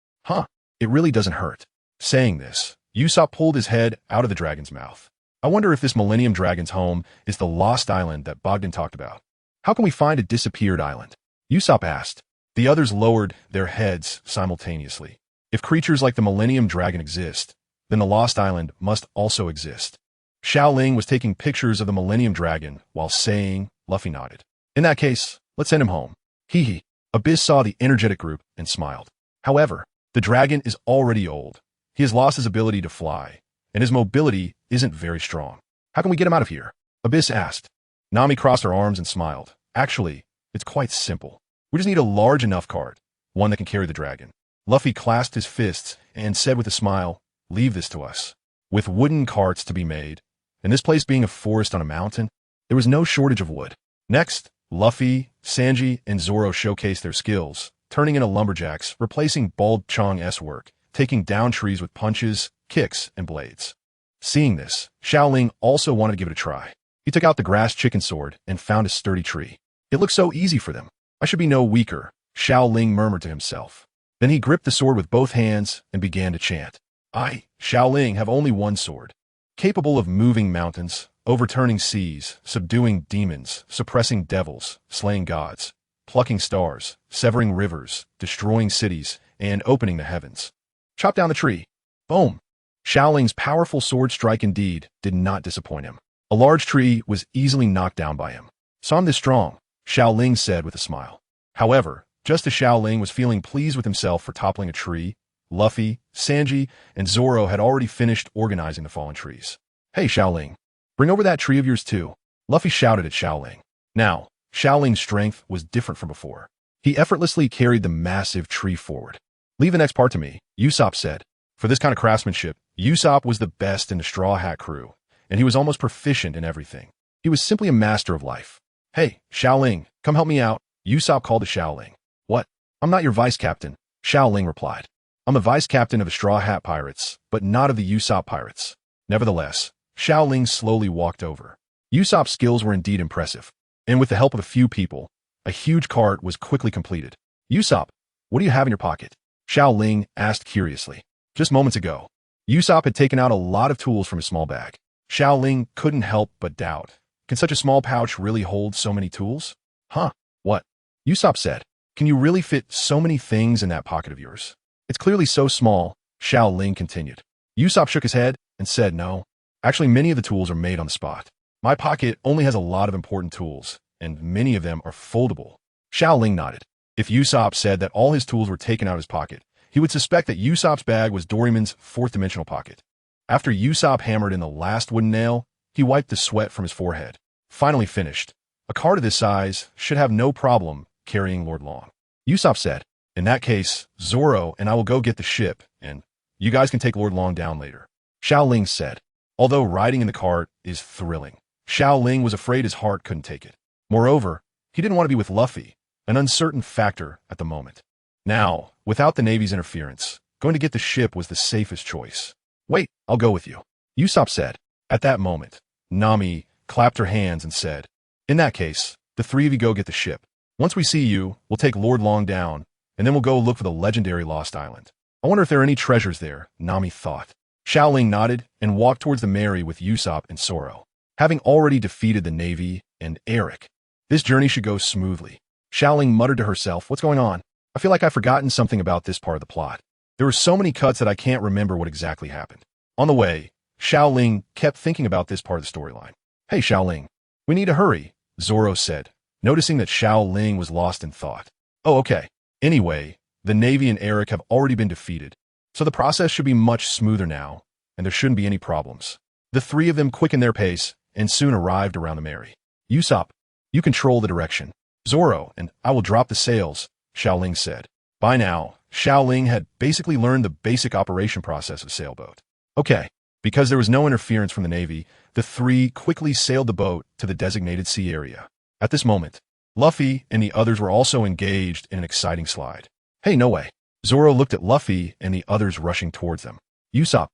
A: It really doesn't hurt. Saying this, Usopp pulled his head out of the dragon's mouth. I wonder if this Millennium Dragon's home is the Lost Island that Bogden talked about. How can we find a disappeared island? Usopp asked. The others lowered their heads simultaneously. If creatures like the Millennium Dragon exist, then the Lost Island must also exist. Xiao Ling was taking pictures of the Millennium Dragon while saying, Luffy nodded. In that case, let's send him home. Hee hee. Abyss saw the energetic group and smiled. However, the dragon is already old. He has lost his ability to fly, and his mobility isn't very strong. How can we get him out of here? Abyss asked. Nami crossed her arms and smiled. Actually, it's quite simple. We just need a large enough cart, one that can carry the dragon. Luffy clasped his fists and said with a smile, Leave this to us. With wooden carts to be made, and this place being a forest on a mountain, there was no shortage of wood. Next, Luffy, Sanji, and Zoro showcased their skills, turning into lumberjacks, replacing Bald Chong's work, taking down trees with punches, kicks, and blades. Seeing this, Xiao Ling also wanted to give it a try. He took out the grass chicken sword and found a sturdy tree. It looked so easy for them. I should be no weaker, Xiao Ling murmured to himself. Then he gripped the sword with both hands and began to chant. I, Xiao Ling, have only one sword, capable of moving mountains, overturning seas, subduing demons, suppressing devils, slaying gods, plucking stars, severing rivers, destroying cities, and opening the heavens. Chop down the tree. Boom. Xiao Ling's powerful sword strike indeed did not disappoint him. A large tree was easily knocked down by him. So I'm this strong, Xiao Ling said with a smile. However, just as Xiao Ling was feeling pleased with himself for toppling a tree, Luffy, Sanji, and Zoro had already finished organizing the fallen trees. Hey, Xiao Ling, bring over that tree of yours too, Luffy shouted at Xiao Ling. Now, Xiao Ling's strength was different from before. He effortlessly carried the massive tree forward. Leave the next part to me, Usopp said. For this kind of craftsmanship, Usopp was the best in the Straw Hat crew, and he was almost proficient in everything. He was simply a master of life. Hey, Xiao Ling, come help me out, Usopp called to Xiao Ling. What? I'm not your vice captain, Xiao Ling replied. I'm the vice captain of the Straw Hat Pirates, but not of the Usopp Pirates. Nevertheless, Xiao Ling slowly walked over. Usopp's skills were indeed impressive, and with the help of a few people, a huge cart was quickly completed. Usopp, what do you have in your pocket? Xiao Ling asked curiously. Just moments ago, Usopp had taken out a lot of tools from his small bag. Xiao Ling couldn't help but doubt. Can such a small pouch really hold so many tools? Huh, what? Usopp said. Can you really fit so many things in that pocket of yours? It's clearly so small, Xiao Ling continued. Usopp shook his head and said no. Actually, many of the tools are made on the spot. My pocket only has a lot of important tools, and many of them are foldable. Xiao Ling nodded. If Usopp said that all his tools were taken out of his pocket, he would suspect that Usopp's bag was Doraemon's fourth-dimensional pocket. After Usopp hammered in the last wooden nail, he wiped the sweat from his forehead. Finally finished. A cart of this size should have no problem carrying Lord Long. Usopp said, in that case, Zoro and I will go get the ship, and you guys can take Lord Long down later. Xiao Ling said. Although riding in the cart is thrilling, Xiao Ling was afraid his heart couldn't take it. Moreover, he didn't want to be with Luffy, an uncertain factor at the moment. Now, without the Navy's interference, going to get the ship was the safest choice. Wait, I'll go with you, Usopp said. At that moment, Nami clapped her hands and said, in that case, the three of you go get the ship. Once we see you, we'll take Lord Long down, and then we'll go look for the legendary Lost Island. I wonder if there are any treasures there, Nami thought. Xiao Ling nodded and walked towards the Mary with Usopp and Zoro. Having already defeated the Navy and Eric, this journey should go smoothly. Xiao Ling muttered to herself, what's going on? I feel like I've forgotten something about this part of the plot. There were so many cuts that I can't remember what exactly happened. On the way, Xiao Ling kept thinking about this part of the storyline. Hey, Xiao Ling, we need to hurry, Zoro said, noticing that Xiao Ling was lost in thought. Oh, okay. Anyway, the Navy and Eric have already been defeated, so the process should be much smoother now, and there shouldn't be any problems. The three of them quickened their pace and soon arrived around the Mary. Usopp, you control the direction. Zoro and I will drop the sails, Xiao Ling said. By now, Xiao Ling had basically learned the basic operation process of sailboat. Okay, because there was no interference from the Navy, the three quickly sailed the boat to the designated sea area. At this moment, Luffy and the others were also engaged in an exciting slide. Hey, no way. Zoro looked at Luffy and the others rushing towards them. Usopp,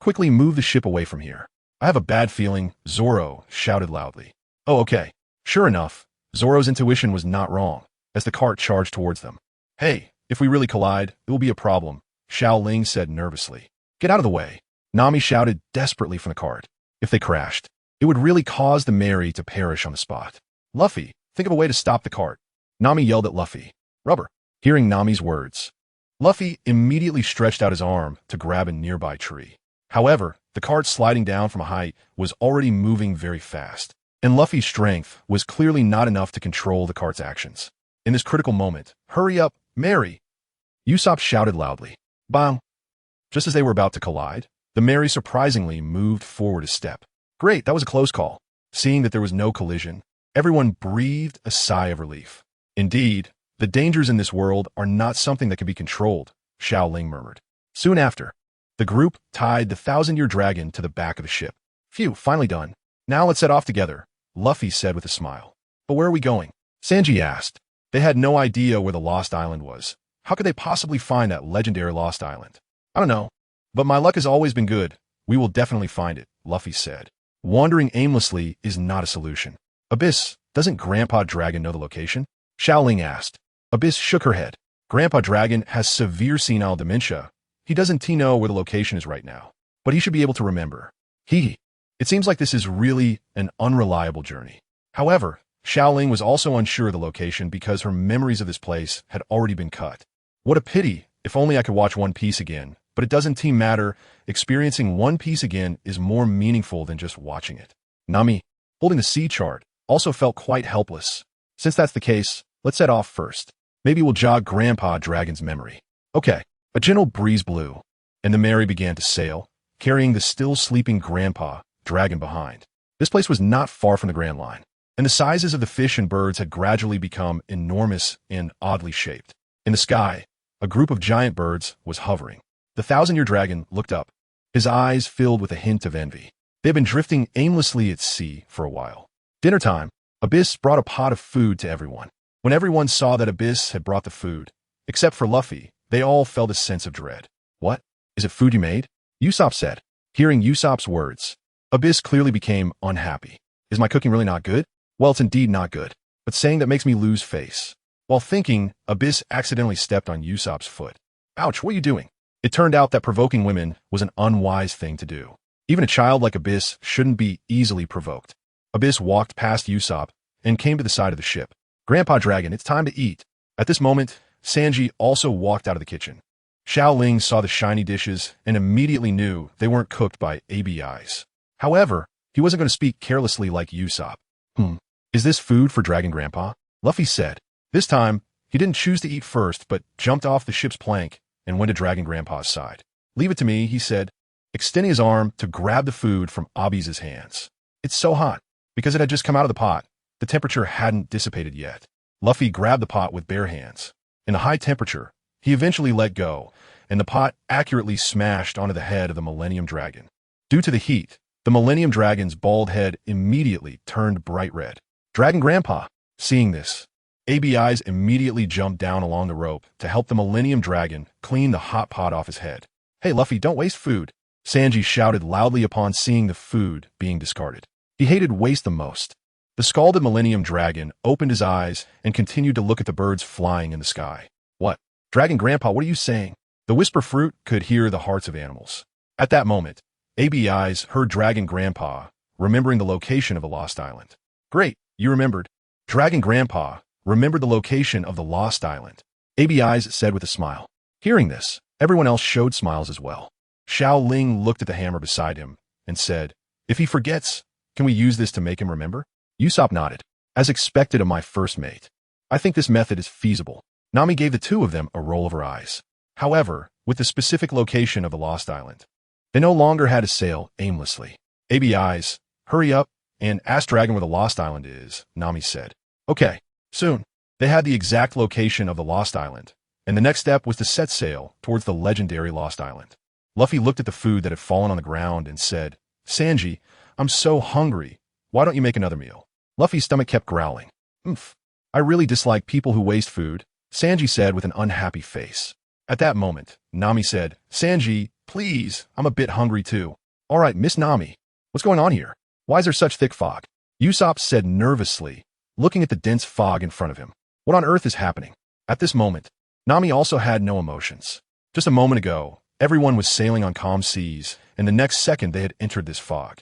A: quickly move the ship away from here. I have a bad feeling, Zoro shouted loudly. Oh, okay. Sure enough, Zoro's intuition was not wrong, as the cart charged towards them. Hey, if we really collide, it will be a problem, Xiao Ling said nervously. Get out of the way, Nami shouted desperately from the cart. If they crashed, it would really cause the Mary to perish on the spot. Luffy, think of a way to stop the cart, Nami yelled at Luffy. Rubber. Hearing Nami's words, Luffy immediately stretched out his arm to grab a nearby tree. However, the cart sliding down from a height was already moving very fast, and Luffy's strength was clearly not enough to control the cart's actions. In this critical moment, hurry up, Mary! Usopp shouted loudly. Bang! Just as they were about to collide, the Mary surprisingly moved forward a step. Great, that was a close call. Seeing that there was no collision, everyone breathed a sigh of relief. Indeed, the dangers in this world are not something that can be controlled, Xiao Ling murmured. Soon after, the group tied the 1,000-year dragon to the back of the ship. Phew, finally done. Now let's set off together, Luffy said with a smile. But where are we going? Sanji asked. They had no idea where the Lost Island was. How could they possibly find that legendary Lost Island? I don't know. But my luck has always been good. We will definitely find it, Luffy said. Wandering aimlessly is not a solution. Abyss, doesn't Grandpa Dragon know the location? Xiao Ling asked. Abyss shook her head. Grandpa Dragon has severe senile dementia. He doesn't know where the location is right now. But he should be able to remember. It seems like this is really an unreliable journey. However, Xiao Ling was also unsure of the location because her memories of this place had already been cut. What a pity, if only I could watch One Piece again. But it doesn't matter, experiencing One Piece again is more meaningful than just watching it. Nami, holding the sea chart, also felt quite helpless. Since that's the case, let's set off first. Maybe we'll jog Grandpa Dragon's memory. Okay. A gentle breeze blew, and the Mary began to sail, carrying the still sleeping Grandpa Dragon behind. This place was not far from the Grand Line, and the sizes of the fish and birds had gradually become enormous and oddly shaped. In the sky, a group of giant birds was hovering. The thousand-year dragon looked up, his eyes filled with a hint of envy. They had been drifting aimlessly at sea for a while. Dinner time, Abyss brought a pot of food to everyone. When everyone saw that Abyss had brought the food, except for Luffy, they all felt a sense of dread. What? Is it food you made? Usopp said. Hearing Usopp's words, Abyss clearly became unhappy. Is my cooking really not good? Well, it's indeed not good. But saying that makes me lose face. While thinking, Abyss accidentally stepped on Usopp's foot. Ouch, what are you doing? It turned out that provoking women was an unwise thing to do. Even a child like Abyss shouldn't be easily provoked. Abyss walked past Usopp and came to the side of the ship. Grandpa Dragon, it's time to eat. At this moment, Sanji also walked out of the kitchen. Xiao Ling saw the shiny dishes and immediately knew they weren't cooked by ABIs. However, he wasn't going to speak carelessly like Usopp. Is this food for Dragon Grandpa? Luffy said. This time, he didn't choose to eat first, but jumped off the ship's plank and went to Dragon Grandpa's side. Leave it to me, he said, extending his arm to grab the food from Abyss's hands. It's so hot. Because it had just come out of the pot, the temperature hadn't dissipated yet. Luffy grabbed the pot with bare hands. In the high temperature, he eventually let go, and the pot accurately smashed onto the head of the Millennium Dragon. Due to the heat, the Millennium Dragon's bald head immediately turned bright red. Dragon Grandpa, seeing this, ABIs immediately jumped down along the rope to help the Millennium Dragon clean the hot pot off his head. Hey Luffy, don't waste food, Sanji shouted loudly upon seeing the food being discarded. He hated waste the most. The scalded Millennium Dragon opened his eyes and continued to look at the birds flying in the sky. What? Dragon Grandpa, what are you saying? The Whisper Fruit could hear the hearts of animals. At that moment, ABIs heard Dragon Grandpa, remembering the location of the Lost Island. Great, you remembered. Dragon Grandpa remembered the location of the Lost Island. ABIs said with a smile. Hearing this, everyone else showed smiles as well. Xiao Ling looked at the hammer beside him and said, if he forgets, can we use this to make him remember? Usopp nodded. As expected of my first mate. I think this method is feasible. Nami gave the two of them a roll of her eyes. However, with the specific location of the Lost Island, they no longer had to sail aimlessly. ABIs, hurry up and ask Dragon where the Lost Island is, Nami said. Okay, soon. They had the exact location of the Lost Island, and the next step was to set sail towards the legendary Lost Island. Luffy looked at the food that had fallen on the ground and said, Sanji, I'm so hungry. Why don't you make another meal? Luffy's stomach kept growling. I really dislike people who waste food, Sanji said with an unhappy face. At that moment, Nami said, Sanji, please, I'm a bit hungry too. All right, Miss Nami, what's going on here? Why is there such thick fog? Usopp said nervously, looking at the dense fog in front of him. What on earth is happening? At this moment, Nami also had no emotions. Just a moment ago, everyone was sailing on calm seas, and the next second they had entered this fog.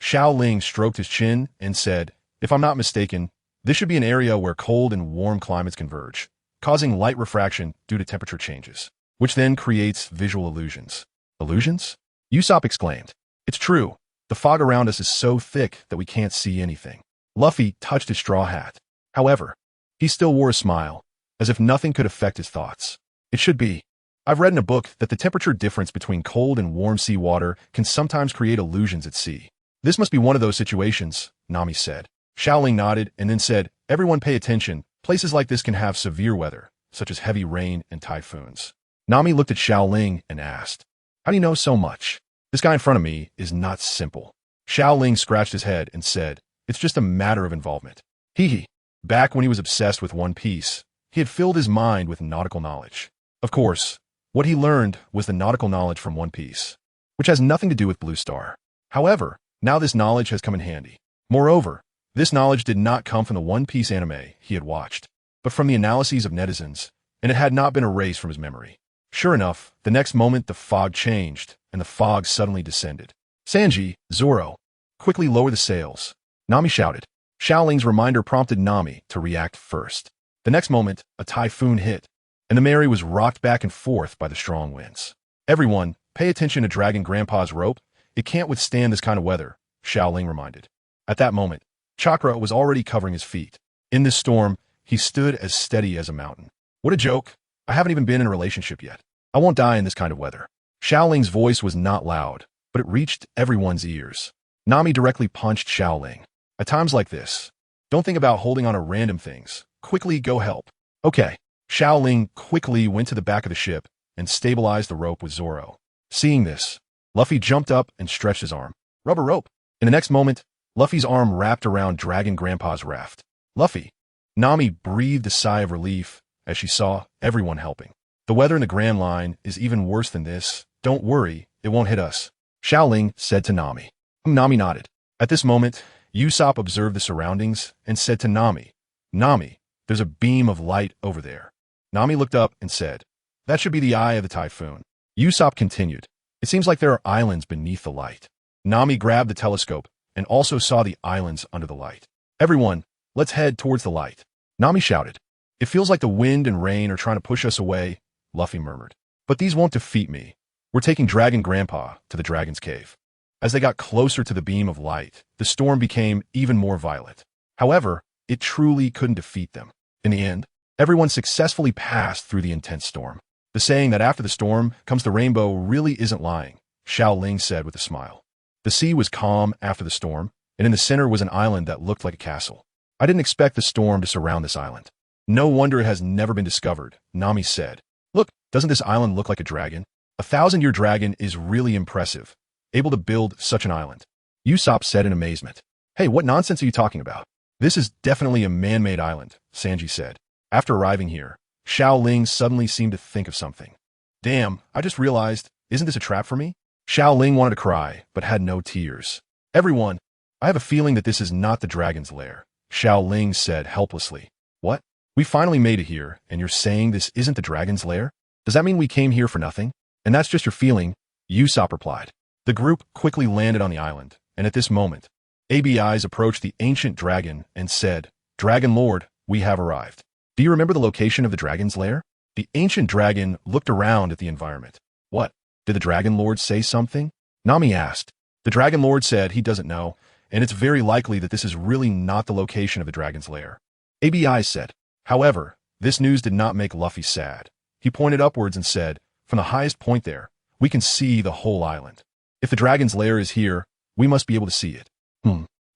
A: Xiao Ling stroked his chin and said, if I'm not mistaken, this should be an area where cold and warm climates converge, causing light refraction due to temperature changes, which then creates visual illusions. Illusions? Usopp exclaimed. It's true. The fog around us is so thick that we can't see anything. Luffy touched his straw hat. However, he still wore a smile, as if nothing could affect his thoughts. It should be. I've read in a book that the temperature difference between cold and warm sea water can sometimes create illusions at sea. This must be one of those situations, Nami said. Xiao Ling nodded and then said, everyone pay attention. Places like this can have severe weather, such as heavy rain and typhoons. Nami looked at Xiao Ling and asked, how do you know so much? This guy in front of me is not simple. Xiao Ling scratched his head and said, "It's just a matter of involvement." Hee hee. Back when he was obsessed with One Piece, he had filled his mind with nautical knowledge. Of course, what he learned was the nautical knowledge from One Piece, which has nothing to do with Blue Star. However, now this knowledge has come in handy. Moreover, this knowledge did not come from the One Piece anime he had watched, but from the analyses of netizens, and it had not been erased from his memory. Sure enough, the next moment the fog changed, and the fog suddenly descended. "Sanji, Zoro, quickly lower the sails," Nami shouted. Xiao Ling's reminder prompted Nami to react first. The next moment, a typhoon hit, and the Mary was rocked back and forth by the strong winds. "Everyone, pay attention to Dragon Grandpa's rope. It can't withstand this kind of weather," Xiao Ling reminded. At that moment, Chakra was already covering his feet. In this storm, he stood as steady as a mountain. "What a joke. I haven't even been in a relationship yet. I won't die in this kind of weather." Xiao Ling's voice was not loud, but it reached everyone's ears. Nami directly punched Xiao Ling. "At times like this, don't think about holding on to random things. Quickly go help." "Okay." Xiao Ling quickly went to the back of the ship and stabilized the rope with Zoro. Seeing this, Luffy jumped up and stretched his arm. "Rubber rope." In the next moment, Luffy's arm wrapped around Dragon Grandpa's raft. "Luffy." Nami breathed a sigh of relief as she saw everyone helping. "The weather in the Grand Line is even worse than this. Don't worry, it won't hit us," Xiao Ling said to Nami. Nami nodded. At this moment, Usopp observed the surroundings and said to Nami, "Nami, there's a beam of light over there." Nami looked up and said, "That should be the eye of the typhoon." Usopp continued, "It seems like there are islands beneath the light." Nami grabbed the telescope and also saw the islands under the light. "Everyone, let's head towards the light," Nami shouted. "It feels like the wind and rain are trying to push us away," Luffy murmured. "But these won't defeat me. We're taking Dragon Grandpa to the Dragon's Cave." As they got closer to the beam of light, the storm became even more violent. However, it truly couldn't defeat them. In the end, everyone successfully passed through the intense storm. The saying that after the storm comes the rainbow really isn't lying, Xiao Ling said with a smile. The sea was calm after the storm, and in the center was an island that looked like a castle. "I didn't expect the storm to surround this island. No wonder it has never been discovered," Nami said. "Look, doesn't this island look like a dragon? A 1,000-year dragon is really impressive, able to build such an island," Usopp said in amazement. "Hey, what nonsense are you talking about? This is definitely a man-made island," Sanji said. After arriving here, Xiao Ling suddenly seemed to think of something. "Damn, I just realized, isn't this a trap for me?" Xiao Ling wanted to cry, but had no tears. "Everyone, I have a feeling that this is not the dragon's lair," Xiao Ling said helplessly. "What? We finally made it here, and you're saying this isn't the dragon's lair? Does that mean we came here for nothing? And that's just your feeling?" Usopp replied. The group quickly landed on the island, and at this moment, ABIs approached the ancient dragon and said, "Dragon Lord, we have arrived. Do you remember the location of the dragon's lair?" The ancient dragon looked around at the environment. "What? Did the Dragon Lord say something?" Nami asked. The Dragon Lord said he doesn't know, and it's very likely that this is really not the location of the dragon's lair. ABI said. However, this news did not make Luffy sad. He pointed upwards and said, "From the highest point there, we can see the whole island. If the dragon's lair is here, we must be able to see it."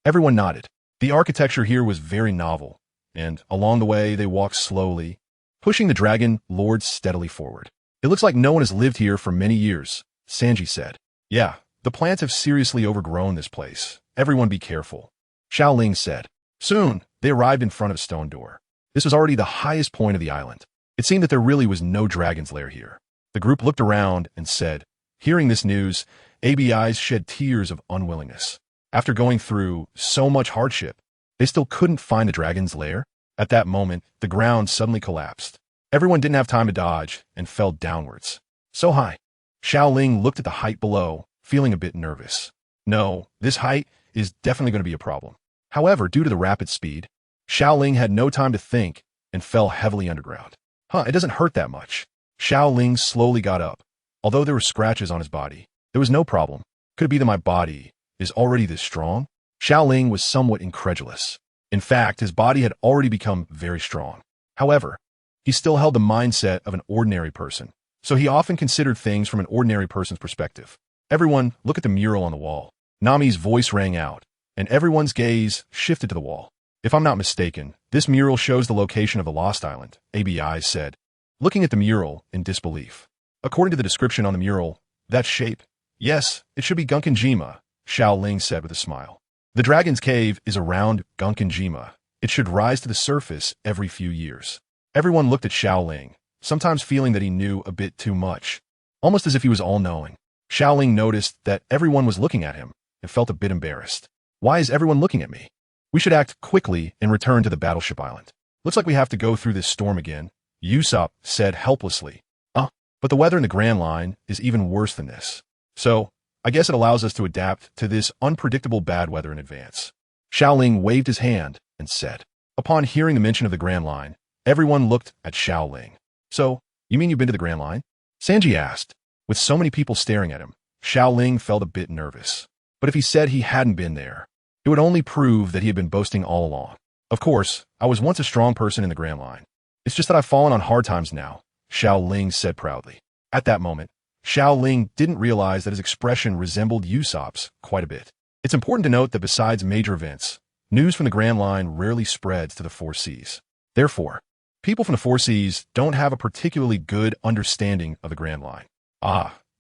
A: Everyone nodded. The architecture here was very novel, and along the way they walked slowly, pushing the Dragon Lord steadily forward. "It looks like no one has lived here for many years," Sanji said. "Yeah, the plants have seriously overgrown this place. Everyone be careful," Xiao Ling said. Soon, they arrived in front of a stone door. This was already the highest point of the island. It seemed that there really was no dragon's lair here. The group looked around and said, hearing this news, ABIs shed tears of unwillingness. After going through so much hardship, they still couldn't find the dragon's lair. At that moment, the ground suddenly collapsed. Everyone didn't have time to dodge and fell downwards. So high. Xiao Ling looked at the height below, feeling a bit nervous. No, this height is definitely going to be a problem. However, due to the rapid speed, Xiao Ling had no time to think and fell heavily underground. It doesn't hurt that much. Xiao Ling slowly got up. Although there were scratches on his body, there was no problem. Could it be that my body is already this strong? Xiao Ling was somewhat incredulous. In fact, his body had already become very strong. However, he still held the mindset of an ordinary person, so he often considered things from an ordinary person's perspective. Everyone, look at the mural on the wall. Nami's voice rang out, and everyone's gaze shifted to the wall. If I'm not mistaken, this mural shows the location of the Lost Island, ABI said, looking at the mural in disbelief. According to the description on the mural, that shape, yes, it should be Gunkanjima, Xiao Ling said with a smile. The Dragon's Cave is a round Gunkanjima. It should rise to the surface every few years. Everyone looked at Xiao Ling, sometimes feeling that he knew a bit too much, almost as if he was all-knowing. Xiao Ling noticed that everyone was looking at him and felt a bit embarrassed. Why is everyone looking at me? We should act quickly and return to the battleship island. Looks like we have to go through this storm again, Usopp said helplessly. But the weather in the Grand Line is even worse than this. So, I guess it allows us to adapt to this unpredictable bad weather in advance. Xiao Ling waved his hand and said. Upon hearing the mention of the Grand Line, everyone looked at Xiao Ling. So, you mean you've been to the Grand Line? Sanji asked. With so many people staring at him, Xiao Ling felt a bit nervous. But if he said he hadn't been there, it would only prove that he had been boasting all along. Of course, I was once a strong person in the Grand Line. It's just that I've fallen on hard times now, Xiao Ling said proudly. At that moment, Xiao Ling didn't realize that his expression resembled Usopp's quite a bit. It's important to note that besides major events, news from the Grand Line rarely spreads to the Four Seas. Therefore, people from the Four Seas don't have a particularly good understanding of the Grand Line.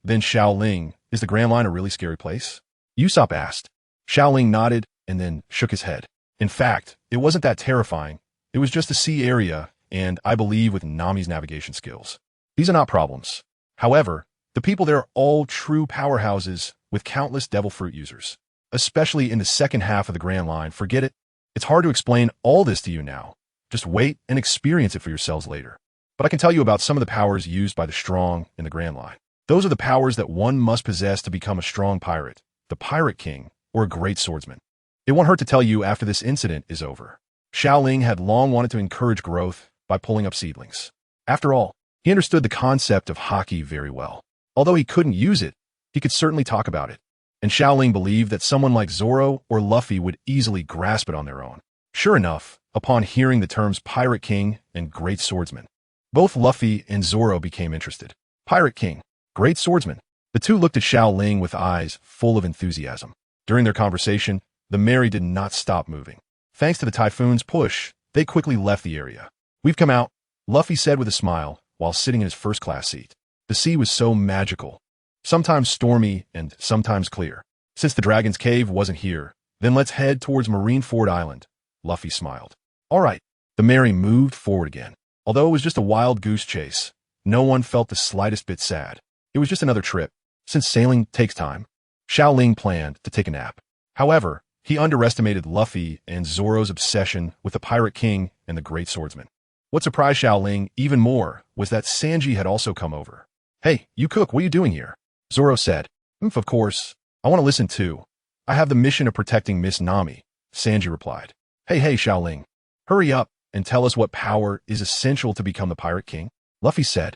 A: Then Xiao Ling, is the Grand Line a really scary place? Usopp asked. Xiao Ling nodded and then shook his head. In fact, it wasn't that terrifying. It was just a sea area, and I believe with Nami's navigation skills. These are not problems. However, the people there are all true powerhouses with countless devil fruit users. Especially in the second half of the Grand Line, forget it. It's hard to explain all this to you now. Just wait and experience it for yourselves later. But I can tell you about some of the powers used by the strong in the Grand Line. Those are the powers that one must possess to become a strong pirate, the Pirate King, or a great swordsman. It won't hurt to tell you after this incident is over. Xiao Ling had long wanted to encourage growth by pulling up seedlings. After all, he understood the concept of hockey very well. Although he couldn't use it, he could certainly talk about it. And Xiao Ling believed that someone like Zoro or Luffy would easily grasp it on their own. Sure enough, upon hearing the terms Pirate King and Great Swordsman, both Luffy and Zoro became interested. Pirate King, Great Swordsman. The two looked at Xiao Ling with eyes full of enthusiasm. During their conversation, the Mary did not stop moving. Thanks to the typhoon's push, they quickly left the area. We've come out, Luffy said with a smile, while sitting in his first-class seat. The sea was so magical, sometimes stormy and sometimes clear. Since the Dragon's Cave wasn't here, then let's head towards Marineford Island, Luffy smiled. All right, the Mary moved forward again. Although it was just a wild goose chase, no one felt the slightest bit sad. It was just another trip. Since sailing takes time, Xiao Ling planned to take a nap. However, he underestimated Luffy and Zoro's obsession with the Pirate King and the Great Swordsman. What surprised Xiao Ling even more was that Sanji had also come over. Hey, you cook, what are you doing here? Zoro said. Of course. I want to listen too. I have the mission of protecting Miss Nami, Sanji replied. Hey, Xiao Ling. Hurry up and tell us what power is essential to become the Pirate King. Luffy said.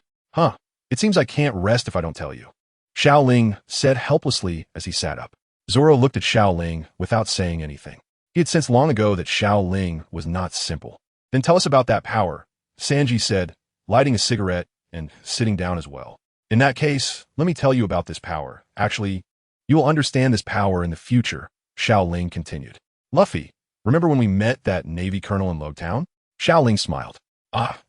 A: It seems I can't rest if I don't tell you. Xiao Ling said helplessly as he sat up. Zoro looked at Xiao Ling without saying anything. He had sensed long ago that Xiao Ling was not simple. Then tell us about that power, Sanji said, lighting a cigarette and sitting down as well. In that case, let me tell you about this power. Actually, you will understand this power in the future, Xiao Ling continued. Luffy, remember when we met that Navy colonel in Loguetown? Xiao Ling smiled.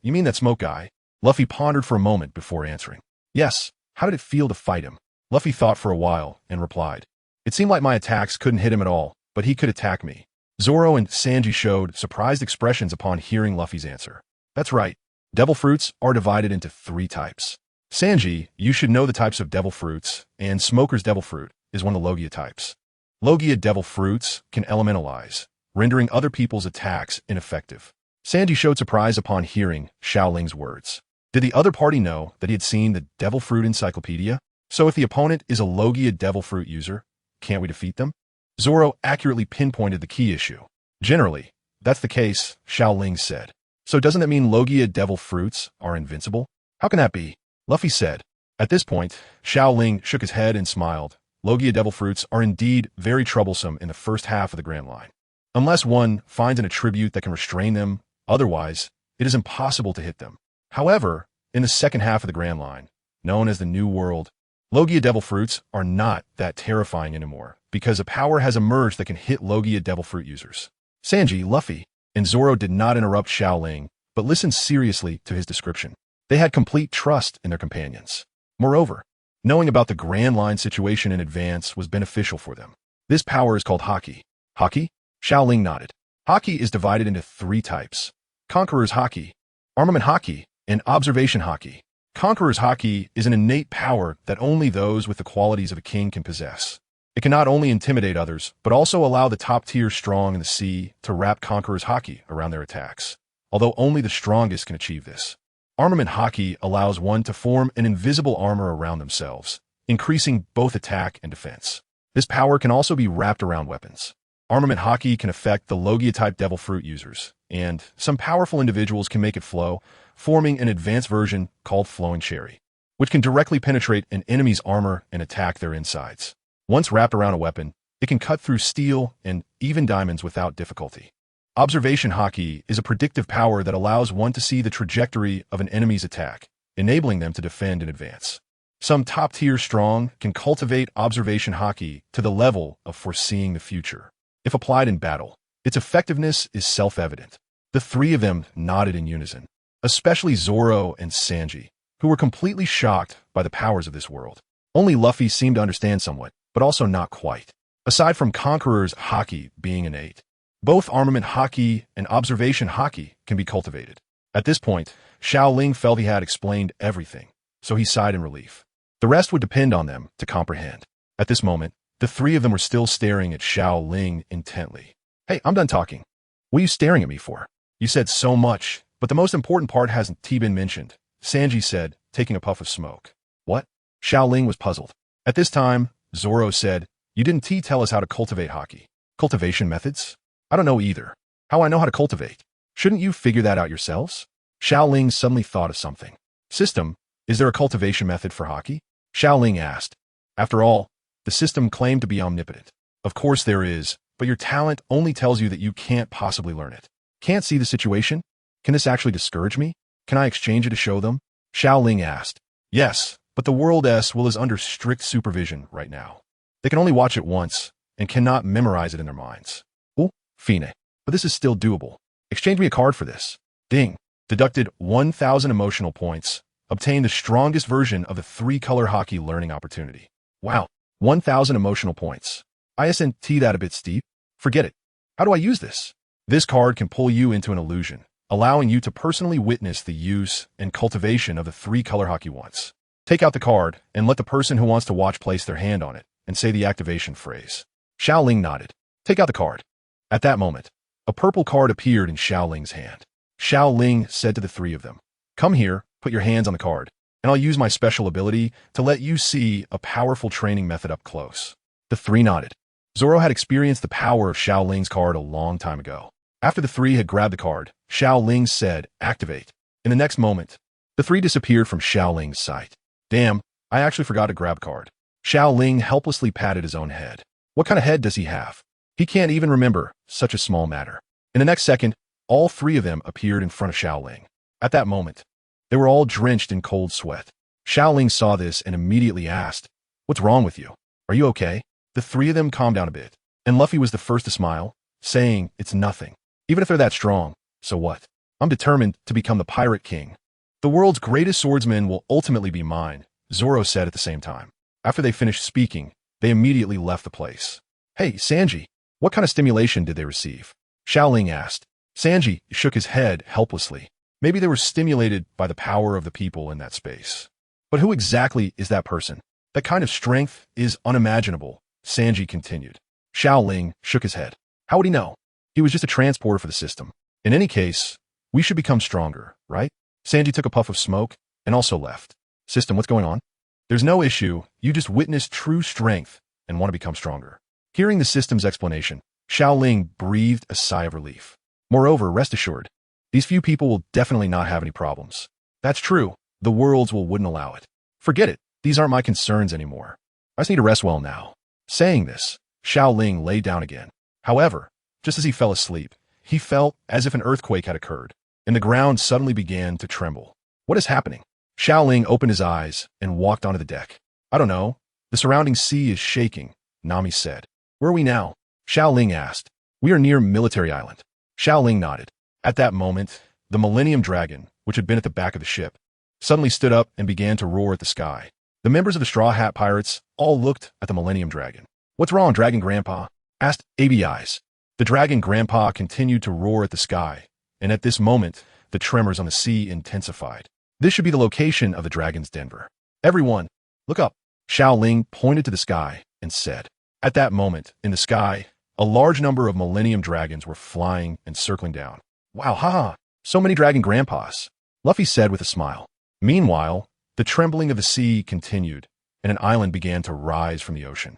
A: You mean that smoke guy? Luffy pondered for a moment before answering. Yes, how did it feel to fight him? Luffy thought for a while and replied. It seemed like my attacks couldn't hit him at all, but he could attack me. Zoro and Sanji showed surprised expressions upon hearing Luffy's answer. That's right. Devil fruits are divided into 3 types. Sanji, you should know the types of devil fruits, and Smoker's devil fruit is one of the Logia types. Logia devil fruits can elementalize, rendering other people's attacks ineffective. Sanji showed surprise upon hearing Xiao Ling's words. Did the other party know that he had seen the devil fruit encyclopedia? So if the opponent is a Logia devil fruit user, can't we defeat them? Zoro accurately pinpointed the key issue. Generally, that's the case, Xiao Ling said. So doesn't that mean Logia devil fruits are invincible? How can that be? Luffy said. At this point, Xiao Ling shook his head and smiled. Logia devil fruits are indeed very troublesome in the first half of the Grand Line. Unless one finds an attribute that can restrain them, otherwise, it is impossible to hit them. However, in the second half of the Grand Line, known as the New World, Logia devil fruits are not that terrifying anymore, because a power has emerged that can hit Logia devil fruit users. Sanji, Luffy, and Zoro did not interrupt Xiao Ling, but listened seriously to his description. They had complete trust in their companions. Moreover, knowing about the Grand Line situation in advance was beneficial for them. This power is called Haki. Haki? Xiao Ling nodded. Haki is divided into 3 types: Conqueror's Haki, Armament Haki, and Observation Haki. Conqueror's Haki is an innate power that only those with the qualities of a king can possess. It can not only intimidate others, but also allow the top-tier strong in the sea to wrap Conqueror's Haki around their attacks, although only the strongest can achieve this. Armament Haki allows one to form an invisible armor around themselves, increasing both attack and defense. This power can also be wrapped around weapons. Armament Haki can affect the Logia-type Devil Fruit users, and some powerful individuals can make it flow, forming an advanced version called Flowing Cherry, which can directly penetrate an enemy's armor and attack their insides. Once wrapped around a weapon, it can cut through steel and even diamonds without difficulty. Observation Haki is a predictive power that allows one to see the trajectory of an enemy's attack, enabling them to defend in advance. Some top-tier strong can cultivate Observation Haki to the level of foreseeing the future. If applied in battle, its effectiveness is self-evident. The 3 of them nodded in unison, especially Zoro and Sanji, who were completely shocked by the powers of this world. Only Luffy seemed to understand somewhat, but also not quite. Aside from Conqueror's Haki being innate, both Armament Haki and Observation Haki can be cultivated. At this point, Xiao Ling felt he had explained everything, so he sighed in relief. The rest would depend on them to comprehend. At this moment, the 3 of them were still staring at Xiao Ling intently. Hey, I'm done talking. What are you staring at me for? You said so much, but the most important part hasn't been mentioned, Sanji said, taking a puff of smoke. What? Xiao Ling was puzzled. At this time, Zoro said, you didn't tell us how to cultivate Haki. Cultivation methods? I don't know either. How I know how to cultivate? Shouldn't you figure that out yourselves? Xiao Ling suddenly thought of something. System, is there a cultivation method for Haki? Xiao Ling asked. After all, the system claimed to be omnipotent. Of course there is, but your talent only tells you that you can't possibly learn it. Can't see the situation? Can this actually discourage me? Can I exchange it to show them? Xiao Ling asked. Yes, but the World S will is under strict supervision right now. They can only watch it once, and cannot memorize it in their minds. Oh, fine. But this is still doable. Exchange me a card for this. Ding. Deducted 1,000 emotional points. Obtain the strongest version of the 3-color Haki learning opportunity. Wow. 1,000 emotional points. Isn't that a bit steep? Forget it. How do I use this? This card can pull you into an illusion, allowing you to personally witness the use and cultivation of the 3-color Haki once. Take out the card and let the person who wants to watch place their hand on it and say the activation phrase. Xiao Ling nodded. Take out the card. At that moment, a purple card appeared in Xiao Ling's hand. Xiao Ling said to the 3 of them, come here, put your hands on the card, and I'll use my special ability to let you see a powerful training method up close. The 3 nodded. Zoro had experienced the power of Xiao Ling's card a long time ago. After the 3 had grabbed the card, Xiao Ling said, activate. In the next moment, the 3 disappeared from Xiao Ling's sight. Damn, I actually forgot to grab card. Xiao Ling helplessly patted his own head. What kind of head does he have? He can't even remember such a small matter. In the next second, all 3 of them appeared in front of Xiao Ling. At that moment, they were all drenched in cold sweat. Xiao Ling saw this and immediately asked, what's wrong with you? Are you okay? The 3 of them calmed down a bit, and Luffy was the first to smile, saying, it's nothing. Even if they're that strong, so what? I'm determined to become the Pirate King. The world's greatest swordsman will ultimately be mine, Zoro said at the same time. After they finished speaking, they immediately left the place. Hey, Sanji, what kind of stimulation did they receive? Xiao Ling asked. Sanji shook his head helplessly. Maybe they were stimulated by the power of the people in that space. But who exactly is that person? That kind of strength is unimaginable, Sanji continued. Xiao Ling shook his head. How would he know? He was just a transporter for the system. In any case, we should become stronger, right? Sanji took a puff of smoke and also left. System, what's going on? There's no issue. You just witnessed true strength and want to become stronger. Hearing the system's explanation, Xiao Ling breathed a sigh of relief. Moreover, rest assured, these few people will definitely not have any problems. That's true. The worlds wouldn't allow it. Forget it. These aren't my concerns anymore. I just need to rest well now. Saying this, Xiao Ling lay down again. However, just as he fell asleep, he felt as if an earthquake had occurred, and the ground suddenly began to tremble. What is happening? Xiao Ling opened his eyes and walked onto the deck. I don't know. The surrounding sea is shaking, Nami said. Where are we now? Xiao Ling asked. We are near Military Island. Xiao Ling nodded. At that moment, the Millennium Dragon, which had been at the back of the ship, suddenly stood up and began to roar at the sky. The members of the Straw Hat Pirates all looked at the Millennium Dragon. What's wrong, Dragon Grandpa? Asked ABI's. The Dragon Grandpa continued to roar at the sky, and at this moment, the tremors on the sea intensified. This should be the location of the dragon's Denver. Everyone, look up. Xiao Ling pointed to the sky and said. At that moment, in the sky, a large number of Millennium Dragons were flying and circling down. Wow, haha, so many Dragon Grandpas, Luffy said with a smile. Meanwhile, the trembling of the sea continued, and an island began to rise from the ocean.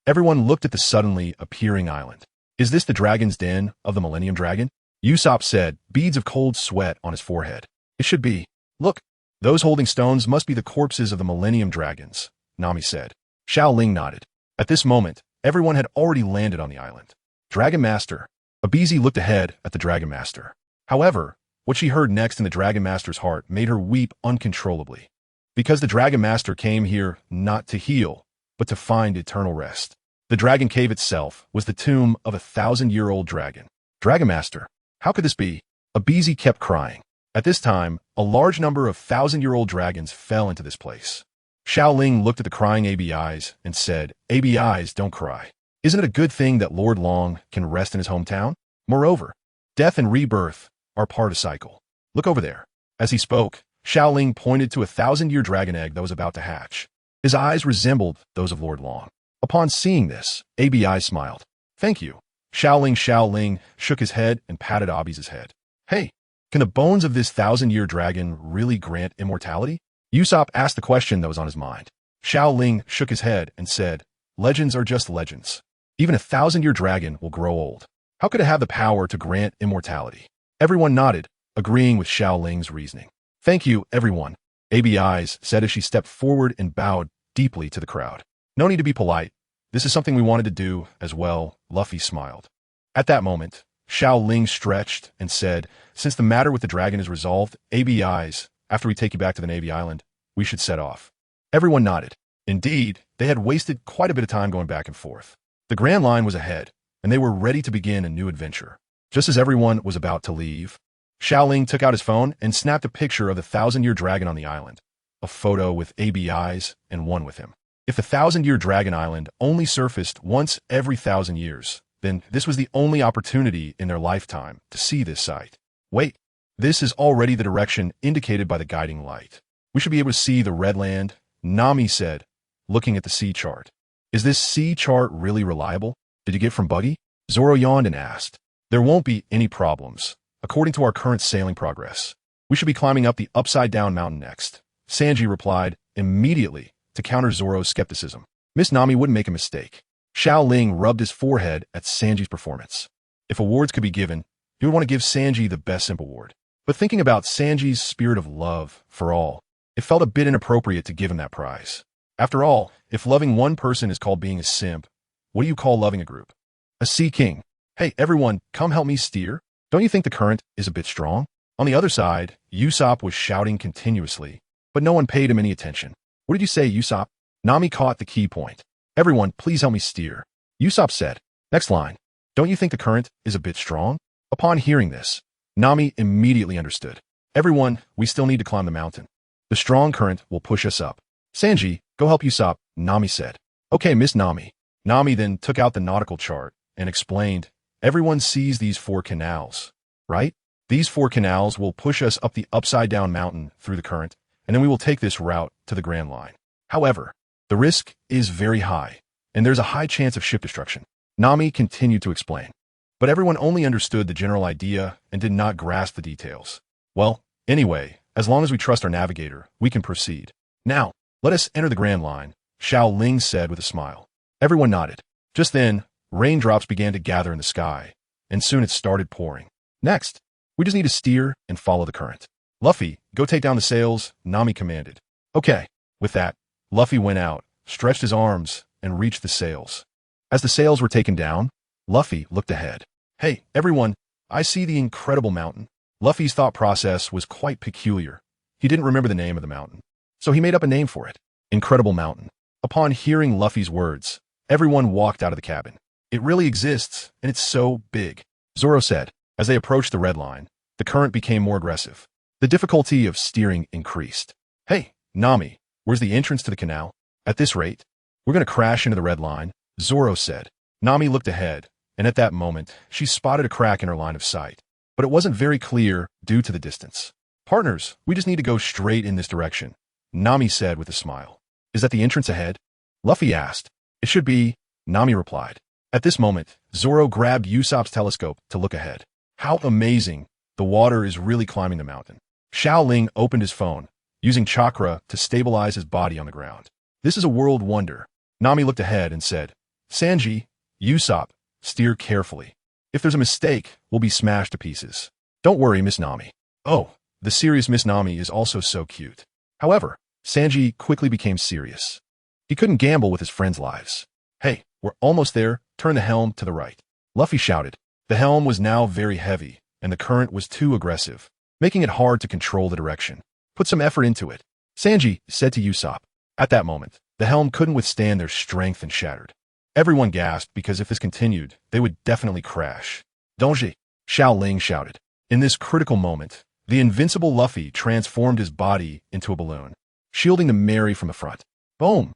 A: Everyone looked at the suddenly appearing island. Is this the dragon's den of the Millennium Dragon? Usopp said, beads of cold sweat on his forehead. It should be. Look, those holding stones must be the corpses of the Millennium Dragons, Nami said. Xiao Ling nodded. At this moment, everyone had already landed on the island. Dragon Master. Abizi looked ahead at the Dragon Master. However, what she heard next in the Dragon Master's heart made her weep uncontrollably. Because the Dragon Master came here not to heal, but to find eternal rest. The Dragon Cave itself was the tomb of a 1,000-year-old dragon. Dragon Master, how could this be? Abizi kept crying. At this time, a large number of 1,000-year-old dragons fell into this place. Xiao Ling looked at the crying ABIs and said, ABIs, don't cry. Isn't it a good thing that Lord Long can rest in his hometown? Moreover, death and rebirth are part of a cycle. Look over there. As he spoke, Xiao Ling pointed to a 1,000-year dragon egg that was about to hatch. His eyes resembled those of Lord Long. Upon seeing this, ABI smiled. Thank you. Xiao Ling shook his head and patted Abi's head. Hey, can the bones of this 1,000-year dragon really grant immortality? Usopp asked the question that was on his mind. Xiao Ling shook his head and said, legends are just legends. Even a 1,000-year dragon will grow old. How could it have the power to grant immortality? Everyone nodded, agreeing with Xiao Ling's reasoning. Thank you, everyone, ABI's said as she stepped forward and bowed deeply to the crowd. No need to be polite. This is something we wanted to do as well, Luffy smiled. At that moment, Xiao Ling stretched and said, since the matter with the dragon is resolved, ABI's, after we take you back to the Navy Island, we should set off. Everyone nodded. Indeed, they had wasted quite a bit of time going back and forth. The Grand Line was ahead, and they were ready to begin a new adventure. Just as everyone was about to leave, Xiao Ling took out his phone and snapped a picture of the 1,000-year dragon on the island, a photo with ABI's and one with him. If the 1,000-year dragon island only surfaced once every 1,000 years, then this was the only opportunity in their lifetime to see this sight. Wait, this is already the direction indicated by the guiding light. We should be able to see the red land, Nami said, looking at the sea chart. Is this sea chart really reliable? Did you get from Buggy? Zoro yawned and asked. There won't be any problems, according to our current sailing progress. We should be climbing up the upside-down mountain next. Sanji replied immediately to counter Zoro's skepticism. Miss Nami wouldn't make a mistake. Xiao Ling rubbed his forehead at Sanji's performance. If awards could be given, he would want to give Sanji the best simp award. But thinking about Sanji's spirit of love for all, it felt a bit inappropriate to give him that prize. After all, if loving one person is called being a simp, what do you call loving a group? A sea king. Hey, everyone, come help me steer. Don't you think the current is a bit strong? On the other side, Usopp was shouting continuously, but no one paid him any attention. What did you say, Usopp? Nami caught the key point. Everyone, please help me steer. Usopp said. Next line. Don't you think the current is a bit strong? Upon hearing this, Nami immediately understood. Everyone, we still need to climb the mountain. The strong current will push us up. Sanji, go help Usopp, Nami said. Okay, Miss Nami. Nami then took out the nautical chart and explained, everyone sees these 4 canals, right? These 4 canals will push us up the upside-down mountain through the current, and then we will take this route to the Grand Line. However, the risk is very high, and there's a high chance of ship destruction. Nami continued to explain. But everyone only understood the general idea and did not grasp the details. Well, anyway, as long as we trust our navigator, we can proceed. Now, let us enter the Grand Line, Xiao Ling said with a smile. Everyone nodded. Just then, raindrops began to gather in the sky, and soon it started pouring. Next, we just need to steer and follow the current. Luffy, go take down the sails, Nami commanded. Okay. With that, Luffy went out, stretched his arms, and reached the sails. As the sails were taken down, Luffy looked ahead. Hey, everyone, I see the incredible mountain. Luffy's thought process was quite peculiar. He didn't remember the name of the mountain, so he made up a name for it. Incredible Mountain. Upon hearing Luffy's words, everyone walked out of the cabin. It really exists, and it's so big, Zoro said. As they approached the red line, the current became more aggressive. The difficulty of steering increased. Hey, Nami, where's the entrance to the canal? At this rate, we're going to crash into the red line, Zoro said. Nami looked ahead, and at that moment, she spotted a crack in her line of sight. But it wasn't very clear due to the distance. Partners, we just need to go straight in this direction, Nami said with a smile. Is that the entrance ahead? Luffy asked. It should be, Nami replied. At this moment, Zoro grabbed Usopp's telescope to look ahead. How amazing! The water is really climbing the mountain. Xiao Ling opened his phone, using chakra to stabilize his body on the ground. This is a world wonder. Nami looked ahead and said, Sanji, Usopp, steer carefully. If there's a mistake, we'll be smashed to pieces. Don't worry, Miss Nami. Oh, the serious Miss Nami is also so cute. However, Sanji quickly became serious. He couldn't gamble with his friends' lives. Hey, we're almost there. Turn the helm to the right. Luffy shouted. The helm was now very heavy, and the current was too aggressive, making it hard to control the direction. Put some effort into it, Sanji said to Usopp. At that moment, the helm couldn't withstand their strength and shattered. Everyone gasped because if this continued, they would definitely crash. Donji, Xiao Ling shouted. In this critical moment, the invincible Luffy transformed his body into a balloon, shielding the Mary from the front. Boom!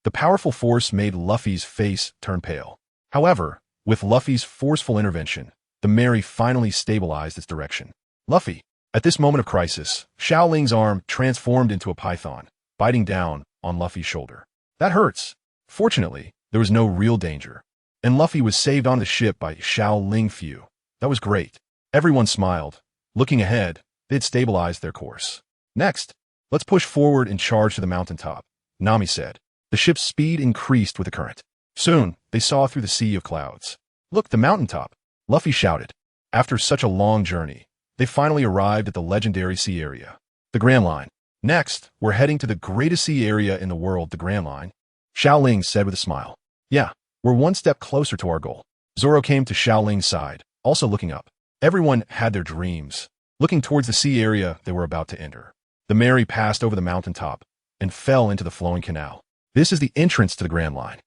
A: The powerful force made Luffy's face turn pale. However, with Luffy's forceful intervention, the Mary finally stabilized its direction. Luffy. At this moment of crisis, Xiao Ling's arm transformed into a python, biting down on Luffy's shoulder. That hurts. Fortunately, there was no real danger, and Luffy was saved on the ship by Xiao Ling. Phew. That was great. Everyone smiled. Looking ahead, they had stabilized their course. Next, let's push forward and charge to the mountaintop, Nami said. The ship's speed increased with the current. Soon, they saw through the sea of clouds. Look, the mountaintop, Luffy shouted. After such a long journey, they finally arrived at the legendary sea area, the Grand Line. Next, we're heading to the greatest sea area in the world, the Grand Line, Xiao Ling said with a smile. Yeah, we're one step closer to our goal. Zoro came to Xiao Ling's side, also looking up. Everyone had their dreams, looking towards the sea area they were about to enter. The Mary passed over the mountaintop and fell into the flowing canal. This is the entrance to the Grand Line.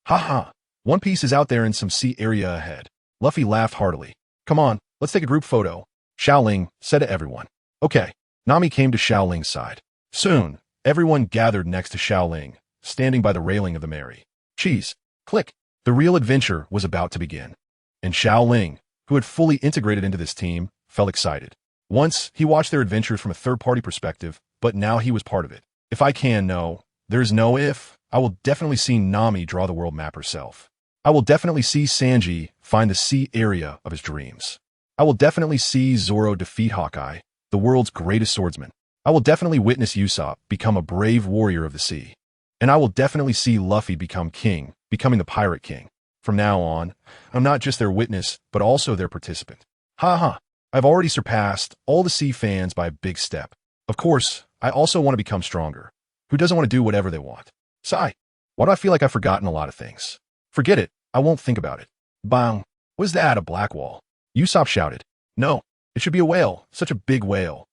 A: Ha ha! One Piece is out there in some sea area ahead. Luffy laughed heartily. Come on, let's take a group photo, Xiao Ling said to everyone. Okay. Nami came to Xiao Ling's side. Soon, everyone gathered next to Xiao Ling, standing by the railing of the Mary. Cheese. Click. The real adventure was about to begin. And Xiao Ling, who had fully integrated into this team, felt excited. Once, he watched their adventures from a third-party perspective, but now he was part of it. If I can, no. There's no if. I will definitely see Nami draw the world map herself. I will definitely see Sanji find the sea area of his dreams. I will definitely see Zoro defeat Hawkeye, the world's greatest swordsman. I will definitely witness Usopp become a brave warrior of the sea. And I will definitely see Luffy become king, becoming the Pirate King. From now on, I'm not just their witness, but also their participant. Ha ha! I've already surpassed all the sea fans by a big step. Of course, I also want to become stronger. Who doesn't want to do whatever they want? Sigh. Why do I feel like I've forgotten a lot of things? Forget it. I won't think about it. Bang. Was that a black wall? Usopp shouted. No. It should be a whale. Such a big whale.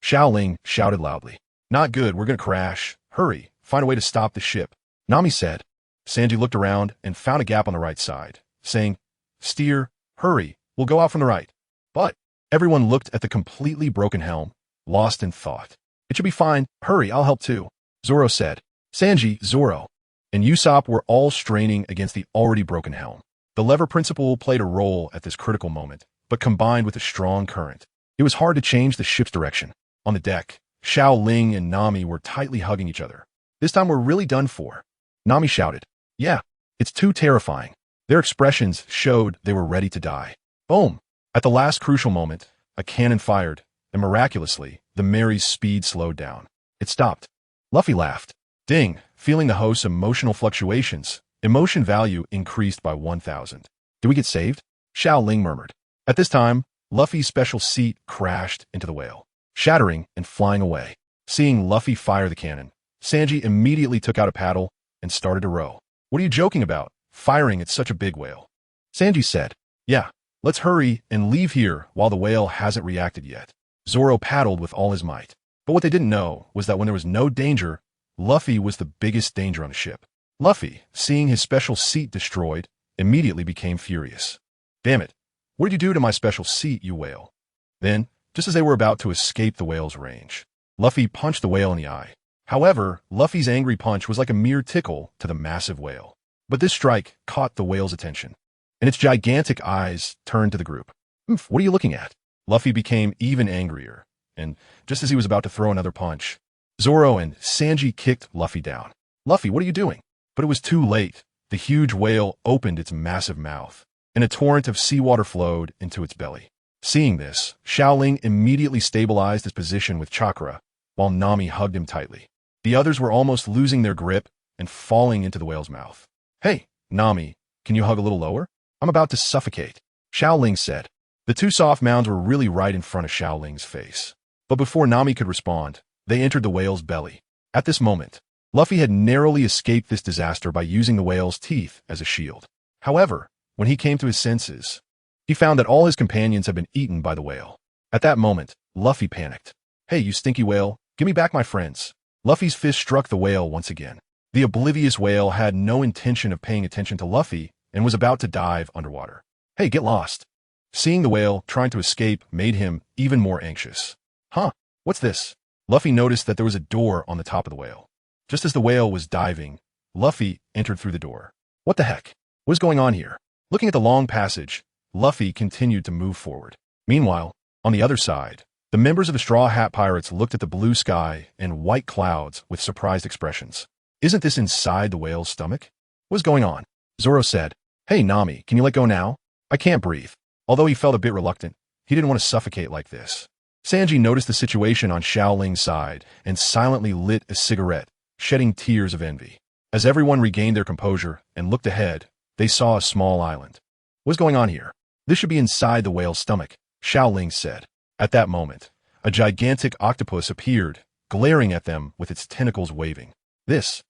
A: Xiao Ling shouted loudly. Not good. We're going to crash. Hurry. Find a way to stop the ship. Nami said. Sanji looked around and found a gap on the right side, saying, Steer. Hurry. We'll go out from the right. But everyone looked at the completely broken helm, lost in thought. It should be fine. Hurry. I'll help too. Zoro said. Sanji, Zoro, and Usopp were all straining against the already broken helm. The lever principle played a role at this critical moment, but combined with a strong current, it was hard to change the ship's direction. On the deck, Xiao Ling and Nami were tightly hugging each other. This time we're really done for. Nami shouted. Yeah, it's too terrifying. Their expressions showed they were ready to die. Boom! At the last crucial moment, a cannon fired, and miraculously, the Mary's speed slowed down. It stopped. Luffy laughed. Ding! Feeling the host's emotional fluctuations, emotion value increased by 1,000. Do we get saved? Xiao Ling murmured. At this time, Luffy's special seat crashed into the whale, shattering and flying away. Seeing Luffy fire the cannon, Sanji immediately took out a paddle and started to row. What are you joking about, firing at such a big whale? Sanji said. Yeah, let's hurry and leave here while the whale hasn't reacted yet. Zoro paddled with all his might. But what they didn't know was that when there was no danger, Luffy was the biggest danger on the ship. Luffy, seeing his special seat destroyed, immediately became furious. Damn it, what did you do to my special seat, you whale? Then, just as they were about to escape the whale's range, Luffy punched the whale in the eye. However, Luffy's angry punch was like a mere tickle to the massive whale. But this strike caught the whale's attention, and its gigantic eyes turned to the group. What are you looking at? Luffy became even angrier, and just as he was about to throw another punch, Zoro and Sanji kicked Luffy down. Luffy, what are you doing? But it was too late. The huge whale opened its massive mouth, and a torrent of seawater flowed into its belly. Seeing this, Xiao Ling immediately stabilized his position with chakra, while Nami hugged him tightly. The others were almost losing their grip and falling into the whale's mouth. Hey, Nami, can you hug a little lower? I'm about to suffocate, Xiao Ling said. The two soft mounds were really right in front of Xiao Ling's face. But before Nami could respond, they entered the whale's belly. At this moment, Luffy had narrowly escaped this disaster by using the whale's teeth as a shield. However, when he came to his senses, he found that all his companions had been eaten by the whale. At that moment, Luffy panicked. Hey, you stinky whale, give me back my friends. Luffy's fist struck the whale once again. The oblivious whale had no intention of paying attention to Luffy and was about to dive underwater. Hey, get lost. Seeing the whale trying to escape made him even more anxious. Huh, what's this? Luffy noticed that there was a door on the top of the whale. Just as the whale was diving, Luffy entered through the door. What the heck? What is going on here? Looking at the long passage, Luffy continued to move forward. Meanwhile, on the other side, the members of the Straw Hat Pirates looked at the blue sky and white clouds with surprised expressions. Isn't this inside the whale's stomach? What's going on? Zoro said, Hey Nami, can you let go now? I can't breathe. Although he felt a bit reluctant, he didn't want to suffocate like this. Sanji noticed the situation on Xiao Ling's side and silently lit a cigarette, shedding tears of envy. As everyone regained their composure and looked ahead, they saw a small island. What's going on here? This should be inside the whale's stomach, Xiao Ling said. At that moment, a gigantic octopus appeared, glaring at them with its tentacles waving. This.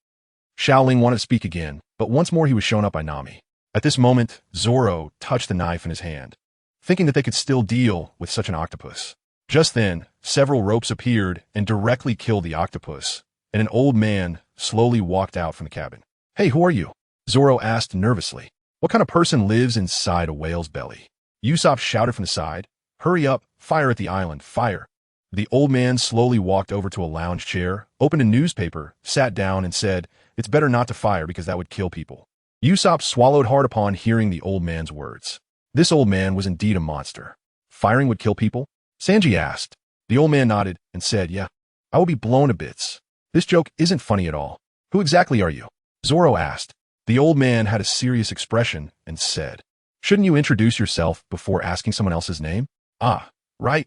A: Xiao Ling wanted to speak again, but once more he was shown up by Nami. At this moment, Zoro touched the knife in his hand, thinking that they could still deal with such an octopus. Just then, several ropes appeared and directly killed the octopus, and an old man slowly walked out from the cabin. Hey, who are you? Zoro asked nervously. What kind of person lives inside a whale's belly? Usopp shouted from the side. Hurry up, fire at the island, fire. The old man slowly walked over to a lounge chair, opened a newspaper, sat down and said, It's better not to fire because that would kill people. Usopp swallowed hard upon hearing the old man's words. This old man was indeed a monster. Firing would kill people? Sanji asked. The old man nodded and said, Yeah, I will be blown to bits. This joke isn't funny at all. Who exactly are you? Zoro asked. The old man had a serious expression and said, Shouldn't you introduce yourself before asking someone else's name? Ah, right.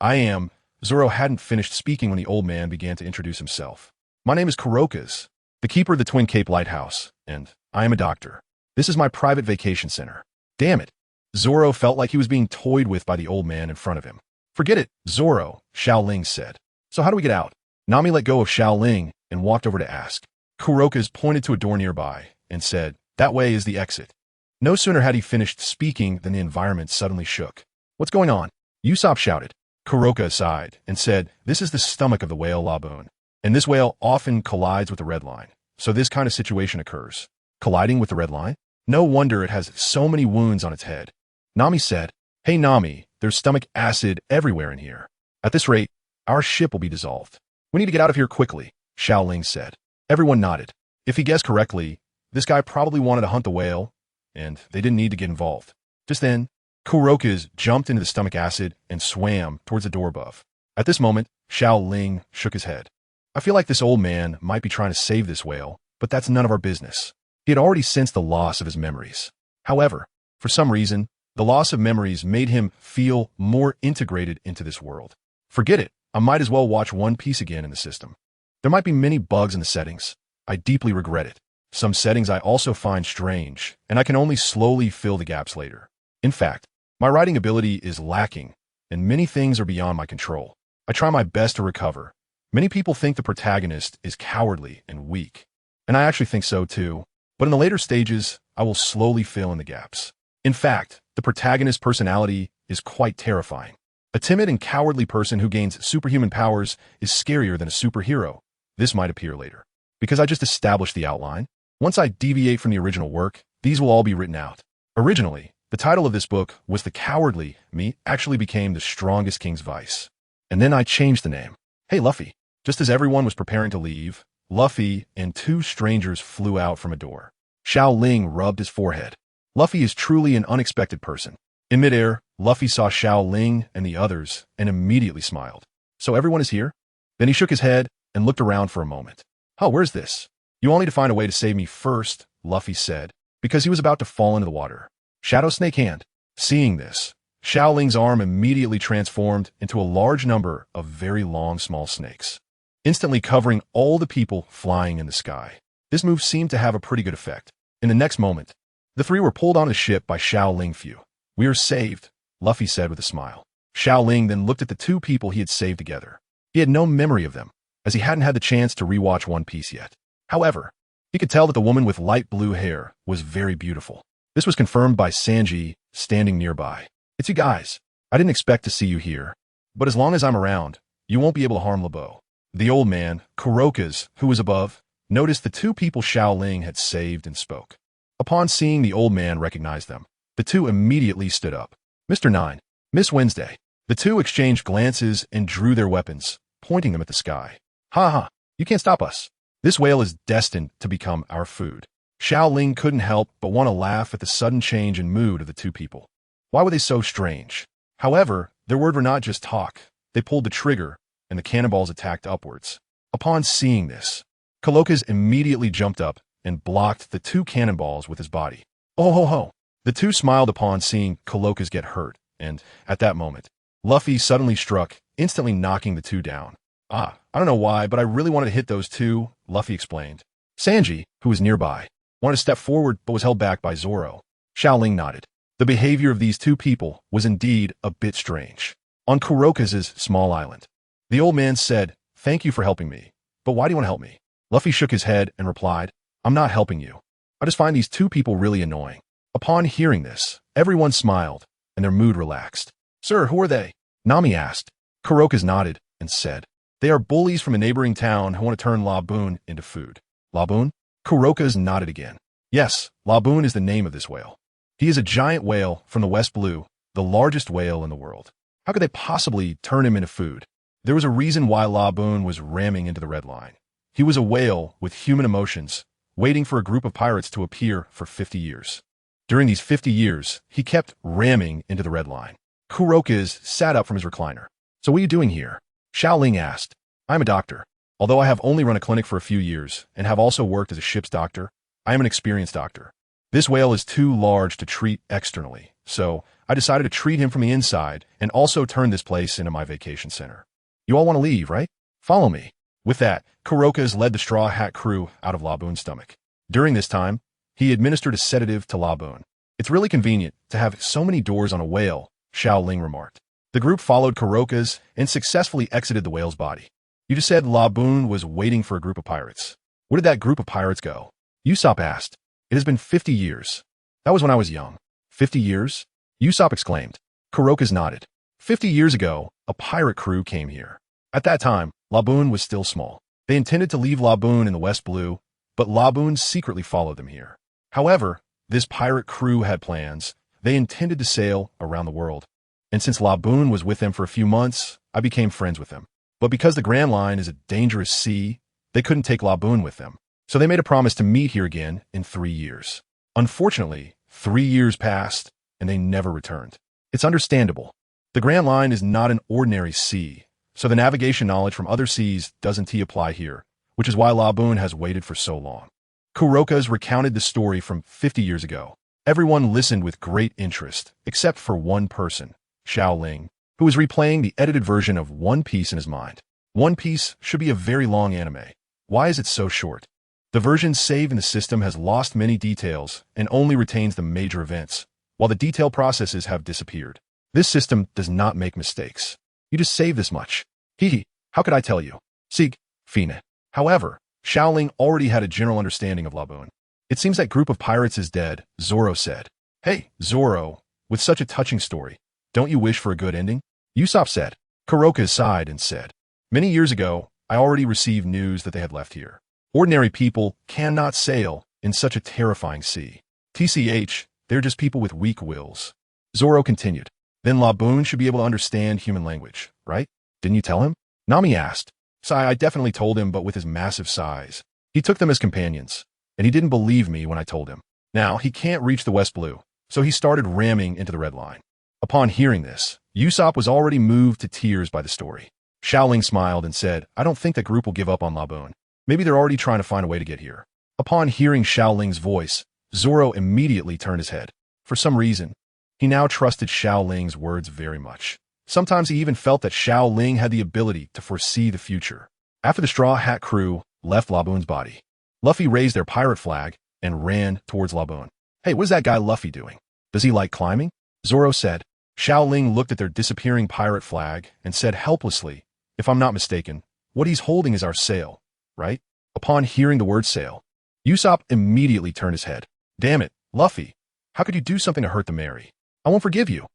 A: I am. Zoro hadn't finished speaking when the old man began to introduce himself. My name is Kurokas, the keeper of the Twin Cape Lighthouse, and I am a doctor. This is my private vacation center. Damn it. Zoro felt like he was being toyed with by the old man in front of him. Forget it, Zoro, Xiao Ling said. So how do we get out? Nami let go of Xiao Ling and walked over to ask. Kurokas pointed to a door nearby and said, That way is the exit. No sooner had he finished speaking than the environment suddenly shook. What's going on? Usopp shouted. Kuroka sighed and said, This is the stomach of the whale Laboon, and this whale often collides with the red line, so this kind of situation occurs. Colliding with the red line? No wonder it has so many wounds on its head. Nami said, Hey Nami, there's stomach acid everywhere in here. At this rate, our ship will be dissolved. We need to get out of here quickly, Xiao Ling said. Everyone nodded. If he guessed correctly, this guy probably wanted to hunt the whale, and they didn't need to get involved. Just then, Kurokas jumped into the stomach acid and swam towards the door above. At this moment, Xiao Ling shook his head. I feel like this old man might be trying to save this whale, but that's none of our business. He had already sensed the loss of his memories. However, for some reason, the loss of memories made him feel more integrated into this world. Forget it, I might as well watch One Piece again in the system. There might be many bugs in the settings. I deeply regret it. Some settings I also find strange, and I can only slowly fill the gaps later. In fact, my writing ability is lacking, and many things are beyond my control. I try my best to recover. Many people think the protagonist is cowardly and weak, and I actually think so too, but in the later stages, I will slowly fill in the gaps. In fact, the protagonist's personality is quite terrifying. A timid and cowardly person who gains superhuman powers is scarier than a superhero. This might appear later. Because I just established the outline, once I deviate from the original work, these will all be written out. Originally, the title of this book was The Cowardly Me actually became The Strongest King's Vice. And then I changed the name. Hey Luffy. Just as everyone was preparing to leave, Luffy and two strangers flew out from a door. Xiao Ling rubbed his forehead. Luffy is truly an unexpected person. In midair, Luffy saw Xiao Ling and the others and immediately smiled. So everyone is here? Then he shook his head and looked around for a moment. Oh, where's this? You all need to find a way to save me first, Luffy said, because he was about to fall into the water. Shadow Snake Hand. Seeing this, Xiao Ling's arm immediately transformed into a large number of very long small snakes, instantly covering all the people flying in the sky. This move seemed to have a pretty good effect. In the next moment, the three were pulled on the ship by Xiao Ling. Phew. We are saved, Luffy said with a smile. Xiao Ling then looked at the two people he had saved together. He had no memory of them, as he hadn't had the chance to rewatch One Piece yet. However, he could tell that the woman with light blue hair was very beautiful. This was confirmed by Sanji, standing nearby. It's you guys. I didn't expect to see you here, but as long as I'm around, you won't be able to harm Labo. The old man, Kuroka's, who was above, noticed the two people Xiao Ling had saved and spoke. Upon seeing the old man recognize them, the two immediately stood up. Mr. Nine, Miss Wednesday. The two exchanged glances and drew their weapons, pointing them at the sky. Ha ha, you can't stop us. This whale is destined to become our food. Xiao Ling couldn't help but want to laugh at the sudden change in mood of the two people. Why were they so strange? However, their words were not just talk. They pulled the trigger, and the cannonballs attacked upwards. Upon seeing this, Colossal immediately jumped up and blocked the two cannonballs with his body. Oh ho ho! The two smiled upon seeing Colossal get hurt, and, at that moment, Luffy suddenly struck, instantly knocking the two down. I don't know why, but I really wanted to hit those two, Luffy explained. Sanji, who was nearby, wanted to step forward but was held back by Zoro. Xiao Ling nodded. The behavior of these two people was indeed a bit strange. On Kuroka's small island, the old man said, "Thank you for helping me, but why do you want to help me?" Luffy shook his head and replied, "I'm not helping you. I just find these two people really annoying." Upon hearing this, everyone smiled, and their mood relaxed. "Sir, who are they?" Nami asked. Kuroka's nodded and said, "They are bullies from a neighboring town who want to turn Laboon into food." Laboon? Kuroka's nodded again. Yes, Laboon is the name of this whale. He is a giant whale from the West Blue, the largest whale in the world. How could they possibly turn him into food? There was a reason why Laboon was ramming into the red line. He was a whale with human emotions, waiting for a group of pirates to appear for 50 years. During these 50 years, he kept ramming into the red line. Kuroka's sat up from his recliner. "So what are you doing here?" Xiao Ling asked. "I'm a doctor. Although I have only run a clinic for a few years and have also worked as a ship's doctor, I am an experienced doctor. This whale is too large to treat externally, so I decided to treat him from the inside and also turn this place into my vacation center. You all want to leave, right? Follow me." With that, Kuroka's led the Straw Hat crew out of Laboon's stomach. During this time, he administered a sedative to Laboon. "It's really convenient to have so many doors on a whale," Xiao Ling remarked. The group followed Kuroka's and successfully exited the whale's body. "You just said Laboon was waiting for a group of pirates. Where did that group of pirates go?" Usopp asked. "It has been 50 years. That was when I was young." 50 years? Usopp exclaimed. Kuroka's nodded. 50 years ago, a pirate crew came here. At that time, Laboon was still small. They intended to leave Laboon in the West Blue, but Laboon secretly followed them here. However, this pirate crew had plans. They intended to sail around the world. And since Laboon was with them for a few months, I became friends with them. But because the Grand Line is a dangerous sea, they couldn't take Laboon with them. So they made a promise to meet here again in 3 years. Unfortunately, 3 years passed, and they never returned. It's understandable. The Grand Line is not an ordinary sea, so the navigation knowledge from other seas doesn't apply here, which is why Laboon has waited for so long. Kuroka's recounted the story from 50 years ago. Everyone listened with great interest, except for one person, Xiao Ling, who was replaying the edited version of One Piece in his mind. One Piece should be a very long anime. Why is it so short? The version saved in the system has lost many details and only retains the major events, while the detail processes have disappeared. This system does not make mistakes. You just save this much. Hee, how could I tell you? Sig, Fine. However, Xiao Ling already had a general understanding of Laboon. "It seems that group of pirates is dead," Zoro said. "Hey, Zoro, with such a touching story, don't you wish for a good ending?" Usopp said. Kuroka sighed and said, "Many years ago, I already received news that they had left here. Ordinary people cannot sail in such a terrifying sea. TCH, they're just people with weak wills." Zoro continued. "Then Laboon should be able to understand human language, right? Didn't you tell him?" Nami asked. "I definitely told him, but with his massive size. He took them as companions. and he didn't believe me when I told him. Now, he can't reach the West Blue, so he started ramming into the Red Line. Upon hearing this, Usopp was already moved to tears by the story. Xiao Ling smiled and said, I don't think that group will give up on Laboon. Maybe they're already trying to find a way to get here. Upon hearing Xiao Ling's voice, Zoro immediately turned his head. For some reason, he now trusted Xiao Ling's words very much. Sometimes he even felt that Xiao Ling had the ability to foresee the future. After the Straw Hat crew left Laboon's body, Luffy raised their pirate flag and ran towards Laboon. Hey, what is that guy Luffy doing? Does he like climbing? Zoro said. Xiao Ling looked at their disappearing pirate flag and said helplessly, if I'm not mistaken, what he's holding is our sail, right? Upon hearing the word sail, Usopp immediately turned his head. Damn it, Luffy, how could you do something to hurt the Mary? I won't forgive you.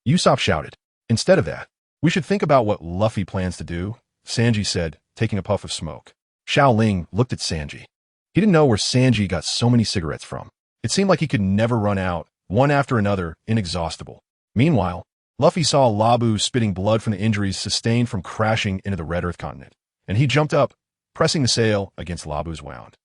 A: Usopp shouted. Instead of that, we should think about what Luffy plans to do, Sanji said, taking a puff of smoke. Xiao Ling looked at Sanji. He didn't know where Sanji got so many cigarettes from. It seemed like he could never run out, one after another, inexhaustible. Meanwhile, Luffy saw Labu spitting blood from the injuries sustained from crashing into the Red Earth continent, and he jumped up, pressing the sail against Labu's wound.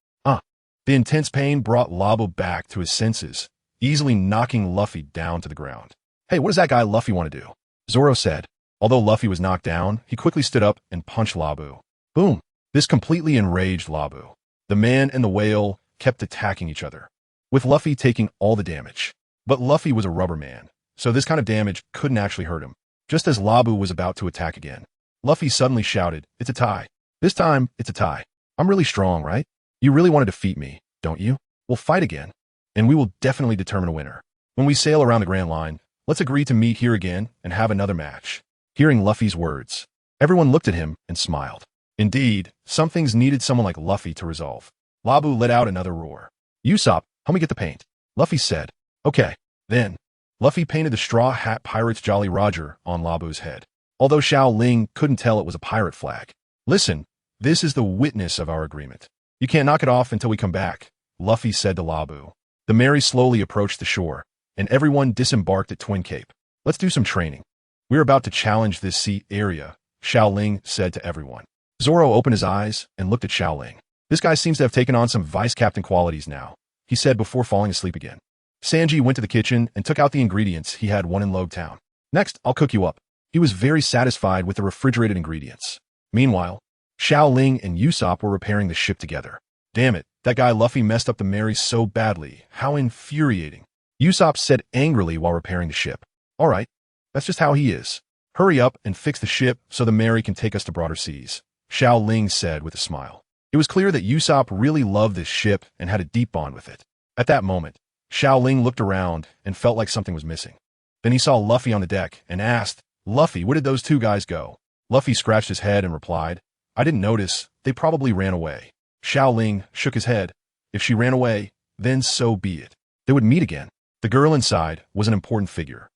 A: The intense pain brought Labu back to his senses, easily knocking Luffy down to the ground. Hey, what does that guy Luffy want to do? Zoro said. Although Luffy was knocked down, he quickly stood up and punched Labu. Boom! This completely enraged Labu. The man and the whale kept attacking each other, with Luffy taking all the damage. But Luffy was a rubber man, so this kind of damage couldn't actually hurt him. Just as Labu was about to attack again, Luffy suddenly shouted, it's a tie. This time, it's a tie. I'm really strong, right? You really want to defeat me, don't you? We'll fight again, and we will definitely determine a winner. When we sail around the Grand Line, let's agree to meet here again and have another match. Hearing Luffy's words, everyone looked at him and smiled. Indeed, some things needed someone like Luffy to resolve. Labu let out another roar. Usopp, help me get the paint. Luffy said. Okay. Then, Luffy painted the Straw Hat Pirate's Jolly Roger on Labu's head, although Xiao Ling couldn't tell it was a pirate flag. Listen, this is the witness of our agreement. You can't knock it off until we come back, Luffy said to Labu. The Mary slowly approached the shore, and everyone disembarked at Twin Cape. Let's do some training. We're about to challenge this sea area, Xiao Ling said to everyone. Zoro opened his eyes and looked at Xiao Ling. This guy seems to have taken on some vice captain qualities now, he said before falling asleep again. Sanji went to the kitchen and took out the ingredients he had won in Loguetown. Next, I'll cook you up. He was very satisfied with the refrigerated ingredients. Meanwhile, Xiao Ling and Usopp were repairing the ship together. Damn it, that guy Luffy messed up the Mary so badly. How infuriating. Usopp said angrily while repairing the ship. All right, that's just how he is. Hurry up and fix the ship so the Mary can take us to broader seas, Xiao Ling said with a smile. It was clear that Usopp really loved this ship and had a deep bond with it. At that moment, Xiao Ling looked around and felt like something was missing. Then he saw Luffy on the deck and asked, Luffy, where did those two guys go? Luffy scratched his head and replied, I didn't notice. They probably ran away. Xiao Ling shook his head. If she ran away, then so be it. They would meet again. The girl inside was an important figure.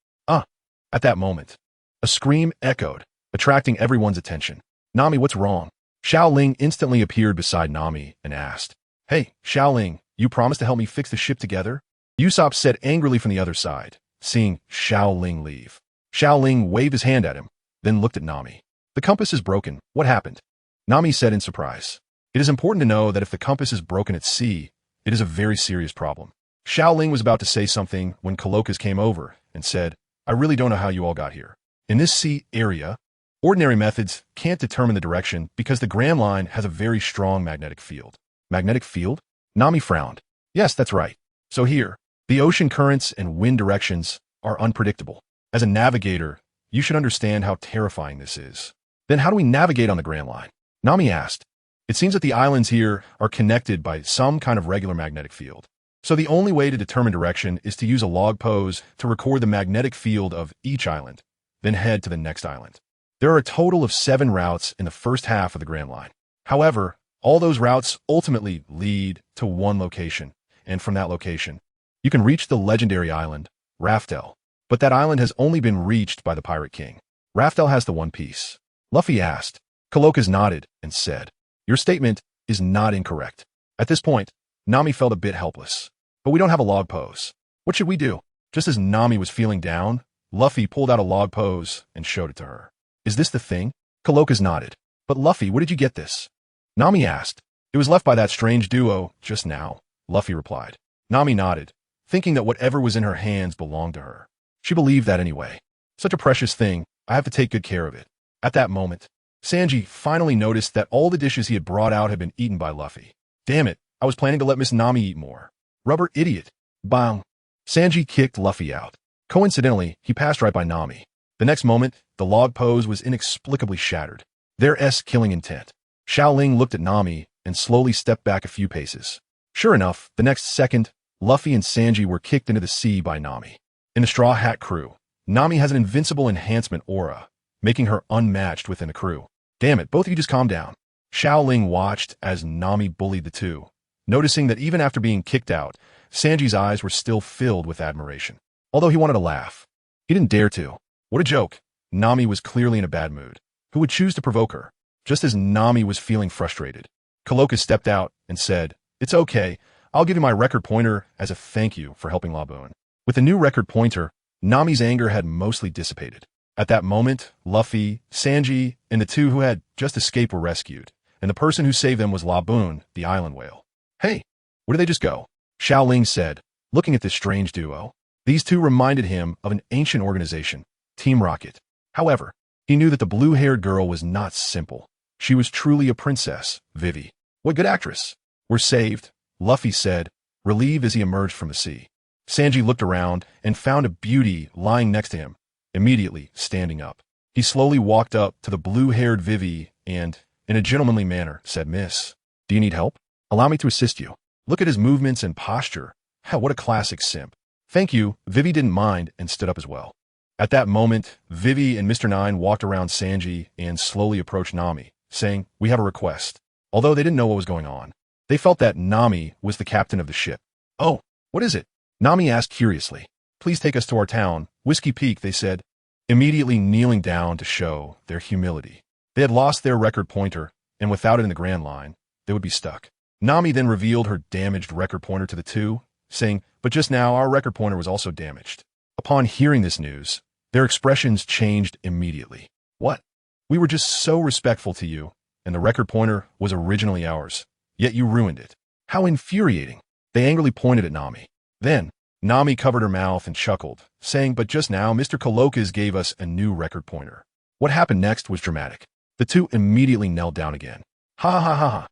A: At that moment, a scream echoed, attracting everyone's attention. Nami, what's wrong? Xiao Ling instantly appeared beside Nami and asked, Hey, Xiao Ling, you promised to help me fix the ship together? Usopp said angrily from the other side, seeing Xiao Ling leave. Xiao Ling waved his hand at him, then looked at Nami. The compass is broken. What happened? Nami said in surprise. It is important to know that if the compass is broken at sea, it is a very serious problem. Xiao Ling was about to say something when Colossal came over and said, I really don't know how you all got here. In this sea area, ordinary methods can't determine the direction because the Grand Line has a very strong magnetic field. Magnetic field? Nami frowned. Yes, that's right. So here, the ocean currents and wind directions are unpredictable. As a navigator, you should understand how terrifying this is. Then how do we navigate on the Grand Line? Nami asked. It seems that the islands here are connected by some kind of regular magnetic field. So the only way to determine direction is to use a log pose to record the magnetic field of each island, then head to the next island. There are a total of 7 routes in the first half of the Grand Line. However, all those routes ultimately lead to one location, and from that location, you can reach the legendary island, Raftel. But that island has only been reached by the Pirate King. Raftel has the One Piece. Luffy asked. Colossal nodded and said, Your statement is not incorrect. At this point, Nami felt a bit helpless. But we don't have a log pose. What should we do? Just as Nami was feeling down, Luffy pulled out a log pose and showed it to her. Is this the thing? Colossal nodded. But Luffy, where did you get this? Nami asked. It was left by that strange duo just now, Luffy replied. Nami nodded, thinking that whatever was in her hands belonged to her. She believed that anyway. Such a precious thing, I have to take good care of it. At that moment, Sanji finally noticed that all the dishes he had brought out had been eaten by Luffy. Damn it, I was planning to let Miss Nami eat more. Rubber idiot. Bang. Sanji kicked Luffy out. Coincidentally, he passed right by Nami. The next moment, the log pose was inexplicably shattered. Their killing intent. Xiao Ling looked at Nami and slowly stepped back a few paces. Sure enough, the next second, Luffy and Sanji were kicked into the sea by Nami. In the Straw Hat crew, Nami has an invincible enhancement aura, making her unmatched within the crew. Damn it, both of you just calm down. Xiao Ling watched as Nami bullied the two, noticing that even after being kicked out, Sanji's eyes were still filled with admiration. Although he wanted to laugh, he didn't dare to. What a joke. Nami was clearly in a bad mood. Who would choose to provoke her? Just as Nami was feeling frustrated, Colossal stepped out and said, "It's okay. I'll give you my record pointer as a thank you for helping Laboon." With the new record pointer, Nami's anger had mostly dissipated. At that moment, Luffy, Sanji, and the two who had just escaped were rescued, and the person who saved them was Laboon, the island whale. Hey, where did they just go? Xiao Ling said, looking at this strange duo. These two reminded him of an ancient organization, Team Rocket. However, he knew that the blue-haired girl was not simple. She was truly a princess, Vivi. What good actress. We're saved, Luffy said, relieved as he emerged from the sea. Sanji looked around and found a beauty lying next to him, immediately standing up. He slowly walked up to the blue-haired Vivi and, in a gentlemanly manner, said, "Miss, do you need help? Allow me to assist you." Look at his movements and posture. What a classic simp. Thank you. Vivi didn't mind and stood up as well. At that moment, Vivi and Mr. Nine walked around Sanji and slowly approached Nami, saying, "We have a request." Although they didn't know what was going on, they felt that Nami was the captain of the ship. "Oh, what is it?" Nami asked curiously. "Please take us to our town, Whiskey Peak," they said, immediately kneeling down to show their humility. They had lost their record pointer, and without it in the Grand Line, they would be stuck. Nami then revealed her damaged record pointer to the two, saying, "But just now our record pointer was also damaged." Upon hearing this news, their expressions changed immediately. "What? We were just so respectful to you, and the record pointer was originally ours, yet you ruined it. How infuriating." They angrily pointed at Nami. Then, Nami covered her mouth and chuckled, saying, "But just now Mr. Colossal gave us a new record pointer." What happened next was dramatic. The two immediately knelt down again. Ha ha ha ha.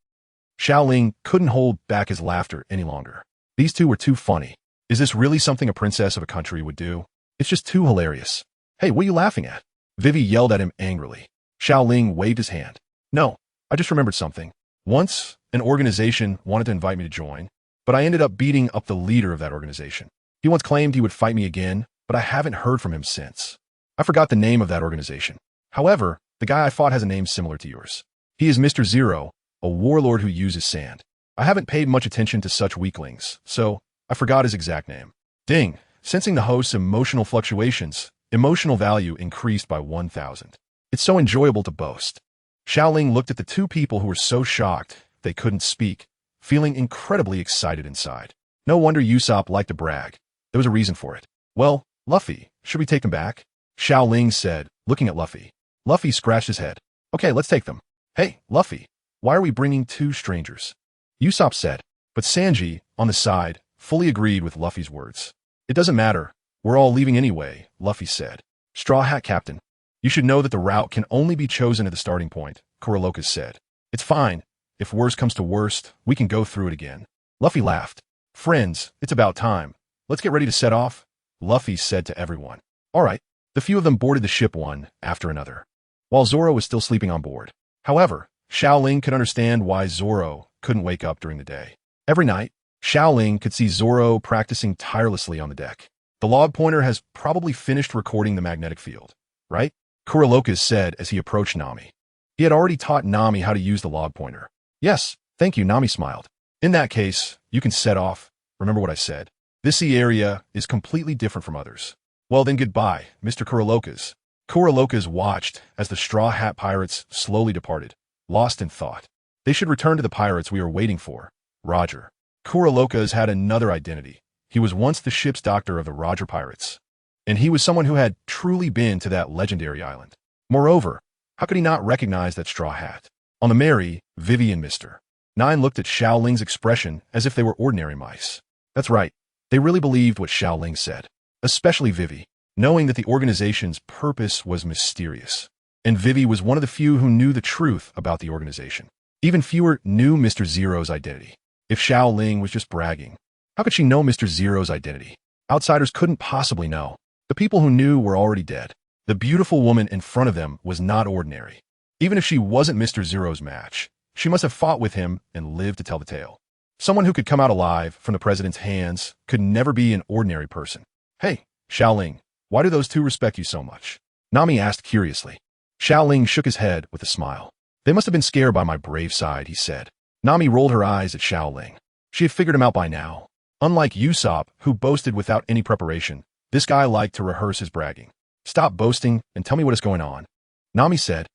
A: Xiao Ling couldn't hold back his laughter any longer. These two were too funny. Is this really something a princess of a country would do? It's just too hilarious. "Hey, what are you laughing at?" Vivi yelled at him angrily. Xiao Ling waved his hand. "No, I just remembered something. Once, an organization wanted to invite me to join, but I ended up beating up the leader of that organization. He once claimed he would fight me again, but I haven't heard from him since. I forgot the name of that organization. However, the guy I fought has a name similar to yours. He is Mr. Zero, a warlord who uses sand. I haven't paid much attention to such weaklings, so I forgot his exact name." Ding! Sensing the host's emotional fluctuations, emotional value increased by 1,000. It's so enjoyable to boast. Xiao Ling looked at the two people who were so shocked they couldn't speak, feeling incredibly excited inside. No wonder Usopp liked to brag. There was a reason for it. "Well, Luffy, should we take them back?" Xiao Ling said, looking at Luffy. Luffy scratched his head. "Okay, let's take them." "Hey, Luffy, why are we bringing two strangers?" Usopp said, but Sanji, on the side, fully agreed with Luffy's words. "It doesn't matter. We're all leaving anyway," Luffy said. "Straw Hat Captain, you should know that the route can only be chosen at the starting point," Kuralokas said. "It's fine. If worst comes to worst, we can go through it again." Luffy laughed. "Friends, it's about time. Let's get ready to set off," Luffy said to everyone. All right. The few of them boarded the ship one after another, while Zoro was still sleeping on board. However, Xiao Ling could understand why Zoro couldn't wake up during the day. Every night, Xiao Ling could see Zoro practicing tirelessly on the deck. "The log pointer has probably finished recording the magnetic field, right?" Kuralokas said as he approached Nami. He had already taught Nami how to use the log pointer. "Yes, thank you," Nami smiled. "In that case, you can set off. Remember what I said. This sea area is completely different from others." "Well then, goodbye, Mr. Kuralokas." Kuralokas watched as the Straw Hat Pirates slowly departed, lost in thought. They should return to the pirates we are waiting for. Roger. Kuralokas had another identity. He was once the ship's doctor of the Roger Pirates, and he was someone who had truly been to that legendary island. Moreover, how could he not recognize that straw hat? On the Mary, Vivi and Mr. Nine looked at Xiao Ling's expression as if they were ordinary mice. That's right. They really believed what Xiao Ling said. Especially Vivi, knowing that the organization's purpose was mysterious. And Vivi was one of the few who knew the truth about the organization. Even fewer knew Mr. Zero's identity. If Xiao Ling was just bragging, how could she know Mr. Zero's identity? Outsiders couldn't possibly know. The people who knew were already dead. The beautiful woman in front of them was not ordinary. Even if she wasn't Mr. Zero's match, she must have fought with him and lived to tell the tale. Someone who could come out alive from the president's hands could never be an ordinary person. Hey, Xiao Ling, why do those two respect you so much? Nami asked curiously. Xiao Ling shook his head with a smile. They must have been scared by my brave side, he said. Nami rolled her eyes at Xiao Ling. She had figured him out by now. Unlike Usopp, who boasted without any preparation, this guy liked to rehearse his bragging. Stop boasting and tell me what is going on. Nami said,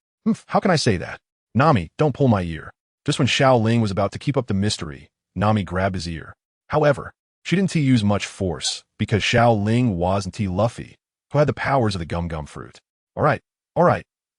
A: how can I say that? Nami, don't pull my ear. Just when Xiao Ling was about to keep up the mystery, Nami grabbed his ear. However, she didn't use much force because Xiao Ling wasn't Luffy, who had the powers of the gum-gum fruit. All right,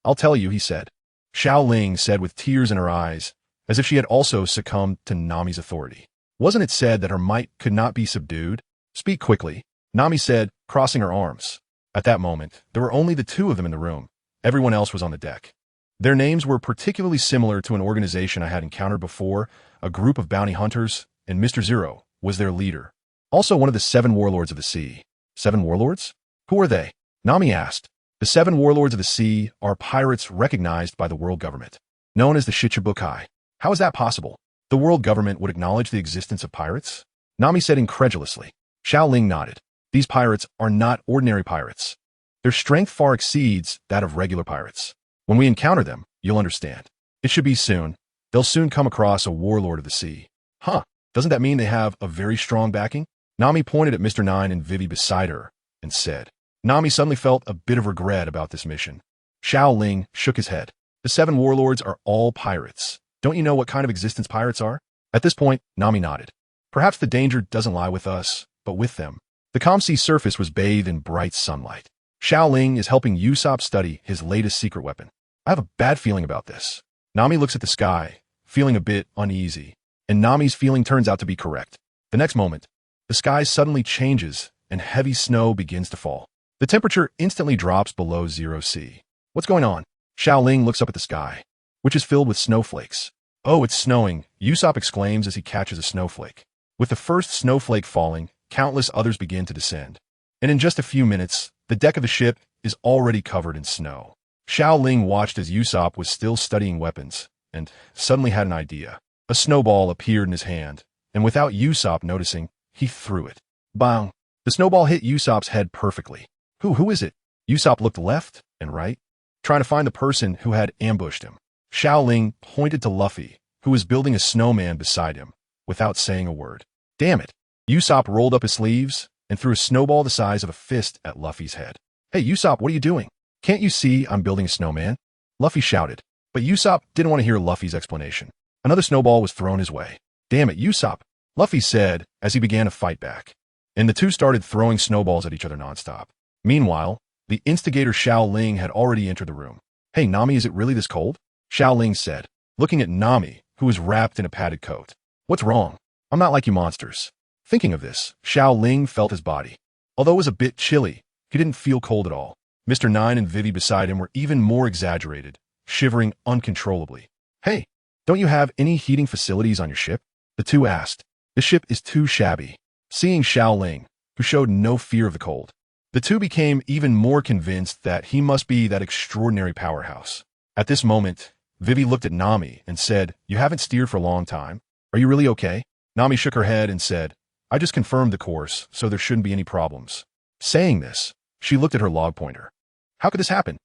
A: I'll tell you, he said. Xiao Ling said with tears in her eyes, as if she had also succumbed to Nami's authority. Wasn't it said that her might could not be subdued? Speak quickly, Nami said, crossing her arms. At that moment, there were only the two of them in the room. Everyone else was on the deck. Their names were particularly similar to an organization I had encountered before, a group of bounty hunters, and Mr. Zero was their leader. Also one of the 7 warlords of the sea. 7 warlords? Who are they? Nami asked. The 7 warlords of the sea are pirates recognized by the world government, known as the Shichibukai. How is that possible? The world government would acknowledge the existence of pirates? Nami said incredulously. Xiao Ling nodded. These pirates are not ordinary pirates. Their strength far exceeds that of regular pirates. When we encounter them, you'll understand. It should be soon. They'll soon come across a warlord of the sea. Huh, doesn't that mean they have a very strong backing? Nami pointed at Mr. Nine and Vivi beside her and said. Nami suddenly felt a bit of regret about this mission. Xiao Ling shook his head. The 7 warlords are all pirates. Don't you know what kind of existence pirates are? At this point, Nami nodded. Perhaps the danger doesn't lie with us, but with them. The calm sea surface was bathed in bright sunlight. Xiao Ling is helping Usopp study his latest secret weapon. I have a bad feeling about this. Nami looks at the sky, feeling a bit uneasy, and Nami's feeling turns out to be correct. The next moment, the sky suddenly changes and heavy snow begins to fall. The temperature instantly drops below 0 C. What's going on? Xiao Ling looks up at the sky, which is filled with snowflakes. Oh, it's snowing, Usopp exclaims as he catches a snowflake. With the first snowflake falling, countless others begin to descend. And in just a few minutes, the deck of the ship is already covered in snow. Xiao Ling watched as Usopp was still studying weapons, and suddenly had an idea. A snowball appeared in his hand, and without Usopp noticing, he threw it. Bang! The snowball hit Usopp's head perfectly. Who is it? Usopp looked left and right, trying to find the person who had ambushed him. Xiao Ling pointed to Luffy, who was building a snowman beside him, without saying a word. Damn it! Usopp rolled up his sleeves and threw a snowball the size of a fist at Luffy's head. Hey, Usopp, what are you doing? Can't you see I'm building a snowman? Luffy shouted, but Usopp didn't want to hear Luffy's explanation. Another snowball was thrown his way. Damn it, Usopp, Luffy said as he began to fight back. And the two started throwing snowballs at each other nonstop. Meanwhile, the instigator Xiao Ling had already entered the room. Hey, Nami, is it really this cold? Xiao Ling said, looking at Nami, who was wrapped in a padded coat. What's wrong? I'm not like you monsters. Thinking of this, Xiao Ling felt his body. Although it was a bit chilly, he didn't feel cold at all. Mr. Nine and Vivi beside him were even more exaggerated, shivering uncontrollably. Hey, don't you have any heating facilities on your ship? The two asked. The ship is too shabby. Seeing Xiao Ling, who showed no fear of the cold, the two became even more convinced that he must be that extraordinary powerhouse. At this moment, Vivi looked at Nami and said, You haven't steered for a long time. Are you really okay? Nami shook her head and said, I just confirmed the course, so there shouldn't be any problems. Saying this, she looked at her log pointer. How could this happen?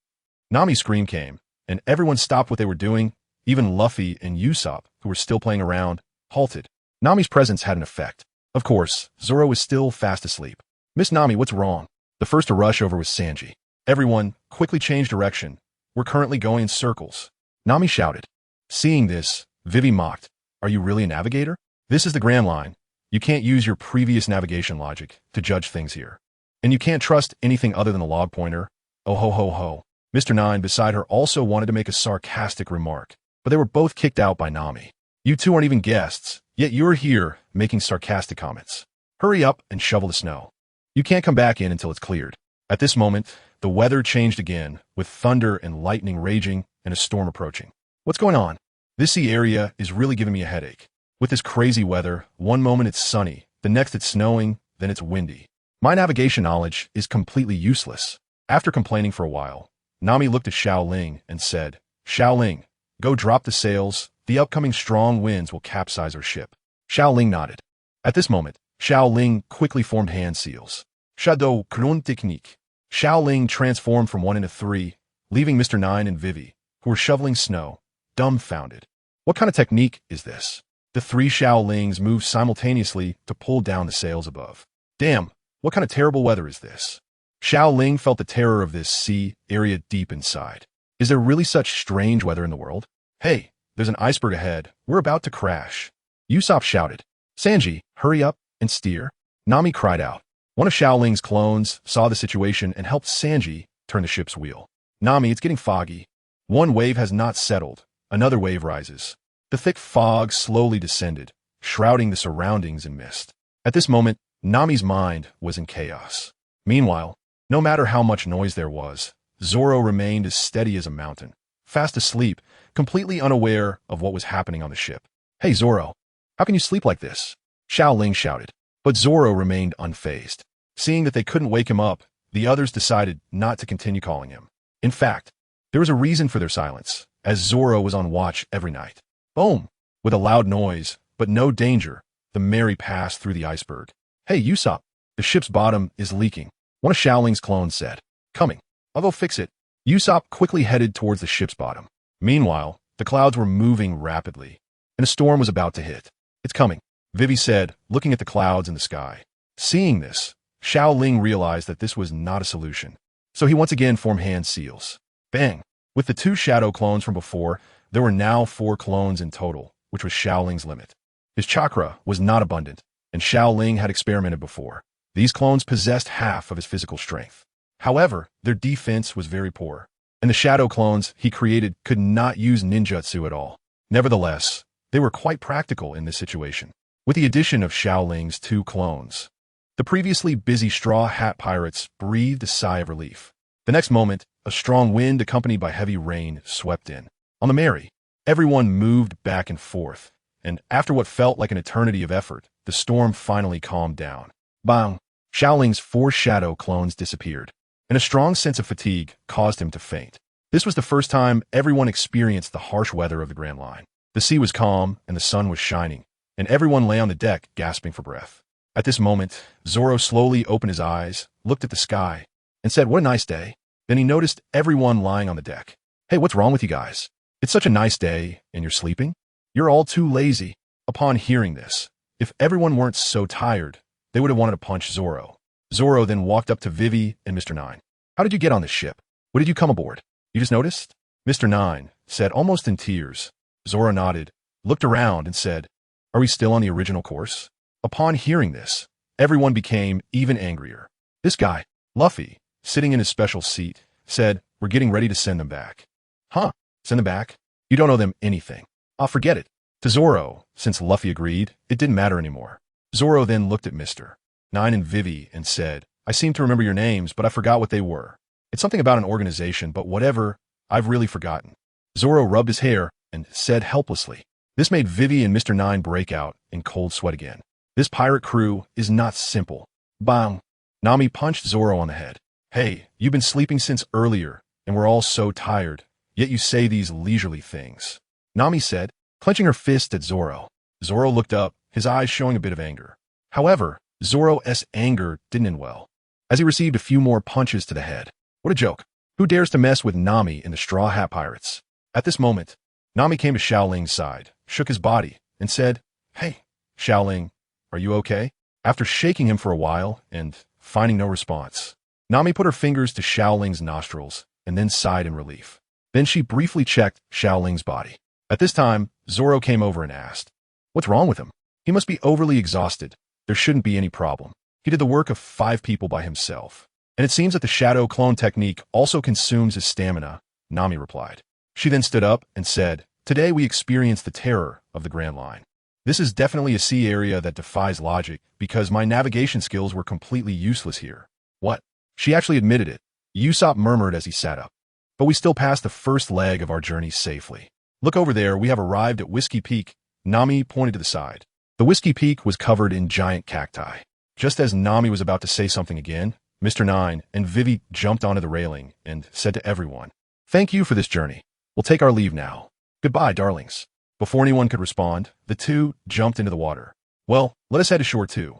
A: Nami's scream came, and everyone stopped what they were doing. Even Luffy and Usopp, who were still playing around, halted. Nami's presence had an effect. Of course, Zoro was still fast asleep. Miss Nami, what's wrong? The first to rush over was Sanji. Everyone quickly changed direction. We're currently going in circles. Nami shouted. Seeing this, Vivi mocked. Are you really a navigator? This is the Grand Line. You can't use your previous navigation logic to judge things here. And you can't trust anything other than the log pointer. Oh ho ho ho. Mr. Nine beside her also wanted to make a sarcastic remark, but they were both kicked out by Nami. You two aren't even guests, yet you're here making sarcastic comments. Hurry up and shovel the snow. You can't come back in until it's cleared. At this moment, the weather changed again, with thunder and lightning raging and a storm approaching. What's going on? This sea area is really giving me a headache. With this crazy weather, one moment it's sunny, the next it's snowing, then it's windy. My navigation knowledge is completely useless. After complaining for a while, Nami looked at Xiao Ling and said, Xiao Ling, go drop the sails. The upcoming strong winds will capsize our ship. Xiao Ling nodded. At this moment, Xiao Ling quickly formed hand seals. Shadow Krun Technique. Xiao Ling transformed from 1 into 3, leaving Mr. 9 and Vivi, who were shoveling snow, dumbfounded. What kind of technique is this? The 3 Xiao Lings moved simultaneously to pull down the sails above. Damn, what kind of terrible weather is this? Xiao Ling felt the terror of this sea area deep inside. Is there really such strange weather in the world? Hey, there's an iceberg ahead. We're about to crash. Usopp shouted. Sanji, hurry up and steer. Nami cried out. One of Xiao Ling's clones saw the situation and helped Sanji turn the ship's wheel. Nami, it's getting foggy. One wave has not settled. Another wave rises. The thick fog slowly descended, shrouding the surroundings in mist. At this moment, Nami's mind was in chaos. Meanwhile, no matter how much noise there was, Zoro remained as steady as a mountain, fast asleep, completely unaware of what was happening on the ship. Hey Zoro, how can you sleep like this? Xiao Ling shouted. But Zoro remained unfazed. Seeing that they couldn't wake him up, the others decided not to continue calling him. In fact, there was a reason for their silence, as Zoro was on watch every night. Boom! With a loud noise, but no danger, the Mary passed through the iceberg. Hey Usopp, the ship's bottom is leaking. One of Xiao Ling's clones said. Coming. I'll go fix it. Usopp quickly headed towards the ship's bottom. Meanwhile, the clouds were moving rapidly, and a storm was about to hit. It's coming, Vivi said, looking at the clouds in the sky. Seeing this, Xiao Ling realized that this was not a solution. So he once again formed hand seals. Bang! With the 2 shadow clones from before, there were now 4 clones in total, which was Xiao Ling's limit. His chakra was not abundant, and Xiao Ling had experimented before. These clones possessed half of his physical strength. However, their defense was very poor, and the shadow clones he created could not use ninjutsu at all. Nevertheless, they were quite practical in this situation. With the addition of Xiao Ling's 2 clones, the previously busy Straw Hat Pirates breathed a sigh of relief. The next moment, a strong wind accompanied by heavy rain swept in. On the Mary, everyone moved back and forth, and after what felt like an eternity of effort, the storm finally calmed down. Bang! Xiao Ling's 4 shadow clones disappeared, and a strong sense of fatigue caused him to faint. This was the first time everyone experienced the harsh weather of the Grand Line. The sea was calm, and the sun was shining, and everyone lay on the deck gasping for breath. At this moment, Zoro slowly opened his eyes, looked at the sky, and said, what a nice day. Then he noticed everyone lying on the deck. Hey, what's wrong with you guys? It's such a nice day, and you're sleeping? You're all too lazy. Upon hearing this, if everyone weren't so tired, they would have wanted to punch Zoro. Zoro then walked up to Vivi and Mr. 9. How did you get on this ship? When did you come aboard? You just noticed? Mr. 9 said, almost in tears. Zoro nodded, looked around, and said, are we still on the original course? Upon hearing this, everyone became even angrier. This guy, Luffy, sitting in his special seat, said, we're getting ready to send them back. Huh? Send them back? You don't owe them anything. I'll forget it. To Zoro, since Luffy agreed, it didn't matter anymore. Zoro then looked at Mr. 9 and Vivi and said, I seem to remember your names, but I forgot what they were. It's something about an organization, but whatever, I've really forgotten. Zoro rubbed his hair and said helplessly. This made Vivi and Mr. 9 break out in cold sweat again. This pirate crew is not simple. Bang! Nami punched Zoro on the head. Hey, you've been sleeping since earlier, and we're all so tired, yet you say these leisurely things. Nami said, clenching her fist at Zoro. Zoro looked up, his eyes showing a bit of anger. However, Zoro's anger didn't end well, as he received a few more punches to the head. What a joke. Who dares to mess with Nami and the Straw Hat Pirates? At this moment, Nami came to Xiao Ling's side, shook his body, and said, Hey, Xiao Ling, are you okay? After shaking him for a while and finding no response, Nami put her fingers to Xiao Ling's nostrils and then sighed in relief. Then she briefly checked Xiao Ling's body. At this time, Zoro came over and asked, what's wrong with him? He must be overly exhausted. There shouldn't be any problem. He did the work of 5 people by himself. And it seems that the shadow clone technique also consumes his stamina, Nami replied. She then stood up and said, Today we experience the terror of the Grand Line. This is definitely a sea area that defies logic because my navigation skills were completely useless here. What? She actually admitted it. Usopp murmured as he sat up. But we still passed the first leg of our journey safely. Look over there, we have arrived at Whiskey Peak. Nami pointed to the side. The Whiskey Peak was covered in giant cacti. Just as Nami was about to say something again, Mr. Nine and Vivi jumped onto the railing and said to everyone, "Thank you for this journey. We'll take our leave now. Goodbye, darlings." Before anyone could respond, the two jumped into the water. "Well, let us head ashore too,"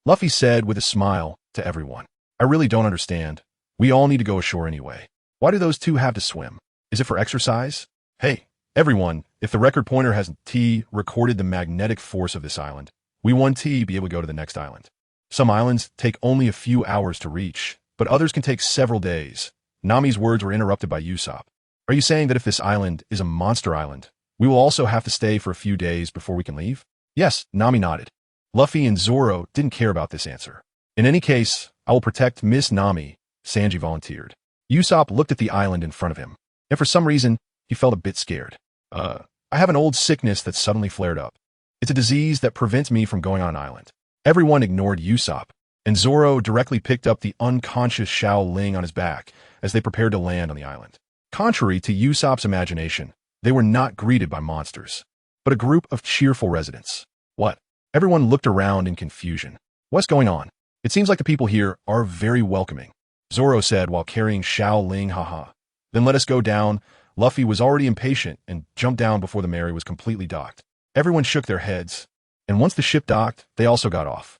A: Luffy said with a smile to everyone. "I really don't understand. We all need to go ashore anyway. Why do those two have to swim? Is it for exercise? Hey, everyone, if the record pointer has T recorded the magnetic force of this island, we want T be able to go to the next island. Some islands take only a few hours to reach, but others can take several days." Nami's words were interrupted by Usopp. "Are you saying that if this island is a monster island, we will also have to stay for a few days before we can leave?" "Yes," Nami nodded. Luffy and Zoro didn't care about this answer. "In any case, I will protect Miss Nami," Sanji volunteered. Usopp looked at the island in front of him, and for some reason, he felt a bit scared. I have an old sickness that suddenly flared up. It's a disease that prevents me from going on an island." Everyone ignored Usopp, and Zoro directly picked up the unconscious Xiao Ling on his back as they prepared to land on the island. Contrary to Usopp's imagination, they were not greeted by monsters, but a group of cheerful residents. What? Everyone looked around in confusion. What's going on? It seems like the people here are very welcoming, Zoro said while carrying Xiao Ling. Haha. Then let us go down. Luffy was already impatient and jumped down before the Mary was completely docked. Everyone shook their heads, and once the ship docked, they also got off.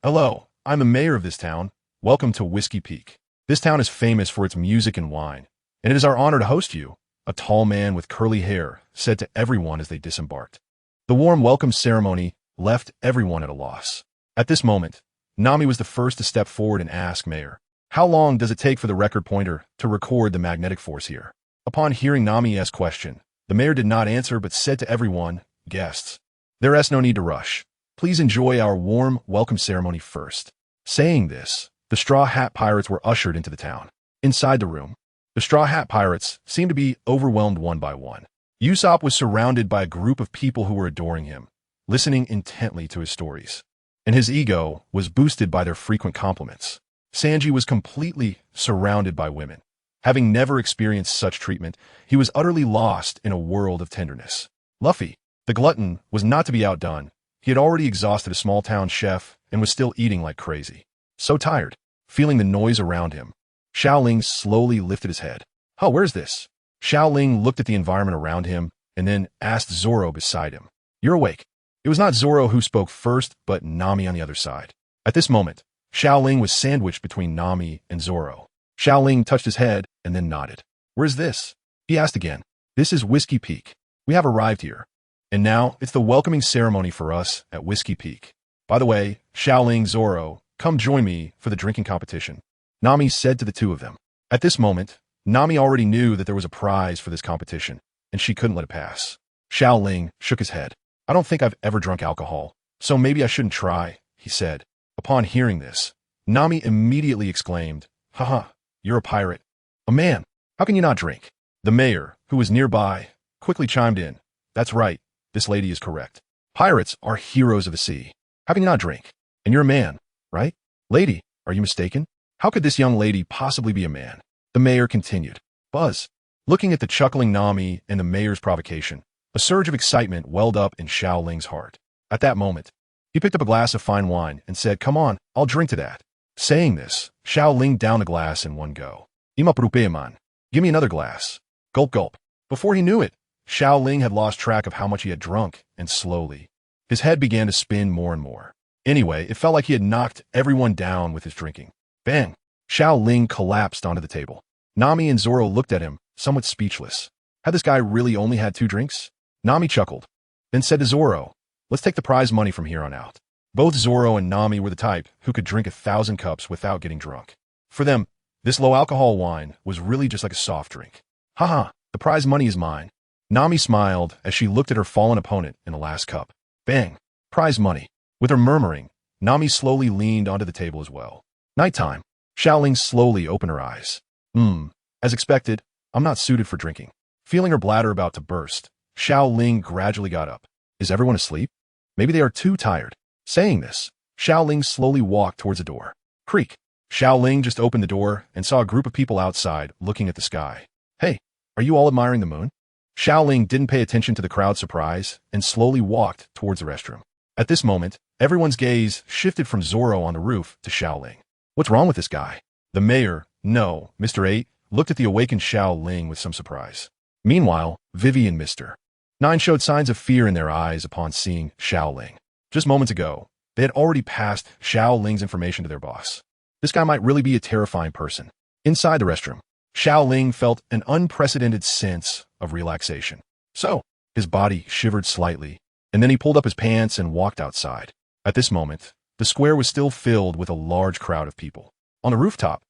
A: Hello, I'm the mayor of this town. Welcome to Whiskey Peak. This town is famous for its music and wine, and it is our honor to host you, a tall man with curly hair said to everyone as they disembarked. The warm welcome ceremony left everyone at a loss. At this moment, Nami was the first to step forward and ask Mayor, "How long does it take for the record pointer to record the magnetic force here?" Upon hearing Nami's question, the mayor did not answer but said to everyone, "Guests, there is no need to rush. Please enjoy our warm welcome ceremony first." Saying this, the Straw Hat Pirates were ushered into the town. Inside the room, the Straw Hat Pirates seemed to be overwhelmed one by one. Usopp was surrounded by a group of people who were adoring him, listening intently to his stories, and his ego was boosted by their frequent compliments. Sanji was completely surrounded by women. Having never experienced such treatment, he was utterly lost in a world of tenderness. Luffy, the glutton, was not to be outdone. He had already exhausted a small-town chef and was still eating like crazy. So tired, feeling the noise around him, Xiao Ling slowly lifted his head. "Oh, where's this?" Xiao Ling looked at the environment around him and then asked Zoro beside him, "You're awake?" It was not Zoro who spoke first, but Nami on the other side. At this moment, Xiao Ling was sandwiched between Nami and Zoro. Xiao Ling touched his head and then nodded. "Where's this?" he asked again. "This is Whiskey Peak. We have arrived here. And now it's the welcoming ceremony for us at Whiskey Peak. By the way, Xiao Ling, Zoro, come join me for the drinking competition," Nami said to the two of them. At this moment, Nami already knew that there was a prize for this competition, and she couldn't let it pass. Xiao Ling shook his head. "I don't think I've ever drunk alcohol, so maybe I shouldn't try," he said. Upon hearing this, Nami immediately exclaimed, "Haha, you're a pirate. A man, how can you not drink?" The mayor, who was nearby, quickly chimed in. "That's right, this lady is correct. Pirates are heroes of the sea. How can you not drink? And you're a man, right? Lady, are you mistaken? How could this young lady possibly be a man?" The mayor continued. Buzz. Looking at the chuckling Nami and the mayor's provocation, a surge of excitement welled up in Xiao Ling's heart. At that moment, he picked up a glass of fine wine and said, "Come on, I'll drink to that." Saying this, Xiao Ling downed a glass in one go. "Ima man. Give me another glass." Gulp gulp. Before he knew it, Xiao Ling had lost track of how much he had drunk, and slowly, his head began to spin more and more. Anyway, it felt like he had knocked everyone down with his drinking. Bang! Xiao Ling collapsed onto the table. Nami and Zoro looked at him, somewhat speechless. Had this guy really only had 2 drinks? Nami chuckled, then said to Zoro, "Let's take the prize money from here on out." Both Zoro and Nami were the type who could drink 1,000 cups without getting drunk. For them, this low-alcohol wine was really just like a soft drink. "Haha, the prize money is mine." Nami smiled as she looked at her fallen opponent in the last cup. Bang! Prize money. With her murmuring, Nami slowly leaned onto the table as well. Nighttime. Xiao Ling slowly opened her eyes. As expected, I'm not suited for drinking. Feeling her bladder about to burst, Xiao Ling gradually got up. Is everyone asleep? Maybe they are too tired. Saying this, Xiao Ling slowly walked towards the door. Creak. Xiao Ling just opened the door and saw a group of people outside looking at the sky. Hey, are you all admiring the moon? Xiao Ling didn't pay attention to the crowd's surprise and slowly walked towards the restroom. At this moment, everyone's gaze shifted from Zoro on the roof to Xiao Ling. What's wrong with this guy? The mayor, no, Mr. 8, looked at the awakened Xiao Ling with some surprise. Meanwhile, Vivi and Mr. 9 showed signs of fear in their eyes upon seeing Xiao Ling. Just moments ago, they had already passed Xiao Ling's information to their boss. This guy might really be a terrifying person. Inside the restroom, Xiao Ling felt an unprecedented sense of relaxation. So, his body shivered slightly, and then he pulled up his pants and walked outside. At this moment, the square was still filled with a large crowd of people. On the rooftop,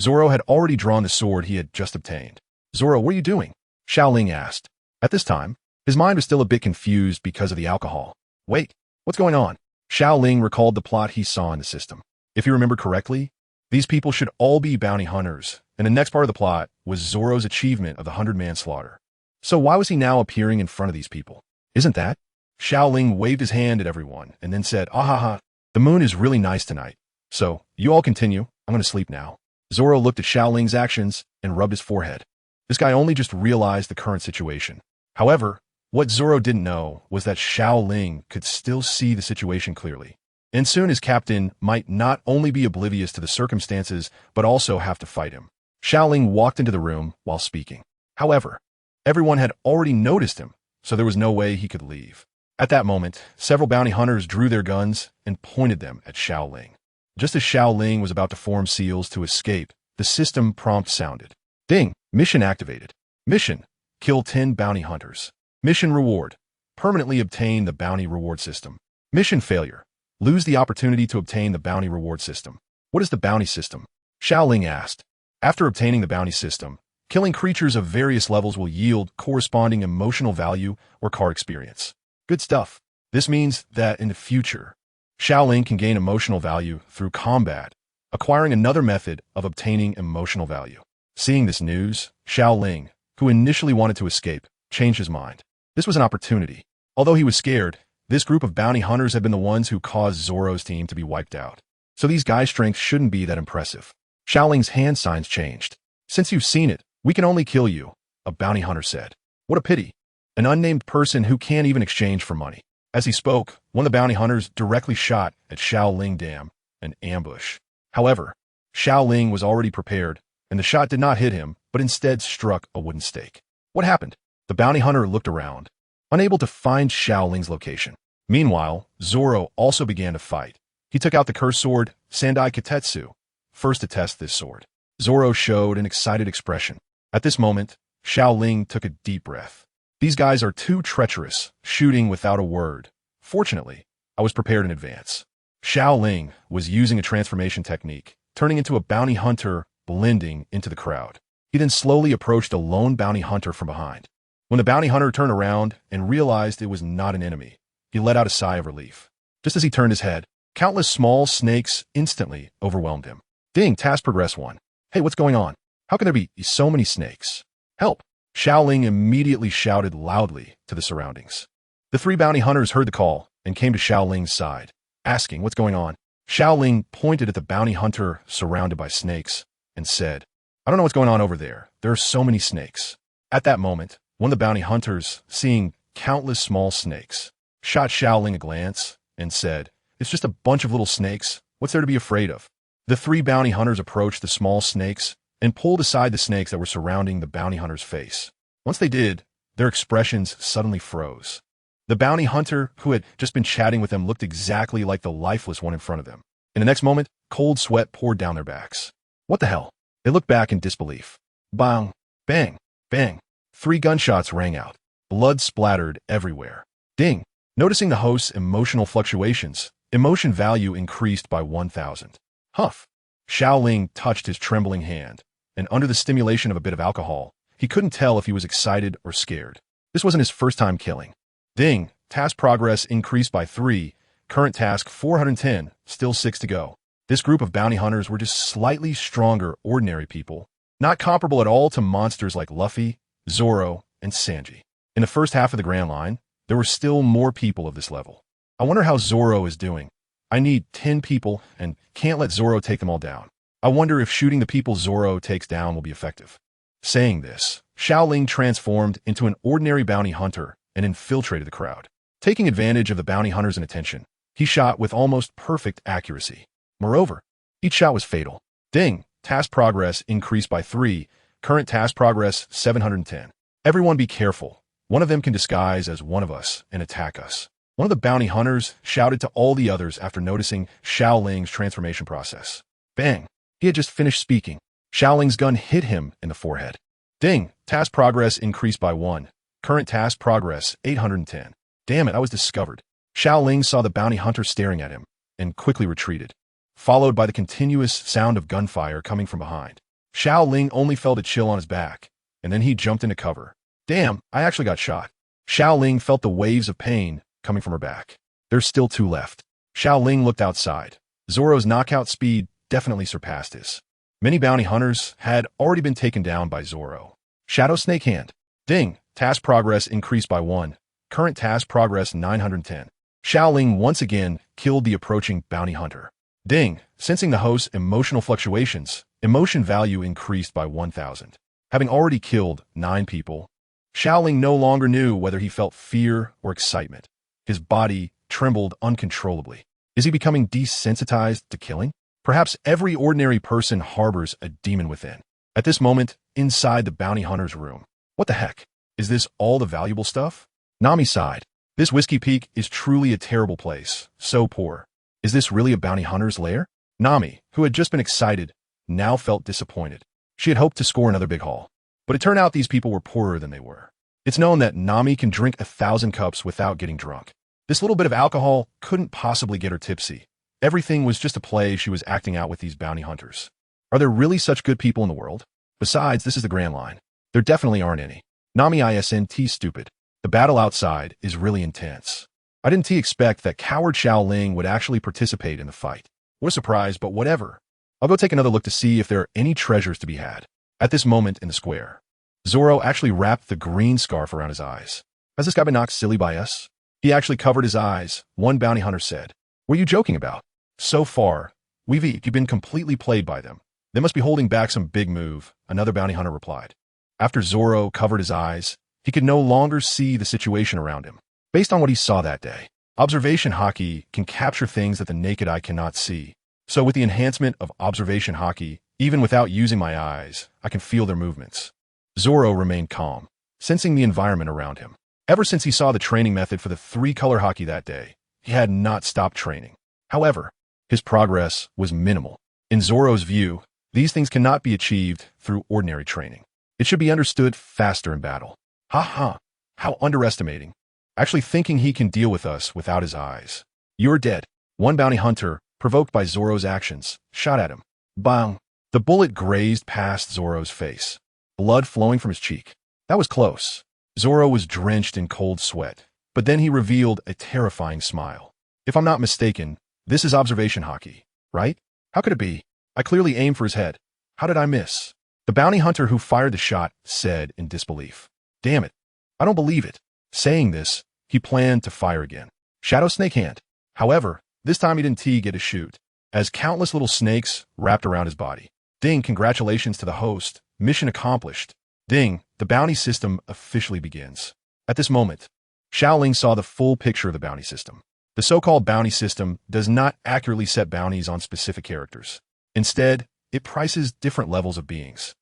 A: Zoro had already drawn the sword he had just obtained. Zoro, what are you doing? Xiao Ling asked. At this time, his mind was still a bit confused because of the alcohol. Wait, what's going on? Xiao Ling recalled the plot he saw in the system. If you remember correctly, these people should all be bounty hunters, and the next part of the plot was Zoro's achievement of the 100-man slaughter. So why was he now appearing in front of these people? Isn't that? Xiao Ling waved his hand at everyone and then said, "Ahaha, the moon is really nice tonight. So, you all continue, I'm going to sleep now." Zoro looked at Xiao Ling's actions and rubbed his forehead. This guy only just realized the current situation. However, what Zoro didn't know was that Xiao Ling could still see the situation clearly. And soon his captain might not only be oblivious to the circumstances, but also have to fight him. Xiao Ling walked into the room while speaking. However, everyone had already noticed him, so there was no way he could leave. At that moment, several bounty hunters drew their guns and pointed them at Xiao Ling. Just as Xiao Ling was about to form seals to escape, the system prompt sounded. Ding! Mission activated. Mission: kill 10 bounty hunters. Mission reward: permanently obtain the bounty reward system. Mission failure: lose the opportunity to obtain the bounty reward system. What is the bounty system? Xiao Ling asked. After obtaining the bounty system, killing creatures of various levels will yield corresponding emotional value or card experience. Good stuff. This means that in the future, Xiao Ling can gain emotional value through combat, acquiring another method of obtaining emotional value. Seeing this news, Xiao Ling, who initially wanted to escape, changed his mind. This was an opportunity. Although he was scared, this group of bounty hunters had been the ones who caused Zoro's team to be wiped out. So these guys' strength shouldn't be that impressive. Xiao Ling's hand signs changed. Since you've seen it, we can only kill you, a bounty hunter said. What a pity. An unnamed person who can't even exchange for money. As he spoke, one of the bounty hunters directly shot at Xiao Ling Dam, an ambush. However, Xiao Ling was already prepared, and the shot did not hit him, but instead struck a wooden stake. What happened? The bounty hunter looked around, unable to find Xiao Ling's location. Meanwhile, Zoro also began to fight. He took out the cursed sword, Sandai Kitetsu, first to test this sword. Zoro showed an excited expression. At this moment, Xiao Ling took a deep breath. These guys are too treacherous, shooting without a word. Fortunately, I was prepared in advance. Xiao Ling was using a transformation technique, turning into a bounty hunter, blending into the crowd. He then slowly approached a lone bounty hunter from behind. When the bounty hunter turned around and realized it was not an enemy, he let out a sigh of relief. Just as he turned his head, countless small snakes instantly overwhelmed him. Ding, task progress 1. Hey, what's going on? How can there be so many snakes? Help! Xiao Ling immediately shouted loudly to the surroundings. The 3 bounty hunters heard the call and came to Xiao Ling's side, asking what's going on. Xiao Ling pointed at the bounty hunter surrounded by snakes and said, "I don't know what's going on over there. There are so many snakes." At that moment, one of the bounty hunters, seeing countless small snakes, shot Xiao Ling a glance and said, "It's just a bunch of little snakes. What's there to be afraid of?" The 3 bounty hunters approached the small snakes and pulled aside the snakes that were surrounding the bounty hunter's face. Once they did, their expressions suddenly froze. The bounty hunter, who had just been chatting with them, looked exactly like the lifeless one in front of them. In the next moment, cold sweat poured down their backs. What the hell? They looked back in disbelief. Bang! Bang! Bang! 3 gunshots rang out. Blood splattered everywhere. Ding! Noticing the host's emotional fluctuations, emotion value increased by 1,000. Huff! Xiao Ling touched his trembling hand, and under the stimulation of a bit of alcohol, he couldn't tell if he was excited or scared. This wasn't his first time killing. Ding! Task progress increased by 3. Current task 410, still 6 to go. This group of bounty hunters were just slightly stronger ordinary people, not comparable at all to monsters like Luffy, Zoro, and Sanji. In the first half of the Grand Line, there were still more people of this level. I wonder how Zoro is doing. I need 10 people and can't let Zoro take them all down. I wonder if shooting the people Zoro takes down will be effective. Saying this, Xiao Ling transformed into an ordinary bounty hunter and infiltrated the crowd. Taking advantage of the bounty hunter's inattention, he shot with almost perfect accuracy. Moreover, each shot was fatal. Ding! Task progress increased by 3. Current task progress 710. Everyone be careful. One of them can disguise as one of us and attack us. One of the bounty hunters shouted to all the others after noticing Xiao Ling's transformation process. Bang! He had just finished speaking. Xiao Ling's gun hit him in the forehead. Ding! Task progress increased by 1. Current task progress 810. Damn it, I was discovered. Xiao Ling saw the bounty hunter staring at him and quickly retreated, followed by the continuous sound of gunfire coming from behind. Xiao Ling only felt a chill on his back, and then he jumped into cover. Damn, I actually got shot. Xiao Ling felt the waves of pain coming from her back. There's still 2 left. Xiao Ling looked outside. Zoro's knockout speed definitely surpassed his. Many bounty hunters had already been taken down by Zoro. Shadow Snake Hand. Ding! Task progress increased by 1. Current task progress 910. Xiao Ling once again killed the approaching bounty hunter. Ding! Sensing the host's emotional fluctuations, emotion value increased by 1,000. Having already killed 9 people, Xiao Ling no longer knew whether he felt fear or excitement. His body trembled uncontrollably. Is he becoming desensitized to killing? Perhaps every ordinary person harbors a demon within. At this moment, inside the bounty hunter's room. What the heck? Is this all the valuable stuff? Nami sighed. This Whiskey Peak is truly a terrible place. So poor. Is this really a bounty hunter's lair? Nami, who had just been excited, now felt disappointed. She had hoped to score another big haul. But it turned out these people were poorer than they were. It's known that Nami can drink 1,000 cups without getting drunk. This little bit of alcohol couldn't possibly get her tipsy. Everything was just a play she was acting out with these bounty hunters. Are there really such good people in the world? Besides, this is the Grand Line. There definitely aren't any. Nami isn't stupid. The battle outside is really intense. I didn't expect that coward Xiao Ling would actually participate in the fight. What a surprise, but whatever. I'll go take another look to see if there are any treasures to be had. At this moment in the square, Zoro actually wrapped the green scarf around his eyes. Has this guy been knocked silly by us? He actually covered his eyes, one bounty hunter said. What are you joking about? So far, you've been completely played by them. They must be holding back some big move, another bounty hunter replied. After Zoro covered his eyes, he could no longer see the situation around him. Based on what he saw that day, observation haki can capture things that the naked eye cannot see. So with the enhancement of observation haki, even without using my eyes, I can feel their movements. Zoro remained calm, sensing the environment around him. Ever since he saw the training method for the 3-color haki that day, he had not stopped training. However, his progress was minimal. In Zoro's view, these things cannot be achieved through ordinary training. It should be understood faster in battle. Ha! How underestimating. Actually thinking he can deal with us without his eyes. You're dead. One bounty hunter, provoked by Zoro's actions, shot at him. Bang! The bullet grazed past Zoro's face, blood flowing from his cheek. That was close. Zoro was drenched in cold sweat, but then he revealed a terrifying smile. If I'm not mistaken, this is observation haki, right? How could it be? I clearly aimed for his head. How did I miss? The bounty hunter who fired the shot said in disbelief. Damn it. I don't believe it. Saying this, he planned to fire again. Shadow Snake Hand. However, this time he didn't get a shoot, as countless little snakes wrapped around his body. Ding, congratulations to the host. Mission accomplished. Ding, the bounty system officially begins. At this moment, Xiao Ling saw the full picture of the bounty system. The so-called bounty system does not accurately set bounties on specific characters. Instead, it prices different levels of beings.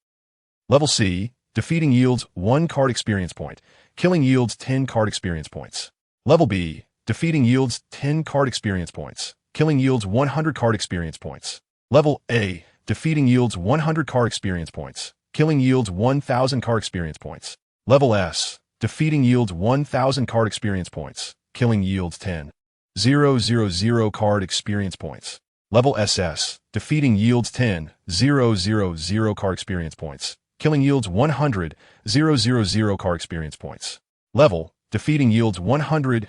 A: Level C, defeating yields 1 card experience point. Killing yields 10 card experience points. Level B, defeating yields 10 card experience points. Killing yields 100 card experience points. Level A, defeating yields 100 card experience points. Killing yields 1,000 card experience points. Level S, defeating yields 1,000 card experience points. Killing yields 10,000 card experience points. Level SS, defeating yields 10,000 card experience points. Killing yields 100,000 card experience points. Level, defeating yields 100,000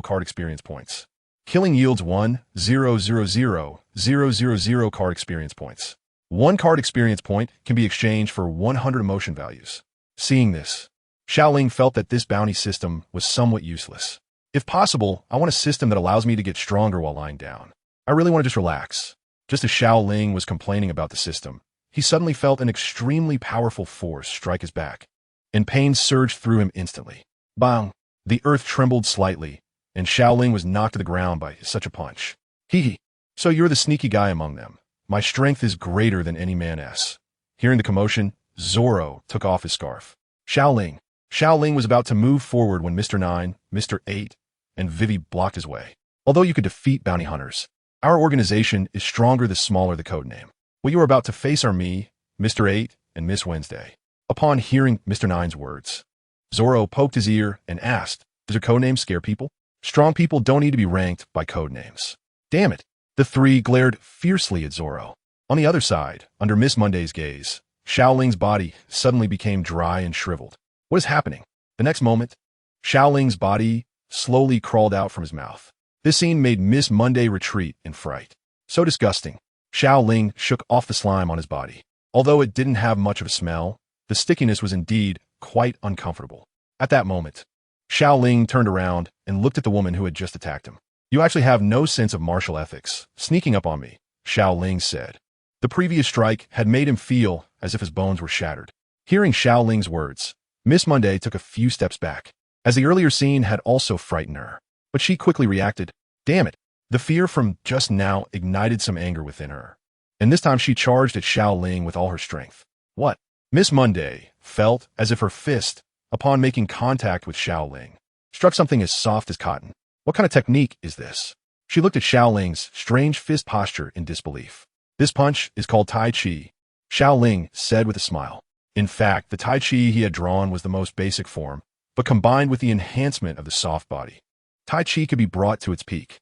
A: card experience points. Killing yields 1,000,000 card experience points. 1 card experience point can be exchanged for 100 emotion values. Seeing this, Xiao Ling felt that this bounty system was somewhat useless. If possible, I want a system that allows me to get stronger while lying down. I really want to just relax. Just as Xiao Ling was complaining about the system, he suddenly felt an extremely powerful force strike his back, and pain surged through him instantly. Bang! The earth trembled slightly, and Xiao Ling was knocked to the ground by such a punch. Hee. So you're the sneaky guy among them. My strength is greater than any man's. Hearing the commotion, Zoro took off his scarf. Xiao Ling was about to move forward when Mr. 9, Mr. 8, and Vivi blocked his way. Although you could defeat bounty hunters, our organization is stronger the smaller the codename. What you are about to face are me, Mr. 8, and Miss Wednesday. Upon hearing Mr. 9's words, Zoro poked his ear and asked, does your codename scare people? Strong people don't need to be ranked by codenames. Damn it. The three glared fiercely at Zoro. On the other side, under Miss Monday's gaze, Xiao Ling's body suddenly became dry and shriveled. What is happening? The next moment, Xiao Ling's body slowly crawled out from his mouth. This scene made Miss Monday retreat in fright. So disgusting. Xiao Ling shook off the slime on his body. Although it didn't have much of a smell, the stickiness was indeed quite uncomfortable. At that moment, Xiao Ling turned around and looked at the woman who had just attacked him. You actually have no sense of martial ethics, sneaking up on me, Xiao Ling said. The previous strike had made him feel as if his bones were shattered. Hearing Xiao Ling's words, Miss Monday took a few steps back, as the earlier scene had also frightened her. But she quickly reacted. Damn it. The fear from just now ignited some anger within her. And this time she charged at Xiao Ling with all her strength. What? Miss Monday felt as if her fist, upon making contact with Xiao Ling, struck something as soft as cotton. What kind of technique is this? She looked at Xiao Ling's strange fist posture in disbelief. This punch is called Tai Chi, Xiao Ling said with a smile. In fact, the Tai Chi he had drawn was the most basic form, but combined with the enhancement of the soft body, Tai Chi could be brought to its peak.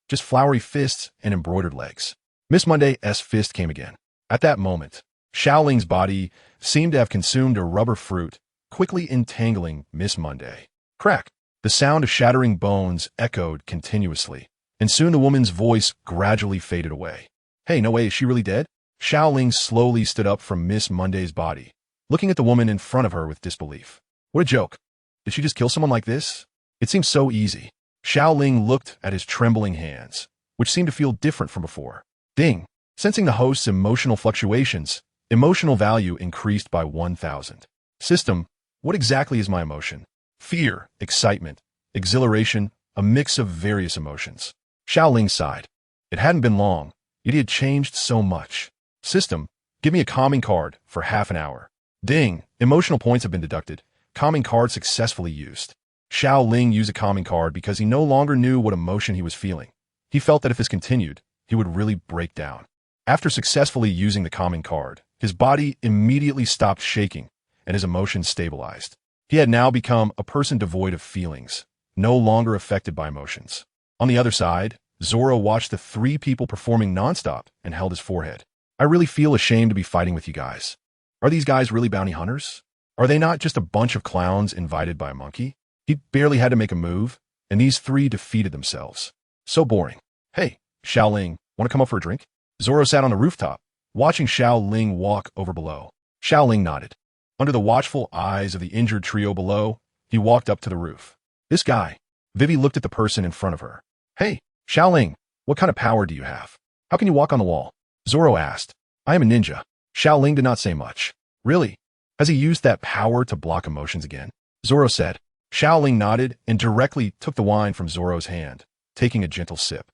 A: Just flowery fists and embroidered legs. Miss Monday's fist came again. At that moment, Xiao Ling's body seemed to have consumed a rubber fruit, quickly entangling Miss Monday. Crack! The sound of shattering bones echoed continuously, and soon the woman's voice gradually faded away. Hey, no way, is she really dead? Xiao Ling slowly stood up from Miss Monday's body, looking at the woman in front of her with disbelief. What a joke. Did she just kill someone like this? It seems so easy. Xiao Ling looked at his trembling hands, which seemed to feel different from before. Ding! Sensing the host's emotional fluctuations, emotional value increased by 1,000. System, what exactly is my emotion? Fear, excitement, exhilaration, a mix of various emotions. Xiao Ling sighed. It hadn't been long, yet he had changed so much. System, give me a calming card for half an hour. Ding! Emotional points have been deducted. Calming card successfully used. Xiao Ling used a calming card because he no longer knew what emotion he was feeling. He felt that if this continued, he would really break down. After successfully using the calming card, his body immediately stopped shaking and his emotions stabilized. He had now become a person devoid of feelings, no longer affected by emotions. On the other side, Zoro watched the three people performing nonstop and held his forehead. I really feel ashamed to be fighting with you guys. Are these guys really bounty hunters? Are they not just a bunch of clowns invited by a monkey? He barely had to make a move, and these three defeated themselves. So boring. Hey, Xiao Ling, want to come up for a drink? Zoro sat on the rooftop, watching Xiao Ling walk over below. Xiao Ling nodded. Under the watchful eyes of the injured trio below, he walked up to the roof. This guy. Vivi looked at the person in front of her. Hey, Xiao Ling, what kind of power do you have? How can you walk on the wall? Zoro asked. I am a ninja. Xiao Ling did not say much. Really? Has he used that power to block emotions again? Zoro said. Xiao Ling nodded and directly took the wine from Zoro's hand, taking a gentle sip.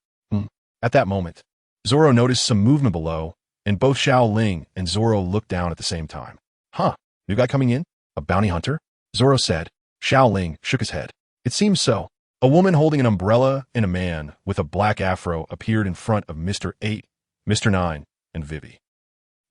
A: At that moment, Zoro noticed some movement below, and both Xiao Ling and Zoro looked down at the same time. Huh, new guy coming in? A bounty hunter? Zoro said. Xiao Ling shook his head. It seems so. A woman holding an umbrella and a man with a black afro appeared in front of Mr. 8, Mr. 9, and Vivi.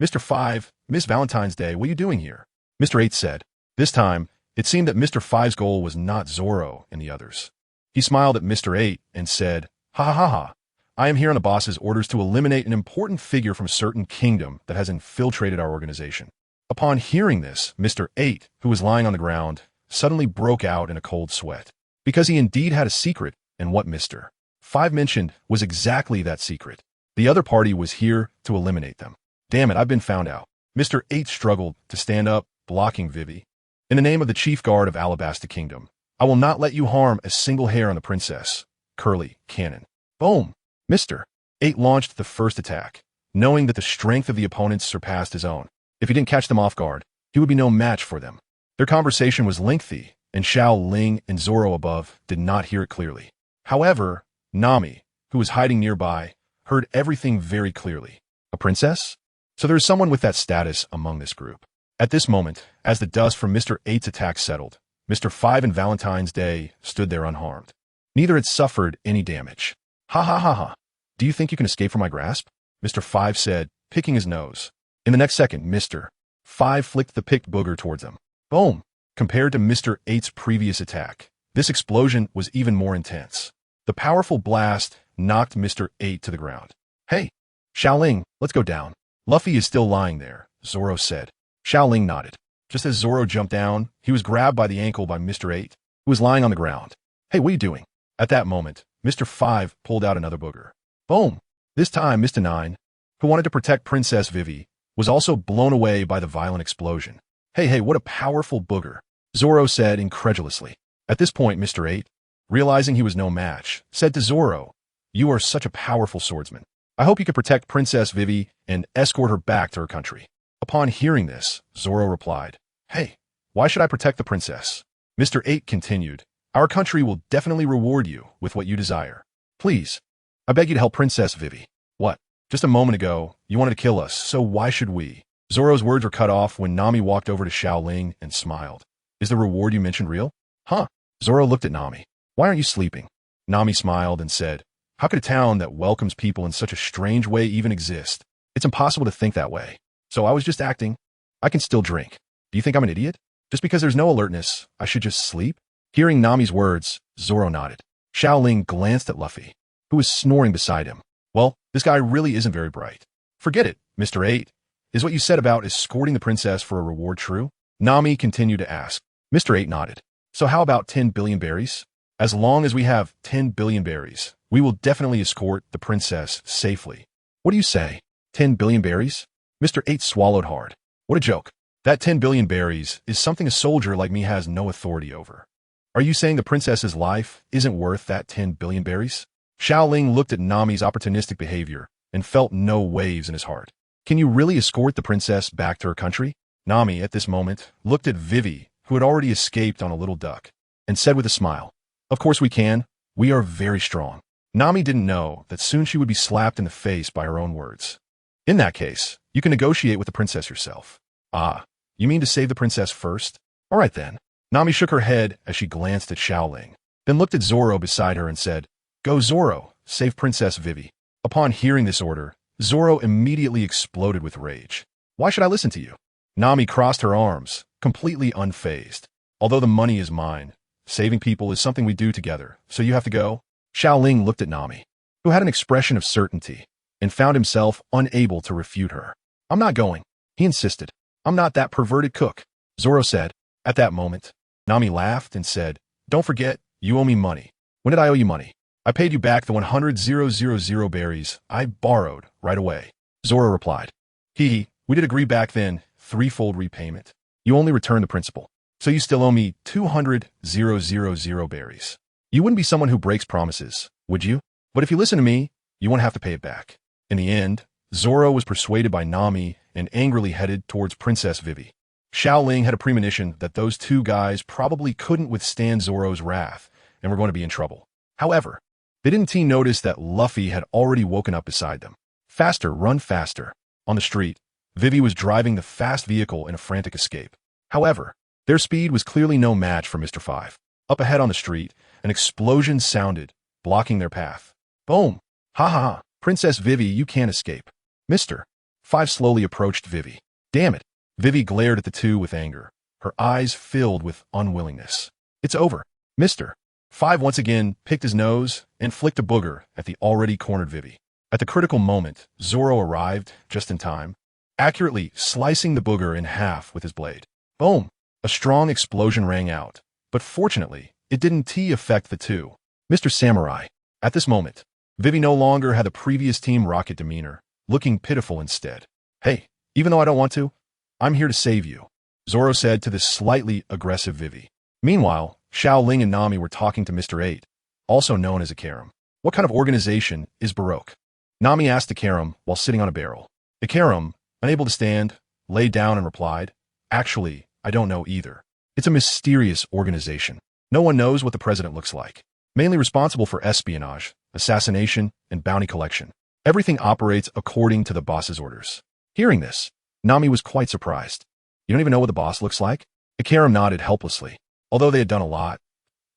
A: Mr. 5, Miss Valentine's Day, what are you doing here? Mr. 8 said. This time, it seemed that Mr. 5's goal was not Zoro and the others. He smiled at Mr. 8 and said, Ha ha ha ha. I am here on the boss's orders to eliminate an important figure from a certain kingdom that has infiltrated our organization. Upon hearing this, Mr. 8, who was lying on the ground, suddenly broke out in a cold sweat. Because he indeed had a secret, and what Mr. 5 mentioned was exactly that secret. The other party was here to eliminate them. Damn it, I've been found out. Mr. 8 struggled to stand up, blocking Vivi. In the name of the chief guard of Alabasta Kingdom, I will not let you harm a single hair on the princess. Curly, cannon. Boom! Mr. 8 launched the first attack, knowing that the strength of the opponents surpassed his own. If he didn't catch them off guard, he would be no match for them. Their conversation was lengthy, and Xiao Ling and Zoro above did not hear it clearly. However, Nami, who was hiding nearby, heard everything very clearly. A princess? So there is someone with that status among this group. At this moment, as the dust from Mr. 8's attack settled, Mr. 5 and Valentine's Day stood there unharmed. Neither had suffered any damage. Ha ha ha ha. Do you think you can escape from my grasp? Mr. 5 said, picking his nose. In the next second, Mr. 5 flicked the picked booger towards him. Boom! Compared to Mr. 8's previous attack, this explosion was even more intense. The powerful blast knocked Mr. 8 to the ground. Hey, Xiao Ling, let's go down. Luffy is still lying there, Zoro said. Xiao Ling nodded. Just as Zoro jumped down, he was grabbed by the ankle by Mr. 8, who was lying on the ground. Hey, what are you doing? At that moment, Mr. 5 pulled out another booger. Boom! This time, Mr. 9, who wanted to protect Princess Vivi, was also blown away by the violent explosion. Hey, what a powerful booger, Zoro said incredulously. At this point, Mr. 8, realizing he was no match, said to Zoro, you are such a powerful swordsman. I hope you can protect Princess Vivi and escort her back to her country. Upon hearing this, Zoro replied, hey, why should I protect the princess? Mr. 8 continued, our country will definitely reward you with what you desire. Please, I beg you to help Princess Vivi. What? Just a moment ago, you wanted to kill us, so why should we? Zoro's words were cut off when Nami walked over to Xiao Ling and smiled. Is the reward you mentioned real? Huh? Zoro looked at Nami. Why aren't you sleeping? Nami smiled and said, how could a town that welcomes people in such a strange way even exist? It's impossible to think that way. So I was just acting. I can still drink. Do you think I'm an idiot? Just because there's no alertness, I should just sleep? Hearing Nami's words, Zoro nodded. Xiao Ling glanced at Luffy, who was snoring beside him. Well, this guy really isn't very bright. Forget it, Mr. 8. Is what you said about escorting the princess for a reward true? Nami continued to ask. Mr. 8 nodded. So how about 10 billion berries? As long as we have 10 billion berries, we will definitely escort the princess safely. What do you say? 10 billion berries? Mr. 8 swallowed hard. What a joke. That 10 billion berries is something a soldier like me has no authority over. Are you saying the princess's life isn't worth that 10 billion berries? Xiao Ling looked at Nami's opportunistic behavior and felt no waves in his heart. Can you really escort the princess back to her country? Nami, at this moment, looked at Vivi, who had already escaped on a little duck, and said with a smile, of course we can. We are very strong. Nami didn't know that soon she would be slapped in the face by her own words. In that case, you can negotiate with the princess yourself. Ah, you mean to save the princess first? All right then. Nami shook her head as she glanced at Xiao Ling, then looked at Zoro beside her and said, go Zoro, save Princess Vivi. Upon hearing this order, Zoro immediately exploded with rage. Why should I listen to you? Nami crossed her arms, completely unfazed. Although the money is mine, saving people is something we do together, so you have to go? Xiao Ling looked at Nami, who had an expression of certainty, and found himself unable to refute her. I'm not going, he insisted. I'm not that perverted cook, Zoro said. At that moment, Nami laughed and said, don't forget, you owe me money. When did I owe you money? I paid you back the 100,000 berries I borrowed right away. Zoro replied. We did agree back then, threefold repayment. You only returned the principal, so you still owe me 200,000 berries. You wouldn't be someone who breaks promises, would you? But if you listen to me, you won't have to pay it back. In the end, Zoro was persuaded by Nami and angrily headed towards Princess Vivi. Xiao Ling had a premonition that those two guys probably couldn't withstand Zoro's wrath and were going to be in trouble. However, they didn't notice that Luffy had already woken up beside them. Faster, run faster. On the street, Vivi was driving the fast vehicle in a frantic escape. However, their speed was clearly no match for Mr. 5. Up ahead on the street, an explosion sounded, blocking their path. Boom! Ha ha ha! Princess Vivi, you can't escape. Mr. 5 slowly approached Vivi. Damn it! Vivi glared at the two with anger, her eyes filled with unwillingness. It's over. Mr. 5 once again picked his nose and flicked a booger at the already cornered Vivi. At the critical moment, Zoro arrived just in time, accurately slicing the booger in half with his blade. Boom! A strong explosion rang out, but fortunately, it didn't affect the two. Mr. Samurai. At this moment, Vivi no longer had the previous Team Rocket demeanor, looking pitiful instead. Hey, even though I don't want to, I'm here to save you. Zoro said to the slightly aggressive Vivi. Meanwhile, Xiao Ling and Nami were talking to Mr. 8, also known as Ikaram. What kind of organization is Baroque? Nami asked Ikaram while sitting on a barrel. Ikaram, unable to stand, lay down and replied, Actually, I don't know either. It's a mysterious organization. No one knows what the president looks like. Mainly responsible for espionage, assassination, and bounty collection. Everything operates according to the boss's orders. Hearing this, Nami was quite surprised. You don't even know what the boss looks like? Ikaram nodded helplessly. Although they had done a lot,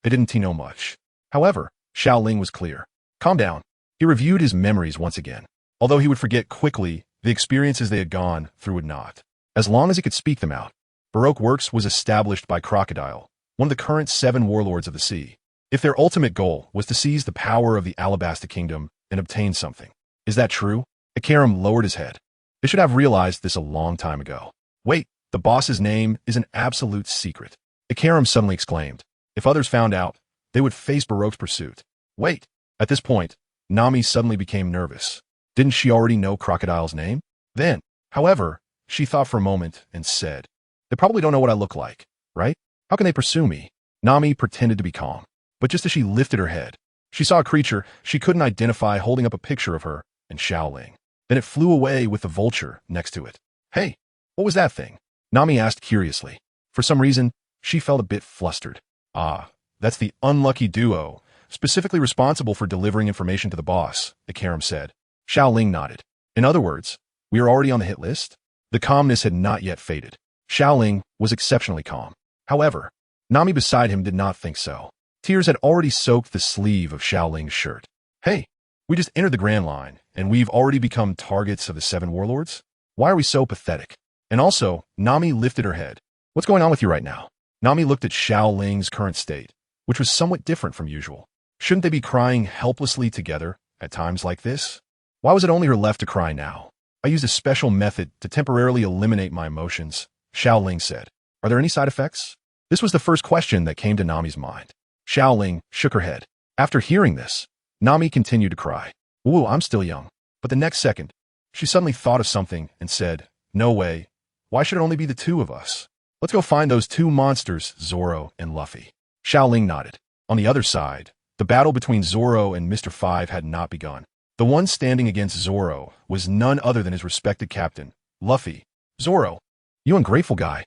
A: they didn't know much. However, Xiao Ling was clear. Calm down. He reviewed his memories once again. Although he would forget quickly, the experiences they had gone through would not. As long as he could speak them out. Baroque Works was established by Crocodile, one of the current 7 warlords of the sea. If their ultimate goal was to seize the power of the Alabasta kingdom and obtain something. Is that true? Ikaram lowered his head. They should have realized this a long time ago. Wait, the boss's name is an absolute secret. Ikaram suddenly exclaimed. If others found out, they would face Baroque's pursuit. Wait. At this point, Nami suddenly became nervous. Didn't she already know Crocodile's name? Then, however, she thought for a moment and said, They probably don't know what I look like, right? How can they pursue me? Nami pretended to be calm. But just as she lifted her head, she saw a creature she couldn't identify holding up a picture of her and Xiao Ling. Then it flew away with the vulture next to it. Hey, what was that thing? Nami asked curiously. For some reason, she felt a bit flustered. Ah, that's the unlucky duo, specifically responsible for delivering information to the boss, Ikaram said. Xiao Ling nodded. In other words, we are already on the hit list? The calmness had not yet faded. Xiao Ling was exceptionally calm. However, Nami beside him did not think so. Tears had already soaked the sleeve of Xiao Ling's shirt. Hey, we just entered the Grand Line, and we've already become targets of the 7 warlords? Why are we so pathetic? And also, Nami lifted her head. What's going on with you right now? Nami looked at Xiao Ling's current state, which was somewhat different from usual. Shouldn't they be crying helplessly together at times like this? Why was it only her left to cry now? I used a special method to temporarily eliminate my emotions, Xiao Ling said. Are there any side effects? This was the first question that came to Nami's mind. Xiao Ling shook her head. After hearing this, Nami continued to cry. Ooh, I'm still young. But the next second, she suddenly thought of something and said, No way. Why should it only be the 2 of us? Let's go find those 2 monsters, Zoro and Luffy. Xiao Ling nodded. On the other side, the battle between Zoro and Mr. 5 had not begun. The one standing against Zoro was none other than his respected captain, Luffy. Zoro, you ungrateful guy.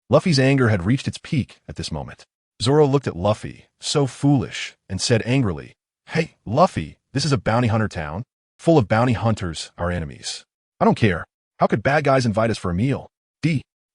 A: Luffy's anger had reached its peak at this moment. Zoro looked at Luffy, so foolish, and said angrily, Hey, Luffy, this is a bounty hunter town, full of bounty hunters, our enemies. I don't care. How could bad guys invite us for a meal?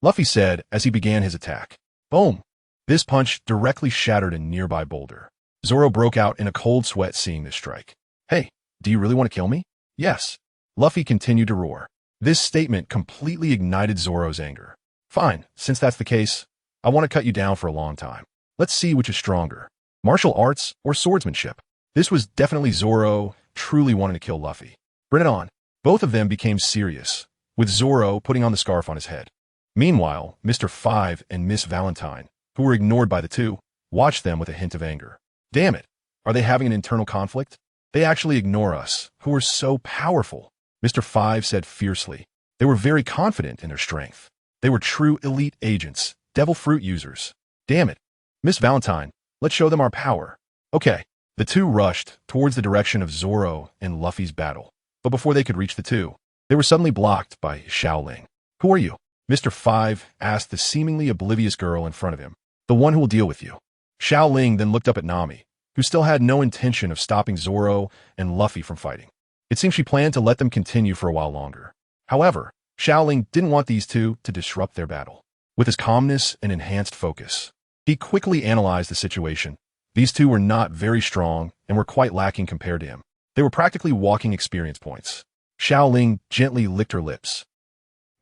A: Luffy said as he began his attack. Boom! This punch directly shattered a nearby boulder. Zoro broke out in a cold sweat seeing this strike. Hey, do you really want to kill me? Yes. Luffy continued to roar. This statement completely ignited Zoro's anger. Fine, since that's the case, I want to cut you down for a long time. Let's see which is stronger, martial arts or swordsmanship. This was definitely Zoro truly wanting to kill Luffy. Bring it on. Both of them became serious, with Zoro putting on the scarf on his head. Meanwhile, Mr. 5 and Miss Valentine, who were ignored by the 2, watched them with a hint of anger. Damn it, are they having an internal conflict? They actually ignore us, who are so powerful, Mr. 5 said fiercely. They were very confident in their strength. They were true elite agents, devil fruit users. Damn it. Miss Valentine, let's show them our power. Okay. The 2 rushed towards the direction of Zoro and Luffy's battle. But before they could reach the 2, they were suddenly blocked by Xiao Ling. Who are you? Mr. 5 asked the seemingly oblivious girl in front of him. The one who will deal with you. Xiao Ling then looked up at Nami, who still had no intention of stopping Zoro and Luffy from fighting. It seemed she planned to let them continue for a while longer. However, Xiao Ling didn't want these 2 to disrupt their battle. With his calmness and enhanced focus, he quickly analyzed the situation. These 2 were not very strong and were quite lacking compared to him. They were practically walking experience points. Xiao Ling gently licked her lips.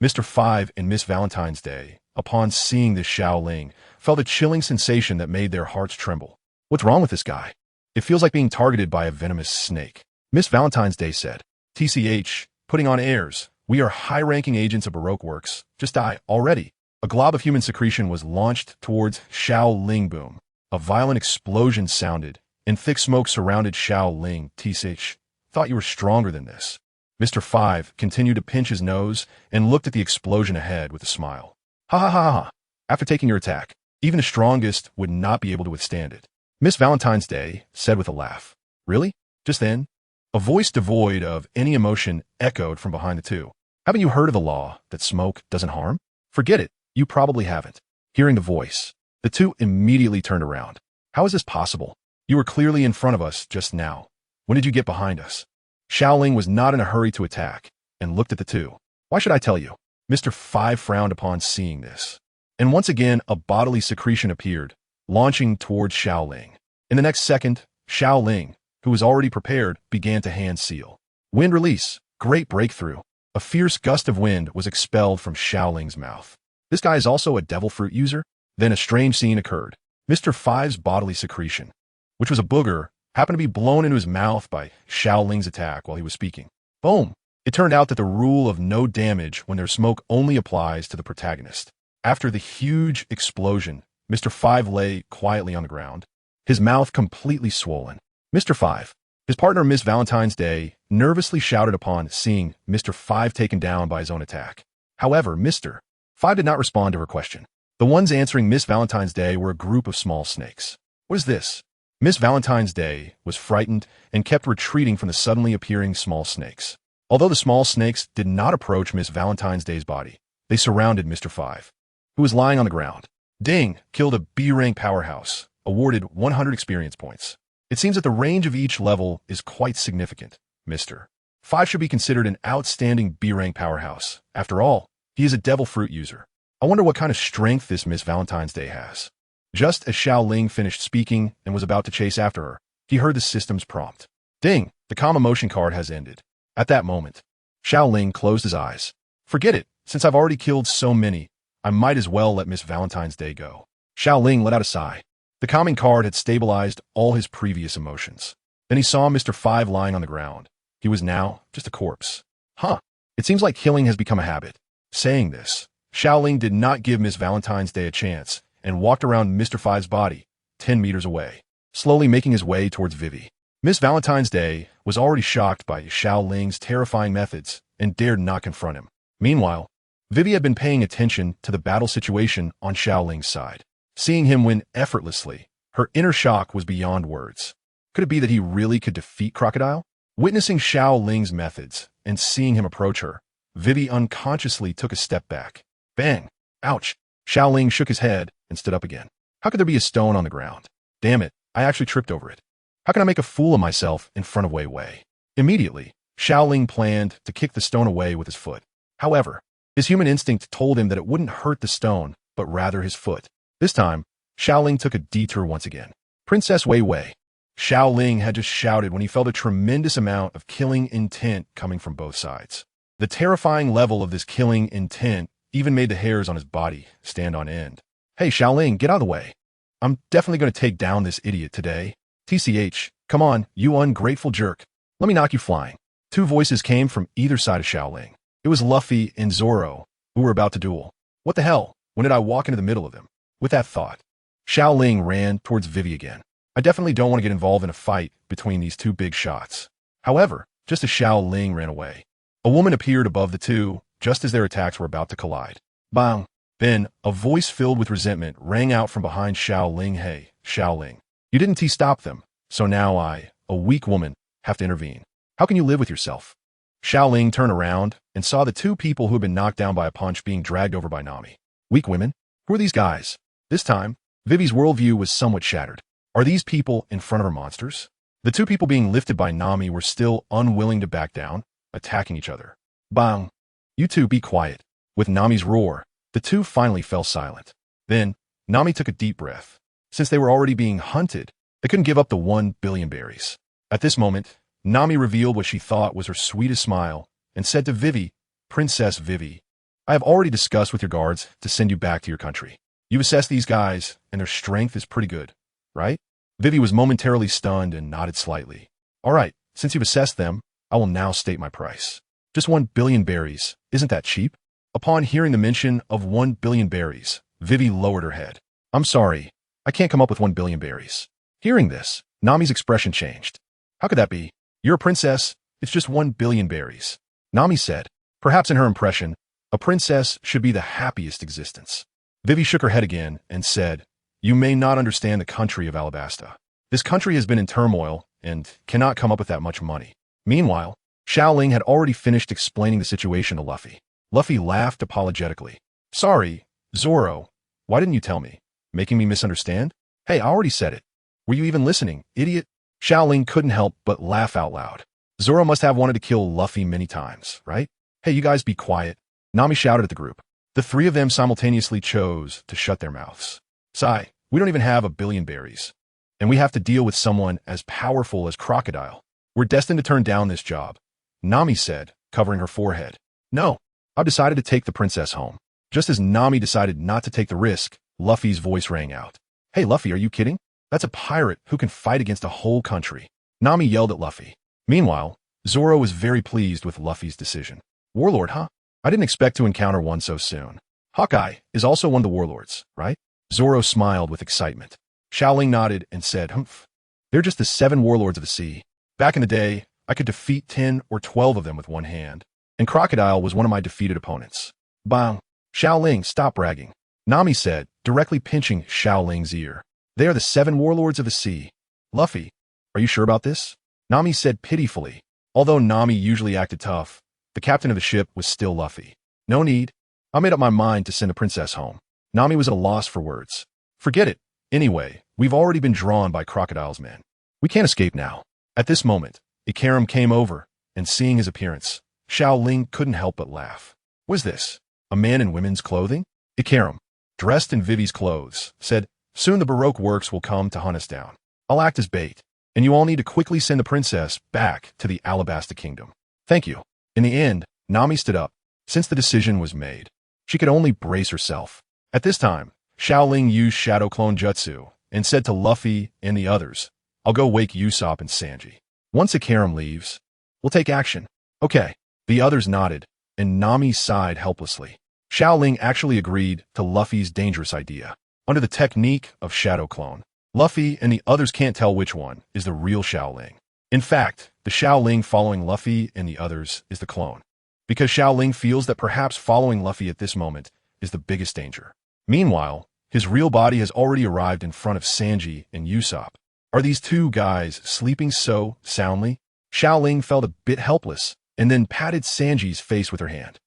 A: Mr. 5 and Miss Valentine's Day, upon seeing this Xiao Ling, felt a chilling sensation that made their hearts tremble. What's wrong with this guy? It feels like being targeted by a venomous snake. Miss Valentine's Day said, TCH, putting on airs. We are high-ranking agents of Baroque Works. Just die already. A glob of human secretion was launched towards Xiao Ling. Boom. A violent explosion sounded, and thick smoke surrounded Xiao Ling. TCH, thought you were stronger than this. Mr. 5 continued to pinch his nose and looked at the explosion ahead with a smile. Ha ha ha ha ha. After taking your attack, even the strongest would not be able to withstand it. Miss Valentine's Day said with a laugh. Really? Just then? A voice devoid of any emotion echoed from behind the two. Haven't you heard of the law that smoke doesn't harm? Forget it. You probably haven't. Hearing the voice, the two immediately turned around. How is this possible? You were clearly in front of us just now. When did you get behind us? Xiao Ling was not in a hurry to attack and looked at the two. Why should I tell you? Mr. Five frowned upon seeing this. And once again, a bodily secretion appeared, launching towards Xiao Ling. In the next second, Xiao Ling, who was already prepared, began to hand seal. Wind release. Great breakthrough. A fierce gust of wind was expelled from Xiao Ling's mouth. This guy is also a devil fruit user? Then a strange scene occurred. Mr. Five's bodily secretion, which was a booger, happened to be blown into his mouth by Xiao Ling's attack while he was speaking. Boom! It turned out that the rule of no damage when there's smoke only applies to the protagonist. After the huge explosion, Mr. Five lay quietly on the ground, his mouth completely swollen. Mr. Five, his partner Miss Valentine's Day, nervously shouted upon seeing Mr. Five taken down by his own attack. However, Mr. Five did not respond to her question. The ones answering Miss Valentine's Day were a group of small snakes. What is this? Miss Valentine's Day was frightened and kept retreating from the suddenly appearing small snakes. Although the small snakes did not approach Miss Valentine's Day's body, they surrounded Mr. Five, who was lying on the ground. Ding! Killed a B-rank powerhouse, awarded 100 experience points. It seems that the range of each level is quite significant. Mr. Five should be considered an outstanding B-rank powerhouse. After all, he is a devil fruit user. I wonder what kind of strength this Miss Valentine's Day has. Just as Xiao Ling finished speaking and was about to chase after her, he heard the system's prompt. Ding! The calm emotion card has ended. At that moment, Xiao Ling closed his eyes. Forget it. Since I've already killed so many, I might as well let Miss Valentine's Day go. Xiao Ling let out a sigh. The calming card had stabilized all his previous emotions. Then he saw Mr. Five lying on the ground. He was now just a corpse. Huh. It seems like killing has become a habit. Saying this, Xiao Ling did not give Miss Valentine's Day a chance and walked around Mr. Five's body, 10 meters away, slowly making his way towards Vivi. Miss Valentine's Day was already shocked by Xiao Ling's terrifying methods and dared not confront him. Meanwhile, Vivi had been paying attention to the battle situation on Xiao Ling's side. Seeing him win effortlessly, her inner shock was beyond words. Could it be that he really could defeat Crocodile? Witnessing Xiao Ling's methods and seeing him approach her, Vivi unconsciously took a step back. Bang! Ouch! Xiao Ling shook his head and stood up again. How could there be a stone on the ground? Damn it, I actually tripped over it. How can I make a fool of myself in front of Wei Wei? Immediately, Xiao Ling planned to kick the stone away with his foot. However, his human instinct told him that it wouldn't hurt the stone, but rather his foot. This time, Xiao Ling took a detour once again. Princess Wei Wei. Xiao Ling had just shouted when he felt a tremendous amount of killing intent coming from both sides. The terrifying level of this killing intent even made the hairs on his body stand on end. Hey, Xiao Ling, get out of the way. I'm definitely going to take down this idiot today. TCH, come on, you ungrateful jerk. Let me knock you flying. Two voices came from either side of Xiao Ling. It was Luffy and Zoro, who were about to duel. What the hell? When did I walk into the middle of them? With that thought, Xiao Ling ran towards Vivi again. I definitely don't want to get involved in a fight between these two big shots. However, just as Xiao Ling ran away, a woman appeared above the two, just as their attacks were about to collide. Bang! Then, a voice filled with resentment rang out from behind Xiao Ling. Hey, Xiao Ling. You didn't stop them, so now I, a weak woman, have to intervene. How can you live with yourself? Xiao Ling turned around and saw the two people who had been knocked down by a punch being dragged over by Nami. Weak women? Who are these guys? This time, Vivi's worldview was somewhat shattered. Are these people in front of her monsters? The two people being lifted by Nami were still unwilling to back down, attacking each other. Bang! You two be quiet. With Nami's roar, the two finally fell silent. Then, Nami took a deep breath. Since they were already being hunted, they couldn't give up the 1 billion berries. At this moment, Nami revealed what she thought was her sweetest smile and said to Vivi, Princess Vivi, I have already discussed with your guards to send you back to your country. You've assessed these guys, and their strength is pretty good, right? Vivi was momentarily stunned and nodded slightly. All right, since you've assessed them, I will now state my price. Just 1 billion berries. Isn't that cheap? Upon hearing the mention of 1 billion berries, Vivi lowered her head. I'm sorry, I can't come up with 1 billion berries. Hearing this, Nami's expression changed. How could that be? You're a princess, it's just 1 billion berries. Nami said, perhaps in her impression, A princess should be the happiest existence. Vivi shook her head again and said, "You may not understand the country of Alabasta. This country has been in turmoil and cannot come up with that much money." Meanwhile, Xiao Ling had already finished explaining the situation to Luffy. Luffy laughed apologetically. "Sorry, Zoro. Why didn't you tell me? Making me misunderstand? Hey, I already said it. Were you even listening, idiot?" Xiao Ling couldn't help but laugh out loud. Zoro must have wanted to kill Luffy many times, right? "Hey, you guys be quiet," Nami shouted at the group. The three of them simultaneously chose to shut their mouths. "Sigh, we don't even have a billion berries. And we have to deal with someone as powerful as Crocodile. We're destined to turn down this job," Nami said, covering her forehead. "No, I've decided to take the princess home." Just as Nami decided not to take the risk, Luffy's voice rang out. "Hey, Luffy, are you kidding? That's a pirate who can fight against a whole country." Nami yelled at Luffy. Meanwhile, Zoro was very pleased with Luffy's decision. "Warlord, huh? I didn't expect to encounter one so soon. Hawkeye is also one of the warlords, right?" Zoro smiled with excitement. Xiao Ling nodded and said, "Humph. They're just the 7 warlords of the sea. Back in the day, I could defeat 10 or 12 of them with one hand. And Crocodile was one of my defeated opponents." "Bang. Xiao Ling, stop bragging," Nami said, directly pinching Xiao Ling's ear. "They are the 7 warlords of the sea. Luffy, are you sure about this?" Nami said pitifully. Although Nami usually acted tough, the captain of the ship was still Luffy. "No need. I made up my mind to send the princess home." Nami was at a loss for words. "Forget it. Anyway, we've already been drawn by Crocodile's men. We can't escape now." At this moment, Ikaram came over, and seeing his appearance, Xiao Ling couldn't help but laugh. "Was this a man in women's clothing?" Ikaram, dressed in Vivi's clothes, said, "Soon the Baroque works will come to hunt us down. I'll act as bait, and you all need to quickly send the princess back to the Alabasta kingdom." "Thank you." In the end, Nami stood up. Since the decision was made, she could only brace herself. At this time, Xiao Ling used Shadow Clone Jutsu and said to Luffy and the others, "I'll go wake Usopp and Sanji. Once Ikaram leaves, we'll take action." "Okay." The others nodded, and Nami sighed helplessly. Xiao Ling actually agreed to Luffy's dangerous idea. Under the technique of Shadow Clone, Luffy and the others can't tell which one is the real Xiao Ling. In fact, the Xiao Ling following Luffy and the others is the clone, because Xiao Ling feels that perhaps following Luffy at this moment is the biggest danger. Meanwhile, his real body has already arrived in front of Sanji and Usopp. Are these two guys sleeping so soundly? Xiao Ling felt a bit helpless and then patted Sanji's face with her hand.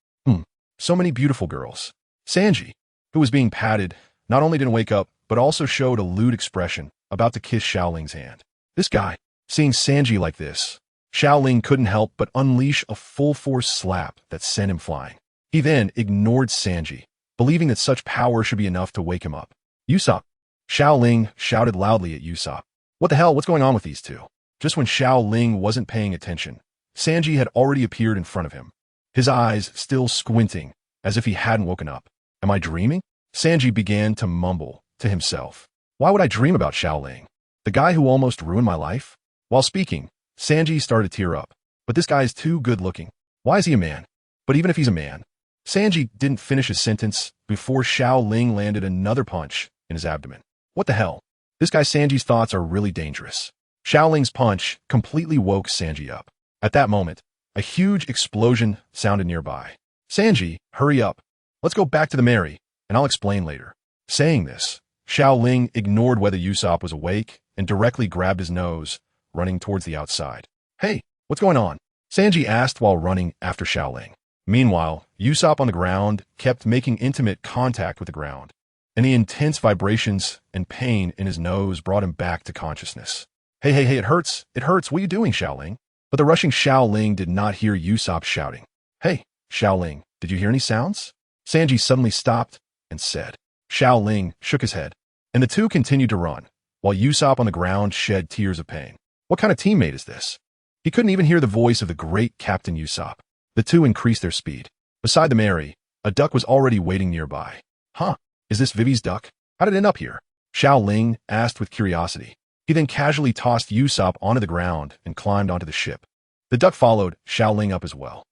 A: So many beautiful girls. Sanji, who was being patted, not only didn't wake up, but also showed a lewd expression, about to kiss Xiao Ling's hand. This guy, seeing Sanji like this, Xiao Ling couldn't help but unleash a full-force slap that sent him flying. He then ignored Sanji, believing that such power should be enough to wake him up. "Usopp!" Xiao Ling shouted loudly at Usopp. "What the hell? What's going on with these two?" Just when Xiao Ling wasn't paying attention, Sanji had already appeared in front of him, his eyes still squinting as if he hadn't woken up. "Am I dreaming?" Sanji began to mumble to himself. "Why would I dream about Xiao Ling, the guy who almost ruined my life?" While speaking, Sanji started to tear up. "But this guy is too good looking. Why is he a man? But even if he's a man..." Sanji didn't finish his sentence before Xiao Ling landed another punch in his abdomen. What the hell? This guy Sanji's thoughts are really dangerous. Xiao Ling's punch completely woke Sanji up. At that moment, a huge explosion sounded nearby. "Sanji, hurry up. Let's go back to the Mary, and I'll explain later." Saying this, Xiao Ling ignored whether Usopp was awake and directly grabbed his nose, running towards the outside. "Hey, what's going on?" Sanji asked while running after Xiao Ling. Meanwhile, Usopp on the ground kept making intimate contact with the ground, and the intense vibrations and pain in his nose brought him back to consciousness. Hey, it hurts. It hurts. What are you doing, Xiao Ling?" But the rushing Xiao Ling did not hear Usopp shouting. "Hey, Xiao Ling, did you hear any sounds?" Sanji suddenly stopped and said. Xiao Ling shook his head, and the two continued to run, while Usopp on the ground shed tears of pain. What kind of teammate is this? He couldn't even hear the voice of the great Captain Usopp. The two increased their speed. Beside the Mary, a duck was already waiting nearby. "Huh, is this Vivi's duck? How did it end up here?" Xiao Ling asked with curiosity. He then casually tossed Usopp onto the ground and climbed onto the ship. The duck followed Xiao Ling up as well.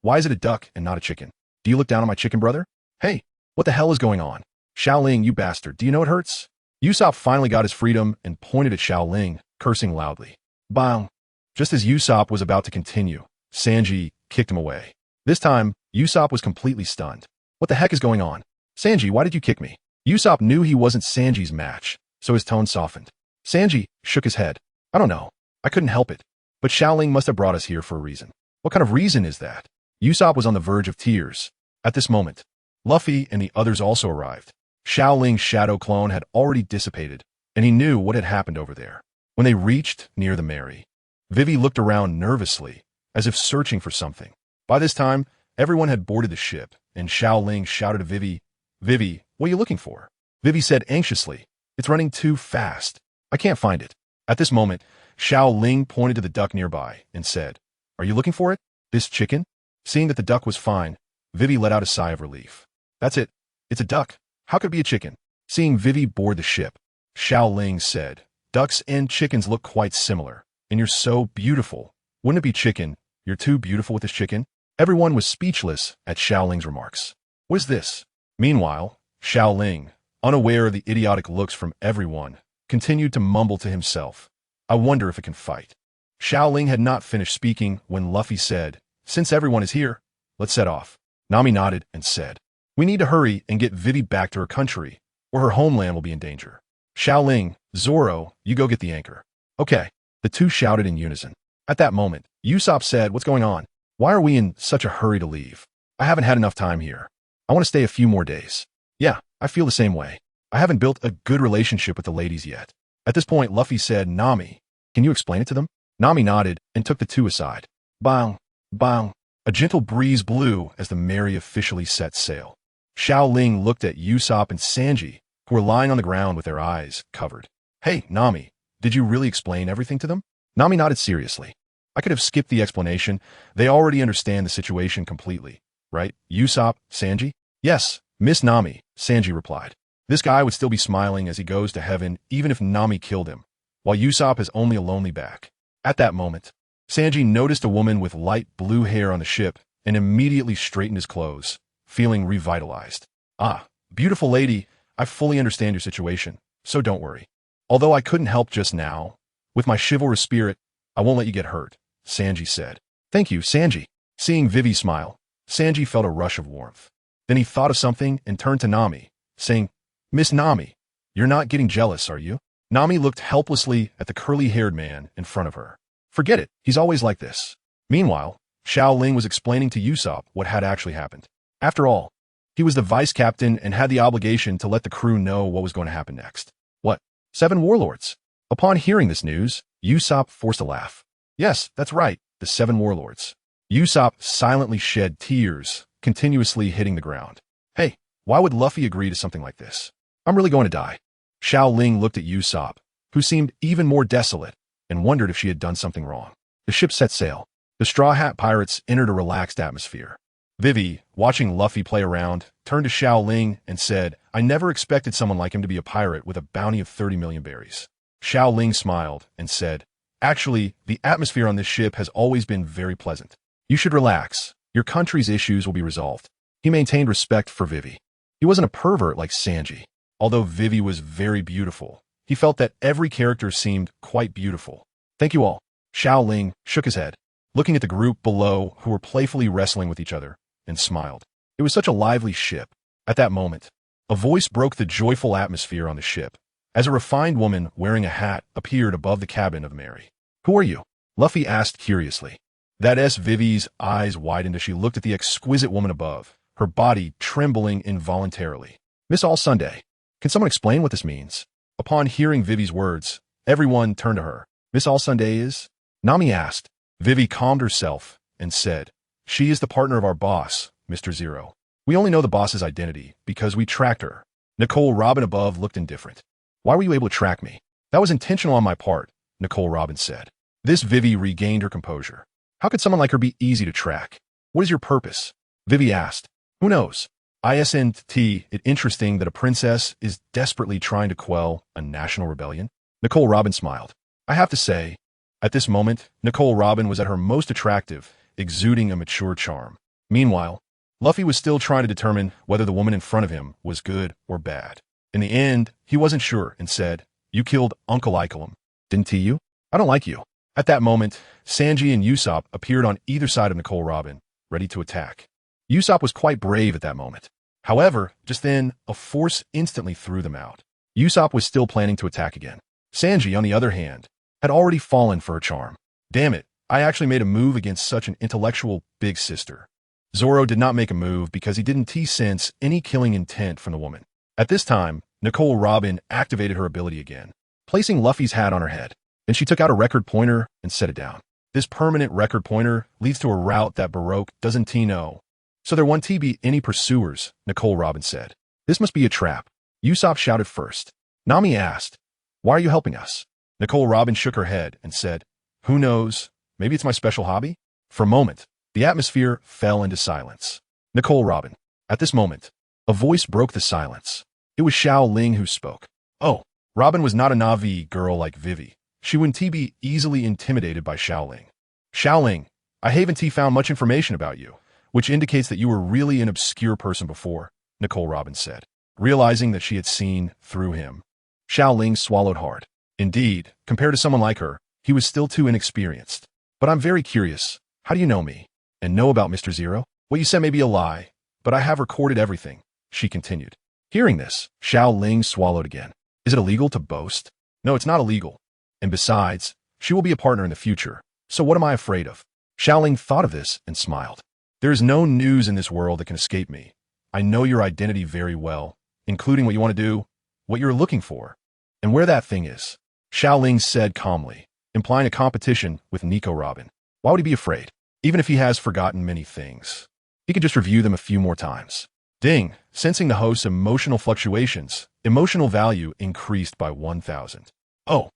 A: Why is it a duck and not a chicken? Do you look down on my chicken brother? Hey, what the hell is going on? Xiao Ling, you bastard, do you know it hurts?" Usopp finally got his freedom and pointed at Xiao Ling, cursing loudly. Bang! Just as Usopp was about to continue, Sanji kicked him away. This time, Usopp was completely stunned. What the heck is going on? Sanji, why did you kick me? Usopp knew he wasn't Sanji's match, so his tone softened. Sanji shook his head. I don't know. I couldn't help it. But Xiao Ling must have brought us here for a reason. What kind of reason is that? Usopp was on the verge of tears. At this moment, Luffy and the others also arrived. Xiao Ling's shadow clone had already dissipated, and he knew what had happened over there. When they reached near the Mary, Vivi looked around nervously, as if searching for something. By this time, everyone had boarded the ship, and Xiao Ling shouted to Vivi, Vivi, what are you looking for? Vivi said anxiously, it's running too fast. I can't find it. At this moment, Xiao Ling pointed to the duck nearby and said, are you looking for it? This chicken? Seeing that the duck was fine, Vivi let out a sigh of relief. That's it. It's a duck. How could it be a chicken? Seeing Vivi board the ship, Xiao Ling said, ducks and chickens look quite similar, and you're so beautiful. Wouldn't it be chicken? You're too beautiful with this chicken? Everyone was speechless at Xiao Ling's remarks. What is this? Meanwhile, Xiao Ling, unaware of the idiotic looks from everyone, continued to mumble to himself. I wonder if it can fight. Xiao Ling had not finished speaking when Luffy said, since everyone is here, let's set off. Nami nodded and said, we need to hurry and get Vivi back to her country, or her homeland will be in danger. Xiao Ling, Zoro, you go get the anchor. Okay, the two shouted in unison. At that moment, Usopp said, what's going on? Why are we in such a hurry to leave? I haven't had enough time here. I want to stay a few more days. Yeah, I feel the same way. I haven't built a good relationship with the ladies yet. At this point, Luffy said, Nami, can you explain it to them? Nami nodded and took the two aside. Bang, bang. A gentle breeze blew as the Mary officially set sail. Xiao Ling looked at Usopp and Sanji, who were lying on the ground with their eyes covered. Hey, Nami, did you really explain everything to them? Nami nodded seriously. I could have skipped the explanation. They already understand the situation completely. Right, Usopp, Sanji? Yes, Miss Nami, Sanji replied. This guy would still be smiling as he goes to heaven even if Nami killed him, while Usopp has only a lonely back. At that moment, Sanji noticed a woman with light blue hair on the ship and immediately straightened his clothes, feeling revitalized. Ah, beautiful lady, I fully understand your situation, so don't worry. Although I couldn't help just now, with my chivalrous spirit, I won't let you get hurt, Sanji said. Thank you, Sanji. Seeing Vivi smile, Sanji felt a rush of warmth. Then he thought of something and turned to Nami, saying, Miss Nami, you're not getting jealous, are you? Nami looked helplessly at the curly-haired man in front of her. Forget it, he's always like this. Meanwhile, Xiao Ling was explaining to Usopp what had actually happened. After all, he was the vice captain and had the obligation to let the crew know what was going to happen next. What? 7 warlords? Upon hearing this news, Usopp forced a laugh. Yes, that's right, the 7 warlords. Usopp silently shed tears, continuously hitting the ground. Hey, why would Luffy agree to something like this? I'm really going to die. Xiao Ling looked at Usopp, who seemed even more desolate, and wondered if she had done something wrong. The ship set sail. The Straw Hat Pirates entered a relaxed atmosphere. Vivi, watching Luffy play around, turned to Xiao Ling and said, I never expected someone like him to be a pirate with a bounty of 30 million berries. Xiao Ling smiled and said, actually, the atmosphere on this ship has always been very pleasant. You should relax. Your country's issues will be resolved. He maintained respect for Vivi. He wasn't a pervert like Sanji. Although Vivi was very beautiful, he felt that every character seemed quite beautiful. Thank you all. Xiao Ling shook his head, looking at the group below who were playfully wrestling with each other, and smiled. It was such a lively ship. At that moment, a voice broke the joyful atmosphere on the ship, as a refined woman wearing a hat appeared above the cabin of Mary. Who are you? Luffy asked curiously. That Vivi's eyes widened as she looked at the exquisite woman above, her body trembling involuntarily. Miss All Sunday. Can someone explain what this means? Upon hearing Vivi's words, everyone turned to her. Miss All Sunday is? Nami asked. Vivi calmed herself and said, she is the partner of our boss, Mr. Zero. We only know the boss's identity because we tracked her. Nicole Robin above looked indifferent. Why were you able to track me? That was intentional on my part, Nicole Robin said. This Vivi regained her composure. How could someone like her be easy to track? What is your purpose? Vivi asked. Who knows? Isn't it interesting that a princess is desperately trying to quell a national rebellion? Nicole Robin smiled. I have to say, at this moment, Nicole Robin was at her most attractive, exuding a mature charm. Meanwhile, Luffy was still trying to determine whether the woman in front of him was good or bad. In the end, he wasn't sure and said, you killed Uncle Icolum, didn't you? I don't like you. At that moment, Sanji and Usopp appeared on either side of Nicole Robin, ready to attack. Usopp was quite brave at that moment. However, just then, a force instantly threw them out. Usopp was still planning to attack again. Sanji, on the other hand, had already fallen for her charm. Damn it, I actually made a move against such an intellectual big sister. Zoro did not make a move because he didn't sense any killing intent from the woman. At this time, Robin activated her ability again, placing Luffy's hat on her head. Then she took out a record pointer and set it down. This permanent record pointer leads to a route that Baroque doesn't know. So there won't be any pursuers, Robin said. This must be a trap. Usopp shouted first. Nami asked, why are you helping us? Robin shook her head and said, who knows, maybe it's my special hobby? For a moment, the atmosphere fell into silence. Robin. At this moment, a voice broke the silence. It was Xiao Ling who spoke. Oh, Robin was not a Na'vi girl like Vivi. She wouldn't be easily intimidated by Xiao Ling. Xiao Ling, I haven't found much information about you, which indicates that you were really an obscure person before, Robin said, realizing that she had seen through him. Xiao Ling swallowed hard. Indeed, compared to someone like her, he was still too inexperienced. But I'm very curious. How do you know me? And know about Mr. Zero? What you said may be a lie, but I have recorded everything, she continued. Hearing this, Xiao Ling swallowed again. Is it illegal to boast? No, it's not illegal. And besides, she will be a partner in the future, so what am I afraid of? Xiao Ling thought of this and smiled. There is no news in this world that can escape me. I know your identity very well, including what you want to do, what you're looking for, and where that thing is. Xiao Ling said calmly, implying a competition with Robin. Why would he be afraid? Even if he has forgotten many things, he could just review them a few more times. Ding, sensing the host's emotional fluctuations, emotional value increased by 1,000. Oh,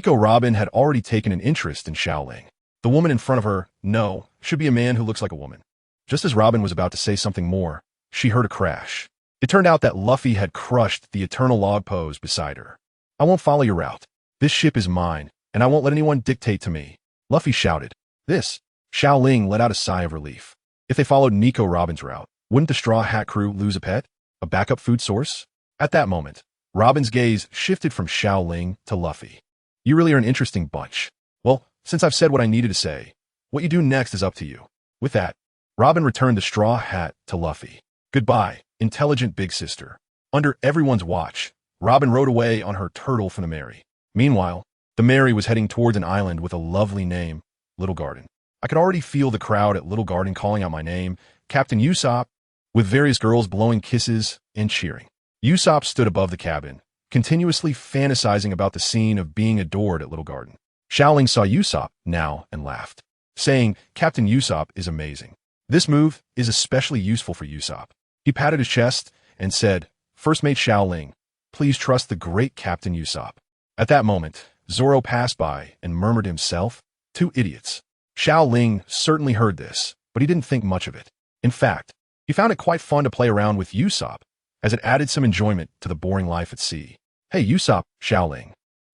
A: Robin had already taken an interest in Xiao Ling. The woman in front of her, no, should be a man who looks like a woman. Just as Robin was about to say something more, she heard a crash. It turned out that Luffy had crushed the eternal log pose beside her. I won't follow your route. This ship is mine, and I won't let anyone dictate to me. Luffy shouted. This. Xiao Ling let out a sigh of relief. If they followed Robin's route, wouldn't the Straw Hat crew lose a pet? A backup food source? At that moment, Robin's gaze shifted from Xiao Ling to Luffy. You really are an interesting bunch. Well, since I've said what I needed to say, what you do next is up to you. With that, Robin returned the straw hat to Luffy. Goodbye, intelligent big sister. Under everyone's watch, Robin rode away on her turtle from the Mary. Meanwhile, the Mary was heading towards an island with a lovely name, Little Garden. I could already feel the crowd at Little Garden calling out my name, Captain Usopp, with various girls blowing kisses and cheering. Usopp stood above the cabin, continuously fantasizing about the scene of being adored at Little Garden. Xiao Ling saw Usopp now and laughed, saying, Captain Usopp is amazing. This move is especially useful for Usopp. He patted his chest and said, First Mate Xiao Ling, please trust the great Captain Usopp. At that moment, Zoro passed by and murmured to himself, two idiots. Xiao Ling certainly heard this, but he didn't think much of it. In fact, he found it quite fun to play around with Usopp, as it added some enjoyment to the boring life at sea. Hey Usopp, Xiao Ling.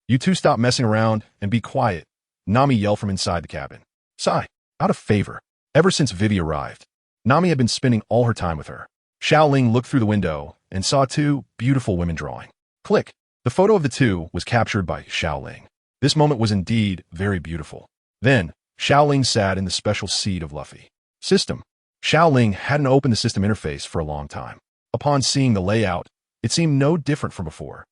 A: You two stop messing around and be quiet, Nami yelled from inside the cabin. Sigh, out of favor. Ever since Vivi arrived, Nami had been spending all her time with her. Xiao Ling looked through the window and saw two beautiful women drawing. Click. The photo of the two was captured by Xiao Ling. This moment was indeed very beautiful. Then, Xiao Ling sat in the special seat of Luffy. System. Xiao Ling hadn't opened the system interface for a long time. Upon seeing the layout, it seemed no different from before.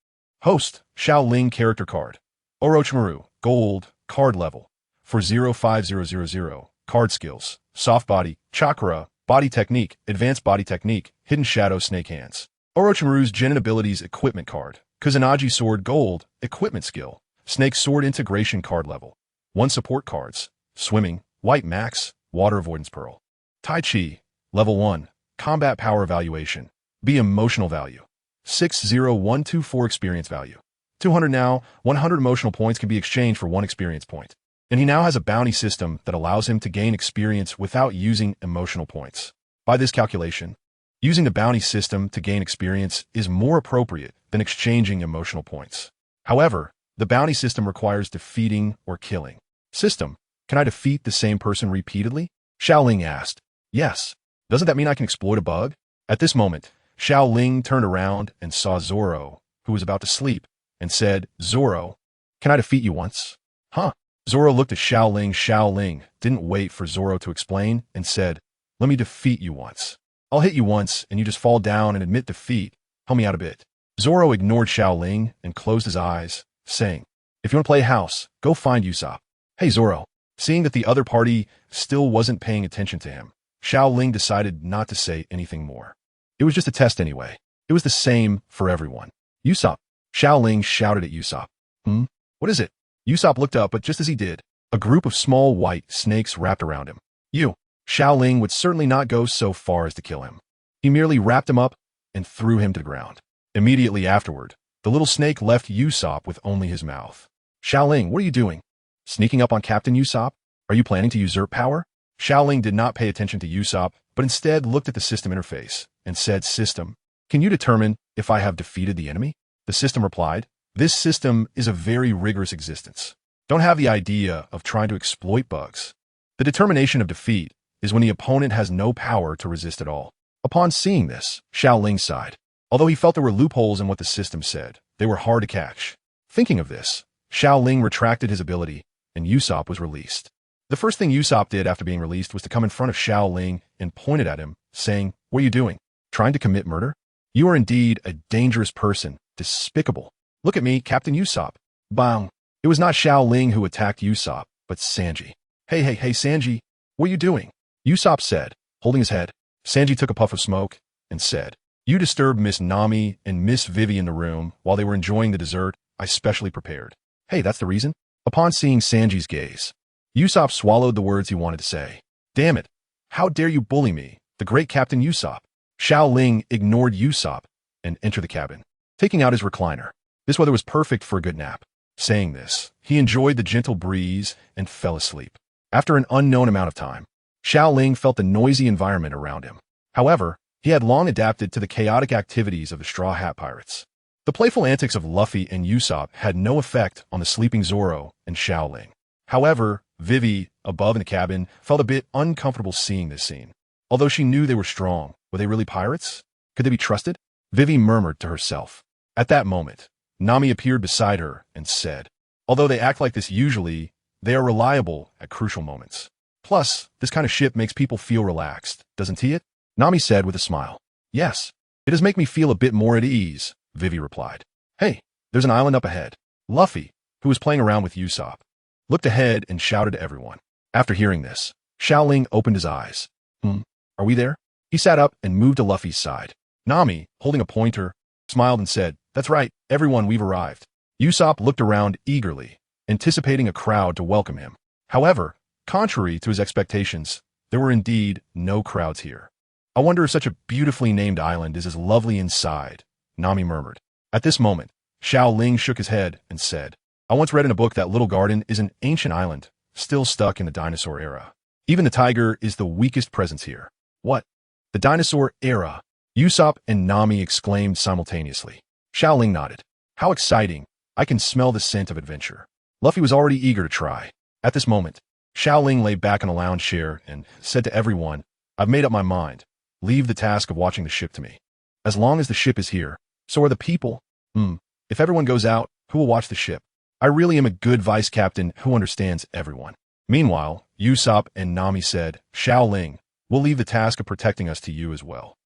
A: Host, Xiao Ling character card. Orochimaru, gold, card level. For 05000, card skills, soft body, chakra, body technique, advanced body technique, hidden shadow, snake hands. Orochimaru's genin abilities equipment card. Kusanagi sword gold, equipment skill. Snake sword integration card level. 1 support cards. Swimming, white max, water avoidance pearl. Tai Chi, level 1, combat power evaluation. B emotional value. 60124 experience value. 200 now, 100 emotional points can be exchanged for 1 experience point. And he now has a bounty system that allows him to gain experience without using emotional points. By this calculation, using the bounty system to gain experience is more appropriate than exchanging emotional points. However, the bounty system requires defeating or killing. System, can I defeat the same person repeatedly? Xiao Ling asked. Yes. Doesn't that mean I can exploit a bug? At this moment, Xiao Ling turned around and saw Zoro, who was about to sleep, and said, Zoro, can I defeat you once? Huh? Zoro looked at Xiao Ling. Xiao Ling didn't wait for Zoro to explain and said, let me defeat you once. I'll hit you once, and you just fall down and admit defeat. Help me out a bit. Zoro ignored Xiao Ling and closed his eyes, saying, if you want to play house, go find Usopp. Hey Zoro. Seeing that the other party still wasn't paying attention to him, Xiao Ling decided not to say anything more. It was just a test anyway. It was the same for everyone. Usopp. Xiao Ling shouted at Usopp. What is it? Usopp looked up, but just as he did, a group of small white snakes wrapped around him. Xiao Ling would certainly not go so far as to kill him. He merely wrapped him up and threw him to the ground. Immediately afterward, the little snake left Usopp with only his mouth. Xiao Ling, what are you doing? Sneaking up on Captain Usopp? Are you planning to usurp power? Xiao Ling did not pay attention to Usopp, but instead looked at the system interface and said, System, can you determine if I have defeated the enemy? The system replied, this system is a very rigorous existence. Don't have the idea of trying to exploit bugs. The determination of defeat is when the opponent has no power to resist at all. Upon seeing this, Xiao Ling sighed. Although he felt there were loopholes in what the system said, they were hard to catch. Thinking of this, Xiao Ling retracted his ability, and Usopp was released. The first thing Usopp did after being released was to come in front of Xiao Ling and pointed at him, saying, what are you doing? Trying to commit murder? You are indeed a dangerous person, despicable. Look at me, Captain Usopp. Bang. It was not Xiao Ling who attacked Usopp, but Sanji. Hey, Sanji, what are you doing? Usopp said, holding his head. Sanji took a puff of smoke and said, you disturbed Miss Nami and Miss Vivi in the room while they were enjoying the dessert I specially prepared. Hey, that's the reason? Upon seeing Sanji's gaze, Usopp swallowed the words he wanted to say. Damn it. How dare you bully me, the great Captain Usopp? Xiao Ling ignored Usopp and entered the cabin, taking out his recliner. This weather was perfect for a good nap. Saying this, he enjoyed the gentle breeze and fell asleep. After an unknown amount of time, Xiao Ling felt the noisy environment around him. However, he had long adapted to the chaotic activities of the Straw Hat Pirates. The playful antics of Luffy and Usopp had no effect on the sleeping Zoro and Xiao Ling. However, Vivi, above in the cabin, felt a bit uncomfortable seeing this scene. Although she knew they were strong, were they really pirates? Could they be trusted? Vivi murmured to herself. At that moment, Nami appeared beside her and said, although they act like this usually, they are reliable at crucial moments. Plus, this kind of ship makes people feel relaxed, doesn't it? Nami said with a smile. Yes, it does make me feel a bit more at ease, Vivi replied. Hey, there's an island up ahead. Luffy, who was playing around with Usopp, looked ahead and shouted to everyone. After hearing this, Xiao Ling opened his eyes. Are we there? He sat up and moved to Luffy's side. Nami, holding a pointer, smiled and said, that's right, everyone, we've arrived. Usopp looked around eagerly, anticipating a crowd to welcome him. However, contrary to his expectations, there were indeed no crowds here. I wonder if such a beautifully named island is as lovely inside, Nami murmured. At this moment, Xiao Ling shook his head and said, I once read in a book that Little Garden is an ancient island, still stuck in the dinosaur era. Even the tiger is the weakest presence here. What? The dinosaur era? Usopp and Nami exclaimed simultaneously. Xiao Ling nodded. How exciting. I can smell the scent of adventure. Luffy was already eager to try. At this moment, Xiao Ling lay back in a lounge chair and said to everyone, I've made up my mind. Leave the task of watching the ship to me. As long as the ship is here, so are the people. If everyone goes out, who will watch the ship? I really am a good vice captain who understands everyone. Meanwhile, Usopp and Nami said, Xiao Ling, we'll leave the task of protecting us to you as well.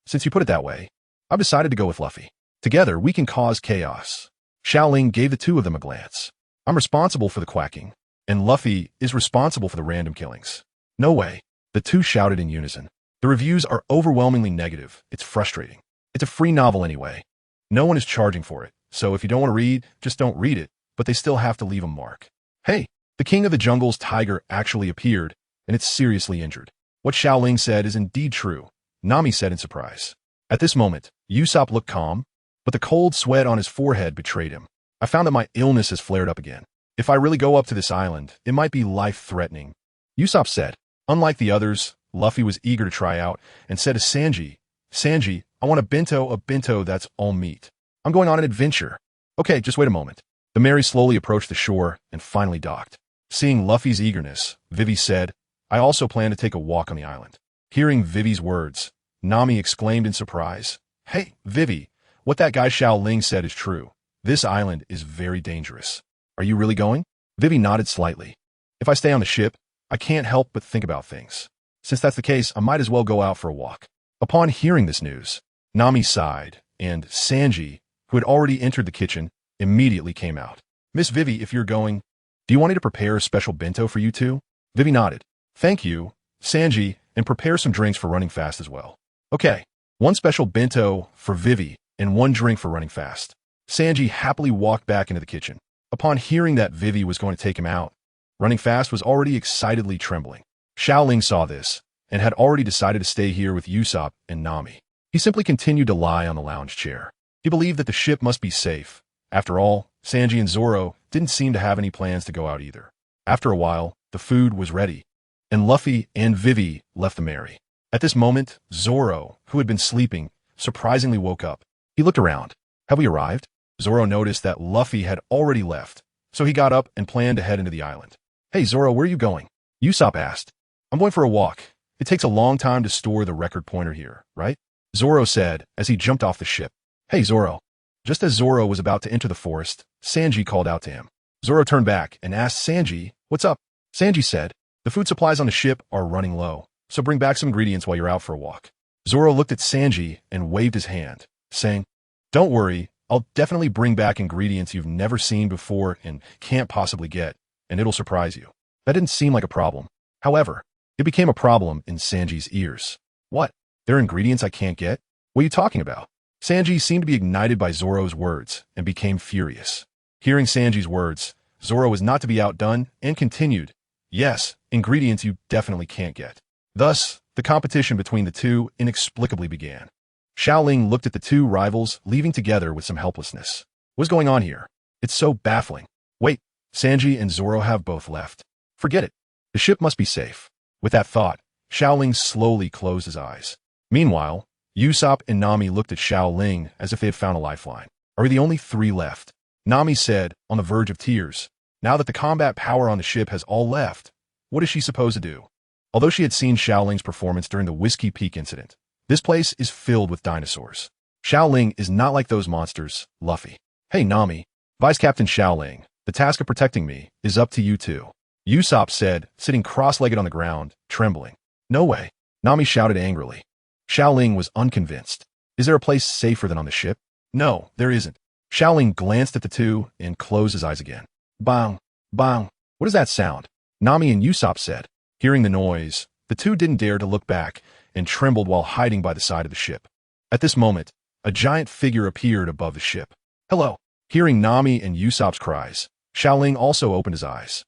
A: Since you put it that way, I've decided to go with Luffy. Together, we can cause chaos. Xiao Ling gave the two of them a glance. I'm responsible for the quacking, and Luffy is responsible for the random killings. No way. The two shouted in unison. The reviews are overwhelmingly negative. It's frustrating. It's a free novel anyway. No one is charging for it, so if you don't want to read, just don't read it, but they still have to leave a mark. Hey, the king of the jungle's tiger actually appeared, and it's seriously injured. What Xiao Ling said is indeed true, Nami said in surprise. At this moment, Usopp looked calm, but the cold sweat on his forehead betrayed him. I found that my illness has flared up again. If I really go up to this island, it might be life-threatening. Usopp said. Unlike the others, Luffy was eager to try out and said to Sanji, Sanji, I want a bento that's all meat. I'm going on an adventure. Okay, just wait a moment. The Mary slowly approached the shore and finally docked. Seeing Luffy's eagerness, Vivi said, I also plan to take a walk on the island. Hearing Vivi's words, Nami exclaimed in surprise, Hey, Vivi, what that guy Xiao Ling said is true. This island is very dangerous. Are you really going? Vivi nodded slightly. If I stay on the ship, I can't help but think about things. Since that's the case, I might as well go out for a walk. Upon hearing this news, Nami sighed, and Sanji, who had already entered the kitchen, immediately came out. Miss Vivi, if you're going, do you want me to prepare a special bento for you two? Vivi nodded. Thank you, Sanji, and prepare some drinks for running fast as well. Okay, one special bento for Vivi and one drink for running fast. Sanji happily walked back into the kitchen. Upon hearing that Vivi was going to take him out, Running Fast was already excitedly trembling. Xiao Ling saw this and had already decided to stay here with Usopp and Nami. He simply continued to lie on the lounge chair. He believed that the ship must be safe. After all, Sanji and Zoro didn't seem to have any plans to go out either. After a while, the food was ready, and Luffy and Vivi left the Mary. At this moment, Zoro, who had been sleeping, surprisingly woke up. He looked around. Have we arrived? Zoro noticed that Luffy had already left, so he got up and planned to head into the island. Hey Zoro, where are you going? Usopp asked. I'm going for a walk. It takes a long time to store the record pointer here, right? Zoro said as he jumped off the ship. Hey Zoro. Just as Zoro was about to enter the forest, Sanji called out to him. Zoro turned back and asked Sanji, what's up? Sanji said, the food supplies on the ship are running low, so bring back some ingredients while you're out for a walk. Zoro looked at Sanji and waved his hand, saying, don't worry, I'll definitely bring back ingredients you've never seen before and can't possibly get, and it'll surprise you. That didn't seem like a problem. However, it became a problem in Sanji's ears. What? There are ingredients I can't get? What are you talking about? Sanji seemed to be ignited by Zoro's words and became furious. Hearing Sanji's words, Zoro was not to be outdone and continued, yes, ingredients you definitely can't get. Thus, the competition between the two inexplicably began. Xiao Ling looked at the two rivals leaving together with some helplessness. What's going on here? It's so baffling. Wait, Sanji and Zoro have both left. Forget it. The ship must be safe. With that thought, Xiao Ling slowly closed his eyes. Meanwhile, Usopp and Nami looked at Xiao Ling as if they had found a lifeline. Are we the only three left? Nami said, on the verge of tears. Now that the combat power on the ship has all left, what is she supposed to do? Although she had seen Xiao Ling's performance during the Whiskey Peak incident, this place is filled with dinosaurs. Xiao Ling is not like those monsters, Luffy. Hey Nami, Vice Captain Xiao Ling, the task of protecting me is up to you too. Usopp said, sitting cross-legged on the ground, trembling. No way. Nami shouted angrily. Xiao Ling was unconvinced. Is there a place safer than on the ship? No, there isn't. Xiao Ling glanced at the two and closed his eyes again. Bang, bang. What is that sound? Nami and Usopp said. Hearing the noise, the two didn't dare to look back and trembled while hiding by the side of the ship. At this moment, a giant figure appeared above the ship. Hello. Hearing Nami and Usopp's cries, Xiao Ling also opened his eyes.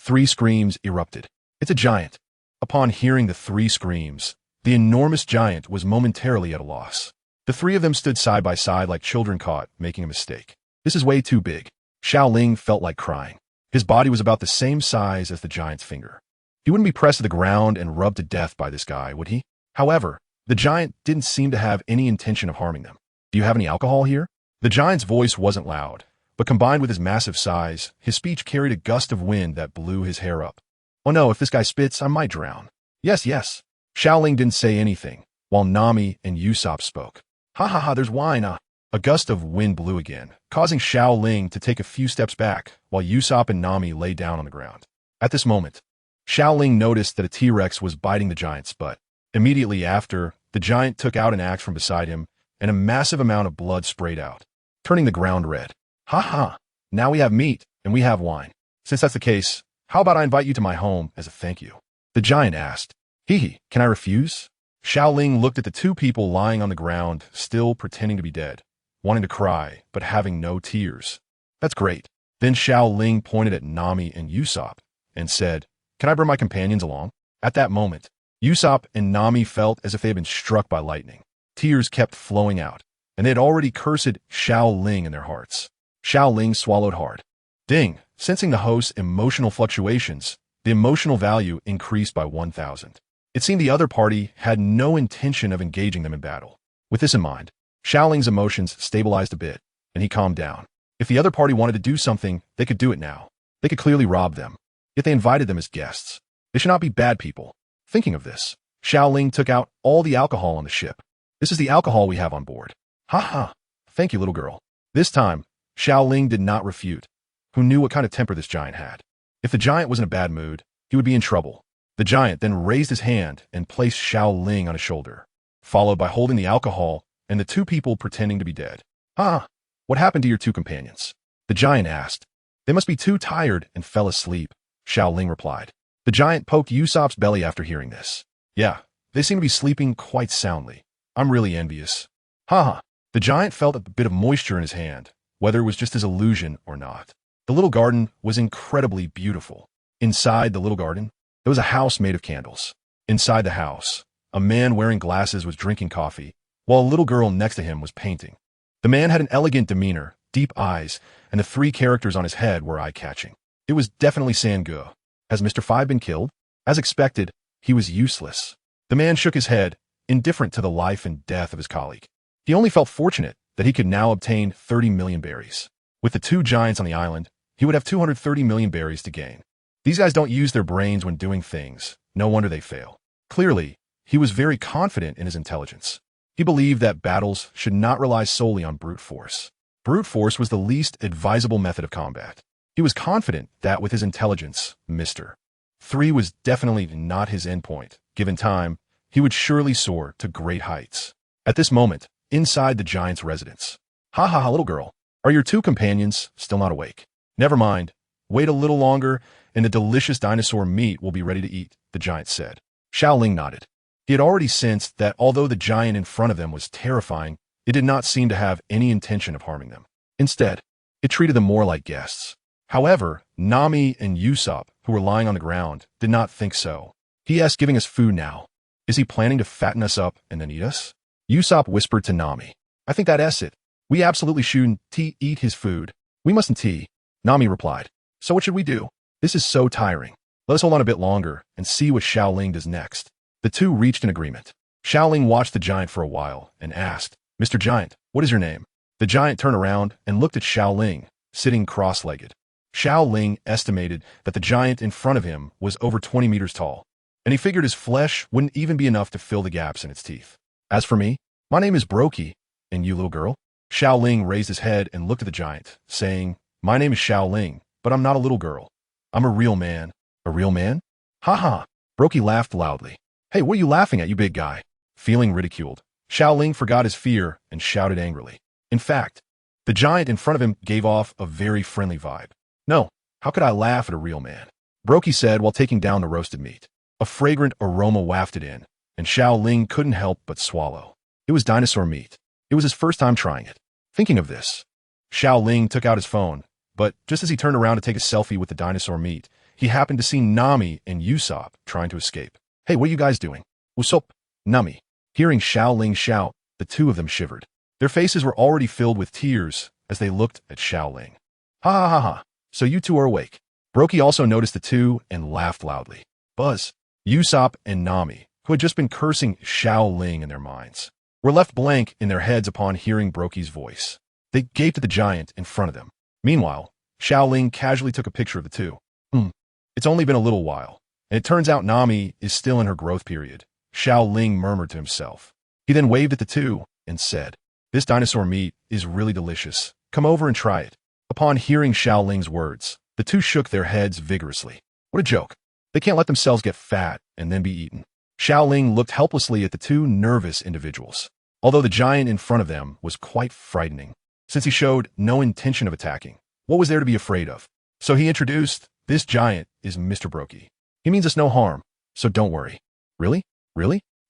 A: Three screams erupted. It's a giant. Upon hearing the three screams, the enormous giant was momentarily at a loss. The three of them stood side by side like children caught making a mistake. This is way too big. Xiao Ling felt like crying. His body was about the same size as the giant's finger. He wouldn't be pressed to the ground and rubbed to death by this guy, would he? However, the giant didn't seem to have any intention of harming them. Do you have any alcohol here? The giant's voice wasn't loud, but combined with his massive size, his speech carried a gust of wind that blew his hair up. Oh no, if this guy spits, I might drown. Yes, yes. Xiao Ling didn't say anything, while Nami and Usopp spoke. Ha ha ha, there's wine. A gust of wind blew again, causing Xiao Ling to take a few steps back, while Usopp and Nami lay down on the ground. At this moment, Xiao Ling noticed that a T-Rex was biting the giant's butt. Immediately after, the giant took out an axe from beside him, and a massive amount of blood sprayed out, turning the ground red. Ha ha, now we have meat, and we have wine. Since that's the case, how about I invite you to my home as a thank you? The giant asked. Hee, can I refuse? Xiao Ling looked at the two people lying on the ground, still pretending to be dead, wanting to cry, but having no tears. That's great. Then Xiao Ling pointed at Nami and Usopp, and said, can I bring my companions along? At that moment, Usopp and Nami felt as if they had been struck by lightning. Tears kept flowing out, and they had already cursed Xiao Ling in their hearts. Xiao Ling swallowed hard. Ding! Sensing the host's emotional fluctuations, the emotional value increased by 1,000. It seemed the other party had no intention of engaging them in battle. With this in mind, Xiao Ling's emotions stabilized a bit, and he calmed down. If the other party wanted to do something, they could do it now. They could clearly rob them. Yet they invited them as guests. They should not be bad people. Thinking of this, Xiao Ling took out all the alcohol on the ship. This is the alcohol we have on board. Ha ha. Thank you, little girl. This time, Xiao Ling did not refute. Who knew what kind of temper this giant had? If the giant was in a bad mood, he would be in trouble. The giant then raised his hand and placed Xiao Ling on his shoulder. followed by holding the alcohol and the two people pretending to be dead. "Ah, what happened to your two companions?" the giant asked. "They must be too tired and fell asleep," Xiao Ling replied. The giant poked Usopp's belly after hearing this. "Yeah, they seem to be sleeping quite soundly. I'm really envious." Ha. The giant felt a bit of moisture in his hand, whether it was just his illusion or not. The little garden was incredibly beautiful. Inside the little garden, there was a house made of candles. Inside the house, a man wearing glasses was drinking coffee, while a little girl next to him was painting. The man had an elegant demeanor, deep eyes, and the three characters on his head were eye-catching. It was definitely Sangu. Has Mr. Five been killed? As expected, he was useless. The man shook his head, indifferent to the life and death of his colleague. He only felt fortunate that he could now obtain 30 million berries. With the two giants on the island, he would have 230 million berries to gain. These guys don't use their brains when doing things. No wonder they fail. Clearly, he was very confident in his intelligence. He believed that battles should not rely solely on brute force. Brute force was the least advisable method of combat. He was confident that with his intelligence, Mr. 3 was definitely not his endpoint. Given time, he would surely soar to great heights. At this moment, inside the giant's residence. Ha, little girl, are your two companions still not awake? Never mind. Wait a little longer, and the delicious dinosaur meat will be ready to eat, the giant said. Xiao Ling nodded. He had already sensed that although the giant in front of them was terrifying, it did not seem to have any intention of harming them. Instead, it treated them more like guests. However, Nami and Usopp, who were lying on the ground, did not think so. He asked, giving us food now. Is he planning to fatten us up and then eat us? Usopp whispered to Nami. I think that's it. We absolutely shouldn't eat his food. We mustn't tea. Nami replied. So what should we do? This is so tiring. Let us hold on a bit longer and see what Xiao Ling does next. The two reached an agreement. Xiao Ling watched the giant for a while and asked, Mr. Giant, what is your name? The giant turned around and looked at Xiao Ling, sitting cross-legged. Xiao Ling estimated that the giant in front of him was over 20 meters tall, and he figured his flesh wouldn't even be enough to fill the gaps in its teeth. As for me, my name is Brokey, and you, little girl? Xiao Ling raised his head and looked at the giant, saying, My name is Xiao Ling, but I'm not a little girl. I'm a real man. A real man? Ha. Brokey laughed loudly. Hey, what are you laughing at, you big guy? Feeling ridiculed, Xiao Ling forgot his fear and shouted angrily. In fact, the giant in front of him gave off a very friendly vibe. No, how could I laugh at a real man? Brokey said while taking down the roasted meat. A fragrant aroma wafted in, and Xiao Ling couldn't help but swallow. It was dinosaur meat. It was his first time trying it. Thinking of this, Xiao Ling took out his phone, but just as he turned around to take a selfie with the dinosaur meat, he happened to see Nami and Usopp trying to escape. Hey, what are you guys doing? Usopp, Nami. Hearing Xiao Ling shout, the two of them shivered. Their faces were already filled with tears as they looked at Xiao Ling. Ha. So you two are awake. Brokey also noticed the two and laughed loudly. Buzz, Usopp, and Nami, who had just been cursing Xiao Ling in their minds, were left blank in their heads upon hearing Brokey's voice. They gaped at the giant in front of them. Meanwhile, Xiao Ling casually took a picture of the two. It's only been a little while, and it turns out Nami is still in her growth period, Xiao Ling murmured to himself. He then waved at the two and said, This dinosaur meat is really delicious. Come over and try it. Upon hearing Xiao Ling's words, the two shook their heads vigorously. What a joke. They can't let themselves get fat and then be eaten. Xiao Ling looked helplessly at the two nervous individuals, although the giant in front of them was quite frightening, since he showed no intention of attacking. What was there to be afraid of? So he introduced, This giant is Mr. Brokey. He means us no harm, so don't worry. Really?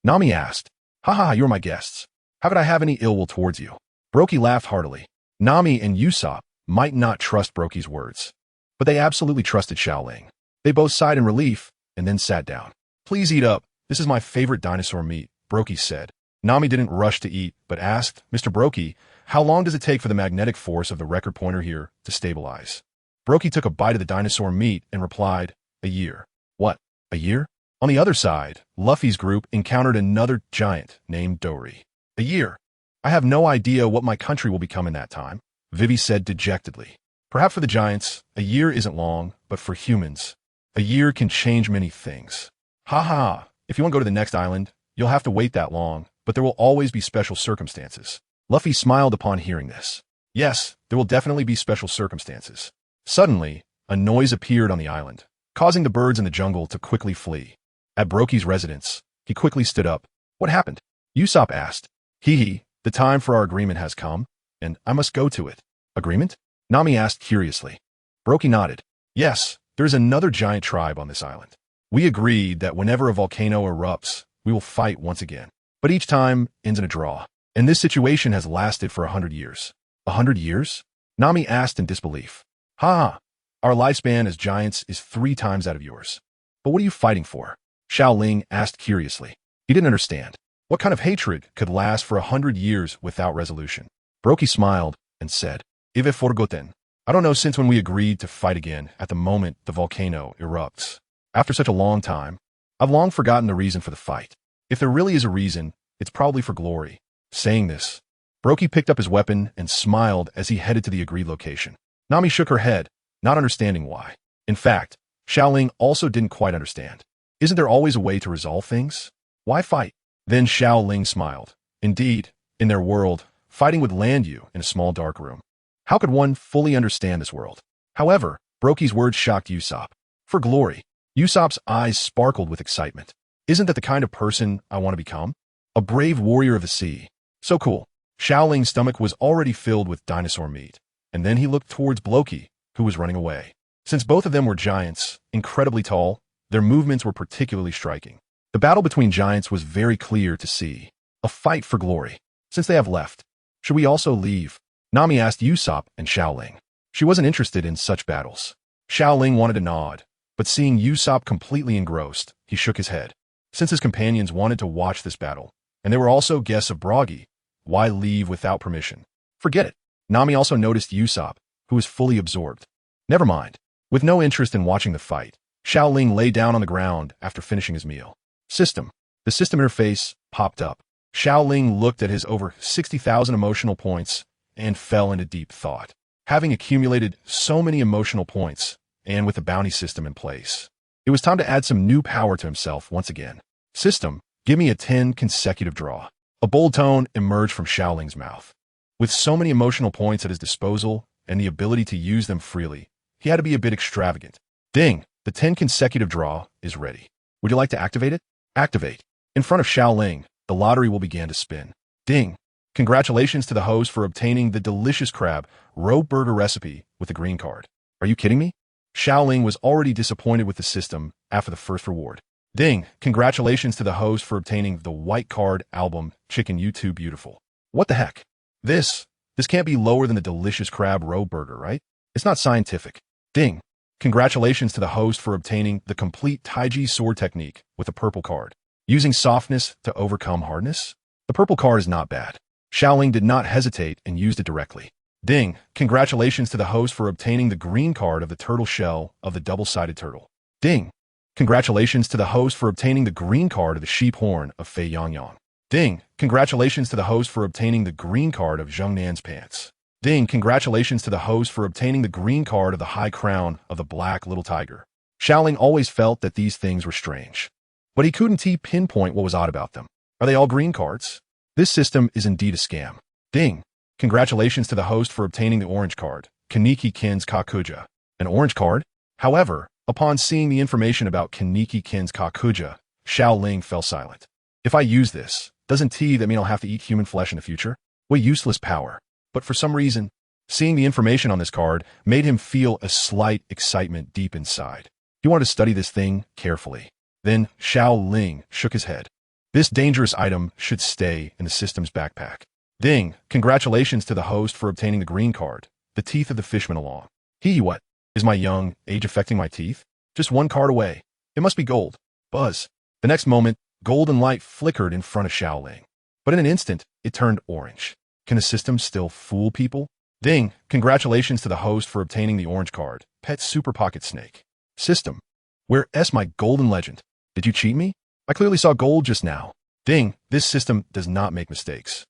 A: Nami asked. Ha, you're my guests. How could I have any ill will towards you? Brokey laughed heartily. Nami and Usopp might not trust Brokey's words, but they absolutely trusted Xiao Ling. They both sighed in relief and then sat down. Please eat up. This is my favorite dinosaur meat, Brokey said. Nami didn't rush to eat, but asked, Mr. Brokey, how long does it take for the magnetic force of the record pointer here to stabilize? Brokey took a bite of the dinosaur meat and replied, A year. What? A year? On the other side, Luffy's group encountered another giant named Dory. A year. I have no idea what my country will become in that time, Vivi said dejectedly. Perhaps for the giants, a year isn't long, but for humans, a year can change many things. Ha. If you want to go to the next island, you'll have to wait that long, but there will always be special circumstances. Luffy smiled upon hearing this. Yes, there will definitely be special circumstances. Suddenly, a noise appeared on the island, causing the birds in the jungle to quickly flee. At Brokey's residence, he quickly stood up. What happened? Usopp asked. Hee, the time for our agreement has come, and I must go to it. Agreement? Nami asked curiously. Brokey nodded. Yes, there is another giant tribe on this island. We agreed that whenever a volcano erupts, we will fight once again. But each time ends in a draw. And this situation has lasted for 100 years. 100 years? Nami asked in disbelief. Ha! Our lifespan as giants is 3 times that of yours. But what are you fighting for? Xiao Ling asked curiously. He didn't understand. What kind of hatred could last for 100 years without resolution? Brokey smiled and said, Ive forgotten. I don't know since when we agreed to fight again at the moment the volcano erupts. After such a long time, I've long forgotten the reason for the fight. If there really is a reason, it's probably for glory. Saying this, Brokey picked up his weapon and smiled as he headed to the agreed location. Nami shook her head, not understanding why. In fact, Xiao Ling also didn't quite understand. Isn't there always a way to resolve things? Why fight? Then Xiao Ling smiled. Indeed, in their world, fighting would land you in a small dark room. How could one fully understand this world? However, Brokey's words shocked Usopp. For glory. Usopp's eyes sparkled with excitement. Isn't that the kind of person I want to become? A brave warrior of the sea. So cool. Xiao Ling's stomach was already filled with dinosaur meat, and then he looked towards Brokey, who was running away. Since both of them were giants, incredibly tall, their movements were particularly striking. The battle between giants was very clear to see. A fight for glory. Since they have left, should we also leave? Nami asked Usopp and Xiao Ling. She wasn't interested in such battles. Xiao Ling wanted to nod, but seeing Usopp completely engrossed, he shook his head. Since his companions wanted to watch this battle, and they were also guests of Broggy, why leave without permission? Forget it. Nami also noticed Usopp, who was fully absorbed. Never mind. With no interest in watching the fight, Xiao Ling lay down on the ground after finishing his meal. System. The system interface popped up. Xiao Ling looked at his over 60,000 emotional points and fell into deep thought. Having accumulated so many emotional points, and with the bounty system in place, it was time to add some new power to himself once again. System, give me a 10 consecutive draw. A bold tone emerged from Xiao Ling's mouth. With so many emotional points at his disposal and the ability to use them freely, he had to be a bit extravagant. Ding! The 10 consecutive draw is ready. Would you like to activate it? Activate. In front of Xiao Ling, the lottery will begin to spin. Ding! Congratulations to the host for obtaining the delicious crab roe burger recipe with the green card. Are you kidding me? Xiao Ling was already disappointed with the system after the first reward. Ding! Congratulations to the host for obtaining the white card album Chicken You Too Beautiful. What the heck? This can't be lower than the delicious crab roe burger, right? It's not scientific. Ding! Congratulations to the host for obtaining the complete Taiji sword technique with a purple card. Using softness to overcome hardness? The purple card is not bad. Xiao Ling did not hesitate and used it directly. Ding! Congratulations to the host for obtaining the green card of the turtle shell of the double-sided turtle. Ding! Congratulations to the host for obtaining the green card of the sheep horn of Fei Yangyang. Ding! Congratulations to the host for obtaining the green card of Zheng Nan's pants. Ding! Congratulations to the host for obtaining the green card of the high crown of the black little tiger. Xiao Ling always felt that these things were strange, but he couldn't pinpoint what was odd about them. Are they all green cards? This system is indeed a scam. Ding! Congratulations to the host for obtaining the orange card, Kaneki Kin's Kakuja. An orange card? However, upon seeing the information about Kaneki Kin's Kakuja, Xiao Ling fell silent. If I use this, doesn't that mean I'll have to eat human flesh in the future? What useless power. But for some reason, seeing the information on this card made him feel a slight excitement deep inside. He wanted to study this thing carefully. Then Xiao Ling shook his head. This dangerous item should stay in the system's backpack. Ding! Congratulations to the host for obtaining the green card, the teeth of the fishman along. What? Is my young age affecting my teeth? Just one card away. It must be gold. Buzz. The next moment, golden light flickered in front of Xiao Ling. But in an instant, it turned orange. Can the system still fool people? Ding! Congratulations to the host for obtaining the orange card, Pet Super Pocket Snake. System. Where's my golden legend? Did you cheat me? I clearly saw gold just now. Ding! This system does not make mistakes.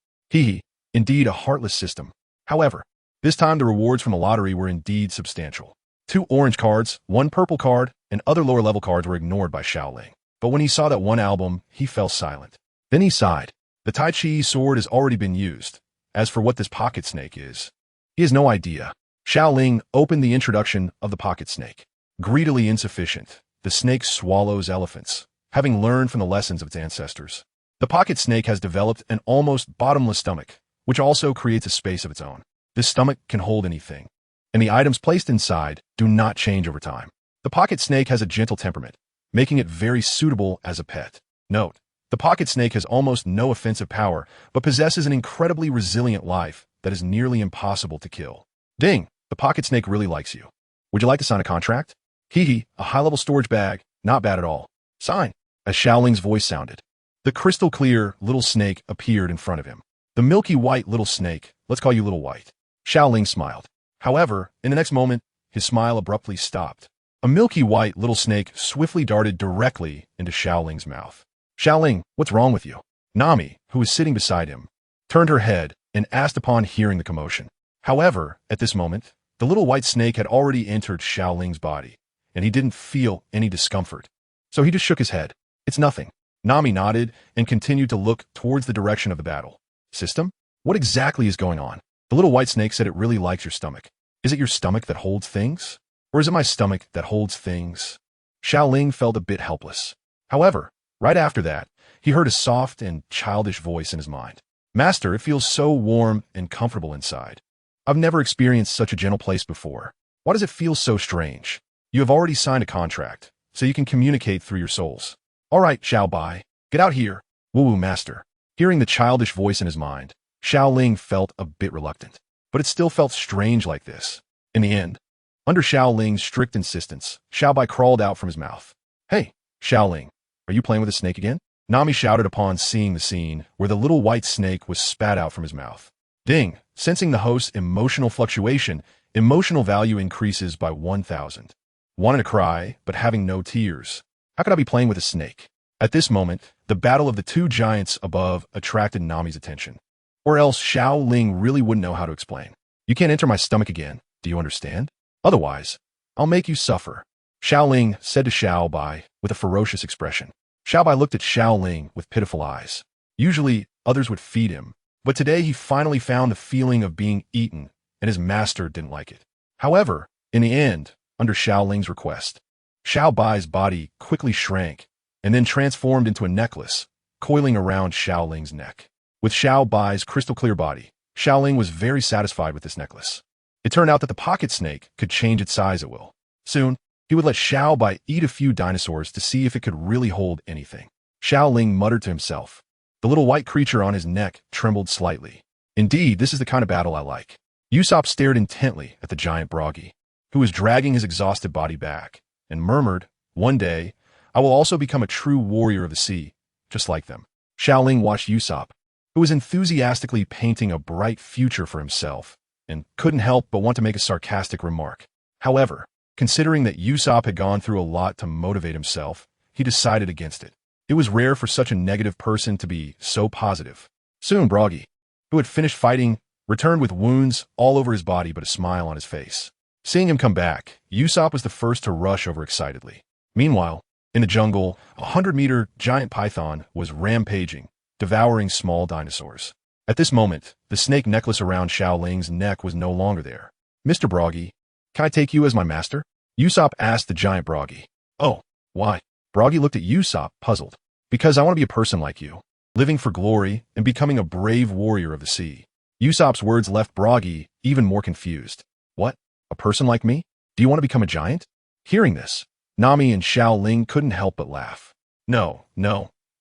A: Indeed a heartless system. However, this time the rewards from the lottery were indeed substantial. 2 orange cards, 1 purple card, and other lower-level cards were ignored by Xiao Ling. But when he saw that one album, he fell silent. Then he sighed. The Tai Chi sword has already been used. As for what this pocket snake is, he has no idea. Xiao Ling opened the introduction of the pocket snake. Greedily insufficient, the snake swallows elephants, having learned from the lessons of its ancestors. The pocket snake has developed an almost bottomless stomach, which also creates a space of its own. This stomach can hold anything, and the items placed inside do not change over time. The pocket snake has a gentle temperament, making it very suitable as a pet. Note: the pocket snake has almost no offensive power, but possesses an incredibly resilient life that is nearly impossible to kill. Ding! The pocket snake really likes you. Would you like to sign a contract? Hee hee, a high-level storage bag, not bad at all. Sign! As Xiao Ling's voice sounded, the crystal-clear little snake appeared in front of him. The milky white little snake, let's call you Little White. Xiao Ling smiled. However, in the next moment, his smile abruptly stopped. A milky white little snake swiftly darted directly into Xiao Ling's mouth. Xiao Ling, what's wrong with you? Nami, who was sitting beside him, turned her head and asked upon hearing the commotion. However, at this moment, the little white snake had already entered Xiao Ling's body, and he didn't feel any discomfort. So he just shook his head. It's nothing. Nami nodded and continued to look towards the direction of the battle. System? What exactly is going on? The little white snake said it really likes your stomach. Is it your stomach that holds things? Or is it my stomach that holds things? Xiao Ling felt a bit helpless. However, right after that, he heard a soft and childish voice in his mind. Master, it feels so warm and comfortable inside. I've never experienced such a gentle place before. Why does it feel so strange? You have already signed a contract, so you can communicate through your souls. All right, Xiao Bai, get out here. Woo-woo, master. Hearing the childish voice in his mind, Xiao Ling felt a bit reluctant, but it still felt strange like this. In the end, under Xiao Ling's strict insistence, Xiao Bai crawled out from his mouth. Hey, Xiao Ling, are you playing with a snake again? Nami shouted upon seeing the scene where the little white snake was spat out from his mouth. Ding! Sensing the host's emotional fluctuation, emotional value increases by 1,000. Wanted to cry, but having no tears. How could I be playing with a snake? At this moment, the battle of the two giants above attracted Nami's attention. Or else Xiao Ling really wouldn't know how to explain. You can't enter my stomach again, do you understand? Otherwise, I'll make you suffer. Xiao Ling said to Xiao Bai with a ferocious expression. Xiao Bai looked at Xiao Ling with pitiful eyes. Usually, others would feed him, but today he finally found the feeling of being eaten, and his master didn't like it. However, in the end, under Xiao Ling's request, Xiao Bai's body quickly shrank and then transformed into a necklace, coiling around Xiao Ling's neck. With Xiao Bai's crystal-clear body, Xiao Ling was very satisfied with this necklace. It turned out that the pocket snake could change its size at will. Soon, he would let Xiao Bai eat a few dinosaurs to see if it could really hold anything. Xiao Ling muttered to himself. The little white creature on his neck trembled slightly. Indeed, this is the kind of battle I like. Usopp stared intently at the giant Broggy, who was dragging his exhausted body back, and murmured, one day, I will also become a true warrior of the sea, just like them. Xiao Ling watched Usopp, who was enthusiastically painting a bright future for himself, and couldn't help but want to make a sarcastic remark. However, considering that Usopp had gone through a lot to motivate himself, he decided against it. It was rare for such a negative person to be so positive. Soon Broggy, who had finished fighting, returned with wounds all over his body but a smile on his face. Seeing him come back, Usopp was the first to rush over excitedly. Meanwhile, in the jungle, a 100-meter giant python was rampaging, devouring small dinosaurs. At this moment, the snake necklace around Xiao Ling's neck was no longer there. Mr. Broggy, can I take you as my master? Usopp asked the giant Broggy. Oh, why? Broggy looked at Usopp, puzzled. Because I want to be a person like you, living for glory and becoming a brave warrior of the sea. Usopp's words left Broggy even more confused. What? A person like me? Do you want to become a giant? Hearing this, Nami and Xiao Ling couldn't help but laugh. No.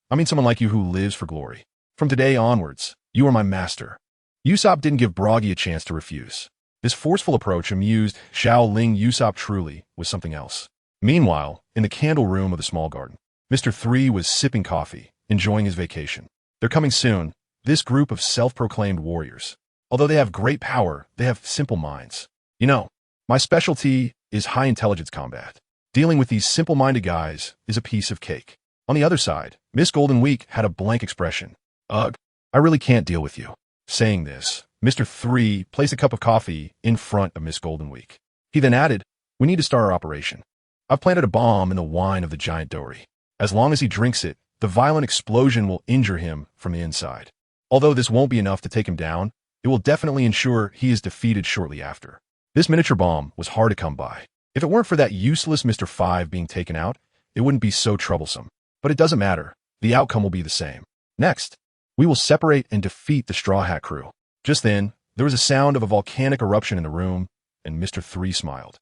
A: I mean someone like you who lives for glory. From today onwards, you are my master. Usopp didn't give Broggy a chance to refuse. This forceful approach amused Xiao Ling. Usopp truly was something else. Meanwhile, in the candle room of the small garden, Mr. 3 was sipping coffee, enjoying his vacation. They're coming soon, this group of self-proclaimed warriors. Although they have great power, they have simple minds. You know, my specialty is high-intelligence combat. Dealing with these simple-minded guys is a piece of cake. On the other side, Miss Golden Week had a blank expression. Ugh, I really can't deal with you. Saying this, Mr. 3 placed a cup of coffee in front of Miss Golden Week. He then added, we need to start our operation. I've planted a bomb in the wine of the giant Dory. As long as he drinks it, the violent explosion will injure him from the inside. Although this won't be enough to take him down, it will definitely ensure he is defeated shortly after. This miniature bomb was hard to come by. If it weren't for that useless Mr. 5 being taken out, it wouldn't be so troublesome. But it doesn't matter. The outcome will be the same. Next, we will separate and defeat the Straw Hat crew. Just then, there was a sound of a volcanic eruption in the room, and Mr. 3 smiled.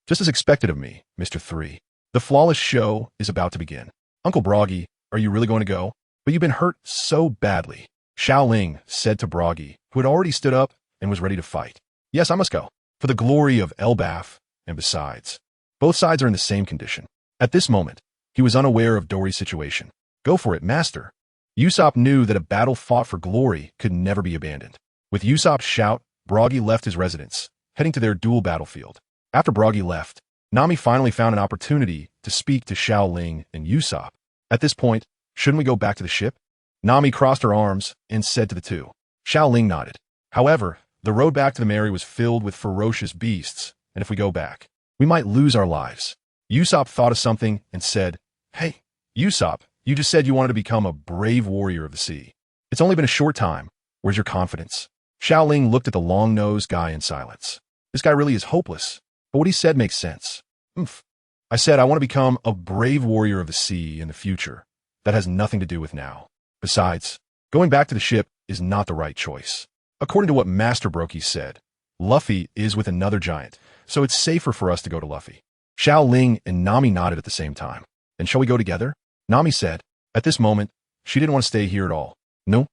A: Just as expected of me, Mr. 3. The flawless show is about to begin. Uncle Broggy, are you really going to go? But you've been hurt so badly. Xiao Ling said to Broggy, who had already stood up and was ready to fight. Yes, I must go. For the glory of Elbaf, and besides. Both sides are in the same condition. At this moment, he was unaware of Dory's situation. Go for it, master. Usopp knew that a battle fought for glory could never be abandoned. With Usopp's shout, Broggy left his residence, heading to their duel battlefield. After Broggy left, Nami finally found an opportunity to speak to Xiao Ling and Usopp. At this point, shouldn't we go back to the ship? Nami crossed her arms and said to the two. Xiao Ling nodded. However, the road back to the Mary was filled with ferocious beasts, and if we go back, we might lose our lives. Usopp thought of something and said, Hey, Usopp, you just said you wanted to become a brave warrior of the sea. It's only been a short time. Where's your confidence? Xiao Ling looked at the long-nosed guy in silence. This guy really is hopeless, but what he said makes sense. I said I want to become a brave warrior of the sea in the future. That has nothing to do with now. Besides, going back to the ship is not the right choice. According to what Master Brokey said, Luffy is with another giant, so it's safer for us to go to Luffy. Xiao Ling and Nami nodded at the same time. Then shall we go together? Nami said. At this moment, she didn't want to stay here at all. No.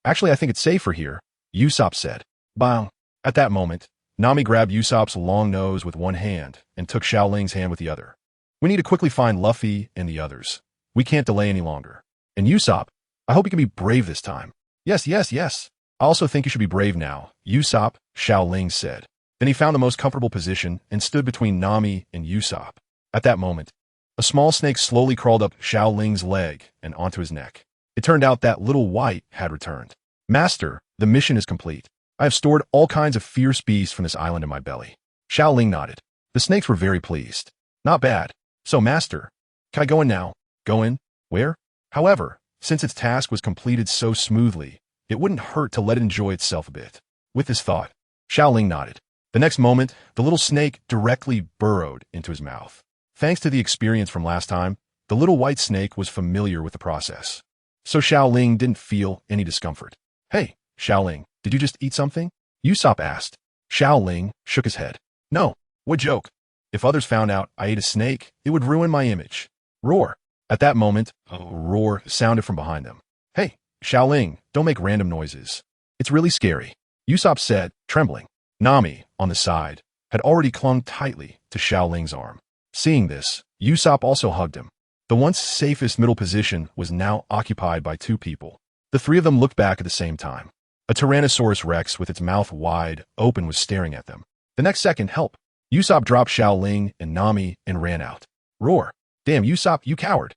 A: Actually, I think it's safer here, Usopp said. Bang. At that moment, Nami grabbed Usopp's long nose with one hand and took Xiao Ling's hand with the other. We need to quickly find Luffy and the others. We can't delay any longer. And Usopp, I hope you can be brave this time. Yes. I also think you should be brave now, Usopp, Xiao Ling said. Then he found the most comfortable position and stood between Nami and Usopp. At that moment, a small snake slowly crawled up Xiao Ling's leg and onto his neck. It turned out that Little White had returned. Master, the mission is complete. I have stored all kinds of fierce beasts from this island in my belly. Xiao Ling nodded. The snakes were very pleased. Not bad. So, Master, can I go in now? Go in? Where? However, since its task was completed so smoothly, it wouldn't hurt to let it enjoy itself a bit. With this thought, Xiao Ling nodded. The next moment, the little snake directly burrowed into his mouth. Thanks to the experience from last time, the little white snake was familiar with the process. So Xiao Ling didn't feel any discomfort. Hey, Xiao Ling, did you just eat something? Usopp asked. Xiao Ling shook his head. No, what joke? If others found out I ate a snake, it would ruin my image. Roar. At that moment, a roar sounded from behind them. Hey, Xiao Ling, don't make random noises. It's really scary, Usopp said, trembling. Nami, on the side, had already clung tightly to Xiao Ling's arm. Seeing this, Usopp also hugged him. The once safest middle position was now occupied by two people. The three of them looked back at the same time. A Tyrannosaurus Rex with its mouth wide open was staring at them. The next second, help. Usopp dropped Xiao Ling and Nami and ran out. Roar. Damn, Usopp, you coward.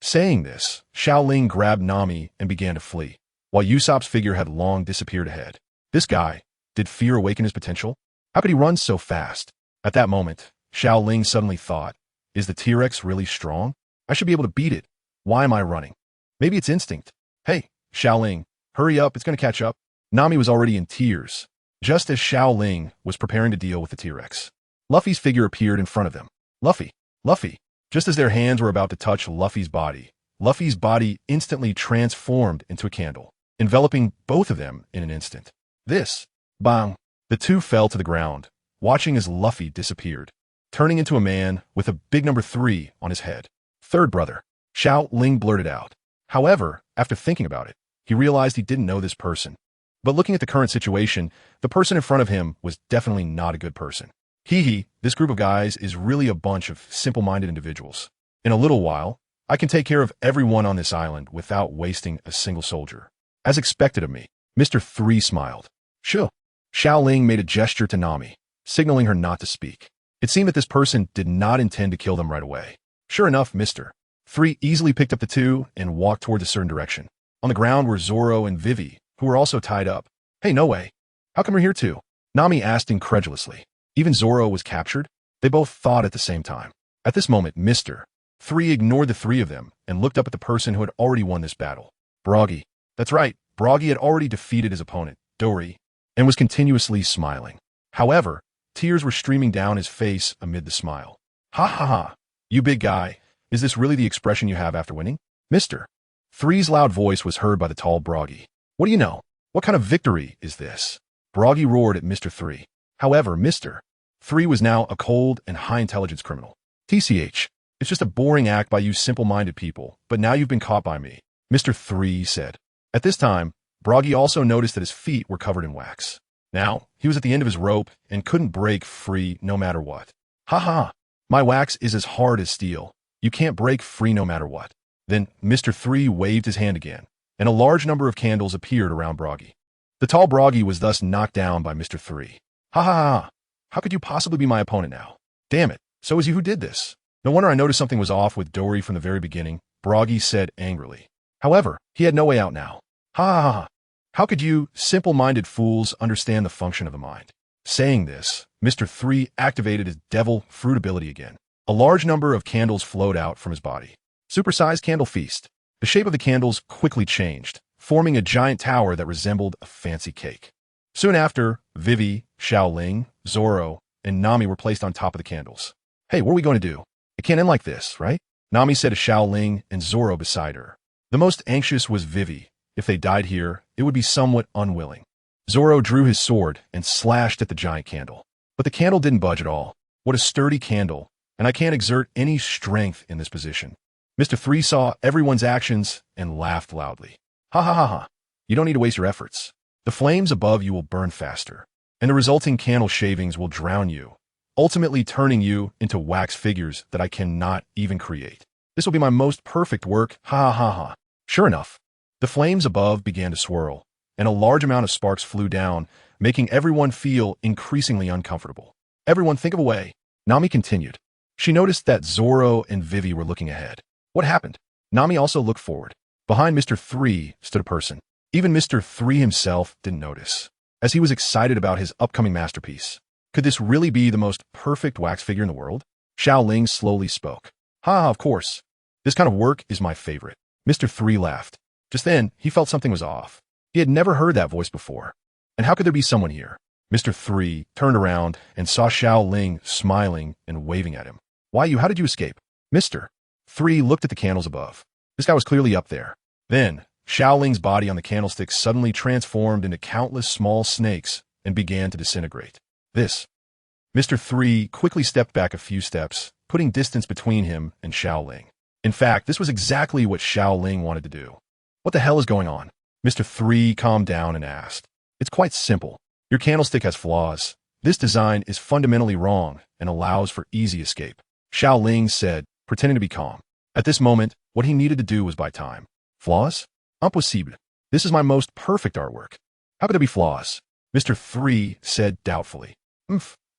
A: Saying this, Xiao Ling grabbed Nami and began to flee, while Usopp's figure had long disappeared ahead. This guy, did fear awaken his potential? How could he run so fast? At that moment, Xiao Ling suddenly thought, is the T-Rex really strong? I should be able to beat it. Why am I running? Maybe it's instinct. Hey, Xiao Ling, hurry up, it's going to catch up. Nami was already in tears, just as Xiao Ling was preparing to deal with the T-Rex. Luffy's figure appeared in front of them. Luffy. Just as their hands were about to touch Luffy's body instantly transformed into a candle, enveloping both of them in an instant. Bang! The two fell to the ground, watching as Luffy disappeared, turning into a man with a big number 3 on his head. Third brother, Xiao Ling blurted out. However, after thinking about it, he realized he didn't know this person. But looking at the current situation, the person in front of him was definitely not a good person. This group of guys is really a bunch of simple-minded individuals. In a little while, I can take care of everyone on this island without wasting a single soldier. As expected of me, Mr. 3 smiled. Sure. Xiao Ling made a gesture to Nami, signaling her not to speak. It seemed that this person did not intend to kill them right away. Sure enough, Mr. 3 easily picked up the two and walked towards a certain direction. On the ground were Zoro and Vivi, who were also tied up. Hey, no way. How come we're here too? Nami asked incredulously. Even Zoro was captured? They both thought at the same time. At this moment, Mr. 3 ignored the three of them and looked up at the person who had already won this battle. Broggy. That's right, Broggy had already defeated his opponent, Dory, and was continuously smiling. However, tears were streaming down his face amid the smile. Ha. You big guy, is this really the expression you have after winning? Mr. Three's loud voice was heard by the tall Broggy. What do you know? What kind of victory is this? Broggy roared at Mr. Three. However, Mr. Three was now a cold and high-intelligence criminal. TCH, it's just a boring act by you simple-minded people, but now you've been caught by me, Mr. Three said. At this time, Broggy also noticed that his feet were covered in wax. Now, he was at the end of his rope and couldn't break free no matter what. Ha ha, my wax is as hard as steel. You can't break free no matter what. Then Mr. Three waved his hand again, and a large number of candles appeared around Broggy. The tall Broggy was thus knocked down by Mr. Three. Ha ha ha, how could you possibly be my opponent now? Damn it, so it was you who did this. No wonder I noticed something was off with Dory from the very beginning, Broggy said angrily. However, he had no way out now. Ha ha ha, how could you, simple-minded fools, understand the function of the mind? Saying this, Mr. Three activated his devil fruit ability again. A large number of candles flowed out from his body. Supersized candle feast. The shape of the candles quickly changed, forming a giant tower that resembled a fancy cake. Soon after, Vivi, Xiao Ling, Zoro, and Nami were placed on top of the candles. Hey, what are we going to do? It can't end like this, right? Nami said to Xiao Ling and Zoro beside her. The most anxious was Vivi. If they died here, it would be somewhat unwilling. Zoro drew his sword and slashed at the giant candle. But the candle didn't budge at all. What a sturdy candle, and I can't exert any strength in this position. Mr. Three saw everyone's actions and laughed loudly. Ha ha ha ha, you don't need to waste your efforts. The flames above you will burn faster, and the resulting candle shavings will drown you, ultimately turning you into wax figures that I cannot even create. This will be my most perfect work, ha ha ha ha. Sure enough, the flames above began to swirl, and a large amount of sparks flew down, making everyone feel increasingly uncomfortable. Everyone think of a way. Nami continued. She noticed that Zoro and Vivi were looking ahead. What happened? Nami also looked forward. Behind Mr. Three stood a person. Even Mr. Three himself didn't notice, as he was excited about his upcoming masterpiece. Could this really be the most perfect wax figure in the world? Xiao Ling slowly spoke. Ha, of course. This kind of work is my favorite. Mr. Three laughed. Just then, he felt something was off. He had never heard that voice before. And how could there be someone here? Mr. Three turned around and saw Xiao Ling smiling and waving at him. Why you? How did you escape? Mr. Three looked at the candles above. This guy was clearly up there. Then, Xiao Ling's body on the candlestick suddenly transformed into countless small snakes and began to disintegrate. This. Mr. Three quickly stepped back a few steps, putting distance between him and Xiao Ling. In fact, this was exactly what Xiao Ling wanted to do. What the hell is going on? Mr. Three calmed down and asked. It's quite simple. Your candlestick has flaws. This design is fundamentally wrong and allows for easy escape. Xiao Ling said, pretending to be calm. At this moment, what he needed to do was buy time. Flaws? Impossible. This is my most perfect artwork. How could there be flaws? Mr. Three said doubtfully.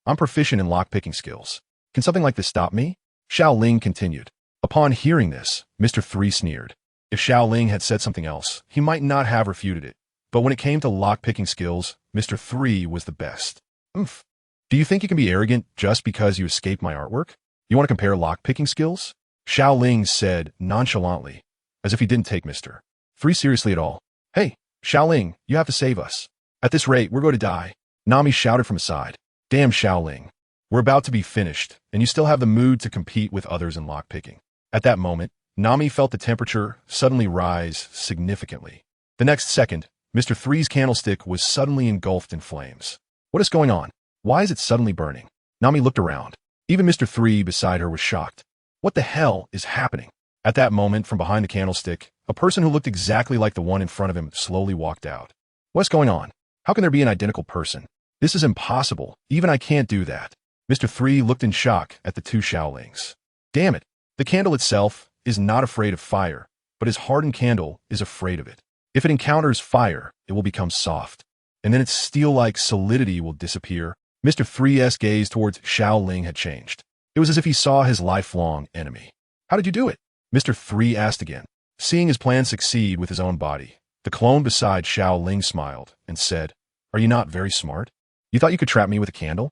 A: I'm proficient in lock-picking skills. Can something like this stop me? Xiao Ling continued. Upon hearing this, Mr. Three sneered. If Xiao Ling had said something else, he might not have refuted it. But when it came to lock-picking skills, Mr. Three was the best. Do you think you can be arrogant just because you escaped my artwork? You want to compare lock-picking skills? Xiao Ling said nonchalantly, as if he didn't take Mr. Three seriously at all. Hey, Xiao Ling, you have to save us. At this rate, we're going to die. Nami shouted from aside. Damn, Xiao Ling. We're about to be finished, and you still have the mood to compete with others in lock-picking. At that moment, Nami felt the temperature suddenly rise significantly. The next second, Mr. Three's candlestick was suddenly engulfed in flames. What is going on? Why is it suddenly burning? Nami looked around. Even Mr. Three beside her was shocked. What the hell is happening? At that moment, from behind the candlestick, a person who looked exactly like the one in front of him slowly walked out. What's going on? How can there be an identical person? This is impossible. Even I can't do that. Mr. Three looked in shock at the two Xiao Lings. Damn it. The candle itself is not afraid of fire, but his hardened candle is afraid of it. If it encounters fire, it will become soft, and then its steel-like solidity will disappear. Mr. Three's gaze towards Xiao Ling had changed. It was as if he saw his lifelong enemy. How did you do it? Mr. Three asked again. Seeing his plan succeed with his own body, the clone beside Xiao Ling smiled and said, Are you not very smart? You thought you could trap me with a candle?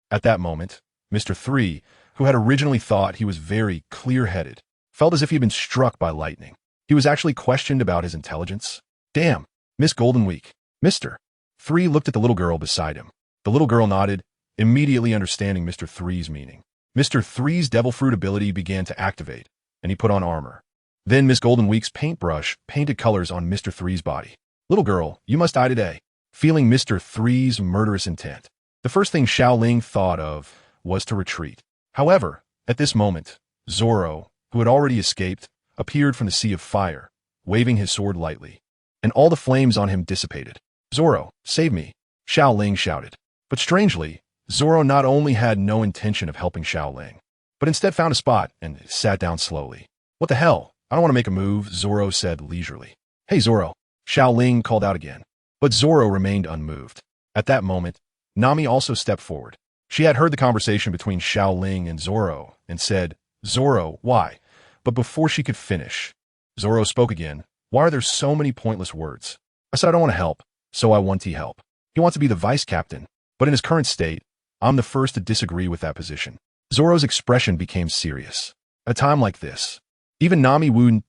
A: At that moment, Mr. Three, who had originally thought he was very clear-headed, felt as if he had been struck by lightning. He was actually questioned about his intelligence. Damn, Miss Golden Week. Mr. Three looked at the little girl beside him. The little girl nodded, immediately understanding Mr. Three's meaning. Mr. Three's devil fruit ability began to activate, and he put on armor. Then Miss Golden Week's paintbrush painted colors on Mr. Three's body. Little girl, you must die today. Feeling Mr. Three's murderous intent, the first thing Xiao Ling thought of was to retreat. However, at this moment, Zoro, who had already escaped, appeared from the sea of fire, waving his sword lightly, and all the flames on him dissipated. Zoro, save me, Xiao Ling shouted. But strangely, Zoro not only had no intention of helping Xiao Ling, but instead found a spot and sat down slowly. What the hell? I don't want to make a move, Zoro said leisurely. Hey Zoro, Xiao Ling called out again. But Zoro remained unmoved. At that moment, Nami also stepped forward. She had heard the conversation between Xiao Ling and Zoro and said, Zoro, why? But before she could finish, Zoro spoke again. Why are there so many pointless words? I said I don't want to help, so I want to help. He wants to be the vice captain, but in his current state, I'm the first to disagree with that position. Zoro's expression became serious. At a time like this, even Nami wouldn't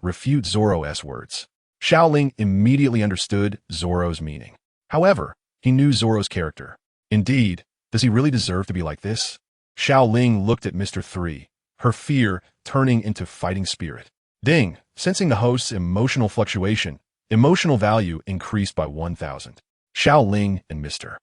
A: refute Zoro's words. Xiao Ling immediately understood Zoro's meaning. However, he knew Zoro's character. Indeed, does he really deserve to be like this? Xiao Ling looked at Mr. Three, her fear turning into fighting spirit. Ding! Sensing the host's emotional fluctuation, emotional value increased by 1,000. Xiao Ling and Mr.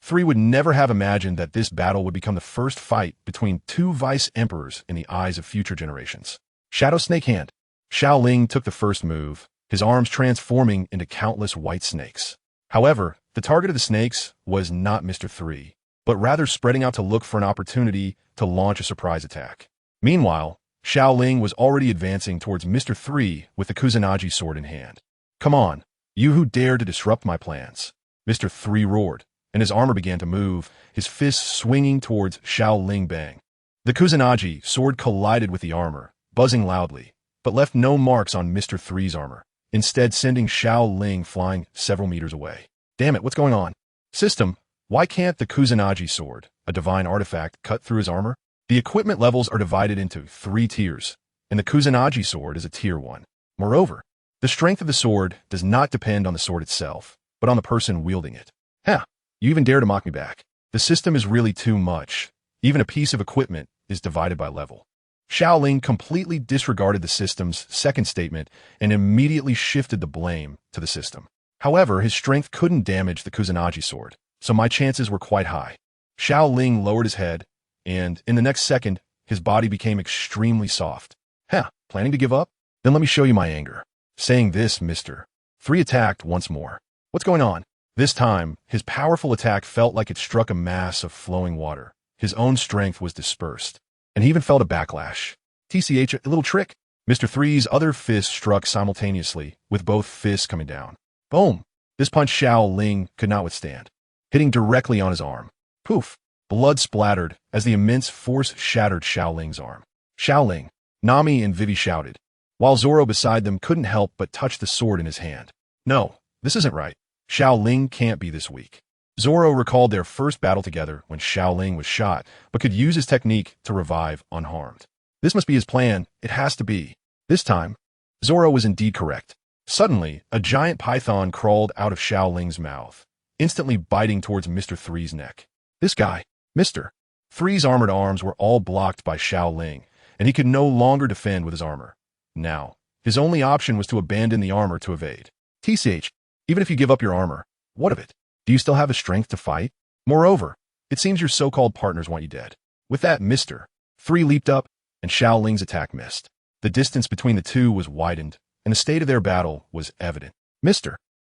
A: Three would never have imagined that this battle would become the first fight between two vice emperors in the eyes of future generations. Shadow Snake Hand. Xiao Ling took the first move, his arms transforming into countless white snakes. However, the target of the snakes was not Mr. Three, but rather spreading out to look for an opportunity to launch a surprise attack. Meanwhile, Xiao Ling was already advancing towards Mr. Three with the Kusanagi sword in hand. Come on, you who dare to disrupt my plans. Mr. Three roared, and his armor began to move, his fists swinging towards Xiao Ling bang. The Kusanagi sword collided with the armor, buzzing loudly, but left no marks on Mr. Three's armor, instead sending Xiao Ling flying several meters away. Damn it, what's going on? System, why can't the Kusanagi sword, a divine artifact, cut through his armor? The equipment levels are divided into 3 tiers, and the Kusanagi sword is a tier 1. Moreover, the strength of the sword does not depend on the sword itself, but on the person wielding it. Huh, you even dare to mock me back. The system is really too much. Even a piece of equipment is divided by level. Xiao Ling completely disregarded the system's second statement and immediately shifted the blame to the system. However, his strength couldn't damage the Kusanagi sword, so my chances were quite high. Xiao Ling lowered his head, and in the next second, his body became extremely soft. Huh, planning to give up? Then let me show you my anger. Saying this, Mr. Three attacked once more. What's going on? This time, his powerful attack felt like it struck a mass of flowing water. His own strength was dispersed, and he even felt a backlash. TCH, a little trick? Mr. Three's other fist struck simultaneously, with both fists coming down. Boom! This punch Xiao Ling could not withstand, hitting directly on his arm. Poof! Blood splattered as the immense force shattered Xiao Ling's arm. Xiao Ling, Nami and Vivi shouted, while Zoro beside them couldn't help but touch the sword in his hand. No, this isn't right. Xiao Ling can't be this weak. Zoro recalled their first battle together when Xiao Ling was shot, but could use his technique to revive unharmed. This must be his plan. It has to be. This time, Zoro was indeed correct. Suddenly, a giant python crawled out of Xiao Ling's mouth, instantly biting towards Mr. Three's neck. This guy, Mr. Three's armored arms were all blocked by Xiao Ling, and he could no longer defend with his armor. Now, his only option was to abandon the armor to evade. TCH, even if you give up your armor, what of it? Do you still have the strength to fight? Moreover, it seems your so-called partners want you dead. With that, Mr. Three leaped up, and Xiao Ling's attack missed. The distance between the two was widened, and the state of their battle was evident. Mr.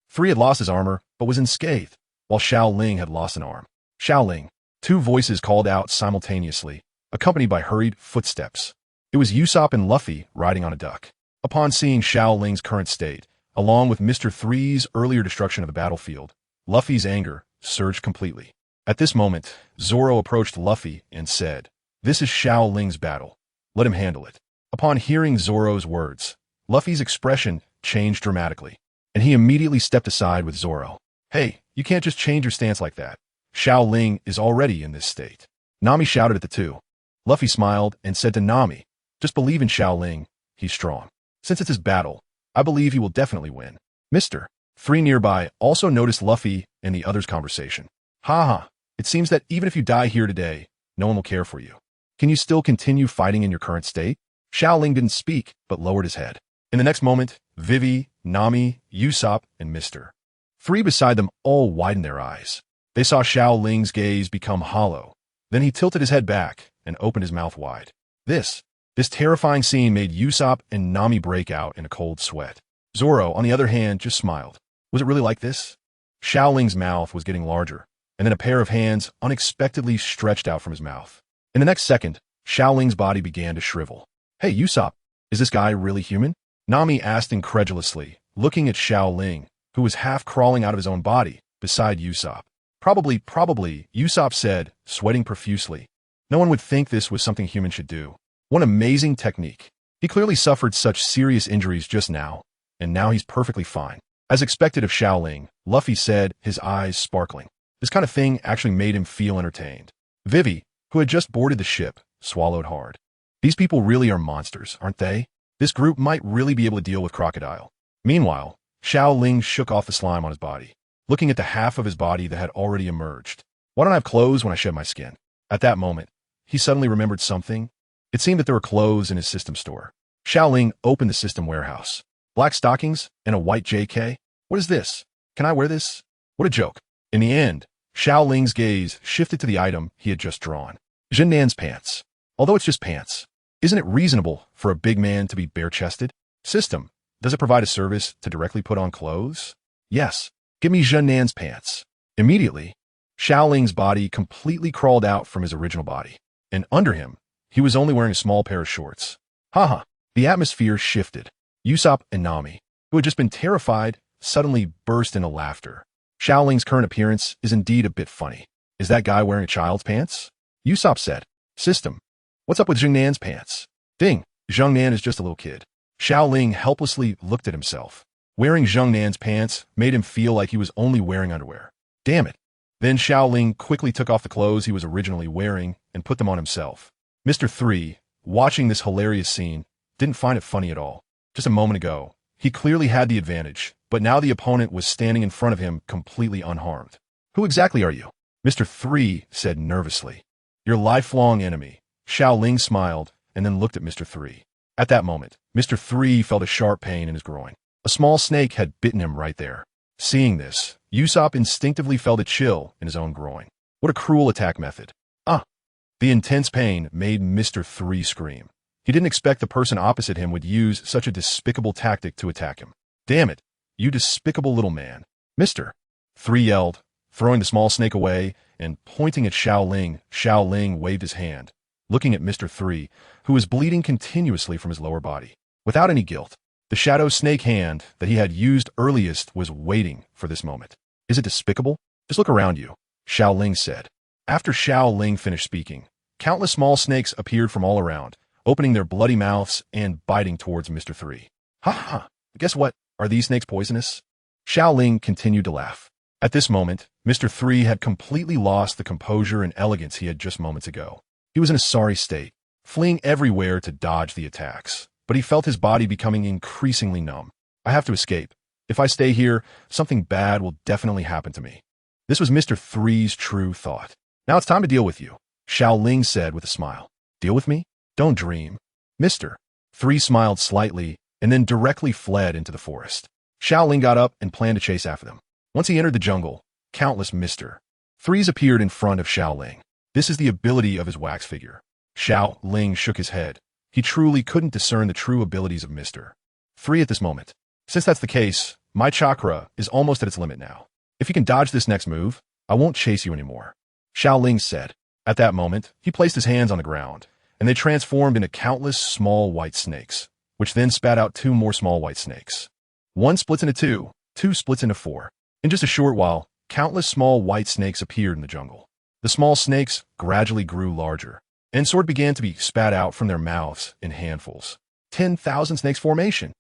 A: Three had lost his armor, but was unscathed, while Xiao Ling had lost an arm. Xiao Ling. 2 voices called out simultaneously, accompanied by hurried footsteps. It was Usopp and Luffy riding on a duck. Upon seeing Xiao Ling's current state, along with Mr. Three's earlier destruction of the battlefield, Luffy's anger surged completely. At this moment, Zoro approached Luffy and said, "This is Xiao Ling's battle. Let him handle it." Upon hearing Zoro's words, Luffy's expression changed dramatically, and he immediately stepped aside with Zoro. "Hey, you can't just change your stance like that. Xiao Ling is already in this state." Nami shouted at the two. Luffy smiled and said to Nami, "Just believe in Xiao Ling. He's strong. Since it's his battle, I believe he will definitely win." Mr. Three nearby also noticed Luffy and the others' conversation. "Ha, it seems that even if you die here today, no one will care for you. Can you still continue fighting in your current state?" Xiao Ling didn't speak, but lowered his head. In the next moment, Vivi, Nami, Usopp, and Mr. 3 beside them all widened their eyes. They saw Xiao Ling's gaze become hollow. Then he tilted his head back and opened his mouth wide. This terrifying scene made Usopp and Nami break out in a cold sweat. Zoro, on the other hand, just smiled. Was it really like this? Xiao Ling's mouth was getting larger, and then a pair of hands unexpectedly stretched out from his mouth. In the next second, Xiao Ling's body began to shrivel. Hey, Usopp, is this guy really human? Nami asked incredulously, looking at Xiao Ling, who was half crawling out of his own body, beside Usopp. Probably, Usopp said, sweating profusely. No one would think this was something humans should do. What amazing technique. He clearly suffered such serious injuries just now, and now he's perfectly fine. As expected of Xiao Ling, Luffy said, his eyes sparkling. This kind of thing actually made him feel entertained. Vivi, who had just boarded the ship, swallowed hard. These people really are monsters, aren't they? This group might really be able to deal with Crocodile. Meanwhile, Xiao Ling shook off the slime on his body, looking at the half of his body that had already emerged. Why don't I have clothes when I shed my skin? At that moment, he suddenly remembered something. It seemed that there were clothes in his system store. Xiao Ling opened the system warehouse. Black stockings and a white JK? What is this? Can I wear this? What a joke. In the end, Xiao Ling's gaze shifted to the item he had just drawn. Jinnan's pants. Although it's just pants, isn't it reasonable for a big man to be bare-chested? System, does it provide a service to directly put on clothes? Yes. Give me Jinnan's pants. Immediately, Xiao Ling's body completely crawled out from his original body, and under him, he was only wearing a small pair of shorts. Haha, the atmosphere shifted. Usopp and Nami, who had just been terrified, suddenly burst into laughter. Xiao Ling's current appearance is indeed a bit funny. Is that guy wearing a child's pants? Usopp said. System, what's up with Jinnan's pants? Ding, Jiannan is just a little kid. Xiao Ling helplessly looked at himself. Wearing Jinnan's pants made him feel like he was only wearing underwear. Damn it. Then Xiao Ling quickly took off the clothes he was originally wearing and put them on himself. Mr. 3, watching this hilarious scene, didn't find it funny at all. Just a moment ago, he clearly had the advantage, but now the opponent was standing in front of him completely unharmed. Who exactly are you? Mr. 3 said nervously. Your lifelong enemy. Xiao Ling smiled and then looked at Mr. 3. At that moment, Mr. 3 felt a sharp pain in his groin. A small snake had bitten him right there. Seeing this, Usopp instinctively felt a chill in his own groin. What a cruel attack method. The intense pain made Mr. 3 scream. He didn't expect the person opposite him would use such a despicable tactic to attack him. Damn it, you despicable little man. Mr. 3 yelled, throwing the small snake away and pointing at Xiao Ling. Xiao Ling waved his hand, looking at Mr. 3, who was bleeding continuously from his lower body. Without any guilt, the shadow snake hand that he had used earliest was waiting for this moment. Is it despicable? Just look around you, Xiao Ling said. After Xiao Ling finished speaking, countless small snakes appeared from all around, opening their bloody mouths and biting towards Mr. 3. Ha ha, guess what? Are these snakes poisonous? Xiao Ling continued to laugh. At this moment, Mr. 3 had completely lost the composure and elegance he had just moments ago. He was in a sorry state, fleeing everywhere to dodge the attacks, but he felt his body becoming increasingly numb. I have to escape. If I stay here, something bad will definitely happen to me. This was Mr. 3's true thought. Now it's time to deal with you, Xiao Ling said with a smile. Deal with me? Don't dream. Mr. 3 smiled slightly and then directly fled into the forest. Xiao Ling got up and planned to chase after them. Once he entered the jungle, countless Mr. 3s appeared in front of Xiao Ling. This is the ability of his wax figure. Xiao Ling shook his head. He truly couldn't discern the true abilities of Mr. 3 at this moment. Since that's the case, my chakra is almost at its limit now. If you can dodge this next move, I won't chase you anymore, Xiao Ling said. At that moment, he placed his hands on the ground, and they transformed into countless small white snakes, which then spat out 2 more small white snakes. 1 splits into 2, 2 splits into 4. In just a short while, countless small white snakes appeared in the jungle. The small snakes gradually grew larger, and sort began to be spat out from their mouths in handfuls. 10,000 snakes formation.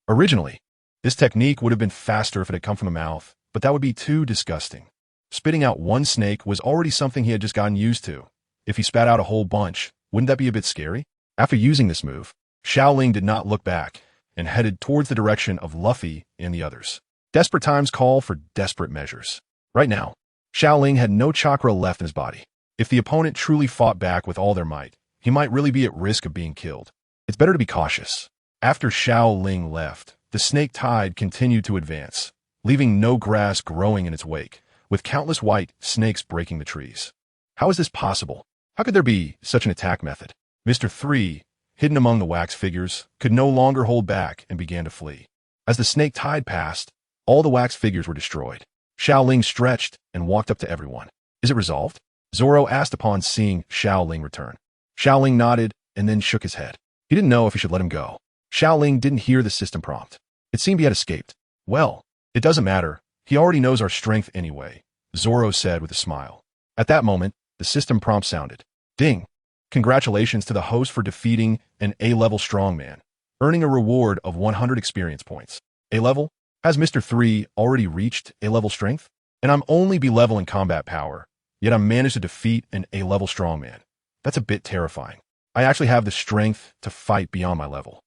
A: Originally, this technique would have been faster if it had come from the mouth, but that would be too disgusting. Spitting out 1 snake was already something he had just gotten used to. If he spat out a whole bunch, wouldn't that be a bit scary? After using this move, Xiao Ling did not look back and headed towards the direction of Luffy and the others. Desperate times call for desperate measures. Right now, Xiao Ling had no chakra left in his body. If the opponent truly fought back with all their might, he might really be at risk of being killed. It's better to be cautious. After Xiao Ling left, the snake tide continued to advance, leaving no grass growing in its wake, with countless white snakes breaking the trees. How is this possible? How could there be such an attack method? Mr. 3, hidden among the wax figures, could no longer hold back and began to flee. As the snake tide passed, all the wax figures were destroyed. Xiao Ling stretched and walked up to everyone. Is it resolved? Zoro asked upon seeing Xiao Ling return. Xiao Ling nodded and then shook his head. He didn't know if he should let him go. Xiao Ling didn't hear the system prompt. It seemed he had escaped. Well, it doesn't matter. He already knows our strength anyway, Zoro said with a smile. At that moment, the system prompt sounded. Ding! Congratulations to the host for defeating an A-level strongman, earning a reward of 100 experience points. A-level? Has Mr. 3 already reached A-level strength? And I'm only B-level in combat power, yet I managed to defeat an A-level strongman. That's a bit terrifying. I actually have the strength to fight beyond my level.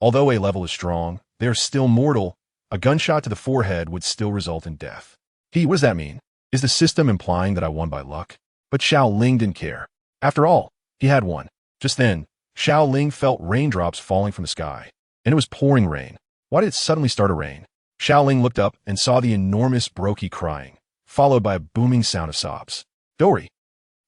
A: Although A-level is strong, they are still mortal. A gunshot to the forehead would still result in death. What does that mean? Is the system implying that I won by luck? But Xiao Ling didn't care. After all, he had won. Just then, Xiao Ling felt raindrops falling from the sky, and it was pouring rain. Why did it suddenly start to rain? Xiao Ling looked up and saw the enormous Brokey crying, followed by a booming sound of sobs. Dory.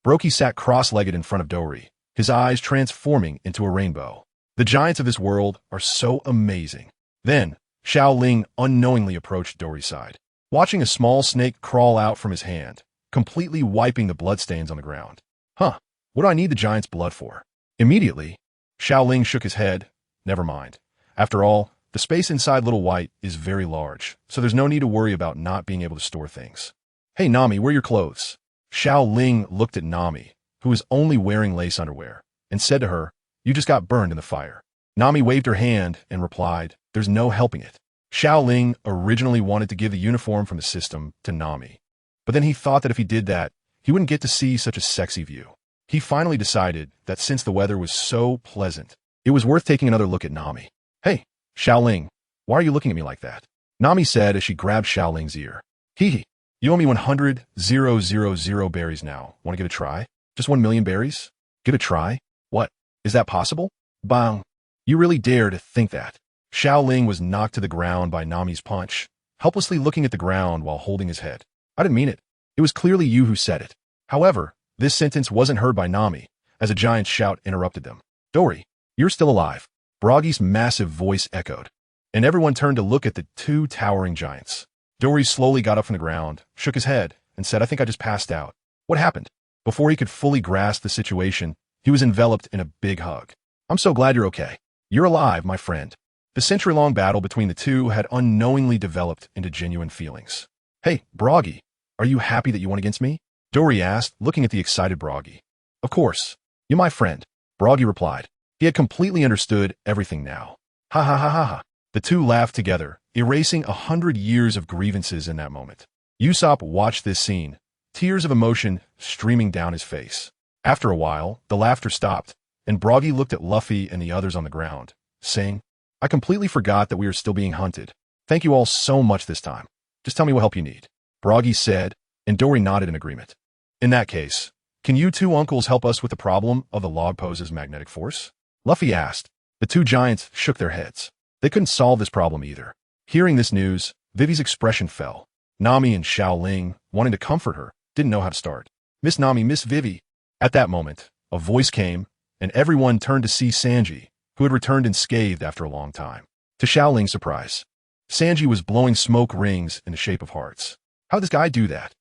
A: Brokey sat cross-legged in front of Dory, his eyes transforming into a rainbow. The giants of this world are so amazing. Then, Xiao Ling unknowingly approached Dory's side, watching a small snake crawl out from his hand, completely wiping the bloodstains on the ground. Huh, what do I need the giant's blood for? Immediately, Xiao Ling shook his head. Never mind. After all, the space inside Little White is very large, so there's no need to worry about not being able to store things. Hey Nami, where are your clothes? Xiao Ling looked at Nami, who was only wearing lace underwear, and said to her, You just got burned in the fire. Nami waved her hand and replied, There's no helping it. Xiao Ling originally wanted to give the uniform from the system to Nami, but then he thought that if he did that, he wouldn't get to see such a sexy view. He finally decided that since the weather was so pleasant, it was worth taking another look at Nami. Hey, Xiao Ling, why are you looking at me like that? Nami said as she grabbed Xiao Ling's ear. Hee, you owe me 100,000 berries now. Want to give it a try? Just 1,000,000 berries? Give it a try? What? Is that possible? Bang. You really dare to think that? Xiao Ling was knocked to the ground by Nami's punch, helplessly looking at the ground while holding his head. I didn't mean it. It was clearly you who said it. However, this sentence wasn't heard by Nami, as a giant shout interrupted them. Dory, you're still alive. Broggy's massive voice echoed, and everyone turned to look at the two towering giants. Dory slowly got up from the ground, shook his head, and said, I think I just passed out. What happened? Before he could fully grasp the situation, he was enveloped in a big hug. I'm so glad you're okay. You're alive, my friend. The century-long battle between the two had unknowingly developed into genuine feelings. Hey, Broggy, are you happy that you won against me? Dory asked, looking at the excited Broggy. Of course. You're my friend, Broggy replied. He had completely understood everything now. Ha ha ha ha ha. The two laughed together, erasing 100 years of grievances in that moment. Usopp watched this scene, tears of emotion streaming down his face. After a while, the laughter stopped, and Broggy looked at Luffy and the others on the ground, saying, I completely forgot that we are still being hunted. Thank you all so much this time. Just tell me what help you need. Broggy said, and Dory nodded in agreement. In that case, can you two uncles help us with the problem of the log pose's magnetic force? Luffy asked. The two giants shook their heads. They couldn't solve this problem either. Hearing this news, Vivi's expression fell. Nami and Xiao Ling, wanting to comfort her, didn't know how to start. Miss Nami, Miss Vivi. At that moment, a voice came, and everyone turned to see Sanji, who had returned unscathed after a long time. To Xiao Ling's surprise, Sanji was blowing smoke rings in the shape of hearts. How'd this guy do that?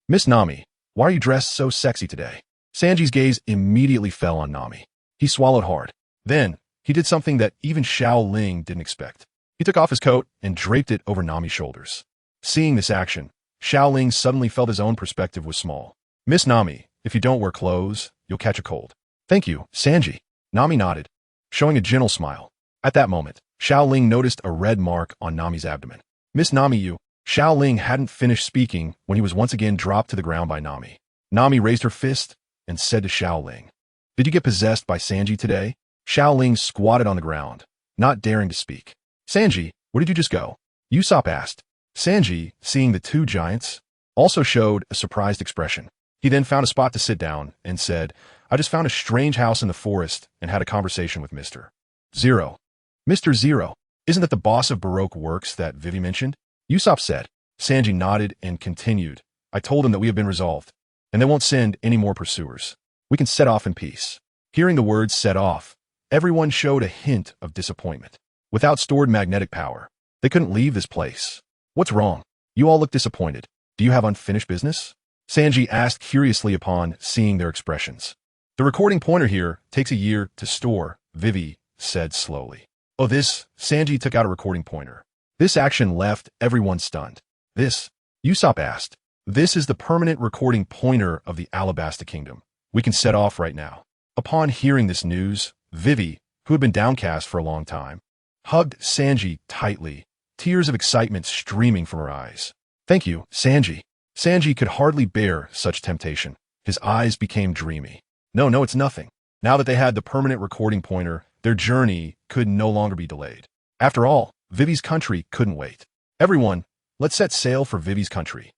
A: Miss Nami, why are you dressed so sexy today? Sanji's gaze immediately fell on Nami. He swallowed hard. Then, he did something that even Xiao Ling didn't expect. He took off his coat and draped it over Nami's shoulders. Seeing this action, Xiao Ling suddenly felt his own perspective was small. Miss Nami, if you don't wear clothes, you'll catch a cold. Thank you, Sanji. Nami nodded, showing a gentle smile. At that moment, Xiao Ling noticed a red mark on Nami's abdomen. Miss Nami, you. Xiao Ling hadn't finished speaking when he was once again dropped to the ground by Nami. Nami raised her fist and said to Xiao Ling, Did you get possessed by Sanji today? Xiao Ling squatted on the ground, not daring to speak. Sanji, where did you just go? Usopp asked. Sanji, seeing the two giants, also showed a surprised expression. He then found a spot to sit down and said, I just found a strange house in the forest and had a conversation with Mr. Zero. Mr. Zero, isn't that the boss of Baroque Works that Vivi mentioned? Usopp said. Sanji nodded and continued. I told him that we have been resolved, and they won't send any more pursuers. We can set off in peace. Hearing the words set off, everyone showed a hint of disappointment. Without stored magnetic power, they couldn't leave this place. What's wrong? You all look disappointed. Do you have unfinished business? Sanji asked curiously upon seeing their expressions. The recording pointer here takes a year to store, Vivi said slowly. Oh, this? Sanji took out a recording pointer. This action left everyone stunned. This? Usopp asked. This is the permanent recording pointer of the Alabasta Kingdom. We can set off right now. Upon hearing this news, Vivi, who had been downcast for a long time, hugged Sanji tightly, tears of excitement streaming from her eyes. Thank you, Sanji. Sanji could hardly bear such temptation. His eyes became dreamy. No, it's nothing. Now that they had the permanent recording pointer, their journey could no longer be delayed. After all, Vivi's country couldn't wait. Everyone, let's set sail for Vivi's country,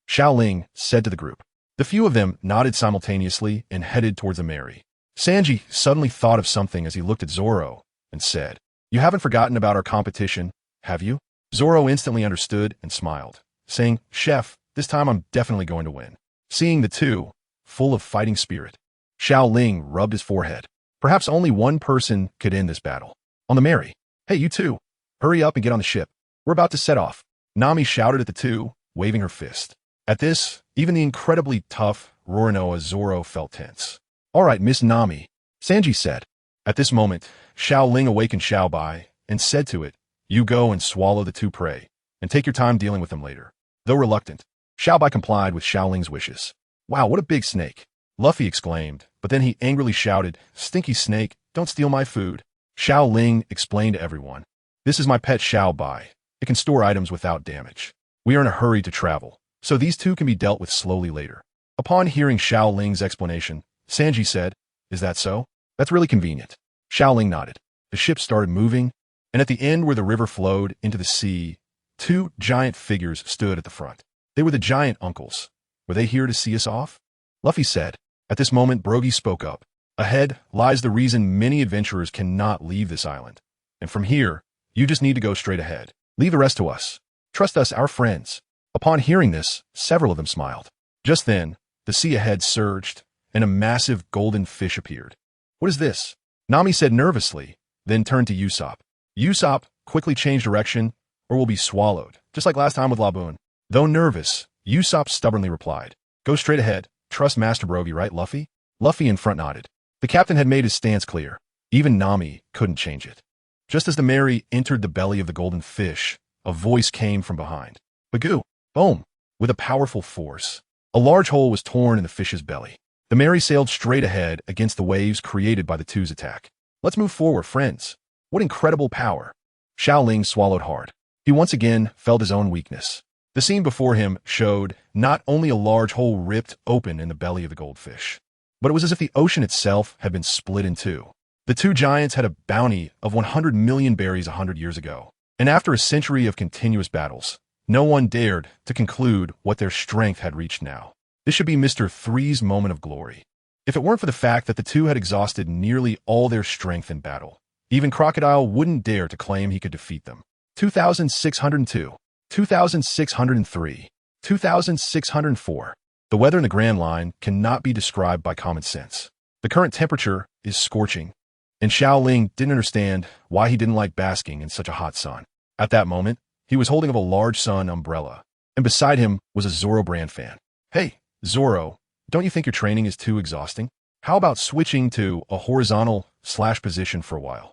A: Xiao Ling said to the group. The few of them nodded simultaneously and headed towards the Mary. Sanji suddenly thought of something as he looked at Zoro and said, You haven't forgotten about our competition, have you? Zoro instantly understood and smiled, saying, Chef, this time I'm definitely going to win. Seeing the two, full of fighting spirit, Xiao Ling rubbed his forehead. Perhaps only one person could end this battle. On the Mary. Hey, you two. Hurry up and get on the ship. We're about to set off. Nami shouted at the two, waving her fist. At this, even the incredibly tough Roronoa Zoro felt tense. All right, Miss Nami, Sanji said. At this moment, Xiao Ling awakened Xiao Bai and said to it, You go and swallow the two prey, and take your time dealing with them later. Though reluctant, Xiao Bai complied with Xiao Ling's wishes. Wow, what a big snake, Luffy exclaimed, but then he angrily shouted, Stinky snake, don't steal my food. Xiao Ling explained to everyone. This is my pet Xiao Bai. It can store items without damage. We are in a hurry to travel, so these two can be dealt with slowly later. Upon hearing Xiao Ling's explanation, Sanji said, Is that so? That's really convenient. Xiao Ling nodded. The ship started moving, and at the end where the river flowed into the sea, two giant figures stood at the front. They were the giant uncles. Were they here to see us off? Luffy said. At this moment, Brogy spoke up. Ahead lies the reason many adventurers cannot leave this island. And from here, you just need to go straight ahead. Leave the rest to us. Trust us, our friends. Upon hearing this, several of them smiled. Just then, the sea ahead surged, and a massive golden fish appeared. What is this? Nami said nervously, then turned to Usopp. Usopp, quickly change direction, or we'll be swallowed, just like last time with Laboon. Though nervous, Usopp stubbornly replied, Go straight ahead. Trust Master Brogy, right, Luffy? Luffy in front nodded. The captain had made his stance clear. Even Nami couldn't change it. Just as the Mary entered the belly of the golden fish, a voice came from behind. Bagoo! Boom! With a powerful force, a large hole was torn in the fish's belly. The Mary sailed straight ahead against the waves created by the two's attack. Let's move forward, friends. What incredible power! Xiao Ling swallowed hard. He once again felt his own weakness. The scene before him showed not only a large hole ripped open in the belly of the goldfish, but it was as if the ocean itself had been split in two. The two giants had a bounty of 100 million berries 100 years ago, and after a century of continuous battles, no one dared to conclude what their strength had reached now. This should be Mr. Three's moment of glory. If it weren't for the fact that the two had exhausted nearly all their strength in battle, even Crocodile wouldn't dare to claim he could defeat them. 2602, 2603, 2604. The weather in the Grand Line cannot be described by common sense. The current temperature is scorching, and Xiao Ling didn't understand why he didn't like basking in such a hot sun. At that moment, he was holding up a large sun umbrella, and beside him was a Zoro brand fan. Hey, Zoro, don't you think your training is too exhausting? How about switching to a horizontal / position for a while?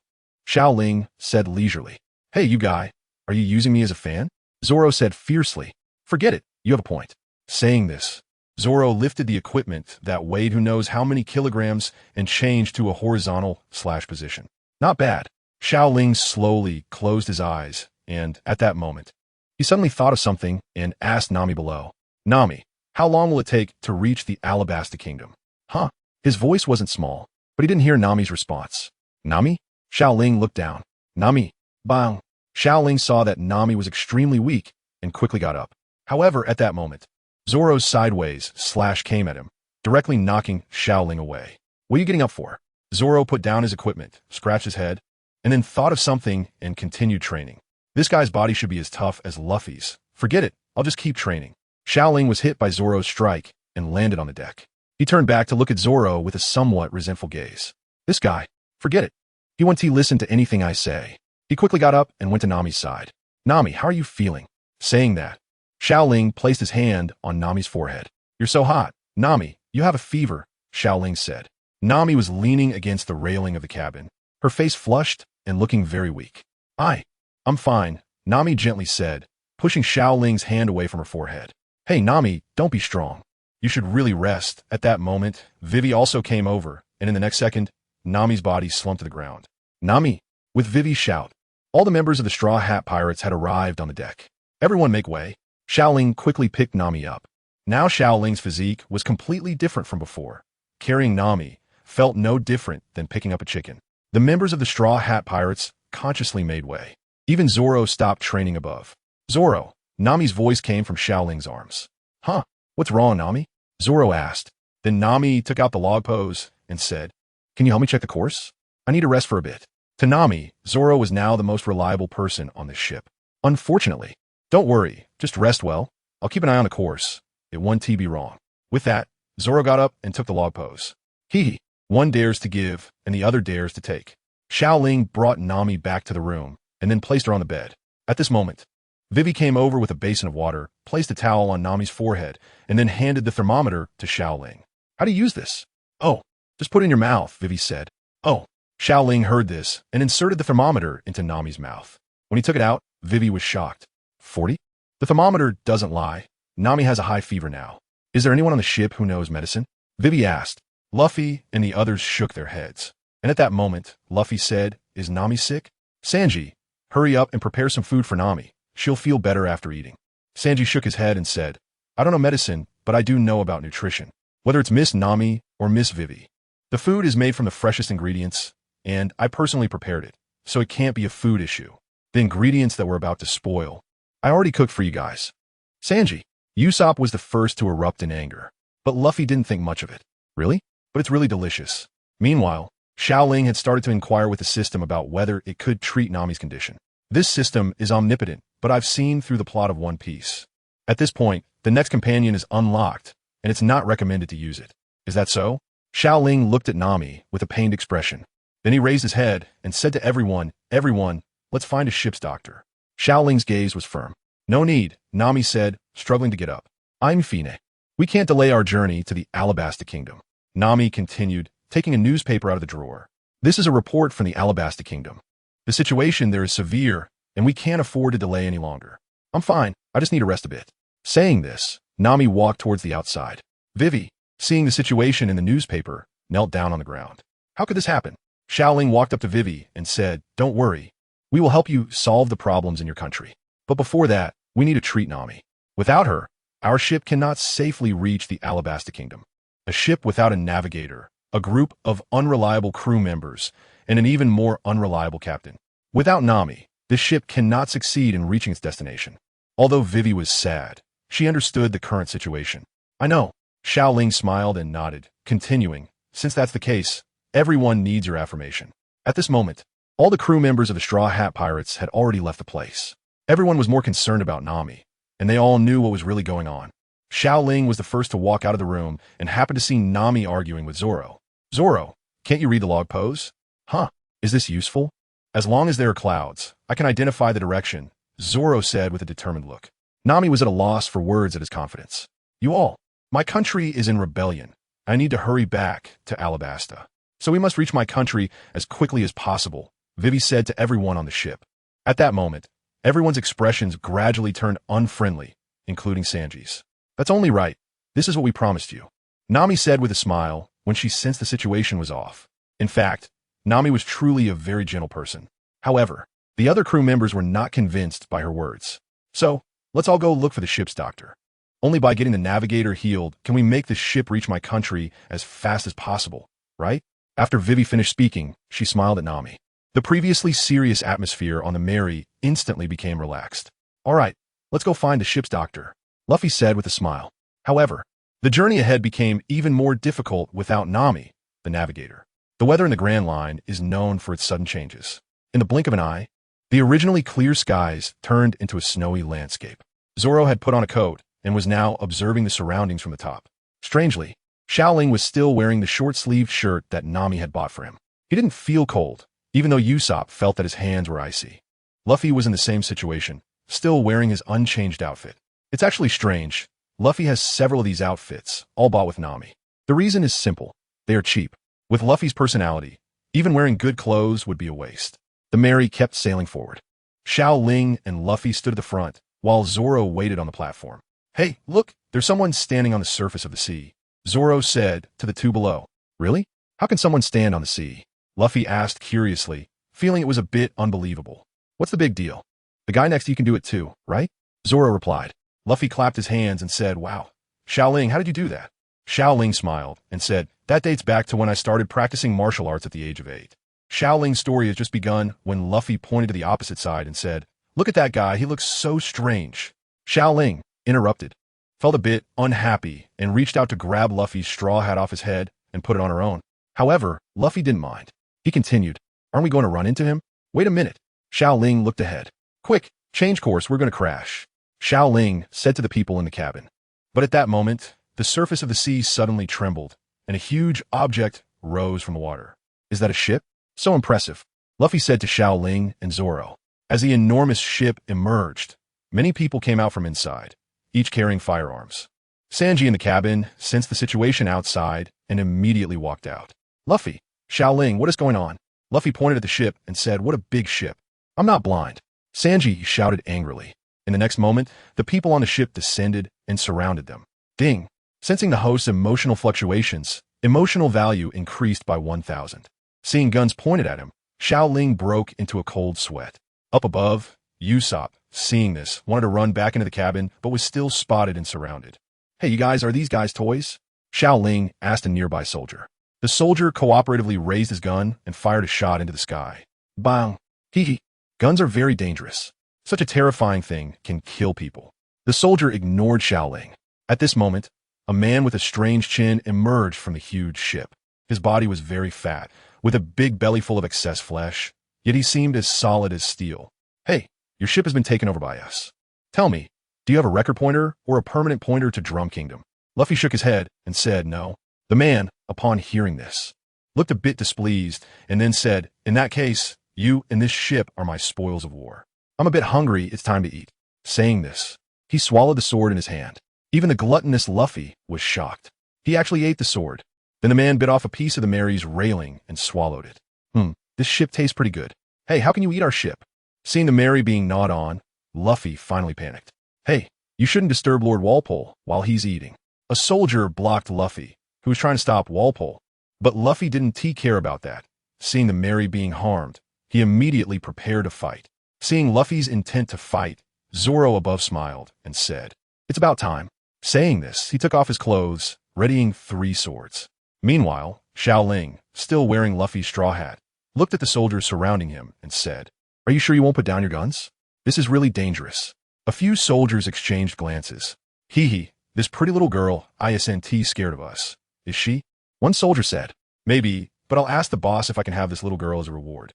A: Xiao Ling said leisurely. Hey, you guy, are you using me as a fan? Zoro said fiercely. Forget it, you have a point. Saying this, Zoro lifted the equipment that weighed who knows how many kilograms and changed to a horizontal / position. Not bad. Xiao Ling slowly closed his eyes, and at that moment, he suddenly thought of something and asked Nami below. Nami, how long will it take to reach the Alabasta Kingdom? Huh? His voice wasn't small, but he didn't hear Nami's response. Nami? Xiao Ling looked down. Nami. Bang. Xiao Ling saw that Nami was extremely weak and quickly got up. However, at that moment, Zoro's sideways slash came at him, directly knocking Xiao Ling away. What are you getting up for? Zoro put down his equipment, scratched his head, and then thought of something and continued training. This guy's body should be as tough as Luffy's. Forget it, I'll just keep training. Xiao Ling was hit by Zoro's strike and landed on the deck. He turned back to look at Zoro with a somewhat resentful gaze. This guy, forget it. He won't listen to anything I say. He quickly got up and went to Nami's side. Nami, how are you feeling? Saying that, Xiao Ling placed his hand on Nami's forehead. You're so hot. Nami, you have a fever, Xiao Ling said. Nami was leaning against the railing of the cabin, her face flushed and looking very weak. I'm fine, Nami gently said, pushing Xiao Ling's hand away from her forehead. Hey, Nami, don't be strong. You should really rest. At that moment, Vivi also came over, and in the next second, Nami's body slumped to the ground. Nami, with Vivi's shout, all the members of the Straw Hat Pirates had arrived on the deck. Everyone make way. Xiao Ling quickly picked Nami up. Now Xiao Ling's physique was completely different from before. Carrying Nami felt no different than picking up a chicken. The members of the Straw Hat Pirates consciously made way. Even Zoro stopped training above. Zoro, Nami's voice came from Xiao Ling's arms. Huh? What's wrong, Nami? Zoro asked. Then Nami took out the log pose and said, Can you help me check the course? I need to rest for a bit. To Nami, Zoro was now the most reliable person on this ship. Unfortunately. Don't worry, just rest well. I'll keep an eye on the course. It won't be wrong. With that, Zoro got up and took the log pose. One dares to give, and the other dares to take. Xiao Ling brought Nami back to the room, and then placed her on the bed. At this moment, Vivi came over with a basin of water, placed a towel on Nami's forehead, and then handed the thermometer to Xiao Ling. How do you use this? Oh, just put it in your mouth, Vivi said. Oh. Xiao Ling heard this and inserted the thermometer into Nami's mouth. When he took it out, Vivi was shocked. 40? The thermometer doesn't lie. Nami has a high fever now. Is there anyone on the ship who knows medicine? Vivi asked. Luffy and the others shook their heads. And at that moment, Luffy said, Is Nami sick? Sanji, hurry up and prepare some food for Nami. She'll feel better after eating. Sanji shook his head and said, I don't know medicine, but I do know about nutrition. Whether it's Miss Nami or Miss Vivi. The food is made from the freshest ingredients, and I personally prepared it, so it can't be a food issue. The ingredients that we're about to spoil, I already cooked for you guys. Sanji. Usopp was the first to erupt in anger, but Luffy didn't think much of it. Really? But it's really delicious. Meanwhile, Xiao Ling had started to inquire with the system about whether it could treat Nami's condition. This system is omnipotent, but I've seen through the plot of One Piece. At this point, the next companion is unlocked, and it's not recommended to use it. Is that so? Xiao Ling looked at Nami with a pained expression. Then he raised his head and said to everyone, let's find a ship's doctor. Xiao Ling's gaze was firm. No need, Nami said, struggling to get up. I'm Fine. We can't delay our journey to the Alabasta Kingdom. Nami continued, taking a newspaper out of the drawer. This is a report from the Alabasta Kingdom. The situation there is severe, and we can't afford to delay any longer. I'm fine, I just need to rest a bit. Saying this, Nami walked towards the outside. Vivi, seeing the situation in the newspaper, knelt down on the ground. How could this happen? Xiao Ling walked up to Vivi and said, Don't worry. We will help you solve the problems in your country. But before that, we need to treat Nami. Without her, our ship cannot safely reach the Alabasta Kingdom. A ship without a navigator, a group of unreliable crew members, and an even more unreliable captain. Without Nami, this ship cannot succeed in reaching its destination. Although Vivi was sad, she understood the current situation. I know. Xiao Ling smiled and nodded, continuing, Since that's the case, everyone needs your affirmation. At this moment, all the crew members of the Straw Hat Pirates had already left the place. Everyone was more concerned about Nami, and they all knew what was really going on. Xiao Ling was the first to walk out of the room and happened to see Nami arguing with Zoro. Zoro, can't you read the log pose? Huh, is this useful? As long as there are clouds, I can identify the direction, Zoro said with a determined look. Nami was at a loss for words at his confidence. You all, my country is in rebellion. I need to hurry back to Alabasta. So we must reach my country as quickly as possible, Vivi said to everyone on the ship. At that moment, everyone's expressions gradually turned unfriendly, including Sanji's. That's only right. This is what we promised you, Nami said with a smile when she sensed the situation was off. In fact, Nami was truly a very gentle person. However, the other crew members were not convinced by her words. So, let's all go look for the ship's doctor. Only by getting the navigator healed can we make the ship reach my country as fast as possible, right? After Vivi finished speaking, she smiled at Nami. The previously serious atmosphere on the Mary instantly became relaxed. All right, let's go find the ship's doctor, Luffy said with a smile. However, the journey ahead became even more difficult without Nami, the navigator. The weather in the Grand Line is known for its sudden changes. In the blink of an eye, the originally clear skies turned into a snowy landscape. Zoro had put on a coat and was now observing the surroundings from the top. Strangely, Xiao Ling was still wearing the short-sleeved shirt that Nami had bought for him. He didn't feel cold, even though Usopp felt that his hands were icy. Luffy was in the same situation, still wearing his unchanged outfit. It's actually strange. Luffy has several of these outfits, all bought with Nami. The reason is simple. They are cheap. With Luffy's personality, even wearing good clothes would be a waste. The Mary kept sailing forward. Xiao Ling and Luffy stood at the front, while Zoro waited on the platform. "Hey, look, there's someone standing on the surface of the sea," Zoro said to the two below. "Really? How can someone stand on the sea?" Luffy asked curiously, feeling it was a bit unbelievable. "What's the big deal? The guy next to you can do it too, right?" Zoro replied. Luffy clapped his hands and said, "Wow. Xiao Ling, how did you do that?" Xiao Ling smiled and said, "That dates back to when I started practicing martial arts at the age of 8. Xiao Ling's story has just begun when Luffy pointed to the opposite side and said, "Look at that guy, he looks so strange." Xiao Ling interrupted, felt a bit unhappy, and reached out to grab Luffy's straw hat off his head and put it on her own. However, Luffy didn't mind. He continued, "Aren't we going to run into him? Wait a minute." Xiao Ling looked ahead. "Quick, change course, we're going to crash," Xiao Ling said to the people in the cabin. But at that moment, the surface of the sea suddenly trembled, and a huge object rose from the water. "Is that a ship? So impressive," Luffy said to Xiao Ling and Zoro. As the enormous ship emerged, many people came out from inside, each carrying firearms. Sanji in the cabin sensed the situation outside and immediately walked out. "Luffy, Xiao Ling, what is going on?" Luffy pointed at the ship and said, "What a big ship." "I'm not blind," Sanji shouted angrily. In the next moment, the people on the ship descended and surrounded them. Ding! Sensing the host's emotional fluctuations, emotional value increased by 1,000. Seeing guns pointed at him, Xiao Ling broke into a cold sweat. Up above, Usopp, seeing this, wanted to run back into the cabin, but was still spotted and surrounded. "Hey, you guys, are these guys toys?" Xiao Ling asked a nearby soldier. The soldier cooperatively raised his gun and fired a shot into the sky. Bang! Hee. Guns are very dangerous. Such a terrifying thing can kill people. The soldier ignored Xiao Ling. At this moment, a man with a strange chin emerged from the huge ship. His body was very fat, with a big belly full of excess flesh, yet he seemed as solid as steel. "Hey, your ship has been taken over by us. Tell me, do you have a record pointer or a permanent pointer to Drum Kingdom?" Luffy shook his head and said no. The man, upon hearing this, looked a bit displeased and then said, "In that case, you and this ship are my spoils of war. I'm a bit hungry, it's time to eat." Saying this, he swallowed the sword in his hand. Even the gluttonous Luffy was shocked. He actually ate the sword. Then the man bit off a piece of the Mary's railing and swallowed it. This ship tastes pretty good. "Hey, how can you eat our ship?" Seeing the Mary being gnawed on, Luffy finally panicked. "Hey, you shouldn't disturb Lord Walpole while he's eating." A soldier blocked Luffy, who was trying to stop Walpole. But Luffy didn't care about that. Seeing the Mary being harmed, he immediately prepared to fight. Seeing Luffy's intent to fight, Zoro above smiled and said, "It's about time." Saying this, he took off his clothes, readying 3 swords. Meanwhile, Xiao Ling, still wearing Luffy's straw hat, looked at the soldiers surrounding him and said, "Are you sure you won't put down your guns? This is really dangerous." A few soldiers exchanged glances. "Hee, this pretty little girl, isn't scared of us, is she?" One soldier said, "Maybe, but I'll ask the boss if I can have this little girl as a reward."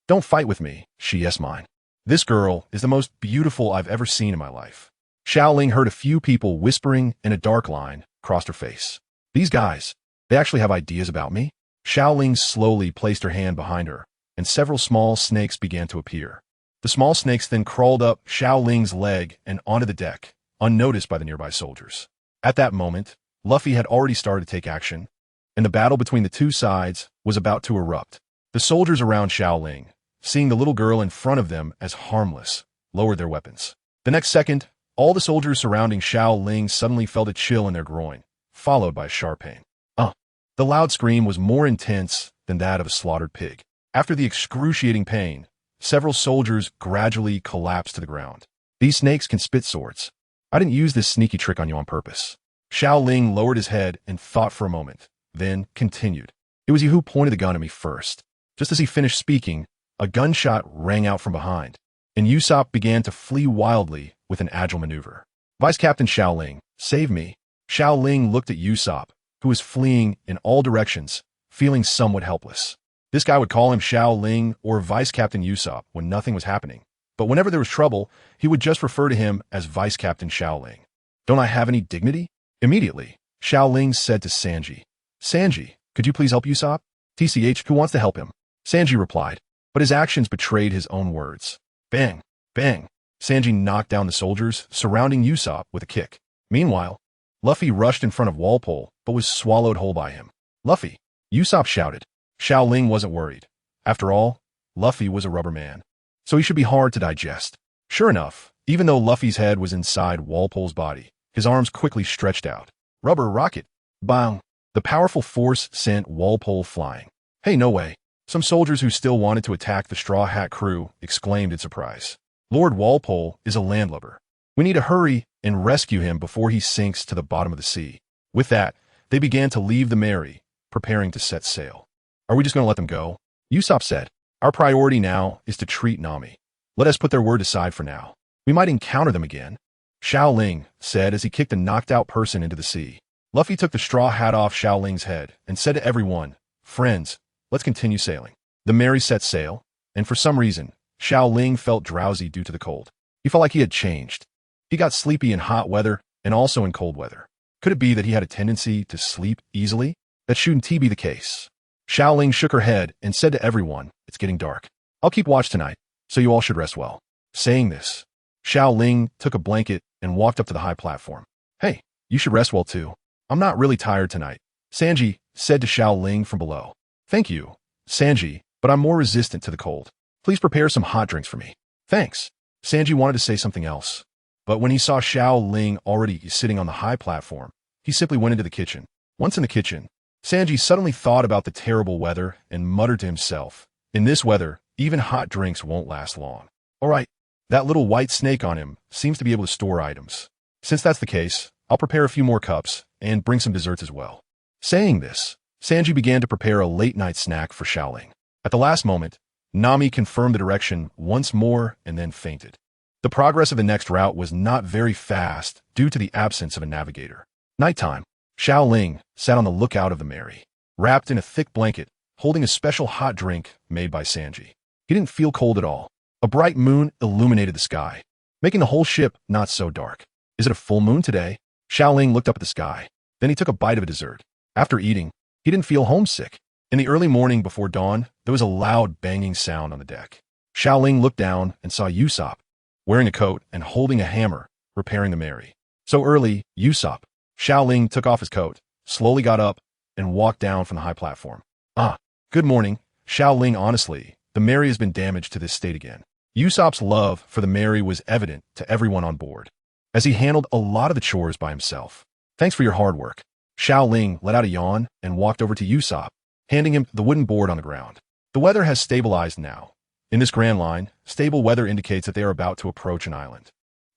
A: "Don't fight with me, she is mine. This girl is the most beautiful I've ever seen in my life." Xiao Ling heard a few people whispering, and a dark line crossed her face. "These guys, they actually have ideas about me?" Xiao Ling slowly placed her hand behind her, and several small snakes began to appear. The small snakes then crawled up Xiao Ling's leg and onto the deck, unnoticed by the nearby soldiers. At that moment, Luffy had already started to take action, and the battle between the two sides was about to erupt. The soldiers around Xiao Ling, seeing the little girl in front of them as harmless, lowered their weapons. The next second, all the soldiers surrounding Xiao Ling suddenly felt a chill in their groin, followed by a sharp pain. The loud scream was more intense than that of a slaughtered pig. After the excruciating pain, several soldiers gradually collapsed to the ground. "These snakes can spit swords. I didn't use this sneaky trick on you on purpose." Xiao Ling lowered his head and thought for a moment, then continued. "It was you who pointed the gun at me first." Just as he finished speaking, a gunshot rang out from behind, and Usopp began to flee wildly with an agile maneuver. "Vice Captain Xiao Ling, save me." Xiao Ling looked at Usopp, who was fleeing in all directions, feeling somewhat helpless. This guy would call him Xiao Ling or Vice Captain Usopp when nothing was happening, but whenever there was trouble, he would just refer to him as Vice Captain Xiao Ling. Don't I have any dignity? Immediately, Xiao Ling said to Sanji, Sanji, could you please help Usopp? TCH, who wants to help him? Sanji replied, but his actions betrayed his own words. Bang! Bang! Sanji knocked down the soldiers surrounding Usopp with a kick. Meanwhile, Luffy rushed in front of Walpole, but was swallowed whole by him. Luffy! Usopp shouted. Xiao Ling wasn't worried. After all, Luffy was a rubber man, so he should be hard to digest. Sure enough, even though Luffy's head was inside Walpole's body, his arms quickly stretched out. Rubber rocket! Bang! The powerful force sent Walpole flying. Hey, no way! Some soldiers who still wanted to attack the Straw Hat crew exclaimed in surprise. Lord Walpole is a landlubber. We need to hurry and rescue him before he sinks to the bottom of the sea. With that, they began to leave the Mary, preparing to set sail. Are we just going to let them go? Usopp said. Our priority now is to treat Nami. Let us put their word aside for now. We might encounter them again. Xiao Ling said as he kicked a knocked-out person into the sea. Luffy took the straw hat off Xiao Ling's head and said to everyone, Friends, let's continue sailing. The Mary set sail, and for some reason, Xiao Ling felt drowsy due to the cold. He felt like he had changed. He got sleepy in hot weather and also in cold weather. Could it be that he had a tendency to sleep easily? That shouldn't be the case. Xiao Ling shook her head and said to everyone, It's getting dark. I'll keep watch tonight, so you all should rest well. Saying this, Xiao Ling took a blanket and walked up to the high platform. Hey, you should rest well too. I'm not really tired tonight, Sanji said to Xiao Ling from below. Thank you, Sanji, but I'm more resistant to the cold. Please prepare some hot drinks for me. Thanks. Sanji wanted to say something else, but when he saw Xiao Ling already sitting on the high platform, he simply went into the kitchen. Once in the kitchen, Sanji suddenly thought about the terrible weather and muttered to himself, In this weather, even hot drinks won't last long. All right, that little white snake on him seems to be able to store items. Since that's the case, I'll prepare a few more cups and bring some desserts as well. Saying this, Sanji began to prepare a late-night snack for Xiao Ling. At the last moment, Nami confirmed the direction once more and then fainted. The progress of the next route was not very fast due to the absence of a navigator. Nighttime. Xiao Ling sat on the lookout of the Mary, wrapped in a thick blanket, holding a special hot drink made by Sanji. He didn't feel cold at all. A bright moon illuminated the sky, making the whole ship not so dark. Is it a full moon today? Xiao Ling looked up at the sky. Then he took a bite of a dessert. After eating, he didn't feel homesick. In the early morning before dawn, there was a loud banging sound on the deck. Xiao Ling looked down and saw Usopp, wearing a coat and holding a hammer, repairing the Mary. So early, Usopp. Xiao Ling took off his coat, slowly got up, and walked down from the high platform. Good morning, Xiao Ling. Honestly, the Mary has been damaged to this state again. Usopp's love for the Mary was evident to everyone on board, as he handled a lot of the chores by himself. Thanks for your hard work. Xiao Ling let out a yawn and walked over to Usopp, handing him the wooden board on the ground. The weather has stabilized now. In this Grand Line, stable weather indicates that they are about to approach an island.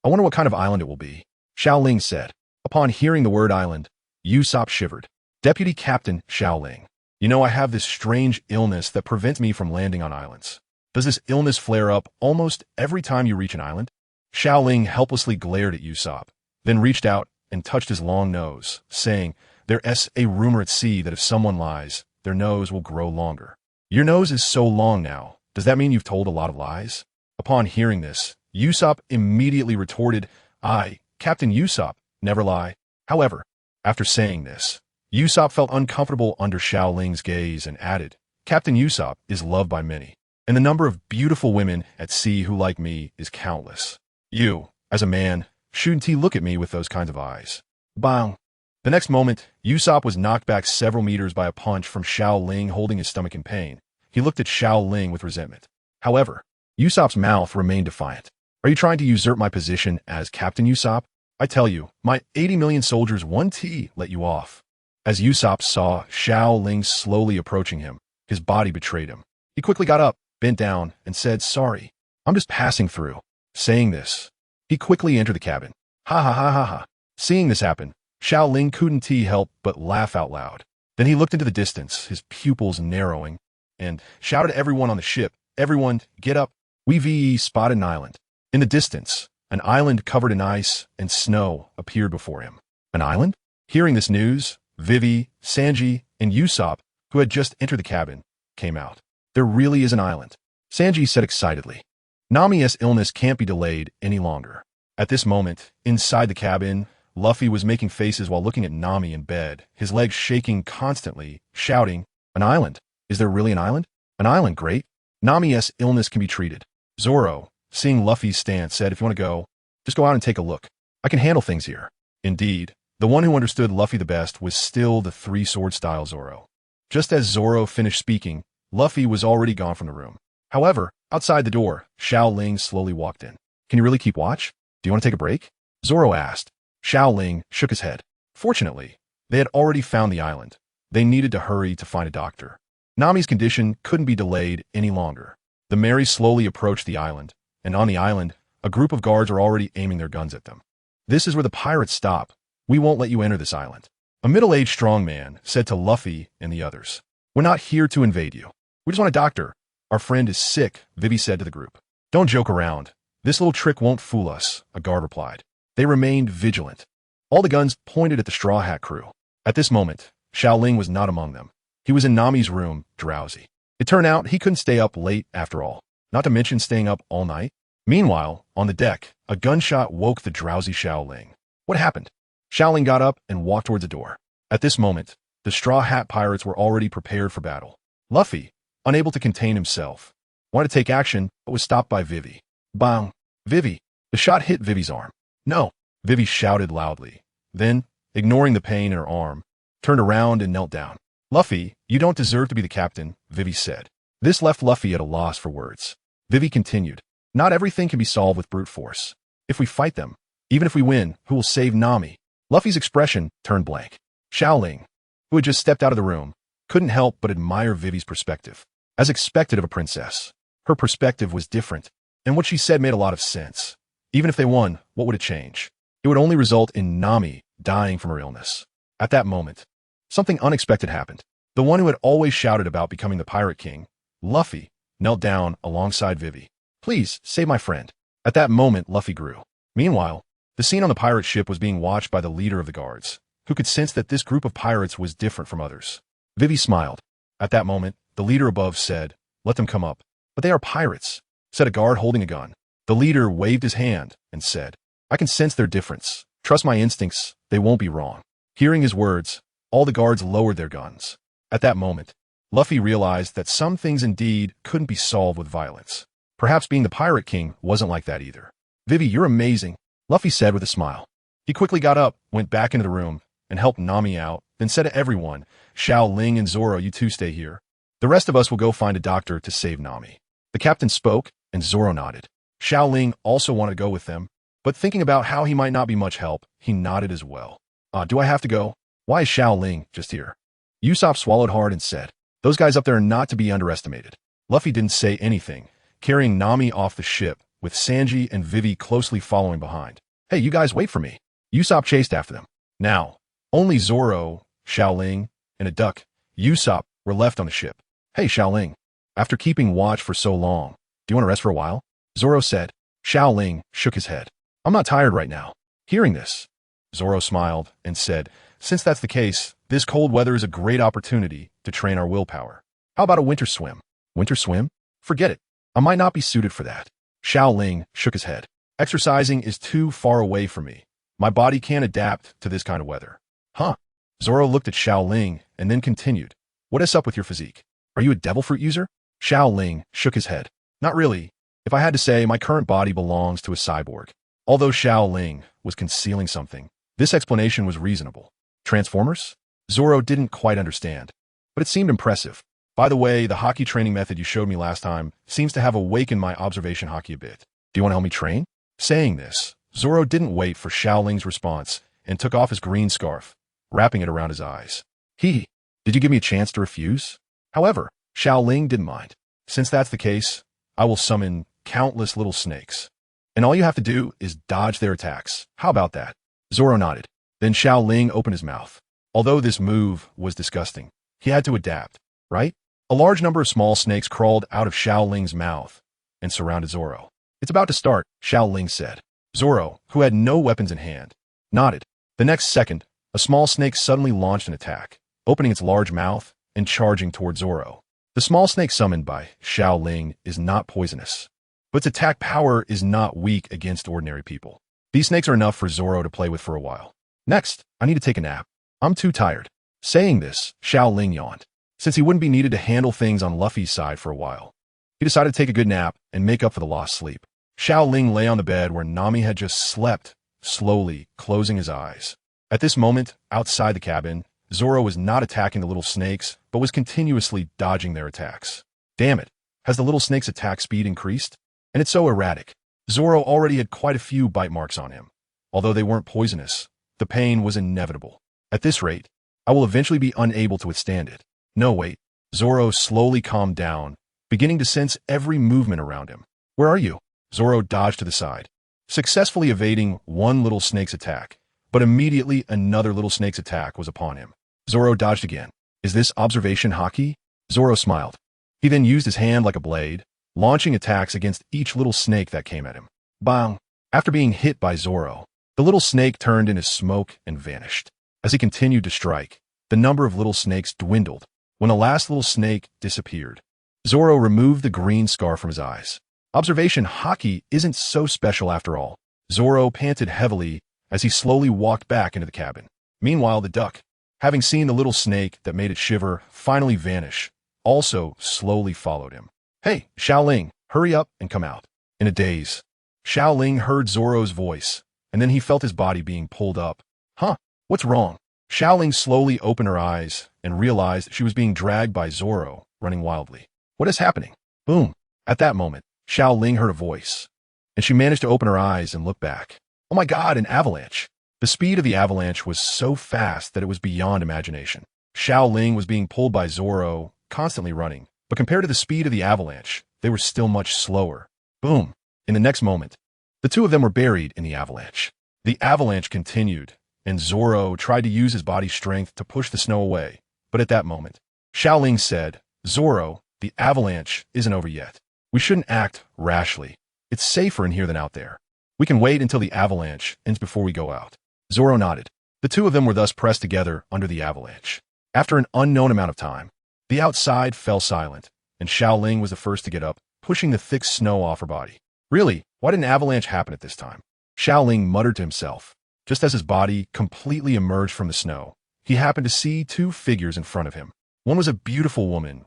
A: I wonder what kind of island it will be, Xiao Ling said. Upon hearing the word island, Usopp shivered. Deputy Captain Xiao Ling, you know I have this strange illness that prevents me from landing on islands. Does this illness flare up almost every time you reach an island? Xiao Ling helplessly glared at Usopp, then reached out and touched his long nose, saying, There's a rumor at sea that if someone lies, their nose will grow longer. Your nose is so long now. Does that mean you've told a lot of lies? Upon hearing this, Usopp immediately retorted, I, Captain Usopp, never lie. However, after saying this, Usopp felt uncomfortable under Xiao Ling's gaze and added, Captain Usopp is loved by many, and the number of beautiful women at sea who like me is countless. You, as a man, shouldn't look at me with those kinds of eyes. Bang! The next moment, Usopp was knocked back several meters by a punch from Xiao Ling holding his stomach in pain. He looked at Xiao Ling with resentment. However, Usopp's mouth remained defiant. Are you trying to usurp my position as Captain Usopp? I tell you, my 80 million soldiers won't let you off. As Usopp saw Xiao Ling slowly approaching him, his body betrayed him. He quickly got up, bent down, and said, Sorry, I'm just passing through. Saying this, he quickly entered the cabin. Ha ha ha ha ha. Seeing this happen, Xiao Ling couldn't help but laugh out loud. Then he looked into the distance, his pupils narrowing, and shouted at everyone on the ship, Everyone, get up. We've spotted an island. In the distance, an island covered in ice and snow appeared before him. An island? Hearing this news, Vivi, Sanji, and Usopp who had just entered the cabin, came out. There really is an island, Sanji said excitedly. Nami's illness can't be delayed any longer. At this moment, inside the cabin, Luffy was making faces while looking at Nami in bed, his legs shaking constantly, shouting, "An island? Is there really an island? An island, great. Nami's illness can be treated." Zoro, seeing Luffy's stance, said, "If you want to go, just go out and take a look. I can handle things here." Indeed, the one who understood Luffy the best was still the three-sword style Zoro. Just as Zoro finished speaking, Luffy was already gone from the room. However, outside the door, Xiao Ling slowly walked in. "Can you really keep watch? Do you want to take a break?" Zoro asked. Xiao Ling shook his head. Fortunately, they had already found the island. They needed to hurry to find a doctor. Nami's condition couldn't be delayed any longer. The Merry slowly approached the island, and on the island, a group of guards are already aiming their guns at them. "This is where the pirates stop. We won't let you enter this island," a middle-aged strong man said to Luffy and the others. "We're not here to invade you. We just want a doctor. Our friend is sick," Vivi said to the group. "Don't joke around. This little trick won't fool us," a guard replied. They remained vigilant. All the guns pointed at the Straw Hat crew. At this moment, Xiao Ling was not among them. He was in Nami's room, drowsy. It turned out he couldn't stay up late after all, not to mention staying up all night. Meanwhile, on the deck, a gunshot woke the drowsy Xiao Ling. What happened? Xiao Ling got up and walked towards the door. At this moment, the Straw Hat pirates were already prepared for battle. Luffy, unable to contain himself, wanted to take action, but was stopped by Vivi. Bang! Vivi! The shot hit Vivi's arm. "No!" Vivi shouted loudly. Then, ignoring the pain in her arm, turned around and knelt down. "Luffy, you don't deserve to be the captain," Vivi said. This left Luffy at a loss for words. Vivi continued, "Not everything can be solved with brute force. If we fight them, even if we win, who will save Nami?" Luffy's expression turned blank. Xiao Ling, who had just stepped out of the room, couldn't help but admire Vivi's perspective. As expected of a princess, her perspective was different, and what she said made a lot of sense. Even if they won, what would it change? It would only result in Nami dying from her illness. At that moment, something unexpected happened. The one who had always shouted about becoming the Pirate King, Luffy, knelt down alongside Vivi. "Please, save my friend." At that moment, Luffy grew. Meanwhile, the scene on the pirate ship was being watched by the leader of the guards, who could sense that this group of pirates was different from others. Vivi smiled. At that moment, the leader above said, "Let them come up." "But they are pirates," said a guard holding a gun. The leader waved his hand and said, "I can sense their difference. Trust my instincts, they won't be wrong." Hearing his words, all the guards lowered their guns. At that moment, Luffy realized that some things indeed couldn't be solved with violence. Perhaps being the Pirate King wasn't like that either. "Vivi, you're amazing," Luffy said with a smile. He quickly got up, went back into the room, and helped Nami out, then said to everyone, "Xiao Ling and Zoro, you two stay here. The rest of us will go find a doctor to save Nami." The captain spoke, and Zoro nodded. Xiao Ling also wanted to go with them, but thinking about how he might not be much help, he nodded as well. Do I have to go? Why is Xiao Ling just here?" Usopp swallowed hard and said, "Those guys up there are not to be underestimated." Luffy didn't say anything, carrying Nami off the ship, with Sanji and Vivi closely following behind. "Hey, you guys wait for me." Usopp chased after them. Now, only Zoro, Xiao Ling, and a duck, Usopp, were left on the ship. "Hey, Xiao Ling, after keeping watch for so long, do you want to rest for a while?" Zoro said. Xiao Ling shook his head. "I'm not tired right now." Hearing this, Zoro smiled and said, "Since that's the case, this cold weather is a great opportunity to train our willpower. How about a winter swim?" "Winter swim? Forget it. I might not be suited for that." Xiao Ling shook his head. "Exercising is too far away from me. My body can't adapt to this kind of weather." "Huh?" Zoro looked at Xiao Ling and then continued, "What is up with your physique? Are you a devil fruit user?" Xiao Ling shook his head. "Not really. If I had to say, my current body belongs to a cyborg." Although Xiao Ling was concealing something, this explanation was reasonable. "Transformers?" Zoro didn't quite understand, but it seemed impressive. "By the way, the hockey training method you showed me last time seems to have awakened my observation hockey a bit. Do you want to help me train?" Saying this, Zoro didn't wait for Xiao Ling's response and took off his green scarf, wrapping it around his eyes. "Did you give me a chance to refuse?" However, Xiao Ling didn't mind. "Since that's the case, I will summon countless little snakes, and all you have to do is dodge their attacks. How about that?" Zoro nodded. Then Xiao Ling opened his mouth. Although this move was disgusting, he had to adapt, right? A large number of small snakes crawled out of Xiao Ling's mouth and surrounded Zoro. "It's about to start," Xiao Ling said. Zoro, who had no weapons in hand, nodded. The next second, a small snake suddenly launched an attack, opening its large mouth and charging toward Zoro. The small snake summoned by Xiao Ling is not poisonous, but its attack power is not weak against ordinary people. These snakes are enough for Zoro to play with for a while. Next, I need to take a nap. I'm too tired. Saying this, Xiao Ling yawned. Since he wouldn't be needed to handle things on Luffy's side for a while, he decided to take a good nap and make up for the lost sleep. Xiao Ling lay on the bed where Nami had just slept, slowly closing his eyes. At this moment, outside the cabin, Zoro was not attacking the little snakes, but was continuously dodging their attacks. Damn it, has the little snake's attack speed increased? And it's so erratic. Zoro already had quite a few bite marks on him. Although they weren't poisonous, the pain was inevitable. At this rate, I will eventually be unable to withstand it. No, wait. Zoro slowly calmed down, beginning to sense every movement around him. Where are you? Zoro dodged to the side, successfully evading one little snake's attack, but immediately another little snake's attack was upon him. Zoro dodged again. Is this observation haki? Zoro smiled. He then used his hand like a blade, launching attacks against each little snake that came at him. Bang! After being hit by Zoro, the little snake turned into smoke and vanished. As he continued to strike, the number of little snakes dwindled. When the last little snake disappeared, Zoro removed the green scar from his eyes. Observation haki isn't so special after all. Zoro panted heavily as he slowly walked back into the cabin. Meanwhile, the duck, having seen the little snake that made it shiver finally vanish, also slowly followed him. Hey, Xiao Ling, hurry up and come out. In a daze, Xiao Ling heard Zoro's voice, and then he felt his body being pulled up. Huh, what's wrong? Xiao Ling slowly opened her eyes and realized she was being dragged by Zoro, running wildly. What is happening? Boom. At that moment, Xiao Ling heard a voice, and she managed to open her eyes and look back. Oh my god, an avalanche! The speed of the avalanche was so fast that it was beyond imagination. Xiao Ling was being pulled by Zoro, constantly running, but compared to the speed of the avalanche, they were still much slower. Boom! In the next moment, the two of them were buried in the avalanche. The avalanche continued, and Zoro tried to use his body's strength to push the snow away. But at that moment, Xiao Ling said, Zoro, the avalanche isn't over yet. We shouldn't act rashly. It's safer in here than out there. We can wait until the avalanche ends before we go out. Zoro nodded. The two of them were thus pressed together under the avalanche. After an unknown amount of time, the outside fell silent, and Xiao Ling was the first to get up, pushing the thick snow off her body. Really, why did an avalanche happen at this time? Xiao Ling muttered to himself. Just as his body completely emerged from the snow, he happened to see two figures in front of him. One was a beautiful woman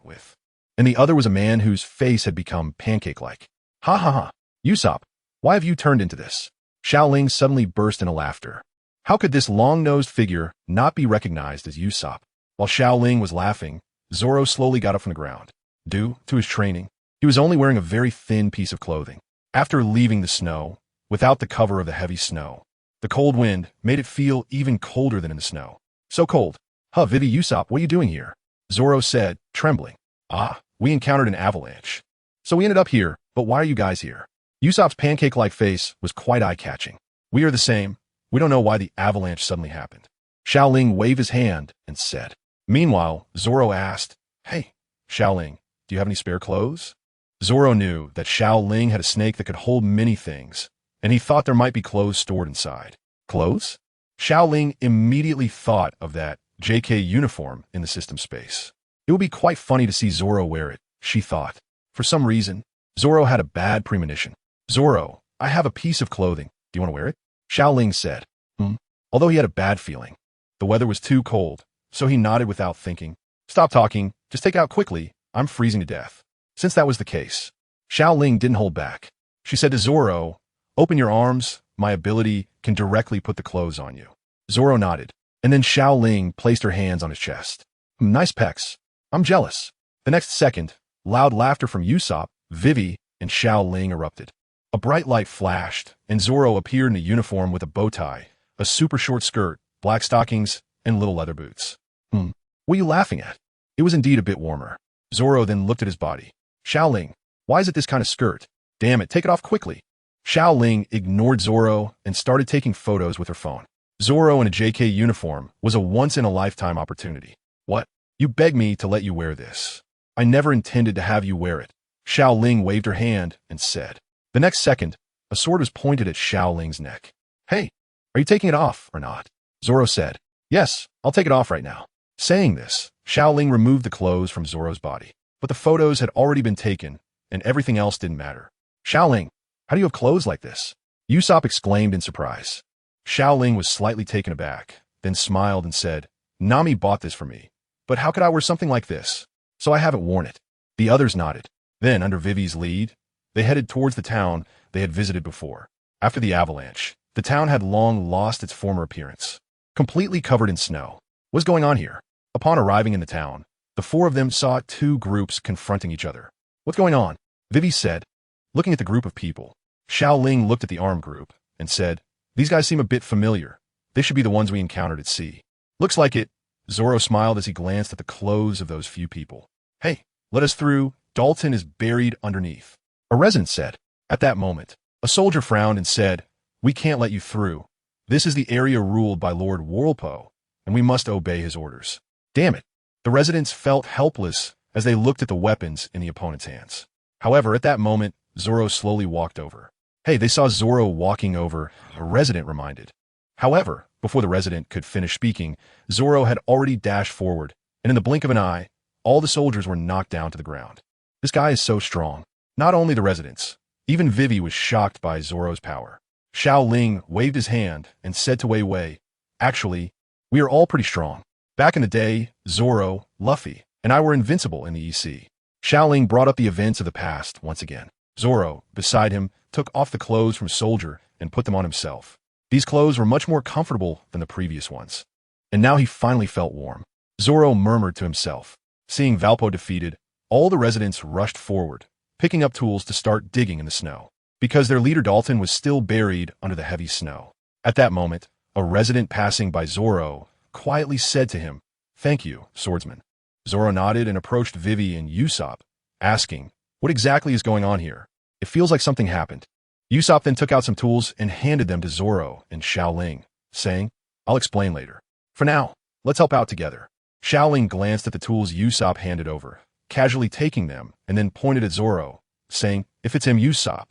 A: and the other was a man whose face had become pancake-like. Ha ha ha, Usopp, why have you turned into this? Xiao Ling suddenly burst into laughter. How could this long-nosed figure not be recognized as Usopp? While Xiao Ling was laughing, Zoro slowly got up from the ground. Due to his training, he was only wearing a very thin piece of clothing. After leaving the snow, without the cover of the heavy snow, the cold wind made it feel even colder than in the snow. So cold. Huh, Vivi, Usopp, what are you doing here? Zoro said, trembling. Ah, we encountered an avalanche. So we ended up here, but why are you guys here? Usopp's pancake-like face was quite eye-catching. We are the same. We don't know why the avalanche suddenly happened. Xiao Ling waved his hand and said. Meanwhile, Zoro asked, Hey, Xiao Ling, do you have any spare clothes? Zoro knew that Xiao Ling had a snake that could hold many things, and he thought there might be clothes stored inside. Clothes? Xiao Ling immediately thought of that JK uniform in the system space. It would be quite funny to see Zoro wear it, she thought. For some reason, Zoro had a bad premonition. Zoro, I have a piece of clothing. Do you want to wear it? Xiao Ling said. Although he had a bad feeling. The weather was too cold, so he nodded without thinking. Stop talking, just take it out quickly. I'm freezing to death. Since that was the case, Xiao Ling didn't hold back. She said to Zoro, Open your arms, my ability can directly put the clothes on you. Zoro nodded, and then Xiao Ling placed her hands on his chest. Nice pecs. I'm jealous. The next second, loud laughter from Usopp, Vivi, and Xiao Ling erupted. A bright light flashed, and Zoro appeared in a uniform with a bow tie, a super short skirt, black stockings, and little leather boots. What are you laughing at? It was indeed a bit warmer. Zoro then looked at his body. Xiao Ling, why is it this kind of skirt? Damn it, take it off quickly. Xiao Ling ignored Zoro and started taking photos with her phone. Zoro in a JK uniform was a once-in-a-lifetime opportunity. What? You begged me to let you wear this. I never intended to have you wear it. Xiao Ling waved her hand and said. The next second, a sword was pointed at Xiao Ling's neck. Hey, are you taking it off or not? Zoro said. Yes, I'll take it off right now. Saying this, Xiao Ling removed the clothes from Zoro's body, but the photos had already been taken, and everything else didn't matter. Xiao Ling, how do you have clothes like this? Usopp exclaimed in surprise. Xiao Ling was slightly taken aback, then smiled and said, Nami bought this for me, but how could I wear something like this? So I haven't worn it. The others nodded. Then, under Vivi's lead, they headed towards the town they had visited before. After the avalanche, the town had long lost its former appearance, completely covered in snow. What's going on here? Upon arriving in the town, the four of them saw two groups confronting each other. What's going on? Vivi said, looking at the group of people. Xiao Ling looked at the armed group and said, These guys seem a bit familiar. They should be the ones we encountered at sea. Looks like it. Zoro smiled as he glanced at the clothes of those few people. Hey, let us through. Daunting is buried underneath. A resident said. At that moment, a soldier frowned and said, We can't let you through. This is the area ruled by Lord Whirlpool, and we must obey his orders. Damn it. The residents felt helpless as they looked at the weapons in the opponent's hands. However, at that moment, Zoro slowly walked over. Hey, they saw Zoro walking over, a resident reminded. However, before the resident could finish speaking, Zoro had already dashed forward, and in the blink of an eye, all the soldiers were knocked down to the ground. This guy is so strong. Not only the residents, even Vivi was shocked by Zoro's power. Xiao Ling waved his hand and said to Wei Wei, Actually, we are all pretty strong. Back in the day, Zoro, Luffy, and I were invincible in the EC. Xiao Ling brought up the events of the past once again. Zoro, beside him, took off the clothes from Soldier and put them on himself. These clothes were much more comfortable than the previous ones. And now he finally felt warm. Zoro murmured to himself. Seeing Valpo defeated, all the residents rushed forward, picking up tools to start digging in the snow, because their leader Daunting was still buried under the heavy snow. At that moment, a resident passing by Zoro quietly said to him, Thank you, swordsman. Zoro nodded and approached Vivi and Usopp, asking, What exactly is going on here? It feels like something happened. Usopp then took out some tools and handed them to Zoro and Xiao Ling, saying, I'll explain later. For now, let's help out together. Xiao Ling glanced at the tools Usopp handed over, casually taking them, and then pointed at Zoro, saying, If it's him, Usopp.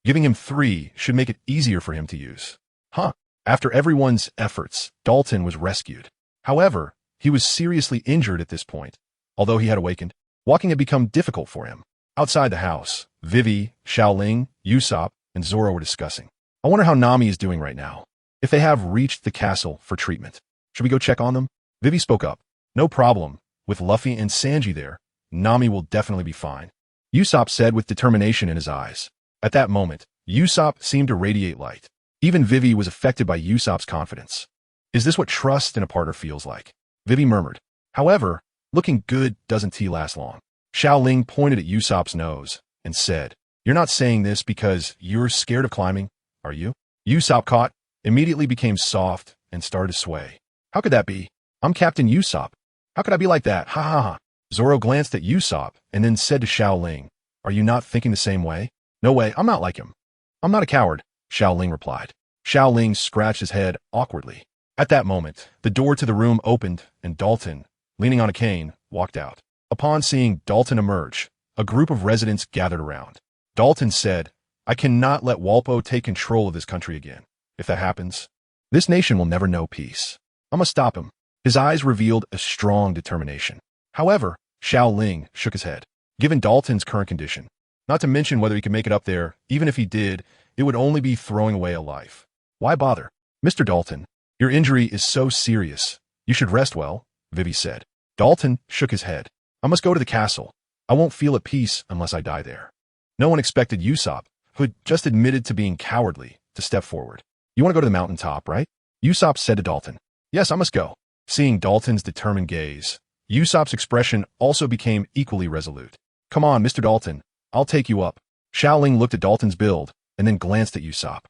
A: Giving him 3 should make it easier for him to use. Huh. After everyone's efforts, Daunting was rescued. However, he was seriously injured at this point. Although he had awakened, walking had become difficult for him. Outside the house, Vivi, Xiao Ling, Usopp, and Zoro were discussing. I wonder how Nami is doing right now. If they have reached the castle for treatment. Should we go check on them? Vivi spoke up. No problem. With Luffy and Sanji there, Nami will definitely be fine. Usopp said with determination in his eyes. At that moment, Usopp seemed to radiate light. Even Vivi was affected by Usopp's confidence. Is this what trust in a partner feels like? Vivi murmured. However, looking good doesn't last long. Xiao Ling pointed at Usopp's nose and said, You're not saying this because you're scared of climbing, are you? Usopp caught, immediately became soft and started to sway. How could that be? I'm Captain Usopp. How could I be like that? Ha ha ha. Zoro glanced at Usopp and then said to Xiao Ling, Are you not thinking the same way? No way, I'm not like him. I'm not a coward, Xiao Ling replied. Xiao Ling scratched his head awkwardly. At that moment, the door to the room opened and Daunting, leaning on a cane, walked out. Upon seeing Daunting emerge, a group of residents gathered around. Daunting said, I cannot let Walpo take control of this country again. If that happens, this nation will never know peace. I must stop him. His eyes revealed a strong determination. However, Xiao Ling shook his head. Given Daunting's current condition, not to mention whether he could make it up there, even if he did, it would only be throwing away a life. Why bother? Mr. Daunting, your injury is so serious. You should rest well, Vivi said. Daunting shook his head. I must go to the castle. I won't feel at peace unless I die there. No one expected Usopp, who had just admitted to being cowardly, to step forward. You want to go to the mountaintop, right? Usopp said to Daunting. Yes, I must go. Seeing Daunting's determined gaze, Usopp's expression also became equally resolute. Come on, Mr. Daunting. I'll take you up. Xiao Ling looked at Daunting's build and then glanced at Usopp.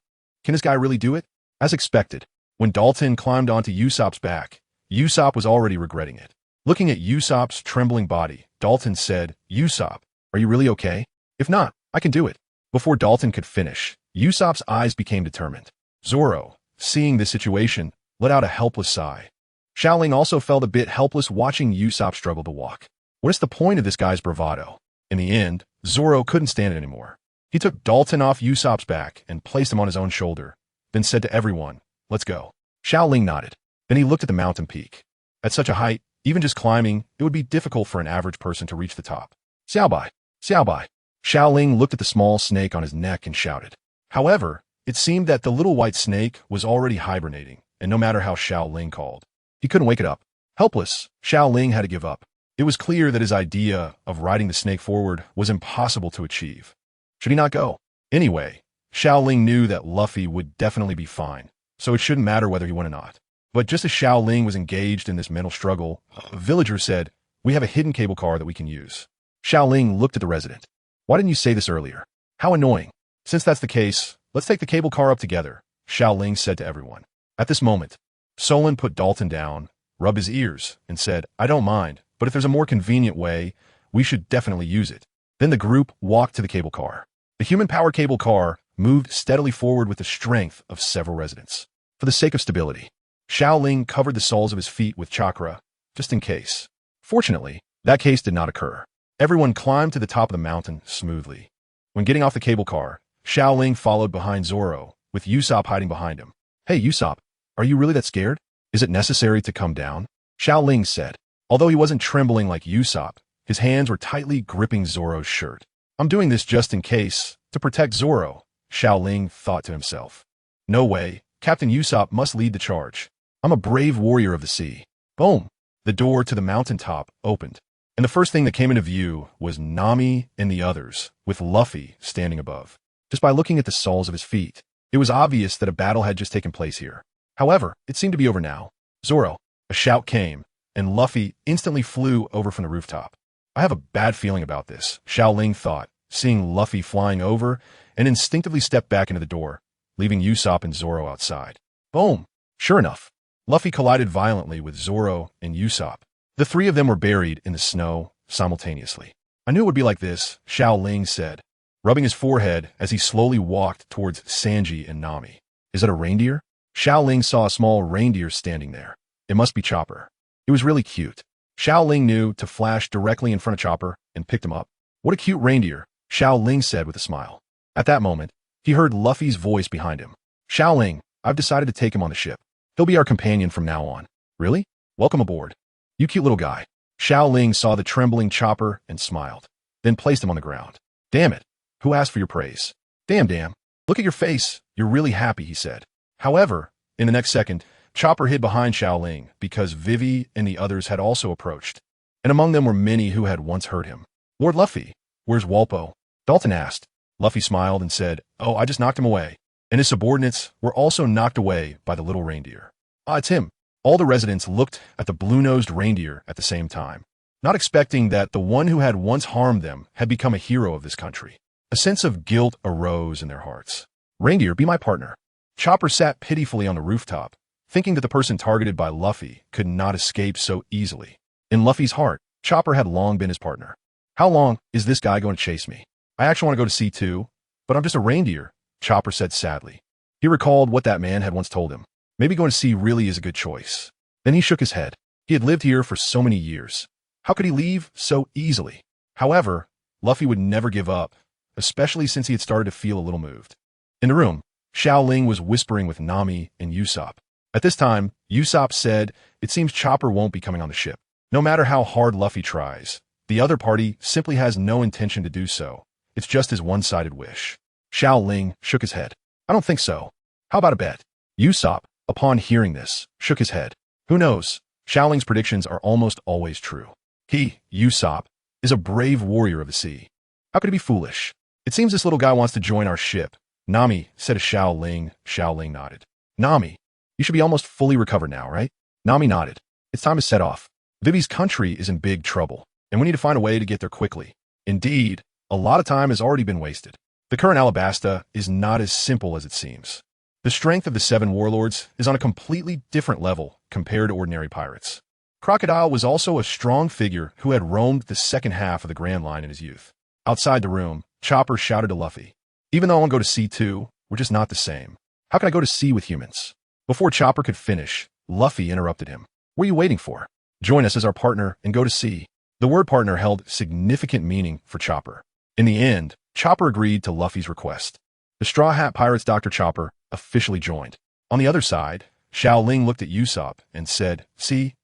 A: Can this guy really do it? As expected, when Daunting climbed onto Usopp's back, Usopp was already regretting it. Looking at Usopp's trembling body, Daunting said, Usopp, are you really okay? If not, I can do it. Before Daunting could finish, Usopp's eyes became determined. Zoro, seeing this situation, let out a helpless sigh. Xiao Ling also felt a bit helpless watching Usopp struggle to walk. What is the point of this guy's bravado? In the end, Zoro couldn't stand it anymore. He took Daunting off Usopp's back and placed him on his own shoulder, then said to everyone, Let's go. Xiao Ling nodded. Then he looked at the mountain peak. At such a height, Even just climbing, it would be difficult for an average person to reach the top. Xiao Bai, Xiao Bai. Xiao Ling looked at the small snake on his neck and shouted. However, it seemed that the little white snake was already hibernating, and no matter how Xiao Ling called, he couldn't wake it up. Helpless, Xiao Ling had to give up. It was clear that his idea of riding the snake forward was impossible to achieve. Should he not go? Anyway, Xiao Ling knew that Luffy would definitely be fine, so it shouldn't matter whether he went or not. But just as Xiao Ling was engaged in this mental struggle, a villager said, "We have a hidden cable car that we can use." Xiao Ling looked at the resident. "Why didn't you say this earlier? How annoying. Since that's the case, let's take the cable car up together," Xiao Ling said to everyone. At this moment, Solon put Dalton down, rubbed his ears, and said, "I don't mind, but if there's a more convenient way, we should definitely use it." Then the group walked to the cable car. The human-powered cable car moved steadily forward with the strength of several residents. For the sake of stability, Xiao Ling covered the soles of his feet with chakra, just in case. Fortunately, that case did not occur. Everyone climbed to the top of the mountain smoothly. When getting off the cable car, Xiao Ling followed behind Zoro, with Usopp hiding behind him. "Hey, Usopp, are you really that scared? Is it necessary to come down?" Xiao Ling said. Although he wasn't trembling like Usopp, his hands were tightly gripping Zoro's shirt. "I'm doing this just in case, to protect Zoro," Xiao Ling thought to himself. "No way, Captain Usopp must lead the charge. I'm a brave warrior of the sea." Boom! The door to the mountaintop opened, and the first thing that came into view was Nami and the others, with Luffy standing above. Just by looking at the soles of his feet, it was obvious that a battle had just taken place here. However, it seemed to be over now. "Zoro!" A shout came, and Luffy instantly flew over from the rooftop. "I have a bad feeling about this," Xiao Ling thought, seeing Luffy flying over, and instinctively stepped back into the door, leaving Usopp and Zoro outside. Boom! Sure enough, Luffy collided violently with Zoro and Usopp. The three of them were buried in the snow simultaneously. "I knew it would be like this," Xiao Ling said, rubbing his forehead as he slowly walked towards Sanji and Nami. "Is it a reindeer?" Xiao Ling saw a small reindeer standing there. It must be Chopper. It was really cute. Xiao Ling knew to flash directly in front of Chopper and picked him up. "What a cute reindeer," Xiao Ling said with a smile. At that moment, he heard Luffy's voice behind him. "Xiao Ling, I've decided to take him on the ship. He'll be our companion from now on." "Really? Welcome aboard. You cute little guy." Xiao Ling saw the trembling Chopper and smiled, then placed him on the ground. "Damn it. Who asked for your praise?" Damn. Look at your face. You're really happy," he said. However, in the next second, Chopper hid behind Xiao Ling because Vivi and the others had also approached, and among them were many who had once heard him. "Lord Luffy, where's Walpo?" Dalton asked. Luffy smiled and said, "Oh, I just knocked him away." And his subordinates were also knocked away by the little reindeer. "Ah, it's him." All the residents looked at the blue-nosed reindeer at the same time, not expecting that the one who had once harmed them had become a hero of this country. A sense of guilt arose in their hearts. "Reindeer, be my partner." Chopper sat pitifully on the rooftop, thinking that the person targeted by Luffy could not escape so easily. In Luffy's heart, Chopper had long been his partner. "How long is this guy going to chase me? I actually want to go to sea too, but I'm just a reindeer," Chopper said sadly. He recalled what that man had once told him. Maybe going to sea really is a good choice. Then he shook his head. He had lived here for so many years. How could he leave so easily? However, Luffy would never give up, especially since he had started to feel a little moved. In the room, Xiao Ling was whispering with Nami and Usopp. At this time, Usopp said, "It seems Chopper won't be coming on the ship. No matter how hard Luffy tries, the other party simply has no intention to do so. It's just his one-sided wish." Xiao Ling shook his head. "I don't think so. How about a bet?" Usopp, upon hearing this, shook his head. Who knows? Xiao Ling's predictions are almost always true. He, Usopp, is a brave warrior of the sea. How could he be foolish? "It seems this little guy wants to join our ship," Nami said to Xiao Ling. Xiao Ling nodded. "Nami, you should be almost fully recovered now, right?" Nami nodded. "It's time to set off. Vivi's country is in big trouble, and we need to find a way to get there quickly." Indeed, a lot of time has already been wasted. The current Alabasta is not as simple as it seems. The strength of the 7 warlords is on a completely different level compared to ordinary pirates. Crocodile was also a strong figure who had roamed the second half of the Grand Line in his youth. Outside the room, Chopper shouted to Luffy, "Even though I want to go to sea too, we're just not the same. How can I go to sea with humans?" Before Chopper could finish, Luffy interrupted him. "What are you waiting for? Join us as our partner and go to sea." The word partner held significant meaning for Chopper. In the end, Chopper agreed to Luffy's request. The Straw Hat Pirates Dr. Chopper officially joined. On the other side, Xiao Ling looked at Usopp and said, "See,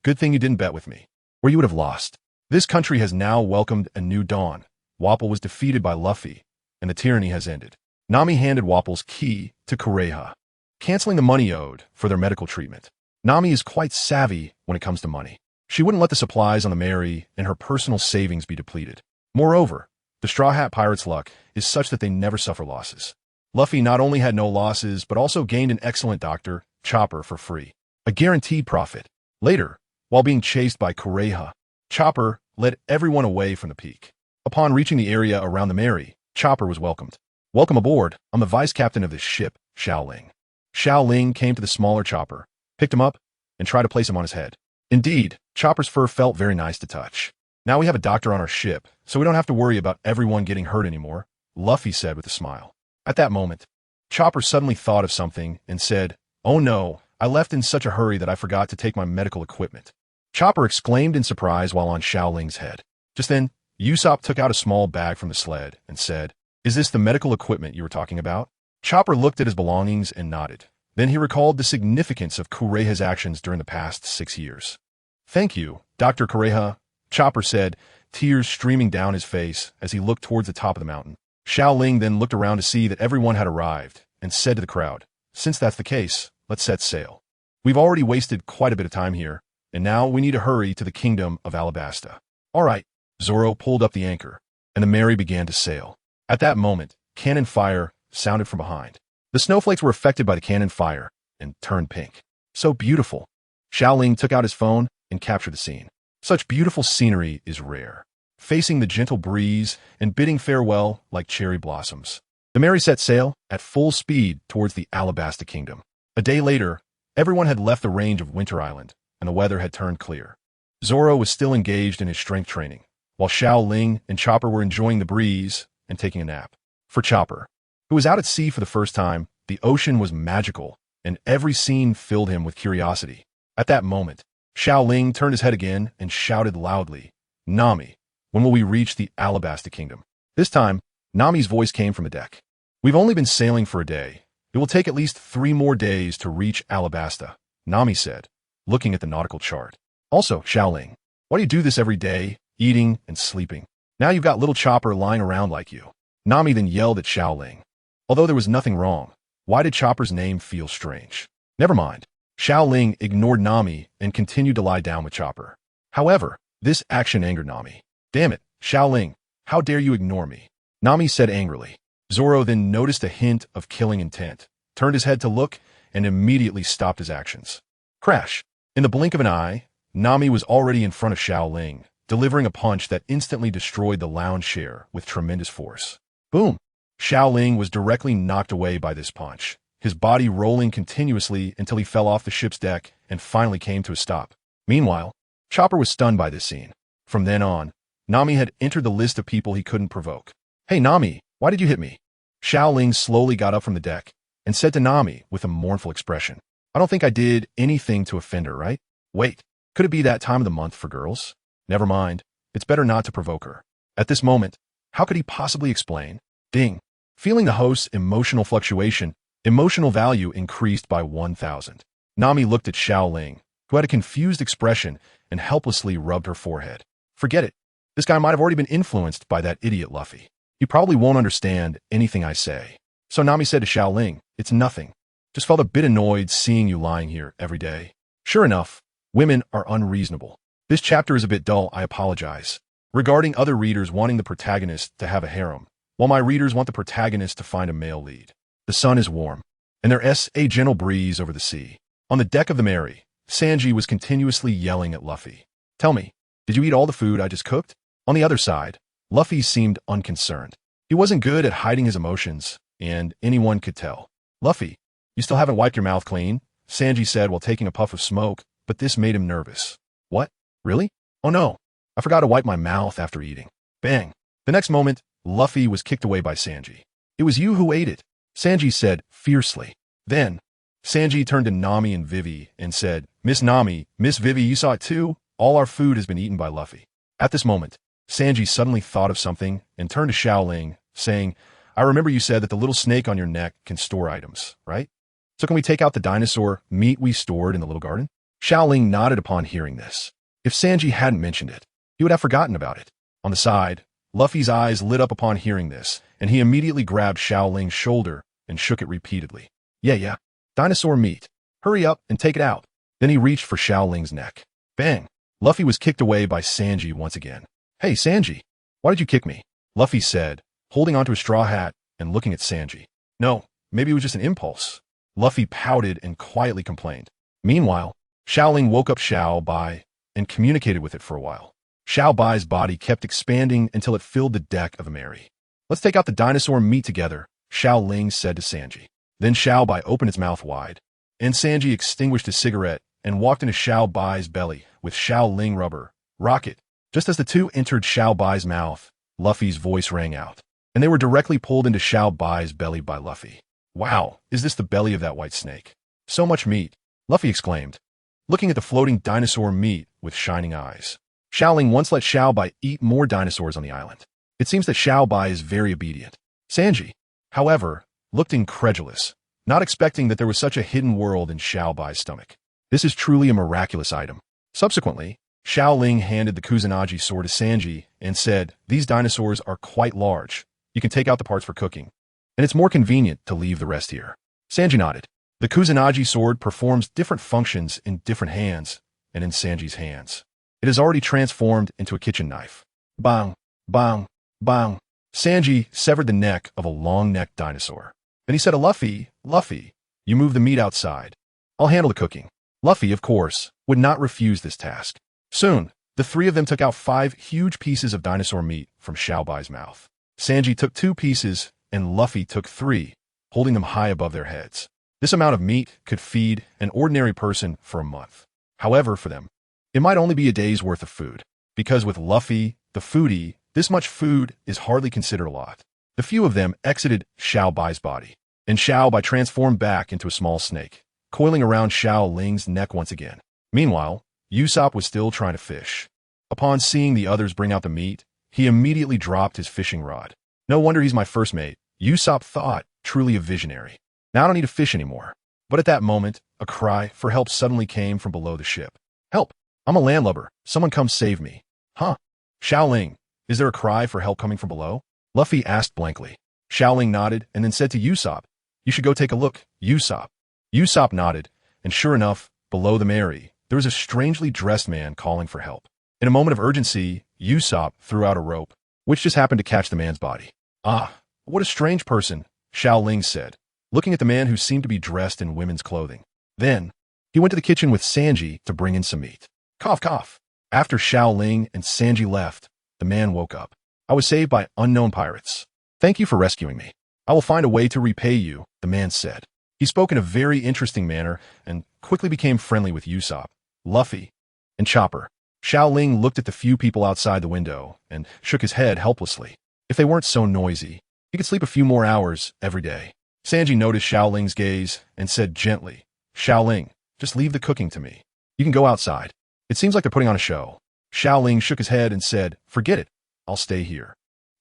A: Good thing you didn't bet with me, or you would have lost. This country has now welcomed a new dawn. Wapol was defeated by Luffy, and the tyranny has ended. Nami handed Wapol's key to Kureha, canceling the money owed for their medical treatment. Nami is quite savvy when it comes to money. She wouldn't let the supplies on the Mary and her personal savings be depleted. Moreover, the Straw Hat Pirates' luck is such that they never suffer losses. Luffy not only had no losses, but also gained an excellent doctor, Chopper, for free. A guaranteed profit. Later, while being chased by Kureha, Chopper led everyone away from the peak. Upon reaching the area around the Mary, Chopper was welcomed. Welcome aboard. I'm the vice captain of this ship, Xiao Ling. Xiao Ling came to the smaller Chopper, picked him up, and tried to place him on his head. Indeed, Chopper's fur felt very nice to touch. Now we have a doctor on our ship, so we don't have to worry about everyone getting hurt anymore, Luffy said with a smile. At that moment, Chopper suddenly thought of something and said, "Oh no, I left in such a hurry that I forgot to take my medical equipment." Chopper exclaimed in surprise while on Xiao Ling's head. Just then, Usopp took out a small bag from the sled and said, "Is this the medical equipment you were talking about?" Chopper looked at his belongings and nodded. Then he recalled the significance of Kureha's actions during the past 6 years. "Thank you, Dr. Kureha," Chopper said, tears streaming down his face as he looked towards the top of the mountain. Xiao Ling then looked around to see that everyone had arrived and said to the crowd, "Since that's the case, let's set sail. We've already wasted quite a bit of time here, and now we need to hurry to the kingdom of Alabasta." All right, Zoro pulled up the anchor, and the Mary began to sail. At that moment, cannon fire sounded from behind. The snowflakes were affected by the cannon fire and turned pink. So beautiful. Xiao Ling took out his phone and captured the scene. Such beautiful scenery is rare, facing the gentle breeze and bidding farewell like cherry blossoms. The Mary set sail at full speed towards the Alabasta kingdom. A day later, everyone had left the range of Winter Island, and the weather had turned clear. Zoro was still engaged in his strength training, while Xiao Ling and Chopper were enjoying the breeze and taking a nap. For Chopper, who was out at sea for the first time, the ocean was magical, and every scene filled him with curiosity. At that moment, Xiao Ling turned his head again and shouted loudly, "Nami, when will we reach the Alabasta kingdom?" This time, Nami's voice came from the deck. "We've only been sailing for a day. It will take at least 3 more days to reach Alabasta," Nami said, looking at the nautical chart. "Also, Xiao Ling, why do you do this every day, eating and sleeping? Now you've got little Chopper lying around like you." Nami then yelled at Xiao Ling. Although there was nothing wrong, why did Chopper's name feel strange? Never mind. Xiao Ling ignored Nami and continued to lie down with Chopper. However, this action angered Nami. "Damn it, Xiao Ling, how dare you ignore me?" Nami said angrily. Zoro then noticed a hint of killing intent, turned his head to look, and immediately stopped his actions. Crash! In the blink of an eye, Nami was already in front of Xiao Ling, delivering a punch that instantly destroyed the lounge chair with tremendous force. Boom! Xiao Ling was directly knocked away by this punch, his body rolling continuously until he fell off the ship's deck and finally came to a stop. Meanwhile, Chopper was stunned by this scene. From then on, Nami had entered the list of people he couldn't provoke. "Hey Nami, why did you hit me?" Xiao Ling slowly got up from the deck and said to Nami with a mournful expression, "I don't think I did anything to offend her, right? Wait, could it be that time of the month for girls? Never mind, it's better not to provoke her." At this moment, how could he possibly explain? Ding. Feeling the host's emotional fluctuation, emotional value increased by 1,000. Nami looked at Xiao Ling, who had a confused expression and helplessly rubbed her forehead. Forget it. This guy might have already been influenced by that idiot Luffy. He probably won't understand anything I say. So Nami said to Xiao Ling, "It's nothing. Just felt a bit annoyed seeing you lying here every day." Sure enough, women are unreasonable. This chapter is a bit dull, I apologize. Regarding other readers wanting the protagonist to have a harem, while my readers want the protagonist to find a male lead. The sun is warm, and there's a gentle breeze over the sea. On the deck of the Mary, Sanji was continuously yelling at Luffy. "Tell me, did you eat all the food I just cooked?" On the other side, Luffy seemed unconcerned. He wasn't good at hiding his emotions, and anyone could tell. "Luffy, you still haven't wiped your mouth clean," Sanji said while taking a puff of smoke, but this made him nervous. "What? Really? Oh no, I forgot to wipe my mouth after eating." Bang! The next moment, Luffy was kicked away by Sanji. "It was you who ate it," Sanji said fiercely. Then, Sanji turned to Nami and Vivi and said, "Miss Nami, Miss Vivi, you saw it too? All our food has been eaten by Luffy." At this moment, Sanji suddenly thought of something and turned to Xiao Ling, saying, "I remember you said that the little snake on your neck can store items, right? So can we take out the dinosaur meat we stored in the little garden?" Xiao Ling nodded upon hearing this. If Sanji hadn't mentioned it, he would have forgotten about it. On the side, Luffy's eyes lit up upon hearing this, and he immediately grabbed Xiao Ling's shoulder and shook it repeatedly. Yeah. Dinosaur meat. Hurry up and take it out. Then he reached for Xiao Ling's neck. Bang! Luffy was kicked away by Sanji once again. Hey, Sanji, why did you kick me? Luffy said, holding onto a straw hat and looking at Sanji. No, maybe it was just an impulse. Luffy pouted and quietly complained. Meanwhile, Xiao Ling woke up Xiao Bai and communicated with it for a while. Xiao Bai's body kept expanding until it filled the deck of a Mary. Let's take out the dinosaur meat together, Xiao Ling said to Sanji. Then Xiao Bai opened its mouth wide, and Sanji extinguished his cigarette and walked into Xiao Bai's belly with Xiao Ling rubber. Rocket. Just as the two entered Xiao Bai's mouth, Luffy's voice rang out, and they were directly pulled into Xiao Bai's belly by Luffy. Wow, is this the belly of that white snake? So much meat, Luffy exclaimed, looking at the floating dinosaur meat with shining eyes. Xiao Ling once let Xiao Bai eat more dinosaurs on the island. It seems that Xiao Bai is very obedient. Sanji, however, looked incredulous, not expecting that there was such a hidden world in Xiao Bai's stomach. This is truly a miraculous item. Subsequently, Xiao Ling handed the Kusanagi sword to Sanji and said, these dinosaurs are quite large. You can take out the parts for cooking, and it's more convenient to leave the rest here. Sanji nodded. The Kusanagi sword performs different functions in different hands and in Sanji's hands. It has already transformed into a kitchen knife. Bang, bang, bang. Sanji severed the neck of a long-necked dinosaur. Then he said to Luffy, Luffy, you move the meat outside. I'll handle the cooking. Luffy, of course, would not refuse this task. Soon, the three of them took out 5 huge pieces of dinosaur meat from Xiao Bai's mouth. Sanji took 2 pieces, and Luffy took 3, holding them high above their heads. This amount of meat could feed an ordinary person for a month. However, for them, it might only be a day's worth of food, because with Luffy, the foodie, this much food is hardly considered a lot. The few of them exited Xiao Bai's body, and Xiao Bai transformed back into a small snake, coiling around Xiao Ling's neck once again. Meanwhile, Usopp was still trying to fish. Upon seeing the others bring out the meat, he immediately dropped his fishing rod. No wonder he's my first mate, Usopp thought, truly a visionary. Now I don't need to fish anymore. But at that moment, a cry for help suddenly came from below the ship. Help! I'm a landlubber. Someone come save me. Huh? Xiao Ling, is there a cry for help coming from below? Luffy asked blankly. Xiao Ling nodded and then said to Usopp, you should go take a look, Usopp. Usopp nodded, and sure enough, below the Mary, there was a strangely dressed man calling for help. In a moment of urgency, Usopp threw out a rope, which just happened to catch the man's body. Ah, what a strange person, Xiao Ling said, looking at the man who seemed to be dressed in women's clothing. Then, he went to the kitchen with Sanji to bring in some meat. Cough, cough. After Xiao Ling and Sanji left, the man woke up. I was saved by unknown pirates. Thank you for rescuing me. I will find a way to repay you, the man said. He spoke in a very interesting manner and quickly became friendly with Usopp, Luffy, and Chopper. Xiao Ling looked at the few people outside the window and shook his head helplessly. If they weren't so noisy, he could sleep a few more hours every day. Sanji noticed Xiao Ling's gaze and said gently, Xiao Ling, just leave the cooking to me. You can go outside. It seems like they're putting on a show. Xiao Ling shook his head and said, forget it. I'll stay here.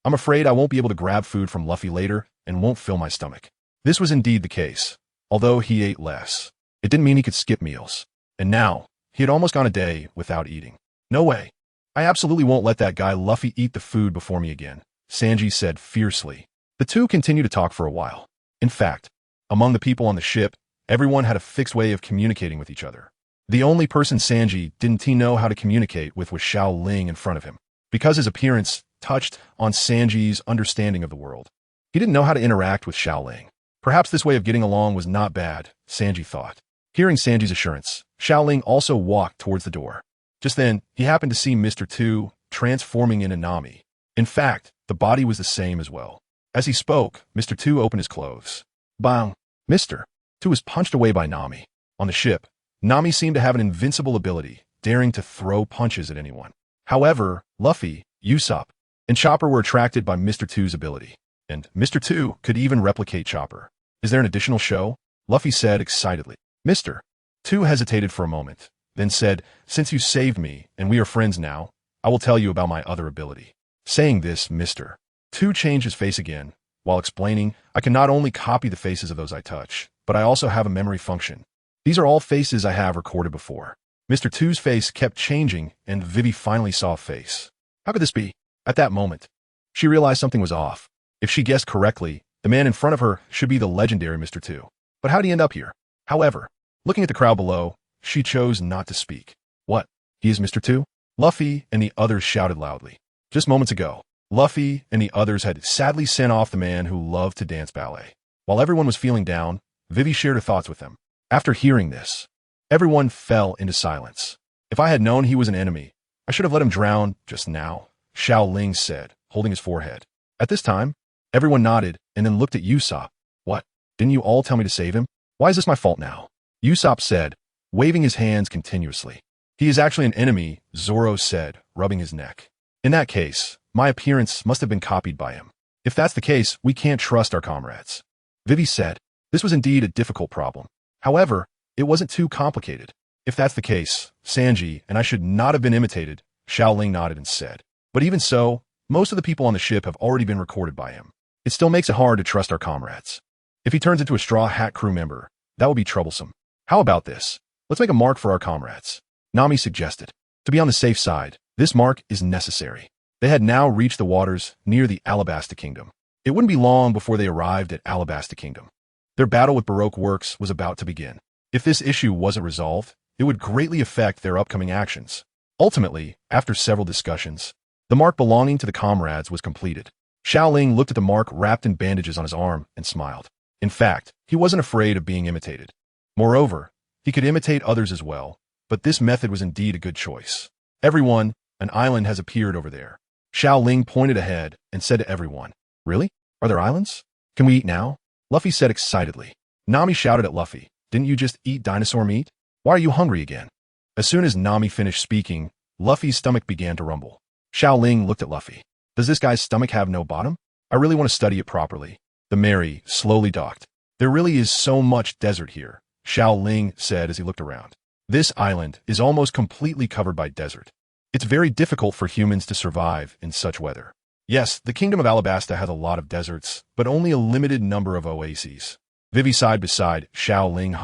A: I'm afraid I won't be able to grab food from Luffy later and won't fill my stomach. This was indeed the case. Although he ate less, it didn't mean he could skip meals. And now, he had almost gone a day without eating. No way. I absolutely won't let that guy Luffy eat the food before me again, Sanji said fiercely. The two continued to talk for a while. In fact, among the people on the ship, everyone had a fixed way of communicating with each other. The only person Sanji didn't know how to communicate with was Xiao Ling in front of him, because his appearance touched on Sanji's understanding of the world. He didn't know how to interact with Xiao Ling. Perhaps this way of getting along was not bad, Sanji thought. Hearing Sanji's assurance, Xiao Ling also walked towards the door. Just then, he happened to see Mr. Tu transforming into Nami. In fact, the body was the same as well. As he spoke, Mr. Tu opened his clothes. Bang! Mr. Tu was punched away by Nami. On the ship, Nami seemed to have an invincible ability, daring to throw punches at anyone. However, Luffy, Usopp, and Chopper were attracted by Mr. Tu's ability. And Mr. Tu could even replicate Chopper. Is there an additional show? Luffy said excitedly. Mr. Tu hesitated for a moment, then said, since you saved me and we are friends now, I will tell you about my other ability. Saying this, Mr. Tu changed his face again, while explaining, I can not only copy the faces of those I touch, but I also have a memory function. These are all faces I have recorded before. Mr. Two's face kept changing, and Vivi finally saw a face. How could this be? At that moment, she realized something was off. If she guessed correctly, the man in front of her should be the legendary Mr. Two. But how'd he end up here? However, looking at the crowd below, she chose not to speak. What? He is Mr. Two? Luffy and the others shouted loudly. Just moments ago, Luffy and the others had sadly sent off the man who loved to dance ballet. While everyone was feeling down, Vivi shared her thoughts with them. After hearing this, everyone fell into silence. If I had known he was an enemy, I should have let him drown just now, Xiao Ling said, holding his forehead. At this time, everyone nodded and then looked at Usopp. What? Didn't you all tell me to save him? Why is this my fault now? Usopp said, waving his hands continuously. He is actually an enemy, Zoro said, rubbing his neck. In that case, my appearance must have been copied by him. If that's the case, we can't trust our comrades. Vivi said, this was indeed a difficult problem. However, it wasn't too complicated. If that's the case, Sanji and I should not have been imitated, Xiao Ling nodded and said. But even so, most of the people on the ship have already been recorded by him. It still makes it hard to trust our comrades. If he turns into a Straw Hat crew member, that would be troublesome. How about this? Let's make a mark for our comrades. Nami suggested. To be on the safe side, this mark is necessary. They had now reached the waters near the Alabasta Kingdom. It wouldn't be long before they arrived at Alabasta Kingdom. Their battle with Baroque Works was about to begin. If this issue wasn't resolved, it would greatly affect their upcoming actions. Ultimately, after several discussions, the mark belonging to the comrades was completed. Xiao Ling looked at the mark wrapped in bandages on his arm and smiled. In fact, he wasn't afraid of being imitated. Moreover, he could imitate others as well, but this method was indeed a good choice. Everyone, an island has appeared over there. Xiao Ling pointed ahead and said to everyone, Really? Are there islands? Can we eat now? Luffy said excitedly. Nami shouted at Luffy, Didn't you just eat dinosaur meat? Why are you hungry again? As soon as Nami finished speaking, Luffy's stomach began to rumble. Xiao Ling looked at Luffy. Does this guy's stomach have no bottom? I really want to study it properly. The Mary slowly docked. There really is so much desert here, Xiao Ling said as he looked around. This island is almost completely covered by desert. It's very difficult for humans to survive in such weather. Yes, the kingdom of Alabasta has a lot of deserts, but only a limited number of oases. Vivi sighed beside Xiao Ling.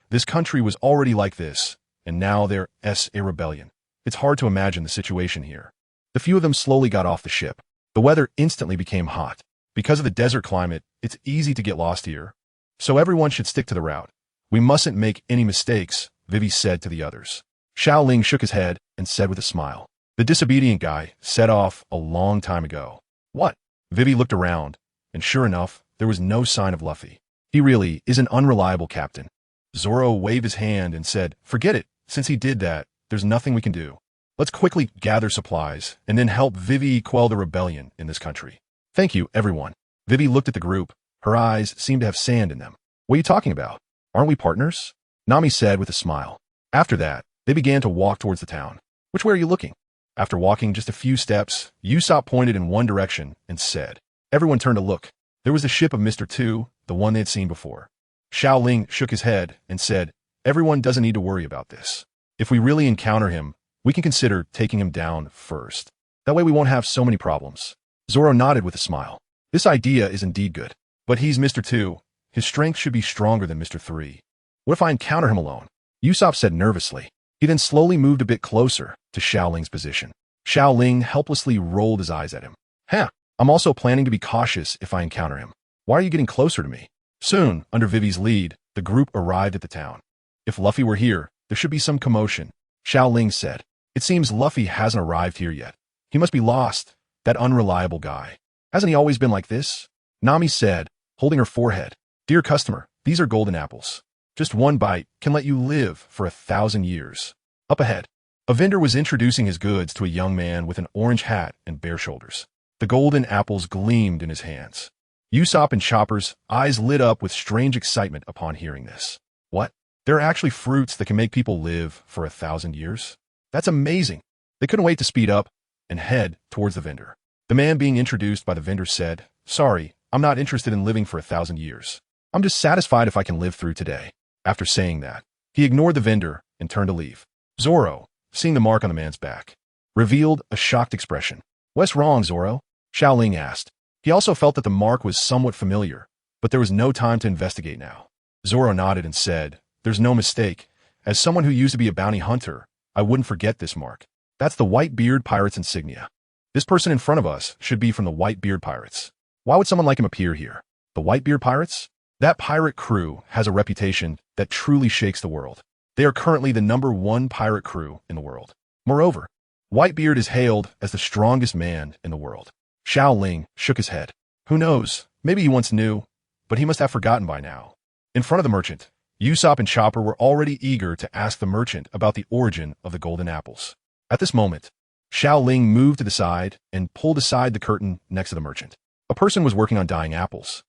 A: This country was already like this, and now there's a rebellion. It's hard to imagine the situation here. The few of them slowly got off the ship. The weather instantly became hot. Because of the desert climate, it's easy to get lost here. So everyone should stick to the route. We mustn't make any mistakes, Vivi said to the others. Xiao Ling shook his head and said with a smile. The disobedient guy set off a long time ago. What? Vivi looked around, and sure enough, there was no sign of Luffy. He really is an unreliable captain. Zoro waved his hand and said, Forget it. Since he did that, there's nothing we can do. Let's quickly gather supplies and then help Vivi quell the rebellion in this country. Thank you, everyone. Vivi looked at the group. Her eyes seemed to have sand in them. What are you talking about? Aren't we partners? Nami said with a smile. After that, they began to walk towards the town. Which way are you looking? After walking just a few steps, Usopp pointed in one direction and said. Everyone turned to look. There was the ship of Mr. Two, the one they had seen before. Xiao Ling shook his head and said, Everyone doesn't need to worry about this. If we really encounter him, we can consider taking him down first. That way we won't have so many problems. Zoro nodded with a smile. This idea is indeed good. But he's Mr. Two. His strength should be stronger than Mr. Three. What if I encounter him alone? Usopp said nervously. He then slowly moved a bit closer to Xiao Ling's position. Xiao Ling helplessly rolled his eyes at him. I'm also planning to be cautious if I encounter him. Why are you getting closer to me? Soon, under Vivi's lead, the group arrived at the town. If Luffy were here, there should be some commotion, Xiao Ling said. It seems Luffy hasn't arrived here yet. He must be lost, that unreliable guy. Hasn't he always been like this? Nami said, holding her forehead. Dear customer, these are golden apples. Just one bite can let you live for 1,000 years. Up ahead, a vendor was introducing his goods to a young man with an orange hat and bare shoulders. The golden apples gleamed in his hands. Usopp and Chopper's eyes lit up with strange excitement upon hearing this. What? There are actually fruits that can make people live for 1,000 years? That's amazing. They couldn't wait to speed up and head towards the vendor. The man being introduced by the vendor said, Sorry, I'm not interested in living for 1,000 years. I'm just satisfied if I can live through today. After saying that, he ignored the vendor and turned to leave. Zoro, seeing the mark on the man's back, revealed a shocked expression. What's wrong, Zoro? Xiao Ling asked. He also felt that the mark was somewhat familiar, but there was no time to investigate now. Zoro nodded and said, There's no mistake, As someone who used to be a bounty hunter, I wouldn't forget this mark. That's the Whitebeard Pirates insignia. This person in front of us should be from the Whitebeard Pirates. Why would someone like him appear here? The Whitebeard Pirates? That pirate crew has a reputation that truly shakes the world. They are currently the #1 pirate crew in the world. Moreover, Whitebeard is hailed as the strongest man in the world. Xiao Ling shook his head. Who knows? Maybe he once knew, but he must have forgotten by now. In front of the merchant, Usopp and Chopper were already eager to ask the merchant about the origin of the golden apples. At this moment, Xiao Ling moved to the side and pulled aside the curtain next to the merchant. A person was working on dyeing apples.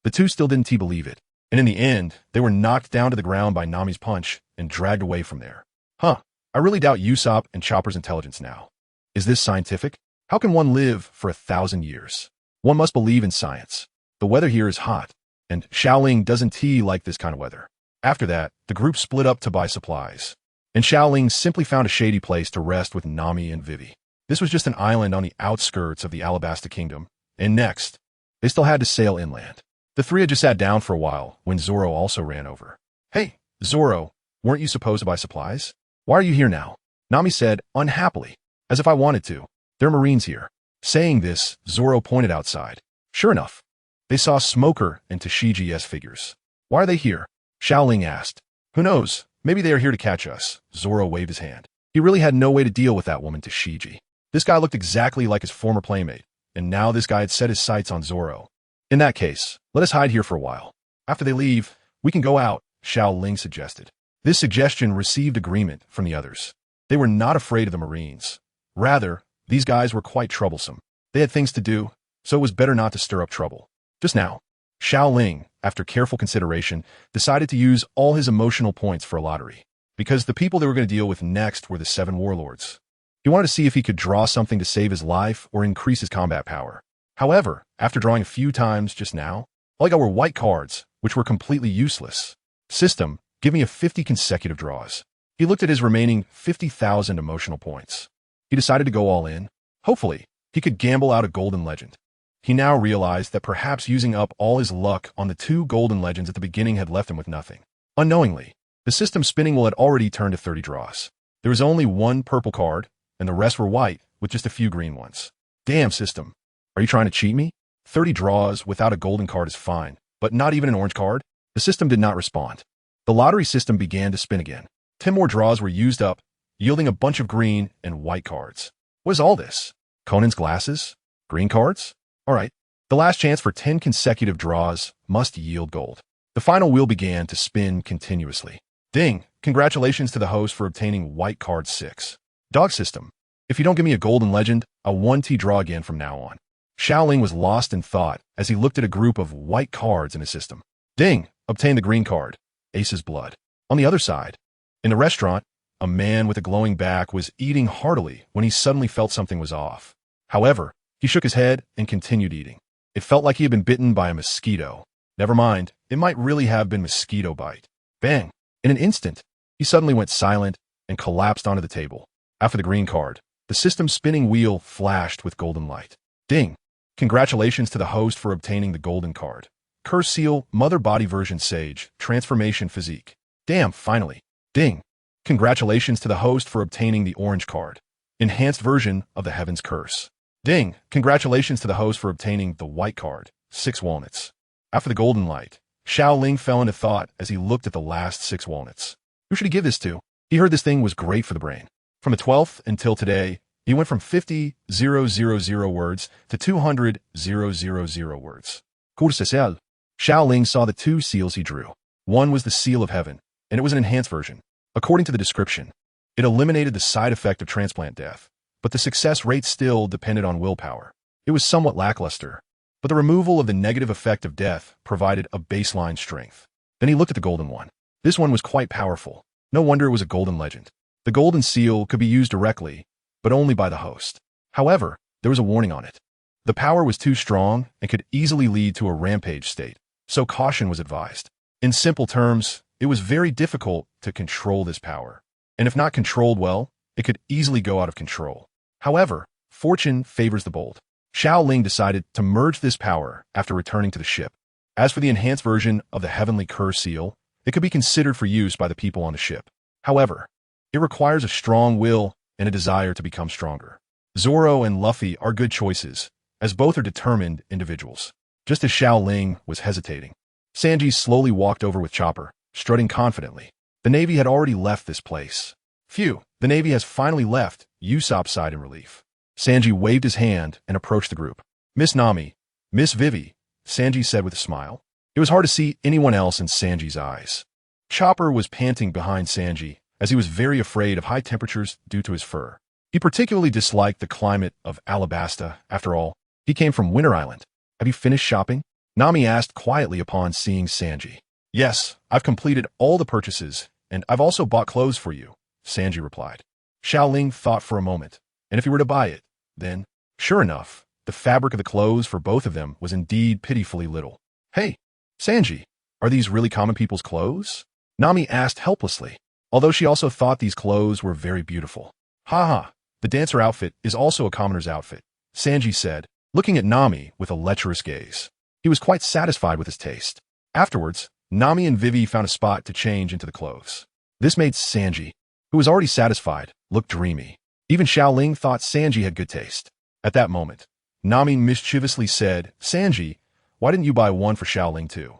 A: The two still didn't believe it, and in the end, they were knocked down to the ground by Nami's punch and dragged away from there. I really doubt Usopp and Chopper's intelligence now. Is this scientific? How can one live for 1,000 years? One must believe in science. The weather here is hot, and Xiao Ling doesn't like this kind of weather. After that, the group split up to buy supplies, and Xiao Ling simply found a shady place to rest with Nami and Vivi. This was just an island on the outskirts of the Alabasta kingdom, and next, they still had to sail inland. The three had just sat down for a while when Zoro also ran over. Hey, Zoro, weren't you supposed to buy supplies? Why are you here now? Nami said, unhappily, as if I wanted to. There are Marines here. Saying this, Zoro pointed outside. Sure enough, they saw Smoker and Tashigi-S figures. Why are they here? Xiao Ling asked. Who knows? Maybe they are here to catch us. Zoro waved his hand. He really had no way to deal with that woman, Tashigi. This guy looked exactly like his former playmate, and now this guy had set his sights on Zoro. In that case, let us hide here for a while. After they leave, we can go out, Xiao Ling suggested. This suggestion received agreement from the others. They were not afraid of the Marines. Rather, these guys were quite troublesome. They had things to do, so it was better not to stir up trouble. Just now, Xiao Ling, after careful consideration, decided to use all his emotional points for a lottery, because the people they were going to deal with next were the 7 warlords. He wanted to see if he could draw something to save his life or increase his combat power. However, after drawing a few times just now, all I got were white cards, which were completely useless. System, give me a 50 consecutive draws. He looked at his remaining 50,000 emotional points. He decided to go all in. Hopefully, he could gamble out a golden legend. He now realized that perhaps using up all his luck on the 2 golden legends at the beginning had left him with nothing. Unknowingly, the system spinning wheel had already turned to 30 draws. There was only 1 purple card, and the rest were white, with just a few green ones. Damn, system. Are you trying to cheat me? 30 draws without a golden card is fine, but not even an orange card? The system did not respond. The lottery system began to spin again. 10 more draws were used up, yielding a bunch of green and white cards. What is all this? Conan's glasses? Green cards? All right. The last chance for 10 consecutive draws must yield gold. The final wheel began to spin continuously. Ding! Congratulations to the host for obtaining white card 6. Dog system. If you don't give me a golden legend, I'll 1T draw again from now on. Xiao Ling was lost in thought as he looked at a group of white cards in his system. Ding! Obtain the green card. Ace's blood. On the other side, in the restaurant, a man with a glowing back was eating heartily when he suddenly felt something was off. However, he shook his head and continued eating. It felt like he had been bitten by a mosquito. Never mind, it might really have been mosquito bite. Bang! In an instant, he suddenly went silent and collapsed onto the table. After the green card, the system spinning wheel flashed with golden light. Ding! Congratulations to the host for obtaining the golden card. Curse Seal, Mother Body Version Sage, Transformation Physique. Damn, finally. Ding! Congratulations to the host for obtaining the orange card. Enhanced version of the Heaven's Curse. Ding! Congratulations to the host for obtaining the white card, 6 walnuts. After the golden light, Xiao Ling fell into thought as he looked at the last 6 walnuts. Who should he give this to? He heard this thing was great for the brain. From the 12th until today, he went from 50,000 words to 200,000 words. Colossal. Xiao Ling saw the 2 seals he drew. One was the Seal of Heaven, and it was an enhanced version. According to the description, it eliminated the side effect of transplant death, but the success rate still depended on willpower. It was somewhat lackluster, but the removal of the negative effect of death provided a baseline strength. Then he looked at the golden one. This one was quite powerful. No wonder it was a golden legend. The golden seal could be used directly, but only by the host. However, there was a warning on it. The power was too strong and could easily lead to a rampage state, so caution was advised. In simple terms, it was very difficult to control this power, and if not controlled well, it could easily go out of control. However, fortune favors the bold. Xiao Ling decided to merge this power after returning to the ship. As for the enhanced version of the Heavenly Curse Seal, it could be considered for use by the people on the ship. However, it requires a strong will and a desire to become stronger. Zoro and Luffy are good choices, as both are determined individuals. Just as Xiao Ling was hesitating, Sanji slowly walked over with Chopper, strutting confidently. The Navy had already left this place. Phew, the Navy has finally left, Usopp sighed in relief. Sanji waved his hand and approached the group. Miss Nami, Miss Vivi, Sanji said with a smile. It was hard to see anyone else in Sanji's eyes. Chopper was panting behind Sanji, as he was very afraid of high temperatures due to his fur. He particularly disliked the climate of Alabasta. After all, he came from Winter Island. Have you finished shopping? Nami asked quietly upon seeing Sanji. Yes, I've completed all the purchases, and I've also bought clothes for you, Sanji replied. Xiao Ling thought for a moment, and if he were to buy it, then, sure enough, the fabric of the clothes for both of them was indeed pitifully little. Hey, Sanji, are these really common people's clothes? Nami asked helplessly, although she also thought these clothes were very beautiful. Ha, the dancer outfit is also a commoner's outfit, Sanji said, looking at Nami with a lecherous gaze. He was quite satisfied with his taste. Afterwards, Nami and Vivi found a spot to change into the clothes. This made Sanji, who was already satisfied, look dreamy. Even Xiao Ling thought Sanji had good taste. At that moment, Nami mischievously said, Sanji, why didn't you buy one for Xiao Ling too?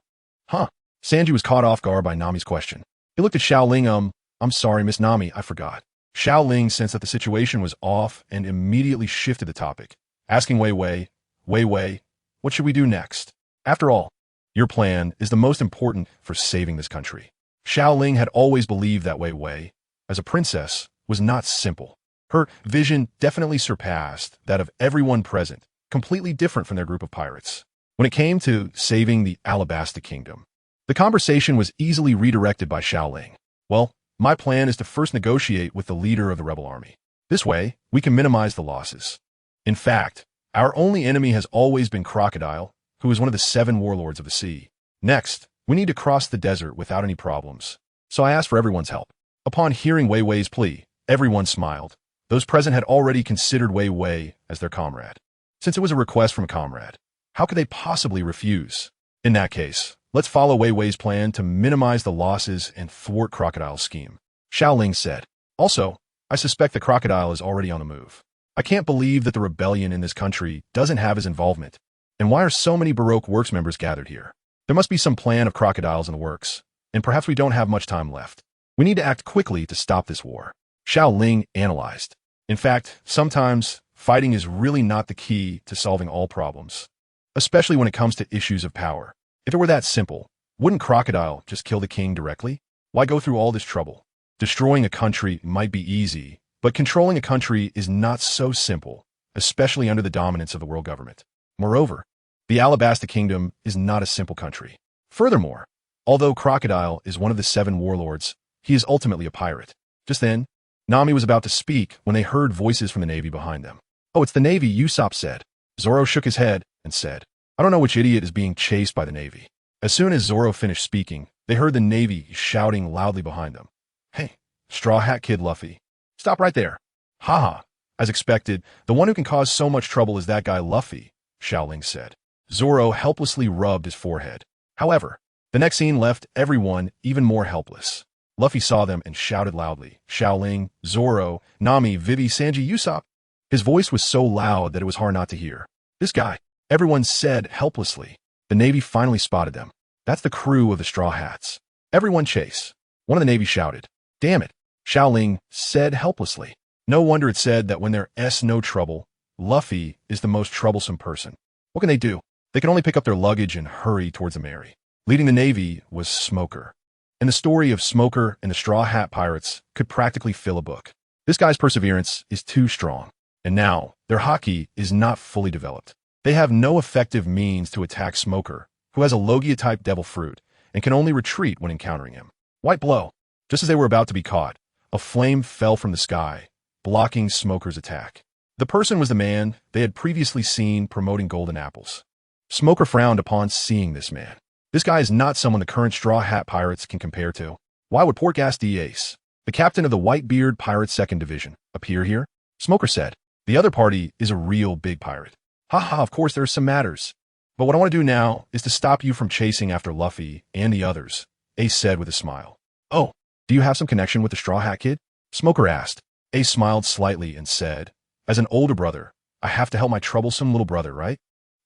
A: Huh? Sanji was caught off guard by Nami's question. He looked at Xiao Ling, I'm sorry, Miss Nami, I forgot. Xiao Ling sensed that the situation was off and immediately shifted the topic, asking Wei Wei, what should we do next? After all, your plan is the most important for saving this country. Xiao Ling had always believed that Wei Wei, as a princess, was not simple. Her vision definitely surpassed that of everyone present, completely different from their group of pirates. When it came to saving the Alabasta kingdom, the conversation was easily redirected by Xiao Ling. Well, my plan is to first negotiate with the leader of the rebel army. This way, we can minimize the losses. In fact, our only enemy has always been Crocodile, who is one of the 7 warlords of the sea. Next, we need to cross the desert without any problems. So I asked for everyone's help. Upon hearing Wei Wei's plea, everyone smiled. Those present had already considered Wei Wei as their comrade. Since it was a request from a comrade, how could they possibly refuse? In that case, let's follow Wei Wei's plan to minimize the losses and thwart Crocodile's scheme, Xiao Ling said. Also, I suspect the Crocodile is already on the move. I can't believe that the rebellion in this country doesn't have his involvement. And why are so many Baroque Works members gathered here? There must be some plan of Crocodiles in the works, and perhaps we don't have much time left. We need to act quickly to stop this war, Xiao Ling analyzed. In fact, sometimes fighting is really not the key to solving all problems, especially when it comes to issues of power. If it were that simple, wouldn't Crocodile just kill the king directly? Why go through all this trouble? Destroying a country might be easy, but controlling a country is not so simple, especially under the dominance of the world government. Moreover, the Alabasta kingdom is not a simple country. Furthermore, although Crocodile is one of the 7 warlords, he is ultimately a pirate. Just then, Nami was about to speak when they heard voices from the Navy behind them. Oh, it's the Navy, Usopp said. Zoro shook his head and said, I don't know which idiot is being chased by the Navy. As soon as Zoro finished speaking, they heard the Navy shouting loudly behind them. Hey, Straw Hat Kid Luffy, stop right there. Haha. As expected, the one who can cause so much trouble is that guy Luffy, Xiao Ling said. Zoro helplessly rubbed his forehead. However, the next scene left everyone even more helpless. Luffy saw them and shouted loudly, Xiao Ling, Zoro, Nami, Vivi, Sanji, Usopp. His voice was so loud that it was hard not to hear. This guy, everyone said helplessly. The Navy finally spotted them. That's the crew of the Straw Hats. Everyone chase. One of the Navy shouted. Damn it, Xiao Ling said helplessly. No wonder it said that when there's no trouble, Luffy is the most troublesome person. What can they do? They can only pick up their luggage and hurry towards the Mary. Leading the Navy was Smoker. And the story of Smoker and the Straw Hat Pirates could practically fill a book. This guy's perseverance is too strong. And now, their haki is not fully developed. They have no effective means to attack Smoker, who has a Logia-type devil fruit, and can only retreat when encountering him. White blow. Just as they were about to be caught, a flame fell from the sky, blocking Smoker's attack. The person was the man they had previously seen promoting golden apples. Smoker frowned upon seeing this man. This guy is not someone the current Straw Hat Pirates can compare to. Why would Portgas D. Ace, the captain of the Whitebeard Pirate 2nd Division, appear here? Smoker said. The other party is a real big pirate. Haha, of course there are some matters. But what I want to do now is to stop you from chasing after Luffy and the others, Ace said with a smile. Oh, Do you have some connection with the Straw Hat Kid? Smoker asked. Ace smiled slightly and said, as an older brother, I have to help my troublesome little brother, right?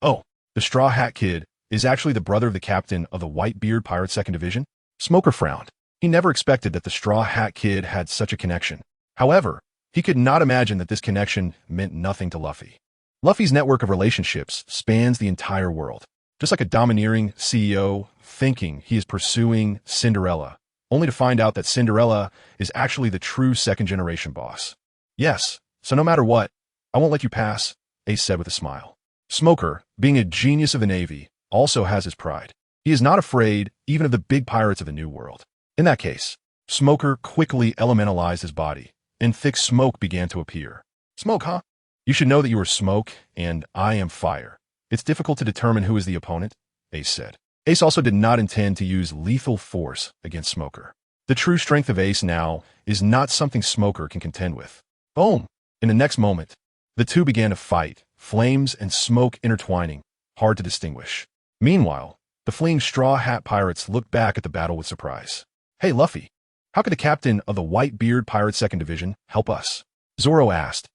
A: Oh, the Straw Hat Kid is actually the brother of the captain of the Whitebeard Pirate 2nd Division? Smoker frowned. He never expected that the Straw Hat Kid had such a connection. However, he could not imagine that this connection meant nothing to Luffy. Luffy's network of relationships spans the entire world. Just like a domineering CEO thinking he is pursuing Cinderella, only to find out that Cinderella is actually the true second-generation boss. Yes, so no matter what, I won't let you pass, Ace said with a smile. Smoker, being a genius of the Navy, also has his pride. He is not afraid even of the big pirates of the New World. In that case, Smoker quickly elementalized his body, and thick smoke began to appear. Smoke, huh? You should know that you are smoke, and I am fire. It's difficult to determine who is the opponent, Ace said. Ace also did not intend to use lethal force against Smoker. The true strength of Ace now is not something Smoker can contend with. Boom! In the next moment, the two began to fight, flames and smoke intertwining, hard to distinguish. Meanwhile, the fleeing Straw Hat pirates looked back at the battle with surprise. Hey, Luffy, how could the captain of the Whitebeard Pirate 2nd Division help us? Zoro asked.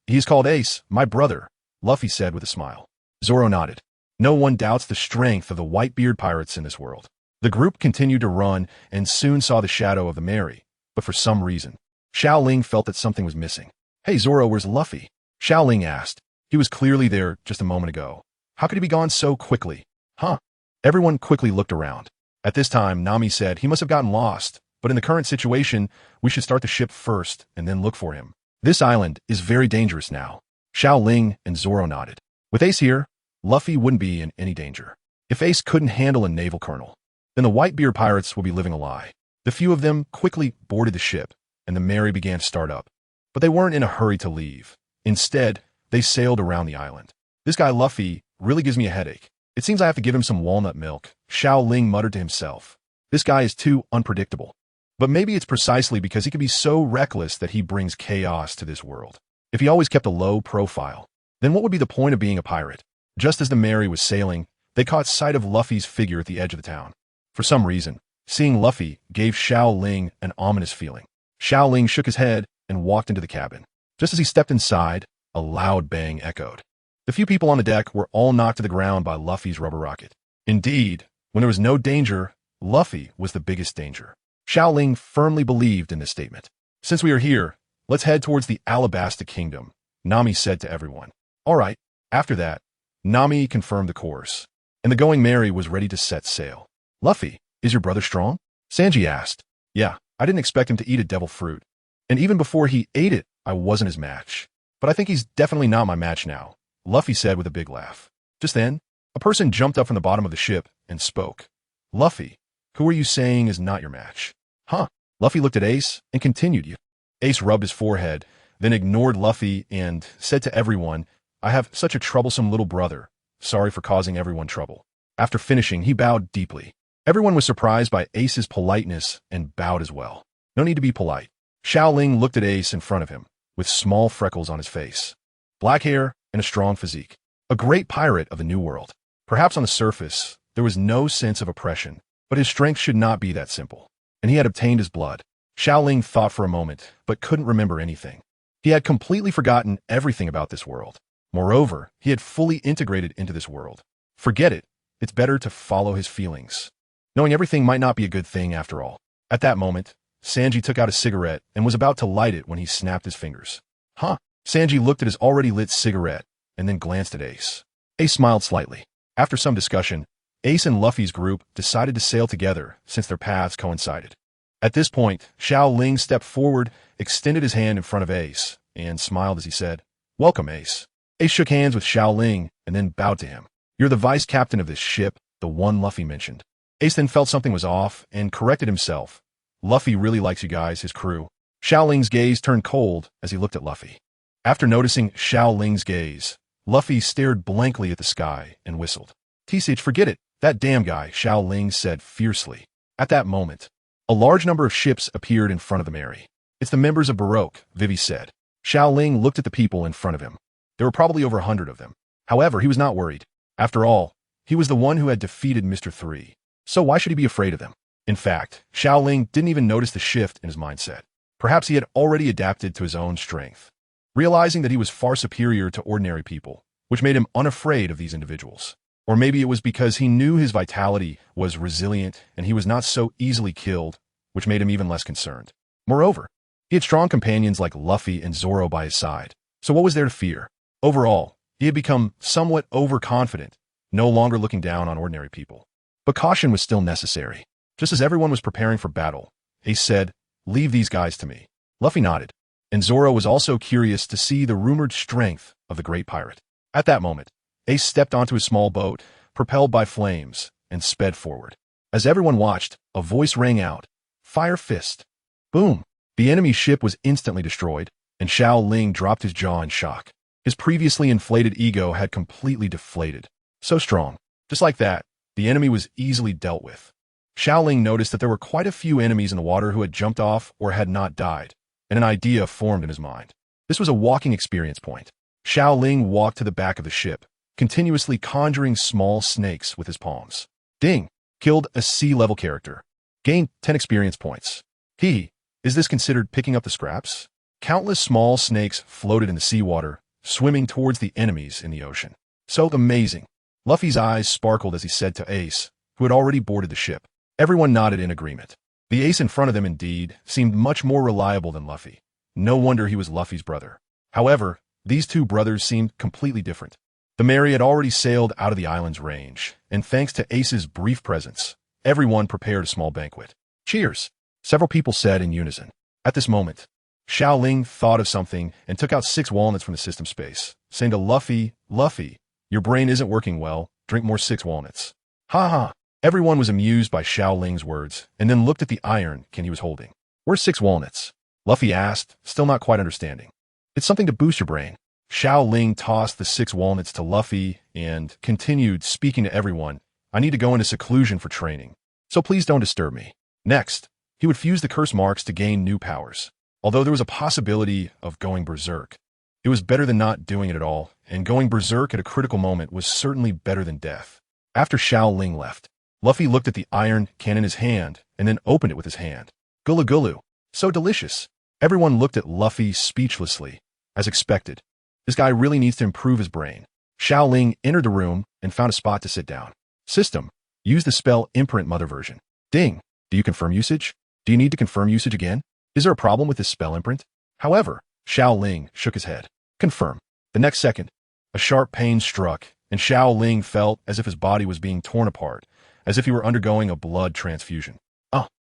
A: He's called Ace, my brother, Luffy said with a smile. Zoro nodded. No one doubts the strength of the Whitebeard pirates in this world. The group continued to run and soon saw the shadow of the Mary, but for some reason, Xiao Ling felt that something was missing. Hey Zoro, where's Luffy? Xiao Ling asked. He was clearly there just a moment ago. How could he be gone so quickly? Huh? Everyone quickly looked around. At this time, Nami said he must have gotten lost, but in the current situation, we should start the ship first and then look for him. This island is very dangerous now. Xiao Ling and Zoro nodded. With Ace here, Luffy wouldn't be in any danger. If Ace couldn't handle a naval colonel, then the Whitebeard pirates will be living a lie. The few of them quickly boarded the ship, and the Mary began to start up. But they weren't in a hurry to leave. Instead, they sailed around the island. This guy Luffy really gives me a headache. It seems I have to give him some walnut milk, Xiao Ling muttered to himself. This guy is too unpredictable. But maybe it's precisely because he can be so reckless that he brings chaos to this world. If he always kept a low profile, then what would be the point of being a pirate? Just as the Mary was sailing, they caught sight of Luffy's figure at the edge of the town. For some reason, seeing Luffy gave Xiao Ling an ominous feeling. Xiao Ling shook his head and walked into the cabin. Just as he stepped inside, a loud bang echoed. The few people on the deck were all knocked to the ground by Luffy's rubber rocket. Indeed, when there was no danger, Luffy was the biggest danger. Xiao Ling firmly believed in this statement. Since we are here, let's head towards the Alabasta kingdom, Nami said to everyone. All right. After that, Nami confirmed the course, and the Going Merry was ready to set sail. Luffy, is your brother strong? Sanji asked. Yeah, I didn't expect him to eat a devil fruit. And even before he ate it, I wasn't his match. But I think he's definitely not my match now, Luffy said with a big laugh. Just then, a person jumped up from the bottom of the ship and spoke. Luffy, who are you saying is not your match? Huh? Luffy looked at Ace and continued. Ace rubbed his forehead, then ignored Luffy and said to everyone, I have such a troublesome little brother. Sorry for causing everyone trouble. After finishing, he bowed deeply. Everyone was surprised by Ace's politeness and bowed as well. No need to be polite. Xiao Ling looked at Ace in front of him, with small freckles on his face, black hair, and a strong physique. A great pirate of the New World. Perhaps on the surface, there was no sense of oppression, but his strength should not be that simple. And he had obtained his blood. Xiao Ling thought for a moment, but couldn't remember anything. He had completely forgotten everything about this world. Moreover, he had fully integrated into this world. Forget it. It's better to follow his feelings. Knowing everything might not be a good thing after all. At that moment, Sanji took out a cigarette and was about to light it when he snapped his fingers. Huh? Sanji looked at his already lit cigarette and then glanced at Ace. Ace smiled slightly. After some discussion, Ace and Luffy's group decided to sail together since their paths coincided. At this point, Xiao Ling stepped forward, extended his hand in front of Ace, and smiled as he said, Welcome, Ace. Ace shook hands with Xiao Ling and then bowed to him. You're the vice captain of this ship, the one Luffy mentioned. Ace then felt something was off and corrected himself. Luffy really likes you guys, his crew. Xiao Ling's gaze turned cold as he looked at Luffy. After noticing Xiao Ling's gaze, Luffy stared blankly at the sky and whistled. T-Sage, forget it. That damn guy, Xiao Ling said fiercely. At that moment, a large number of ships appeared in front of the Mary. It's the members of Baroque, Vivi said. Xiao Ling looked at the people in front of him. There were probably over 100 of them. However, he was not worried. After all, he was the one who had defeated Mr. 3. So why should he be afraid of them? In fact, Xiao Ling didn't even notice the shift in his mindset. Perhaps he had already adapted to his own strength, realizing that he was far superior to ordinary people, which made him unafraid of these individuals. Or maybe it was because he knew his vitality was resilient and he was not so easily killed, which made him even less concerned. Moreover, he had strong companions like Luffy and Zoro by his side, so what was there to fear? Overall, he had become somewhat overconfident, no longer looking down on ordinary people. But caution was still necessary. Just as everyone was preparing for battle, Ace said, "Leave these guys to me." Luffy nodded, and Zoro was also curious to see the rumored strength of the great pirate. At that moment, Ace stepped onto his small boat, propelled by flames, and sped forward. As everyone watched, a voice rang out, "Fire Fist!" Boom! The enemy ship was instantly destroyed, and Xiao Ling dropped his jaw in shock. His previously inflated ego had completely deflated. So strong. Just like that, the enemy was easily dealt with. Xiao Ling noticed that there were quite a few enemies in the water who had jumped off or had not died, and an idea formed in his mind. This was a walking experience point. Xiao Ling walked to the back of the ship, continuously conjuring small snakes with his palms. Ding! Killed a sea-level character. Gained 10 experience points. Is this considered picking up the scraps? Countless small snakes floated in the seawater, swimming towards the enemies in the ocean. So amazing. Luffy's eyes sparkled as he said to Ace, who had already boarded the ship. Everyone nodded in agreement. The Ace in front of them, indeed, seemed much more reliable than Luffy. No wonder he was Luffy's brother. However, these two brothers seemed completely different. The Mary had already sailed out of the island's range, and thanks to Ace's brief presence, everyone prepared a small banquet. Cheers! Several people said in unison. At this moment, Xiao Ling thought of something and took out 6 walnuts from the system space, saying to Luffy, "Luffy, your brain isn't working well, drink more 6 walnuts." Ha ha! Everyone was amused by Xiao Ling's words, and then looked at the iron can he was holding. "Where's 6 walnuts?" Luffy asked, still not quite understanding. "It's something to boost your brain." Xiao Ling tossed the 6 walnuts to Luffy and continued speaking to everyone. "I need to go into seclusion for training, so please don't disturb me." Next, he would fuse the curse marks to gain new powers. Although there was a possibility of going berserk, it was better than not doing it at all, and going berserk at a critical moment was certainly better than death. After Xiao Ling left, Luffy looked at the iron can in his hand and then opened it with his hand. Gulu gulu. So delicious. Everyone looked at Luffy speechlessly. As expected, this guy really needs to improve his brain. Xiao Ling entered the room and found a spot to sit down. System. Use the spell imprint mother version. Ding. Do you confirm usage? Do you need to confirm usage again? Is there a problem with this spell imprint? However, Xiao Ling shook his head. Confirm. The next second, a sharp pain struck, and Xiao Ling felt as if his body was being torn apart, as if he were undergoing a blood transfusion.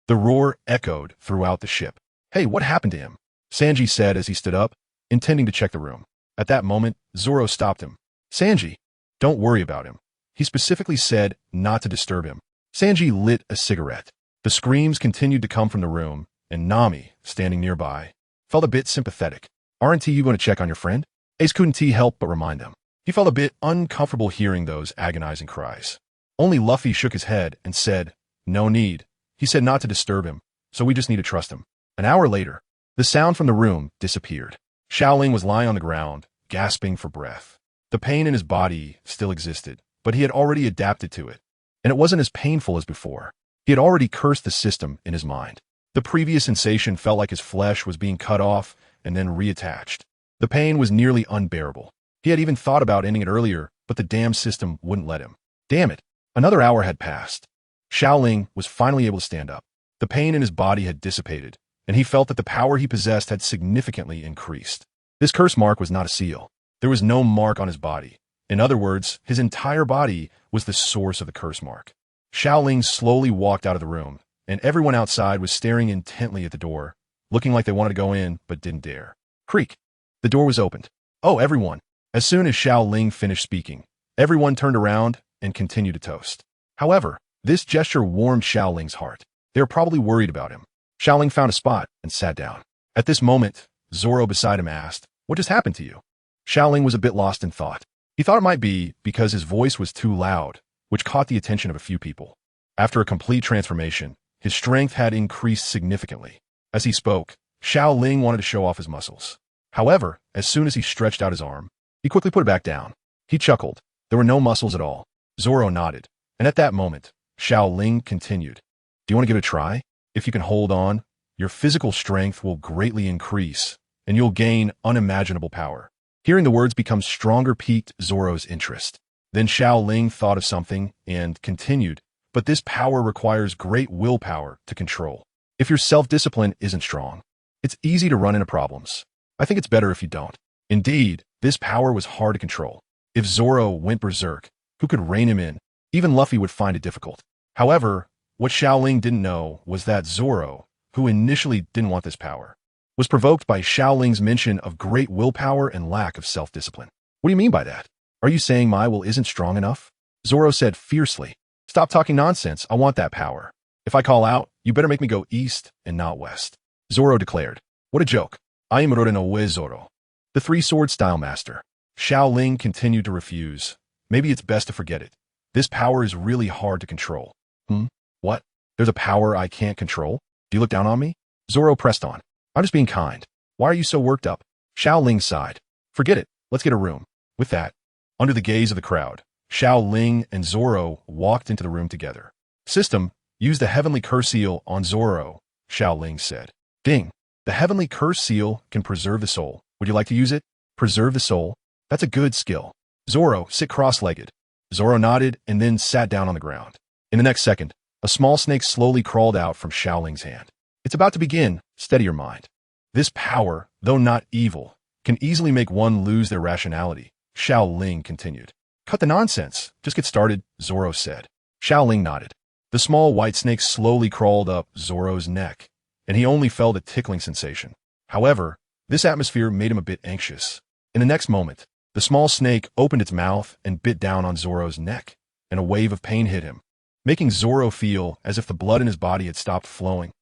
A: The roar echoed throughout the ship. "Hey, what happened to him?" Sanji said as he stood up, intending to check the room. At that moment, Zoro stopped him. "Sanji, don't worry about him. He specifically said not to disturb him." Sanji lit a cigarette. The screams continued to come from the room, and Nami, standing nearby, felt a bit sympathetic. "Aren't you going to check on your friend?" Ace couldn't help but remind them. He felt a bit uncomfortable hearing those agonizing cries. Only Luffy shook his head and said, "No need. He said not to disturb him, so we just need to trust him." An hour later, the sound from the room disappeared. Xiao Ling was lying on the ground, gasping for breath. The pain in his body still existed, but he had already adapted to it, and it wasn't as painful as before. He had already cursed the system in his mind. The previous sensation felt like his flesh was being cut off and then reattached. The pain was nearly unbearable. He had even thought about ending it earlier, but the damn system wouldn't let him. Damn it. Another hour had passed. Xiao Ling was finally able to stand up. The pain in his body had dissipated, and he felt that the power he possessed had significantly increased. This curse mark was not a seal. There was no mark on his body. In other words, his entire body was the source of the curse mark. Xiao Ling slowly walked out of the room, and everyone outside was staring intently at the door, looking like they wanted to go in but didn't dare. Creak. The door was opened. "Oh, everyone." As soon as Xiao Ling finished speaking, everyone turned around and continued to toast. However, this gesture warmed Xiao Ling's heart. They were probably worried about him. Xiao Ling found a spot and sat down. At this moment, Zoro beside him asked, "What just happened to you?" Xiao Ling was a bit lost in thought. He thought it might be because his voice was too loud, which caught the attention of a few people. After a complete transformation, his strength had increased significantly. As he spoke, Xiao Ling wanted to show off his muscles. However, as soon as he stretched out his arm, he quickly put it back down. He chuckled. There were no muscles at all. Zoro nodded, and at that moment, Xiao Ling continued. Do you want to give it a try? If you can hold on, your physical strength will greatly increase, and you'll gain unimaginable power. Hearing the words become stronger piqued Zoro's interest. Then Xiao Ling thought of something and continued, but this power requires great willpower to control. If your self-discipline isn't strong, it's easy to run into problems. I think it's better if you don't. Indeed, this power was hard to control. If Zoro went berserk, who could rein him in? Even Luffy would find it difficult. However, what Xiao Ling didn't know was that Zoro, who initially didn't want this power, was provoked by Xiao Ling's mention of great willpower and lack of self-discipline. What do you mean by that? Are you saying my will isn't strong enough? Zoro said fiercely. Stop talking nonsense, I want that power. If I call out, you better make me go east and not west. Zoro declared. What a joke. I am Orochimaru Zoro, the three-sword style master. Xiao Ling continued to refuse. Maybe it's best to forget it. This power is really hard to control. What? There's a power I can't control? Do you look down on me? Zoro pressed on. I'm just being kind. Why are you so worked up? Xiao Ling sighed. Forget it. Let's get a room. With that, under the gaze of the crowd, Xiao Ling and Zoro walked into the room together. System, use the heavenly curse seal on Zoro, Xiao Ling said. Ding. The heavenly curse seal can preserve the soul. Would you like to use it? Preserve the soul? That's a good skill. Zoro, sit cross-legged. Zoro nodded and then sat down on the ground. In the next second, a small snake slowly crawled out from Xiao Ling's hand. It's about to begin. Steady your mind. This power, though not evil, can easily make one lose their rationality, Xiao Ling continued. Cut the nonsense. Just get started, Zoro said. Xiao Ling nodded. The small white snake slowly crawled up Zoro's neck, and he only felt a tickling sensation. However, this atmosphere made him a bit anxious. In the next moment, the small snake opened its mouth and bit down on Zoro's neck, and a wave of pain hit him, making Zoro feel as if the blood in his body had stopped flowing.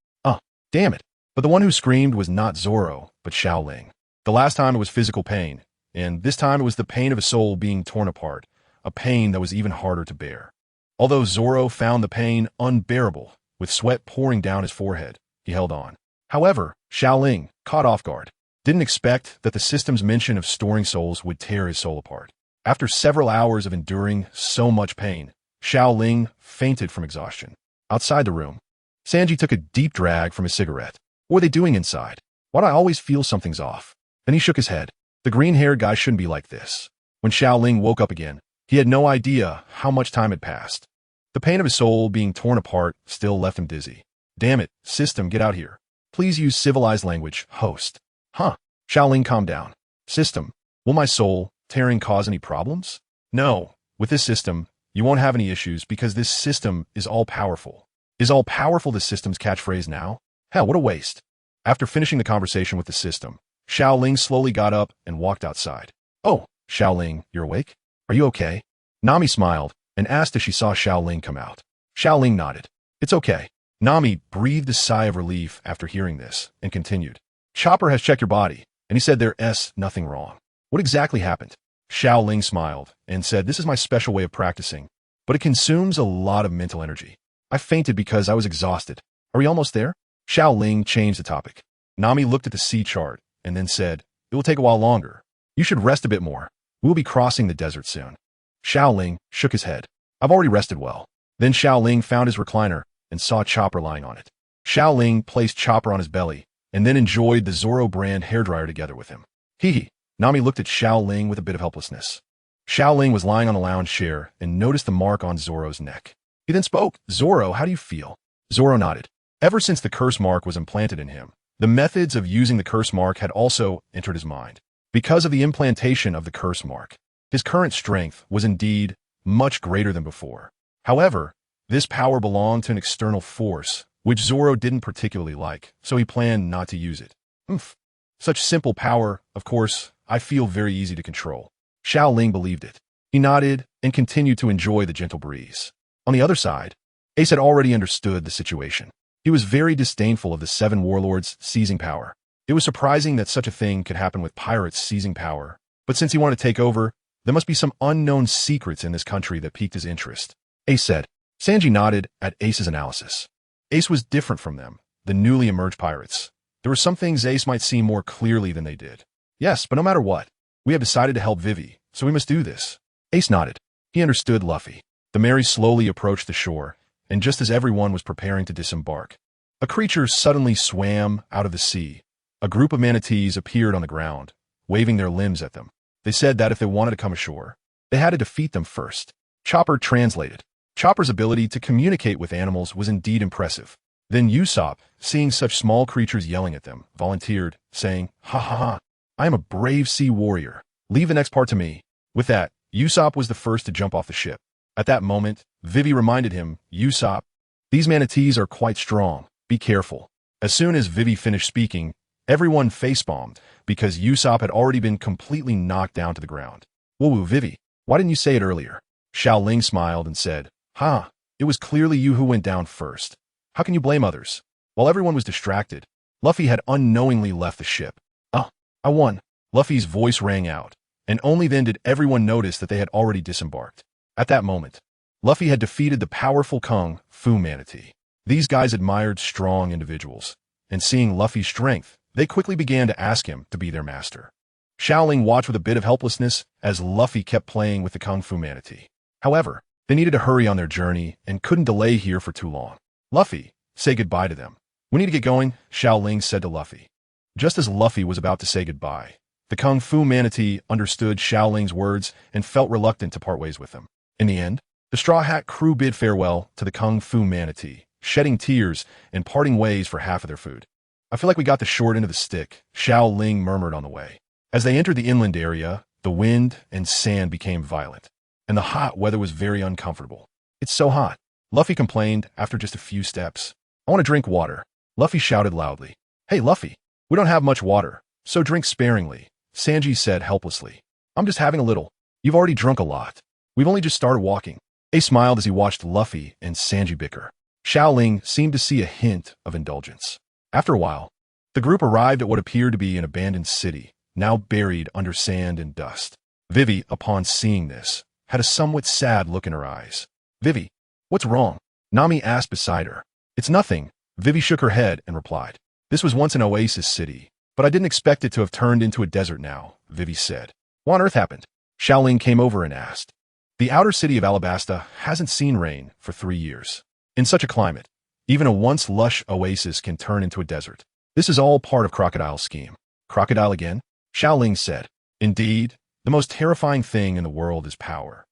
A: Damn it. But the one who screamed was not Zoro, but Xiao Ling. The last time it was physical pain, and this time it was the pain of a soul being torn apart, a pain that was even harder to bear. Although Zoro found the pain unbearable, with sweat pouring down his forehead, he held on. However, Xiao Ling, caught off guard, didn't expect that the system's mention of storing souls would tear his soul apart. After several hours of enduring so much pain, Xiao Ling fainted from exhaustion. Outside the room, Sanji took a deep drag from his cigarette. What were they doing inside? Why do I always feel something's off? Then he shook his head. The green-haired guy shouldn't be like this. When Xiao Ling woke up again, he had no idea how much time had passed. The pain of his soul being torn apart still left him dizzy. Damn it, system, get out here. Please use civilized language, host. Xiao Ling calmed down. System, will my soul tearing cause any problems? No, with this system, you won't have any issues because this system is all-powerful. Is all-powerful the system's catchphrase now? Hell, what a waste. After finishing the conversation with the system, Xiao Ling slowly got up and walked outside. Oh, Xiao Ling, you're awake? Are you okay? Nami smiled and asked as she saw Xiao Ling come out. Xiao Ling nodded. It's okay. Nami breathed a sigh of relief after hearing this and continued. Chopper has checked your body, and he said there's nothing wrong. What exactly happened? Xiao Ling smiled and said, this is my special way of practicing, but it consumes a lot of mental energy. I fainted because I was exhausted. Are we almost there? Xiao Ling changed the topic. Nami looked at the sea chart and then said, it will take a while longer. You should rest a bit more. We'll be crossing the desert soon. Xiao Ling shook his head. I've already rested well. Then Xiao Ling found his recliner and saw Chopper lying on it. Xiao Ling placed Chopper on his belly and then enjoyed the Zoro brand hairdryer together with him. Hee. Nami looked at Xiao Ling with a bit of helplessness. Xiao Ling was lying on a lounge chair and noticed the mark on Zoro's neck. He then spoke. Zoro, how do you feel? Zoro nodded. Ever since the curse mark was implanted in him, the methods of using the curse mark had also entered his mind. Because of the implantation of the curse mark, his current strength was indeed much greater than before. However, this power belonged to an external force, which Zoro didn't particularly like, so he planned not to use it. Such simple power, of course, I feel very easy to control. Xiao Ling believed it. He nodded and continued to enjoy the gentle breeze. On the other side, Ace had already understood the situation. He was very disdainful of the seven warlords seizing power. It was surprising that such a thing could happen with pirates seizing power, but since he wanted to take over, there must be some unknown secrets in this country that piqued his interest. Ace said. Sanji nodded at Ace's analysis. Ace was different from them, the newly emerged pirates. There were some things Ace might see more clearly than they did. Yes, but no matter what, we have decided to help Vivi, so we must do this. Ace nodded. He understood Luffy. The Mary slowly approached the shore, and just as everyone was preparing to disembark, a creature suddenly swam out of the sea. A group of manatees appeared on the ground, waving their limbs at them. They said that if they wanted to come ashore, they had to defeat them first. Chopper translated. Chopper's ability to communicate with animals was indeed impressive. Then Usopp, seeing such small creatures yelling at them, volunteered, saying, "Ha ha ha, I am a brave sea warrior. Leave the next part to me." With that, Usopp was the first to jump off the ship. At that moment, Vivi reminded him, "Usopp, these manatees are quite strong. Be careful." As soon as Vivi finished speaking, everyone facepalmed because Usopp had already been completely knocked down to the ground. "Whoa, Vivi, why didn't you say it earlier?" Xiao Ling smiled and said, "Ha, it was clearly you who went down first. How can you blame others?" While everyone was distracted, Luffy had unknowingly left the ship. I won." Luffy's voice rang out, and only then did everyone notice that they had already disembarked. At that moment, Luffy had defeated the powerful Kung Fu manatee. These guys admired strong individuals, and seeing Luffy's strength, they quickly began to ask him to be their master. Xiao Ling watched with a bit of helplessness as Luffy kept playing with the Kung Fu manatee. However, they needed to hurry on their journey and couldn't delay here for too long. "Luffy, say goodbye to them. We need to get going," Xiao Ling said to Luffy. Just as Luffy was about to say goodbye, the Kung Fu manatee understood Xiao Ling's words and felt reluctant to part ways with him. In the end, the Straw Hat crew bid farewell to the Kung Fu manatee, shedding tears and parting ways for half of their food. "I feel like we got the short end of the stick," Xiao Ling murmured on the way. As they entered the inland area, the wind and sand became violent, and the hot weather was very uncomfortable. "It's so hot," Luffy complained after just a few steps. "I want to drink water," Luffy shouted loudly. "Hey, Luffy, we don't have much water, so drink sparingly," Sanji said helplessly. "I'm just having a little. You've already drunk a lot. We've only just started walking." Ace smiled as he watched Luffy and Sanji bicker. Xiao Ling seemed to see a hint of indulgence. After a while, the group arrived at what appeared to be an abandoned city, now buried under sand and dust. Vivi, upon seeing this, had a somewhat sad look in her eyes. "Vivi, what's wrong?" Nami asked beside her. "It's nothing," Vivi shook her head and replied. "This was once an oasis city, but I didn't expect it to have turned into a desert now," Vivi said. "What on earth happened?" Xiao Ling came over and asked. "The outer city of Alabasta hasn't seen rain for 3 years. In such a climate, even a once lush oasis can turn into a desert. This is all part of Crocodile's scheme." "Crocodile again?" Xiao Ling said. "Indeed, the most terrifying thing in the world is power.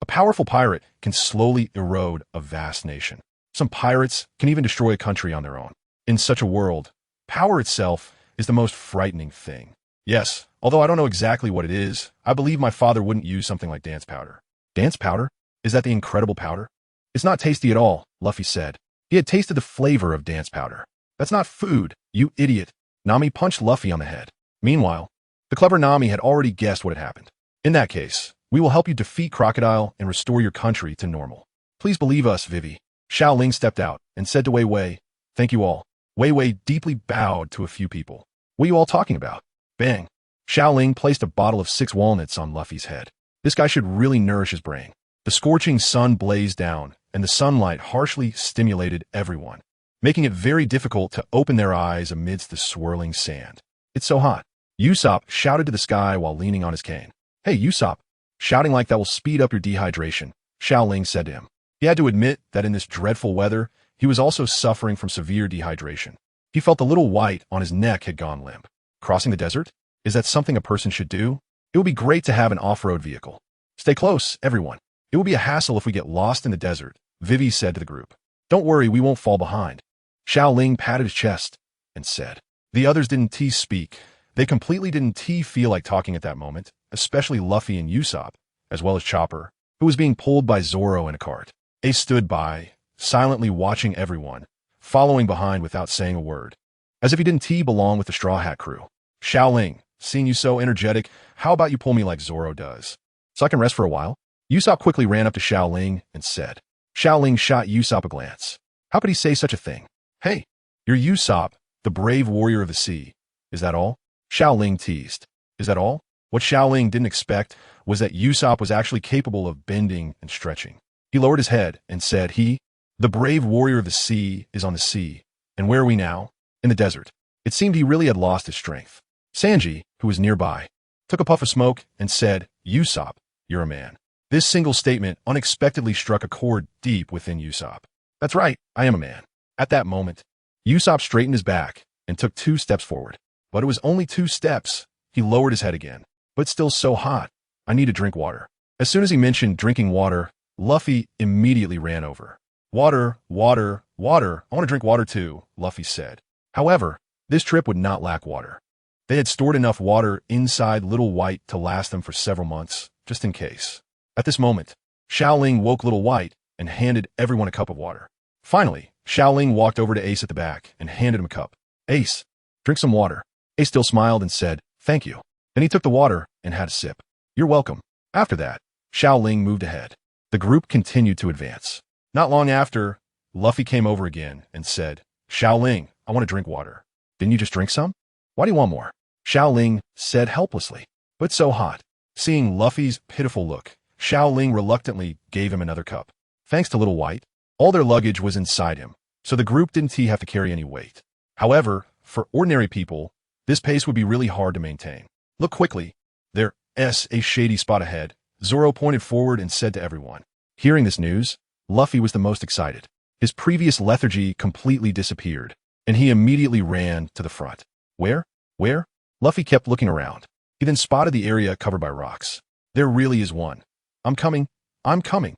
A: A powerful pirate can slowly erode a vast nation. Some pirates can even destroy a country on their own. In such a world, power itself is the most frightening thing. Yes, although I don't know exactly what it is, I believe my father wouldn't use something like dance powder." "Dance powder? Is that the incredible powder?" "It's not tasty at all," Luffy said. He had tasted the flavor of dance powder. "That's not food, you idiot." Nami punched Luffy on the head. Meanwhile, the clever Nami had already guessed what had happened. "In that case, we will help you defeat Crocodile and restore your country to normal. Please believe us, Vivi." Xiao Ling stepped out and said to Wei Wei, "Thank you all." Wei Wei deeply bowed to a few people. "What are you all talking about?" Bang! Xiao Ling placed a bottle of 6 walnuts on Luffy's head. This guy should really nourish his brain. The scorching sun blazed down, and the sunlight harshly stimulated everyone, making it very difficult to open their eyes amidst the swirling sand. "It's so hot." Usopp shouted to the sky while leaning on his cane. "Hey, Usopp, shouting like that will speed up your dehydration," Xiao Ling said to him. He had to admit that in this dreadful weather, he was also suffering from severe dehydration. He felt the little white on his neck had gone limp. Crossing the desert? Is that something a person should do? It would be great to have an off-road vehicle. "Stay close, everyone. It will be a hassle if we get lost in the desert," Vivi said to the group. "Don't worry, we won't fall behind." Xiao Ling patted his chest and said. The others didn't speak. They completely didn't feel like talking at that moment, especially Luffy and Usopp, as well as Chopper, who was being pulled by Zoro in a cart. Ace stood by, silently watching everyone, following behind without saying a word, as if he didn't belong with the Straw Hat crew. "Xiao Ling, seeing you so energetic, how about you pull me like Zoro does, so I can rest for a while?" Usopp quickly ran up to Xiao Ling and said. Xiao Ling shot Usopp a glance. How could he say such a thing? "Hey, you're Usopp, the brave warrior of the sea. Is that all?" Xiao Ling teased. "Is that all?" What Xiao Ling didn't expect was that Usopp was actually capable of bending and stretching. He lowered his head and said, "The brave warrior of the sea is on the sea. And where are we now?" "In the desert." It seemed he really had lost his strength. Sanji, who was nearby, took a puff of smoke and said, "Usopp, you're a man." This single statement unexpectedly struck a chord deep within Usopp. That's right, I am a man. At that moment, Usopp straightened his back and took 2 steps forward. But it was only 2 steps. He lowered his head again. But still so hot. I need to drink water. As soon as he mentioned drinking water, Luffy immediately ran over. Water, water, water. I want to drink water too, Luffy said. However, this trip would not lack water. They had stored enough water inside Little White to last them for several months, just in case. At this moment, Xiao Ling woke Little White and handed everyone a cup of water. Finally, Xiao Ling walked over to Ace at the back and handed him a cup. Ace, drink some water. Ace still smiled and said, thank you. Then he took the water and had a sip. You're welcome. After that, Xiao Ling moved ahead. The group continued to advance. Not long after, Luffy came over again and said, Xiao Ling, I want to drink water. Didn't you just drink some? Why do you want more? Xiao Ling said helplessly. But so hot. Seeing Luffy's pitiful look, Xiao Ling reluctantly gave him another cup. Thanks to Little White, all their luggage was inside him, so the group didn't have to carry any weight. However, for ordinary people, this pace would be really hard to maintain. Look quickly. There's a shady spot ahead. Zoro pointed forward and said to everyone. Hearing this news, Luffy was the most excited. His previous lethargy completely disappeared, and he immediately ran to the front. Where? Where? Luffy kept looking around. He then spotted the area covered by rocks. There really is one. I'm coming. I'm coming.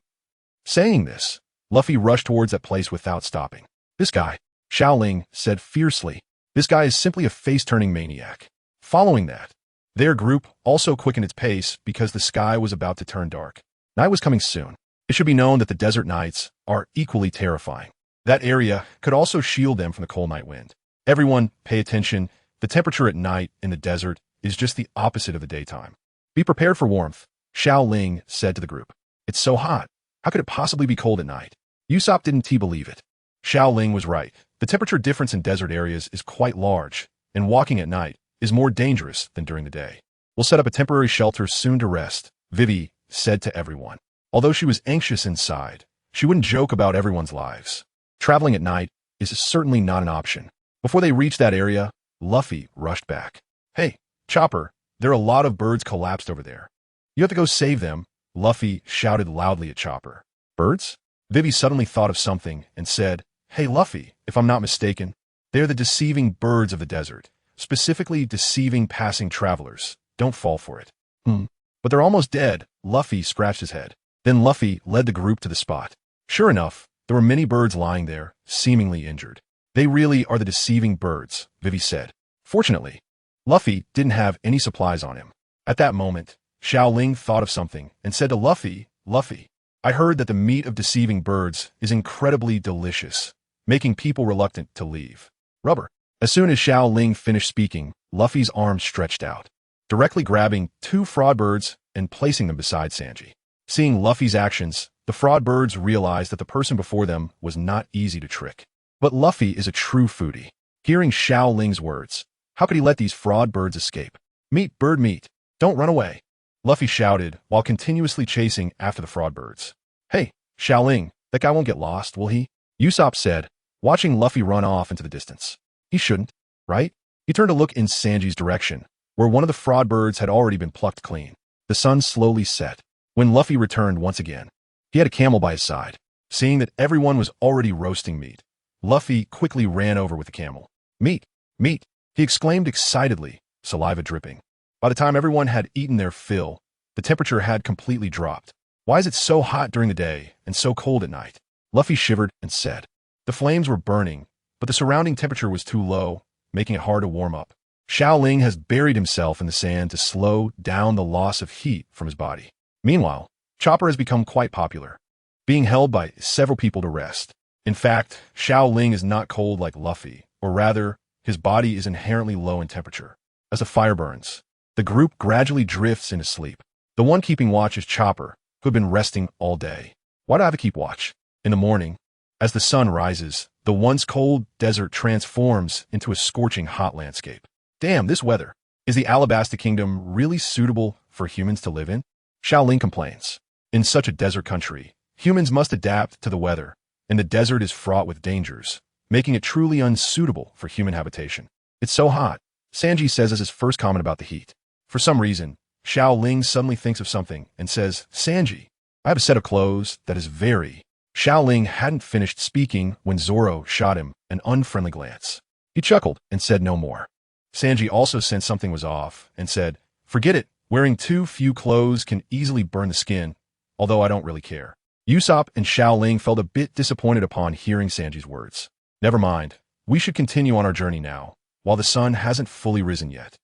A: Saying this, Luffy rushed towards that place without stopping. This guy, Xiao Ling said fiercely. This guy is simply a face-turning maniac. Following that, their group also quickened its pace because the sky was about to turn dark. Night was coming soon. It should be known that the desert nights are equally terrifying. That area could also shield them from the cold night wind. Everyone, pay attention. The temperature at night in the desert is just the opposite of the daytime. Be prepared for warmth, Xiao Ling said to the group. It's so hot. How could it possibly be cold at night? Usopp didn't believe it. Xiao Ling was right. The temperature difference in desert areas is quite large, and walking at night is more dangerous than during the day. We'll set up a temporary shelter soon to rest, Vivi said to everyone. Although she was anxious inside, she wouldn't joke about everyone's lives. Traveling at night is certainly not an option. Before they reached that area, Luffy rushed back. Hey, Chopper, there are a lot of birds collapsed over there. You have to go save them, Luffy shouted loudly at Chopper. Birds? Vivi suddenly thought of something and said, Hey Luffy, if I'm not mistaken, they're the deceiving birds of the desert, specifically deceiving passing travelers. Don't fall for it. But they're almost dead, Luffy scratched his head. Then Luffy led the group to the spot. Sure enough, there were many birds lying there, seemingly injured. They really are the deceiving birds, Vivi said. Fortunately, Luffy didn't have any supplies on him. At that moment, Xiao Ling thought of something and said to Luffy, Luffy, I heard that the meat of deceiving birds is incredibly delicious, making people reluctant to leave. Rubber. As soon as Xiao Ling finished speaking, Luffy's arms stretched out, directly grabbing 2 fraud birds and placing them beside Sanji. Seeing Luffy's actions, the fraud birds realized that the person before them was not easy to trick. But Luffy is a true foodie. Hearing Xiao Ling's words, how could he let these fraud birds escape? Meat, bird, meat. Don't run away, Luffy shouted while continuously chasing after the fraud birds. Hey, Xiao Ling, that guy won't get lost, will he? Usopp said, watching Luffy run off into the distance. He shouldn't, right? He turned to look in Sanji's direction, where one of the fraud birds had already been plucked clean. The sun slowly set. When Luffy returned once again, he had a camel by his side. Seeing that everyone was already roasting meat, Luffy quickly ran over with the camel. Meat, meat, he exclaimed excitedly, saliva dripping. By the time everyone had eaten their fill, the temperature had completely dropped. Why is it so hot during the day and so cold at night? Luffy shivered and said. The flames were burning, but the surrounding temperature was too low, making it hard to warm up. Xiao Ling has buried himself in the sand to slow down the loss of heat from his body. Meanwhile, Chopper has become quite popular, being held by several people to rest. In fact, Xiao Ling is not cold like Luffy, or rather, his body is inherently low in temperature. As the fire burns, the group gradually drifts into sleep. The one keeping watch is Chopper, who had been resting all day. Why do I have to keep watch? In the morning, as the sun rises, the once cold desert transforms into a scorching hot landscape. Damn, this weather. Is the Alabasta kingdom really suitable for humans to live in? Xiao Ling complains. In such a desert country, humans must adapt to the weather, and the desert is fraught with dangers, making it truly unsuitable for human habitation. It's so hot, Sanji says as his first comment about the heat. For some reason, Xiao Ling suddenly thinks of something and says, Sanji, I have a set of clothes that is very Xiao Ling hadn't finished speaking when Zoro shot him an unfriendly glance. He chuckled and said no more. Sanji also sensed something was off and said, "Forget it. Wearing too few clothes can easily burn the skin, although I don't really care." Usopp and Xiao Ling felt a bit disappointed upon hearing Sanji's words. "Never mind. We should continue on our journey now, while the sun hasn't fully risen yet."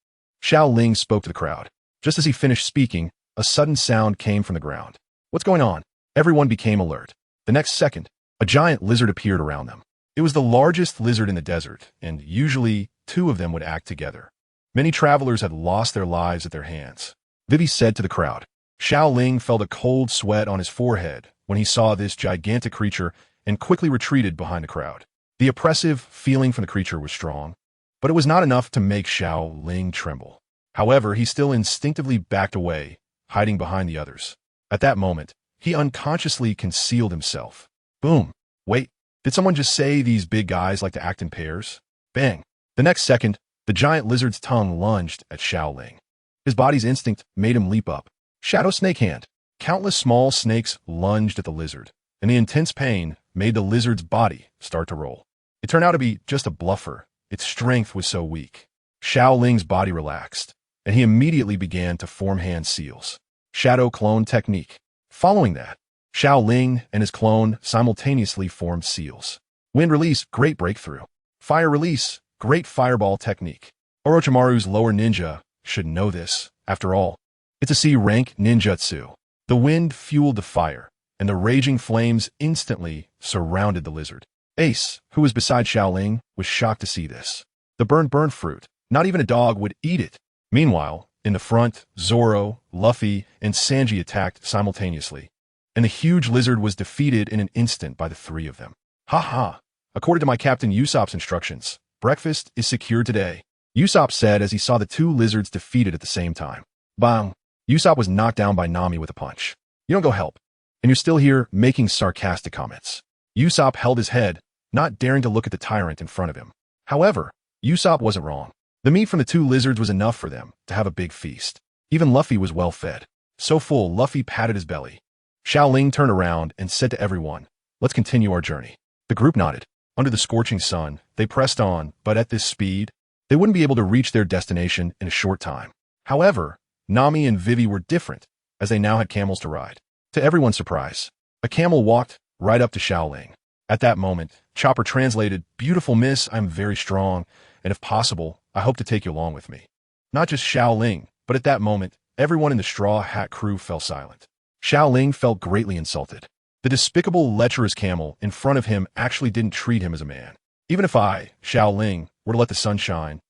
A: Xiao Ling spoke to the crowd. Just as he finished speaking, a sudden sound came from the ground. "What's going on?" Everyone became alert. The next second, a giant lizard appeared around them. It was the largest lizard in the desert, and usually two of them would act together. Many travelers had lost their lives at their hands. Vivi said to the crowd. Xiao Ling felt a cold sweat on his forehead when he saw this gigantic creature and quickly retreated behind the crowd. The oppressive feeling from the creature was strong, but it was not enough to make Xiao Ling tremble. However, he still instinctively backed away, hiding behind the others. At that moment, he unconsciously concealed himself. Boom. Wait, did someone just say these big guys like to act in pairs? Bang. The next second, the giant lizard's tongue lunged at Xiao Ling. His body's instinct made him leap up. Shadow Snake Hand. Countless small snakes lunged at the lizard, and the intense pain made the lizard's body start to roll. It turned out to be just a bluffer. Its strength was so weak. Xiao Ling's body relaxed, and he immediately began to form hand seals. Shadow Clone Technique. Following that, Xiao Ling and his clone simultaneously formed seals. Wind Release, Great Breakthrough. Fire Release, Great Fireball Technique. Orochimaru's lower ninja should know this. After all, it's a C-rank ninjutsu. The wind fueled the fire, and the raging flames instantly surrounded the lizard. Ace, who was beside Xiao Ling, was shocked to see this. The burnt fruit. Not even a dog would eat it. Meanwhile, in the front, Zoro, Luffy, and Sanji attacked simultaneously, and the huge lizard was defeated in an instant by the three of them. Ha ha! According to my Captain Usopp's instructions, breakfast is secured today, Usopp said as he saw the two lizards defeated at the same time. Bang! Usopp was knocked down by Nami with a punch. You don't go help, and you're still here making sarcastic comments. Usopp held his head, not daring to look at the tyrant in front of him. However, Usopp wasn't wrong. The meat from the two lizards was enough for them to have a big feast. Even Luffy was well fed. So full, Luffy patted his belly. Xiao Ling turned around and said to everyone, "Let's continue our journey." The group nodded. Under the scorching sun, they pressed on, but at this speed, they wouldn't be able to reach their destination in a short time. However, Nami and Vivi were different, as they now had camels to ride. To everyone's surprise, a camel walked right up to Xiao Ling. At that moment, Chopper translated, "Beautiful miss, I'm very strong, and if possible, I hope to take you along with me." Not just Xiao Ling, but at that moment, everyone in the Straw Hat crew fell silent. Xiao Ling felt greatly insulted. The despicable, lecherous camel in front of him actually didn't treat him as a man. Even if I, Xiao Ling, were to let the sun shine,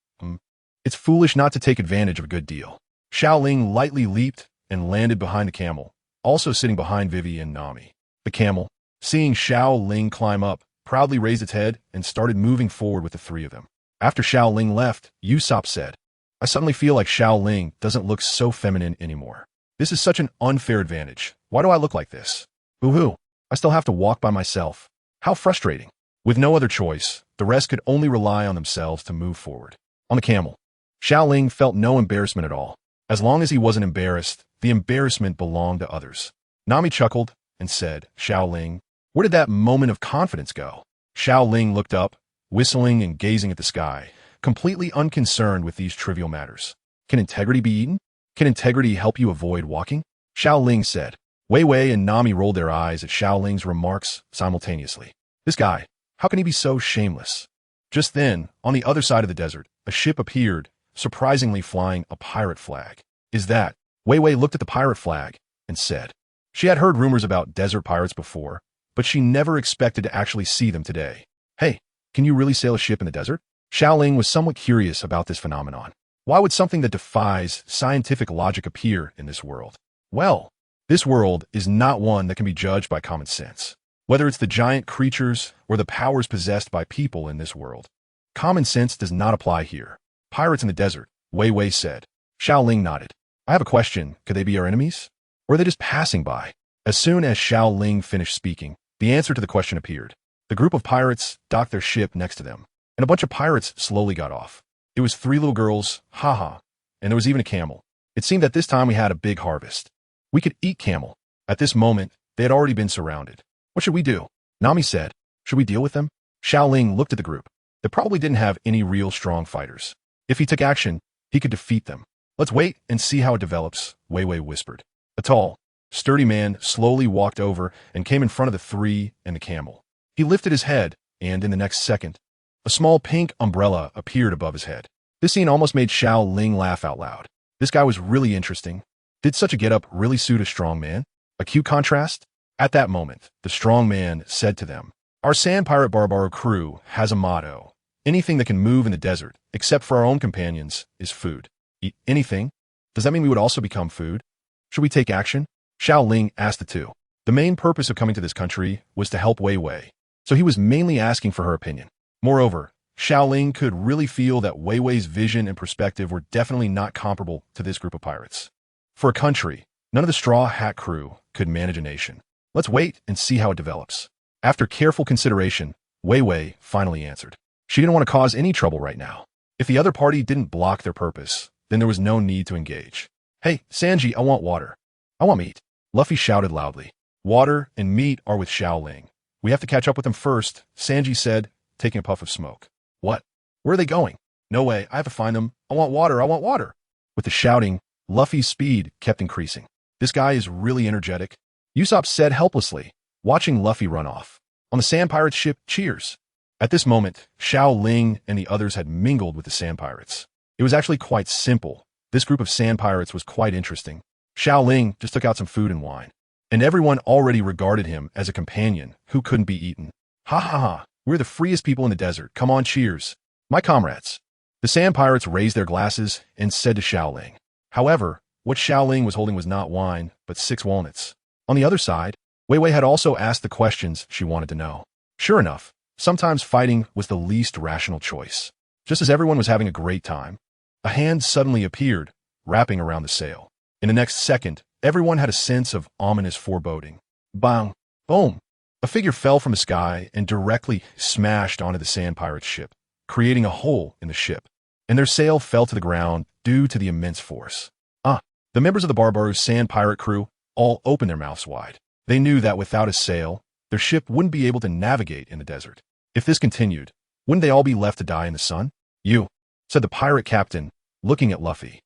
A: it's foolish not to take advantage of a good deal. Xiao Ling lightly leaped and landed behind the camel, also sitting behind Vivi and Nami. The camel, seeing Xiao Ling climb up, proudly raised its head and started moving forward with the three of them. After Xiao Ling left, Usopp said, "I suddenly feel like Xiao Ling doesn't look so feminine anymore. This is such an unfair advantage. Why do I look like this? Boo-hoo. I still have to walk by myself. How frustrating." With no other choice, the rest could only rely on themselves to move forward. On the camel, Xiao Ling felt no embarrassment at all. As long as he wasn't embarrassed, the embarrassment belonged to others. Nami chuckled and said, "Xiao Ling, where did that moment of confidence go?" Xiao Ling looked up, whistling and gazing at the sky, completely unconcerned with these trivial matters. "Can integrity be eaten? Can integrity help you avoid walking?" Xiao Ling said. Wei Wei and Nami rolled their eyes at Xiao Ling's remarks simultaneously. This guy, how can he be so shameless? Just then, on the other side of the desert, a ship appeared, surprisingly flying a pirate flag. "Is that?" Wei Wei looked at the pirate flag and said. She had heard rumors about desert pirates before, but she never expected to actually see them today. "Hey, can you really sail a ship in the desert?" Xiao Ling was somewhat curious about this phenomenon. Why would something that defies scientific logic appear in this world? Well, this world is not one that can be judged by common sense. Whether it's the giant creatures or the powers possessed by people in this world, common sense does not apply here. "Pirates in the desert," Wei Wei said. Xiao Ling nodded. "I have a question. Could they be our enemies? Or are they just passing by?" As soon as Xiao Ling finished speaking, the answer to the question appeared. The group of pirates docked their ship next to them, and a bunch of pirates slowly got off. It was three little girls, haha, and there was even a camel. It seemed that this time we had a big harvest. We could eat camel. At this moment, they had already been surrounded. What should we do? Nami said. Should we deal with them? Xiao Ling looked at the group. They probably didn't have any real strong fighters. If he took action, he could defeat them. Let's wait and see how it develops, Wei Wei whispered. A tall, sturdy man slowly walked over and came in front of the three and the camel. He lifted his head, and in the next second, a small pink umbrella appeared above his head. This scene almost made Xiao Ling laugh out loud. This guy was really interesting. Did such a getup really suit a strong man? A cute contrast? At that moment, the strong man said to them, "Our sand pirate Barbaro crew has a motto. Anything that can move in the desert, except for our own companions, is food. Eat anything? Does that mean we would also become food? Should we take action?" Xiao Ling asked the two. The main purpose of coming to this country was to help Wei Wei, so he was mainly asking for her opinion. Moreover, Xiao Ling could really feel that Wei Wei's vision and perspective were definitely not comparable to this group of pirates. For a country, none of the Straw Hat crew could manage a nation. Let's wait and see how it develops. After careful consideration, Wei Wei finally answered. She didn't want to cause any trouble right now. If the other party didn't block their purpose, then there was no need to engage. "Hey, Sanji, I want water." "I want meat," Luffy shouted loudly. "Water and meat are with Xiao Ling. We have to catch up with them first," Sanji said, taking a puff of smoke. "What? Where are they going?" "No way, I have to find them. I want water, I want water." With the shouting, Luffy's speed kept increasing. This guy is really energetic, Usopp said helplessly, watching Luffy run off. On the Sand Pirates ship, cheers. At this moment, Xiao Ling and the others had mingled with the Sand Pirates. It was actually quite simple. This group of Sand Pirates was quite interesting. Xiao Ling just took out some food and wine, and everyone already regarded him as a companion who couldn't be eaten. "Ha ha ha, we're the freest people in the desert. Come on, cheers. My comrades." The Sand Pirates raised their glasses and said to Xiao Ling. However, what Xiao Ling was holding was not wine, but 6 walnuts. On the other side, Wei Wei had also asked the questions she wanted to know. Sure enough, sometimes fighting was the least rational choice. Just as everyone was having a great time, a hand suddenly appeared, wrapping around the sail. In the next second, everyone had a sense of ominous foreboding. Bang! Boom! A figure fell from the sky and directly smashed onto the Sand Pirates ship, creating a hole in the ship, and their sail fell to the ground due to the immense force. The members of the Barbaro's Sand Pirate crew all opened their mouths wide. They knew that without a sail, their ship wouldn't be able to navigate in the desert. If this continued, wouldn't they all be left to die in the sun? "You," said the pirate captain, looking at Luffy.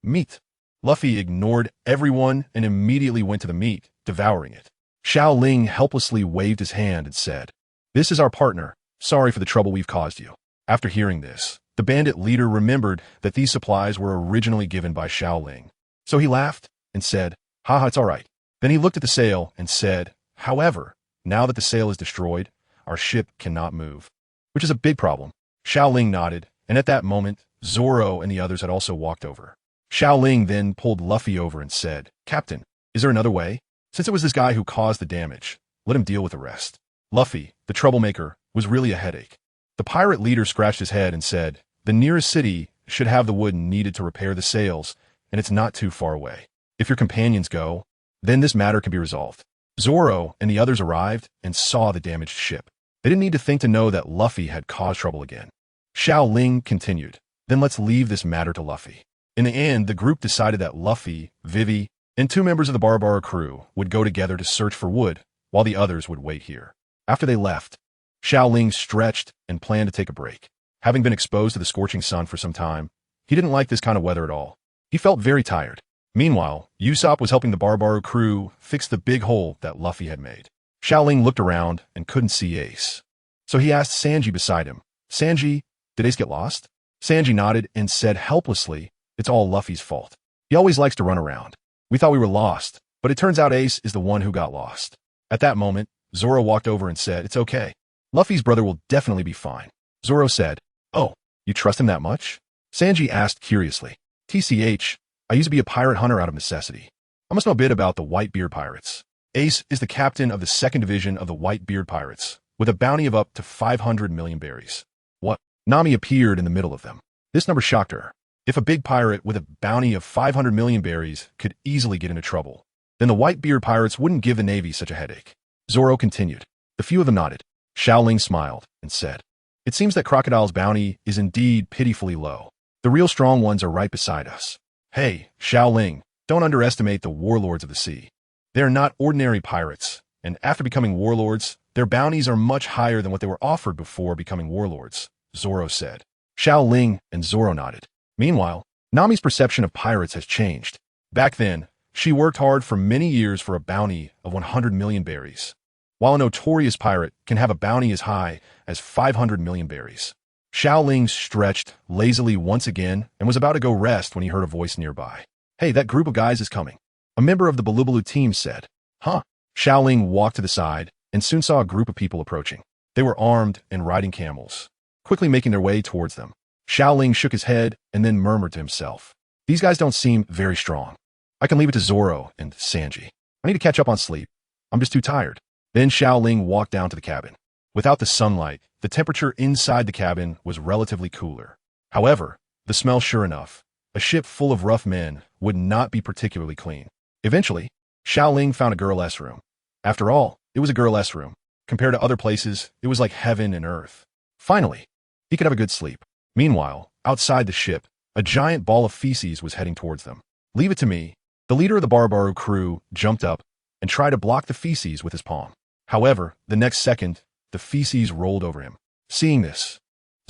A: Meat." Luffy ignored everyone and immediately went to the meat, devouring it. Xiao Ling helplessly waved his hand and said, "This is our partner. Sorry for the trouble we've caused you." After hearing this, the bandit leader remembered that these supplies were originally given by Xiao Ling. So he laughed and said, "Haha, it's all right." Then he looked at the sail and said, "However, now that the sail is destroyed, our ship cannot move," which is a big problem. Xiao Ling nodded, and at that moment, Zoro and the others had also walked over. Xiao Ling then pulled Luffy over and said, "Captain, is there another way? Since it was this guy who caused the damage, let him deal with the rest." Luffy, the troublemaker, was really a headache. The pirate leader scratched his head and said, "The nearest city should have the wood needed to repair the sails, and it's not too far away. If your companions go, then this matter can be resolved." Zoro and the others arrived and saw the damaged ship. They didn't need to think to know that Luffy had caused trouble again. Xiao Ling continued, "Then let's leave this matter to Luffy." In the end, the group decided that Luffy, Vivi, and 2 members of the Barbaro crew would go together to search for wood, while the others would wait here. After they left, Xiao Ling stretched and planned to take a break. Having been exposed to the scorching sun for some time, he didn't like this kind of weather at all. He felt very tired. Meanwhile, Usopp was helping the Barbaro crew fix the big hole that Luffy had made. Xiao Ling looked around and couldn't see Ace. So he asked Sanji beside him, "Sanji, did Ace get lost?" Sanji nodded and said helplessly, "It's all Luffy's fault. He always likes to run around. We thought we were lost, but it turns out Ace is the one who got lost." At that moment, Zoro walked over and said, "It's okay. Luffy's brother will definitely be fine." Zoro said, "Oh, you trust him that much?" Sanji asked curiously. "TCH, I used to be a pirate hunter out of necessity. I must know a bit about the Whitebeard Pirates." Ace is the captain of the 2nd Division of the Whitebeard Pirates, with a bounty of up to 500 million berries. What? Nami appeared in the middle of them. This number shocked her. If a big pirate with a bounty of 500 million berries could easily get into trouble, then the Whitebeard Pirates wouldn't give the Navy such a headache. Zoro continued. The few of them nodded. Xiao Ling smiled and said, "It seems that Crocodile's bounty is indeed pitifully low. The real strong ones are right beside us." "Hey, Xiao Ling, don't underestimate the warlords of the sea. They are not ordinary pirates. and after becoming warlords, their bounties are much higher than what they were offered before becoming warlords, Zoro said. Xiao Ling and Zoro nodded. Meanwhile, Nami's perception of pirates has changed. Back then, she worked hard for many years for a bounty of 100 million berries, while a notorious pirate can have a bounty as high as 500 million berries. Xiao Ling stretched lazily once again and was about to go rest when he heard a voice nearby. Hey, that group of guys is coming. A member of the Balubalu team said. Huh? Xiao Ling walked to the side and soon saw a group of people approaching. They were armed and riding camels, quickly making their way towards them. Xiao Ling shook his head and then murmured to himself. These guys don't seem very strong. I can leave it to Zoro and Sanji. I need to catch up on sleep. I'm just too tired. Then Xiao Ling walked down to the cabin. Without the sunlight, the temperature inside the cabin was relatively cooler. However, the smell sure enough, a ship full of rough men would not be particularly clean. Eventually, Xiao Ling found a girl-less room. After all, it was a girl-less room. Compared to other places, it was like heaven and earth. Finally, he could have a good sleep. Meanwhile, outside the ship, a giant ball of feces was heading towards them. Leave it to me. The leader of the Barbaru crew jumped up and tried to block the feces with his palm. However, the next second, the feces rolled over him. Seeing this,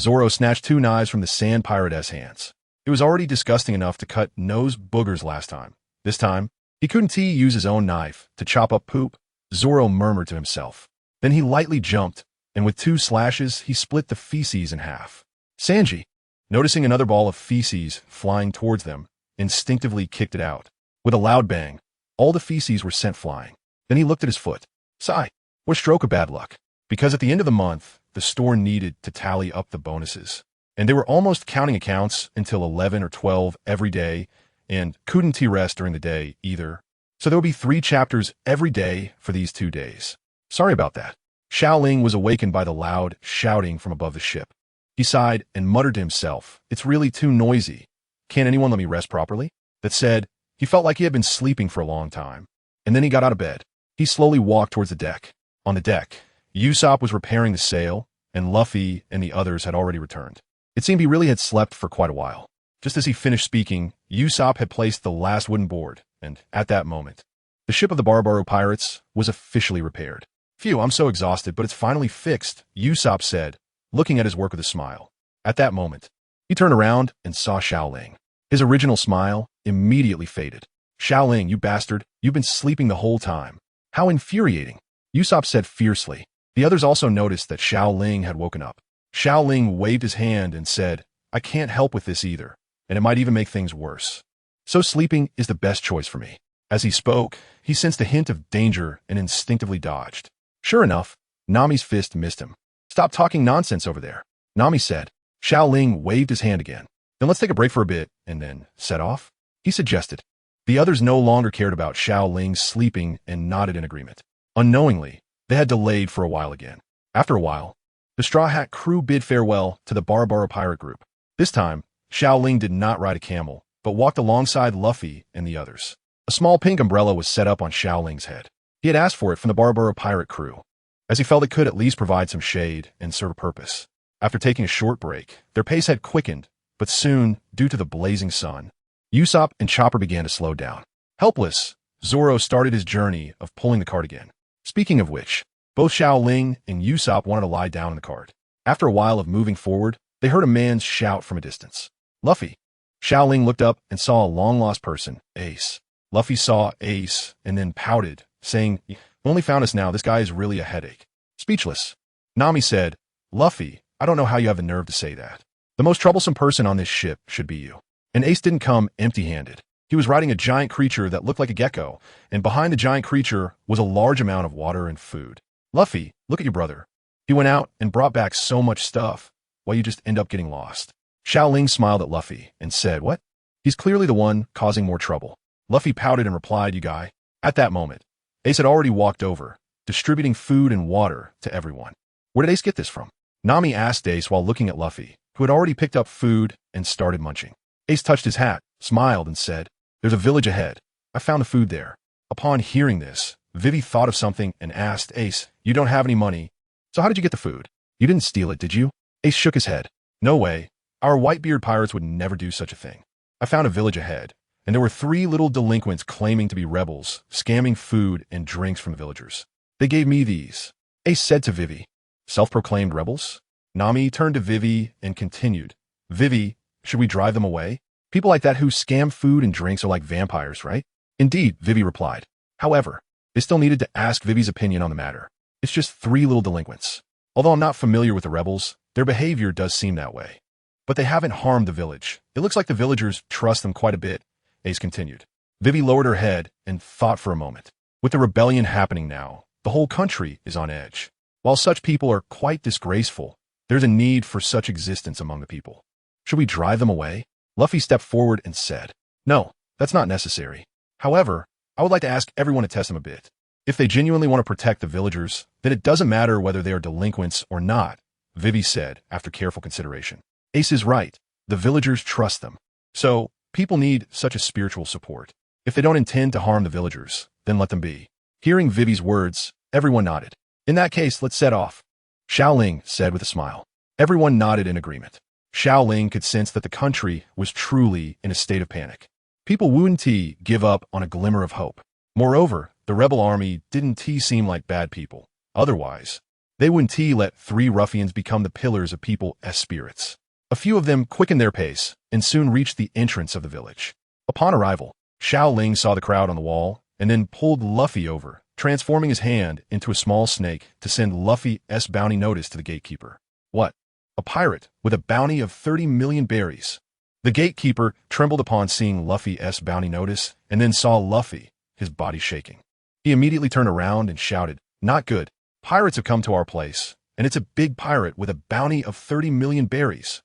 A: Zoro snatched 2 knives from the sand pirate's hands. It was already disgusting enough to cut nose boogers last time. This time, he couldn't use his own knife to chop up poop, Zoro murmured to himself. Then he lightly jumped, and with 2 slashes, he split the feces in half. Sanji, noticing another ball of feces flying towards them, instinctively kicked it out. With a loud bang, all the feces were sent flying. Then he looked at his foot. Sigh, what a stroke of bad luck. Because at the end of the month, the store needed to tally up the bonuses. And they were almost counting accounts until 11 or 12 every day, and couldn't rest during the day either. So there would be 3 chapters every day for these 2 days. Sorry about that. Xiao Ling was awakened by the loud shouting from above the ship. He sighed and muttered to himself, it's really too noisy. Can't anyone let me rest properly? That said, he felt like he had been sleeping for a long time. And then he got out of bed. He slowly walked towards the deck. On the deck, Usopp was repairing the sail, and Luffy and the others had already returned. It seemed he really had slept for quite a while. Just as he finished speaking, Usopp had placed the last wooden board, and at that moment, the ship of the Barbaru pirates was officially repaired. Phew, I'm so exhausted, but it's finally fixed, Usopp said, looking at his work with a smile. At that moment, he turned around and saw Xiao Ling. His original smile immediately faded. Xiao Ling, you bastard, you've been sleeping the whole time. How infuriating, Usopp said fiercely. The others also noticed that Xiao Ling had woken up. Xiao Ling waved his hand and said, I can't help with this either, and it might even make things worse. So sleeping is the best choice for me. As he spoke, he sensed a hint of danger and instinctively dodged. Sure enough, Nami's fist missed him. Stop talking nonsense over there, Nami said. Xiao Ling waved his hand again. Then let's take a break for a bit and then set off, he suggested. The others no longer cared about Xiao Ling sleeping and nodded in agreement. Unknowingly, they had delayed for a while again. After a while, the Straw Hat crew bid farewell to the Barbaru pirate group. This time, Xiao Ling did not ride a camel, but walked alongside Luffy and the others. A small pink umbrella was set up on Xiao Ling's head. He had asked for it from the Barbaru pirate crew, as he felt it could at least provide some shade and serve a purpose. After taking a short break, their pace had quickened, but soon, due to the blazing sun, Usopp and Chopper began to slow down. Helpless, Zoro started his journey of pulling the cart again. Speaking of which, both Xiao Ling and Usopp wanted to lie down in the cart. After a while of moving forward, they heard a man's shout from a distance. Luffy. Xiao Ling looked up and saw a long-lost person, Ace. Luffy saw Ace and then pouted, saying, "You only found us now, this guy is really a headache." Speechless, Nami said, "Luffy, I don't know how you have the nerve to say that. The most troublesome person on this ship should be you." And Ace didn't come empty-handed. He was riding a giant creature that looked like a gecko, and behind the giant creature was a large amount of water and food. Luffy, look at your brother. He went out and brought back so much stuff, while you just end up getting lost. Xiao Ling smiled at Luffy and said, "What? He's clearly the one causing more trouble." Luffy pouted and replied, "You guy." At that moment, Ace had already walked over, distributing food and water to everyone. Where did Ace get this from? Nami asked Ace while looking at Luffy, who had already picked up food and started munching. Ace touched his hat, smiled, and said, "There's a village ahead. I found the food there." Upon hearing this, Vivi thought of something and asked Ace, "You don't have any money, so how did you get the food? You didn't steal it, did you?" Ace shook his head. "No way. Our Whitebeard pirates would never do such a thing. I found a village ahead, and there were 3 little delinquents claiming to be rebels, scamming food and drinks from the villagers. They gave me these. Ace said to Vivi. Self-proclaimed rebels? Nami turned to Vivi and continued. Vivi, should we drive them away? People like that who scam food and drinks are like vampires, right? Indeed, Vivi replied. However, they still needed to ask Vivi's opinion on the matter. It's just 3 little delinquents. Although I'm not familiar with the rebels, their behavior does seem that way. But they haven't harmed the village. It looks like the villagers trust them quite a bit, Ace continued. Vivi lowered her head and thought for a moment. With the rebellion happening now, the whole country is on edge. While such people are quite disgraceful, there's a need for such existence among the people. Should we drive them away? Luffy stepped forward and said, No, that's not necessary. However, I would like to ask everyone to test them a bit. If they genuinely want to protect the villagers, then it doesn't matter whether they are delinquents or not, Vivi said after careful consideration. Ace is right. The villagers trust them. So, people need such a spiritual support. If they don't intend to harm the villagers, then let them be. Hearing Vivi's words, everyone nodded. In that case, let's set off. Xiao Ling said with a smile. Everyone nodded in agreement. Xiao Ling could sense that the country was truly in a state of panic. People wouldn't give up on a glimmer of hope. Moreover, the rebel army didn't seem like bad people. Otherwise, they wouldn't let 3 ruffians become the pillars of people's spirits. A few of them quickened their pace and soon reached the entrance of the village. Upon arrival, Xiao Ling saw the crowd on the wall and then pulled Luffy over, transforming his hand into a small snake to send Luffy's bounty notice to the gatekeeper. What? A pirate with a bounty of 30 million berries. The gatekeeper trembled upon seeing Luffy's bounty notice and then saw Luffy, his body shaking. He immediately turned around and shouted, Not good. Pirates have come to our place, and it's a big pirate with a bounty of 30 million berries.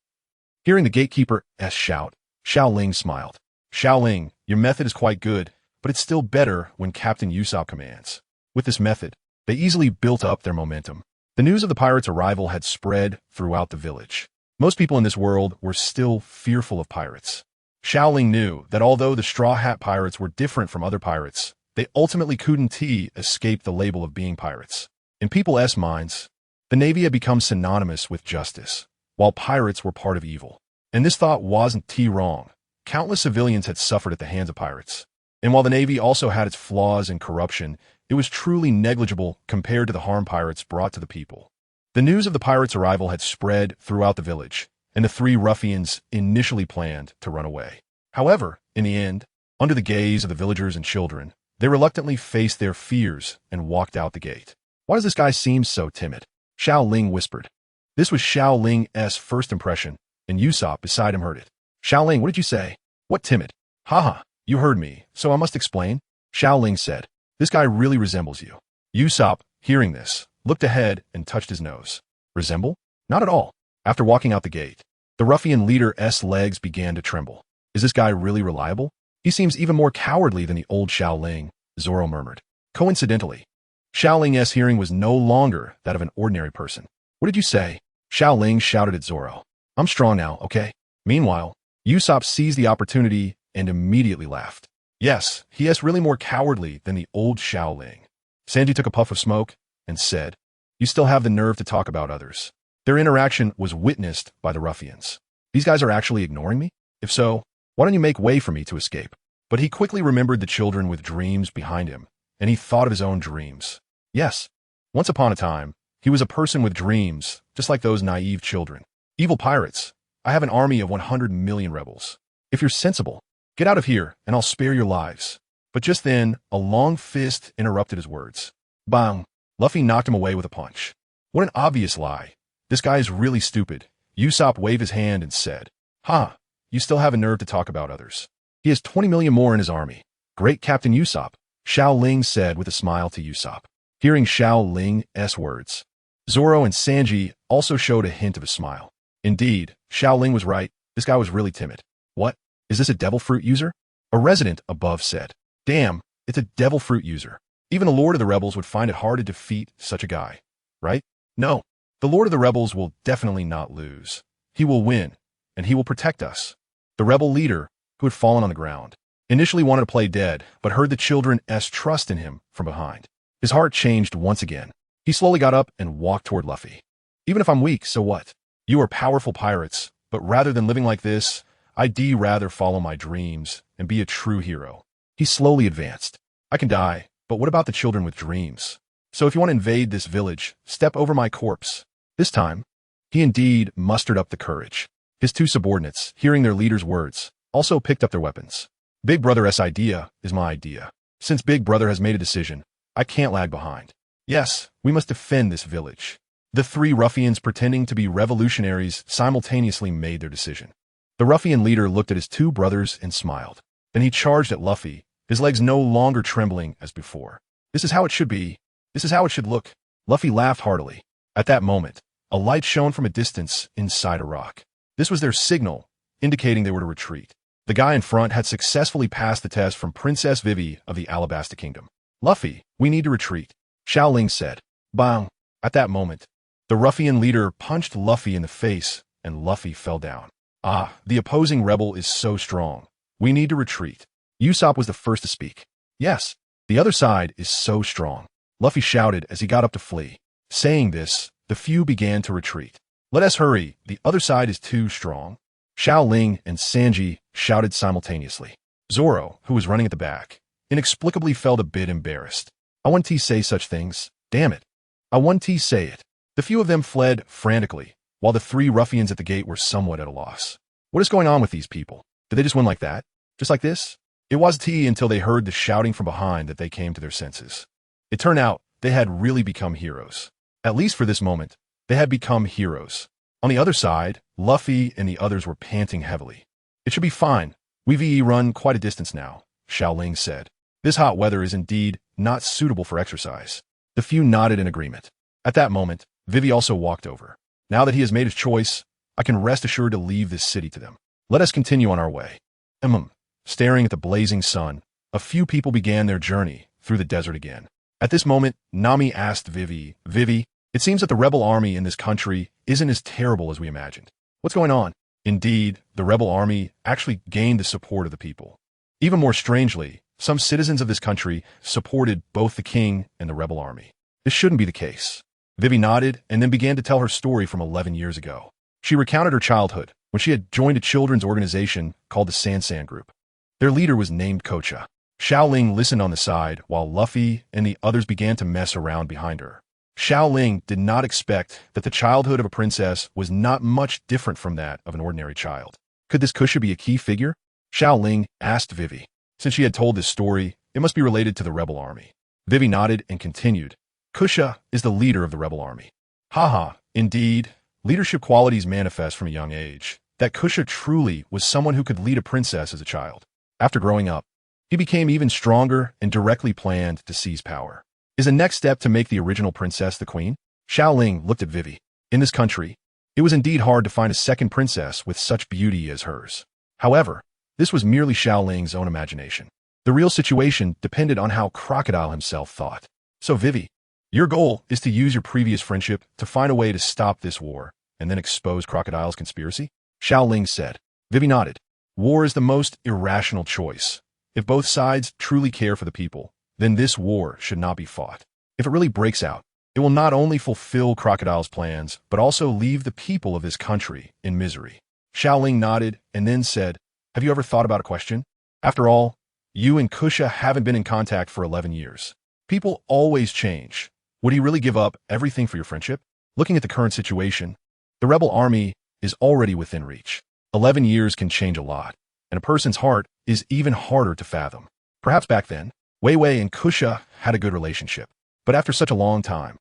A: Hearing the gatekeeper's shout, Xiao Ling smiled. Xiao Ling, your method is quite good, but it's still better when Captain Usopp commands. With this method, they easily built up their momentum. The news of the pirates' arrival had spread throughout the village. Most people in this world were still fearful of pirates. Xiao Ling knew that although the Straw Hat Pirates were different from other pirates, they ultimately couldn't escape the label of being pirates. In people's minds, the Navy had become synonymous with justice, while pirates were part of evil. And this thought wasn't wrong. Countless civilians had suffered at the hands of pirates. And while the Navy also had its flaws and corruption, it was truly negligible compared to the harm pirates brought to the people. The news of the pirates' arrival had spread throughout the village, and the 3 ruffians initially planned to run away. However, in the end, under the gaze of the villagers and children, they reluctantly faced their fears and walked out the gate. Why does this guy seem so timid? Xiao Ling whispered. This was Xiao Ling's first impression, and Usopp beside him heard it. Xiao Ling, what did you say? What timid? Haha, you heard me, so I must explain. Xiao Ling said. This guy really resembles you. Usopp, hearing this, looked ahead and touched his nose. Resemble? Not at all. After walking out the gate, the ruffian leader's legs began to tremble. Is this guy really reliable? He seems even more cowardly than the old Xiao Ling, Zoro murmured. Coincidentally, Xiao Ling's hearing was no longer that of an ordinary person. What did you say? Xiao Ling shouted at Zoro. I'm strong now, okay? Meanwhile, Usopp seized the opportunity and immediately laughed. Yes, he is really more cowardly than the old Xiao Ling. Sanji took a puff of smoke and said, You still have the nerve to talk about others. Their interaction was witnessed by the ruffians. These guys are actually ignoring me? If so, why don't you make way for me to escape? But he quickly remembered the children with dreams behind him, and he thought of his own dreams. Yes, once upon a time, he was a person with dreams, just like those naive children. Evil pirates, I have an army of 100 million rebels. If you're sensible, get out of here, and I'll spare your lives. But just then, a long fist interrupted his words. Bang! Luffy knocked him away with a punch. What an obvious lie. This guy is really stupid. Usopp waved his hand and said, Ha! You still have a nerve to talk about others. He has 20 million more in his army. Great Captain Usopp, Xiao Ling said with a smile to Usopp. Hearing Xiao Ling's words, Zoro and Sanji also showed a hint of a smile. Indeed, Xiao Ling was right. This guy was really timid. What? Is this a devil fruit user? A resident above said. Damn, it's a devil fruit user. Even the Lord of the Rebels would find it hard to defeat such a guy. Right? No. The Lord of the Rebels will definitely not lose. He will win, and he will protect us. The rebel leader, who had fallen on the ground, initially wanted to play dead, but heard the children's trust in him from behind. His heart changed once again. He slowly got up and walked toward Luffy. Even if I'm weak, so what? You are powerful pirates, but rather than living like this, I'd rather follow my dreams and be a true hero. He slowly advanced. I can die, but what about the children with dreams? So if you want to invade this village, step over my corpse. This time, he indeed mustered up the courage. His two subordinates, hearing their leader's words, also picked up their weapons. Big Brother's idea is my idea. Since Big Brother has made a decision, I can't lag behind. Yes, we must defend this village. The three ruffians pretending to be revolutionaries simultaneously made their decision. The ruffian leader looked at his two brothers and smiled. Then he charged at Luffy, his legs no longer trembling as before. This is how it should be. This is how it should look. Luffy laughed heartily. At that moment, a light shone from a distance inside a rock. This was their signal, indicating they were to retreat. The guy in front had successfully passed the test from Princess Vivi of the Alabasta Kingdom. Luffy, we need to retreat, Xiao Ling said. Bang! At that moment, the ruffian leader punched Luffy in the face, and Luffy fell down. Ah, the opposing rebel is so strong. We need to retreat. Usopp was the first to speak. Yes, the other side is so strong, Luffy shouted as he got up to flee. Saying this, the few began to retreat. Let us hurry, the other side is too strong. Xiao Ling and Sanji shouted simultaneously. Zoro, who was running at the back, inexplicably felt a bit embarrassed. I want to say such things. Damn it. I want to say it. The few of them fled frantically, while the three ruffians at the gate were somewhat at a loss. What is going on with these people? Did they just win like that? Just like this? It was until they heard the shouting from behind that they came to their senses. It turned out they had really become heroes. At least for this moment, they had become heroes. On the other side, Luffy and the others were panting heavily. It should be fine. We've run quite a distance now, Xiao Ling said. This hot weather is indeed not suitable for exercise. The few nodded in agreement. At that moment, Vivi also walked over. Now that he has made his choice, I can rest assured to leave this city to them. Let us continue on our way. Staring at the blazing sun, a few people began their journey through the desert again. At this moment, Nami asked Vivi, it seems that the rebel army in this country isn't as terrible as we imagined. What's going on? Indeed, the rebel army actually gained the support of the people. Even more strangely, some citizens of this country supported both the king and the rebel army. This shouldn't be the case. Vivi nodded and then began to tell her story from 11 years ago. She recounted her childhood when she had joined a children's organization called the Sansan Group. Their leader was named Kocha. Xiao Ling listened on the side while Luffy and the others began to mess around behind her. Xiao Ling did not expect that the childhood of a princess was not much different from that of an ordinary child. Could this Kocha be a key figure? Xiao Ling asked Vivi. Since she had told this story, it must be related to the rebel army. Vivi nodded and continued. Kocha is the leader of the rebel army. Haha, indeed. Leadership qualities manifest from a young age. That Kocha truly was someone who could lead a princess as a child. After growing up, he became even stronger and directly planned to seize power. Is the next step to make the original princess the queen? Xiao Ling looked at Vivi. In this country, it was indeed hard to find a second princess with such beauty as hers. However, this was merely Xiao Ling's own imagination. The real situation depended on how Crocodile himself thought. So Vivi, your goal is to use your previous friendship to find a way to stop this war and then expose Crocodile's conspiracy? Xiao Ling said. Vivi nodded. War is the most irrational choice. If both sides truly care for the people, then this war should not be fought. If it really breaks out, it will not only fulfill Crocodile's plans, but also leave the people of this country in misery. Xiao Ling nodded and then said, have you ever thought about a question? After all, you and Kocha haven't been in contact for 11 years. People always change. Would he really give up everything for your friendship? Looking at the current situation, the rebel army is already within reach. 11 years can change a lot, and a person's heart is even harder to fathom. Perhaps back then, Wei Wei and Kocha had a good relationship. But after such a long time,